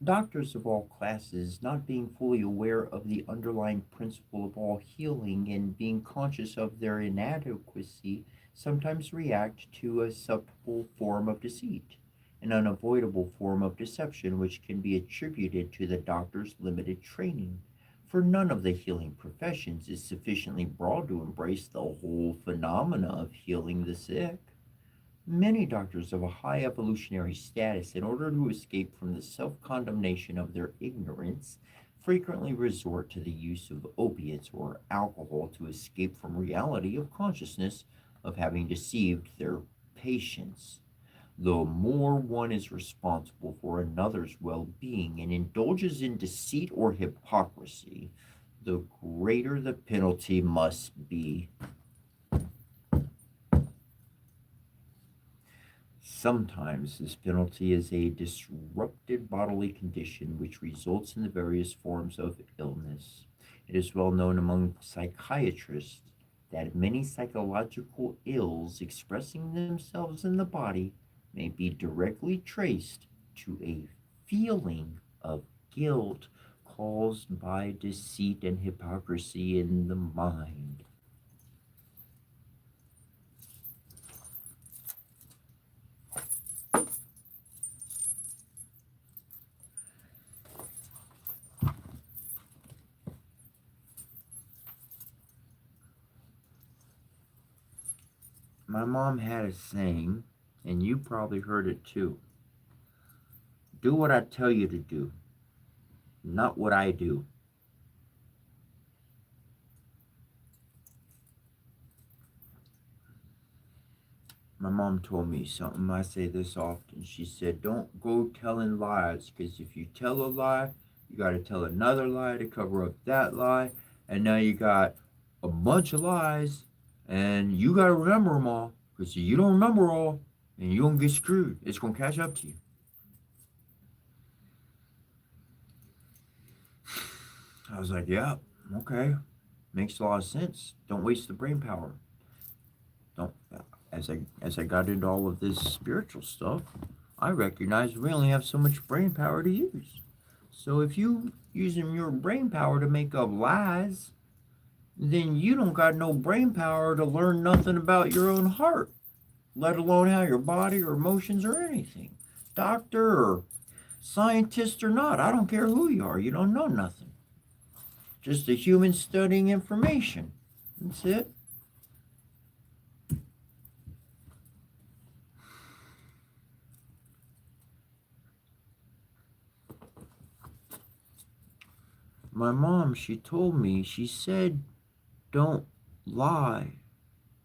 Doctors of all classes, not being fully aware of the underlying principle of all healing and being conscious of their inadequacy, sometimes react to a subtle form of deceit, an unavoidable form of deception which can be attributed to the doctor's limited training. For none of the healing professions is sufficiently broad to embrace the whole phenomena of healing the sick. Many doctors of a high evolutionary status, in order to escape from the self condemnation of their ignorance, frequently resort to the use of opiates or alcohol to escape from reality of consciousness of having deceived their patients. The more one is responsible for another's well being and indulges in deceit or hypocrisy, the greater the penalty must be. Sometimes this penalty is a disrupted bodily condition which results in the various forms of illness. It is well known among psychiatrists that many psychological ills expressing themselves in the body may be directly traced to a feeling of guilt caused by deceit and hypocrisy in the mind. mom had a saying, and you probably heard it too. Do what I tell you to do, not what I do. My mom told me something. I say this often. She said, don't go telling lies, because if you tell a lie, you got to tell another lie to cover up that lie. And now you got a bunch of lies, and you got to remember them all, because if you don't remember all, and you're going to get screwed. It's going to catch up to you. I was like, yeah, okay. Makes a lot of sense. Don't waste the brain power. Don't. As I got into all of this spiritual stuff, I recognized we only have so much brain power to use. So if you using your brain power to make up lies, then you don't got no brain power to learn nothing about your own heart, let alone how your body or emotions or anything. Doctor or scientist or not, I don't care who you are, you don't know nothing. Just a human studying information. That's it. My mom, she told me, she said, don't lie.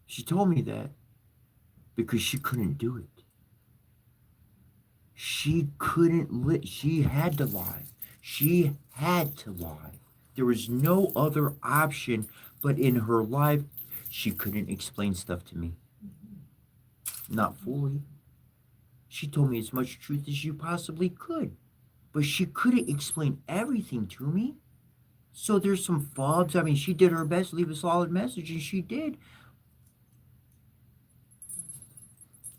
She told me that because she couldn't do it. She couldn't she had to lie. She had to lie. There was no other option, but in her life, she couldn't explain stuff to me. Not fully. She told me as much truth as she possibly could, but she couldn't explain everything to me. So there's some fobs. I mean, she did her best to leave a solid message, and she did.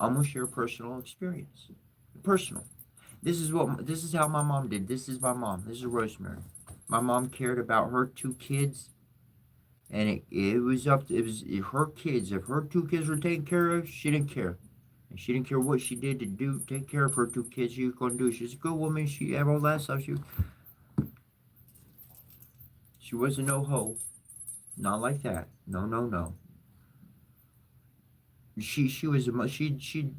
I'm gonna share a personal experience. Personal. This is how my mom did. This is my mom. This is Rosemary. My mom cared about her two kids, and it was her kids. If her two kids were taken care of, she didn't care. And she didn't care what she did to do take care of her two kids. She was gonna do. She's a good woman. She had all that stuff. She wasn't no hoe. Not like that. No, no, no. She was she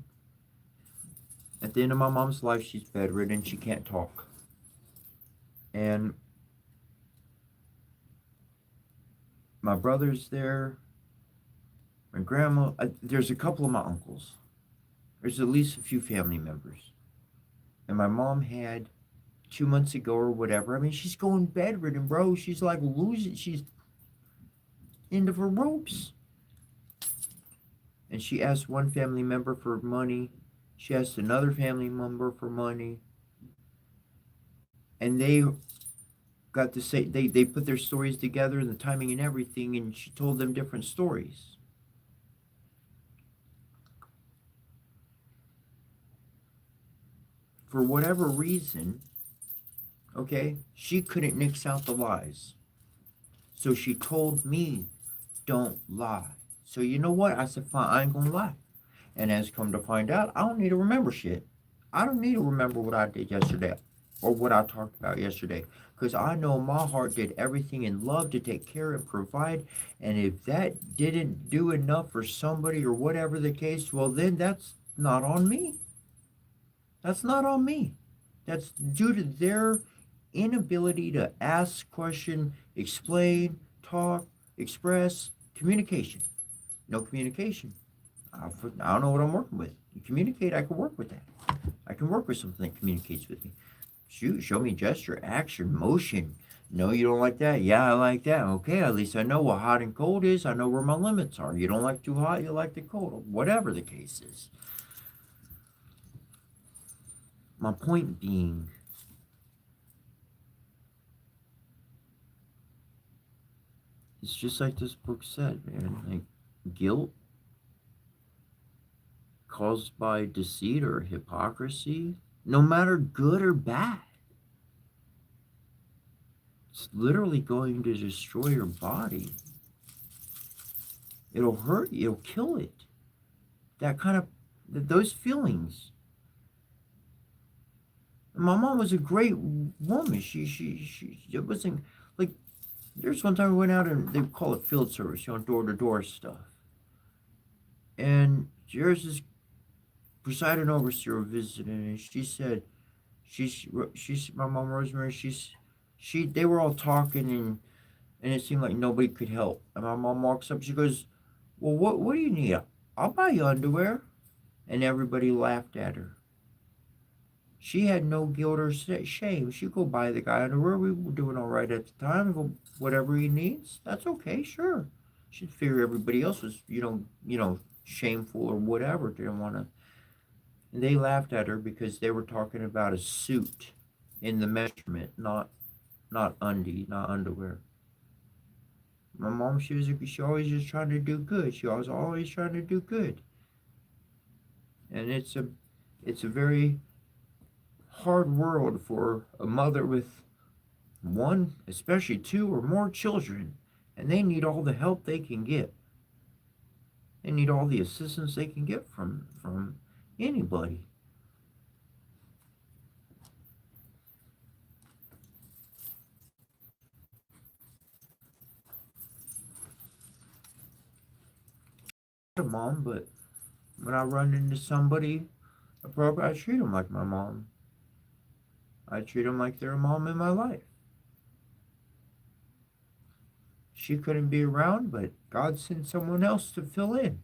at the end of my mom's life, she's bedridden. She can't talk. And my brother's there. My grandma. There's a couple of my uncles. There's at least a few family members. And my mom had 2 months ago or whatever. I mean, she's going bedridden, bro. She's like losing. She's end of her ropes. And she asked one family member for money. She asked another family member for money. And they got to say, they put their stories together and the timing and everything, and she told them different stories. For whatever reason, okay, she couldn't nix out the lies. So she told me, don't lie. So you know what? I said, fine, I ain't gonna lie. And as come to find out, I don't need to remember shit. I don't need to remember what I did yesterday or what I talked about yesterday. Because I know my heart did everything in love to take care and provide. And if that didn't do enough for somebody or whatever the case, well, then that's not on me. That's not on me. That's due to their inability to ask, question, explain, talk, express, communication. No communication. I don't know what I'm working with. You communicate, I can work with that. I can work with something that communicates with me. Show me gesture, action, motion. No, you don't like that? Yeah, I like that. Okay, at least I know what hot and cold is. I know where my limits are. You don't like too hot, you like the cold. Whatever the case is. My point being, it's just like this book said, man. Like, guilt caused by deceit or hypocrisy, no matter good or bad, it's literally going to destroy your body. It'll hurt you, it'll kill it. That kind of, those feelings. My mom was a great woman. It wasn't like, there's one time we went out and they call it field service, door to door stuff. And there's this presiding overseer visiting, and she said, she's my mom Rosemary. They were all talking, and it seemed like nobody could help. And my mom walks up. She goes, "Well, what do you need? I'll buy you underwear." And everybody laughed at her. She had no guilt or shame. She'd go buy the guy underwear. We were doing all right at the time. Go whatever he needs. That's okay. Sure. She'd figure everybody else was shameful or whatever. Didn't want to. And they laughed at her because they were talking about a suit in the measurement, not undies, not underwear. My mom, she always just trying to do good. She was always trying to do good, and it's a very hard world for a mother with one, especially two or more children, and they need all the help they can get. They need all the assistance they can get from anybody. Mom, but when I run into somebody appropriate, I treat them like my mom. I treat them like they're a mom in my life. She couldn't be around, but God sent someone else to fill in.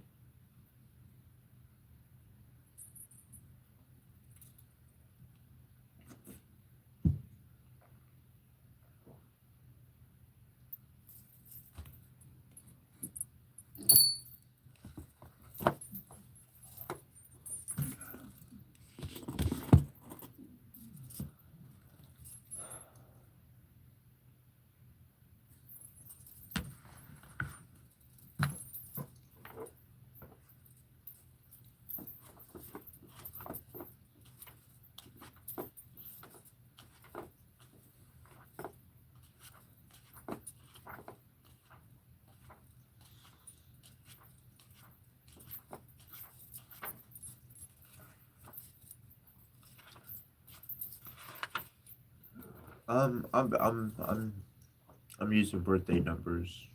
Um, I'm I'm I'm I'm using birthday numbers.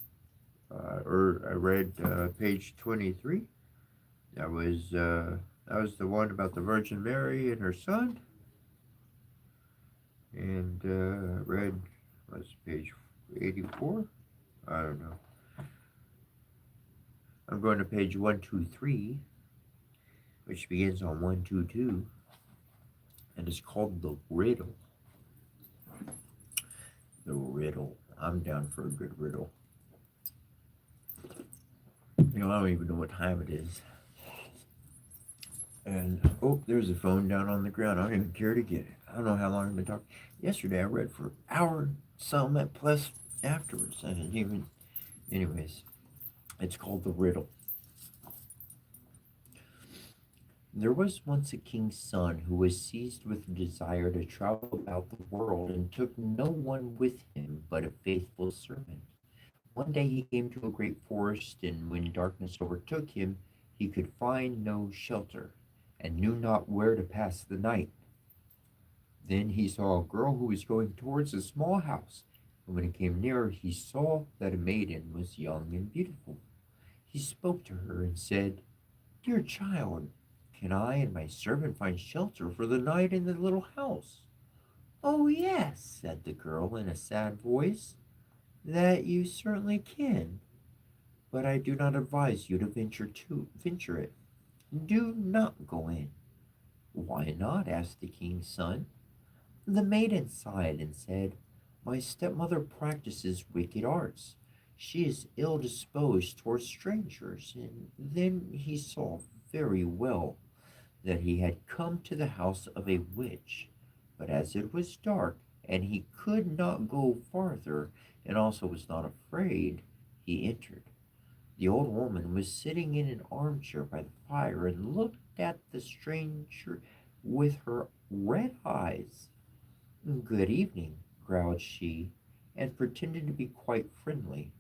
Or I read page 23. That was the one about the Virgin Mary and her son, and read what's page 84. I don't know. I'm going to page 123, which begins on 122, and it's called the riddle. The riddle. I'm down for a good riddle. I don't even know what time it is. And oh, there's a phone down on the ground. I don't even care to get it. I don't know how long I've been talking. Yesterday I read for an hour something plus afterwards. I didn't even. Anyways, it's called the riddle. There was once a king's son who was seized with a desire to travel about the world and took no one with him but a faithful servant. One day he came to a great forest, and when darkness overtook him, he could find no shelter, and knew not where to pass the night. Then he saw a girl who was going towards a small house, and when he came nearer, he saw that a maiden was young and beautiful. He spoke to her and said, "Dear child, can I and my servant find shelter for the night in the little house?" "Oh, yes," said the girl in a sad voice, "that you certainly can, but I do not advise you to venture it. Do not go in." "Why not?" asked the king's son. The maiden sighed and said, "My stepmother practices wicked arts. She is ill disposed towards strangers." And then he saw very well that he had come to the house of a witch. But as it was dark, and he could not go farther, and also was not afraid, he entered. The old woman was sitting in an armchair by the fire and looked at the stranger with her red eyes. "Good evening," growled she, and pretended to be quite friendly.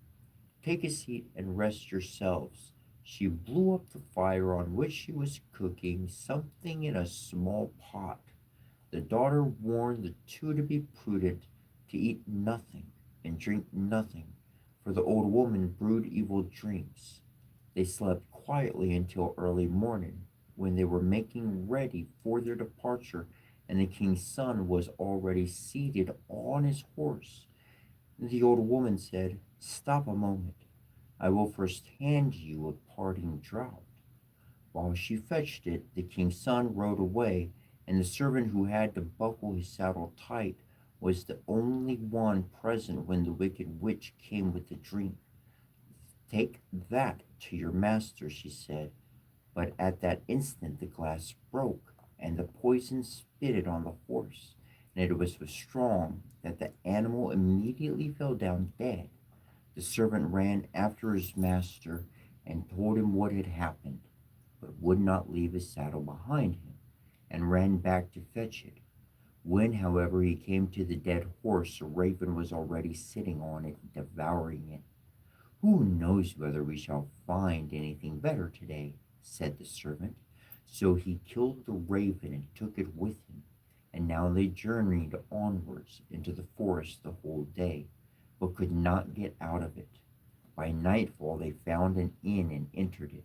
"Take a seat and rest yourselves." She blew up the fire on which she was cooking something in a small pot. The daughter warned the two to be prudent, to eat nothing and drink nothing, for the old woman brewed evil drinks. They slept quietly until early morning, when they were making ready for their departure, and the king's son was already seated on his horse. The old woman said, "Stop a moment. I will first hand you a parting draught." While she fetched it, the king's son rode away, and the servant who had to buckle his saddle tight was the only one present when the wicked witch came with the drink. "Take that to your master," she said, but at that instant the glass broke, and the poison spitted on the horse, and it was so strong that the animal immediately fell down dead. The servant ran after his master and told him what had happened, but would not leave his saddle behind him, and ran back to fetch it. When, however, he came to the dead horse, a raven was already sitting on it, devouring it. "Who knows whether we shall find anything better today?" said the servant. So he killed the raven and took it with him, and now they journeyed onwards into the forest the whole day, but could not get out of it. By nightfall they found an inn and entered it.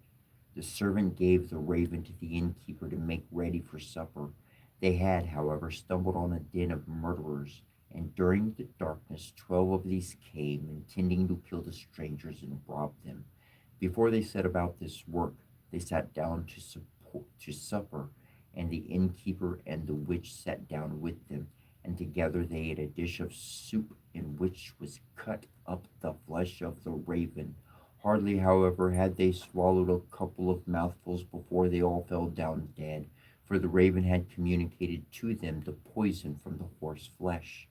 The servant gave the raven to the innkeeper to make ready for supper. They had, however, stumbled on a den of murderers, and during the darkness 12 of these came, intending to kill the strangers and rob them. Before they set about this work, they sat down to supper, and the innkeeper and the witch sat down with them, and together they ate a dish of soup in which was cut up the flesh of the raven. Hardly, however, had they swallowed a couple of mouthfuls before they all fell down dead, for the raven had communicated to them the poison from the horse flesh.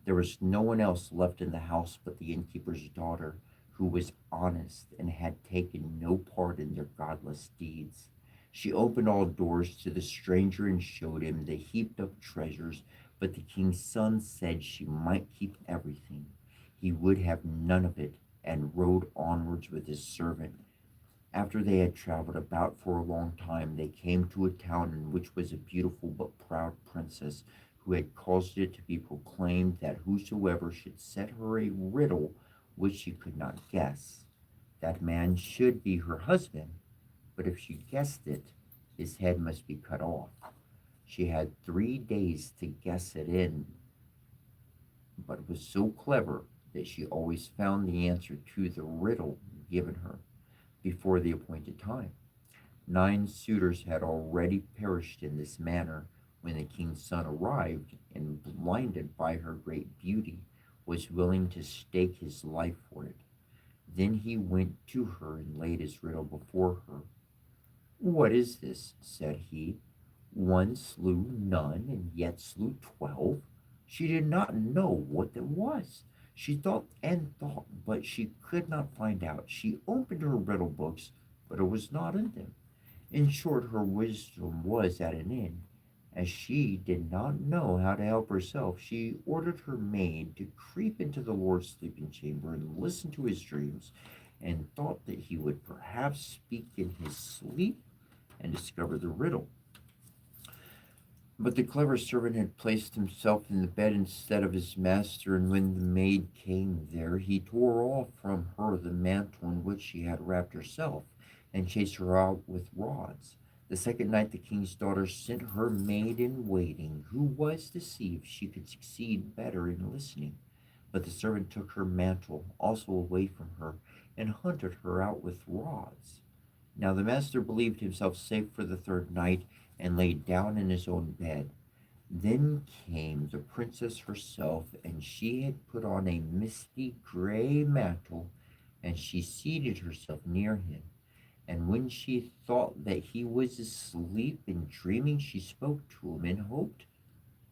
There was no one else left in the house but the innkeeper's daughter, who was honest and had taken no part in their godless deeds. She opened all doors to the stranger and showed him the heaped up treasures, but the king's son said she might keep everything. He would have none of it, and rode onwards with his servant. After they had traveled about for a long time, they came to a town in which was a beautiful but proud princess, who had caused it to be proclaimed that whosoever should set her a riddle which she could not guess, that man should be her husband, but if she guessed it, his head must be cut off. She had 3 days to guess it in, but was so clever that she always found the answer to the riddle given her before the appointed time. 9 suitors had already perished in this manner when the king's son arrived, and, blinded by her great beauty, was willing to stake his life for it. Then he went to her and laid his riddle before her. "What is this?" said he. "One slew none, and yet slew 12." She did not know what it was. She thought and thought, but she could not find out. She opened her riddle books, but it was not in them. In short, her wisdom was at an end. As she did not know how to help herself, she ordered her maid to creep into the Lord's sleeping chamber and listen to his dreams, and thought that he would perhaps speak in his sleep and discover the riddle. But the clever servant had placed himself in the bed instead of his master, and when the maid came there, he tore off from her the mantle in which she had wrapped herself, and chased her out with rods. The second night the king's daughter sent her maid in waiting, who was to see if she could succeed better in listening. But the servant took her mantle also away from her, and hunted her out with rods. Now the master believed himself safe for the third night, and lay down in his own bed. Then came the princess herself, and she had put on a misty gray mantle, and she seated herself near him. And when she thought that he was asleep and dreaming, she spoke to him, and hoped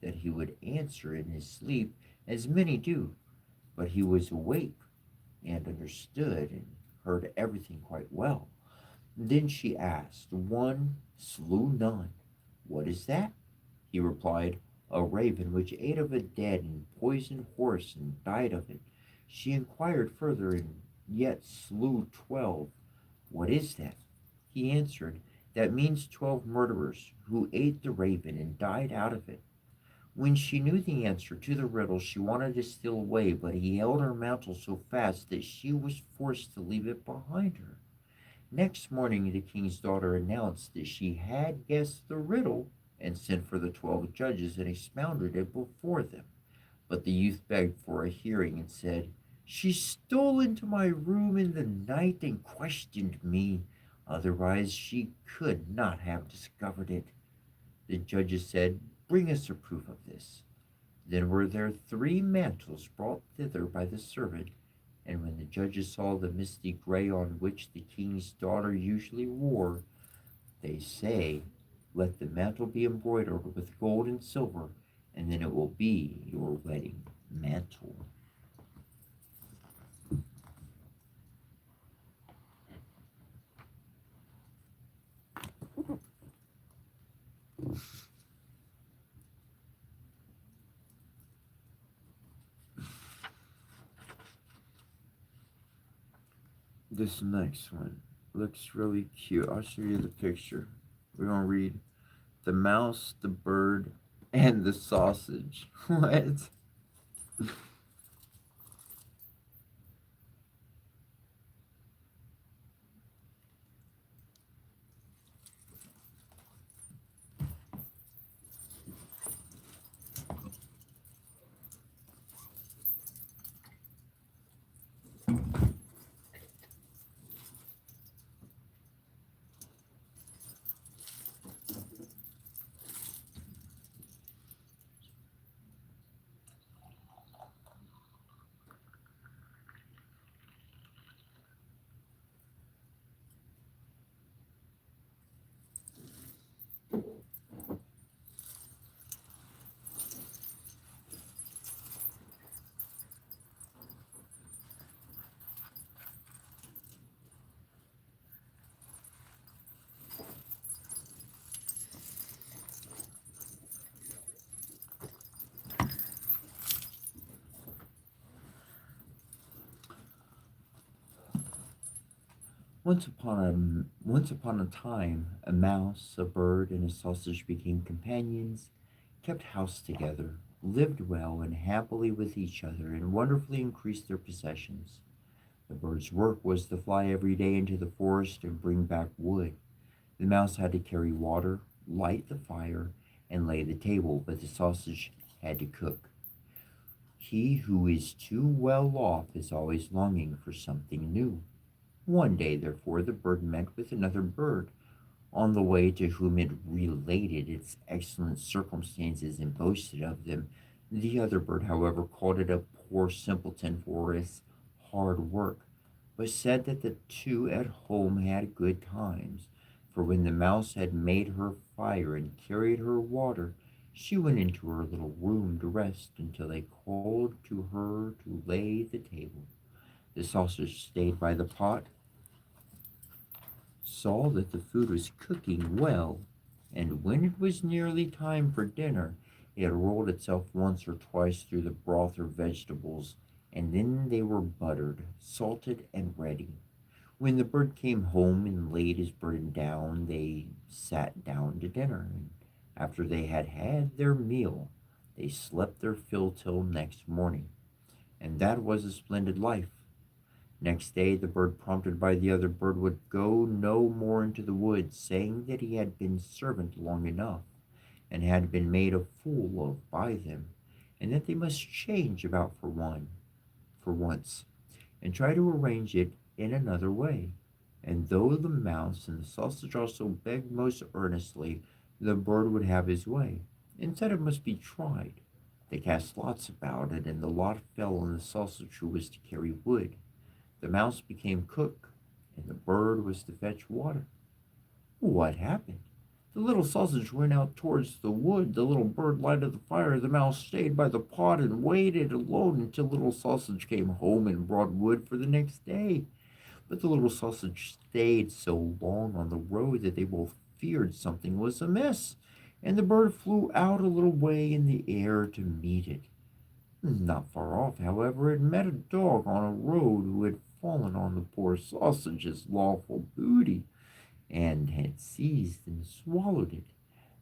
that he would answer in his sleep, as many do. But he was awake, and understood and heard everything quite well. Then she asked, "One slew none. What is that?" He replied, "A raven which ate of a dead and poisoned horse and died of it." She inquired further, and yet slew 12. "What is that?" He answered, "That means 12 murderers who ate the raven and died out of it." When she knew the answer to the riddle, she wanted to steal away, but he held her mantle so fast that she was forced to leave it behind her. Next morning, the king's daughter announced that she had guessed the riddle and sent for the 12 judges and expounded it before them. But the youth begged for a hearing and said, "She stole into my room in the night and questioned me. Otherwise, she could not have discovered it." The judges said, "Bring us a proof of this." Then were there 3 mantles brought thither by the servant, and when the judges saw the misty gray on which the king's daughter usually wore, they say, "Let the mantle be embroidered with gold and silver, and then it will be your wedding mantle." This next one looks really cute. I'll show you the picture. We're going to read the mouse, the bird, and the sausage. What? Once upon a time, a mouse, a bird, and a sausage became companions, kept house together, lived well and happily with each other, and wonderfully increased their possessions. The bird's work was to fly every day into the forest and bring back wood. The mouse had to carry water, light the fire, and lay the table, but the sausage had to cook. He who is too well off is always longing for something new. One day, therefore, the bird met with another bird on the way, to whom it related its excellent circumstances and boasted of them. The other bird, however, called it a poor simpleton for his hard work, but said that the two at home had good times. For when the mouse had made her fire and carried her water, she went into her little room to rest until they called to her to lay the table. The sausage stayed by the pot, saw that the food was cooking well, and when it was nearly time for dinner, it rolled itself once or twice through the broth or vegetables, and then they were buttered, salted, and ready. When the bird came home and laid his burden down, they sat down to dinner, and after they had had their meal, they slept their fill till next morning. And that was a splendid life. Next day, the bird, prompted by the other bird, would go no more into the woods, saying that he had been servant long enough, and had been made a fool of by them, and that they must change about for once, and try to arrange it in another way. And though the mouse and the sausage also begged most earnestly, the bird would have his way, and said it must be tried. They cast lots about it, and the lot fell on the sausage, who was to carry wood. The mouse became cook, and the bird was to fetch water. What happened? The little sausage went out towards the wood. The little bird lighted the fire. The mouse stayed by the pot and waited alone until little sausage came home and brought wood for the next day. But the little sausage stayed so long on the road that they both feared something was amiss, and the bird flew out a little way in the air to meet it. Not far off, however, it met a dog on a road, who had fallen on the poor sausage's lawful booty, and had seized and swallowed it.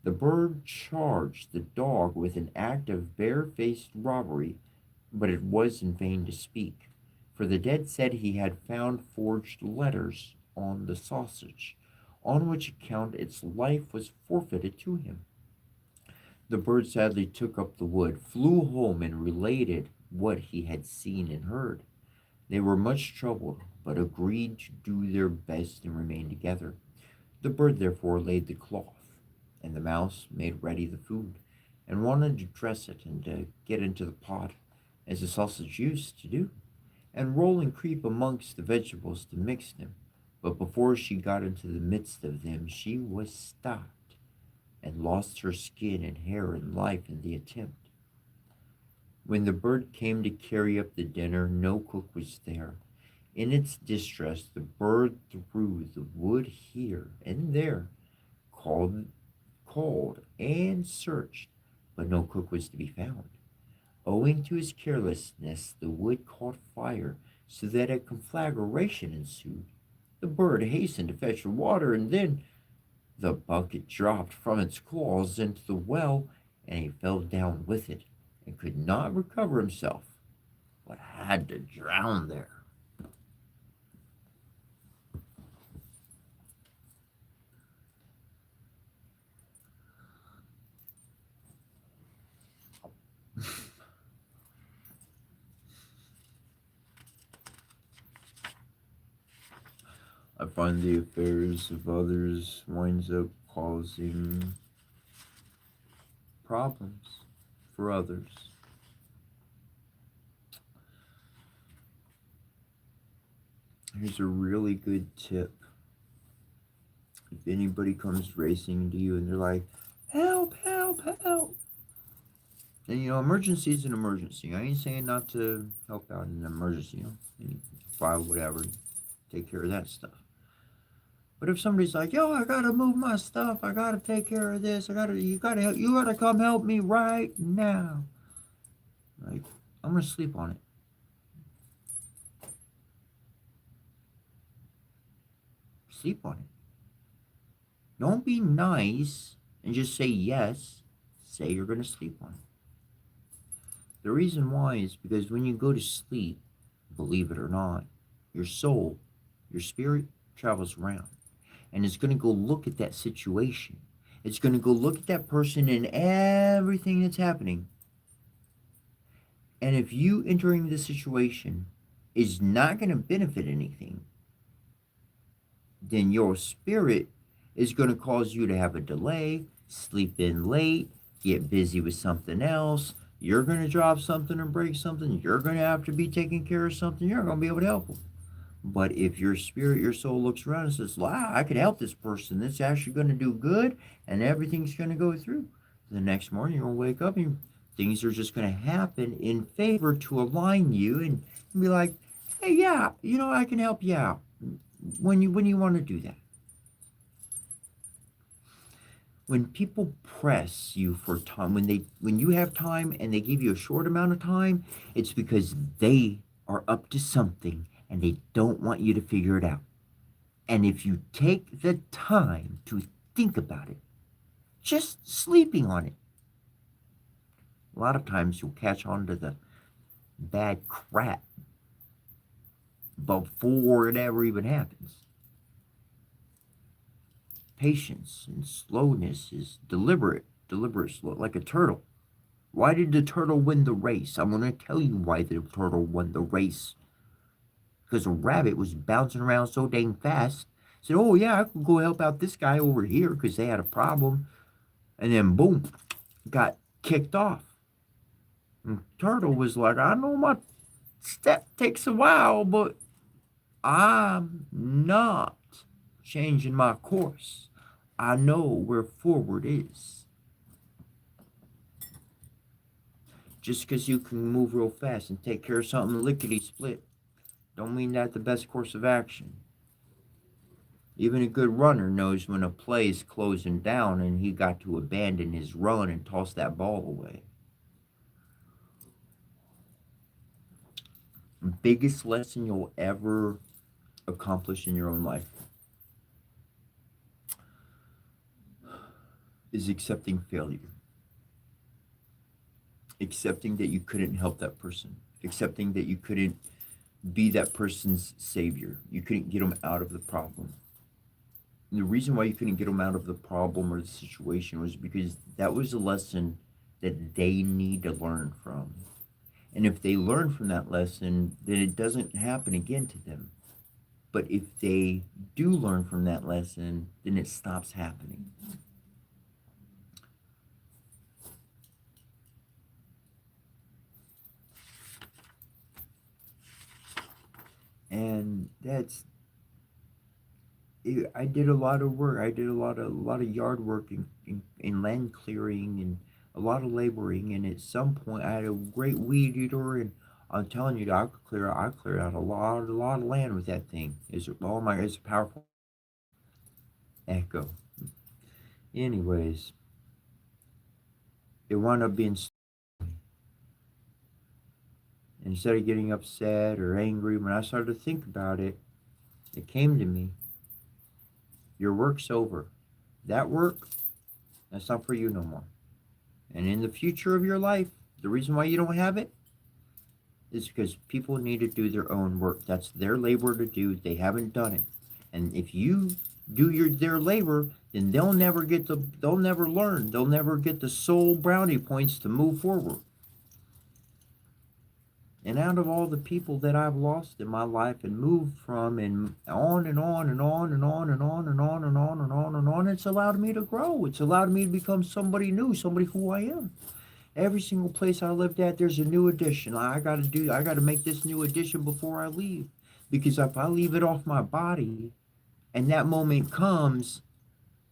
The bird charged the dog with an act of barefaced robbery, but it was in vain to speak, for the dead said he had found forged letters, on the sausage, on which account its life was forfeited to him. The bird sadly took up the wood, flew home, and related what he had seen and heard. They were much troubled, but agreed to do their best and remain together. The bird therefore laid the cloth, and the mouse made ready the food, and wanted to dress it and to get into the pot, as the sausage used to do, and roll and creep amongst the vegetables to mix them. But before she got into the midst of them, she was stopped, and lost her skin and hair and life in the attempt. When the bird came to carry up the dinner, no cook was there. In its distress, the bird threw the wood here and there, called, called and searched, but no cook was to be found. Owing to his carelessness, the wood caught fire, so that a conflagration ensued. The bird hastened to fetch water, and then the bucket dropped from its claws into the well, and he fell down with it, and could not recover himself, but had to drown there. I find the affairs of others winds up causing problems for others. Here's a really good tip. If anybody comes racing to you and they're like, help, help, help. And emergency is an emergency. I ain't saying not to help out in an emergency, you file whatever, take care of that stuff. But if somebody's like, yo, I gotta move my stuff, I gotta take care of this, you gotta come help me right now. Like, I'm gonna sleep on it. Sleep on it. Don't be nice and just say yes. Say you're gonna sleep on it. The reason why is because when you go to sleep, believe it or not, your soul, your spirit travels around, and it's going to go look at that situation. It's going to go look at that person and everything that's happening. And if you entering the situation is not going to benefit anything, then your spirit is going to cause you to have a delay, sleep in late, get busy with something else. You're going to drop something or break something. You're going to have to be taking care of something. You're not going to be able to help them. But if your spirit, your soul looks around and says, wow, I could help this person. It's actually going to do good and everything's going to go through. The next morning, you're going to wake up and things are just going to happen in favor to align you and be like, hey, yeah, I can help you out when you want to do that. When people press you for time, when you have time and they give you a short amount of time, it's because they are up to something and they don't want you to figure it out. And if you take the time to think about it, just sleeping on it, a lot of times you'll catch on to the bad crap before it ever even happens. Patience and slowness is deliberate slow, like a turtle. Why did the turtle win the race? I'm going to tell you why the turtle won the race. Because a rabbit was bouncing around so dang fast. Said, oh yeah, I can go help out this guy over here because they had a problem. And then boom, got kicked off. And turtle was like, I know my step takes a while, but I'm not changing my course. I know where forward is. Just because you can move real fast and take care of something lickety split, don't mean that's the best course of action. Even a good runner knows when a play is closing down and he got to abandon his run and toss that ball away. Biggest lesson you'll ever accomplish in your own life is accepting failure. Accepting that you couldn't help that person. Accepting that you couldn't be that person's savior. You couldn't get them out of the problem. And the reason why you couldn't get them out of the problem or the situation was because that was a lesson that they need to learn from. And if they learn from that lesson, then it doesn't happen again to them. But if they do learn from that lesson, then it stops happening. And I did a lot of work. I did a lot of yard work in land clearing and a lot of laboring. And at some point, I had a great weed eater, and I'm telling you, I cleared out a lot of land with that thing. It's a powerful echo. Anyways, it wound up being. Instead of getting upset or angry, when I started to think about it, it came to me. Your work's over. That work, that's not for you no more. And in the future of your life, the reason why you don't have it is because people need to do their own work. That's their labor to do. They haven't done it. And if you do their labor, then they'll never learn. They'll never get the soul brownie points to move forward. And out of all the people that I've lost in my life and moved from and on and on and on and on and on and on and on and on and on, it's allowed me to grow. It's allowed me to become somebody new, somebody who I am. Every single place I lived at, there's a new addition. I gotta make this new addition before I leave. Because if I leave it off my body and that moment comes,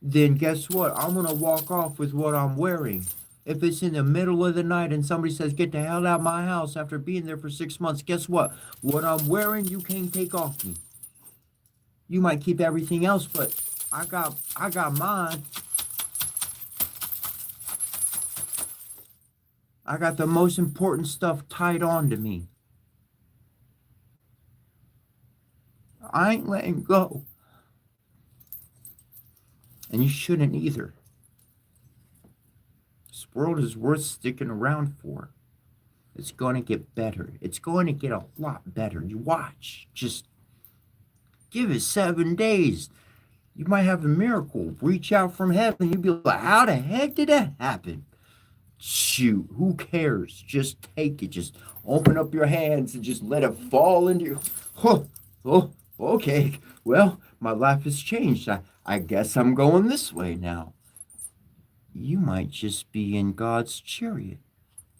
then guess what? I'm gonna walk off with what I'm wearing. If it's in the middle of the night and somebody says, get the hell out of my house after being there for 6 months, guess what? What I'm wearing, you can't take off me. You might keep everything else, but I got mine. I got the most important stuff tied on to me. I ain't letting go. And you shouldn't either. This world is worth sticking around for. It's going to get better. It's going to get a lot better. You watch. Just give it 7 days. You might have a miracle. Reach out from heaven. You'd be like, how the heck did that happen? Shoot, who cares? Just take it. Just open up your hands and just let it fall into you. Oh, okay. Well, my life has changed. I guess I'm going this way now. You might just be in God's chariot.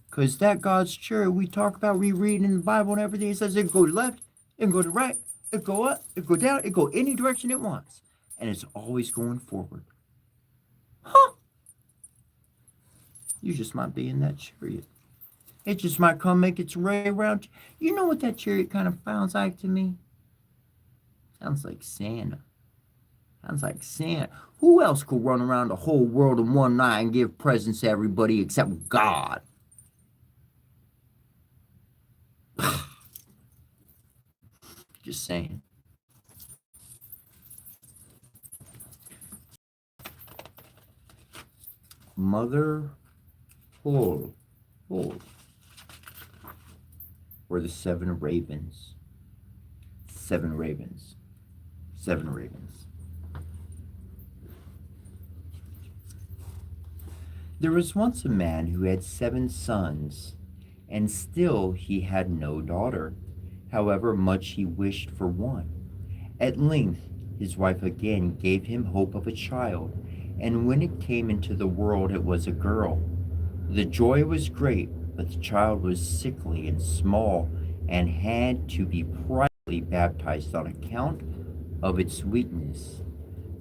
Because that God's chariot we talk about, we read in the Bible and everything, it says it go left, it go to right, it go up, it go down, it go any direction it wants. And it's always going forward. Huh? You just might be in that chariot. It just might come make its way around you. You know what that chariot kind of sounds like to me? Sounds like Santa. Sounds like Santa. Who else could run around the whole world in one night and give presents to everybody except God? Just saying. Mother Hull were the 7 ravens. 7 ravens. 7 ravens. There was once a man who had 7 sons, and still he had no daughter, however much he wished for one. At length his wife again gave him hope of a child, and when it came into the world it was a girl. The joy was great, but the child was sickly and small, and had to be privately baptized on account of its weakness.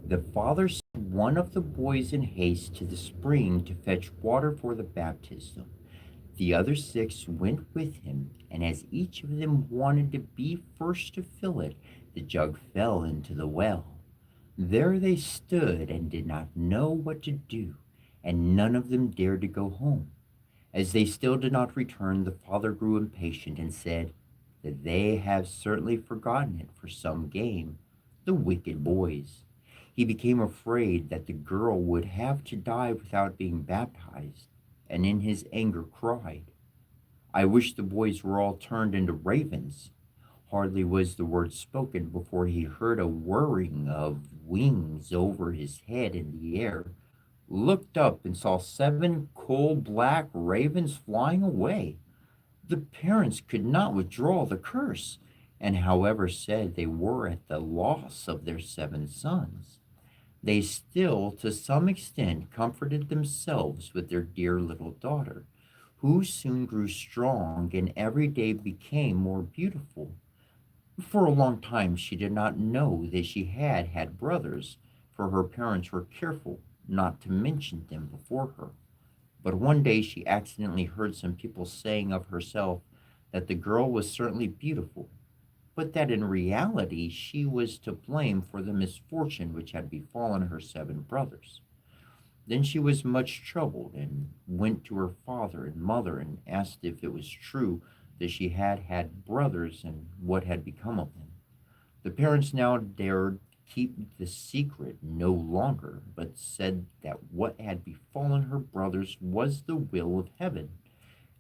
The father sent one of the boys in haste to the spring to fetch water for the baptism. The other 6 went with him, and as each of them wanted to be first to fill it, the jug fell into the well. There they stood and did not know what to do, and none of them dared to go home. As they still did not return, the father grew impatient and said that they have certainly forgotten it for some game, the wicked boys. He became afraid that the girl would have to die without being baptized, and in his anger cried, I wish the boys were all turned into ravens. Hardly was the word spoken before he heard a whirring of wings over his head in the air, looked up and saw 7 coal-black ravens flying away. The parents could not withdraw the curse, and however sad they were at the loss of their 7 sons, they still, to some extent, comforted themselves with their dear little daughter, who soon grew strong and every day became more beautiful. For a long time she did not know that she had had brothers, for her parents were careful not to mention them before her. But one day she accidentally heard some people saying of herself that the girl was certainly beautiful, but that in reality she was to blame for the misfortune which had befallen her 7 brothers. Then she was much troubled and went to her father and mother and asked if it was true that she had had brothers and what had become of them. The parents now dared keep the secret no longer, but said that what had befallen her brothers was the will of heaven,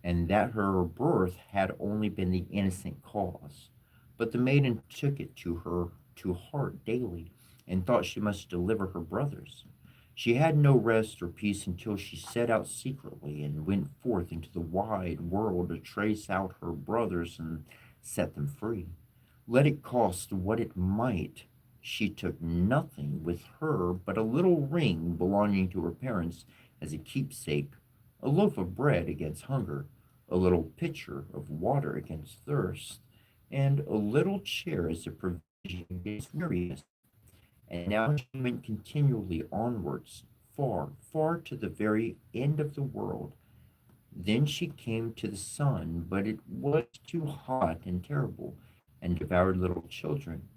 and that her birth had only been the innocent cause. But the maiden took it to heart daily, and thought she must deliver her brothers. She had no rest or peace until she set out secretly and went forth into the wide world to trace out her brothers and set them free. Let it cost what it might, she took nothing with her but a little ring belonging to her parents as a keepsake, a loaf of bread against hunger, a little pitcher of water against thirst, and a little chair as a provision against weariness. And now she went continually onwards, far, far to the very end of the world. Then she came to the sun, but it was too hot and terrible, and devoured little children.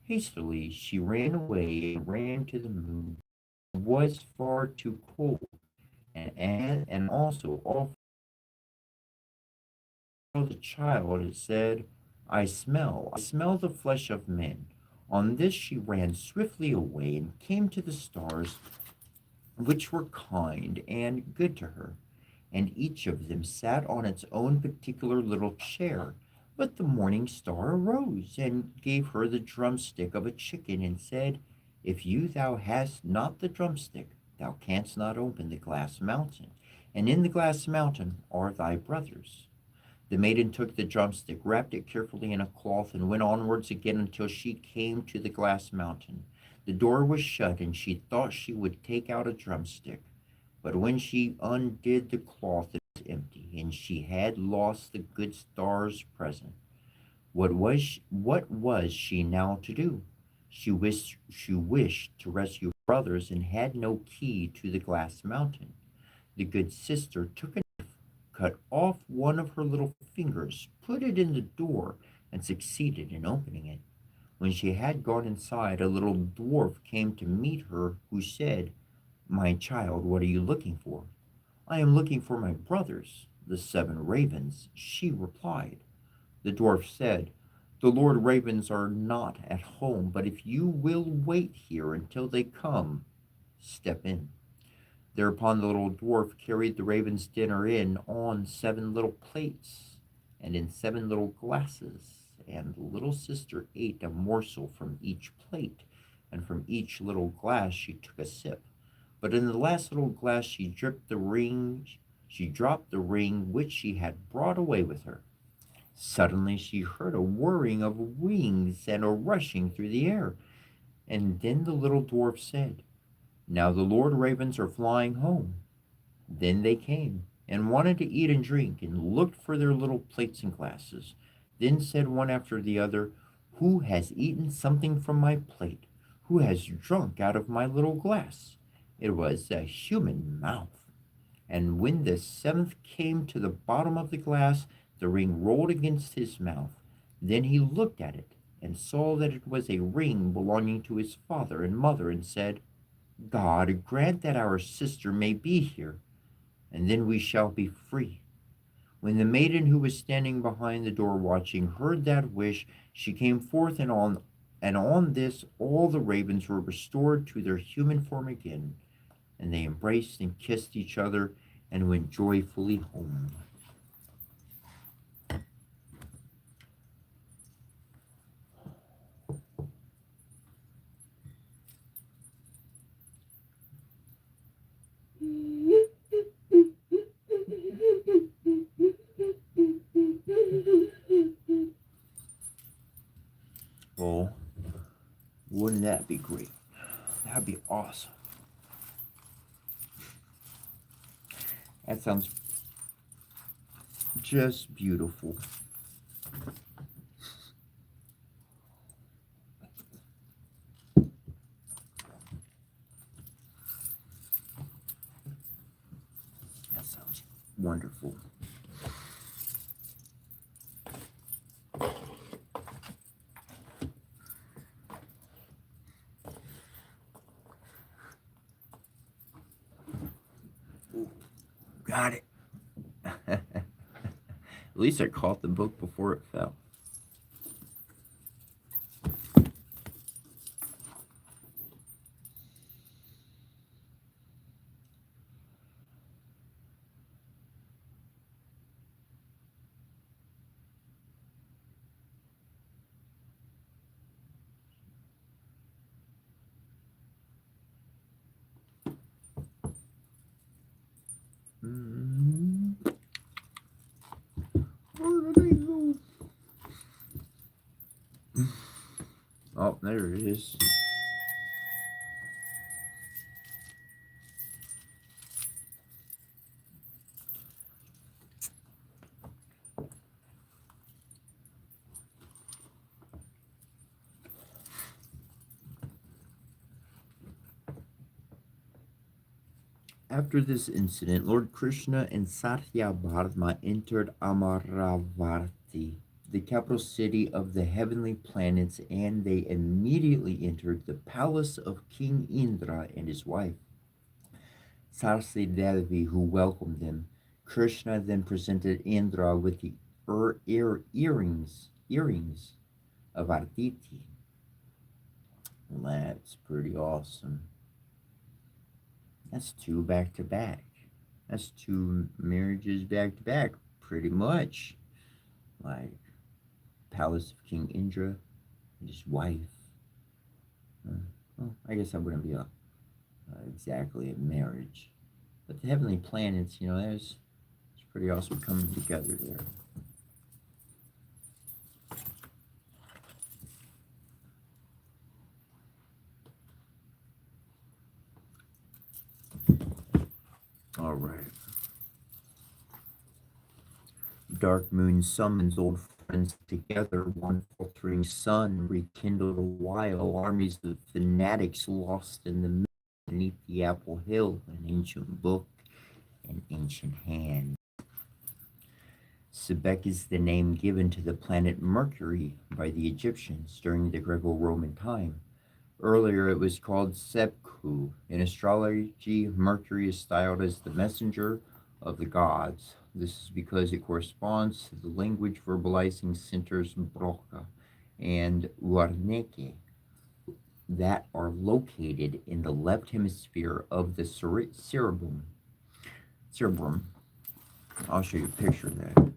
Hastily she ran away and ran to the moon. It was far too cold, and also all the child had said, I smell the flesh of men. On this she ran swiftly away and came to the stars, which were kind and good to her, and each of them sat on its own particular little chair. But the morning star arose and gave her the drumstick of a chicken, and said, If thou hast not the drumstick, thou canst not open the glass mountain, and in the glass mountain are thy brothers. The maiden took the drumstick, wrapped it carefully in a cloth, and went onwards again until she came to the glass mountain. The door was shut, and she thought she would take out a drumstick. But when she undid the cloth, it was empty, and she had lost the good star's present. What was she now to do? She wished to rescue her brothers, and had no key to the glass mountain. The good sister took a knife, cut off one of her little fingers, put it in the door, and succeeded in opening it. When she had gone inside, a little dwarf came to meet her, who said, My child, what are you looking for? I am looking for my brothers, the 7 ravens, she replied. The dwarf said, The Lord ravens are not at home, but if you will wait here until they come, step in. Thereupon the little dwarf carried the raven's dinner in on 7 little plates and in 7 little glasses, and the little sister ate a morsel from each plate, and from each little glass she took a sip. But in the last little glass she dropped the ring which she had brought away with her. Suddenly she heard a whirring of wings and a rushing through the air, and then the little dwarf said, Now the Lord ravens are flying home. Then they came, and wanted to eat and drink, and looked for their little plates and glasses. Then said one after the other, Who has eaten something from my plate? Who has drunk out of my little glass? It was a human mouth. And when the 7th came to the bottom of the glass, the ring rolled against his mouth. Then he looked at it, and saw that it was a ring belonging to his father and mother, and said, God grant that our sister may be here, and then we shall be free. When the maiden who was standing behind the door watching heard that wish, she came forth, and on this all the ravens were restored to their human form again, and they embraced and kissed each other and went joyfully home. awesome. That sounds just beautiful. That sounds wonderful. Ooh, got it. At least I caught the book before it fell. Where did I go? Oh, there it is. After this incident, Lord Krishna and Satyabharma entered Amaravarti, the capital city of the heavenly planets, and they immediately entered the palace of King Indra and his wife, Sarsi Devi, who welcomed them. Krishna then presented Indra with the earrings of Aditi. That's pretty awesome. That's two back to back. That's two marriages back to back, pretty much. Like Palace of King Indra and his wife. Well, I guess that wouldn't be exactly a marriage. But the heavenly planets, it's pretty awesome coming together there. All right. Dark moon summons old friends together. One faltering sun rekindled a while. Armies of fanatics lost in the mist beneath the apple hill. An ancient book, an ancient hand. Sebek is the name given to the planet Mercury by the Egyptians during the Greco-Roman time. Earlier, it was called Sebku. In astrology, Mercury is styled as the messenger of the gods. This is because it corresponds to the language verbalizing centers Broca and Warneke that are located in the left hemisphere of the cerebrum. I'll show you a picture of that.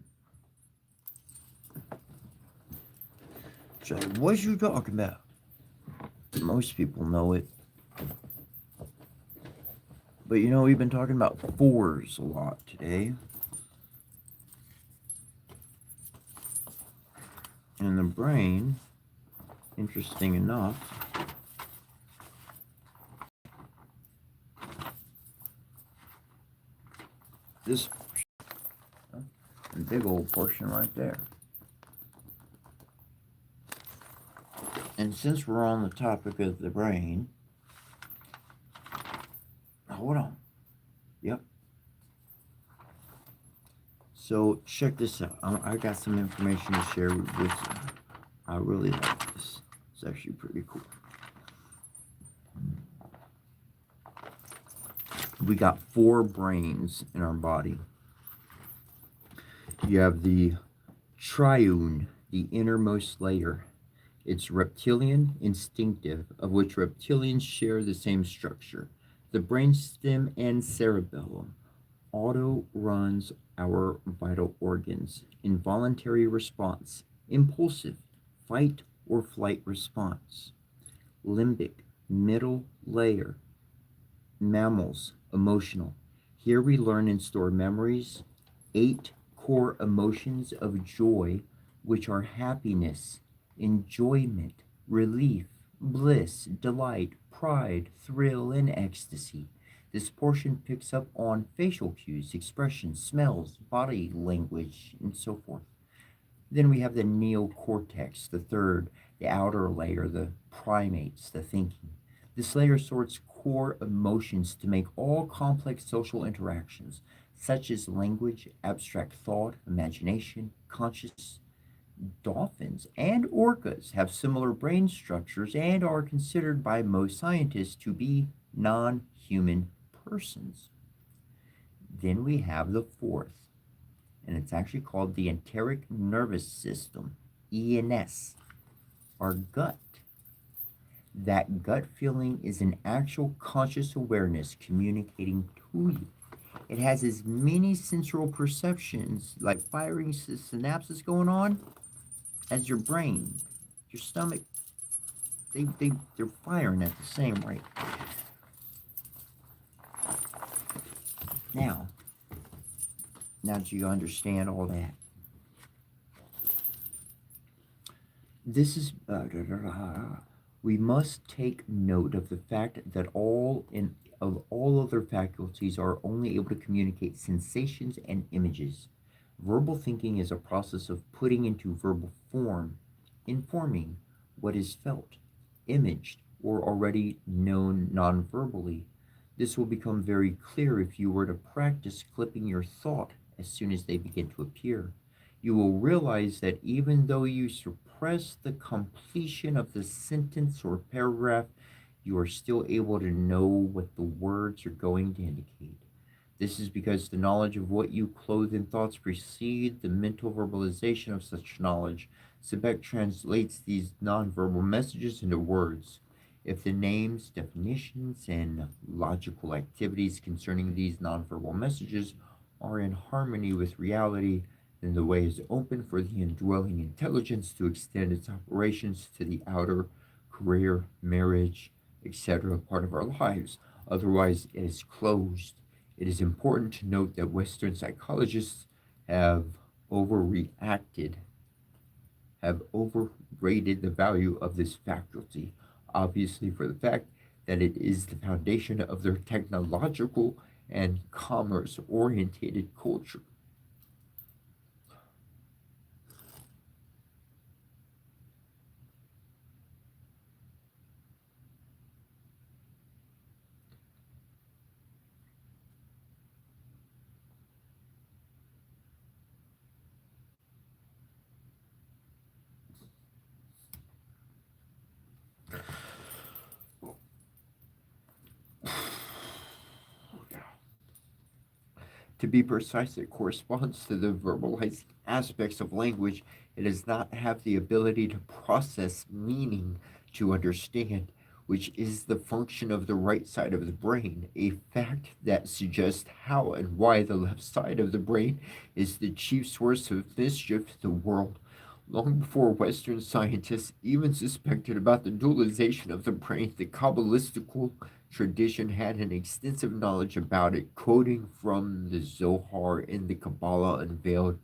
So, what you talking about? Most people know it. But we've been talking about fours a lot today. And the brain, interesting enough, this big old portion right there. And since we're on the topic of the brain, hold on. Yep. So check this out. I got some information to share with you. I really like this. It's actually pretty cool. We got 4 brains in our body. You have the triune, the innermost layer. It's reptilian, instinctive, of which reptilians share the same structure. The brainstem and cerebellum. Auto runs our vital organs. Involuntary response. Impulsive, fight or flight response. Limbic, middle layer. Mammals, emotional. Here we learn and store memories. 8 core emotions of joy, which are happiness, enjoyment, relief, bliss, delight, pride, thrill, and ecstasy. This portion picks up on facial cues, expressions, smells, body language, and so forth. Then we have the neocortex, the third, the outer layer, the primates, the thinking. This layer sorts core emotions to make all complex social interactions, such as language, abstract thought, imagination, conscious. Dolphins and orcas have similar brain structures and are considered by most scientists to be non human persons. Then we have the fourth, and it's actually called the enteric nervous system, ENS, our gut. That gut feeling is an actual conscious awareness communicating to you. It has as many sensory perceptions, like firing synapses going on, as your brain, your stomach. They're firing at the same rate. Now, now that you understand all that, this is we must take note of the fact that all other faculties are only able to communicate sensations and images. Verbal thinking is a process of putting into verbal form, informing what is felt, imaged, or already known non-verbally. This will become very clear if you were to practice clipping your thought as soon as they begin to appear. You will realize that even though you suppress the completion of the sentence or paragraph, you are still able to know what the words are going to indicate. This is because the knowledge of what you clothe in thoughts precede the mental verbalization of such knowledge. Sebek translates these nonverbal messages into words. If the names, definitions, and logical activities concerning these nonverbal messages are in harmony with reality, then the way is open for the indwelling intelligence to extend its operations to the outer career, marriage, etc. part of our lives. Otherwise, it is closed. It is important to note that Western psychologists have overreacted, have overrated the value of this faculty, obviously for the fact that it is the foundation of their technological and commerce orientated culture. To be precise, it corresponds to the verbalizing aspects of language. It does not have the ability to process meaning, to understand, which is the function of the right side of the brain, a fact that suggests how and why the left side of the brain is the chief source of mischief to the world. Long before Western scientists even suspected about the dualization of the brain, the Kabbalistical tradition had an extensive knowledge about it, quoting from the Zohar in the Kabbalah unveiled.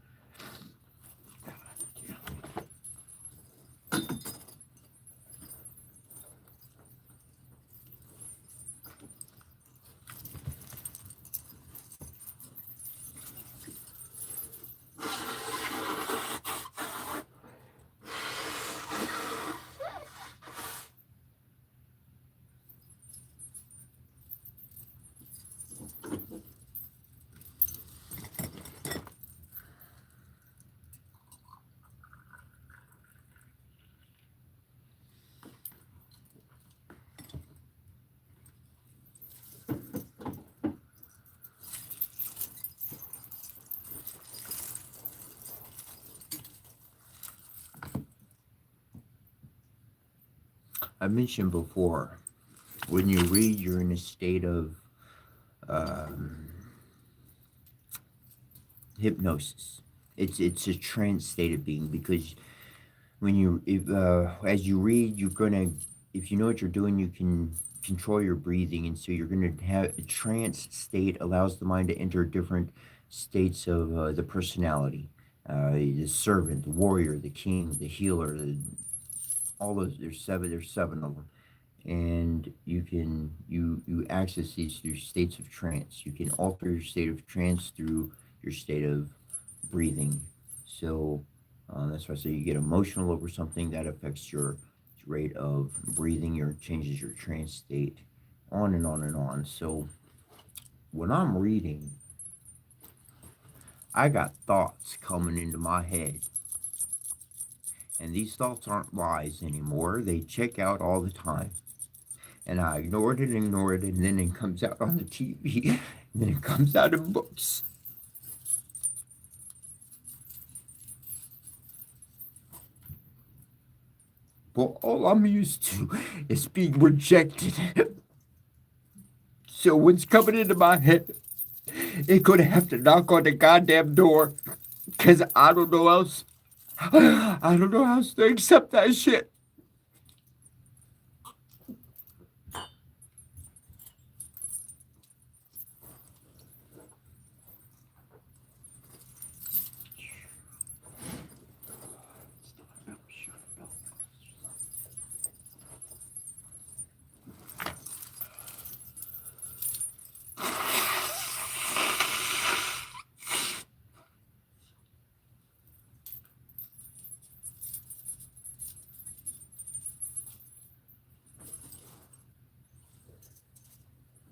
I mentioned before, when you read, you're in a state of um, hypnosis. It's a trance state of being because when you if as you read, you're gonna if you know what you're doing, you can control your breathing, and so you're gonna have a trance state allows the mind to enter different states of the personality, the servant, the warrior, the king, the healer, all those, there's seven of them, and you access these through states of trance. You can alter your state of trance through your state of breathing. So that's why I say you get emotional over something that affects your rate of breathing, your changes your trance state, on and on and on. So when I'm reading, I got thoughts coming into my head. And these thoughts aren't lies anymore. They check out all the time. And I ignored it, and then it comes out on the TV, and then it comes out in books. But all I'm used to is being rejected. So what's coming into my head, it could have to knock on the goddamn door, because I don't know else. I don't know how else to accept that shit.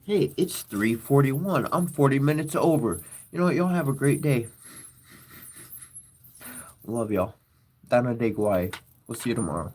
Hey, it's 3:41. I'm 40 minutes over. You know what? Y'all have a great day. Love y'all. Dana de Guay. We'll see you tomorrow.